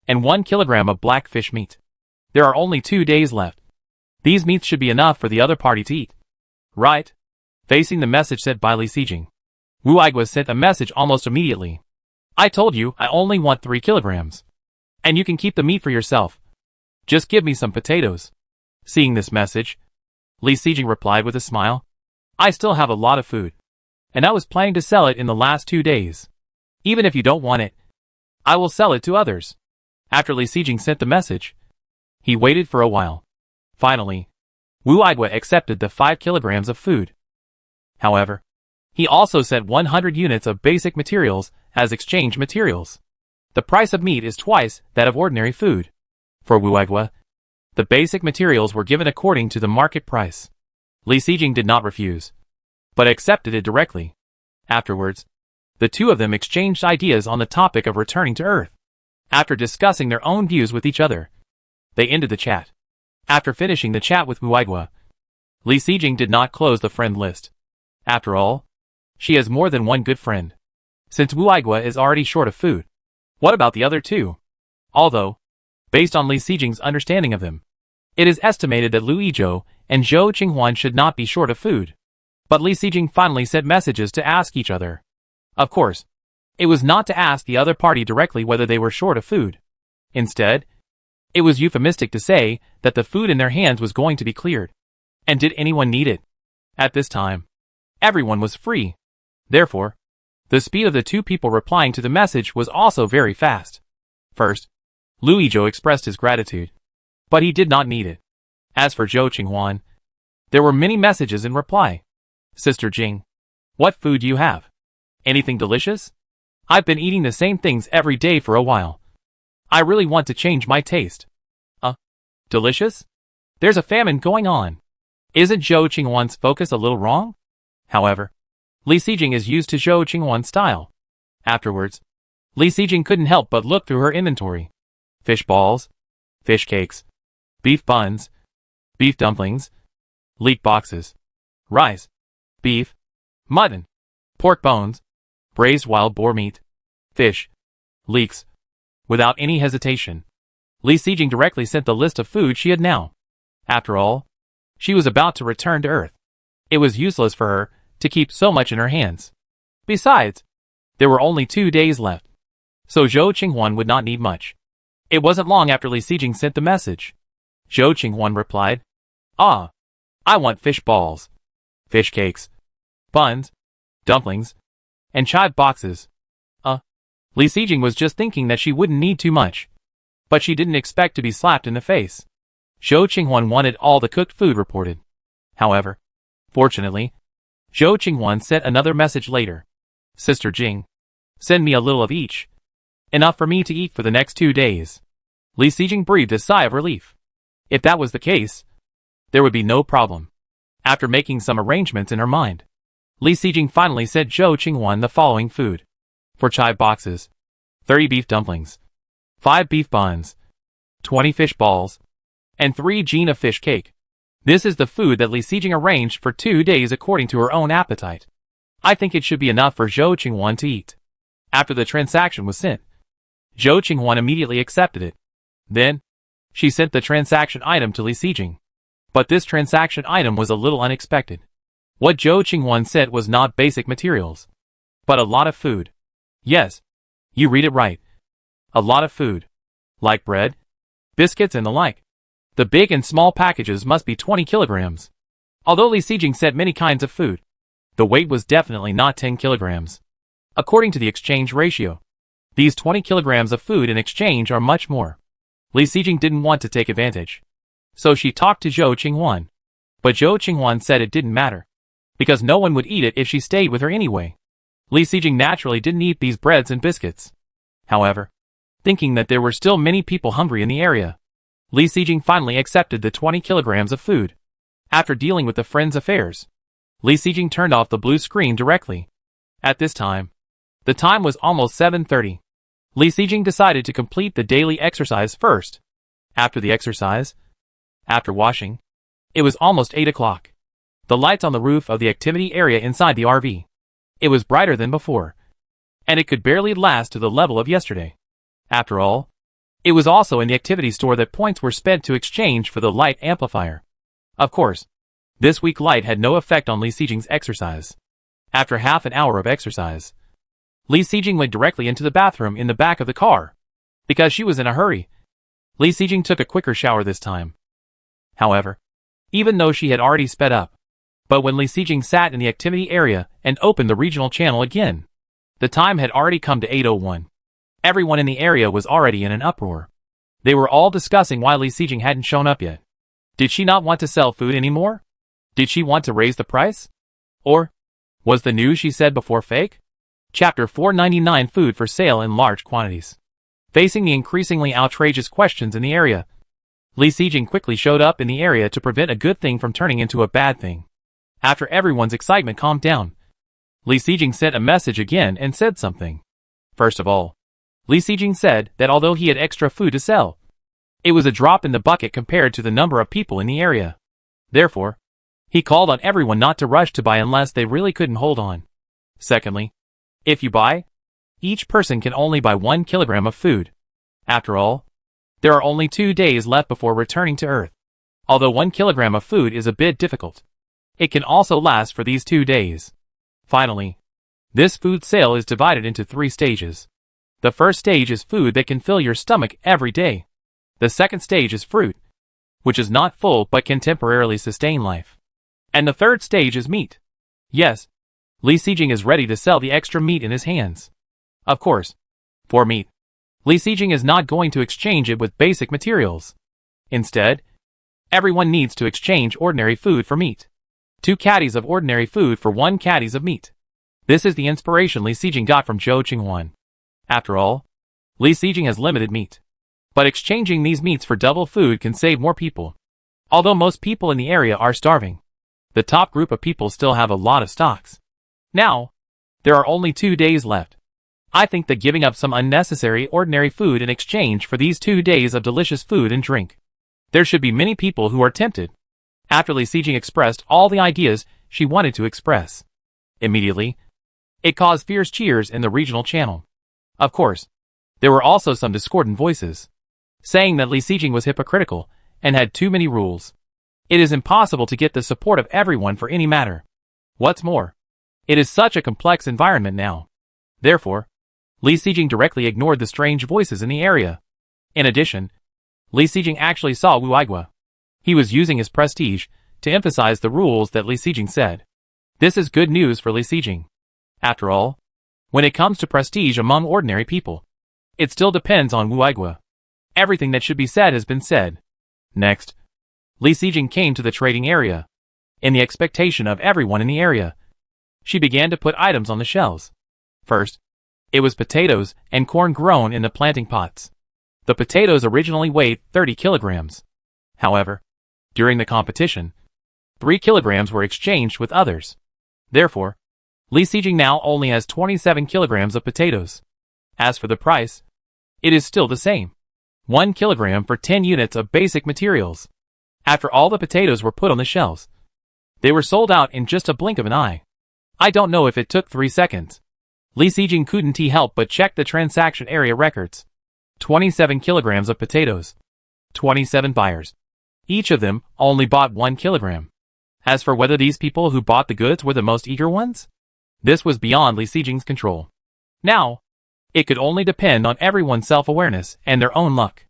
and 1 kilogram of black fish meat. There are only 2 days left. These meats should be enough for the other party to eat. Right? Facing the message sent by Li Sijing, Wu Aigua sent a message almost immediately. "I told you I only want 3 kilograms. And you can keep the meat for yourself. Just give me some potatoes." Seeing this message, Li Sijing replied with a smile. "I still have a lot of food, and I was planning to sell it in the last 2 days. Even if you don't want it, I will sell it to others." After Li Sijing sent the message, he waited for a while. Finally, Wu Aigua accepted the 5 kilograms of food. However, he also sent 100 units of basic materials as exchange materials. The price of meat is twice that of ordinary food. For Wu Aigua, the basic materials were given according to the market price. Li Sijing did not refuse, but accepted it directly. Afterwards, the two of them exchanged ideas on the topic of returning to Earth. After discussing their own views with each other, they ended the chat. After finishing the chat with Wu Aigua, Li Sijing did not close the friend list. After all, she has more than one good friend. Since Wu Aigua is already short of food, what about the other two? Although, based on Li Sijing's understanding of them, it is estimated that Lu Yizhou and Zhou Qinghuan should not be short of food. But Li Sijing finally sent messages to ask each other. Of course, it was not to ask the other party directly whether they were short of food. Instead, it was euphemistic to say that the food in their hands was going to be cleared. And did anyone need it? At this time, everyone was free. Therefore, the speed of the two people replying to the message was also very fast. First, Lu Yizhou expressed his gratitude, but he did not need it. As for Zhou Qinghuan, there were many messages in reply. "Sister Jing, what food do you have? Anything delicious? I've been eating the same things every day for a while. I really want to change my taste." Delicious? There's a famine going on. Isn't Zhou Qinghuan's focus a little wrong? However, Li Sijing is used to Zhou Qinghuan's style. Afterwards, Li Sijing couldn't help but look through her inventory. Fish balls, fish cakes, beef buns, beef dumplings, leek boxes, rice, beef, mutton, pork bones, braised wild boar meat, fish, leeks. Without any hesitation, Li Sijing directly sent the list of food she had now. After all, she was about to return to Earth. It was useless for her to keep so much in her hands. Besides, there were only 2 days left, so Zhou Qinghuan would not need much. It wasn't long after Li Sijing sent the message. Zhou Qinghuan replied, "I want fish balls, fish cakes, buns, dumplings, and chive boxes. Li Xijing was just thinking that she wouldn't need too much. But she didn't expect to be slapped in the face. Zhou Qinghuan wanted all the cooked food reported. However, fortunately, Zhou Qinghuan sent another message later. Sister Jing, send me a little of each. Enough for me to eat for the next 2 days. Li Xijing breathed a sigh of relief. If that was the case, there would be no problem. After making some arrangements in her mind, Li Xijing finally sent Zhou Qinghuan the following food. For chive boxes, 30 beef dumplings, 5 beef buns, 20 fish balls, and 3 jin of fish cake. This is the food that Li Xijing arranged for 2 days according to her own appetite. I think it should be enough for Zhou Qinghuan to eat. After the transaction was sent, Zhou Qinghuan immediately accepted it. Then, she sent the transaction item to Li Xijing. But this transaction item was a little unexpected. What Zhou Qinghuan sent was not basic materials, but a lot of food. Yes, you read it right. A lot of food. Like bread, biscuits and the like. The big and small packages must be 20 kilograms. Although Li Xijing sent many kinds of food, the weight was definitely not 10 kilograms. According to the exchange ratio, these 20 kilograms of food in exchange are much more. Li Xijing didn't want to take advantage. So she talked to Zhou Qinghuan. But Zhou Qinghuan said it didn't matter, because no one would eat it if she stayed with her anyway. Li Xijing naturally didn't eat these breads and biscuits. However, thinking that there were still many people hungry in the area, Li Xijing finally accepted the 20 kilograms of food. After dealing with the friend's affairs, Li Xijing turned off the blue screen directly. At this time, the time was almost 7:30. Li Xijing decided to complete the daily exercise first. After the exercise, after washing, it was almost 8 o'clock. The lights on the roof of the activity area inside the RV. It was brighter than before, and it could barely last to the level of yesterday. After all, it was also in the activity store that points were spent to exchange for the light amplifier. Of course, this weak light had no effect on Li Xijing's exercise. After half an hour of exercise, Li Xijing went directly into the bathroom in the back of the car. Because she was in a hurry, Li Xijing took a quicker shower this time. However, even though she had already sped up, but when Li Xijing sat in the activity area and opened the regional channel again, the time had already come to 8:01. Everyone in the area was already in an uproar. They were all discussing why Li Xijing hadn't shown up yet. Did she not want to sell food anymore? Did she want to raise the price? Or was the news she said before fake? Chapter 499 Food for Sale in Large Quantities. Facing the increasingly outrageous questions in the area, Li Xijing quickly showed up in the area to prevent a good thing from turning into a bad thing. After everyone's excitement calmed down, Li Xijing sent a message again and said something. First of all, Li Xijing said that although he had extra food to sell, it was a drop in the bucket compared to the number of people in the area. Therefore, he called on everyone not to rush to buy unless they really couldn't hold on. Secondly, if you buy, each person can only buy 1 kilogram of food. After all, there are only 2 days left before returning to Earth. Although 1 kilogram of food is a bit difficult, it can also last for these 2 days. Finally, this food sale is divided into 3 stages. The first stage is food that can fill your stomach every day. The second stage is fruit, which is not full but can temporarily sustain life. And the third stage is meat. Yes, Li Xijing is ready to sell the extra meat in his hands. Of course, for meat, Li Xijing is not going to exchange it with basic materials. Instead, everyone needs to exchange ordinary food for meat. 2 caddies of ordinary food for 1 caddies of meat. This is the inspiration Li Xijing got from Zhou Qinghuan. After all, Li Xijing has limited meat. But exchanging these meats for double food can save more people. Although most people in the area are starving, the top group of people still have a lot of stocks. Now, there are only 2 days left. I think that giving up some unnecessary ordinary food in exchange for these 2 days of delicious food and drink, there should be many people who are tempted. After Li Xijing expressed all the ideas she wanted to express, immediately, it caused fierce cheers in the regional channel. Of course, there were also some discordant voices, saying that Li Xijing was hypocritical and had too many rules. It is impossible to get the support of everyone for any matter. What's more, it is such a complex environment now. Therefore, Li Xijing directly ignored the strange voices in the area. In addition, Li Xijing actually saw Wu Aigua. He was using his prestige to emphasize the rules that Li Xijing said. This is good news for Li Sijing. After all, when it comes to prestige among ordinary people, it still depends on Wu Igua. Everything that should be said has been said. Next, Li Sijing came to the trading area. In the expectation of everyone in the area, she began to put items on the shelves. First, it was potatoes and corn grown in the planting pots. The potatoes originally weighed 30 kilograms. However, during the competition, 3 kilograms were exchanged with others. Therefore, Li Sijing now only has 27 kilograms of potatoes. As for the price, it is still the same. 1 kilogram for 10 units of basic materials. After all the potatoes were put on the shelves, they were sold out in just a blink of an eye. I don't know if it took 3 seconds. Li Sijing couldn't help but check the transaction area records. 27 kilograms of potatoes. 27 buyers. Each of them only bought 1 kilogram. As for whether these people who bought the goods were the most eager ones, this was beyond Li Sijing's control. Now, it could only depend on everyone's self-awareness and their own luck.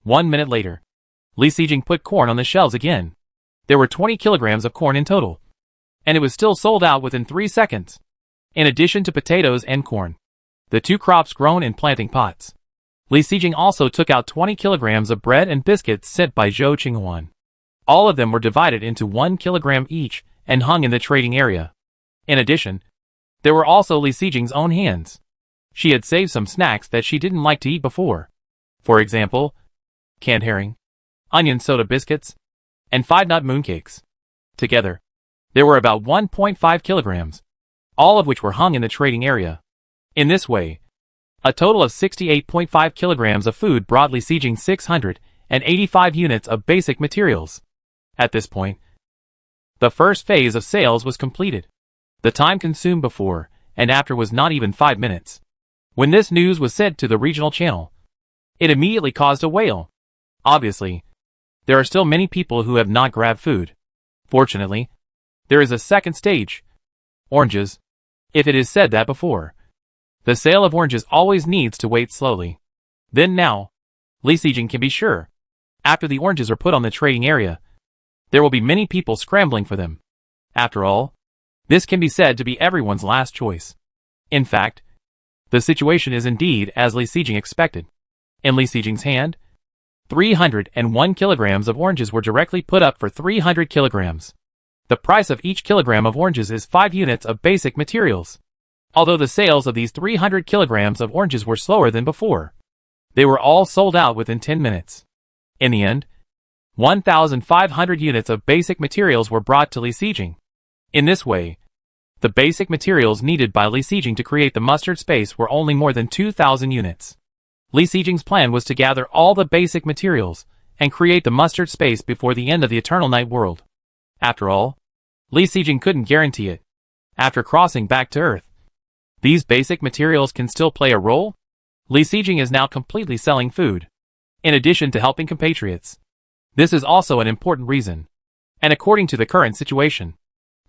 1 minute later, Li Sijing put corn on the shelves again. There were 20 kilograms of corn in total, and it was still sold out within 3 seconds. In addition to potatoes and corn, the 2 crops grown in planting pots, Li Sijing also took out 20 kilograms of bread and biscuits sent by Zhou Qinghuan. All of them were divided into 1 kilogram each and hung in the trading area. In addition, there were also Li Sijing's own hands. She had saved some snacks that she didn't like to eat before. For example, canned herring, onion soda biscuits, and 5-nut mooncakes. Together, there were about 1.5 kilograms, all of which were hung in the trading area. In this way, a total of 68.5 kilograms of food brought Li Sijing 685 units of basic materials. At this point, the first phase of sales was completed. The time consumed before and after was not even 5 minutes. When this news was sent to the regional channel, it immediately caused a wail. Obviously, there are still many people who have not grabbed food. Fortunately, there is a second stage. Oranges. If it is said that before, the sale of oranges always needs to wait slowly. Then now, Li Sijing can be sure. After the oranges are put on the trading area, there will be many people scrambling for them. After all, this can be said to be everyone's last choice. In fact, the situation is indeed as Li Sijing expected. In Li Sijing's hand, 301 kilograms of oranges were directly put up for 300 kilograms. The price of each kilogram of oranges is 5 units of basic materials. Although the sales of these 300 kilograms of oranges were slower than before, they were all sold out within 10 minutes. In the end, 1,500 units of basic materials were brought to Li Sijing. In this way, the basic materials needed by Li Sijing to create the mustard space were only more than 2,000 units. Li Sijing's plan was to gather all the basic materials and create the mustard space before the end of the Eternal Night world. After all, Li Sijing couldn't guarantee it. After crossing back to Earth, these basic materials can still play a role. Li Sijing is now completely selling food, in addition to helping compatriots. This is also an important reason. And according to the current situation,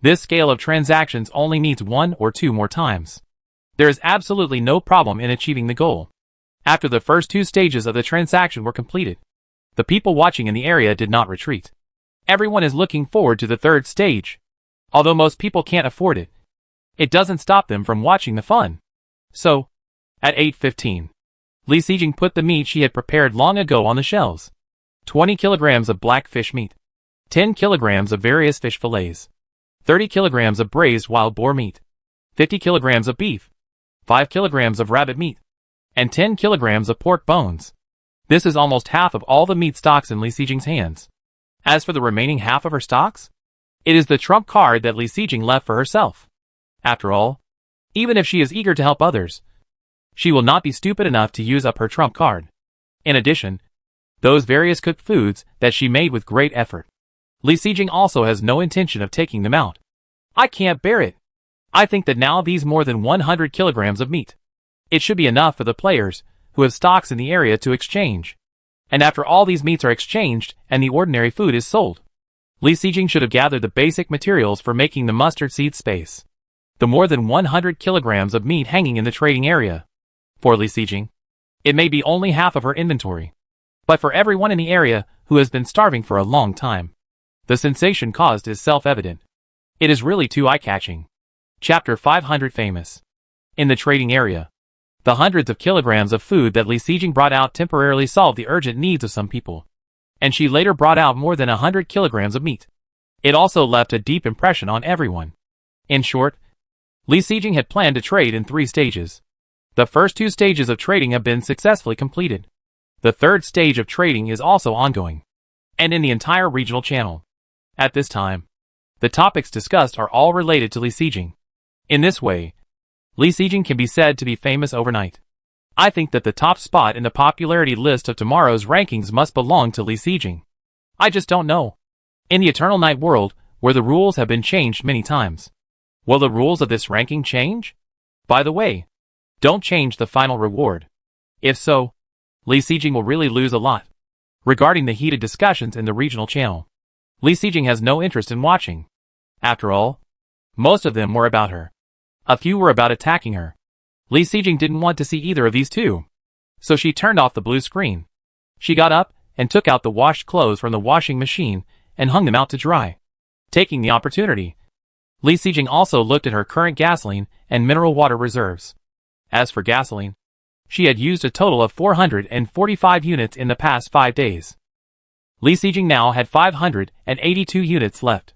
this scale of transactions only needs 1 or 2 more times. There is absolutely no problem in achieving the goal. After the first 2 stages of the transaction were completed, the people watching in the area did not retreat. Everyone is looking forward to the 3rd stage. Although most people can't afford it, it doesn't stop them from watching the fun. So, at 8:15, Li Sijing put the meat she had prepared long ago on the shelves. 20 kilograms of black fish meat, 10 kilograms of various fish fillets, 30 kilograms of braised wild boar meat, 50 kilograms of beef, 5 kilograms of rabbit meat, and 10 kilograms of pork bones. This is almost half of all the meat stocks in Li Sijing's hands. As for the remaining half of her stocks, it is the trump card that Li Sijing left for herself. After all, even if she is eager to help others, she will not be stupid enough to use up her trump card. In addition, those various cooked foods that she made with great effort, Li Sijing also has no intention of taking them out. I can't bear it. I think that now these more than 100 kilograms of meat, it should be enough for the players who have stocks in the area to exchange. And after all these meats are exchanged and the ordinary food is sold, Li Sijing should have gathered the basic materials for making the mustard seed space. The more than 100 kilograms of meat hanging in the trading area. For Li Sijing, it may be only half of her inventory. But for everyone in the area who has been starving for a long time, the sensation caused is self-evident. It is really too eye-catching. Chapter 500 Famous. In the trading area, the hundreds of kilograms of food that Li Sijing brought out temporarily solved the urgent needs of some people. And she later brought out more than 100 kilograms of meat. It also left a deep impression on everyone. In short, Li Sijing had planned to trade in 3 stages. The first 2 stages of trading have been successfully completed. The third stage of trading is also ongoing, and in the entire regional channel. At this time, the topics discussed are all related to Li Sijing. In this way, Li Sijing can be said to be famous overnight. I think that the top spot in the popularity list of tomorrow's rankings must belong to Li Sijing. I just don't know. In the Eternal Night world, where the rules have been changed many times, will the rules of this ranking change? By the way, don't change the final reward. If so, Li Sijing will really lose a lot. Regarding the heated discussions in the regional channel, Li Sijing has no interest in watching. After all, most of them were about her. A few were about attacking her. Li Sijing didn't want to see either of these two, so she turned off the blue screen. She got up and took out the washed clothes from the washing machine and hung them out to dry. Taking the opportunity, Li Sijing also looked at her current gasoline and mineral water reserves. As for gasoline, she had used a total of 445 units in the past 5 days. Li Sijing now had 582 units left.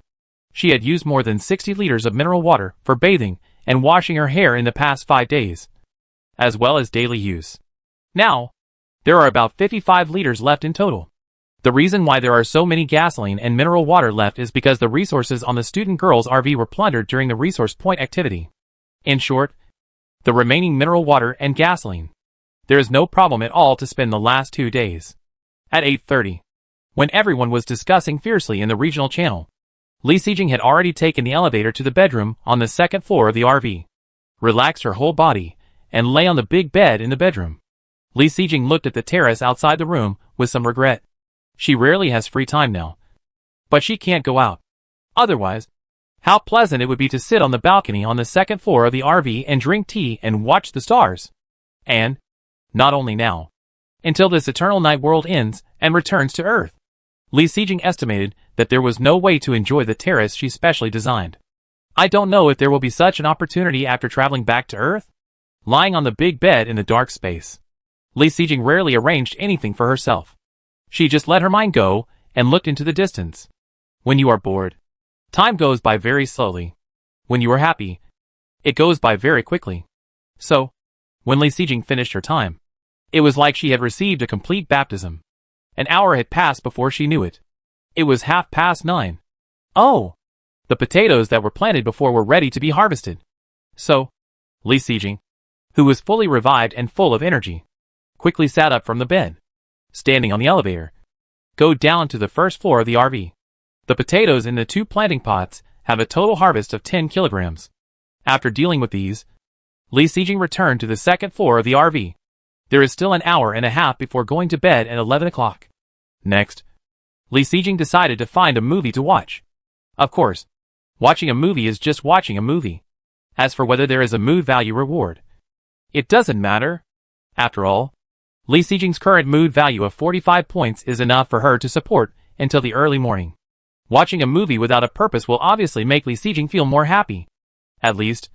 She had used more than 60 liters of mineral water for bathing and washing her hair in the past 5 days, as well as daily use. Now, there are about 55 liters left in total. The reason why there are so many gasoline and mineral water left is because the resources on the student girl's RV were plundered during the resource point activity. In short, the remaining mineral water and gasoline. There is no problem at all to spend the last 2 days. At 8:30, when everyone was discussing fiercely in the regional channel, Li Sijing had already taken the elevator to the bedroom on the 2nd floor of the RV, relaxed her whole body, and lay on the big bed in the bedroom. Li Sijing looked at the terrace outside the room with some regret. She rarely has free time now. But she can't go out. Otherwise, how pleasant it would be to sit on the balcony on the 2nd floor of the RV and drink tea and watch the stars. And, not only now, until this Eternal Night world ends and returns to Earth. Li Sijing estimated that there was no way to enjoy the terrace she specially designed. I don't know if there will be such an opportunity after traveling back to Earth. Lying on the big bed in the dark space, Li Sijing rarely arranged anything for herself. She just let her mind go and looked into the distance. When you are bored, time goes by very slowly. When you are happy, it goes by very quickly. So, when Li Sijing finished her time, it was like she had received a complete baptism. An hour had passed before she knew it. It was 9:30. Oh! The potatoes that were planted before were ready to be harvested. So, Li Sijing, who was fully revived and full of energy, quickly sat up from the bed. Standing on the elevator, go down to the 1st floor of the RV. The potatoes in the 2 planting pots have a total harvest of 10 kilograms. After dealing with these, Li Sijing returned to the 2nd floor of the RV. There is still an hour and a half before going to bed at 11 o'clock. Next, Li Sijing decided to find a movie to watch. Of course, watching a movie is just watching a movie. As for whether there is a mood value reward, it doesn't matter. After all, Li Sijing's current mood value of 45 points is enough for her to support until the early morning. Watching a movie without a purpose will obviously make Li Sijing feel more happy. At least,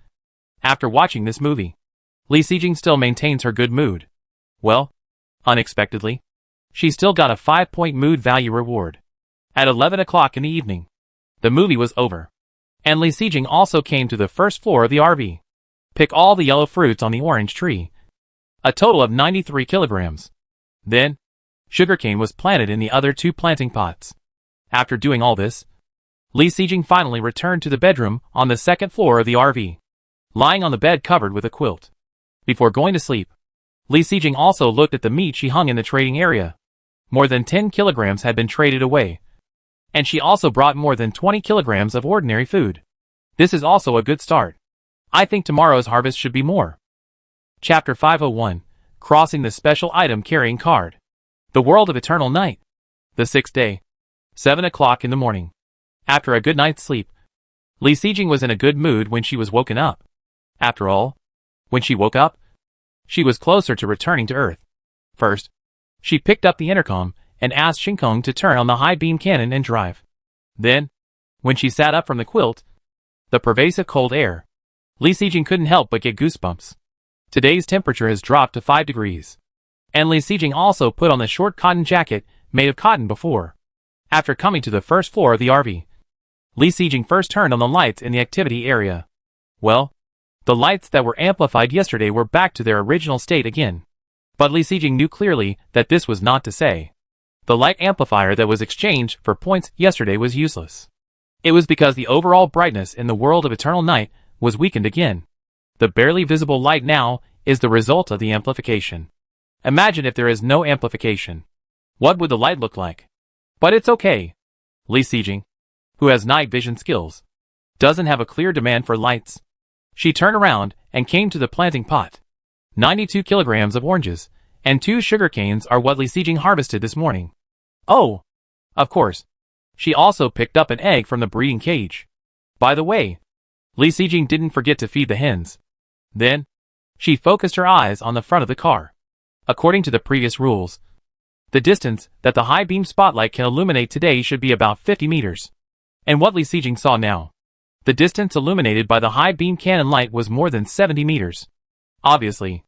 after watching this movie, Li Sijing still maintains her good mood. Well, unexpectedly, she still got a 5-point mood value reward. At 11 o'clock in the evening, the movie was over, and Li Sijing also came to the 1st floor of the RV. Pick all the yellow fruits on the orange tree. A total of 93 kilograms. Then, sugarcane was planted in the other 2 planting pots. After doing all this, Li Sijing finally returned to the bedroom on the 2nd floor of the RV, lying on the bed covered with a quilt. Before going to sleep, Li Sijing also looked at the meat she hung in the trading area. More than 10 kilograms had been traded away, and she also brought more than 20 kilograms of ordinary food. This is also a good start. I think tomorrow's harvest should be more. Chapter 501, Crossing the Special Item Carrying Card. The World of Eternal Night. The 6th day. 7 o'clock in the morning. After a good night's sleep, Li Sijing was in a good mood when she was woken up. After all, when she woke up, she was closer to returning to Earth. First, she picked up the intercom and asked Shinkong to turn on the high beam cannon and drive. Then, when she sat up from the quilt, The pervasive cold air. Li Xijing couldn't help but get goosebumps. Today's temperature has dropped to 5 degrees. And Li Xijing also put on the short cotton jacket made of cotton before. After coming to the first floor of the RV, Li Xijing first turned on the lights in the activity area. Well, the lights that were amplified yesterday were back to their original state again. But Li Xijing knew clearly that this was not to say. The light amplifier that was exchanged for points yesterday was useless. It was because the overall brightness in the world of eternal night was weakened again. The barely visible light now is the result of the amplification. Imagine if there is no amplification. What would the light look like? But it's okay. Li Xijing, who has night vision skills, doesn't have a clear demand for lights. She turned around and came to the planting pot. 92 kilograms of oranges and 2 sugar canes are what Li Xijing harvested this morning. Oh, of course. She also picked up an egg from the breeding cage. By the way, Li Xijing didn't forget to feed the hens. Then, she focused her eyes on the front of the car. According to the previous rules, the distance that the high beam spotlight can illuminate today should be about 50 meters. And what Li Xijing saw now, the distance illuminated by the high beam cannon light was more than 70 meters. Obviously,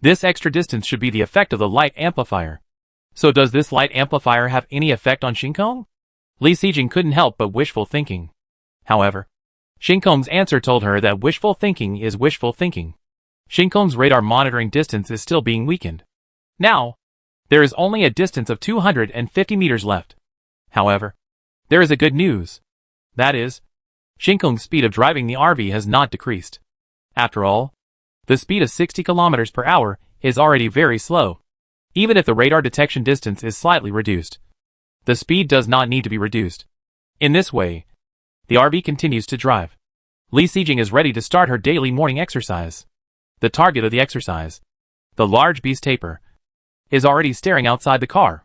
this extra distance should be the effect of the light amplifier. So does this light amplifier have any effect on Xingkong? Li Xijing couldn't help but wishful thinking. However, Xingkong's answer told her that wishful thinking is wishful thinking. Xingkong's radar monitoring distance is still being weakened. Now, there is only a distance of 250 meters left. However, there is a good news. That is, Xingkong's speed of driving the RV has not decreased. After all, the speed of 60 kilometers per hour is already very slow. Even if the radar detection distance is slightly reduced, the speed does not need to be reduced. In this way, the RV continues to drive. Li Xijing is ready to start her daily morning exercise. The target of the exercise, the large beast taper, is already staring outside the car.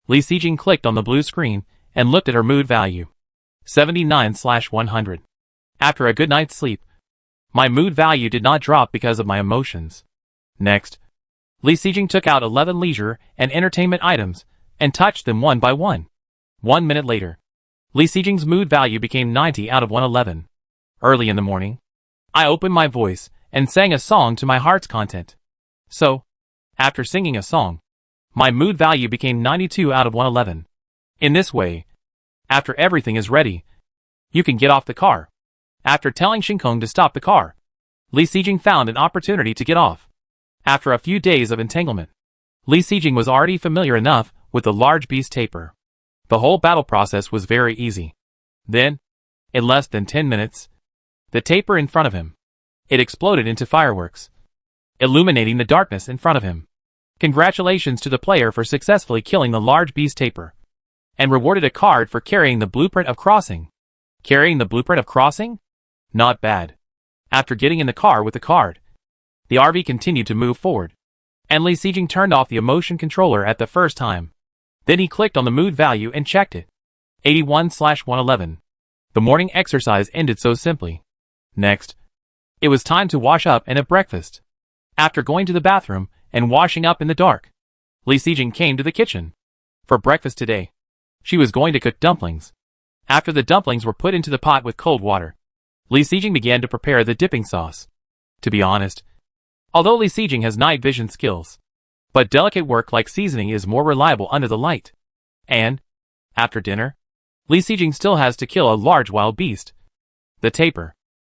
Li Xijing clicked on the blue screen and looked at her mood value. 79/100. After a good night's sleep, my mood value did not drop because of my emotions. Next, Li Xijing took out 11 leisure and entertainment items and touched them one by one. 1 minute later, Li Xijing's mood value became 90 out of 111. Early in the morning, I opened my voice and sang a song to my heart's content. So, after singing a song, my mood value became 92 out of 111. In this way, after everything is ready, you can get off the car. After telling Xingkong to stop the car, Li Xijing found an opportunity to get off. After a few days of entanglement, Li Xijing was already familiar enough with the large beast taper. The whole battle process was very easy. Then, in less than 10 minutes, the taper in front of him, it exploded into fireworks, illuminating the darkness in front of him. Congratulations to the player for successfully killing the large beast taper, and rewarded a card for carrying the blueprint of crossing. Carrying the blueprint of crossing? Not bad. After getting in the car with the card, the RV continued to move forward, and Li Xijing turned off the emotion controller at the first time. Then he clicked on the mood value and checked it. 81/111. The morning exercise ended so simply. Next, it was time to wash up and have breakfast. After going to the bathroom and washing up in the dark, Li Xijing came to the kitchen. For breakfast today, she was going to cook dumplings. After the dumplings were put into the pot with cold water, Li Xijing began to prepare the dipping sauce. To be honest, although Li Xijing has night vision skills, but delicate work like seasoning is more reliable under the light. And, after dinner, Li Xijing still has to kill a large wild beast, the taper.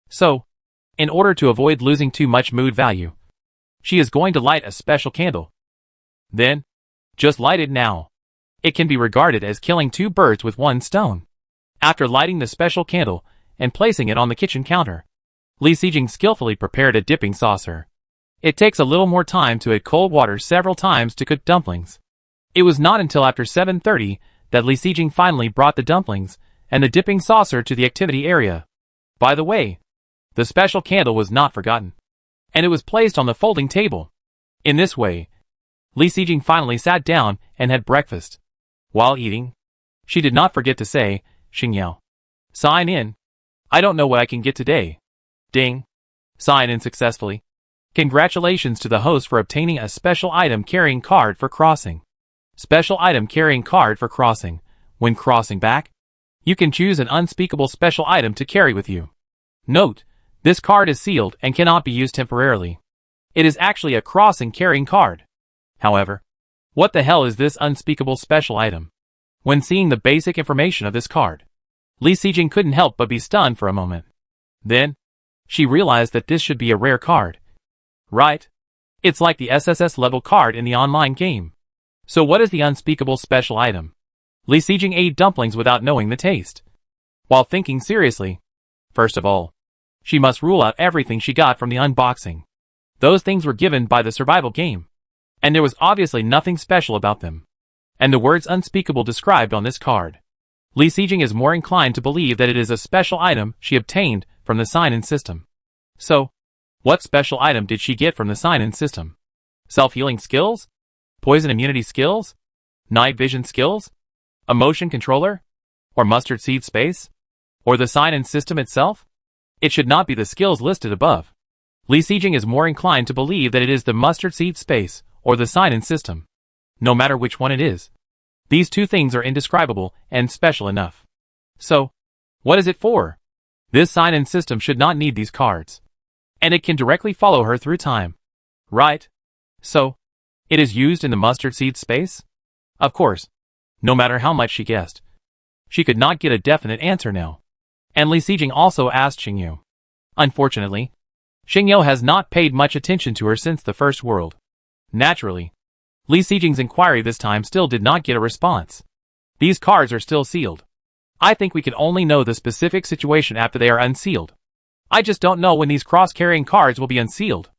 So, in order to avoid losing too much mood value, she is going to light a special candle. Then, just light it now. It can be regarded as killing 2 birds with 1 stone. After lighting the special candle and placing it on the kitchen counter, Li Xijing skillfully prepared a dipping saucer. It takes a little more time to add cold water several times to cook dumplings. It was not until after 7:30 that Li Xijing finally brought the dumplings and the dipping saucer to the activity area. By the way, the special candle was not forgotten, and it was placed on the folding table. In this way, Li Xijing finally sat down and had breakfast. While eating, she did not forget to say, "Xingyao, sign in. I don't know what I can get today." Ding. Sign in successfully. Congratulations to the host for obtaining a special item carrying card for crossing. Special item carrying card for crossing. When crossing back, you can choose an unspeakable special item to carry with you. Note: this card is sealed and cannot be used temporarily. It is actually a crossing carrying card. However, what the hell is this unspeakable special item? When seeing the basic information of this card, Li Sijing couldn't help but be stunned for a moment. Then, she realized that this should be a rare card. Right? It's like the SSS level card in the online game. So what is the unspeakable special item? Li Sijing ate dumplings without knowing the taste. While thinking seriously, first of all, she must rule out everything she got from the unboxing. Those things were given by the survival game, and there was obviously nothing special about them. And the words unspeakable described on this card. Li Sijing is more inclined to believe that it is a special item she obtained from the sign-in system. So, what special item did she get from the sign-in system? Self-healing skills? Poison immunity skills? Night vision skills? A motion controller? Or mustard seed space? Or the sign-in system itself? It should not be the skills listed above. Li Sijing is more inclined to believe that it is the mustard seed space or the sign-in system. No matter which one it is, these two things are indescribable and special enough. So, what is it for? This sign-in system should not need these cards. And it can directly follow her through time. Right? So, it is used in the mustard seed space? Of course. No matter how much she guessed, she could not get a definite answer now. And Li Sijing also asked Xingyu. Unfortunately, Xingyu has not paid much attention to her since the first world. Naturally, Li Sijing's inquiry this time still did not get a response. These cards are still sealed. I think we can only know the specific situation after they are unsealed. I just don't know when these cross-carrying cards will be unsealed.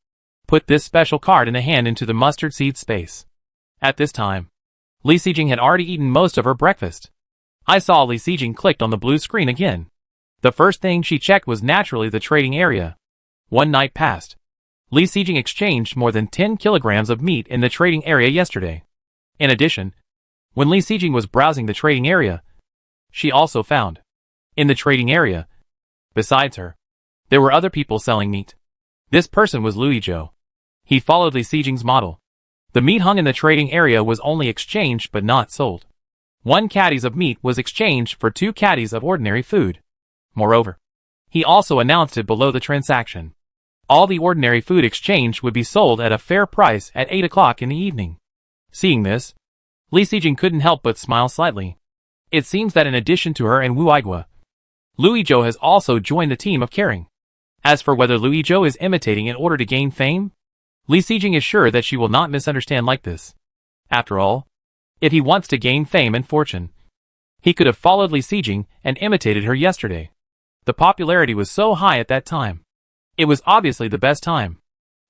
Put this special card in the hand into the mustard seed space. At this time, Li Sijing had already eaten most of her breakfast. I saw Li Sijing clicked on the blue screen again. The first thing she checked was naturally the trading area. One night passed. Li Sijing exchanged more than 10 kilograms of meat in the trading area yesterday. In addition, when Li Sijing was browsing the trading area, she also found, in the trading area, besides her, there were other people selling meat. This person was Louis Zhou. He followed Li Sijing's model. The meat hung in the trading area was only exchanged but not sold. 1 caddies of meat was exchanged for 2 caddies of ordinary food. Moreover, he also announced it below the transaction. All the ordinary food exchanged would be sold at a fair price at 8 o'clock in the evening. Seeing this, Li Sijing couldn't help but smile slightly. It seems that in addition to her and Wu Aigua, Louis Zhou has also joined the team of caring. As for whether Louis Zhou is imitating in order to gain fame, Li Sijing is sure that she will not misunderstand like this. After all, if he wants to gain fame and fortune, he could have followed Li Sijing and imitated her yesterday. The popularity was so high at that time. It was obviously the best time.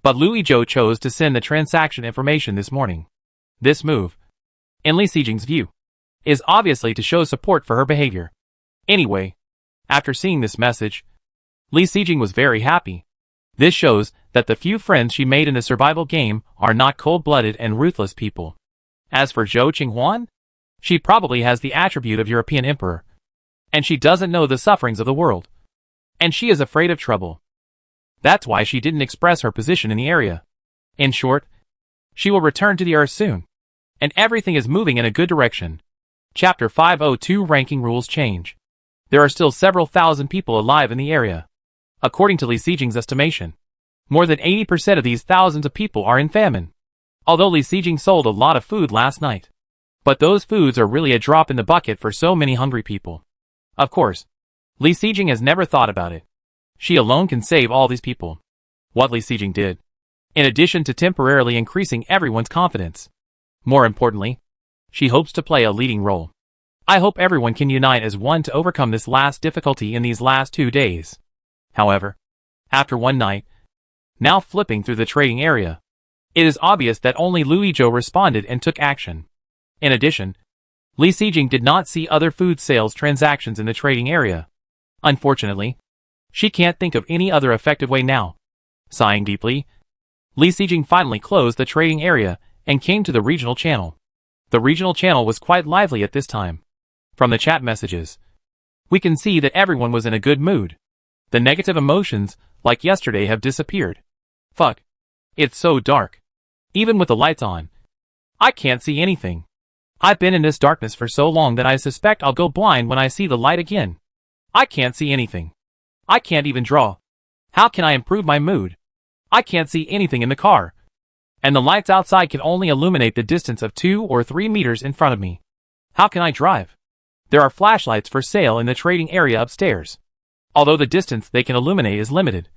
But Louis Zhou chose to send the transaction information this morning. This move, in Li Sijing's view, is obviously to show support for her behavior. Anyway, after seeing this message, Li Sijing was very happy. This shows that the few friends she made in the survival game are not cold-blooded and ruthless people. As for Zhou Qinghuan, she probably has the attribute of European emperor. And she doesn't know the sufferings of the world. And she is afraid of trouble. That's why she didn't express her position in the area. In short, she will return to the Earth soon. And everything is moving in a good direction. Chapter 502 Ranking Rules Change. There are still several thousand people alive in the area. According to Li Sijing's estimation, more than 80% of these thousands of people are in famine. Although Li Sijing sold a lot of food last night. But those foods are really a drop in the bucket for so many hungry people. Of course, Li Sijing has never thought about it. She alone can save all these people. What Li Sijing did, in addition to temporarily increasing everyone's confidence. More importantly, she hopes to play a leading role. I hope everyone can unite as one to overcome this last difficulty in these last 2 days. However, after one night, now flipping through the trading area, it is obvious that only Louis Zhou responded and took action. In addition, Li Sijing did not see other food sales transactions in the trading area. Unfortunately, she can't think of any other effective way now. Sighing deeply, Li Sijing finally closed the trading area and came to the regional channel. The regional channel was quite lively at this time. From the chat messages, we can see that everyone was in a good mood. The negative emotions, like yesterday, have disappeared. Fuck. It's so dark. Even with the lights on, I can't see anything. I've been in this darkness for so long that I suspect I'll go blind when I see the light again. I can't see anything. I can't even draw. How can I improve my mood? I can't see anything in the car. And the lights outside can only illuminate the distance of 2 or 3 meters in front of me. How can I drive? There are flashlights for sale in the trading area upstairs. Although the distance they can illuminate is limited,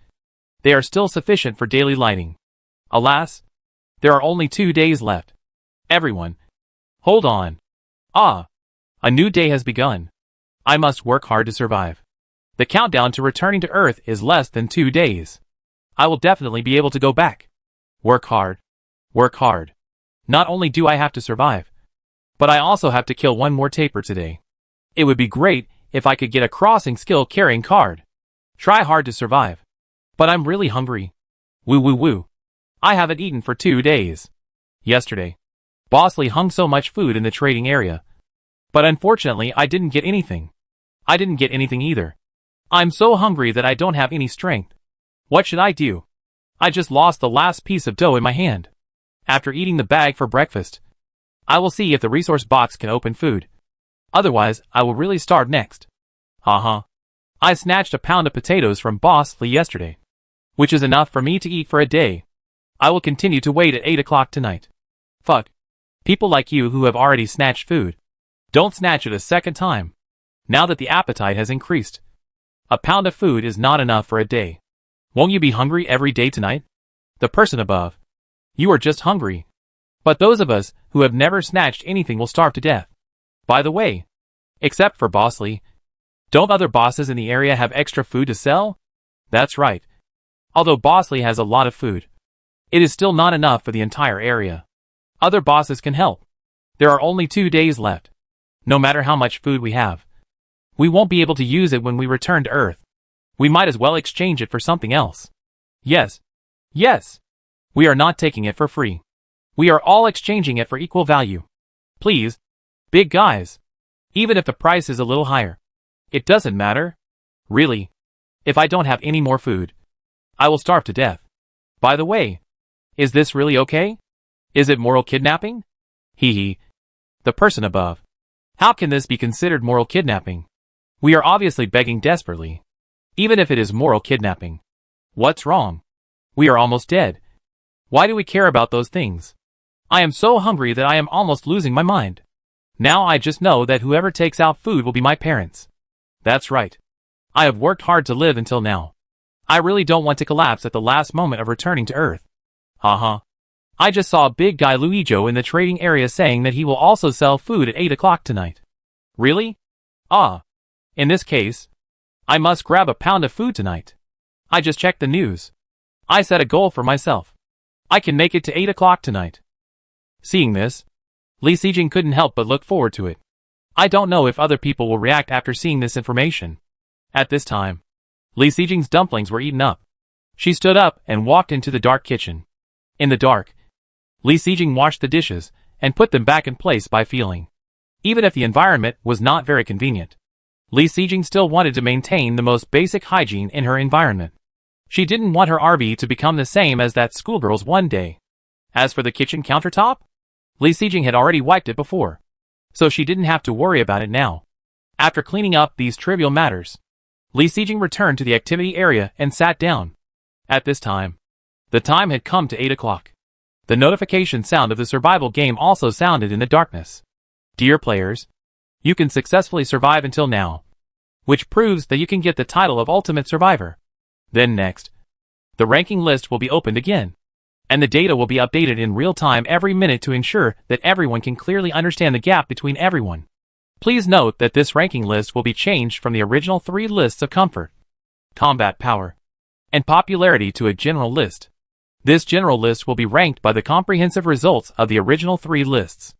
they are still sufficient for daily lighting. Alas, there are only 2 days left. Everyone, hold on. A new day has begun. I must work hard to survive. The countdown to returning to Earth is less than 2 days. I will definitely be able to go back. Work hard. Work hard. Not only do I have to survive, but I also have to kill one more tapir today. It would be great if I could get a crossing skill carrying card. Try hard to survive. But I'm really hungry. Woo woo woo. I haven't eaten for 2 days. Yesterday, Bosley hung so much food in the trading area. But unfortunately I didn't get anything. I didn't get anything either. I'm so hungry that I don't have any strength. What should I do? I just lost the last piece of dough in my hand. After eating the bag for breakfast, I will see if the resource box can open food. Otherwise, I will really starve next. I snatched a pound of potatoes from Bosley yesterday, which is enough for me to eat for a day. I will continue to wait at 8 o'clock tonight. Fuck. People like you who have already snatched food, don't snatch it a second time. Now that the appetite has increased, a pound of food is not enough for a day. Won't you be hungry every day tonight? The person above. You are just hungry. But those of us who have never snatched anything will starve to death. By the way, except for Bosley, don't other bosses in the area have extra food to sell? That's right. Although Bosley has a lot of food, it is still not enough for the entire area. Other bosses can help. There are only 2 days left. No matter how much food we have, we won't be able to use it when we return to Earth. We might as well exchange it for something else. Yes. Yes. We are not taking it for free. We are all exchanging it for equal value. Please, big guys. Even if the price is a little higher, it doesn't matter. Really. If I don't have any more food, I will starve to death. By the way, is this really okay? Is it moral kidnapping? Hee hee. The person above. How can this be considered moral kidnapping? We are obviously begging desperately. Even if it is moral kidnapping. What's wrong? We are almost dead. Why do we care about those things? I am so hungry that I am almost losing my mind. Now I just know that whoever takes out food will be my parents. That's right. I have worked hard to live until now. I really don't want to collapse at the last moment of returning to Earth. I just saw a big guy Luijo in the trading area saying that he will also sell food at 8 o'clock tonight. Really? In this case, I must grab a pound of food tonight. I just checked the news. I set a goal for myself. I can make it to 8 o'clock tonight. Seeing this, Li Sijing couldn't help but look forward to it. I don't know if other people will react after seeing this information. At this time, Li Sijing's dumplings were eaten up. She stood up and walked into the dark kitchen. In the dark, Li Sijing washed the dishes and put them back in place by feeling. Even if the environment was not very convenient, Li Sijing still wanted to maintain the most basic hygiene in her environment. She didn't want her RV to become the same as that schoolgirl's one day. As for the kitchen countertop, Li Sijing had already wiped it before, so she didn't have to worry about it now. After cleaning up these trivial matters, Li Sijing returned to the activity area and sat down. At this time, the time had come to 8 o'clock. The notification sound of the survival game also sounded in the darkness. Dear players, you can successfully survive until now, which proves that you can get the title of Ultimate Survivor. Then next, the ranking list will be opened again, and the data will be updated in real time every minute to ensure that everyone can clearly understand the gap between everyone. Please note that this ranking list will be changed from the original 3 lists of comfort, combat power, and popularity to a general list. This general list will be ranked by the comprehensive results of the original 3 lists.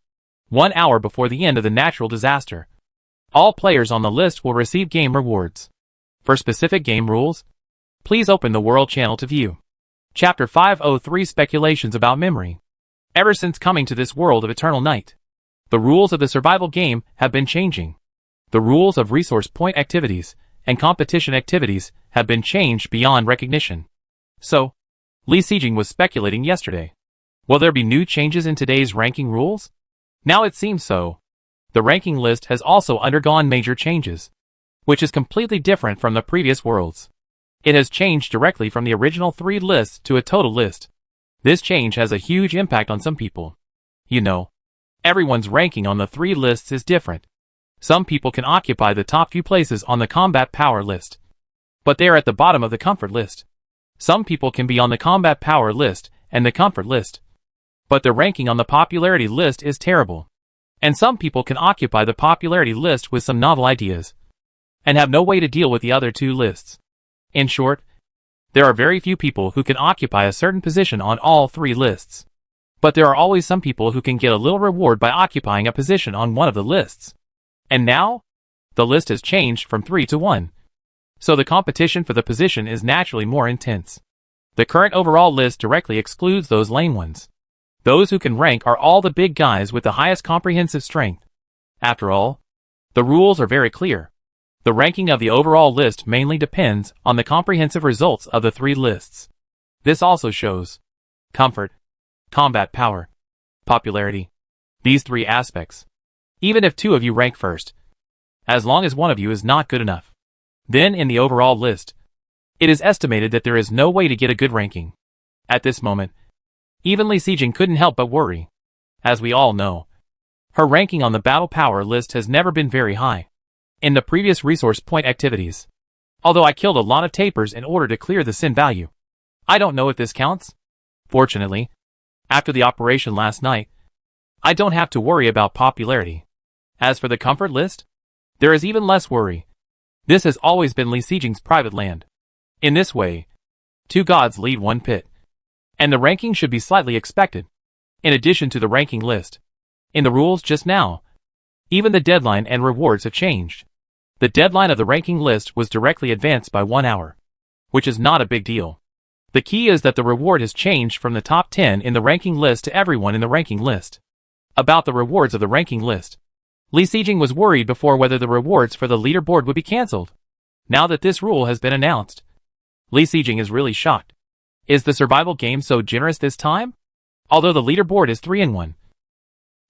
1 hour before the end of the natural disaster, all players on the list will receive game rewards. For specific game rules, please open the World channel to view. Chapter 503 Speculations about Memory. Ever since coming to this world of eternal night, the rules of the survival game have been changing. The rules of resource point activities and competition activities have been changed beyond recognition. So, Li Sijing was speculating yesterday. Will there be new changes in today's ranking rules? Now it seems so. The ranking list has also undergone major changes, which is completely different from the previous worlds. It has changed directly from the original 3 lists to a total list. This change has a huge impact on some people. You know, everyone's ranking on the 3 lists is different. Some people can occupy the top few places on the combat power list, but they are at the bottom of the comfort list. Some people can be on the combat power list and the comfort list, but their ranking on the popularity list is terrible. And some people can occupy the popularity list with some novel ideas, and have no way to deal with the other 2 lists. In short, there are very few people who can occupy a certain position on all 3 lists. But there are always some people who can get a little reward by occupying a position on one of the lists. And now, the list has changed from 3 to 1. So the competition for the position is naturally more intense. The current overall list directly excludes those lame ones. Those who can rank are all the big guys with the highest comprehensive strength. After all, the rules are very clear. The ranking of the overall list mainly depends on the comprehensive results of the 3 lists. This also shows comfort, combat power, popularity. These 3 aspects. Even if 2 of you rank first, as long as one of you is not good enough, then in the overall list, it is estimated that there is no way to get a good ranking. At this moment, even Li Sijing couldn't help but worry. As we all know, her ranking on the battle power list has never been very high. In the previous resource point activities, although I killed a lot of tapers in order to clear the sin value, I don't know if this counts. Fortunately, after the operation last night, I don't have to worry about popularity. As for the comfort list, there is even less worry. This has always been Li Sijing's private land. In this way, 2 gods lead 1 pit, and the ranking should be slightly expected, in addition to the ranking list. In the rules just now, even the deadline and rewards have changed. The deadline of the ranking list was directly advanced by 1 hour, which is not a big deal. The key is that the reward has changed from the top 10 in the ranking list to everyone in the ranking list. About the rewards of the ranking list, Li Sijing was worried before whether the rewards for the leaderboard would be cancelled. Now that this rule has been announced, Li Sijing is really shocked. Is the survival game so generous this time? Although the leaderboard is 3-1,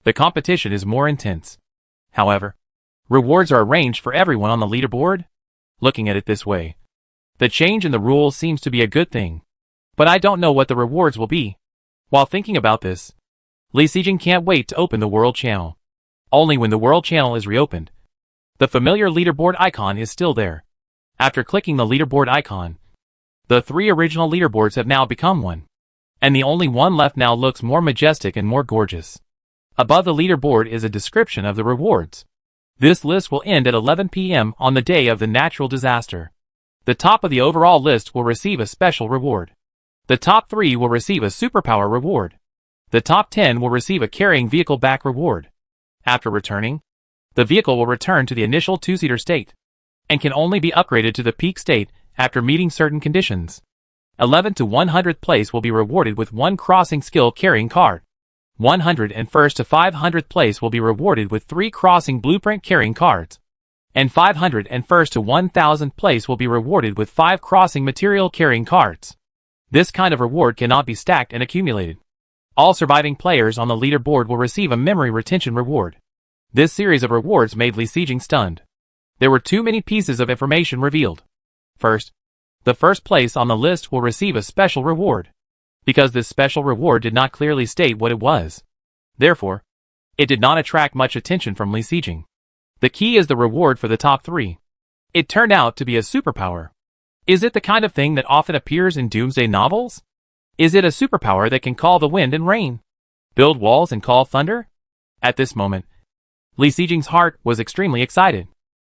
the competition is more intense. However, rewards are arranged for everyone on the leaderboard. Looking at it this way, the change in the rules seems to be a good thing. But I don't know what the rewards will be. While thinking about this, Li Sijing can't wait to open the world channel. Only when the world channel is reopened, the familiar leaderboard icon is still there. After clicking the leaderboard icon, the 3 original leaderboards have now become 1. And the only one left now looks more majestic and more gorgeous. Above the leaderboard is a description of the rewards. This list will end at 11 p.m. on the day of the natural disaster. The top of the overall list will receive a special reward. The top 3 will receive a superpower reward. The top 10 will receive a carrying vehicle back reward. After returning, the vehicle will return to the initial 2-seater state, and can only be upgraded to the peak state after meeting certain conditions. 11 to 100th place will be rewarded with 1 crossing skill carrying card. 101st to 500th place will be rewarded with 3 crossing blueprint carrying cards. And 501st to 1000th place will be rewarded with 5 crossing material carrying cards. This kind of reward cannot be stacked and accumulated. All surviving players on the leaderboard will receive a memory retention reward. This series of rewards made Li Sijing stunned. There were too many pieces of information revealed. First, the first place on the list will receive a special reward, because this special reward did not clearly state what it was. Therefore, it did not attract much attention from Li Sijing. The key is the reward for the top 3. It turned out to be a superpower. Is it the kind of thing that often appears in doomsday novels? Is it a superpower that can call the wind and rain, build walls and call thunder? At this moment, Li Sijing's heart was extremely excited.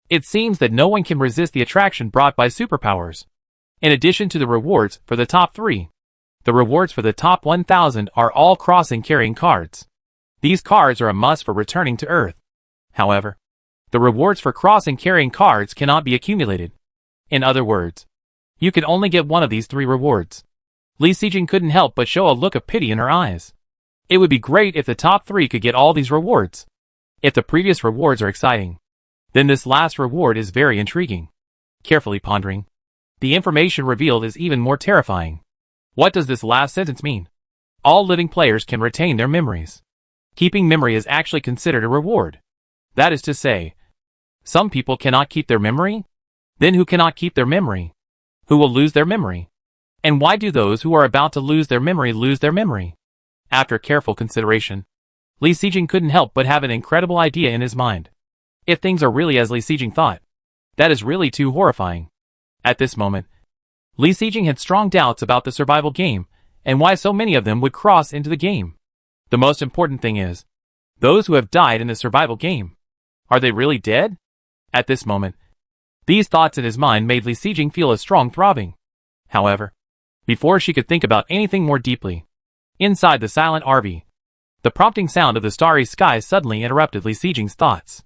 It seems that no one can resist the attraction brought by superpowers. In addition to the rewards for the top 3, the rewards for the top 1000 are all crossing carrying cards. These cards are a must for returning to Earth. However, the rewards for crossing carrying cards cannot be accumulated. In other words, you can only get one of these 3 rewards. Li Sijing couldn't help but show a look of pity in her eyes. It would be great if the top 3 could get all these rewards. If the previous rewards are exciting, then this last reward is very intriguing. Carefully pondering, the information revealed is even more terrifying. What does this last sentence mean? All living players can retain their memories. Keeping memory is actually considered a reward. That is to say, some people cannot keep their memory? Then who cannot keep their memory? Who will lose their memory? And why do those who are about to lose their memory lose their memory? After careful consideration, Li Sijing couldn't help but have an incredible idea in his mind. If things are really as Li Sijing thought, that is really too horrifying. At this moment, Li Sijing had strong doubts about the survival game, and why so many of them would cross into the game. The most important thing is, those who have died in the survival game, are they really dead? At this moment, these thoughts in his mind made Li Sijing feel a strong throbbing. However, before she could think about anything more deeply, inside the silent RV, the prompting sound of the starry sky suddenly interrupted Li Sijing's thoughts.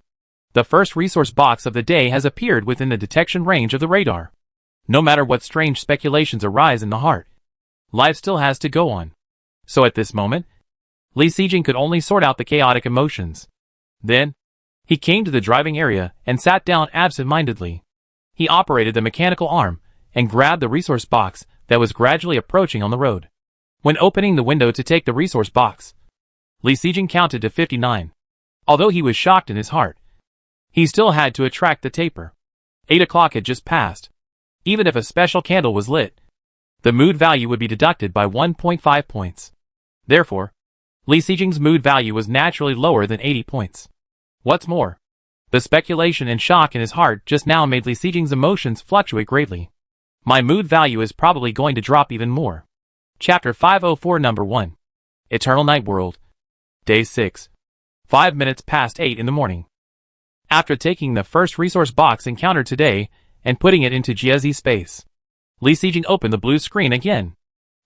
The first resource box of the day has appeared within the detection range of the radar. No matter what strange speculations arise in the heart, life still has to go on. So at this moment, Li Sijing could only sort out the chaotic emotions. Then, he came to the driving area and sat down absent-mindedly. He operated the mechanical arm and grabbed the resource box that was gradually approaching on the road. When opening the window to take the resource box, Li Sijing counted to 59. Although he was shocked in his heart, he still had to attract the taper. 8 o'clock had just passed. Even if a special candle was lit, the mood value would be deducted by 1.5 points. Therefore, Li Sijing's mood value was naturally lower than 80 points. What's more, the speculation and shock in his heart just now made Li Sijing's emotions fluctuate greatly. My mood value is probably going to drop even more. Chapter 504 Number 1. Eternal Night World. Day 6. 5 minutes past 8 in the morning. After taking the first resource box encountered today and putting it into GZ space, Li Sijing opened the blue screen again.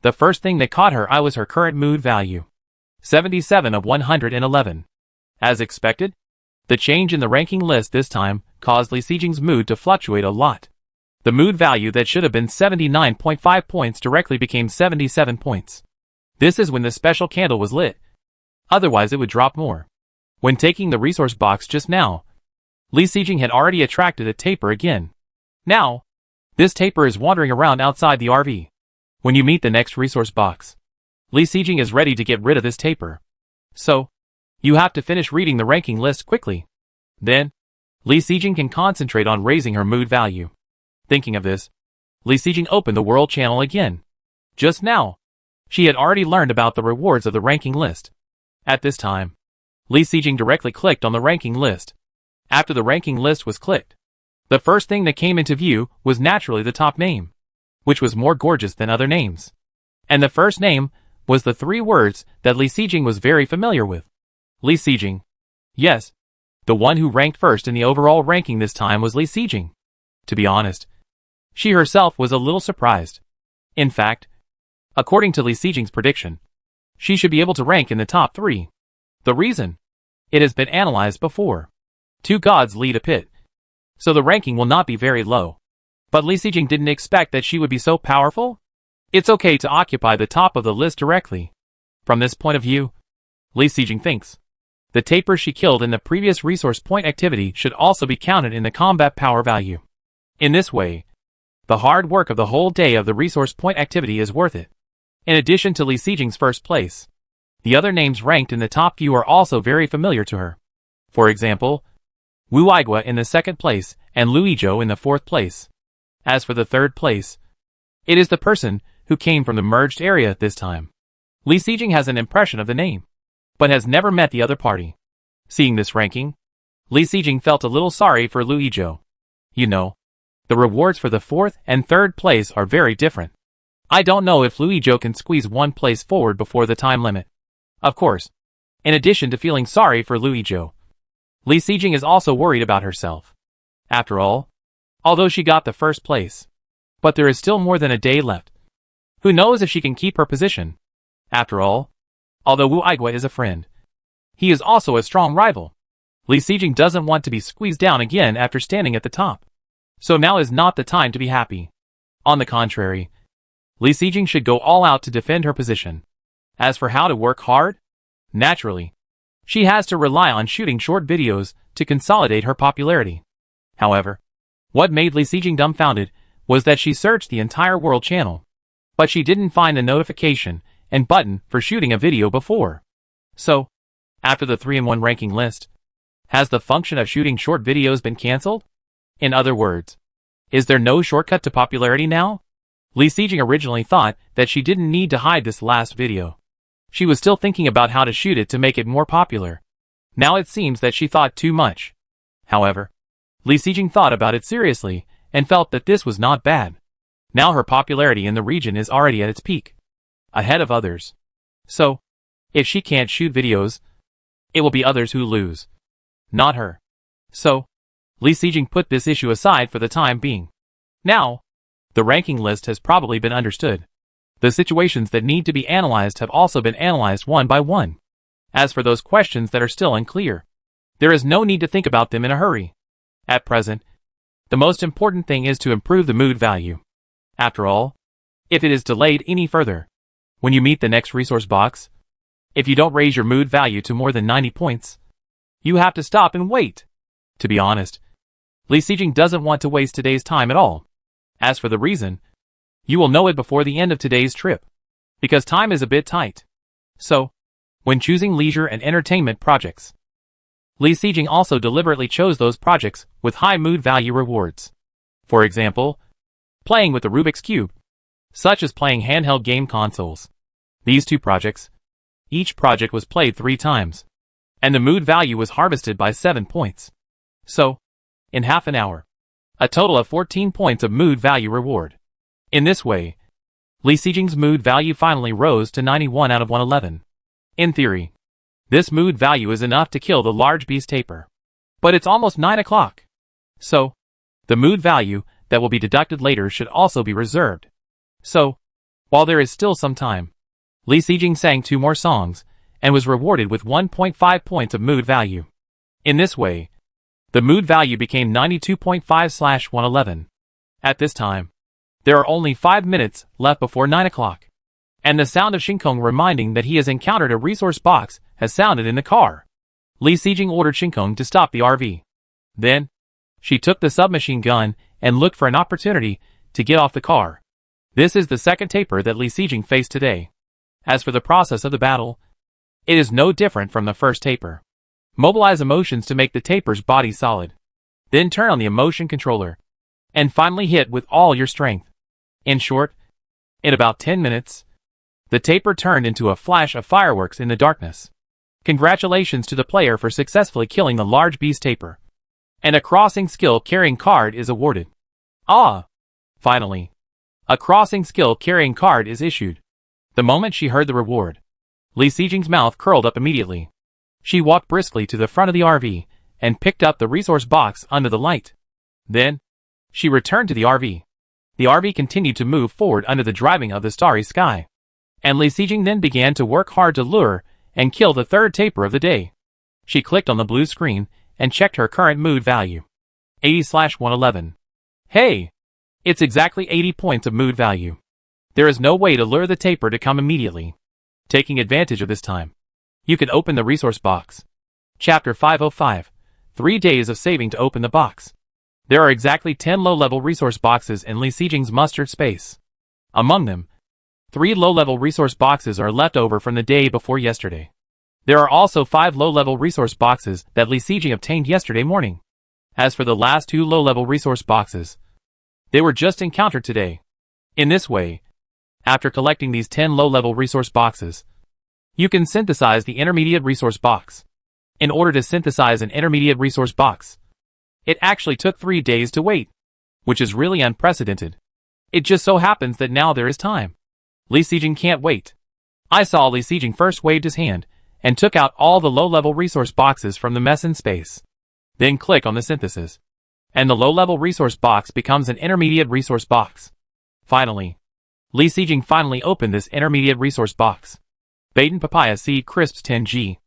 The first thing that caught her eye was her current mood value. 77 of 111. As expected, the change in the ranking list this time caused Li Sijing's mood to fluctuate a lot. The mood value that should have been 79.5 points directly became 77 points. This is when the special candle was lit. Otherwise it would drop more. When taking the resource box just now, Li Sijing had already attracted a taper again. Now, this taper is wandering around outside the RV. When you meet the next resource box, Li Sijing is ready to get rid of this taper. So, you have to finish reading the ranking list quickly. Then, Li Sijing can concentrate on raising her mood value. Thinking of this, Li Sijing opened the world channel again. Just now, she had already learned about the rewards of the ranking list. At this time, Li Sijing directly clicked on the ranking list. After the ranking list was clicked, the first thing that came into view was naturally the top name, which was more gorgeous than other names. And the first name was the 3 words that Li Sijing was very familiar with. Li Sijing. Yes, the one who ranked first in the overall ranking this time was Li Sijing. To be honest, she herself was a little surprised. In fact, according to Li Sijing's prediction, she should be able to rank in the top 3. The reason? It has been analyzed before. 2 gods lead a pit, so the ranking will not be very low. But Li Sijing didn't expect that she would be so powerful. It's okay to occupy the top of the list directly. From this point of view, Li Sijing thinks the taper she killed in the previous resource point activity should also be counted in the combat power value. In this way, the hard work of the whole day of the resource point activity is worth it. In addition to Li Sijing's first place, the other names ranked in the top few are also very familiar to her. For example, Wu Aigua in the 2nd place and Lu Yizhou in the 4th place. As for the 3rd place, it is the person who came from the merged area this time. Li Sijing has an impression of the name, but has never met the other party. Seeing this ranking, Li Sijing felt a little sorry for Lu Yizhou. You know, the rewards for the 4th and 3rd place are very different. I don't know if Lu Yizhou can squeeze 1 place forward before the time limit. Of course, in addition to feeling sorry for Lu Yizhou, Li Sijing is also worried about herself. After all, although she got the 1st place, but there is still more than a day left. Who knows if she can keep her position? After all, although Wu Aigua is a friend, he is also a strong rival. Li Sijing doesn't want to be squeezed down again after standing at the top. So now is not the time to be happy. On the contrary, Li Sijing should go all out to defend her position. As for how to work hard, naturally, she has to rely on shooting short videos to consolidate her popularity. However, what made Li Sijing dumbfounded was that she searched the entire world channel, but she didn't find a notification and button for shooting a video before. So, after the 3-in-1 ranking list, has the function of shooting short videos been cancelled? In other words, is there no shortcut to popularity now? Li Sijing originally thought that she didn't need to hide this last video. She was still thinking about how to shoot it to make it more popular. Now it seems that she thought too much. However, Li Sijing thought about it seriously and felt that this was not bad. Now her popularity in the region is already at its peak, ahead of others. So, if she can't shoot videos, it will be others who lose, not her. So, Li Sijing put this issue aside for the time being. Now, the ranking list has probably been understood. The situations that need to be analyzed have also been analyzed one by one. As for those questions that are still unclear, there is no need to think about them in a hurry. At present, the most important thing is to improve the mood value. After all, if it is delayed any further, when you meet the next resource box, if you don't raise your mood value to more than 90 points, you have to stop and wait. To be honest, Li Sijing doesn't want to waste today's time at all. As for the reason, you will know it before the end of today's trip, because time is a bit tight. So, when choosing leisure and entertainment projects, Li Sijing also deliberately chose those projects with high mood value rewards. For example, playing with the Rubik's Cube, such as playing handheld game consoles. These two projects, each project was played 3 times, and the mood value was harvested by 7 points. So, in half an hour, a total of 14 points of mood value reward. In this way, Li Sijing's mood value finally rose to 91 out of 111. In theory, this mood value is enough to kill the large beast tapir. But it's almost 9 o'clock. So, the mood value that will be deducted later should also be reserved. So, while there is still some time, Li Sijing sang 2 more songs, and was rewarded with 1.5 points of mood value. In this way, the mood value became 92.5/111. At this time, there are only 5 minutes left before 9 o'clock, and the sound of Shinkong reminding that he has encountered a resource box has sounded in the car. Li Sijing ordered Shinkong to stop the RV. Then, she took the submachine gun and looked for an opportunity to get off the car. This is the second tapir that Li Sijing faced today. As for the process of the battle, it is no different from the first tapir. Mobilize emotions to make the tapir's body solid. Then turn on the emotion controller, and finally hit with all your strength. In short, in about 10 minutes, the tapir turned into a flash of fireworks in the darkness. Congratulations to the player for successfully killing the large beast tapir. And a crossing skill carrying card is awarded. Ah! Finally, a crossing skill carrying card is issued. The moment she heard the reward, Li Sijing's mouth curled up immediately. She walked briskly to the front of the RV and picked up the resource box under the light. Then, she returned to the RV. The RV continued to move forward under the driving of the starry sky. And Li Sijing then began to work hard to lure and kill the third tapir of the day. She clicked on the blue screen and checked her current mood value. 80/111. Hey! It's exactly 80 points of mood value. There is no way to lure the tapir to come immediately. Taking advantage of this time, you can open the resource box. Chapter 505. 3 days of saving to open the box. There are exactly 10 low-level resource boxes in Li Sijing's mustard space. Among them, 3 low-level resource boxes are left over from the day before yesterday. There are also 5 low-level resource boxes that Li Sijing obtained yesterday morning. As for the last 2 low-level resource boxes, they were just encountered today. In this way, after collecting these 10 low-level resource boxes, you can synthesize the intermediate resource box. In order to synthesize an intermediate resource box, it actually took 3 days to wait, which is really unprecedented. It just so happens that now there is time. Li Sijing can't wait. I saw Li Sijing first waved his hand and took out all the low-level resource boxes from the mess in space. Then click on the synthesis, and the low-level resource box becomes an intermediate resource box. Finally, Li Sijing finally opened this intermediate resource box. Baton Papaya Seed Crisps 10G.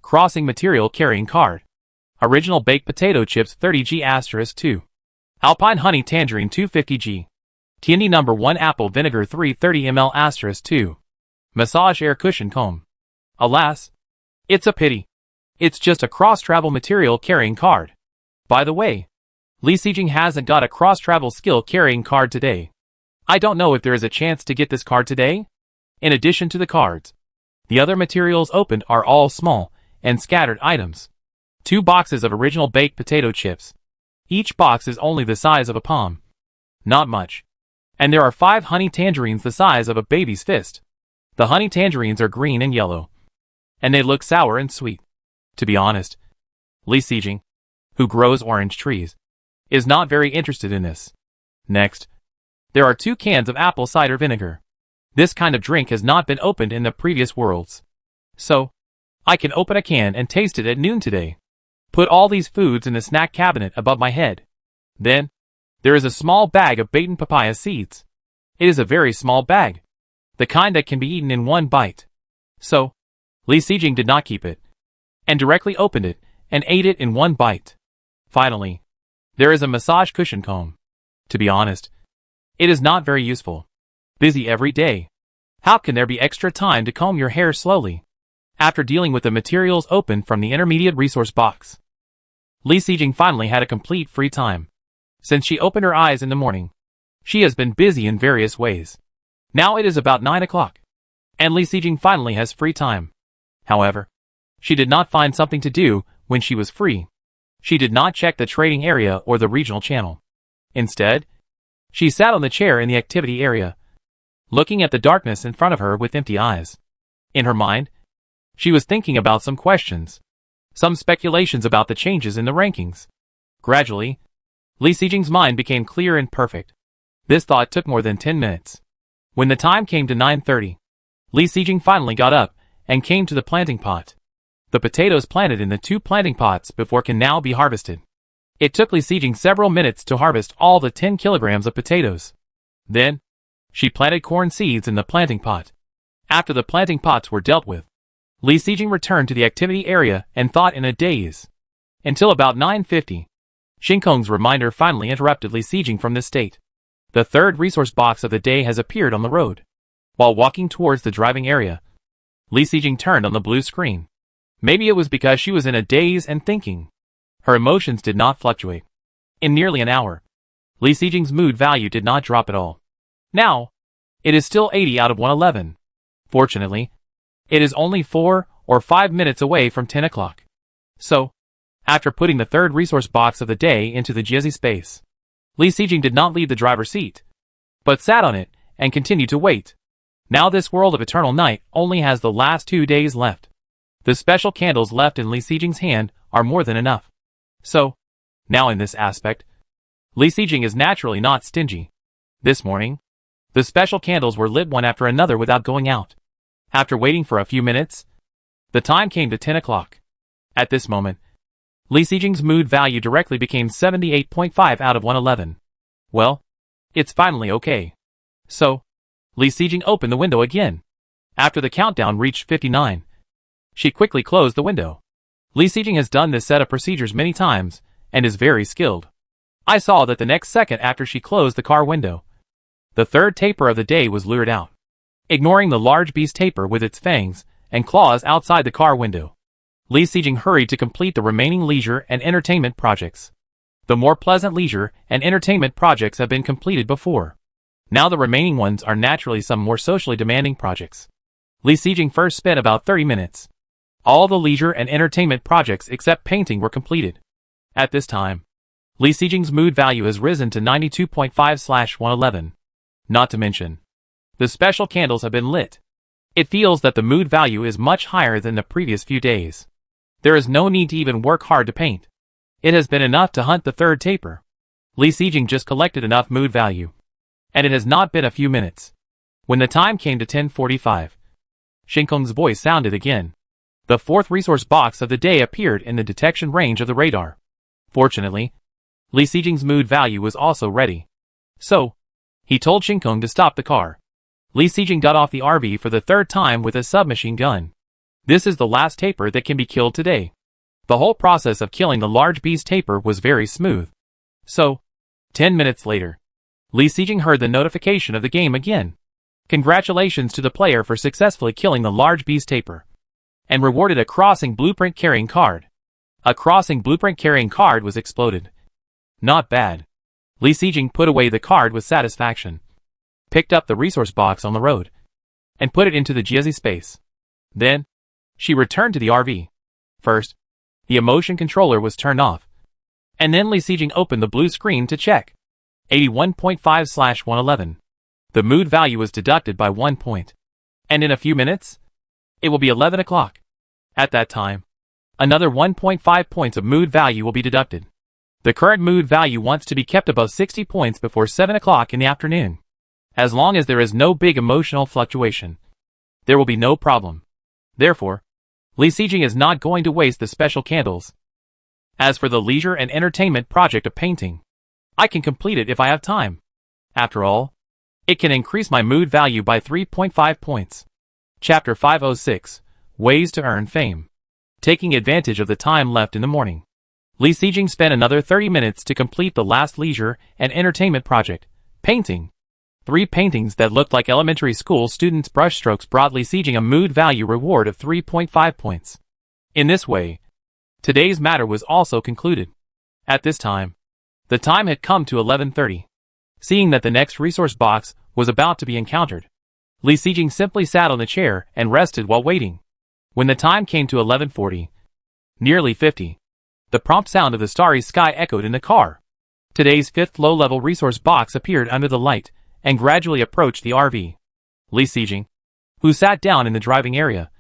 Crossing Material Carrying Card. Original Baked Potato Chips 30G*2. Alpine Honey Tangerine 250G. Candy No. 1 Apple Vinegar 330ml*2. Massage Air Cushion Comb. Alas, it's a pity. It's just a cross-travel material carrying card. By the way, Li Sijing hasn't got a cross-travel skill carrying card today. I don't know if there is a chance to get this card today. In addition to the cards, the other materials opened are all small and scattered items. 2 boxes of original baked potato chips. Each box is only the size of a palm. Not much. And there are 5 honey tangerines the size of a baby's fist. The honey tangerines are green and yellow, and they look sour and sweet. To be honest, Li Xijing, who grows orange trees, is not very interested in this. Next, there are 2 cans of apple cider vinegar. This kind of drink has not been opened in the previous worlds. So, I can open a can and taste it at noon today. Put all these foods in the snack cabinet above my head. Then, there is a small bag of beaten papaya seeds. It is a very small bag, the kind that can be eaten in one bite. So, Li Xijing did not keep it, and directly opened it and ate it in one bite. Finally, there is a massage cushion comb. To be honest, it is not very useful. Busy every day. How can there be extra time to comb your hair slowly? After dealing with the materials opened from the intermediate resource box, Li Xijing finally had a complete free time. Since she opened her eyes in the morning, she has been busy in various ways. Now it is about 9 o'clock, and Li Xijing finally has free time. However, she did not find something to do when she was free. She did not check the trading area or the regional channel. Instead, she sat on the chair in the activity area, looking at the darkness in front of her with empty eyes. In her mind, she was thinking about some questions, some speculations about the changes in the rankings. Gradually, Li Xijing's mind became clear and perfect. This thought took more than 10 minutes. When the time came to 9:30, Li Xijing finally got up and came to the planting pot. The potatoes planted in the 2 planting pots before can now be harvested. It took Li Xijing several minutes to harvest all the 10 kilograms of potatoes. Then, she planted corn seeds in the planting pot. After the planting pots were dealt with, Li Xijing returned to the activity area and thought in a daze. Until about 9:50, Xingkong's reminder finally interrupted Li Xijing from this state. The 3rd resource box of the day has appeared on the road. While walking towards the driving area, Li Xijing turned on the blue screen. Maybe it was because she was in a daze and thinking. Her emotions did not fluctuate. In nearly an hour, Li Xijing's mood value did not drop at all. Now, it is still 80 out of 111. Fortunately, it is only 4 or 5 minutes away from 10 o'clock. So, after putting the 3rd resource box of the day into the Jiezi space, Li Xijing did not leave the driver's seat, but sat on it and continued to wait. Now this world of eternal night only has the last 2 days left. The special candles left in Li Xijing's hand are more than enough. So, now in this aspect, Li Xijing is naturally not stingy. This morning, the special candles were lit one after another without going out. After waiting for a few minutes, the time came to 10 o'clock. At this moment, Li Xijing's mood value directly became 78.5 out of 111. Well, it's finally okay. So, Li Xijing opened the window again. After the countdown reached 59, she quickly closed the window. Li Xijing has done this set of procedures many times, and is very skilled. I saw that the next second after she closed the car window, the 3rd tapir of the day was lured out. Ignoring the large beast tapir with its fangs and claws outside the car window, Li Xijing hurried to complete the remaining leisure and entertainment projects. The more pleasant leisure and entertainment projects have been completed before. Now the remaining ones are naturally some more socially demanding projects. Li Xijing first spent about 30 minutes. All the leisure and entertainment projects except painting were completed. At this time, Li Xijing's mood value has risen to 92.5/111. Not to mention, the special candles have been lit. It feels that the mood value is much higher than the previous few days. There is no need to even work hard to paint. It has been enough to hunt the 3rd tapir. Li Xijing just collected enough mood value. And it has not been a few minutes. When the time came to 10:45, Xingkong's voice sounded again. The 4th resource box of the day appeared in the detection range of the radar. Fortunately, Li Xijing's mood value was also ready. So, he told Xingkong to stop the car. Li Xijing got off the RV for the 3rd time with a submachine gun. This is the last tapir that can be killed today. The whole process of killing the large beast tapir was very smooth. So, 10 minutes later, Li Xijing heard the notification of the game again. Congratulations to the player for successfully killing the large beast tapir, and rewarded a crossing blueprint carrying card. A crossing blueprint carrying card was exploded. Not bad. Li Xijing put away the card with satisfaction, picked up the resource box on the road, and put it into the Jiezi space. Then, she returned to the RV. First, the emotion controller was turned off, and then Li Xijing opened the blue screen to check. 81.5/111. The mood value was deducted by 1 point. And in a few minutes, it will be 11 o'clock. At that time, another 1.5 points of mood value will be deducted. The current mood value wants to be kept above 60 points before 7 o'clock in the afternoon. As long as there is no big emotional fluctuation, there will be no problem. Therefore, Li Sijing is not going to waste the special candles. As for the leisure and entertainment project of painting, I can complete it if I have time. After all, it can increase my mood value by 3.5 points. Chapter 506, Ways to Earn Fame. Taking advantage of the time left in the morning, Li Sijing spent another 30 minutes to complete the last leisure and entertainment project, painting. 3 paintings that looked like elementary school students' brushstrokes brought Li Sijing a mood value reward of 3.5 points. In this way, today's matter was also concluded. At this time, the time had come to 11:30. Seeing that the next resource box was about to be encountered, Li Sijing simply sat on the chair and rested while waiting. When the time came to 11:40, nearly 50, the prompt sound of the starry sky echoed in the car. Today's 5th low-level resource box appeared under the light and gradually approached the RV. Li Sijing, who sat down in the driving area,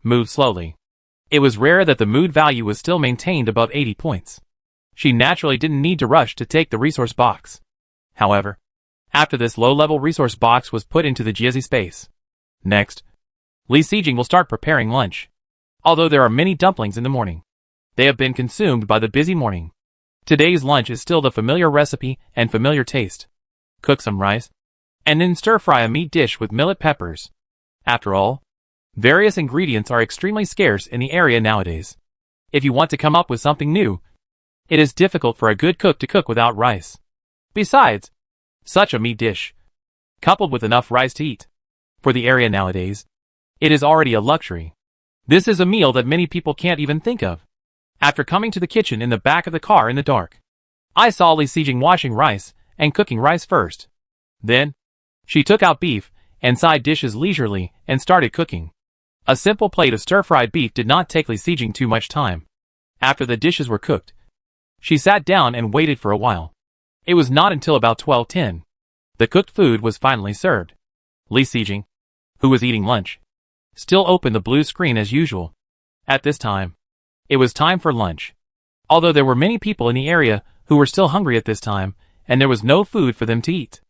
moved slowly. It was rare that the mood value was still maintained above 80 points. She naturally didn't need to rush to take the resource box. However, after this low-level resource box was put into the Jiezi space, next, Li Sijing will start preparing lunch. Although there are many dumplings in the morning, they have been consumed by the busy morning. Today's lunch is still the familiar recipe and familiar taste. Cook some rice, and then stir-fry a meat dish with millet peppers. After all, various ingredients are extremely scarce in the area nowadays. If you want to come up with something new, it is difficult for a good cook to cook without rice. Besides, such a meat dish, coupled with enough rice to eat, for the area nowadays, it is already a luxury. This is a meal that many people can't even think of. After coming to the kitchen in the back of the car in the dark, I saw Li Sijing washing rice and cooking rice first. Then, she took out beef and side dishes leisurely and started cooking. A simple plate of stir-fried beef did not take Li Sijing too much time. After the dishes were cooked, she sat down and waited for a while. It was not until about 12:10. The cooked food was finally served. Li Sijing, who was eating lunch, still opened the blue screen as usual. At this time, it was time for lunch. Although there were many people in the area who were still hungry at this time, and there was no food for them to eat.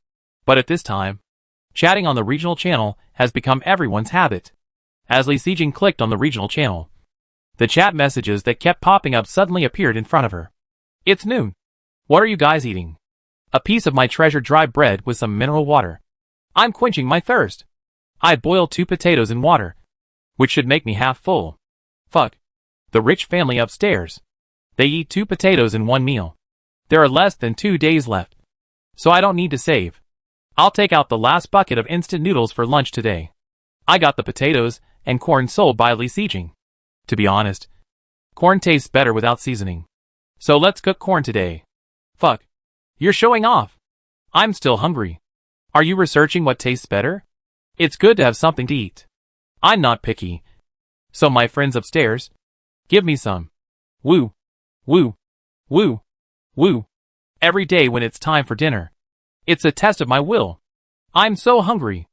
But at this time, chatting on the regional channel has become everyone's habit. As Li Sijing clicked on the regional channel, the chat messages that kept popping up suddenly appeared in front of her. It's noon. What are you guys eating? A piece of my treasured dry bread with some mineral water. I'm quenching my thirst. I boiled 2 potatoes in water, which should make me half full. Fuck. The rich family upstairs. They eat 2 potatoes in one meal. There are less than 2 days left, so I don't need to save. I'll take out the last bucket of instant noodles for lunch today. I got the potatoes and corn sold by Li Sijing. To be honest, corn tastes better without seasoning. So let's cook corn today. Fuck. You're showing off. I'm still hungry. Are you researching what tastes better? It's good to have something to eat. I'm not picky. So my friends upstairs, give me some. Woo. Woo. Woo. Woo. Every day when it's time for dinner, it's a test of my will. I'm so hungry.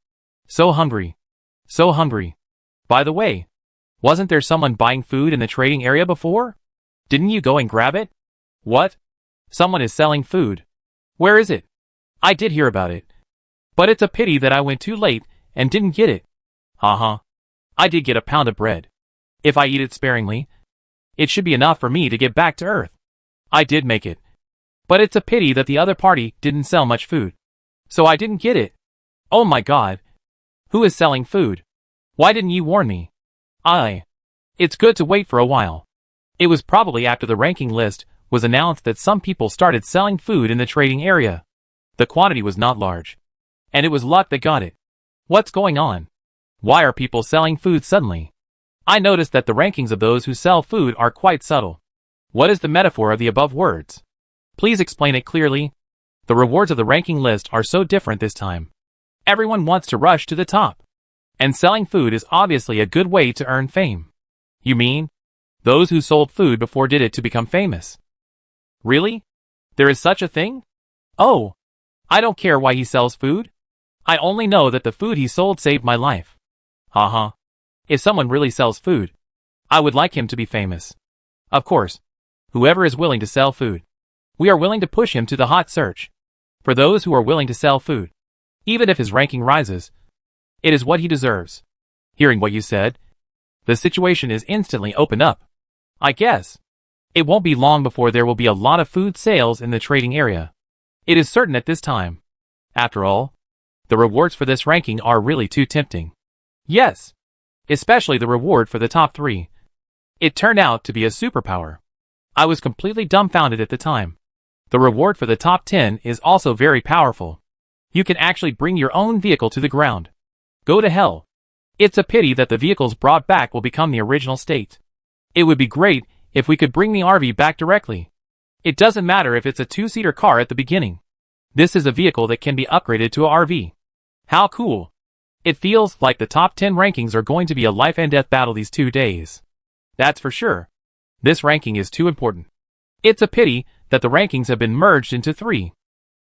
So hungry. So hungry. By the way, wasn't there someone buying food in the trading area before? Didn't you go and grab it? What? Someone is selling food. Where is it? I did hear about it. But it's a pity that I went too late and didn't get it. Haha. I did get a pound of bread. If I eat it sparingly, it should be enough for me to get back to Earth. I did make it. But it's a pity that the other party didn't sell much food. So I didn't get it. Oh my god. Who is selling food? Why didn't you warn me? It's good to wait for a while. It was probably after the ranking list was announced that some people started selling food in the trading area. The quantity was not large, and it was luck that got it. What's going on? Why are people selling food suddenly? I noticed that the rankings of those who sell food are quite subtle. What is the metaphor of the above words? Please explain it clearly. The rewards of the ranking list are so different this time. Everyone wants to rush to the top. And selling food is obviously a good way to earn fame. You mean, those who sold food before did it to become famous? Really? There is such a thing? Oh, I don't care why he sells food. I only know that the food he sold saved my life. Haha. If someone really sells food, I would like him to be famous. Of course. Whoever is willing to sell food, we are willing to push him to the hot search. For those who are willing to sell food, even if his ranking rises, it is what he deserves. Hearing what you said, the situation is instantly opened up. I guess it won't be long before there will be a lot of food sales in the trading area. It is certain at this time. After all, the rewards for this ranking are really too tempting. Yes, especially the reward for the top 3. It turned out to be a superpower. I was completely dumbfounded at the time. The reward for the top 10 is also very powerful. You can actually bring your own vehicle to the ground. Go to hell. It's a pity that the vehicles brought back will become the original state. It would be great if we could bring the RV back directly. It doesn't matter if it's a 2-seater car at the beginning. This is a vehicle that can be upgraded to a RV. How cool. It feels like the top 10 rankings are going to be a life and death battle these 2 days. That's for sure. This ranking is too important. It's a pity that the rankings have been merged into 3.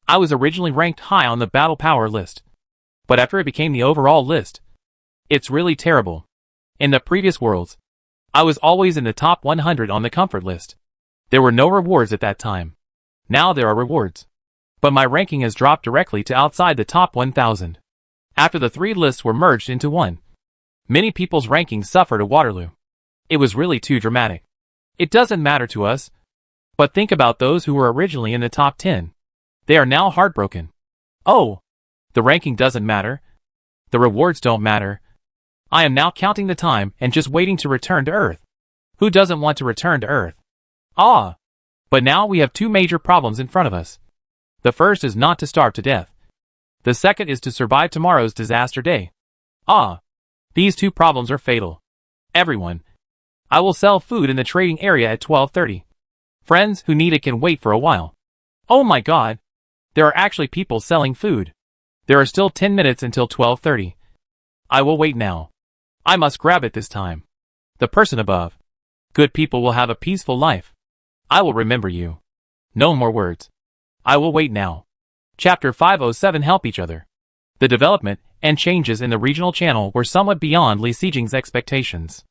I was originally ranked high on the battle power list, but after it became the overall list, it's really terrible. In the previous worlds, I was always in the top 100 on the comfort list. There were no rewards at that time. Now there are rewards. But my ranking has dropped directly to outside the top 1000. After the 3 lists were merged into 1, many people's rankings suffered a Waterloo. It was really too dramatic. It doesn't matter to us. But think about those who were originally in the top 10. They are now heartbroken. Oh, the ranking doesn't matter. The rewards don't matter. I am now counting the time and just waiting to return to Earth. Who doesn't want to return to Earth? Ah! But now we have 2 major problems in front of us. The first is not to starve to death. The second is to survive tomorrow's disaster day. Ah! These 2 problems are fatal. Everyone. I will sell food in the trading area at 12:30. Friends who need it can wait for a while. Oh my god! There are actually people selling food. There are still 10 minutes until 12:30. I will wait now. I must grab it this time. The person above. Good people will have a peaceful life. I will remember you. No more words. I will wait now. Chapter 507 Help Each Other. The development and changes in the regional channel were somewhat beyond Li Sijing's expectations.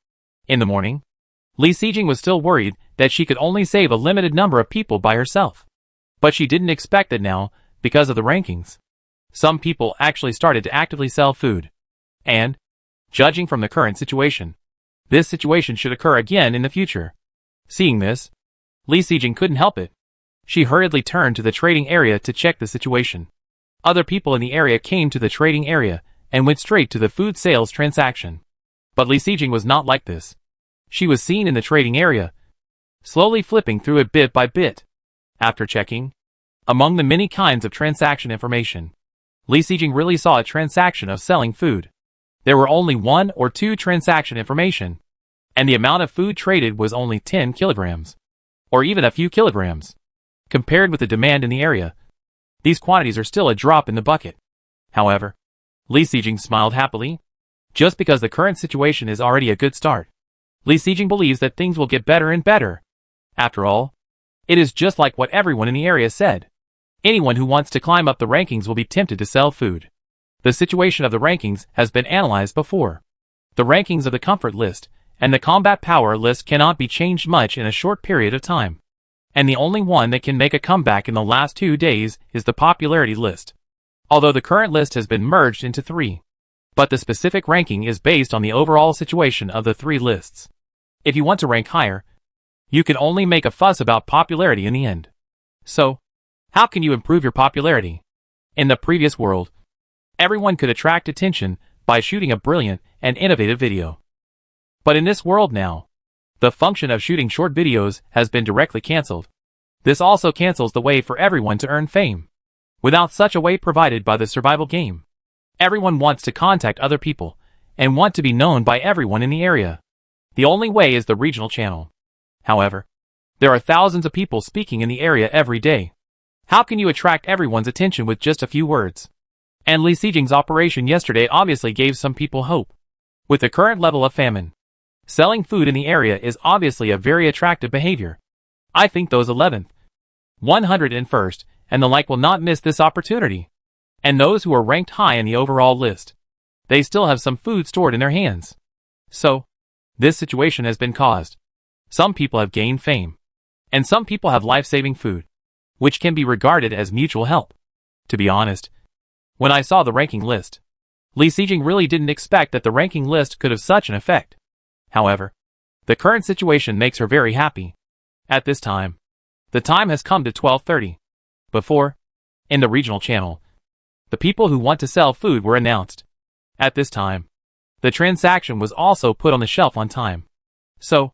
In the morning, Li Sijing was still worried that she could only save a limited number of people by herself. But she didn't expect that now, because of the rankings. Some people actually started to actively sell food. And, judging from the current situation, this situation should occur again in the future. Seeing this, Li Sijing couldn't help it. She hurriedly turned to the trading area to check the situation. Other people in the area came to the trading area and went straight to the food sales transaction. But Li Sijing was not like this. She was seen in the trading area, slowly flipping through it bit by bit. After checking, among the many kinds of transaction information, Li Sijing really saw a transaction of selling food. There were only 1 or 2 transaction information, and the amount of food traded was only 10 kilograms, or even a few kilograms. Compared with the demand in the area, these quantities are still a drop in the bucket. However, Li Sijing smiled happily. Just because the current situation is already a good start, Li Sijing believes that things will get better and better. After all, it is just like what everyone in the area said. Anyone who wants to climb up the rankings will be tempted to sell food. The situation of the rankings has been analyzed before. The rankings of the comfort list and the combat power list cannot be changed much in a short period of time. And the only one that can make a comeback in the last 2 days is the popularity list. Although the current list has been merged into 3. But the specific ranking is based on the overall situation of the 3 lists. If you want to rank higher, you can only make a fuss about popularity in the end. So, how can you improve your popularity? In the previous world, everyone could attract attention by shooting a brilliant and innovative video. But in this world now, the function of shooting short videos has been directly cancelled. This also cancels the way for everyone to earn fame. Without such a way provided by the survival game, everyone wants to contact other people and want to be known by everyone in the area. The only way is the regional channel. However, there are thousands of people speaking in the area every day. How can you attract everyone's attention with just a few words? And Li Sijing's operation yesterday obviously gave some people hope. With the current level of famine, selling food in the area is obviously a very attractive behavior. I think those 11th, 101st, and the like will not miss this opportunity. And those who are ranked high in the overall list, they still have some food stored in their hands. So, this situation has been caused. Some people have gained fame, and some people have life-saving food, which can be regarded as mutual help. To be honest, when I saw the ranking list, Li Sijing really didn't expect that the ranking list could have such an effect. However, the current situation makes her very happy. At this time, the time has come to 12:30. Before, in the regional channel, the people who want to sell food were announced. At this time, the transaction was also put on the shelf on time. So,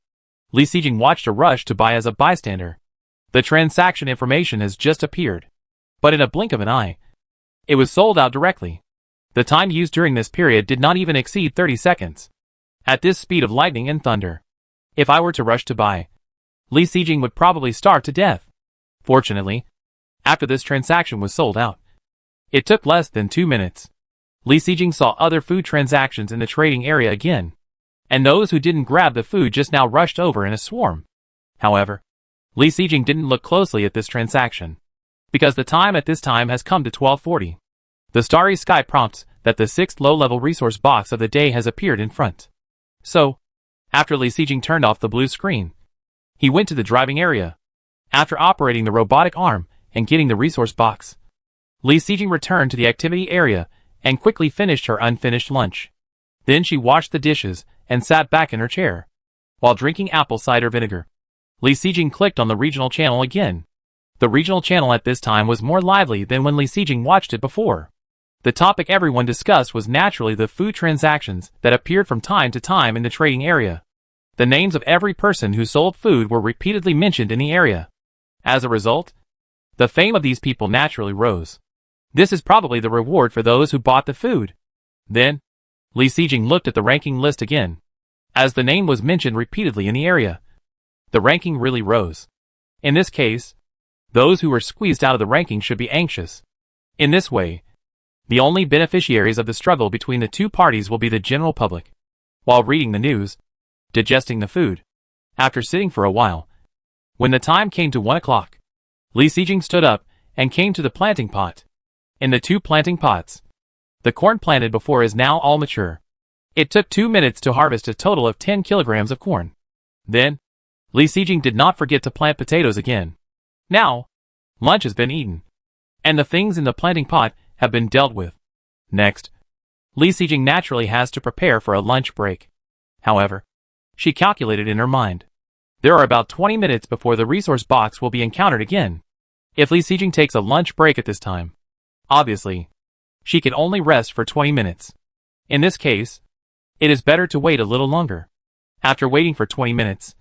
Li Sijing watched a rush to buy as a bystander. The transaction information has just appeared, but in a blink of an eye, it was sold out directly. The time used during this period did not even exceed 30 seconds. At this speed of lightning and thunder, if I were to rush to buy, Li Sijing would probably starve to death. Fortunately, after this transaction was sold out, it took less than 2 minutes. Li Sijing saw other food transactions in the trading area again, and those who didn't grab the food just now rushed over in a swarm. However, Li Sijing didn't look closely at this transaction, because the time at this time has come to 12:40. The starry sky prompts that the 6th low-level resource box of the day has appeared in front. So, after Li Sijing turned off the blue screen, he went to the driving area. After operating the robotic arm and getting the resource box, Li Sijing returned to the activity area and quickly finished her unfinished lunch. Then she washed the dishes and sat back in her chair. While drinking apple cider vinegar, Li Sijing clicked on the regional channel again. The regional channel at this time was more lively than when Li Sijing watched it before. The topic everyone discussed was naturally the food transactions that appeared from time to time in the trading area. The names of every person who sold food were repeatedly mentioned in the area. As a result, the fame of these people naturally rose. This is probably the reward for those who bought the food. Then, Li Sijing looked at the ranking list again. As the name was mentioned repeatedly in the area, the ranking really rose. In this case, those who were squeezed out of the ranking should be anxious. In this way, the only beneficiaries of the struggle between the two parties will be the general public. While reading the news, digesting the food, after sitting for a while, when the time came to 1 o'clock, Li Sijing stood up and came to the planting pot. In the 2 planting pots, the corn planted before is now all mature. It took 2 minutes to harvest a total of 10 kilograms of corn. Then, Li Sijing did not forget to plant potatoes again. Now, lunch has been eaten, and the things in the planting pot have been dealt with. Next, Li Sijing naturally has to prepare for a lunch break. However, she calculated in her mind, there are about 20 minutes before the resource box will be encountered again. If Li Sijing takes a lunch break at this time, obviously, she can only rest for 20 minutes. In this case, it is better to wait a little longer. After waiting for 20 minutes,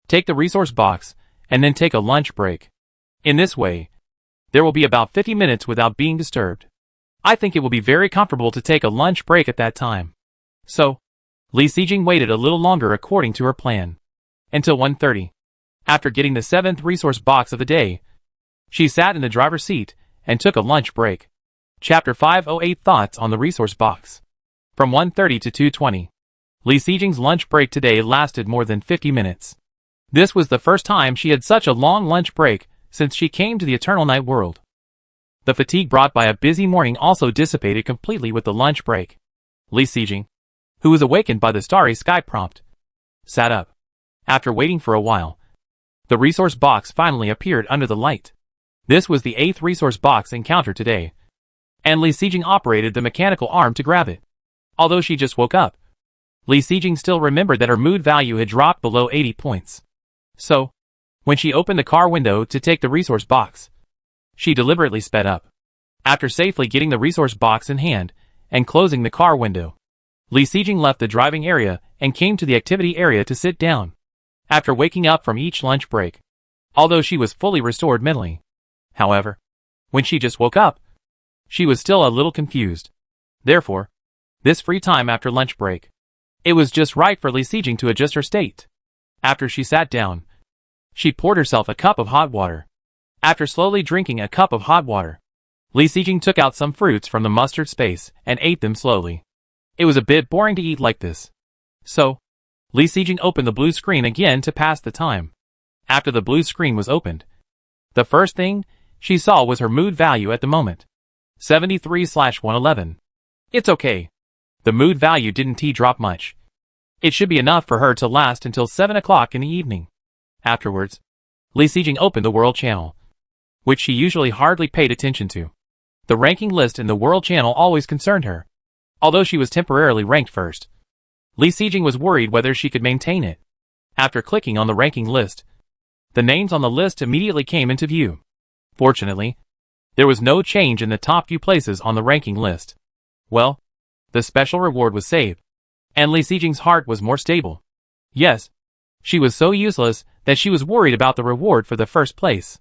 take the resource box and then take a lunch break. In this way, there will be about 50 minutes without being disturbed. I think it will be very comfortable to take a lunch break at that time. So, Li Sijing waited a little longer according to her plan. Until 1:30. After getting the 7th resource box of the day, she sat in the driver's seat and took a lunch break. Chapter 508 Thoughts on the Resource Box. From 1:30 to 2:20. Li Sijing's lunch break today lasted more than 50 minutes. This was the first time she had such a long lunch break since she came to the Eternal Night world. The fatigue brought by a busy morning also dissipated completely with the lunch break. Li Sijing, who was awakened by the starry sky prompt, sat up. After waiting for a while, the resource box finally appeared under the light. This was the 8th resource box encountered today, and Li Sijing operated the mechanical arm to grab it. Although she just woke up, Li Sijing still remembered that her mood value had dropped below 80 points. So, when she opened the car window to take the resource box, she deliberately sped up. After safely getting the resource box in hand and closing the car window, Li Sijing left the driving area and came to the activity area to sit down. After waking up from each lunch break, although she was fully restored mentally, however, when she just woke up, she was still a little confused. Therefore, this free time after lunch break, it was just right for Li Sijing to adjust her state. After she sat down, she poured herself a cup of hot water. After slowly drinking a cup of hot water, Li Sijing took out some fruits from the mustard space and ate them slowly. It was a bit boring to eat like this. So, Li Sijing opened the blue screen again to pass the time. After the blue screen was opened, the first thing she saw was her mood value at the moment. 73/111. It's okay. The mood value didn't drop much. It should be enough for her to last until 7 o'clock in the evening. Afterwards, Li Xijing opened the World Channel, which she usually hardly paid attention to. The ranking list in the World Channel always concerned her. Although she was temporarily ranked first, Li Xijing was worried whether she could maintain it. After clicking on the ranking list, the names on the list immediately came into view. Fortunately, there was no change in the top few places on the ranking list. Well, the special reward was saved, and Li Xijing's heart was more stable. Yes, she was so useless that she was worried about the reward for the first place.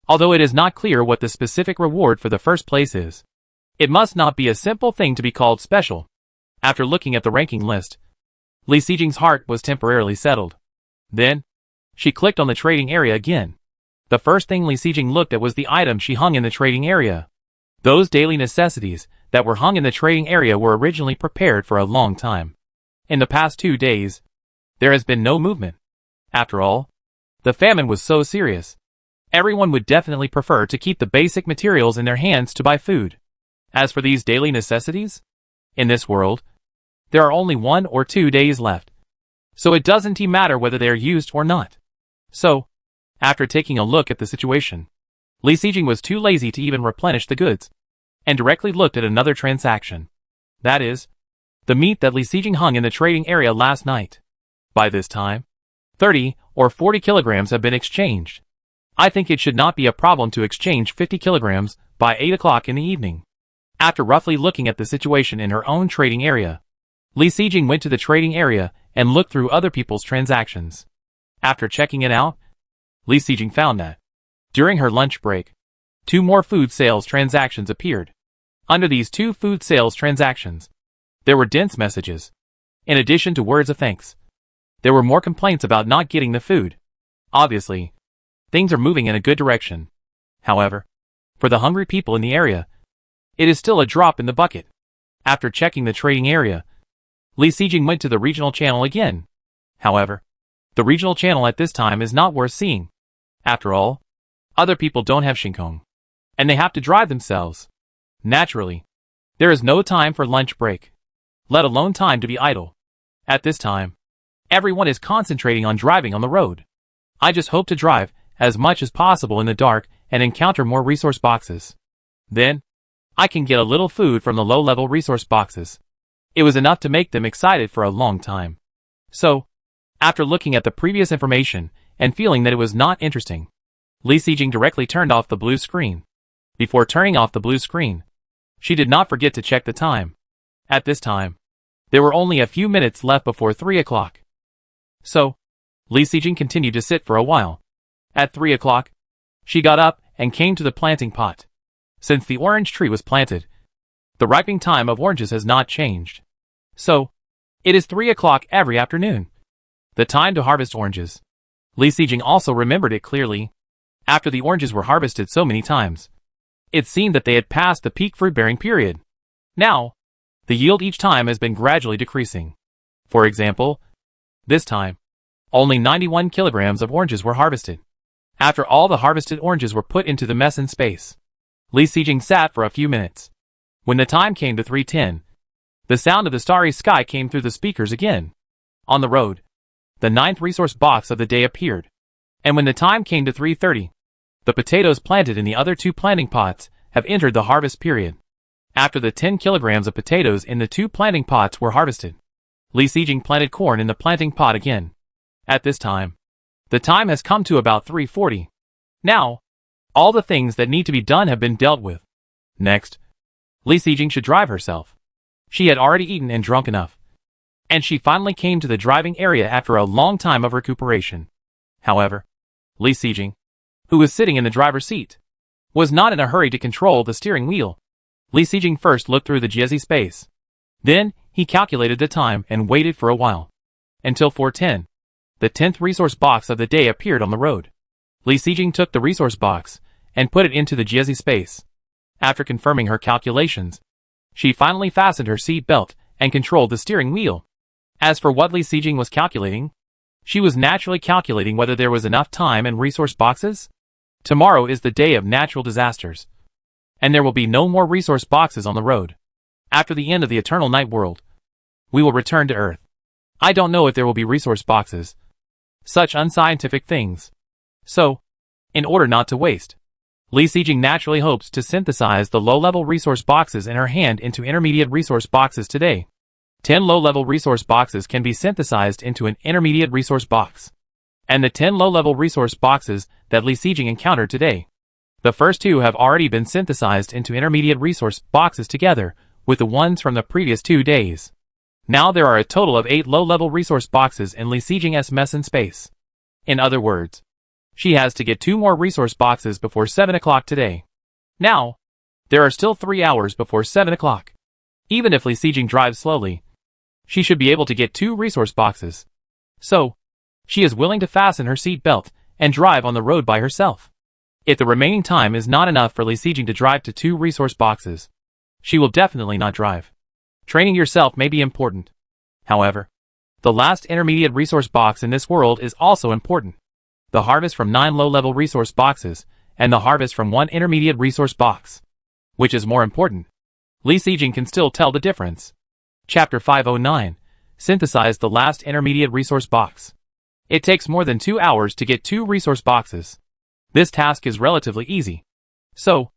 Although it is not clear what the specific reward for the first place is, it must not be a simple thing to be called special. After looking at the ranking list, Li Xijing's heart was temporarily settled. Then, she clicked on the trading area again. The first thing Li Xijing looked at was the item she hung in the trading area. Those daily necessities that were hung in the trading area were originally prepared for a long time. In the past 2 days, there has been no movement. After all, the famine was so serious. Everyone would definitely prefer to keep the basic materials in their hands to buy food. As for these daily necessities, in this world, there are only 1 or 2 days left. So it doesn't matter whether they are used or not. So, after taking a look at the situation, Li Xijing was too lazy to even replenish the goods, and directly looked at another transaction. That is, the meat that Li Xijing hung in the trading area last night. By this time, 30 or 40 kilograms have been exchanged. I think it should not be a problem to exchange 50 kilograms by 8 o'clock in the evening. After roughly looking at the situation in her own trading area, Li Xijing went to the trading area and looked through other people's transactions. After checking it out, Li Xijing found that, during her lunch break, 2 more food sales transactions appeared. Under these 2 food sales transactions, there were dense messages. In addition to words of thanks, there were more complaints about not getting the food. Obviously, things are moving in a good direction. However, for the hungry people in the area, it is still a drop in the bucket. After checking the trading area, Li Xijing went to the regional channel again. However, the regional channel at this time is not worth seeing. After all, other people don't have Shinkong, and they have to drive themselves. Naturally, there is no time for lunch break, let alone time to be idle. At this time, everyone is concentrating on driving on the road. I just hope to drive as much as possible in the dark and encounter more resource boxes. Then, I can get a little food from the low-level resource boxes. It was enough to make them excited for a long time. So, after looking at the previous information and feeling that it was not interesting, Li Xijing directly turned off the blue screen. Before turning off the blue screen, she did not forget to check the time. At this time, there were only a few minutes left before 3 o'clock. So, Li Xijing continued to sit for a while. At 3 o'clock, she got up and came to the planting pot. Since the orange tree was planted, the ripening time of oranges has not changed. So, it is 3 o'clock every afternoon. The time to harvest oranges. Li Xijing also remembered it clearly. After the oranges were harvested so many times, it seemed that they had passed the peak fruit-bearing period. Now, the yield each time has been gradually decreasing. For example, this time, only 91 kilograms of oranges were harvested. After all the harvested oranges were put into the meson space, Li Xijing sat for a few minutes. When the time came to 3:10, the sound of the starry sky came through the speakers again. On the road, the 9th resource box of the day appeared. And when the time came to 3:30, the potatoes planted in the other 2 planting pots have entered the harvest period. After the 10 kilograms of potatoes in the 2 planting pots were harvested, Li Xijing planted corn in the planting pot again. At this time, the time has come to about 3:40. Now, all the things that need to be done have been dealt with. Next, Li Xijing should drive herself. She had already eaten and drunk enough, and she finally came to the driving area after a long time of recuperation. However, Li Xijing, who was sitting in the driver's seat, was not in a hurry to control the steering wheel. Li Xijing first looked through the GSE space. Then, he calculated the time and waited for a while. Until 4:10, the 10th resource box of the day appeared on the road. Li Xijing took the resource box and put it into the GSE space. After confirming her calculations, she finally fastened her seat belt and controlled the steering wheel. As for what Li Xijing was calculating, she was naturally calculating whether there was enough time and resource boxes. Tomorrow is the day of natural disasters. and there will be no more resource boxes on the road. After the end of the eternal night world, we will return to Earth. I don't know if there will be resource boxes. Such unscientific things. So, in order not to waste, Li Xijing naturally hopes to synthesize the low-level resource boxes in her hand into intermediate resource boxes today. 10 low-level resource boxes can be synthesized into an intermediate resource box. And the 10 low-level resource boxes that Li Xijing encountered today. The first 2 have already been synthesized into intermediate resource boxes together with the ones from the previous 2 days. Now there are a total of 8 low-level resource boxes in Li Xijing's mess in space. In other words, she has to get 2 more resource boxes before 7 o'clock today. Now, there are still 3 hours before 7 o'clock. Even if Li Xijing drives slowly, she should be able to get 2 resource boxes. So, she is willing to fasten her seat belt and drive on the road by herself. If the remaining time is not enough for Li Xijing to drive to 2 resource boxes, she will definitely not drive. Training yourself may be important. However, the last intermediate resource box in this world is also important. The harvest from 9 low-level resource boxes, and the harvest from 1 intermediate resource box. Which is more important? Li Xijing can still tell the difference. Chapter 509. Synthesize the last intermediate resource box. It takes more than 2 hours to get 2 resource boxes. This task is relatively easy. So,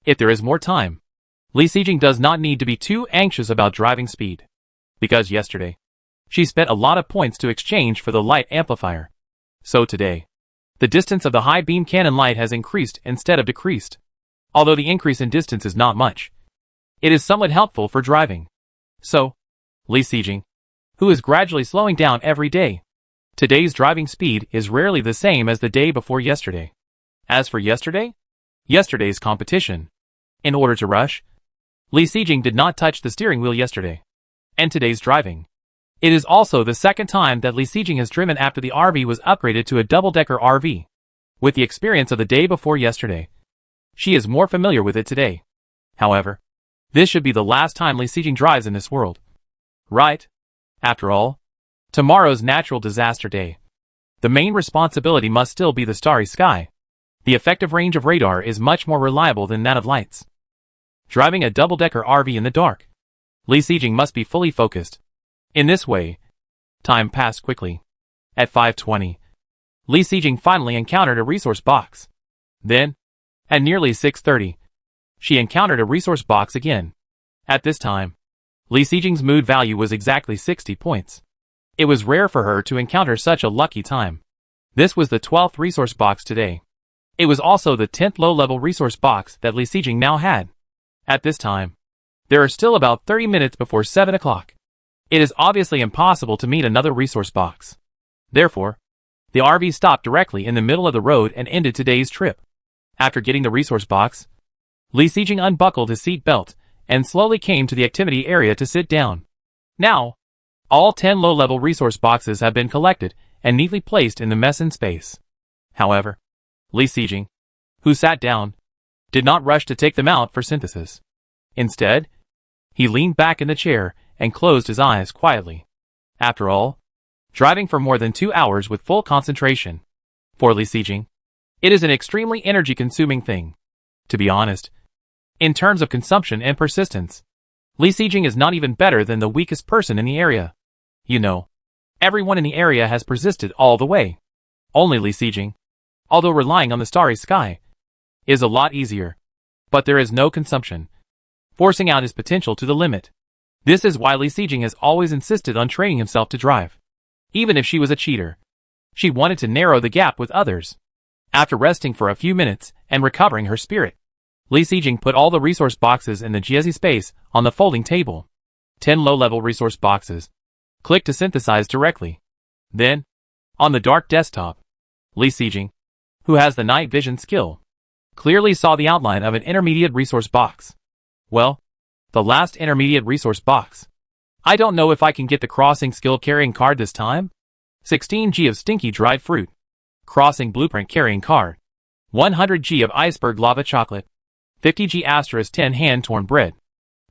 if there is more time, Li Xijing does not need to be too anxious about driving speed. Because yesterday, she spent a lot of points to exchange for the light amplifier. So today, the distance of the high beam cannon light has increased instead of decreased. Although the increase in distance is not much, it is somewhat helpful for driving. So, Li Xijing, who is gradually slowing down every day, today's driving speed is rarely the same as the day before yesterday. As for yesterday's competition, in order to rush, Li Xijing did not touch the steering wheel yesterday. And today's driving. It is also the second time that Li Xijing has driven after the RV was upgraded to a double-decker RV. With the experience of the day before yesterday, she is more familiar with it today. However, this should be the last time Li Xijing drives in this world. Right? After all, tomorrow's natural disaster day. The main responsibility must still be the starry sky. The effective range of radar is much more reliable than that of lights. Driving a double-decker RV in the dark, Li Xijing must be fully focused. In this way, time passed quickly. At 5:20, Li Xijing finally encountered a resource box. Then, at nearly 6:30, she encountered a resource box again. At this time, Li Xijing's mood value was exactly 60 points. It was rare for her to encounter such a lucky time. This was the 12th resource box today. It was also the 10th low-level resource box that Li Xijing now had. At this time, there are still about 30 minutes before 7 o'clock. It is obviously impossible to meet another resource box. Therefore, the RV stopped directly in the middle of the road and ended today's trip. After getting the resource box, Li Xijing unbuckled his seat belt and slowly came to the activity area to sit down. Now, all 10 low-level resource boxes have been collected and neatly placed in the mess in space. However, Li Xijing, who sat down, did not rush to take them out for synthesis. Instead, he leaned back in the chair and closed his eyes quietly. After all, driving for more than 2 hours with full concentration, for Li Xijing, it is an extremely energy-consuming thing. To be honest, in terms of consumption and persistence, Li Xijing is not even better than the weakest person in the area. You know, everyone in the area has persisted all the way. Only Li Xijing, although relying on the starry sky, is a lot easier. But there is no consumption, forcing out his potential to the limit. This is why Li Xijing has always insisted on training himself to drive. Even if she was a cheater, she wanted to narrow the gap with others. After resting for a few minutes and recovering her spirit, Li Xijing put all the resource boxes in the GSE space on the folding table. 10 low-level resource boxes. Click to synthesize directly. Then, on the dark desktop, Li Xijing, who has the night vision skill, clearly saw the outline of an intermediate resource box. Well, the last intermediate resource box. I don't know if I can get the crossing skill carrying card this time. 16G of stinky dried fruit. Crossing blueprint carrying card. 100G of iceberg lava chocolate. 50G asterisk 10 hand-torn bread.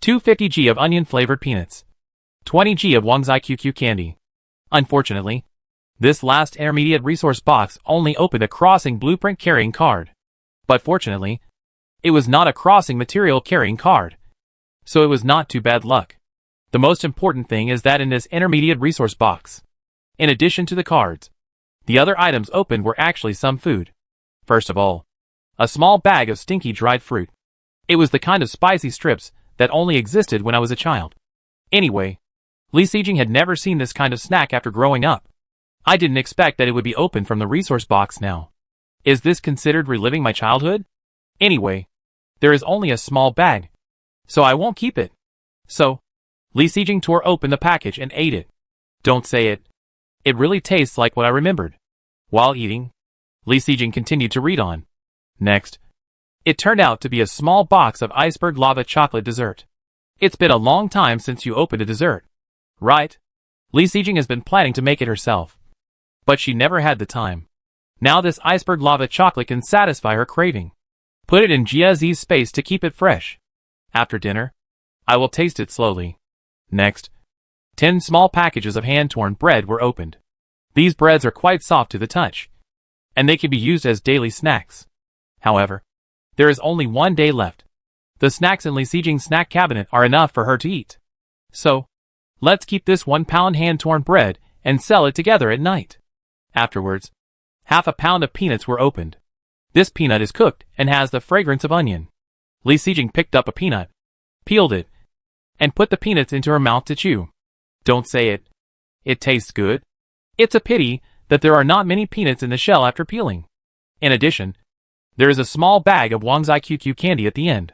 250G of onion-flavored peanuts. 20G of Wangzai QQ candy. Unfortunately, this last intermediate resource box only opened a crossing blueprint carrying card. But fortunately, It was not a crossing material carrying card, so it was not too bad luck. The most important thing is that in this intermediate resource box, in addition to the cards, the other items opened were actually some food. First of all, a small bag of stinky dried fruit. It was the kind of spicy strips that only existed when I was a child. Anyway, Li Sijing had never seen this kind of snack after growing up. I didn't expect that it would be opened from the resource box now. Is this considered reliving my childhood? Anyway, there is only a small bag, so I won't keep it. So, Li Sijing tore open the package and ate it. Don't say it. It really tastes like what I remembered. While eating, Li Sijing continued to read on. Next, it turned out to be a small box of iceberg lava chocolate dessert. It's been a long time since you opened a dessert, right? Li Sijing has been planning to make it herself, but she never had the time. Now this iceberg lava chocolate can satisfy her craving. Put it in Jia Zi's space to keep it fresh. After dinner, I will taste it slowly. Next, 10 small packages of hand-torn bread were opened. These breads are quite soft to the touch, and they can be used as daily snacks. However, there is only 1 day left. The snacks in Li Sijing's snack cabinet are enough for her to eat. So, let's keep this 1-pound hand-torn bread and sell it together at night. Afterwards, half a pound of peanuts were opened. This peanut is cooked and has the fragrance of onion. Li Sijing picked up a peanut, peeled it, and put the peanuts into her mouth to chew. Don't say it. It tastes good. It's a pity that there are not many peanuts in the shell after peeling. In addition, there is a small bag of Wangzai QQ candy at the end.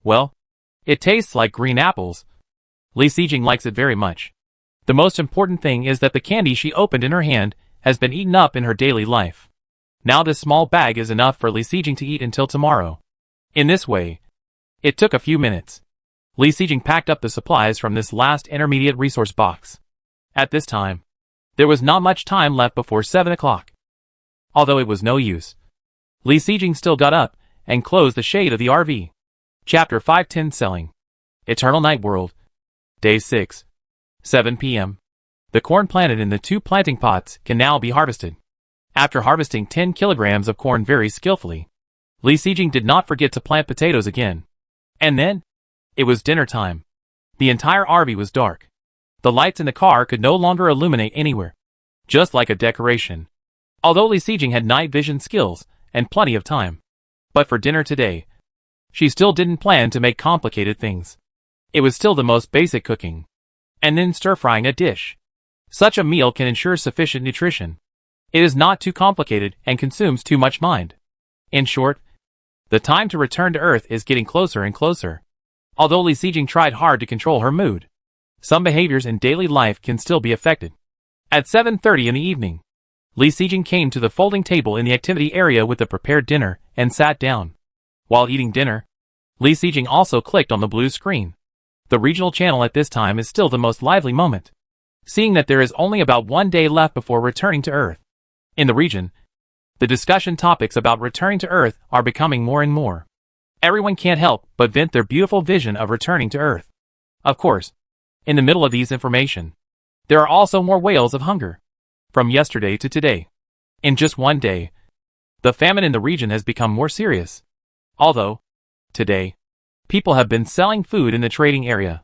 Well, it tastes like green apples. Li Sijing likes it very much. The most important thing is that the candy she opened in her hand has been eaten up in her daily life. Now this small bag is enough for Li Sijing to eat until tomorrow. In this way, it took a few minutes. Li Sijing packed up the supplies from this last intermediate resource box. At this time, there was not much time left before 7 o'clock. Although it was no use, Li Sijing still got up and closed the shade of the RV. Chapter 510 Selling. Eternal Night World. Day 6. 7 p.m. The corn planted in the 2 planting pots can now be harvested. After harvesting 10 kilograms of corn very skillfully, Li Sijing did not forget to plant potatoes again. And then, it was dinner time. The entire RV was dark. The lights in the car could no longer illuminate anywhere, just like a decoration. Although Li Sijing had night vision skills and plenty of time, but for dinner today, she still didn't plan to make complicated things. It was still the most basic cooking, and then stir-frying a dish. Such a meal can ensure sufficient nutrition. It is not too complicated and consumes too much mind. In short, the time to return to Earth is getting closer and closer. Although Li Sijing tried hard to control her mood, some behaviors in daily life can still be affected. At 7:30 in the evening, Li Sijing came to the folding table in the activity area with the prepared dinner and sat down. While eating dinner, Li Sijing also clicked on the blue screen. The regional channel at this time is still the most lively moment, seeing that there is only about 1 day left before returning to Earth. In the region, the discussion topics about returning to Earth are becoming more and more. Everyone can't help but vent their beautiful vision of returning to Earth. Of course, in the middle of these information, there are also more wails of hunger. From yesterday to today, in just 1 day, the famine in the region has become more serious. Although, today, people have been selling food in the trading area.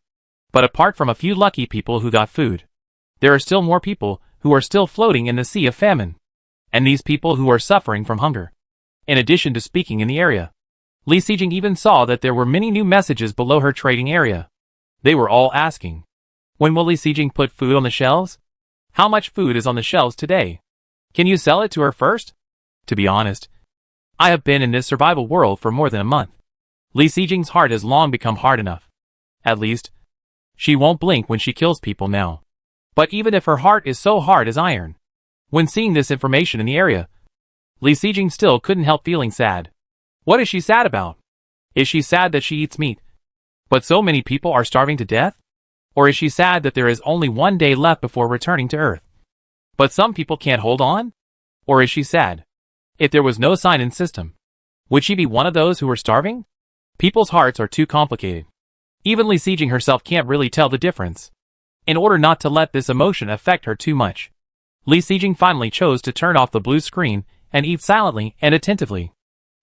But apart from a few lucky people who got food, there are still more people who are still floating in the sea of famine. And these people who are suffering from hunger. In addition to speaking in the area, Li Sijing even saw that there were many new messages below her trading area. They were all asking, when will Li Sijing put food on the shelves? How much food is on the shelves today? Can you sell it to her first? To be honest, I have been in this survival world for more than a month. Li Sijing's heart has long become hard enough. At least, she won't blink when she kills people now. But even if her heart is so hard as iron, when seeing this information in the area, Li Sijing still couldn't help feeling sad. What is she sad about? Is she sad that she eats meat, but so many people are starving to death? Or is she sad that there is only 1 day left before returning to Earth, but some people can't hold on? Or is she sad if there was no sign-in system? Would she be one of those who are starving? People's hearts are too complicated. Even Li Sijing herself can't really tell the difference. In order not to let this emotion affect her too much, Li Sijing finally chose to turn off the blue screen and eat silently and attentively.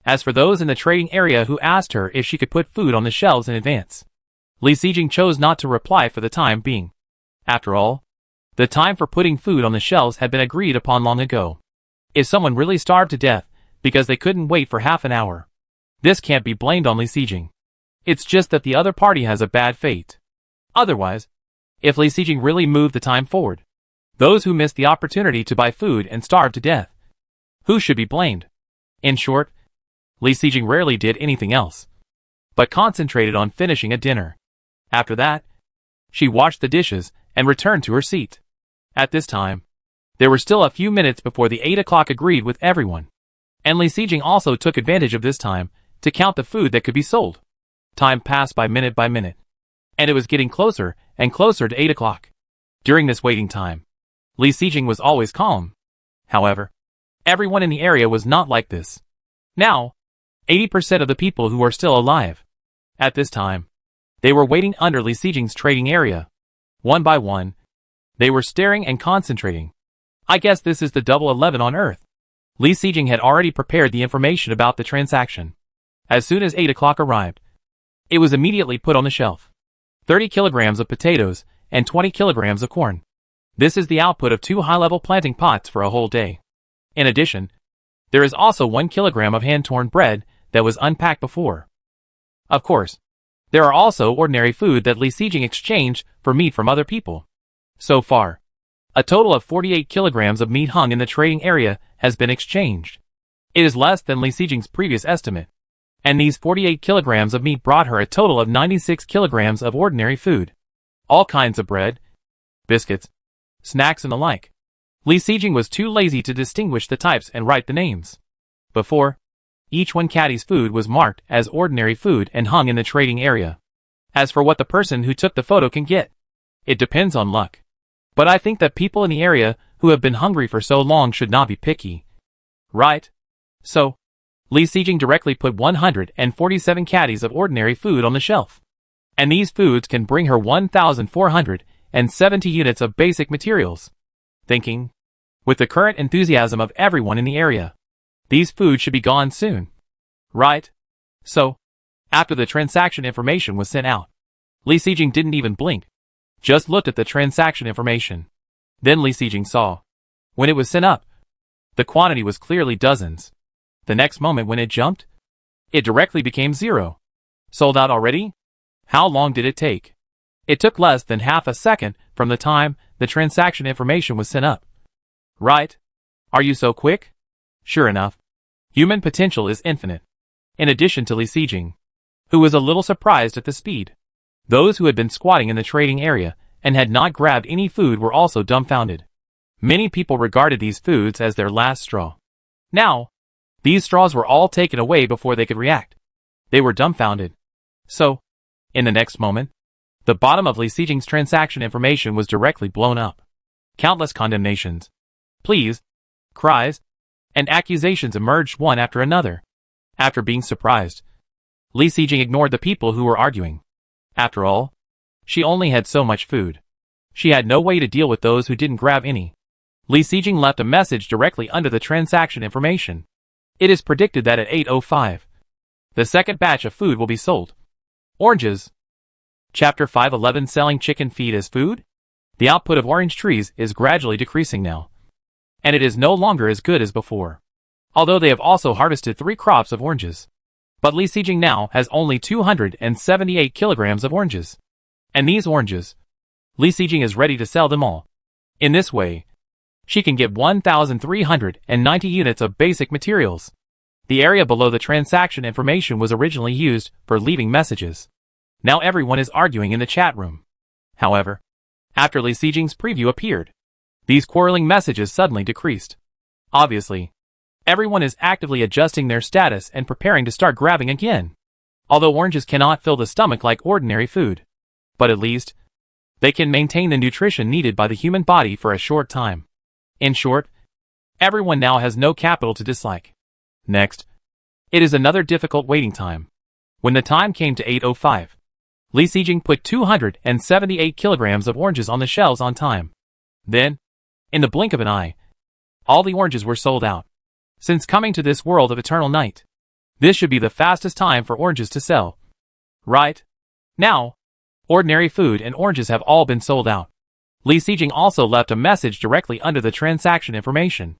As for those in the trading area who asked her if she could put food on the shelves in advance, Li Xijing chose not to reply for the time being. After all, the time for putting food on the shelves had been agreed upon long ago. If someone really starved to death because they couldn't wait for half an hour, this can't be blamed on Li Xijing. It's just that the other party has a bad fate. Otherwise, if Li Xijing really moved the time forward, those who missed the opportunity to buy food and starved to death, who should be blamed? In short, Li Xijing rarely did anything else, but concentrated on finishing a dinner. After that, she washed the dishes and returned to her seat. At this time, there were still a few minutes before the 8 o'clock agreed with everyone, and Li Xijing also took advantage of this time to count the food that could be sold. Time passed by minute, and it was getting closer and closer to 8 o'clock. During this waiting time, Li Xijing was always calm. However, everyone in the area was not like this. Now, 80% of the people who are still alive. At this time, they were waiting under Li Xijing's trading area. One by one, they were staring and concentrating. I guess this is the Double 11 on Earth. Li Xijing had already prepared the information about the transaction. As soon as 8 o'clock arrived, it was immediately put on the shelf. 30 kilograms of potatoes and 20 kilograms of corn. This is the output of 2 high-level planting pots for a whole day. In addition, there is also 1 kilogram of hand-torn bread that was unpacked before. Of course, there are also ordinary food that Li Xijing exchanged for meat from other people. So far, a total of 48 kilograms of meat hung in the trading area has been exchanged. It is less than Li Xijing's previous estimate, and these 48 kilograms of meat brought her a total of 96 kilograms of ordinary food. All kinds of bread, biscuits, snacks and the like. Li Xijing was too lazy to distinguish the types and write the names. Before, each one caddy's food was marked as ordinary food and hung in the trading area. As for what the person who took the photo can get, it depends on luck. But I think that people in the area who have been hungry for so long should not be picky. Right? So, Li Xijing directly put 147 caddies of ordinary food on the shelf. And these foods can bring her 1,470 units of basic materials. Thinking, with the current enthusiasm of everyone in the area, these foods should be gone soon. Right? So, after the transaction information was sent out, Li Xijing didn't even blink. Just looked at the transaction information. Then Li Xijing saw, when it was sent up, the quantity was clearly dozens. The next moment when it jumped, it directly became 0. Sold out already? How long did it take? It took less than half a second from the time the transaction information was sent up. Right? Are you so quick? Sure enough, human potential is infinite. In addition to Li Xijing, who was a little surprised at the speed, those who had been squatting in the trading area and had not grabbed any food were also dumbfounded. Many people regarded these foods as their last straw. Now, these straws were all taken away before they could react. They were dumbfounded. So, in the next moment, the bottom of Li Xijing's transaction information was directly blown up. Countless condemnations, pleas, cries, and accusations emerged one after another. After being surprised, Li Xijing ignored the people who were arguing. After all, she only had so much food. She had no way to deal with those who didn't grab any. Li Xijing left a message directly under the transaction information. It is predicted that at 8:05, the second batch of food will be sold. Oranges. Chapter 511 Selling chicken feed as food? The output of orange trees is gradually decreasing now, and it is no longer as good as before. Although they have also harvested 3 crops of oranges. But Li Xijing now has only 278 kilograms of oranges. And these oranges, Li Xijing is ready to sell them all. In this way, she can get 1,390 units of basic materials. The area below the transaction information was originally used for leaving messages. Now everyone is arguing in the chat room. However, after Li Xijing's preview appeared, these quarreling messages suddenly decreased. Obviously, everyone is actively adjusting their status and preparing to start grabbing again. Although oranges cannot fill the stomach like ordinary food, but at least, they can maintain the nutrition needed by the human body for a short time. In short, everyone now has no capital to dislike. Next, it is another difficult waiting time. When the time came to 8:05, Li Xijing put 278 kilograms of oranges on the shelves on time. Then, in the blink of an eye, all the oranges were sold out. Since coming to this world of eternal night, This should be the fastest time for oranges to sell. Right now, ordinary food and oranges have all been sold out. Li Xijing also left a message directly under the transaction information.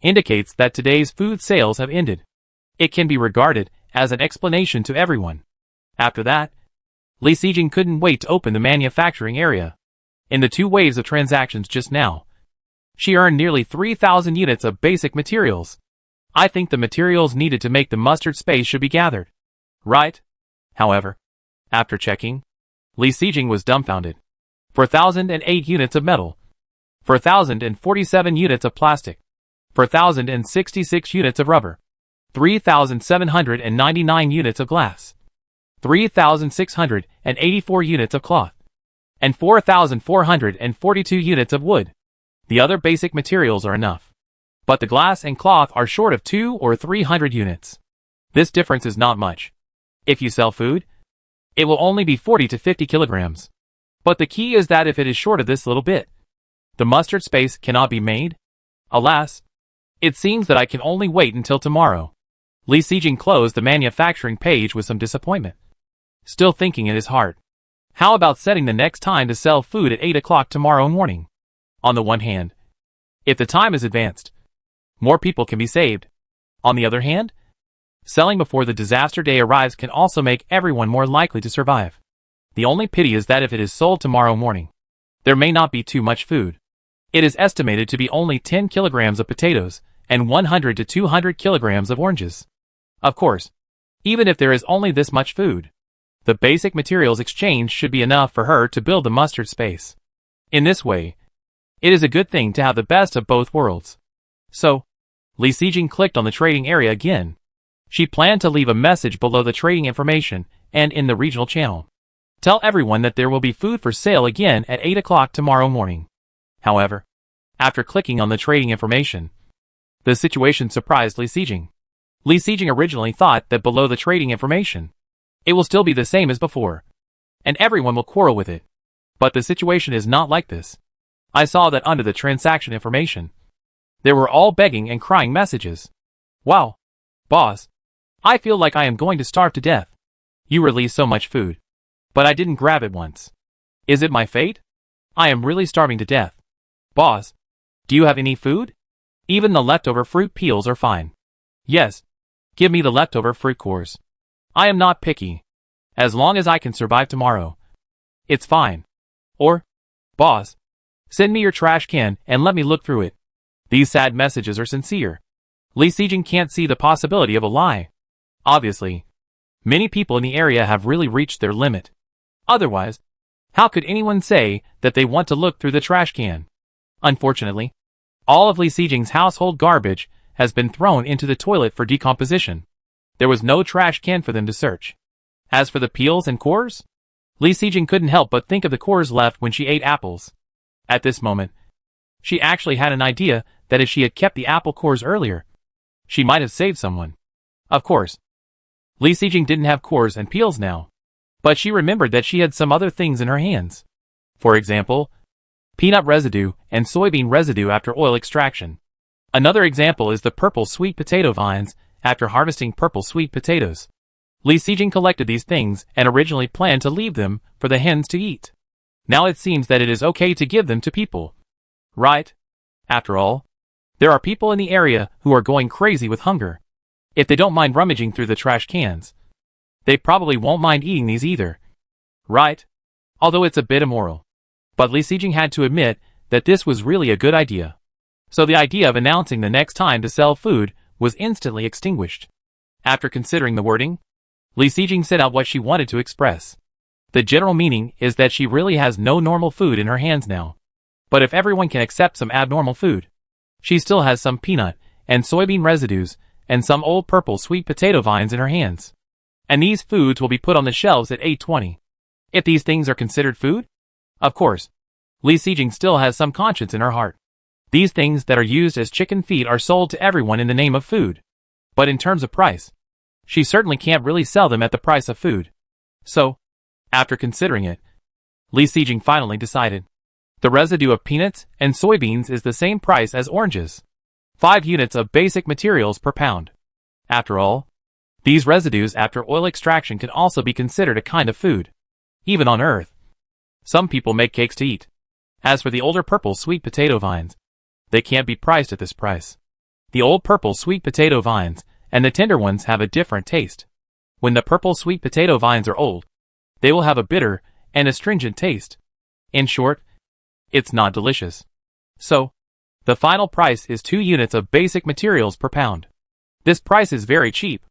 Indicates that today's food sales have ended. It can be regarded as an explanation to everyone. After that, Li Xijing couldn't wait to open the manufacturing area. In the 2 waves of transactions just now, she earned nearly 3,000 units of basic materials. I think the materials needed to make the mustard space should be gathered. Right? However, after checking, Li Xijing was dumbfounded. 4,008 units of metal. 4,047 units of plastic. 4,066 units of rubber. 3,799 units of glass. 3,684 units of cloth. And 4,442 units of wood. The other basic materials are enough. But the glass and cloth are short of 200 or 300 units. This difference is not much. If you sell food, it will only be 40 to 50 kilograms. But the key is that if it is short of this little bit, the mustard space cannot be made. Alas, it seems that I can only wait until tomorrow. Li Xijing closed the manufacturing page with some disappointment. Still thinking in his heart, how about setting the next time to sell food at 8 o'clock tomorrow morning? On the one hand, if the time is advanced, more people can be saved. On the other hand, selling before the disaster day arrives can also make everyone more likely to survive. The only pity is that if it is sold tomorrow morning, there may not be too much food. It is estimated to be only 10 kilograms of potatoes and 100 to 200 kilograms of oranges. Of course, even if there is only this much food, the basic materials exchange should be enough for her to build the mustard space. In this way, it is a good thing to have the best of both worlds. So, Li Xijing clicked on the trading area again. She planned to leave a message below the trading information and in the regional channel. Tell everyone that there will be food for sale again at 8 o'clock tomorrow morning. However, after clicking on the trading information, the situation surprised Li Xijing. Li Xijing originally thought that below the trading information, it will still be the same as before, and everyone will quarrel with it. But the situation is not like this. I saw that under the transaction information, there were all begging and crying messages. Wow, boss, I feel like I am going to starve to death. You release so much food, but I didn't grab it once. Is it my fate? I am really starving to death. Boss, do you have any food? Even the leftover fruit peels are fine. Yes, give me the leftover fruit cores. I am not picky. As long as I can survive tomorrow, it's fine. Or, boss, send me your trash can and let me look through it. These sad messages are sincere. Li Xijing can't see the possibility of a lie. Obviously, many people in the area have really reached their limit. Otherwise, how could anyone say that they want to look through the trash can? Unfortunately, all of Li Xijing's household garbage has been thrown into the toilet for decomposition. There was no trash can for them to search. As for the peels and cores, Li Xijing couldn't help but think of the cores left when she ate apples. At this moment, she actually had an idea that if she had kept the apple cores earlier, she might have saved someone. Of course, Li Xijing didn't have cores and peels now, but she remembered that she had some other things in her hands. For example, peanut residue and soybean residue after oil extraction. Another example is the purple sweet potato vines after harvesting purple sweet potatoes. Li Xijing collected these things and originally planned to leave them for the hens to eat. Now it seems that it is okay to give them to people. Right? After all, there are people in the area who are going crazy with hunger. If they don't mind rummaging through the trash cans, they probably won't mind eating these either. Right? Although it's a bit immoral. But Li Xijing had to admit that this was really a good idea. So the idea of announcing the next time to sell food was instantly extinguished. After considering the wording, Li Xijing set out what she wanted to express. The general meaning is that she really has no normal food in her hands now. But if everyone can accept some abnormal food, she still has some peanut and soybean residues and some old purple sweet potato vines in her hands. And these foods will be put on the shelves at 8:20. If these things are considered food? Of course, Li Xijing still has some conscience in her heart. These things that are used as chicken feed are sold to everyone in the name of food. But in terms of price, she certainly can't really sell them at the price of food. So, after considering it, Li Xijing finally decided. The residue of peanuts and soybeans is the same price as oranges. 5 units of basic materials per pound. After all, These residues after oil extraction can also be considered a kind of food. Even on Earth, some people make cakes to eat. As for the older purple sweet potato vines, they can't be priced at this price. The old purple sweet potato vines and the tender ones have a different taste. When the purple sweet potato vines are old, they will have a bitter and astringent taste. In short, it's not delicious. So, the final price is 2 units of basic materials per pound. This price is very cheap.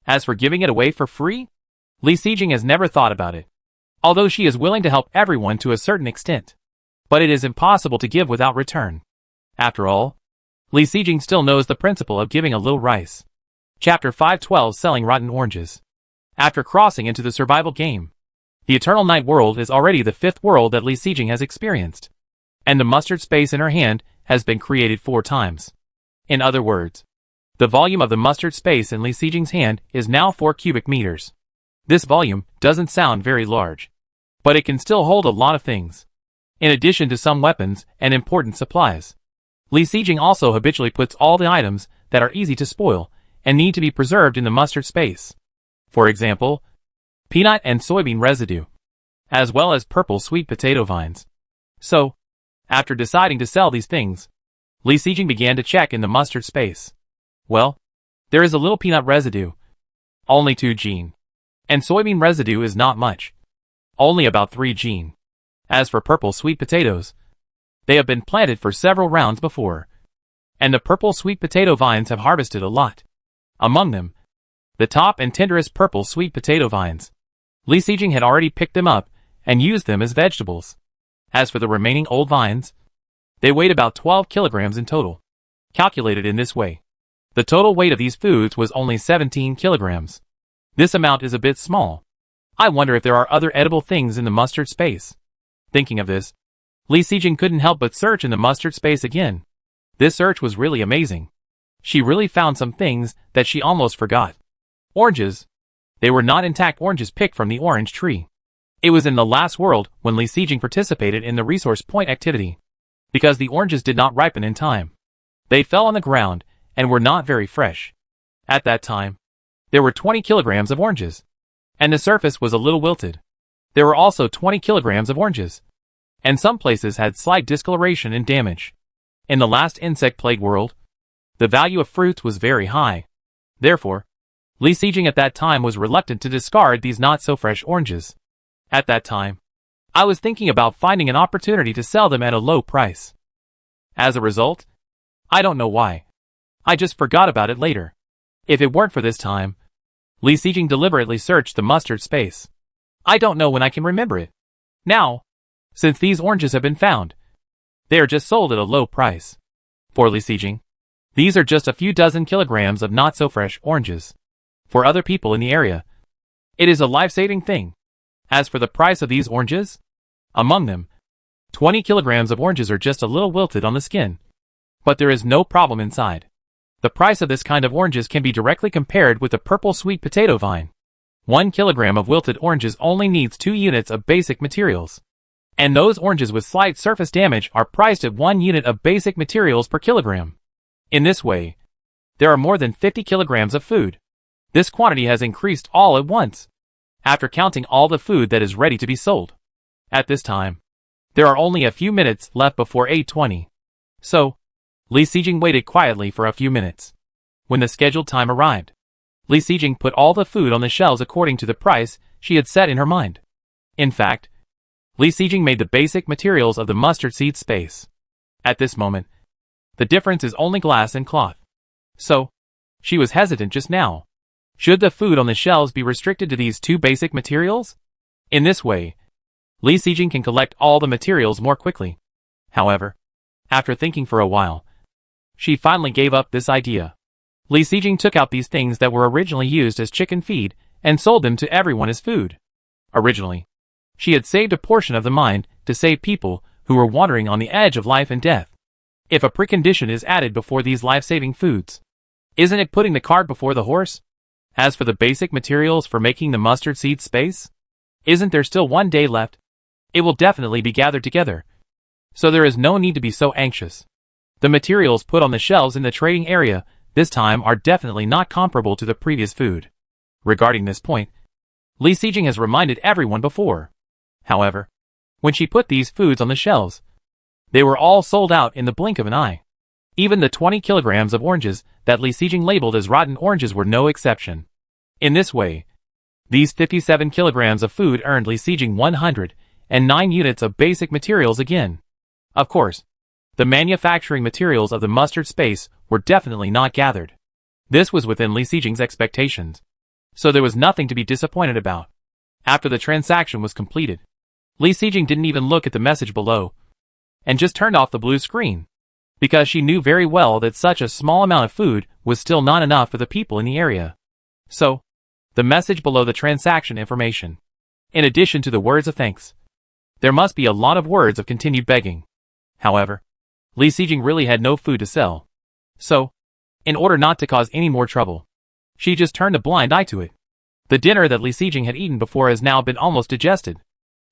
As for giving it away for free, Li Sijing has never thought about it. Although she is willing to help everyone to a certain extent. But it is impossible to give without return. After all, Li Sijing still knows the principle of giving a little rice. Chapter 512 Selling Rotten Oranges. After crossing into the survival game, the Eternal Night world is already the 5th world that Li Sijing has experienced. And the mustard space in her hand has been created 4 times. In other words, the volume of the mustard space in Li Sijing's hand is now 4 cubic meters. This volume doesn't sound very large, but it can still hold a lot of things. In addition to some weapons and important supplies, Li Sijing also habitually puts all the items that are easy to spoil and need to be preserved in the mustard space. For example, peanut and soybean residue, as well as purple sweet potato vines. So, after deciding to sell these things, Li Sijing began to check in the mustard space. Well, there is a little peanut residue, only 2 gene, and soybean residue is not much, only about 3 gene. As for purple sweet potatoes, they have been planted for several rounds before, and the purple sweet potato vines have harvested a lot. Among them, the top and tenderest purple sweet potato vines, Li Sijing had already picked them up and used them as vegetables. As for the remaining old vines, they weighed about 12 kilograms in total. Calculated in this way, the total weight of these foods was only 17 kilograms. This amount is a bit small. I wonder if there are other edible things in the mustard space. Thinking of this, Li Sijing couldn't help but search in the mustard space again. This search was really amazing. She really found some things that she almost forgot. Oranges. They were not intact oranges picked from the orange tree. It was in the last world when Li Sijing participated in the resource point activity. Because the oranges did not ripen in time, they fell on the ground and were not very fresh. At that time, there were 20 kilograms of oranges, and the surface was a little wilted. There were also 20 kilograms of oranges, and some places had slight discoloration and damage. In the last insect plague world, the value of fruits was very high. Therefore, Li Sijing at that time was reluctant to discard these not-so-fresh oranges. At that time, I was thinking about finding an opportunity to sell them at a low price. As a result, I don't know why, I just forgot about it later. If it weren't for this time, Li Sijing deliberately searched the mustard space. I don't know when I can remember it. Now, since these oranges have been found, they are just sold at a low price. For Li Sijing, these are just a few dozen kilograms of not-so-fresh oranges. For other people in the area, it is a life-saving thing. As for the price of these oranges, among them, 20 kilograms of oranges are just a little wilted on the skin. But there is no problem inside. The price of this kind of oranges can be directly compared with the purple sweet potato vine. 1 kilogram of wilted oranges only needs 2 units of basic materials. And those oranges with slight surface damage are priced at 1 unit of basic materials per kilogram. In this way, there are more than 50 kilograms of food. This quantity has increased all at once, after counting all the food that is ready to be sold. At this time, there are only a few minutes left before 8:20. So, Li Sijing waited quietly for a few minutes. When the scheduled time arrived, Li Sijing put all the food on the shelves according to the price she had set in her mind. In fact, Li Sijing made the basic materials of the mustard seed space. At this moment, the difference is only glass and cloth. So, she was hesitant just now. Should the food on the shelves be restricted to these 2 basic materials? In this way, Li Sijing can collect all the materials more quickly. However, after thinking for a while, she finally gave up this idea. Li Sijing took out these things that were originally used as chicken feed and sold them to everyone as food. Originally, she had saved a portion of the mine to save people who were wandering on the edge of life and death. If a precondition is added before these life-saving foods, isn't it putting the cart before the horse? As for the basic materials for making the mustard seed space, isn't there still 1 day left? It will definitely be gathered together, so there is no need to be so anxious. The materials put on the shelves in the trading area this time are definitely not comparable to the previous food. Regarding this point, Li Sijing has reminded everyone before. However, when she put these foods on the shelves, they were all sold out in the blink of an eye. Even the 20 kilograms of oranges that Li Sijing labeled as rotten oranges were no exception. In this way, these 57 kilograms of food earned Li Sijing 109 units of basic materials again. Of course, the manufacturing materials of the mustard space were definitely not gathered. This was within Li Sijing's expectations, so there was nothing to be disappointed about. After the transaction was completed, Li Sijing didn't even look at the message below, and just turned off the blue screen, because she knew very well that such a small amount of food was still not enough for the people in the area. So, the message below the transaction information, in addition to the words of thanks, there must be a lot of words of continued begging. However, Li Sijing really had no food to sell. So, in order not to cause any more trouble, she just turned a blind eye to it. The dinner that Li Sijing had eaten before has now been almost digested.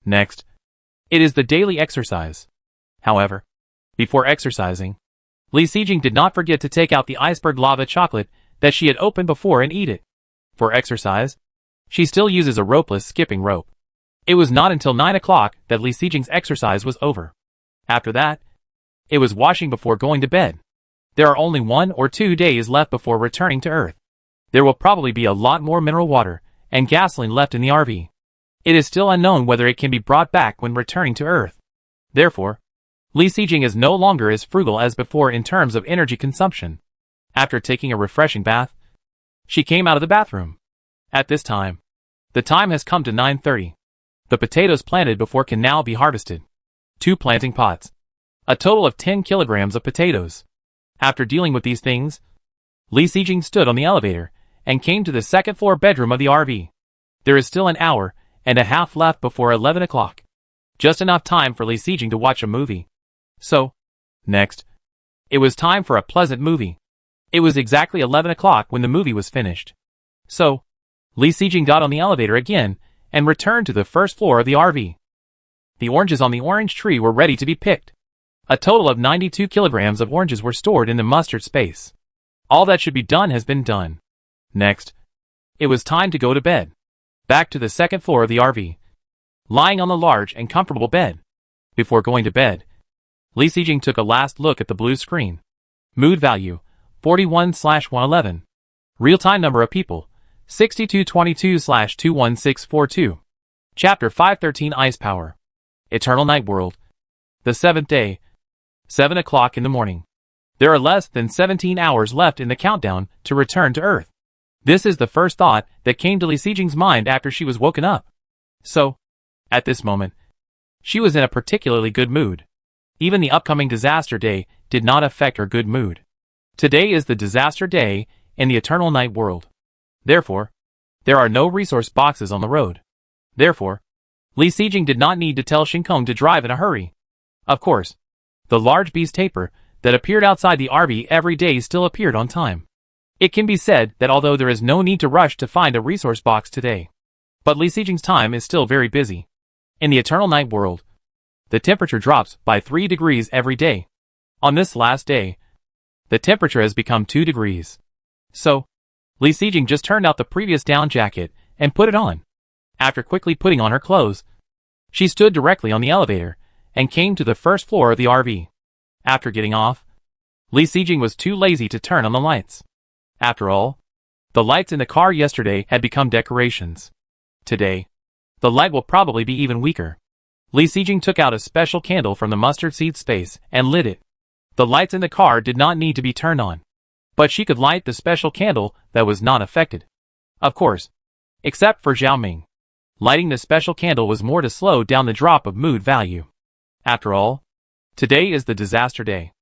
Next, it is the daily exercise. However, before exercising, Li Sijing did not forget to take out the iceberg lava chocolate that she had opened before and eat it. For exercise, she still uses a ropeless skipping rope. It was not until 9 o'clock that Li Sijing's exercise was over. After that, it was washing before going to bed. There are only 1 or 2 days left before returning to Earth. There will probably be a lot more mineral water and gasoline left in the RV. It is still unknown whether it can be brought back when returning to Earth. Therefore, Li Sijing is no longer as frugal as before in terms of energy consumption. After taking a refreshing bath, she came out of the bathroom. At this time, the time has come to 9:30. The potatoes planted before can now be harvested. 2 planting pots. A total of 10 kilograms of potatoes. After dealing with these things, Li Sijing stood on the elevator and came to the second floor bedroom of the RV. There is still an hour and a half left before 11 o'clock. Just enough time for Li Sijing to watch a movie. So, next, it was time for a pleasant movie. It was exactly 11 o'clock when the movie was finished. So, Li Sijing got on the elevator again and returned to the first floor of the RV. The oranges on the orange tree were ready to be picked. A total of 92 kilograms of oranges were stored in the mustard space. All that should be done has been done. Next, it was time to go to bed. Back to the second floor of the RV. Lying on the large and comfortable bed. Before going to bed, Li Sijing took a last look at the blue screen. Mood value, 41/111. Real-time number of people, 6222/21642. Chapter 513 Ice Power. Eternal Night World. The 7th day. 7 o'clock in the morning. There are less than 17 hours left in the countdown to return to Earth. This is the first thought that came to Li Sijing's mind after she was woken up. So, at this moment, she was in a particularly good mood. Even the upcoming disaster day did not affect her good mood. Today is the disaster day in the Eternal Night World. Therefore, there are no resource boxes on the road. Therefore, Li Sijing did not need to tell Shinkong to drive in a hurry. Of course, the large beast taper that appeared outside the RV every day still appeared on time. It can be said that although there is no need to rush to find a resource box today, but Li Sijing's time is still very busy. In the Eternal Night World, the temperature drops by 3 degrees every day. On this last day, the temperature has become 2 degrees. So, Li Sijing just turned out the previous down jacket and put it on. After quickly putting on her clothes, she stood directly on the elevator and came to the first floor of the RV. After getting off, Li Sijing was too lazy to turn on the lights. After all, the lights in the car yesterday had become decorations. Today, the light will probably be even weaker. Li Sijing took out a special candle from the mustard seed space and lit it. The lights in the car did not need to be turned on, but she could light the special candle that was not affected. Of course, except for Zhao Ming. Lighting the special candle was more to slow down the drop of mood value. After all, today is the disaster day.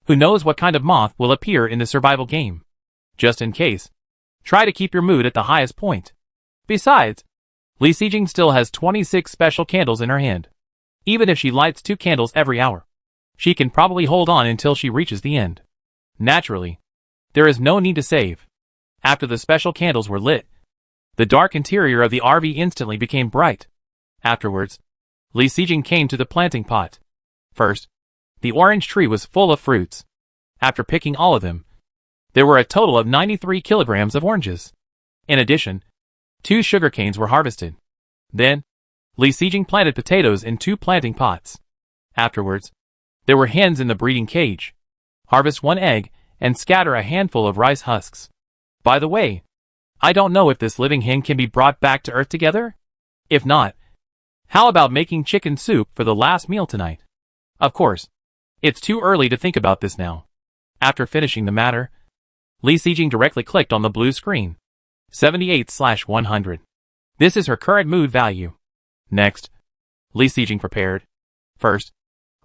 Who knows what kind of moth will appear in the survival game? Just in case, try to keep your mood at the highest point. Besides, Li Sijing still has 26 special candles in her hand. Even if she lights 2 candles every hour, she can probably hold on until she reaches the end. Naturally, there is no need to save. After the special candles were lit, the dark interior of the RV instantly became bright. Afterwards, Li Sijing came to the planting pot. First, the orange tree was full of fruits. After picking all of them, there were a total of 93 kilograms of oranges. In addition, 2 sugar canes were harvested. Then, Li Sijing planted potatoes in 2 planting pots. Afterwards, there were hens in the breeding cage. Harvest 1 egg and scatter a handful of rice husks. By the way, I don't know if this living hen can be brought back to Earth together? If not, how about making chicken soup for the last meal tonight? Of course, it's too early to think about this now. After finishing the matter, Li Sijing directly clicked on the blue screen. 78/100. This is her current mood value. Next, Li Sijing prepared. First,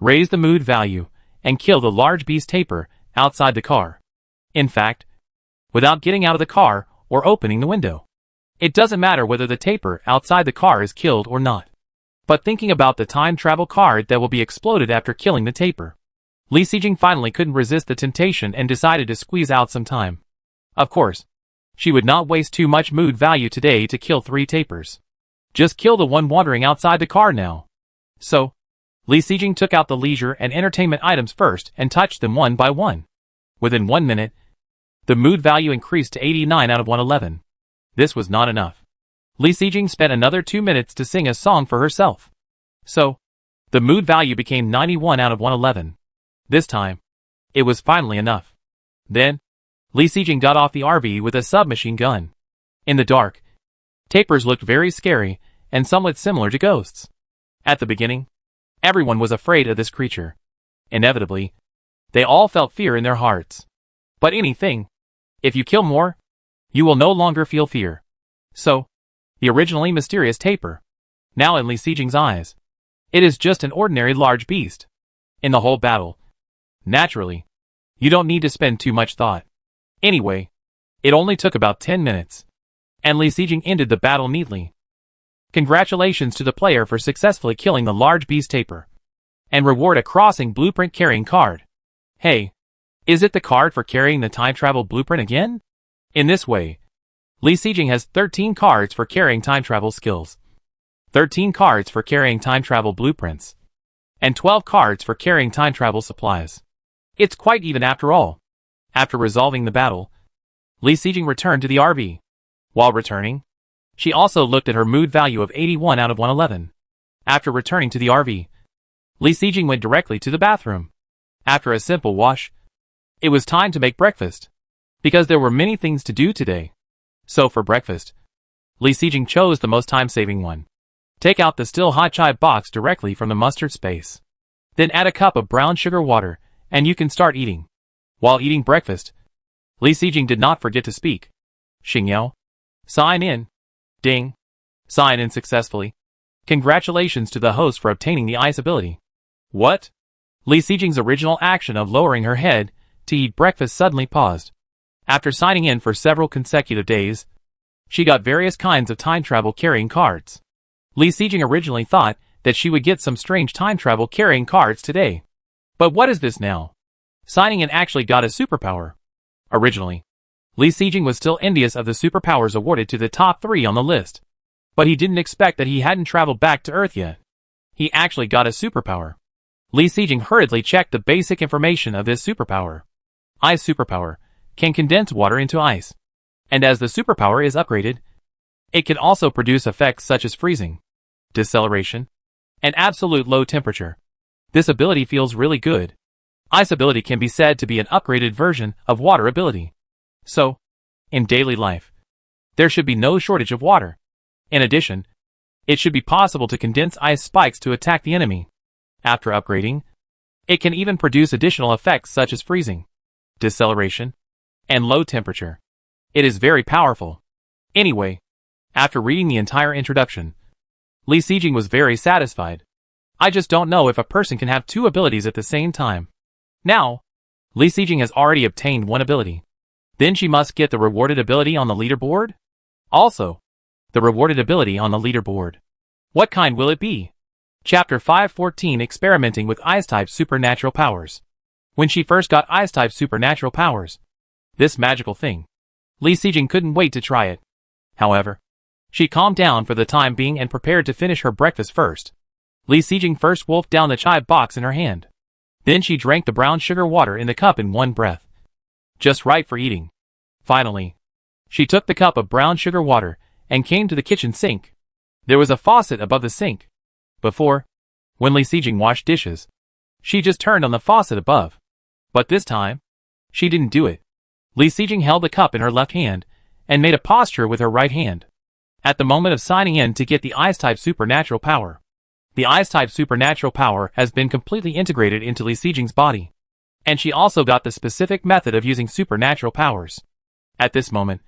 raise the mood value and kill the large beast tapir outside the car. In fact, without getting out of the car or opening the window. It doesn't matter whether the tapir outside the car is killed or not. But thinking about the time travel card that will be exploded after killing the tapir, Li Sijing finally couldn't resist the temptation and decided to squeeze out some time. Of course, she would not waste too much mood value today to kill 3 tapirs. Just kill the one wandering outside the car now. So, Li Sijing took out the leisure and entertainment items first and touched them one by one. Within 1 minute, the mood value increased to 89 out of 111. This was not enough. Li Sijing spent another 2 minutes to sing a song for herself. So, the mood value became 91 out of 111. This time, it was finally enough. Then, Li Sijing got off the RV with a submachine gun. In the dark, tapirs looked very scary and somewhat similar to ghosts. At the beginning, everyone was afraid of this creature. Inevitably, they all felt fear in their hearts. But anything, if you kill more, you will no longer feel fear. So, the originally mysterious tapir, now in Li Sijing's eyes, it is just an ordinary large beast. In the whole battle, naturally, you don't need to spend too much thought. Anyway, it only took about 10 minutes, and Li Sijing ended the battle neatly. Congratulations to the player for successfully killing the large beast tapir. And reward a crossing blueprint carrying card. Hey, is it the card for carrying the time travel blueprint again? In this way, Li Sijing has 13 cards for carrying time travel skills, 13 cards for carrying time travel blueprints, and 12 cards for carrying time travel supplies. It's quite even after all. After resolving the battle, Li Sijing returned to the RV. While returning, she also looked at her mood value of 81 out of 111. After returning to the RV, Li Sijing went directly to the bathroom. After a simple wash, it was time to make breakfast, because there were many things to do today. So for breakfast, Li Sijing chose the most time-saving one. Take out the still hot chai box directly from the mustard space. Then add a cup of brown sugar water, and you can start eating. While eating breakfast, Li Sijing did not forget to speak. Xingyao. Sign in. Ding. Sign in successfully. Congratulations to the host for obtaining the ice ability. What? Li Sijing's original action of lowering her head to eat breakfast suddenly paused. After signing in for several consecutive days, she got various kinds of time travel carrying cards. Li Sijing originally thought that she would get some strange time travel carrying cards today. But what is this now? Signing in actually got a superpower. Originally, Li Sijing was still envious of the superpowers awarded to the top 3 on the list. But he didn't expect that he hadn't traveled back to Earth yet. He actually got a superpower. Li Sijing hurriedly checked the basic information of this superpower. Ice superpower can condense water into ice. And as the superpower is upgraded, it can also produce effects such as freezing, deceleration, and absolute low temperature. This ability feels really good. Ice ability can be said to be an upgraded version of water ability. So, in daily life, there should be no shortage of water. In addition, it should be possible to condense ice spikes to attack the enemy. After upgrading, it can even produce additional effects such as freezing, deceleration, and low temperature. It is very powerful. Anyway, after reading the entire introduction, Li Sijing was very satisfied. I just don't know if a person can have 2 abilities at the same time. Now, Li Sijing has already obtained 1 ability. Then she must get the rewarded ability on the leaderboard? Also, the rewarded ability on the leaderboard. What kind will it be? Chapter 514 Experimenting with Ice-type Supernatural Powers. When she first got Ice-type Supernatural Powers, this magical thing, Li Sijing couldn't wait to try it. However, she calmed down for the time being and prepared to finish her breakfast first. Li Sijing first wolfed down the chai box in her hand. Then she drank the brown sugar water in the cup in one breath. Just right for eating. Finally, she took the cup of brown sugar water and came to the kitchen sink. There was a faucet above the sink. Before, when Li Sijing washed dishes, she just turned on the faucet above. But this time, she didn't do it. Li Sijing held the cup in her left hand and made a posture with her right hand. At the moment of signing in to get the Ice-type supernatural power. The Ice-type supernatural power has been completely integrated into Li Sijing's body. And she also got the specific method of using supernatural powers. At this moment,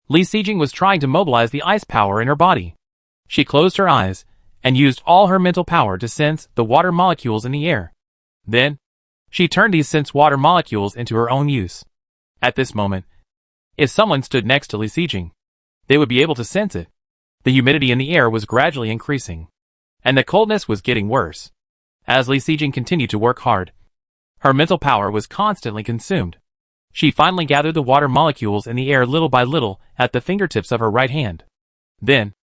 Li Sijing was trying to mobilize the ice power in her body. She closed her eyes and used all her mental power to sense the water molecules in the air. Then, she turned these sense water molecules into her own use. At this moment, if someone stood next to Li Sijing, they would be able to sense it. The humidity in the air was gradually increasing, and the coldness was getting worse. As Li Sijing continued to work hard, her mental power was constantly consumed. She finally gathered the water molecules in the air little by little at the fingertips of her right hand. Then,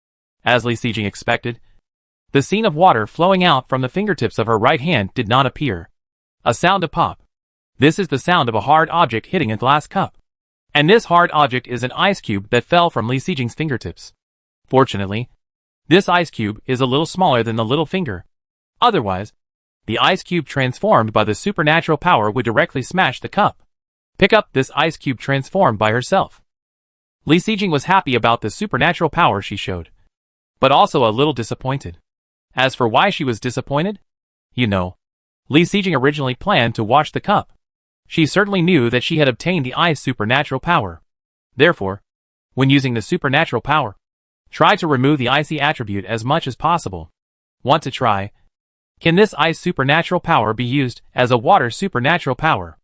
as Li Sijing expected, the scene of water flowing out from the fingertips of her right hand did not appear. A sound of pop. This is the sound of a hard object hitting a glass cup. And this hard object is an ice cube that fell from Li Sijing's fingertips. Fortunately, this ice cube is a little smaller than the little finger. Otherwise, the ice cube transformed by the supernatural power would directly smash the cup. Pick up this ice cube transformed by herself. Li Sijing was happy about the supernatural power she showed, but also a little disappointed. As for why she was disappointed? You know, Li Sijing originally planned to wash the cup. She certainly knew that she had obtained the ice supernatural power. Therefore, when using the supernatural power, try to remove the icy attribute as much as possible. Want to try? Can this ice supernatural power be used as a water supernatural power?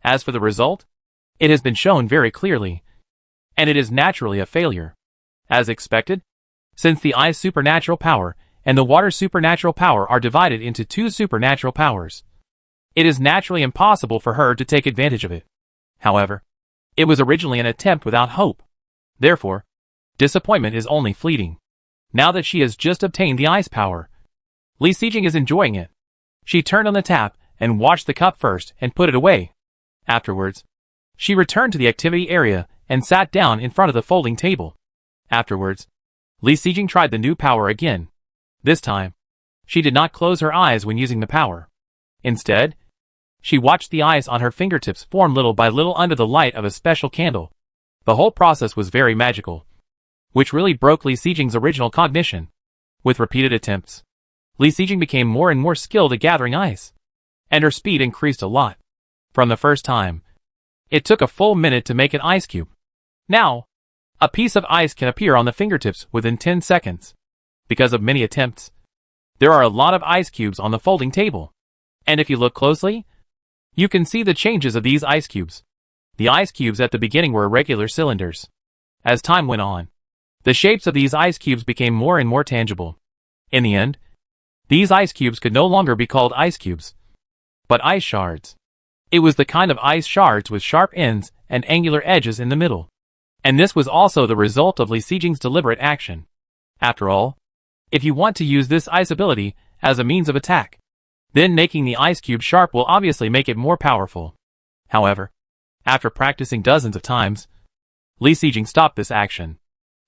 As for the result, it has been shown very clearly, and it is naturally a failure. As expected, since the ice supernatural power and the water supernatural power are divided into two supernatural powers, it is naturally impossible for her to take advantage of it. However, it was originally an attempt without hope. Therefore, disappointment is only fleeting. Now that she has just obtained the ice power, Li Sijing is enjoying it. She turned on the tap and washed the cup first and put it away. Afterwards, she returned to the activity area and sat down in front of the folding table. Afterwards, Li Sijing tried the new power again. This time, she did not close her eyes when using the power. Instead, she watched the ice on her fingertips form little by little under the light of a special candle. The whole process was very magical, which really broke Li Sijing's original cognition. With repeated attempts, Li Sijing became more and more skilled at gathering ice, and her speed increased a lot. From the first time, it took a full minute to make an ice cube. Now, a piece of ice can appear on the fingertips within 10 seconds. Because of many attempts, there are a lot of ice cubes on the folding table. And if you look closely, you can see the changes of these ice cubes. The ice cubes at the beginning were irregular cylinders. As time went on, the shapes of these ice cubes became more and more tangible. In the end, these ice cubes could no longer be called ice cubes, but ice shards. It was the kind of ice shards with sharp ends and angular edges in the middle. And this was also the result of Li Sijing's deliberate action. After all, if you want to use this ice ability as a means of attack, then making the ice cube sharp will obviously make it more powerful. However, after practicing dozens of times, Li Sijing stopped this action.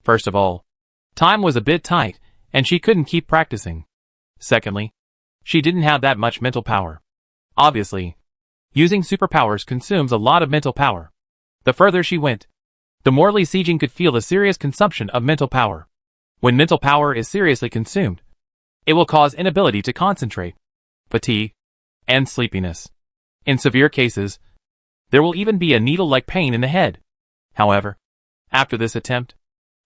First of all, time was a bit tight, and she couldn't keep practicing. Secondly, she didn't have that much mental power. Obviously, using superpowers consumes a lot of mental power. The further she went, the more Li Sijing could feel the serious consumption of mental power. When mental power is seriously consumed, it will cause inability to concentrate, fatigue, and sleepiness. In severe cases, there will even be a needle-like pain in the head. However, after this attempt,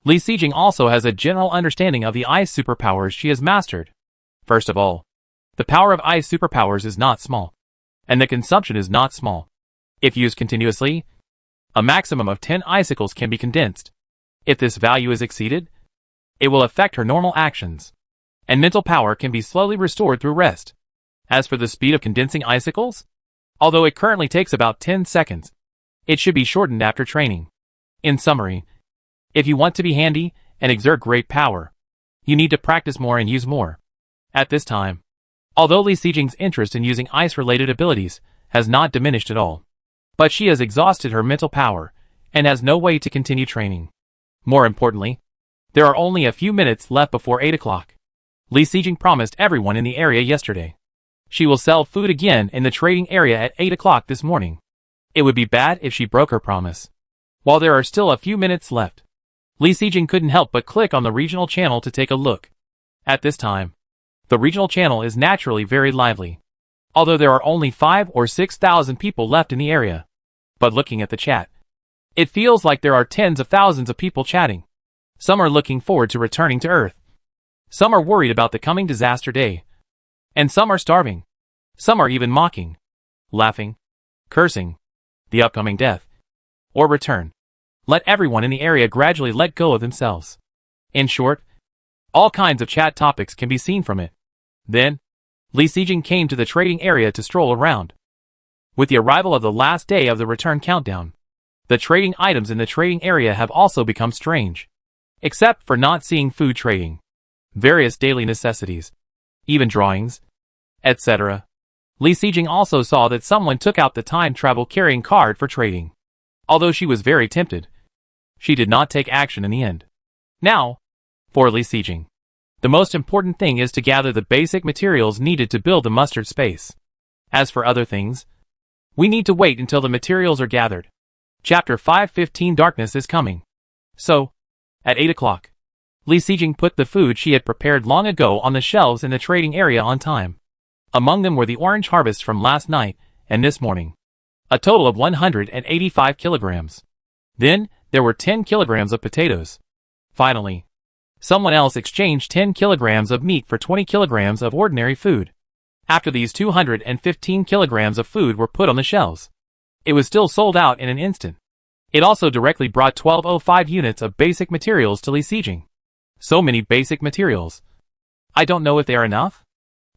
Li Sijing also has a general understanding of the ice superpowers she has mastered. First of all, the power of ice superpowers is not small, and the consumption is not small. If used continuously, a maximum of 10 icicles can be condensed. If this value is exceeded, it will affect her normal actions, and mental power can be slowly restored through rest. As for the speed of condensing icicles, although it currently takes about 10 seconds, it should be shortened after training. In summary, if you want to be handy and exert great power, you need to practice more and use more. At this time, although Li Sijing's interest in using ice-related abilities has not diminished at all, but she has exhausted her mental power and has no way to continue training. More importantly, There are only a few minutes left before 8 o'clock. Li Sijing promised everyone in the area yesterday. She will sell food again in the trading area at 8 o'clock this morning. It would be bad if she broke her promise. While there are still a few minutes left, Li Sijing couldn't help but click on the regional channel to take a look. At this time, the regional channel is naturally very lively, although there are only 5 or 6,000 people left in the area. But looking at the chat, it feels like there are tens of thousands of people chatting. Some are looking forward to returning to Earth. Some are worried about the coming disaster day. And some are starving. Some are even mocking, laughing, cursing the upcoming death or return. Let everyone in the area gradually let go of themselves. In short, all kinds of chat topics can be seen from it. Then, Li Sijing came to the trading area to stroll around. With the arrival of the last day of the return countdown, the trading items in the trading area have also become strange. Except for not seeing food trading, various daily necessities, even drawings, etc. Li Sijing also saw that someone took out the time travel carrying card for trading. Although she was very tempted, she did not take action in the end. Now, for Li Sijing, the most important thing is to gather the basic materials needed to build the mustard space. As for other things, we need to wait until the materials are gathered. Chapter 5:15 Darkness is coming. So, at 8 o'clock, Li Sijing put the food she had prepared long ago on the shelves in the trading area on time. Among them were the orange harvests from last night and this morning, a total of 185 kilograms. Then, there were 10 kilograms of potatoes. Finally, someone else exchanged 10 kilograms of meat for 20 kilograms of ordinary food. After these 215 kilograms of food were put on the shelves, it was still sold out in an instant. It also directly brought 1205 units of basic materials to Li Sijing. So many basic materials. I don't know if they are enough.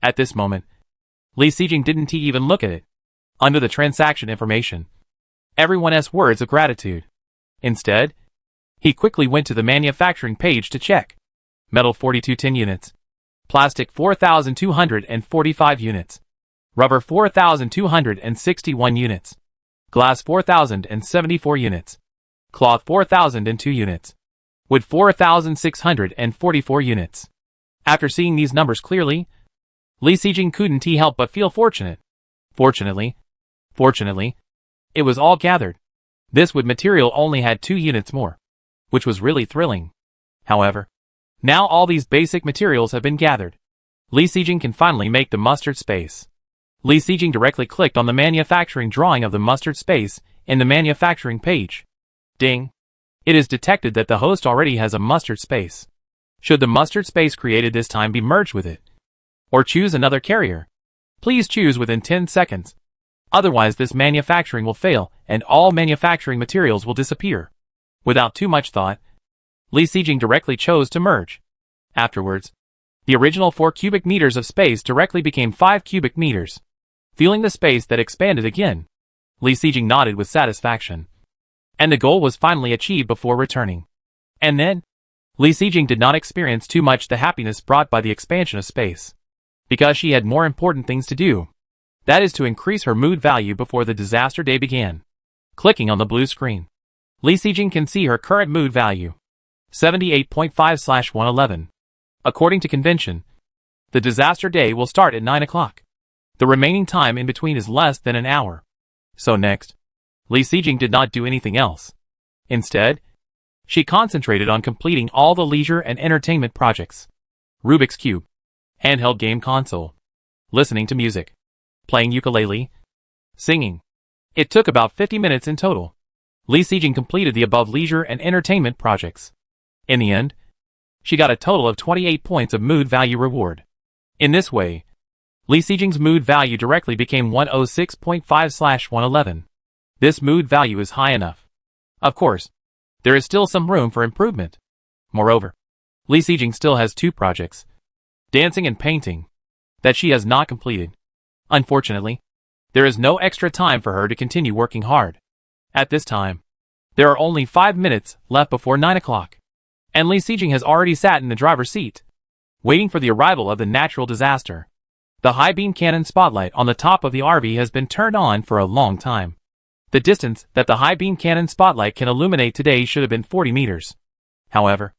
At this moment, Li Sijing didn't even look at it. Under the transaction information, everyone's words of gratitude. Instead, he quickly went to the manufacturing page to check. Metal 4210 units. Plastic 4,245 units. Rubber 4,261 units. Glass 4,074 units. Cloth 4,002 units. Wood 4,644 units. After seeing these numbers clearly, Li Sijing couldn't help but feel fortunate. Fortunately, it was all gathered. This wood material only had 2 units more, which was really thrilling. However, now all these basic materials have been gathered. Li Sijing can finally make the mustard space. Li Sijing directly clicked on the manufacturing drawing of the mustard space in the manufacturing page. Ding! It is detected that the host already has a mustard space. Should the mustard space created this time be merged with it? Or choose another carrier? Please choose within 10 seconds. Otherwise this manufacturing will fail and all manufacturing materials will disappear. Without too much thought, Li Sijing directly chose to merge. Afterwards, the original 4 cubic meters of space directly became 5 cubic meters. Feeling the space that expanded again, Li Sijing nodded with satisfaction. And the goal was finally achieved before returning. And then, Li Sijing did not experience too much the happiness brought by the expansion of space. Because she had more important things to do. That is to increase her mood value before the disaster day began. Clicking on the blue screen, Li Sijing can see her current mood value. 78.5/111. According to convention, the disaster day will start at 9 o'clock. The remaining time in between is less than an hour. So next, Li Sijing did not do anything else. Instead, she concentrated on completing all the leisure and entertainment projects. Rubik's Cube, handheld game console, listening to music, playing ukulele, singing. It took about 50 minutes in total. Li Sijing completed the above leisure and entertainment projects. In the end, she got a total of 28 points of mood value reward. In this way, Li Sijing's mood value directly became 106.5/111. This mood value is high enough. Of course, there is still some room for improvement. Moreover, Li Sijing still has 2 projects, dancing and painting, that she has not completed. Unfortunately, there is no extra time for her to continue working hard. At this time, there are only 5 minutes left before 9 o'clock. And Li Sijing has already sat in the driver's seat, waiting for the arrival of the natural disaster. The high beam cannon spotlight on the top of the RV has been turned on for a long time. The distance that the high beam cannon spotlight can illuminate today should have been 40 meters. However,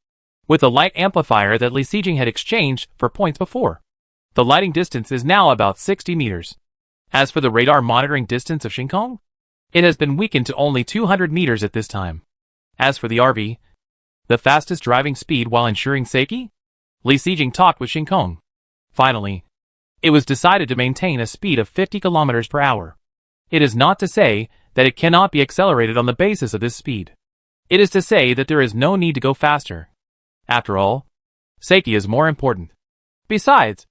with the light amplifier that Li Xijing had exchanged for points before. The lighting distance is now about 60 meters. As for the radar monitoring distance of Xingkong, it has been weakened to only 200 meters at this time. As for the RV, the fastest driving speed while ensuring safety, Li Xijing talked with Xingkong. Finally, it was decided to maintain a speed of 50 kilometers per hour. It is not to say that it cannot be accelerated on the basis of this speed. It is to say that there is no need to go faster. After all, safety is more important. Besides,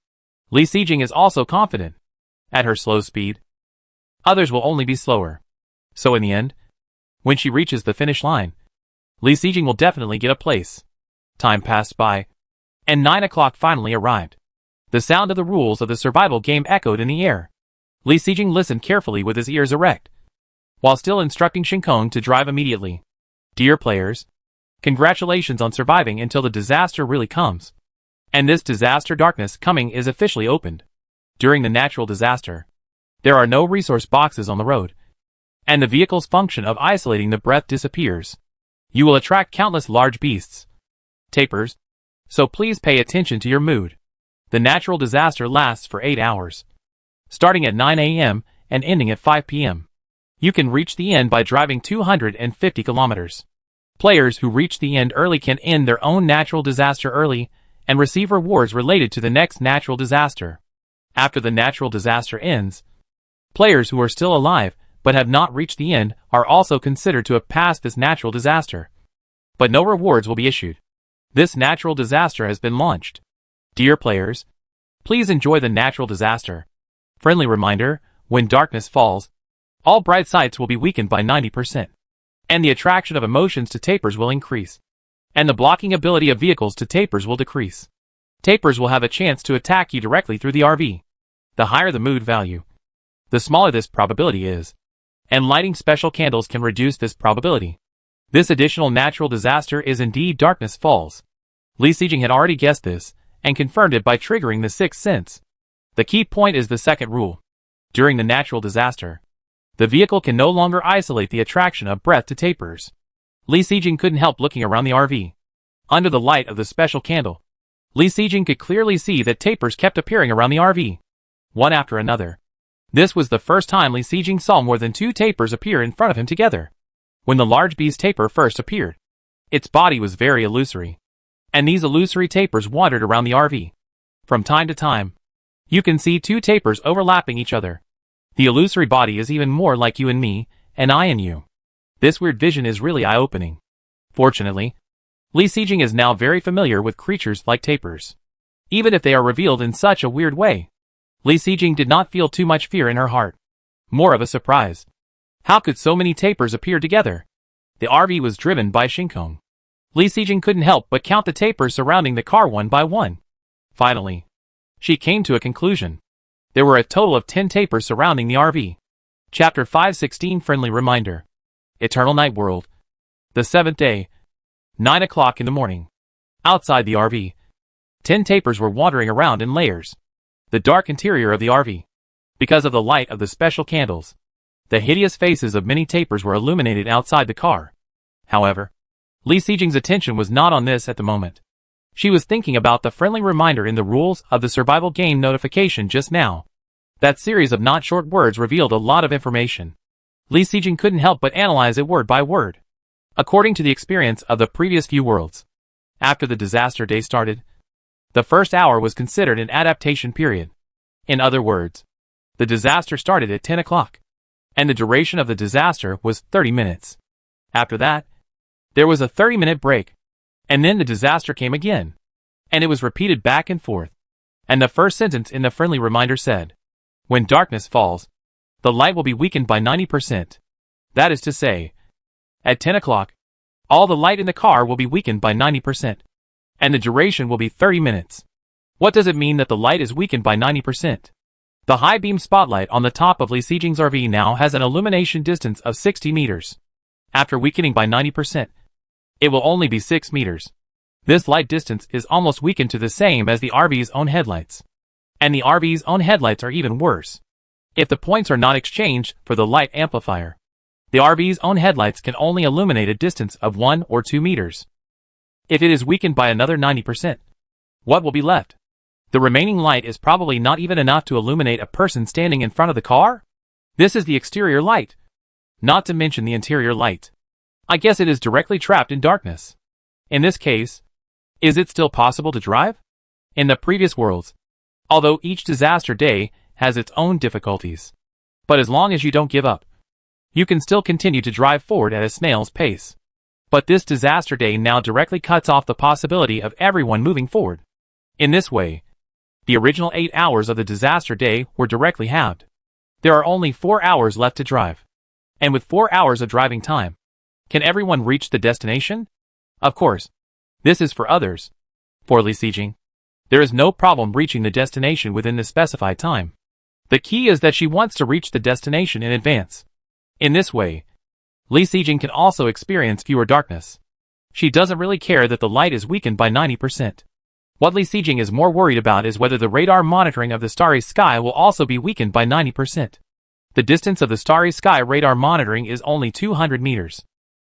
Li Xijing is also confident. At her slow speed, others will only be slower. So in the end, when she reaches the finish line, Li Xijing will definitely get a place. Time passed by, and 9 o'clock finally arrived. The sound of the rules of the survival game echoed in the air. Li Xijing listened carefully with his ears erect, while still instructing Xingkong to drive immediately. Dear players, congratulations on surviving until the disaster really comes. And this disaster darkness coming is officially opened. During the natural disaster, there are no resource boxes on the road, and the vehicle's function of isolating the breath disappears. You will attract countless large beasts, tapirs, so please pay attention to your mood. The natural disaster lasts for 8 hours, starting at 9 a.m. and ending at 5 p.m. You can reach the end by driving 250 kilometers. Players who reach the end early can end their own natural disaster early and receive rewards related to the next natural disaster. After the natural disaster ends, players who are still alive but have not reached the end are also considered to have passed this natural disaster. But no rewards will be issued. This natural disaster has been launched. Dear players, please enjoy the natural disaster. Friendly reminder, when darkness falls, all bright sights will be weakened by 90%. And the attraction of emotions to tapirs will increase. And the blocking ability of vehicles to tapirs will decrease. Tapirs will have a chance to attack you directly through the RV. The higher the mood value, the smaller this probability is. And lighting special candles can reduce this probability. This additional natural disaster is indeed darkness falls. Li Xijing had already guessed this, and confirmed it by triggering the sixth sense. The key point is the second rule. During the natural disaster, the vehicle can no longer isolate the attraction of breath to tapirs. Li Xijing couldn't help looking around the RV. Under the light of the special candle, Li Xijing could clearly see that tapirs kept appearing around the RV, one after another. This was the first time Li Xijing saw more than 2 tapirs appear in front of him together. When the large beast tapir first appeared, its body was very illusory, and these illusory tapirs wandered around the RV. From time to time, you can see 2 tapirs overlapping each other. The illusory body is even more like you and me, and I and you. This weird vision is really eye-opening. Fortunately, Li Xijing is now very familiar with creatures like tapirs. Even if they are revealed in such a weird way, Li Xijing did not feel too much fear in her heart. More of a surprise. How could so many tapirs appear together? The RV was driven by Xingkong. Li Xijing couldn't help but count the tapirs surrounding the car one by one. Finally, she came to a conclusion. There were a total of 10 tapirs surrounding the RV. Chapter 516 Friendly Reminder. Eternal Night World. The 7th day. 9 o'clock in the morning. Outside the RV, 10 tapirs were wandering around in layers. The dark interior of the RV. Because of the light of the special candles, the hideous faces of many tapirs were illuminated outside the car. However, Li Xijing's attention was not on this at the moment. She was thinking about the friendly reminder in the rules of the survival game notification just now. That series of not short words revealed a lot of information. Li Xijing couldn't help but analyze it word by word. According to the experience of the previous few worlds, after the disaster day started, the first hour was considered an adaptation period. In other words, the disaster started at 10 o'clock, and the duration of the disaster was 30 minutes. After that, there was a 30-minute break, and then the disaster came again, and it was repeated back and forth. And the first sentence in the friendly reminder said, when darkness falls, the light will be weakened by 90%. That is to say, at 10 o'clock, all the light in the car will be weakened by 90%, and the duration will be 30 minutes. What does it mean that the light is weakened by 90%? The high beam spotlight on the top of Li Xijing's RV now has an illumination distance of 60 meters. After weakening by 90%, it will only be 6 meters. This light distance is almost weakened to the same as the RV's own headlights. And the RV's own headlights are even worse. If the points are not exchanged for the light amplifier, the RV's own headlights can only illuminate a distance of 1 or 2 meters. If it is weakened by another 90%, what will be left? The remaining light is probably not even enough to illuminate a person standing in front of the car? This is the exterior light, not to mention the interior light. I guess it is directly trapped in darkness. In this case, is it still possible to drive? In the previous worlds, although each disaster day has its own difficulties, but as long as you don't give up, you can still continue to drive forward at a snail's pace. But this disaster day now directly cuts off the possibility of everyone moving forward. In this way, the original 8 hours of the disaster day were directly halved. There are only 4 hours left to drive. And with 4 hours of driving time, can everyone reach the destination? Of course, this is for others. For Li Xijing, there is no problem reaching the destination within the specified time. The key is that she wants to reach the destination in advance. In this way, Li Xijing can also experience fewer darkness. She doesn't really care that the light is weakened by 90%. What Li Xijing is more worried about is whether the radar monitoring of the starry sky will also be weakened by 90%. The distance of the starry sky radar monitoring is only 200 meters.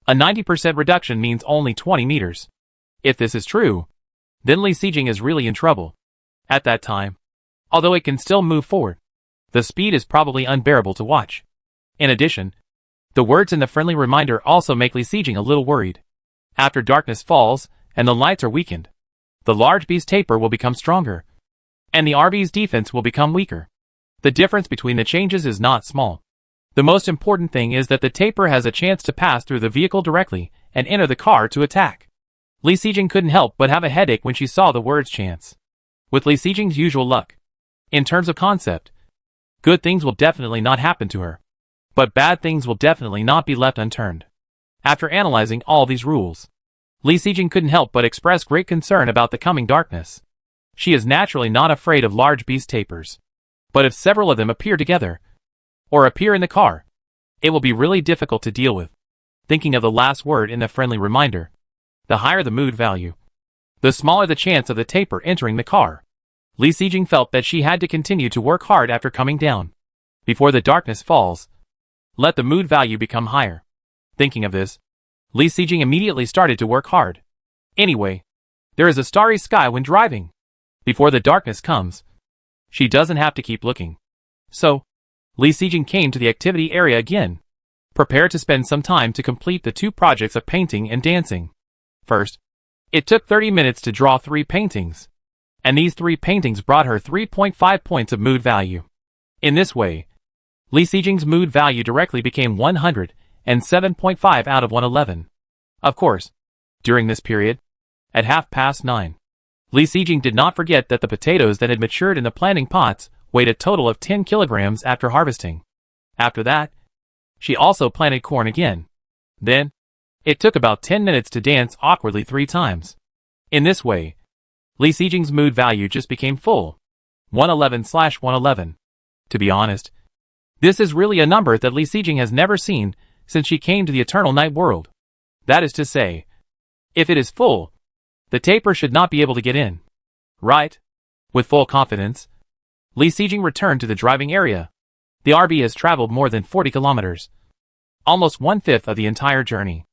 A 90% reduction means only 20 meters. If this is true, then Li Xijing is really in trouble. At that time, although it can still move forward, the speed is probably unbearable to watch. In addition, the words in the friendly reminder also make Li Xijing a little worried. After darkness falls and the lights are weakened, the large bee's taper will become stronger, and the RV's defense will become weaker. The difference between the changes is not small. The most important thing is that the taper has a chance to pass through the vehicle directly and enter the car to attack. Li Xijing couldn't help but have a headache when she saw the words chance. With Li Xijing's usual luck, in terms of concept, good things will definitely not happen to her, but bad things will definitely not be left unturned. After analyzing all these rules, Li Xijing couldn't help but express great concern about the coming darkness. She is naturally not afraid of large beast tapers, but if several of them appear together, or appear in the car, it will be really difficult to deal with. Thinking of the last word in the friendly reminder, the higher the mood value, the smaller the chance of the taper entering the car. Li Xijing felt that she had to continue to work hard after coming down. Before the darkness falls, let the mood value become higher. Thinking of this, Li Xijing immediately started to work hard. Anyway, there is a starry sky when driving. Before the darkness comes, she doesn't have to keep looking. So, Li Xijing came to the activity area again, prepared to spend some time to complete the 2 projects of painting and dancing. First, it took 30 minutes to draw 3 paintings, and these 3 paintings brought her 3.5 points of mood value. In this way, Li Xijing's mood value directly became 107.5 out of 111. Of course, during this period, at 9:30, Li Xijing did not forget that the potatoes that had matured in the planting pots weighed a total of 10 kilograms after harvesting. After that, she also planted corn again. Then, it took about 10 minutes to dance awkwardly 3 times. In this way, Li Xijing's mood value just became full. 111/111. To be honest, this is really a number that Li Xijing has never seen since she came to the Eternal Night world. That is to say, if it is full, the taper should not be able to get in. Right? With full confidence, Li Xijing returned to the driving area. The RV has traveled more than 40 kilometers, almost 1/5 of the entire journey.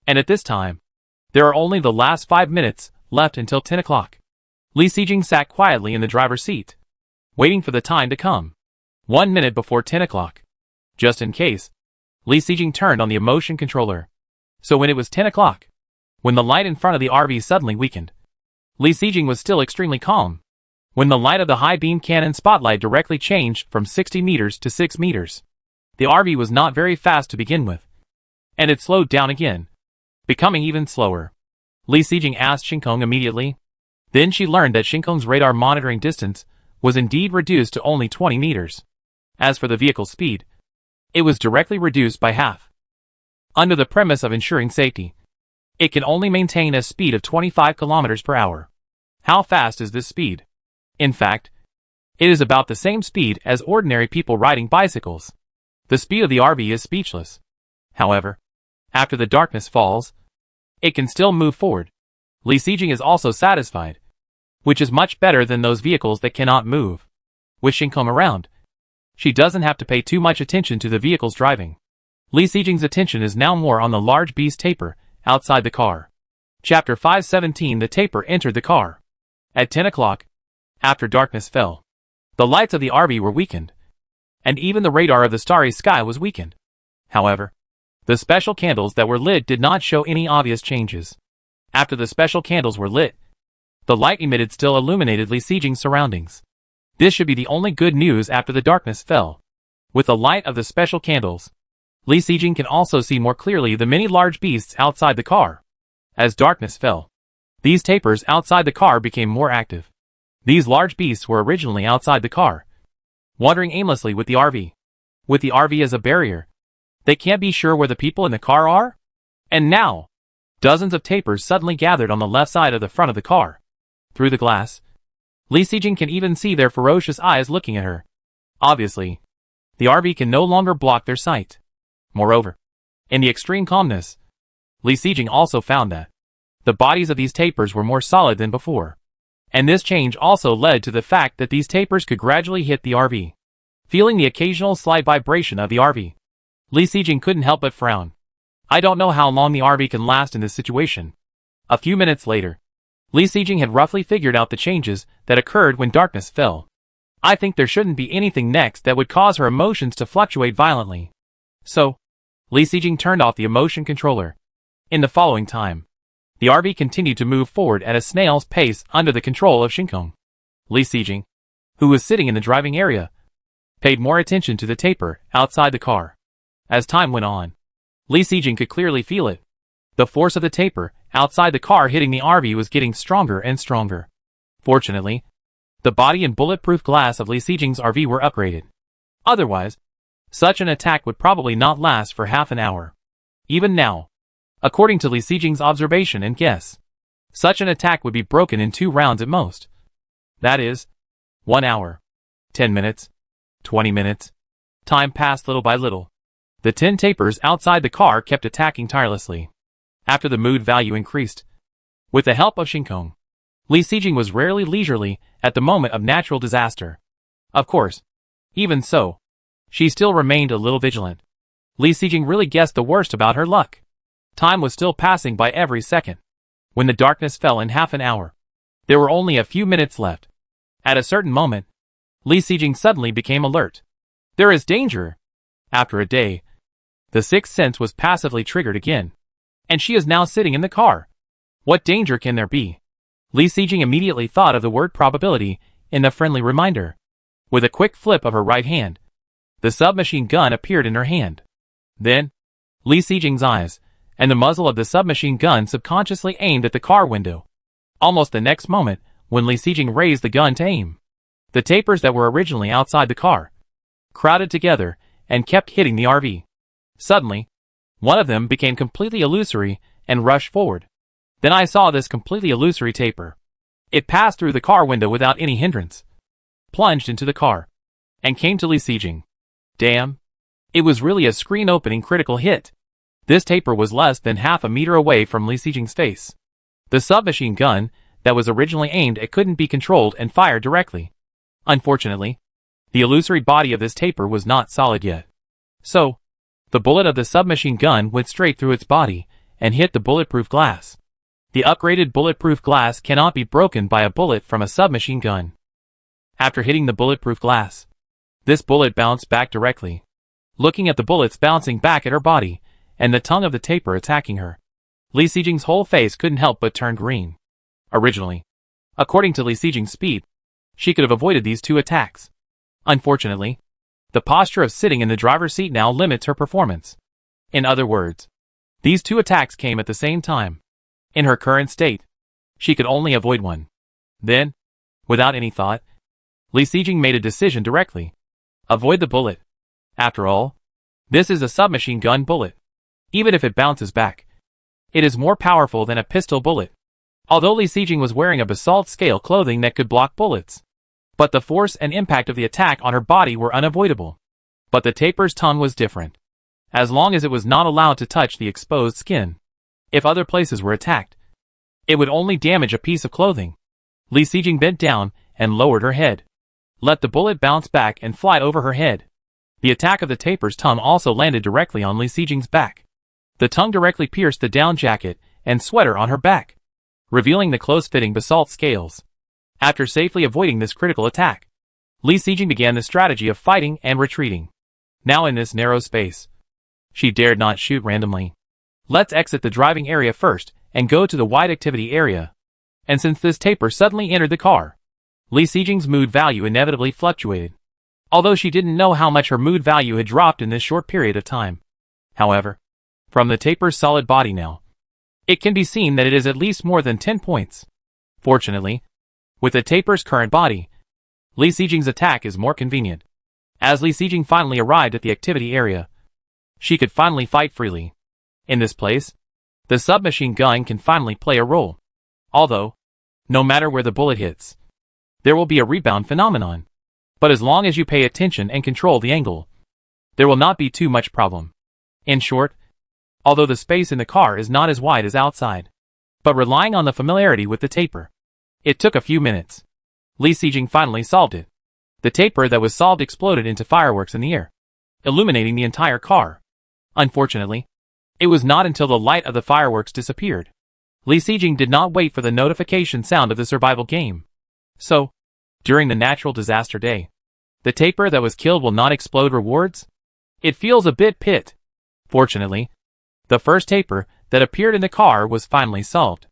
And at this time, there are only the last 5 minutes left until 10 o'clock. Li Xijing sat quietly in the driver's seat, waiting for the time to come. 1 minute before 10 o'clock. Just in case, Li Xijing turned on the emotion controller. So when it was 10 o'clock, when the light in front of the RV suddenly weakened, Li Xijing was still extremely calm. When the light of the high beam cannon spotlight directly changed from 60 meters to 6 meters, the RV was not very fast to begin with, and it slowed down again, becoming even slower. Li Xijing asked Shinkong immediately. Then she learned that Shinkong's radar monitoring distance was indeed reduced to only 20 meters. As for the vehicle's speed, it was directly reduced by half. Under the premise of ensuring safety, it can only maintain a speed of 25 kilometers per hour. How fast is this speed? In fact, it is about the same speed as ordinary people riding bicycles. The speed of the RV is speechless. However, after the darkness falls, it can still move forward. Li Xijing is also satisfied, which is much better than those vehicles that cannot move. With Shinkong around, she doesn't have to pay too much attention to the vehicle's driving. Li Xijing's attention is now more on the large beast taper outside the car. Chapter 517. The taper entered the car. At 10 o'clock, after darkness fell, the lights of the RV were weakened, and even the radar of the starry sky was weakened. However, the special candles that were lit did not show any obvious changes. After the special candles were lit, the light emitted still illuminated Li Xijing's surroundings. This should be the only good news after the darkness fell. With the light of the special candles, Li Xijing can also see more clearly the many large beasts outside the car. As darkness fell, these tapers outside the car became more active. These large beasts were originally outside the car, wandering aimlessly with the RV. With the RV as a barrier, they can't be sure where the people in the car are? And now, dozens of tapers suddenly gathered on the left side of the front of the car. Through the glass, Li Xijing can even see their ferocious eyes looking at her. Obviously, the RV can no longer block their sight. Moreover, in the extreme calmness, Li Xijing also found that the bodies of these tapers were more solid than before. And this change also led to the fact that these tapers could gradually hit the RV. Feeling the occasional slight vibration of the RV, Li Xijing couldn't help but frown. I don't know how long the RV can last in this situation. A few minutes later, Li Xijing had roughly figured out the changes that occurred when darkness fell. I think there shouldn't be anything next that would cause her emotions to fluctuate violently. So, Li Xijing turned off the emotion controller. In the following time, the RV continued to move forward at a snail's pace under the control of Shinkong. Li Xijing, who was sitting in the driving area, paid more attention to the taper outside the car. As time went on, Li Xijing could clearly feel it. The force of the taper outside the car hitting the RV was getting stronger and stronger. Fortunately, the body and bulletproof glass of Li Xijing's RV were upgraded. Otherwise, such an attack would probably not last for half an hour. Even now, according to Li Xijing's observation and guess, such an attack would be broken in 2 rounds at most. That is, 1 hour, 10 minutes, 20 minutes. Time passed little by little. The 10 tapers outside the car kept attacking tirelessly. After the mood value increased, with the help of Shinkong, Li Xijing was rarely leisurely at the moment of natural disaster. Of course, even so, she still remained a little vigilant. Li Xijing really guessed the worst about her luck. Time was still passing by every second. When the darkness fell in half an hour, there were only a few minutes left. At a certain moment, Li Xijing suddenly became alert. There is danger! After a day, the sixth sense was passively triggered again. And she is now sitting in the car. What danger can there be? Li Xijing immediately thought of the word probability in the friendly reminder. With a quick flip of her right hand, the submachine gun appeared in her hand. Then, Li Xijing's eyes and the muzzle of the submachine gun subconsciously aimed at the car window. Almost the next moment, when Li Xijing raised the gun to aim, the tapers that were originally outside the car crowded together and kept hitting the RV. Suddenly, one of them became completely illusory and rushed forward. Then I saw this completely illusory taper. It passed through the car window without any hindrance, plunged into the car, and came to Li Xijing. Damn! It was really a screen-opening critical hit. This taper was less than half a meter away from Li Xijing's face. The submachine gun that was originally aimed at couldn't be controlled and fired directly. Unfortunately, the illusory body of this taper was not solid yet. So, the bullet of the submachine gun went straight through its body and hit the bulletproof glass. The upgraded bulletproof glass cannot be broken by a bullet from a submachine gun. After hitting the bulletproof glass, this bullet bounced back directly. Looking at the bullets bouncing back at her body, and the tongue of the taper attacking her, Li Xijing's whole face couldn't help but turn green. Originally, according to Li Xijing's speed, she could have avoided these 2 attacks. Unfortunately, the posture of sitting in the driver's seat now limits her performance. In other words, these 2 attacks came at the same time. In her current state, she could only avoid one. Then, without any thought, Li Xijing made a decision directly. Avoid the bullet. After all, this is a submachine gun bullet. Even if it bounces back, it is more powerful than a pistol bullet. Although Li Xijing was wearing a basalt scale clothing that could block bullets, but the force and impact of the attack on her body were unavoidable. But the taper's tongue was different. As long as it was not allowed to touch the exposed skin, if other places were attacked, it would only damage a piece of clothing. Li Xijing bent down and lowered her head. Let the bullet bounce back and fly over her head. The attack of the taper's tongue also landed directly on Li Xijing's back. The tongue directly pierced the down jacket and sweater on her back, revealing the close-fitting basalt scales. After safely avoiding this critical attack, Li Sijing began the strategy of fighting and retreating. Now in this narrow space, she dared not shoot randomly. Let's exit the driving area first and go to the wide activity area. And since this taper suddenly entered the car, Li Sijing's mood value inevitably fluctuated, although she didn't know how much her mood value had dropped in this short period of time. However, from the taper's solid body now, it can be seen that it is at least more than 10 points. Fortunately, with the taper's current body, Li Sijing's attack is more convenient. As Li Sijing finally arrived at the activity area, she could finally fight freely. In this place, the submachine gun can finally play a role. Although, no matter where the bullet hits, there will be a rebound phenomenon. But as long as you pay attention and control the angle, there will not be too much problem. In short, although the space in the car is not as wide as outside, but relying on the familiarity with the taper, it took a few minutes. Li Sijing finally solved it. The taper that was solved exploded into fireworks in the air, illuminating the entire car. Unfortunately, it was not until the light of the fireworks disappeared. Li Sijing did not wait for the notification sound of the survival game. So, during the natural disaster day, the taper that was killed will not explode rewards? It feels a bit pit. Fortunately, the first taper that appeared in the car was finally solved.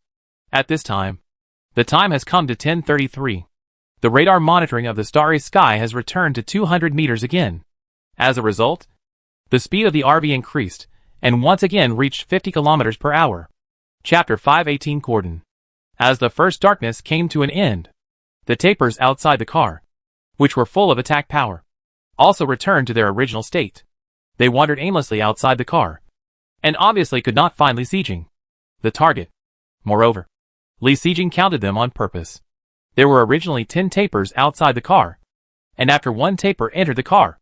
At this time, the time has come to 10:33. The radar monitoring of the starry sky has returned to 200 meters again. As a result, the speed of the RV increased, and once again reached 50 kilometers per hour. Chapter 518 Cordon. As the first darkness came to an end, the tapers outside the car, which were full of attack power, also returned to their original state. They wandered aimlessly outside the car, and obviously could not find Li Sijing, the target. Moreover, Li Sijing counted them on purpose. There were originally 10 tapers outside the car, and after one taper entered the car,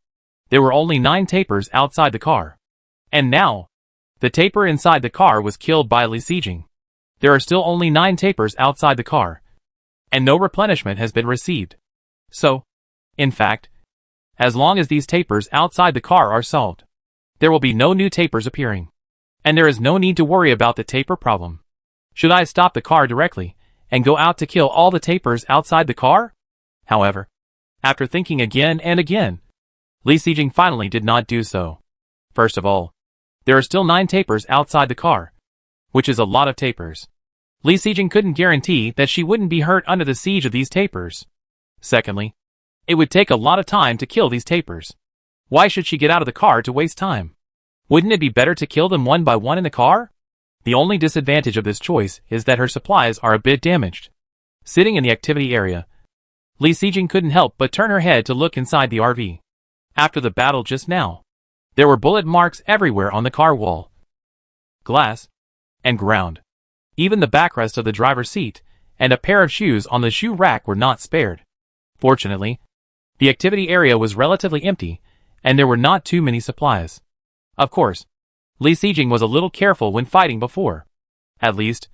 there were only 9 tapers outside the car. And now, the taper inside the car was killed by Li Sijing. There are still only 9 tapers outside the car, and no replenishment has been received. So, in fact, as long as these tapers outside the car are solved, there will be no new tapers appearing, and there is no need to worry about the taper problem. Should I stop the car directly and go out to kill all the tapers outside the car? However, after thinking again and again, Li Sijing finally did not do so. First of all, there are still 9 tapers outside the car, which is a lot of tapers. Li Sijing couldn't guarantee that she wouldn't be hurt under the siege of these tapers. Secondly, it would take a lot of time to kill these tapers. Why should she get out of the car to waste time? Wouldn't it be better to kill them one by one in the car? The only disadvantage of this choice is that her supplies are a bit damaged. Sitting in the activity area, Li Sijing couldn't help but turn her head to look inside the RV. After the battle just now, there were bullet marks everywhere on the car wall, glass, and ground. Even the backrest of the driver's seat and a pair of shoes on the shoe rack were not spared. Fortunately, the activity area was relatively empty, and there were not too many supplies. Of course, Li Sijing was a little careful when fighting before. At least,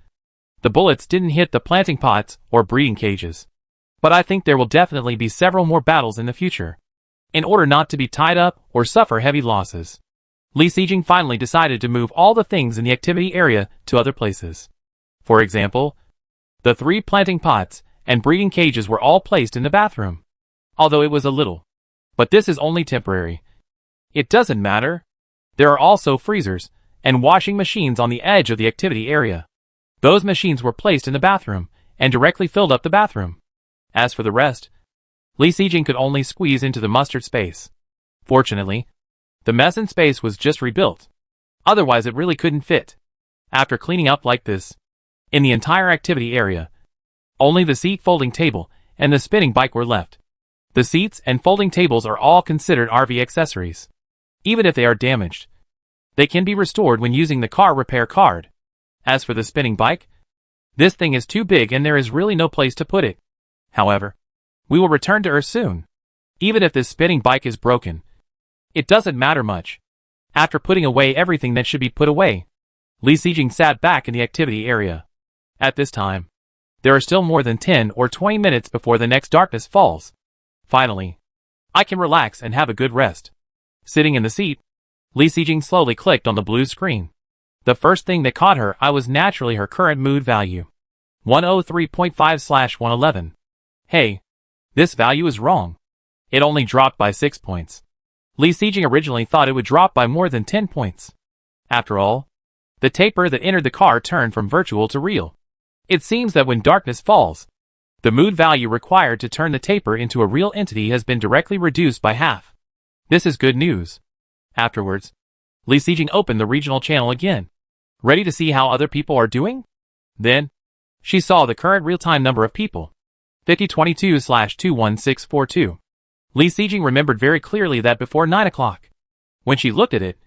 the bullets didn't hit the planting pots or breeding cages. But I think there will definitely be several more battles in the future. In order not to be tied up or suffer heavy losses, Li Sijing finally decided to move all the things in the activity area to other places. For example, the 3 planting pots and breeding cages were all placed in the bathroom. Although it was a little. But this is only temporary. It doesn't matter. There are also freezers and washing machines on the edge of the activity area. Those machines were placed in the bathroom and directly filled up the bathroom. As for the rest, Li Sijing could only squeeze into the mustard space. Fortunately, the mess in space was just rebuilt. Otherwise it really couldn't fit. After cleaning up like this, in the entire activity area, only the seat folding table and the spinning bike were left. The seats and folding tables are all considered RV accessories. Even if they are damaged, they can be restored when using the car repair card. As for the spinning bike, this thing is too big and there is really no place to put it. However, we will return to Earth soon. Even if this spinning bike is broken, it doesn't matter much. After putting away everything that should be put away, Li Sijing sat back in the activity area. At this time, there are still more than 10 or 20 minutes before the next darkness falls. Finally, I can relax and have a good rest. Sitting in the seat, Li Sijing slowly clicked on the blue screen. The first thing that caught her eye was naturally her current mood value. 103.5/111. Hey, this value is wrong. It only dropped by 6 points. Lee Sejing originally thought it would drop by more than 10 points. After all, the taper that entered the car turned from virtual to real. It seems that when darkness falls, the mood value required to turn the taper into a real entity has been directly reduced by half. This is good news. Afterwards, Lee Sejing opened the regional channel again, ready to see how other people are doing. Then, she saw the current real-time number of people, 5022/21642. Lee Sejing remembered very clearly that before 9 o'clock, when she looked at it,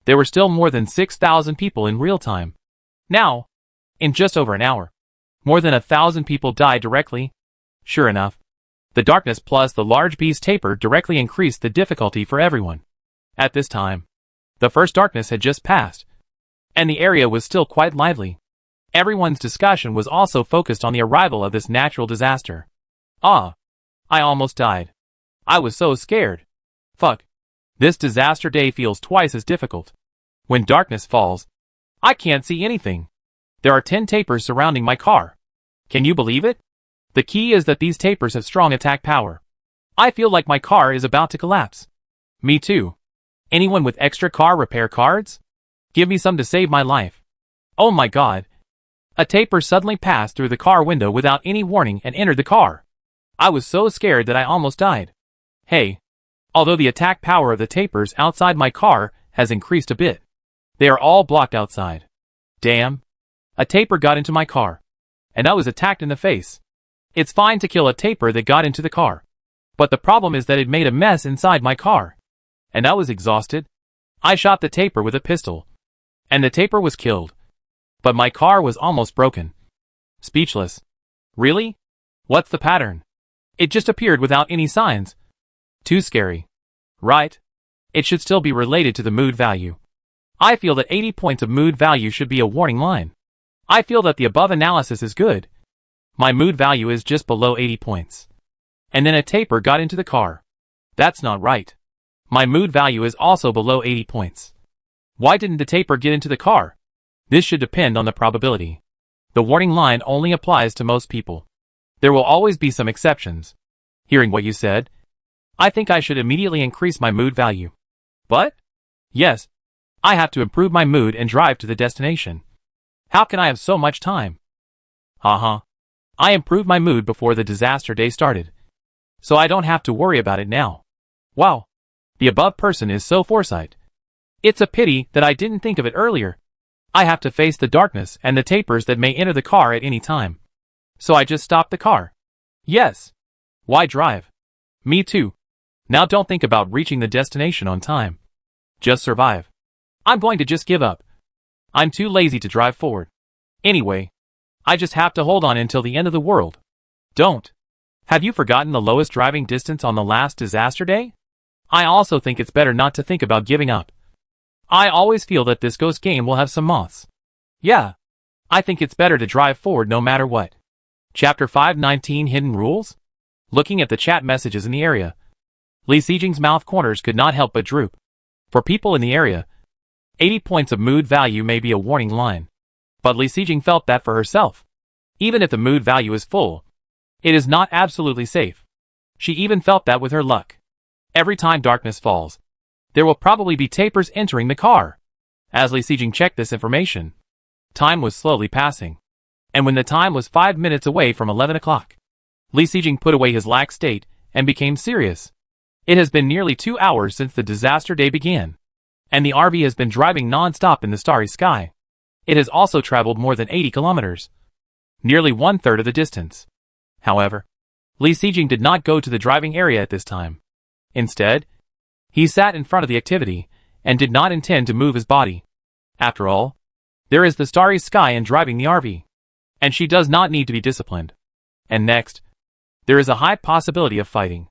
there were still more than 6,000 people in real time. Now, in just over an hour, more than 1,000 people died directly. Sure enough, the darkness plus the large beast taper directly increased the difficulty for everyone. At this time, the first darkness had just passed, and the area was still quite lively. Everyone's discussion was also focused on the arrival of this natural disaster. I almost died. I was so scared. Fuck. This disaster day feels twice as difficult. When darkness falls, I can't see anything. There are 10 tapers surrounding my car. Can you believe it? The key is that these tapers have strong attack power. I feel like my car is about to collapse. Me too. Anyone with extra car repair cards? Give me some to save my life. Oh my god. A taper suddenly passed through the car window without any warning and entered the car. I was so scared that I almost died. Hey. Although the attack power of the tapers outside my car has increased a bit, they are all blocked outside. Damn. A taper got into my car, and I was attacked in the face. It's fine to kill a taper that got into the car, but the problem is that it made a mess inside my car, and I was exhausted. I shot the taper with a pistol, and the taper was killed, but my car was almost broken. Speechless. Really? What's the pattern? It just appeared without any signs. Too scary. Right? It should still be related to the mood value. I feel that 80 points of mood value should be a warning line. I feel that the above analysis is good. My mood value is just below 80 points. And then a taper got into the car. That's not right. My mood value is also below 80 points. Why didn't the taper get into the car? This should depend on the probability. The warning line only applies to most people. There will always be some exceptions. Hearing what you said, I think I should immediately increase my mood value. But? Yes. I have to improve my mood and drive to the destination. How can I have so much time? I improved my mood before the disaster day started, so I don't have to worry about it now. Wow. The above person is so foresight. It's a pity that I didn't think of it earlier. I have to face the darkness and the tapers that may enter the car at any time. So I just stopped the car. Yes. Why drive? Me too. Now don't think about reaching the destination on time. Just survive. I'm going to just give up. I'm too lazy to drive forward. Anyway, I just have to hold on until the end of the world. Don't. Have you forgotten the lowest driving distance on the last disaster day? I also think it's better not to think about giving up. I always feel that this ghost game will have some moths. Yeah. I think it's better to drive forward no matter what. Chapter 519 Hidden Rules? Looking at the chat messages in the area, Lee Sejing's mouth corners could not help but droop. For people in the area, 80 points of mood value may be a warning line. But Lee Sejing felt that for herself. Even if the mood value is full, it is not absolutely safe. She even felt that with her luck. Every time darkness falls, there will probably be tapers entering the car. As Lee Sejing checked this information, time was slowly passing. And when the time was 5 minutes away from 11 o'clock, Lee Sejing put away his lax state and became serious. It has been nearly 2 hours since the disaster day began, and the RV has been driving non-stop in the starry sky. It has also traveled more than 80 kilometers, nearly 1/3 of the distance. However, Lee Sejing did not go to the driving area at this time. Instead, he sat in front of the activity and did not intend to move his body. After all, there is the starry sky in driving the RV, and she does not need to be disciplined. And next, there is a high possibility of fighting.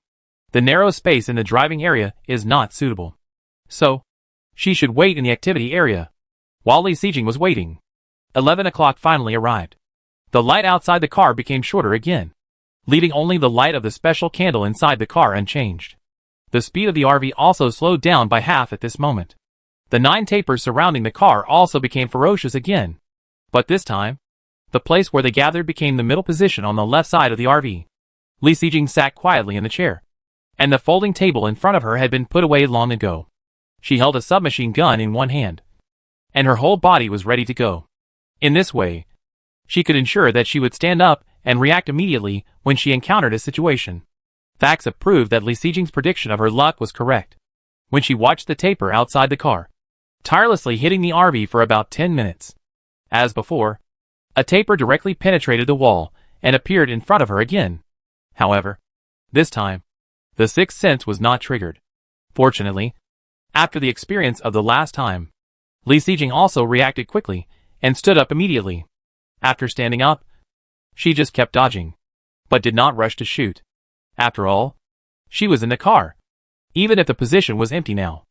The narrow space in the driving area is not suitable. So, she should wait in the activity area. While Lee Sejing was waiting, 11 o'clock finally arrived. The light outside the car became shorter again, leaving only the light of the special candle inside the car unchanged. The speed of the RV also slowed down by half at this moment. The 9 tapers surrounding the car also became ferocious again. But this time, the place where they gathered became the middle position on the left side of the RV. Li Sijing sat quietly in the chair, and the folding table in front of her had been put away long ago. She held a submachine gun in one hand, and her whole body was ready to go. In this way, she could ensure that she would stand up and react immediately when she encountered a situation. Facts have proved that Li Sijing's prediction of her luck was correct. When she watched the taper outside the car, tirelessly hitting the RV for about 10 minutes. As before, a taper directly penetrated the wall and appeared in front of her again. However, this time, the sixth sense was not triggered. Fortunately, after the experience of the last time, Li Sijing also reacted quickly and stood up immediately. After standing up, she just kept dodging, but did not rush to shoot. After all, she was in the car. Even if the position was empty now,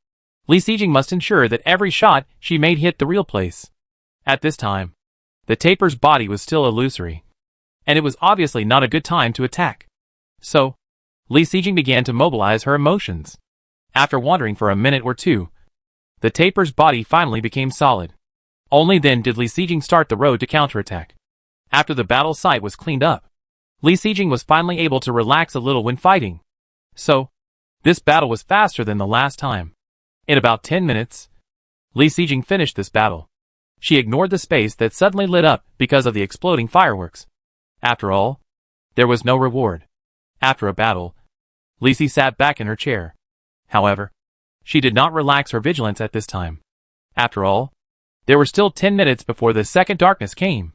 Li Sijing must ensure that every shot she made hit the real place. At this time, the taper's body was still illusory, and it was obviously not a good time to attack. So, Li Sijing began to mobilize her emotions. After wandering for a minute or two, the taper's body finally became solid. Only then did Li Sijing start the road to counterattack. After the battle site was cleaned up, Li Sijing was finally able to relax a little when fighting. So, this battle was faster than the last time. In about 10 minutes, Li Sijing finished this battle. She ignored the space that suddenly lit up because of the exploding fireworks. After all, there was no reward. After a battle, Li Si sat back in her chair. However, she did not relax her vigilance at this time. After all, there were still 10 minutes before the second darkness came.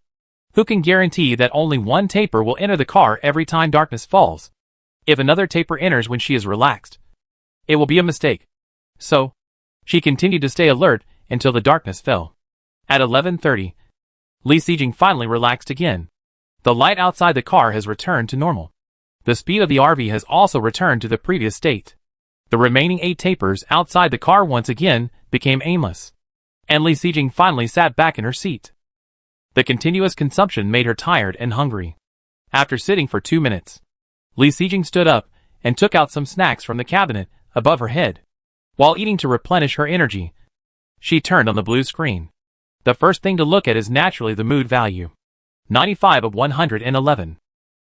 Who can guarantee that only one taper will enter the car every time darkness falls? If another taper enters when she is relaxed, it will be a mistake. So, she continued to stay alert until the darkness fell. At 11:30, Li Sijing finally relaxed again. The light outside the car has returned to normal. The speed of the RV has also returned to the previous state. The remaining 8 tapers outside the car once again became aimless, and Li Sijing finally sat back in her seat. The continuous consumption made her tired and hungry. After sitting for 2 minutes, Li Sijing stood up and took out some snacks from the cabinet above her head. While eating to replenish her energy, she turned on the blue screen. The first thing to look at is naturally the mood value. 95 of 111.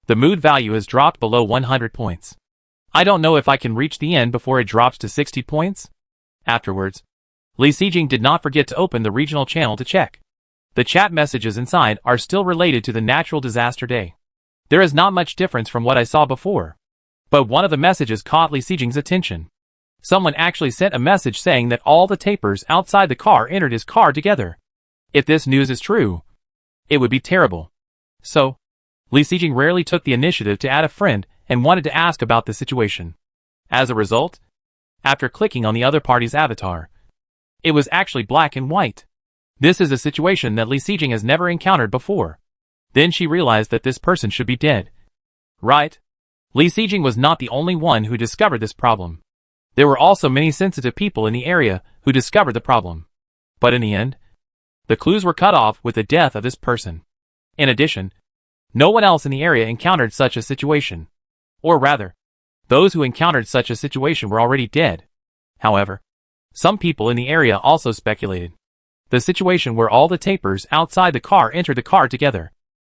The mood value has dropped below 100 points. I don't know if I can reach the end before it drops to 60 points. Afterwards, Li Sijing did not forget to open the regional channel to check. The chat messages inside are still related to the natural disaster day. There is not much difference from what I saw before. But one of the messages caught Li Sijing's attention. Someone actually sent a message saying that all the tapers outside the car entered his car together. If this news is true, it would be terrible. So, Li Sijing rarely took the initiative to add a friend and wanted to ask about the situation. As a result, after clicking on the other party's avatar, it was actually black and white. This is a situation that Li Sijing has never encountered before. Then she realized that this person should be dead. Right? Li Sijing was not the only one who discovered this problem. There were also many sensitive people in the area who discovered the problem. But in the end, the clues were cut off with the death of this person. In addition, no one else in the area encountered such a situation. Or rather, those who encountered such a situation were already dead. However, some people in the area also speculated. The situation where all the tapers outside the car entered the car together.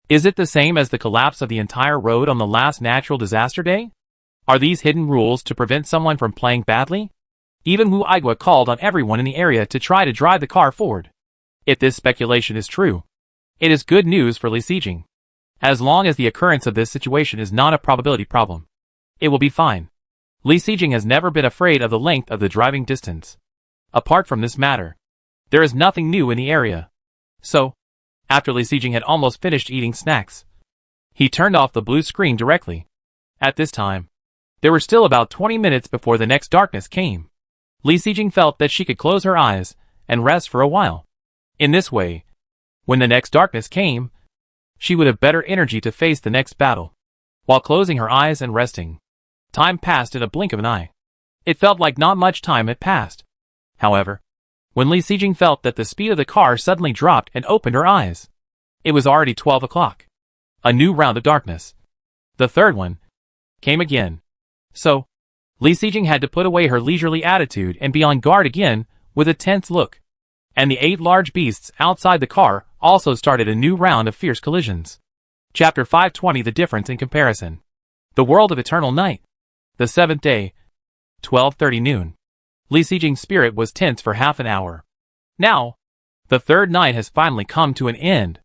Is it the same as the collapse of the entire road on the last natural disaster day? Are these hidden rules to prevent someone from playing badly? Even Wu Aigua called on everyone in the area to try to drive the car forward. If this speculation is true, it is good news for Li Sijing. As long as the occurrence of this situation is not a probability problem, it will be fine. Li Sijing has never been afraid of the length of the driving distance. Apart from this matter, there is nothing new in the area. So, after Li Sijing had almost finished eating snacks, he turned off the blue screen directly. At this time, there were still about 20 minutes before the next darkness came. Li Sijing felt that she could close her eyes and rest for a while. In this way, when the next darkness came, she would have better energy to face the next battle. While closing her eyes and resting, time passed in a blink of an eye. It felt like not much time had passed. However, when Li Sijing felt that the speed of the car suddenly dropped and opened her eyes, it was already 12 o'clock. A new round of darkness, the third one, came again. So, Li Sijing had to put away her leisurely attitude and be on guard again with a tense look. And the 8 large beasts outside the car also started a new round of fierce collisions. Chapter 520 The Difference in Comparison. The World of Eternal Night. The 7th day. 12:30 noon. Li Xijing's spirit was tense for half an hour. Now, the third night has finally come to an end.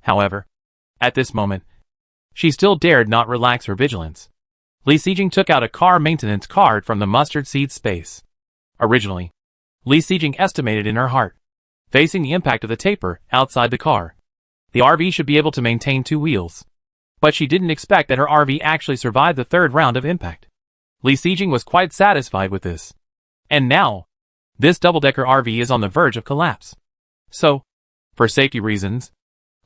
However, at this moment, she still dared not relax her vigilance. Li Xijing took out a car maintenance card from the mustard seed space. Originally, Li Xijing estimated in her heart, facing the impact of the taper outside the car, the RV should be able to maintain 2 wheels. But she didn't expect that her RV actually survived the third round of impact. Li Xijing was quite satisfied with this. And now, this double-decker RV is on the verge of collapse. So, for safety reasons,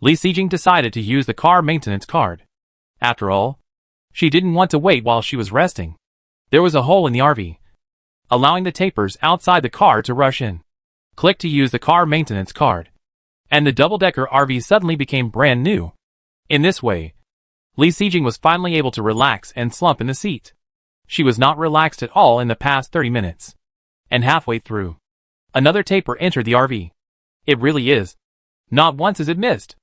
Li Xijing decided to use the car maintenance card. After all, she didn't want to wait while she was resting. There was a hole in the RV, allowing the tapers outside the car to rush in. Click to use the car maintenance card. And the double-decker RV suddenly became brand new. In this way, Li Xijing was finally able to relax and slump in the seat. She was not relaxed at all in the past 30 minutes. And halfway through, another taper entered the RV. It really is. Not once is it missed.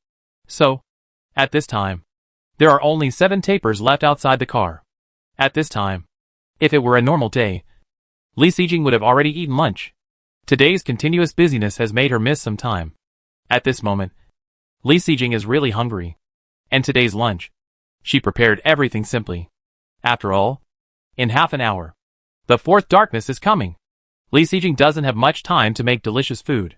So, at this time, there are only 7 tapers left outside the car. At this time, if it were a normal day, Li Xijing would have already eaten lunch. Today's continuous busyness has made her miss some time. At this moment, Li Xijing is really hungry. And today's lunch, she prepared everything simply. After all, in half an hour, the 4th darkness is coming. Li Xijing doesn't have much time to make delicious food.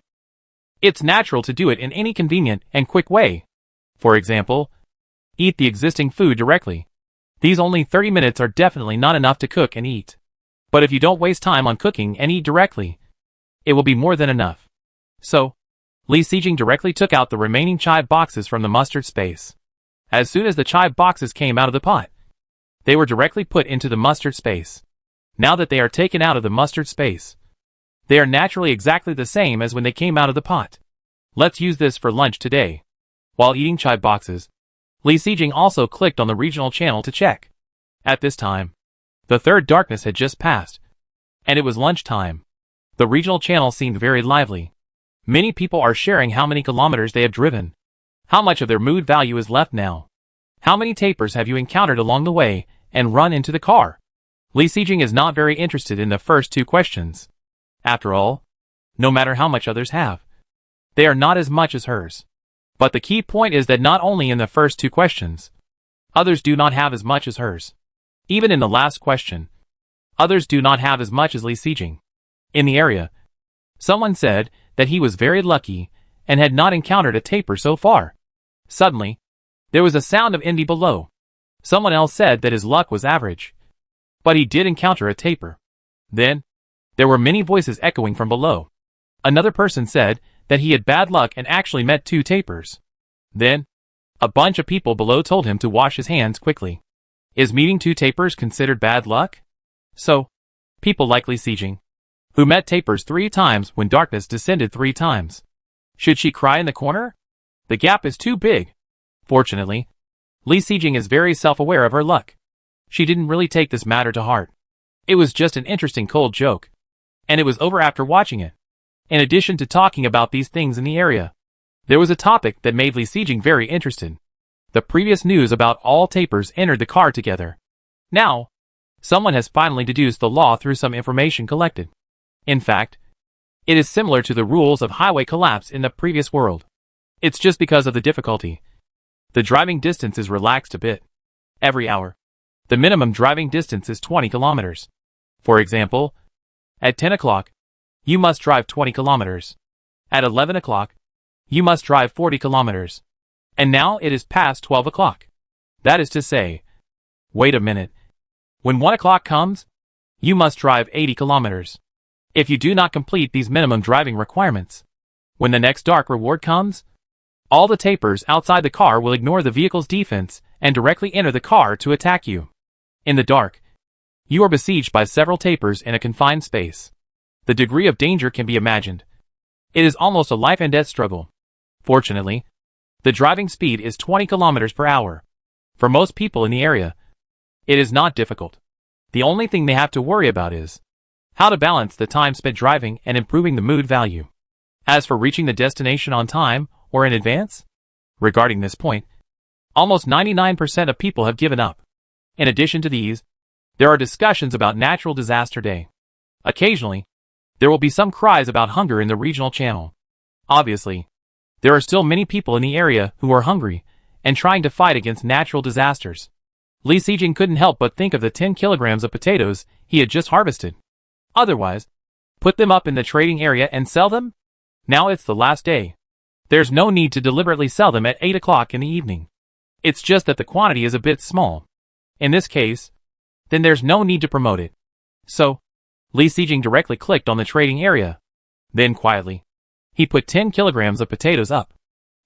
It's natural to do it in any convenient and quick way. For example, eat the existing food directly. These only 30 minutes are definitely not enough to cook and eat. But if you don't waste time on cooking and eat directly, it will be more than enough. So, Li Xijing directly took out the remaining chive boxes from the mustard space. As soon as the chive boxes came out of the pot, they were directly put into the mustard space. Now that they are taken out of the mustard space, they are naturally exactly the same as when they came out of the pot. Let's use this for lunch today. While eating chive boxes, Li Xijing also clicked on the regional channel to check. At this time, the 3rd darkness had just passed, and it was lunchtime. The regional channel seemed very lively. Many people are sharing how many kilometers they have driven. How much of their mood value is left now? How many tapers have you encountered along the way and run into the car? Li Xijing is not very interested in the first 2 questions. After all, no matter how much others have, they are not as much as hers. But the key point is that not only in the first 2 questions, others do not have as much as hers. Even in the last question, others do not have as much as Li Xijing. In the area, someone said that he was very lucky and had not encountered a taper so far. Suddenly, there was a sound of indie below. Someone else said that his luck was average, but he did encounter a taper. Then, there were many voices echoing from below. Another person said that he had bad luck and actually met 2 tapers. Then, a bunch of people below told him to wash his hands quickly. Is meeting 2 tapers considered bad luck? So, people like Li Xijing, who met tapers 3 times when darkness descended 3 times. Should she cry in the corner? The gap is too big. Fortunately, Li Xijing is very self-aware of her luck. She didn't really take this matter to heart. It was just an interesting cold joke. And it was over after watching it. In addition to talking about these things in the area, there was a topic that made Li Xijing very interested. The previous news about all tapers entered the car together. Now, someone has finally deduced the law through some information collected. In fact, it is similar to the rules of highway collapse in the previous world. It's just because of the difficulty. The driving distance is relaxed a bit. Every hour, the minimum driving distance is 20 kilometers. For example, at 10 o'clock, you must drive 20 kilometers. At 11 o'clock, you must drive 40 kilometers. And now it is past 12 o'clock. That is to say, wait a minute. When 1 o'clock comes, you must drive 80 kilometers. If you do not complete these minimum driving requirements, when the next dark reward comes, all the tapers outside the car will ignore the vehicle's defense and directly enter the car to attack you. In the dark, you are besieged by several tapers in a confined space. The degree of danger can be imagined. It is almost a life and death struggle. Fortunately, the driving speed is 20 kilometers per hour. For most people in the area, it is not difficult. The only thing they have to worry about is how to balance the time spent driving and improving the mood value. As for reaching the destination on time or in advance, regarding this point, almost 99% of people have given up. In addition to these, there are discussions about Natural Disaster Day. Occasionally, there will be some cries about hunger in the regional channel. Obviously, there are still many people in the area who are hungry and trying to fight against natural disasters. Lee Sejing couldn't help but think of the 10 kilograms of potatoes he had just harvested. Otherwise, put them up in the trading area and sell them? Now it's the last day. There's no need to deliberately sell them at 8 o'clock in the evening. It's just that the quantity is a bit small. In this case, then there's no need to promote it. So, Lee Sejing directly clicked on the trading area. Then quietly, he put 10 kilograms of potatoes up.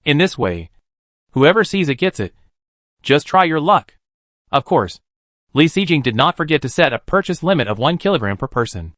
In this way, whoever sees it gets it. Just try your luck. Of course, Lee Sejing did not forget to set a purchase limit of 1 kilogram per person.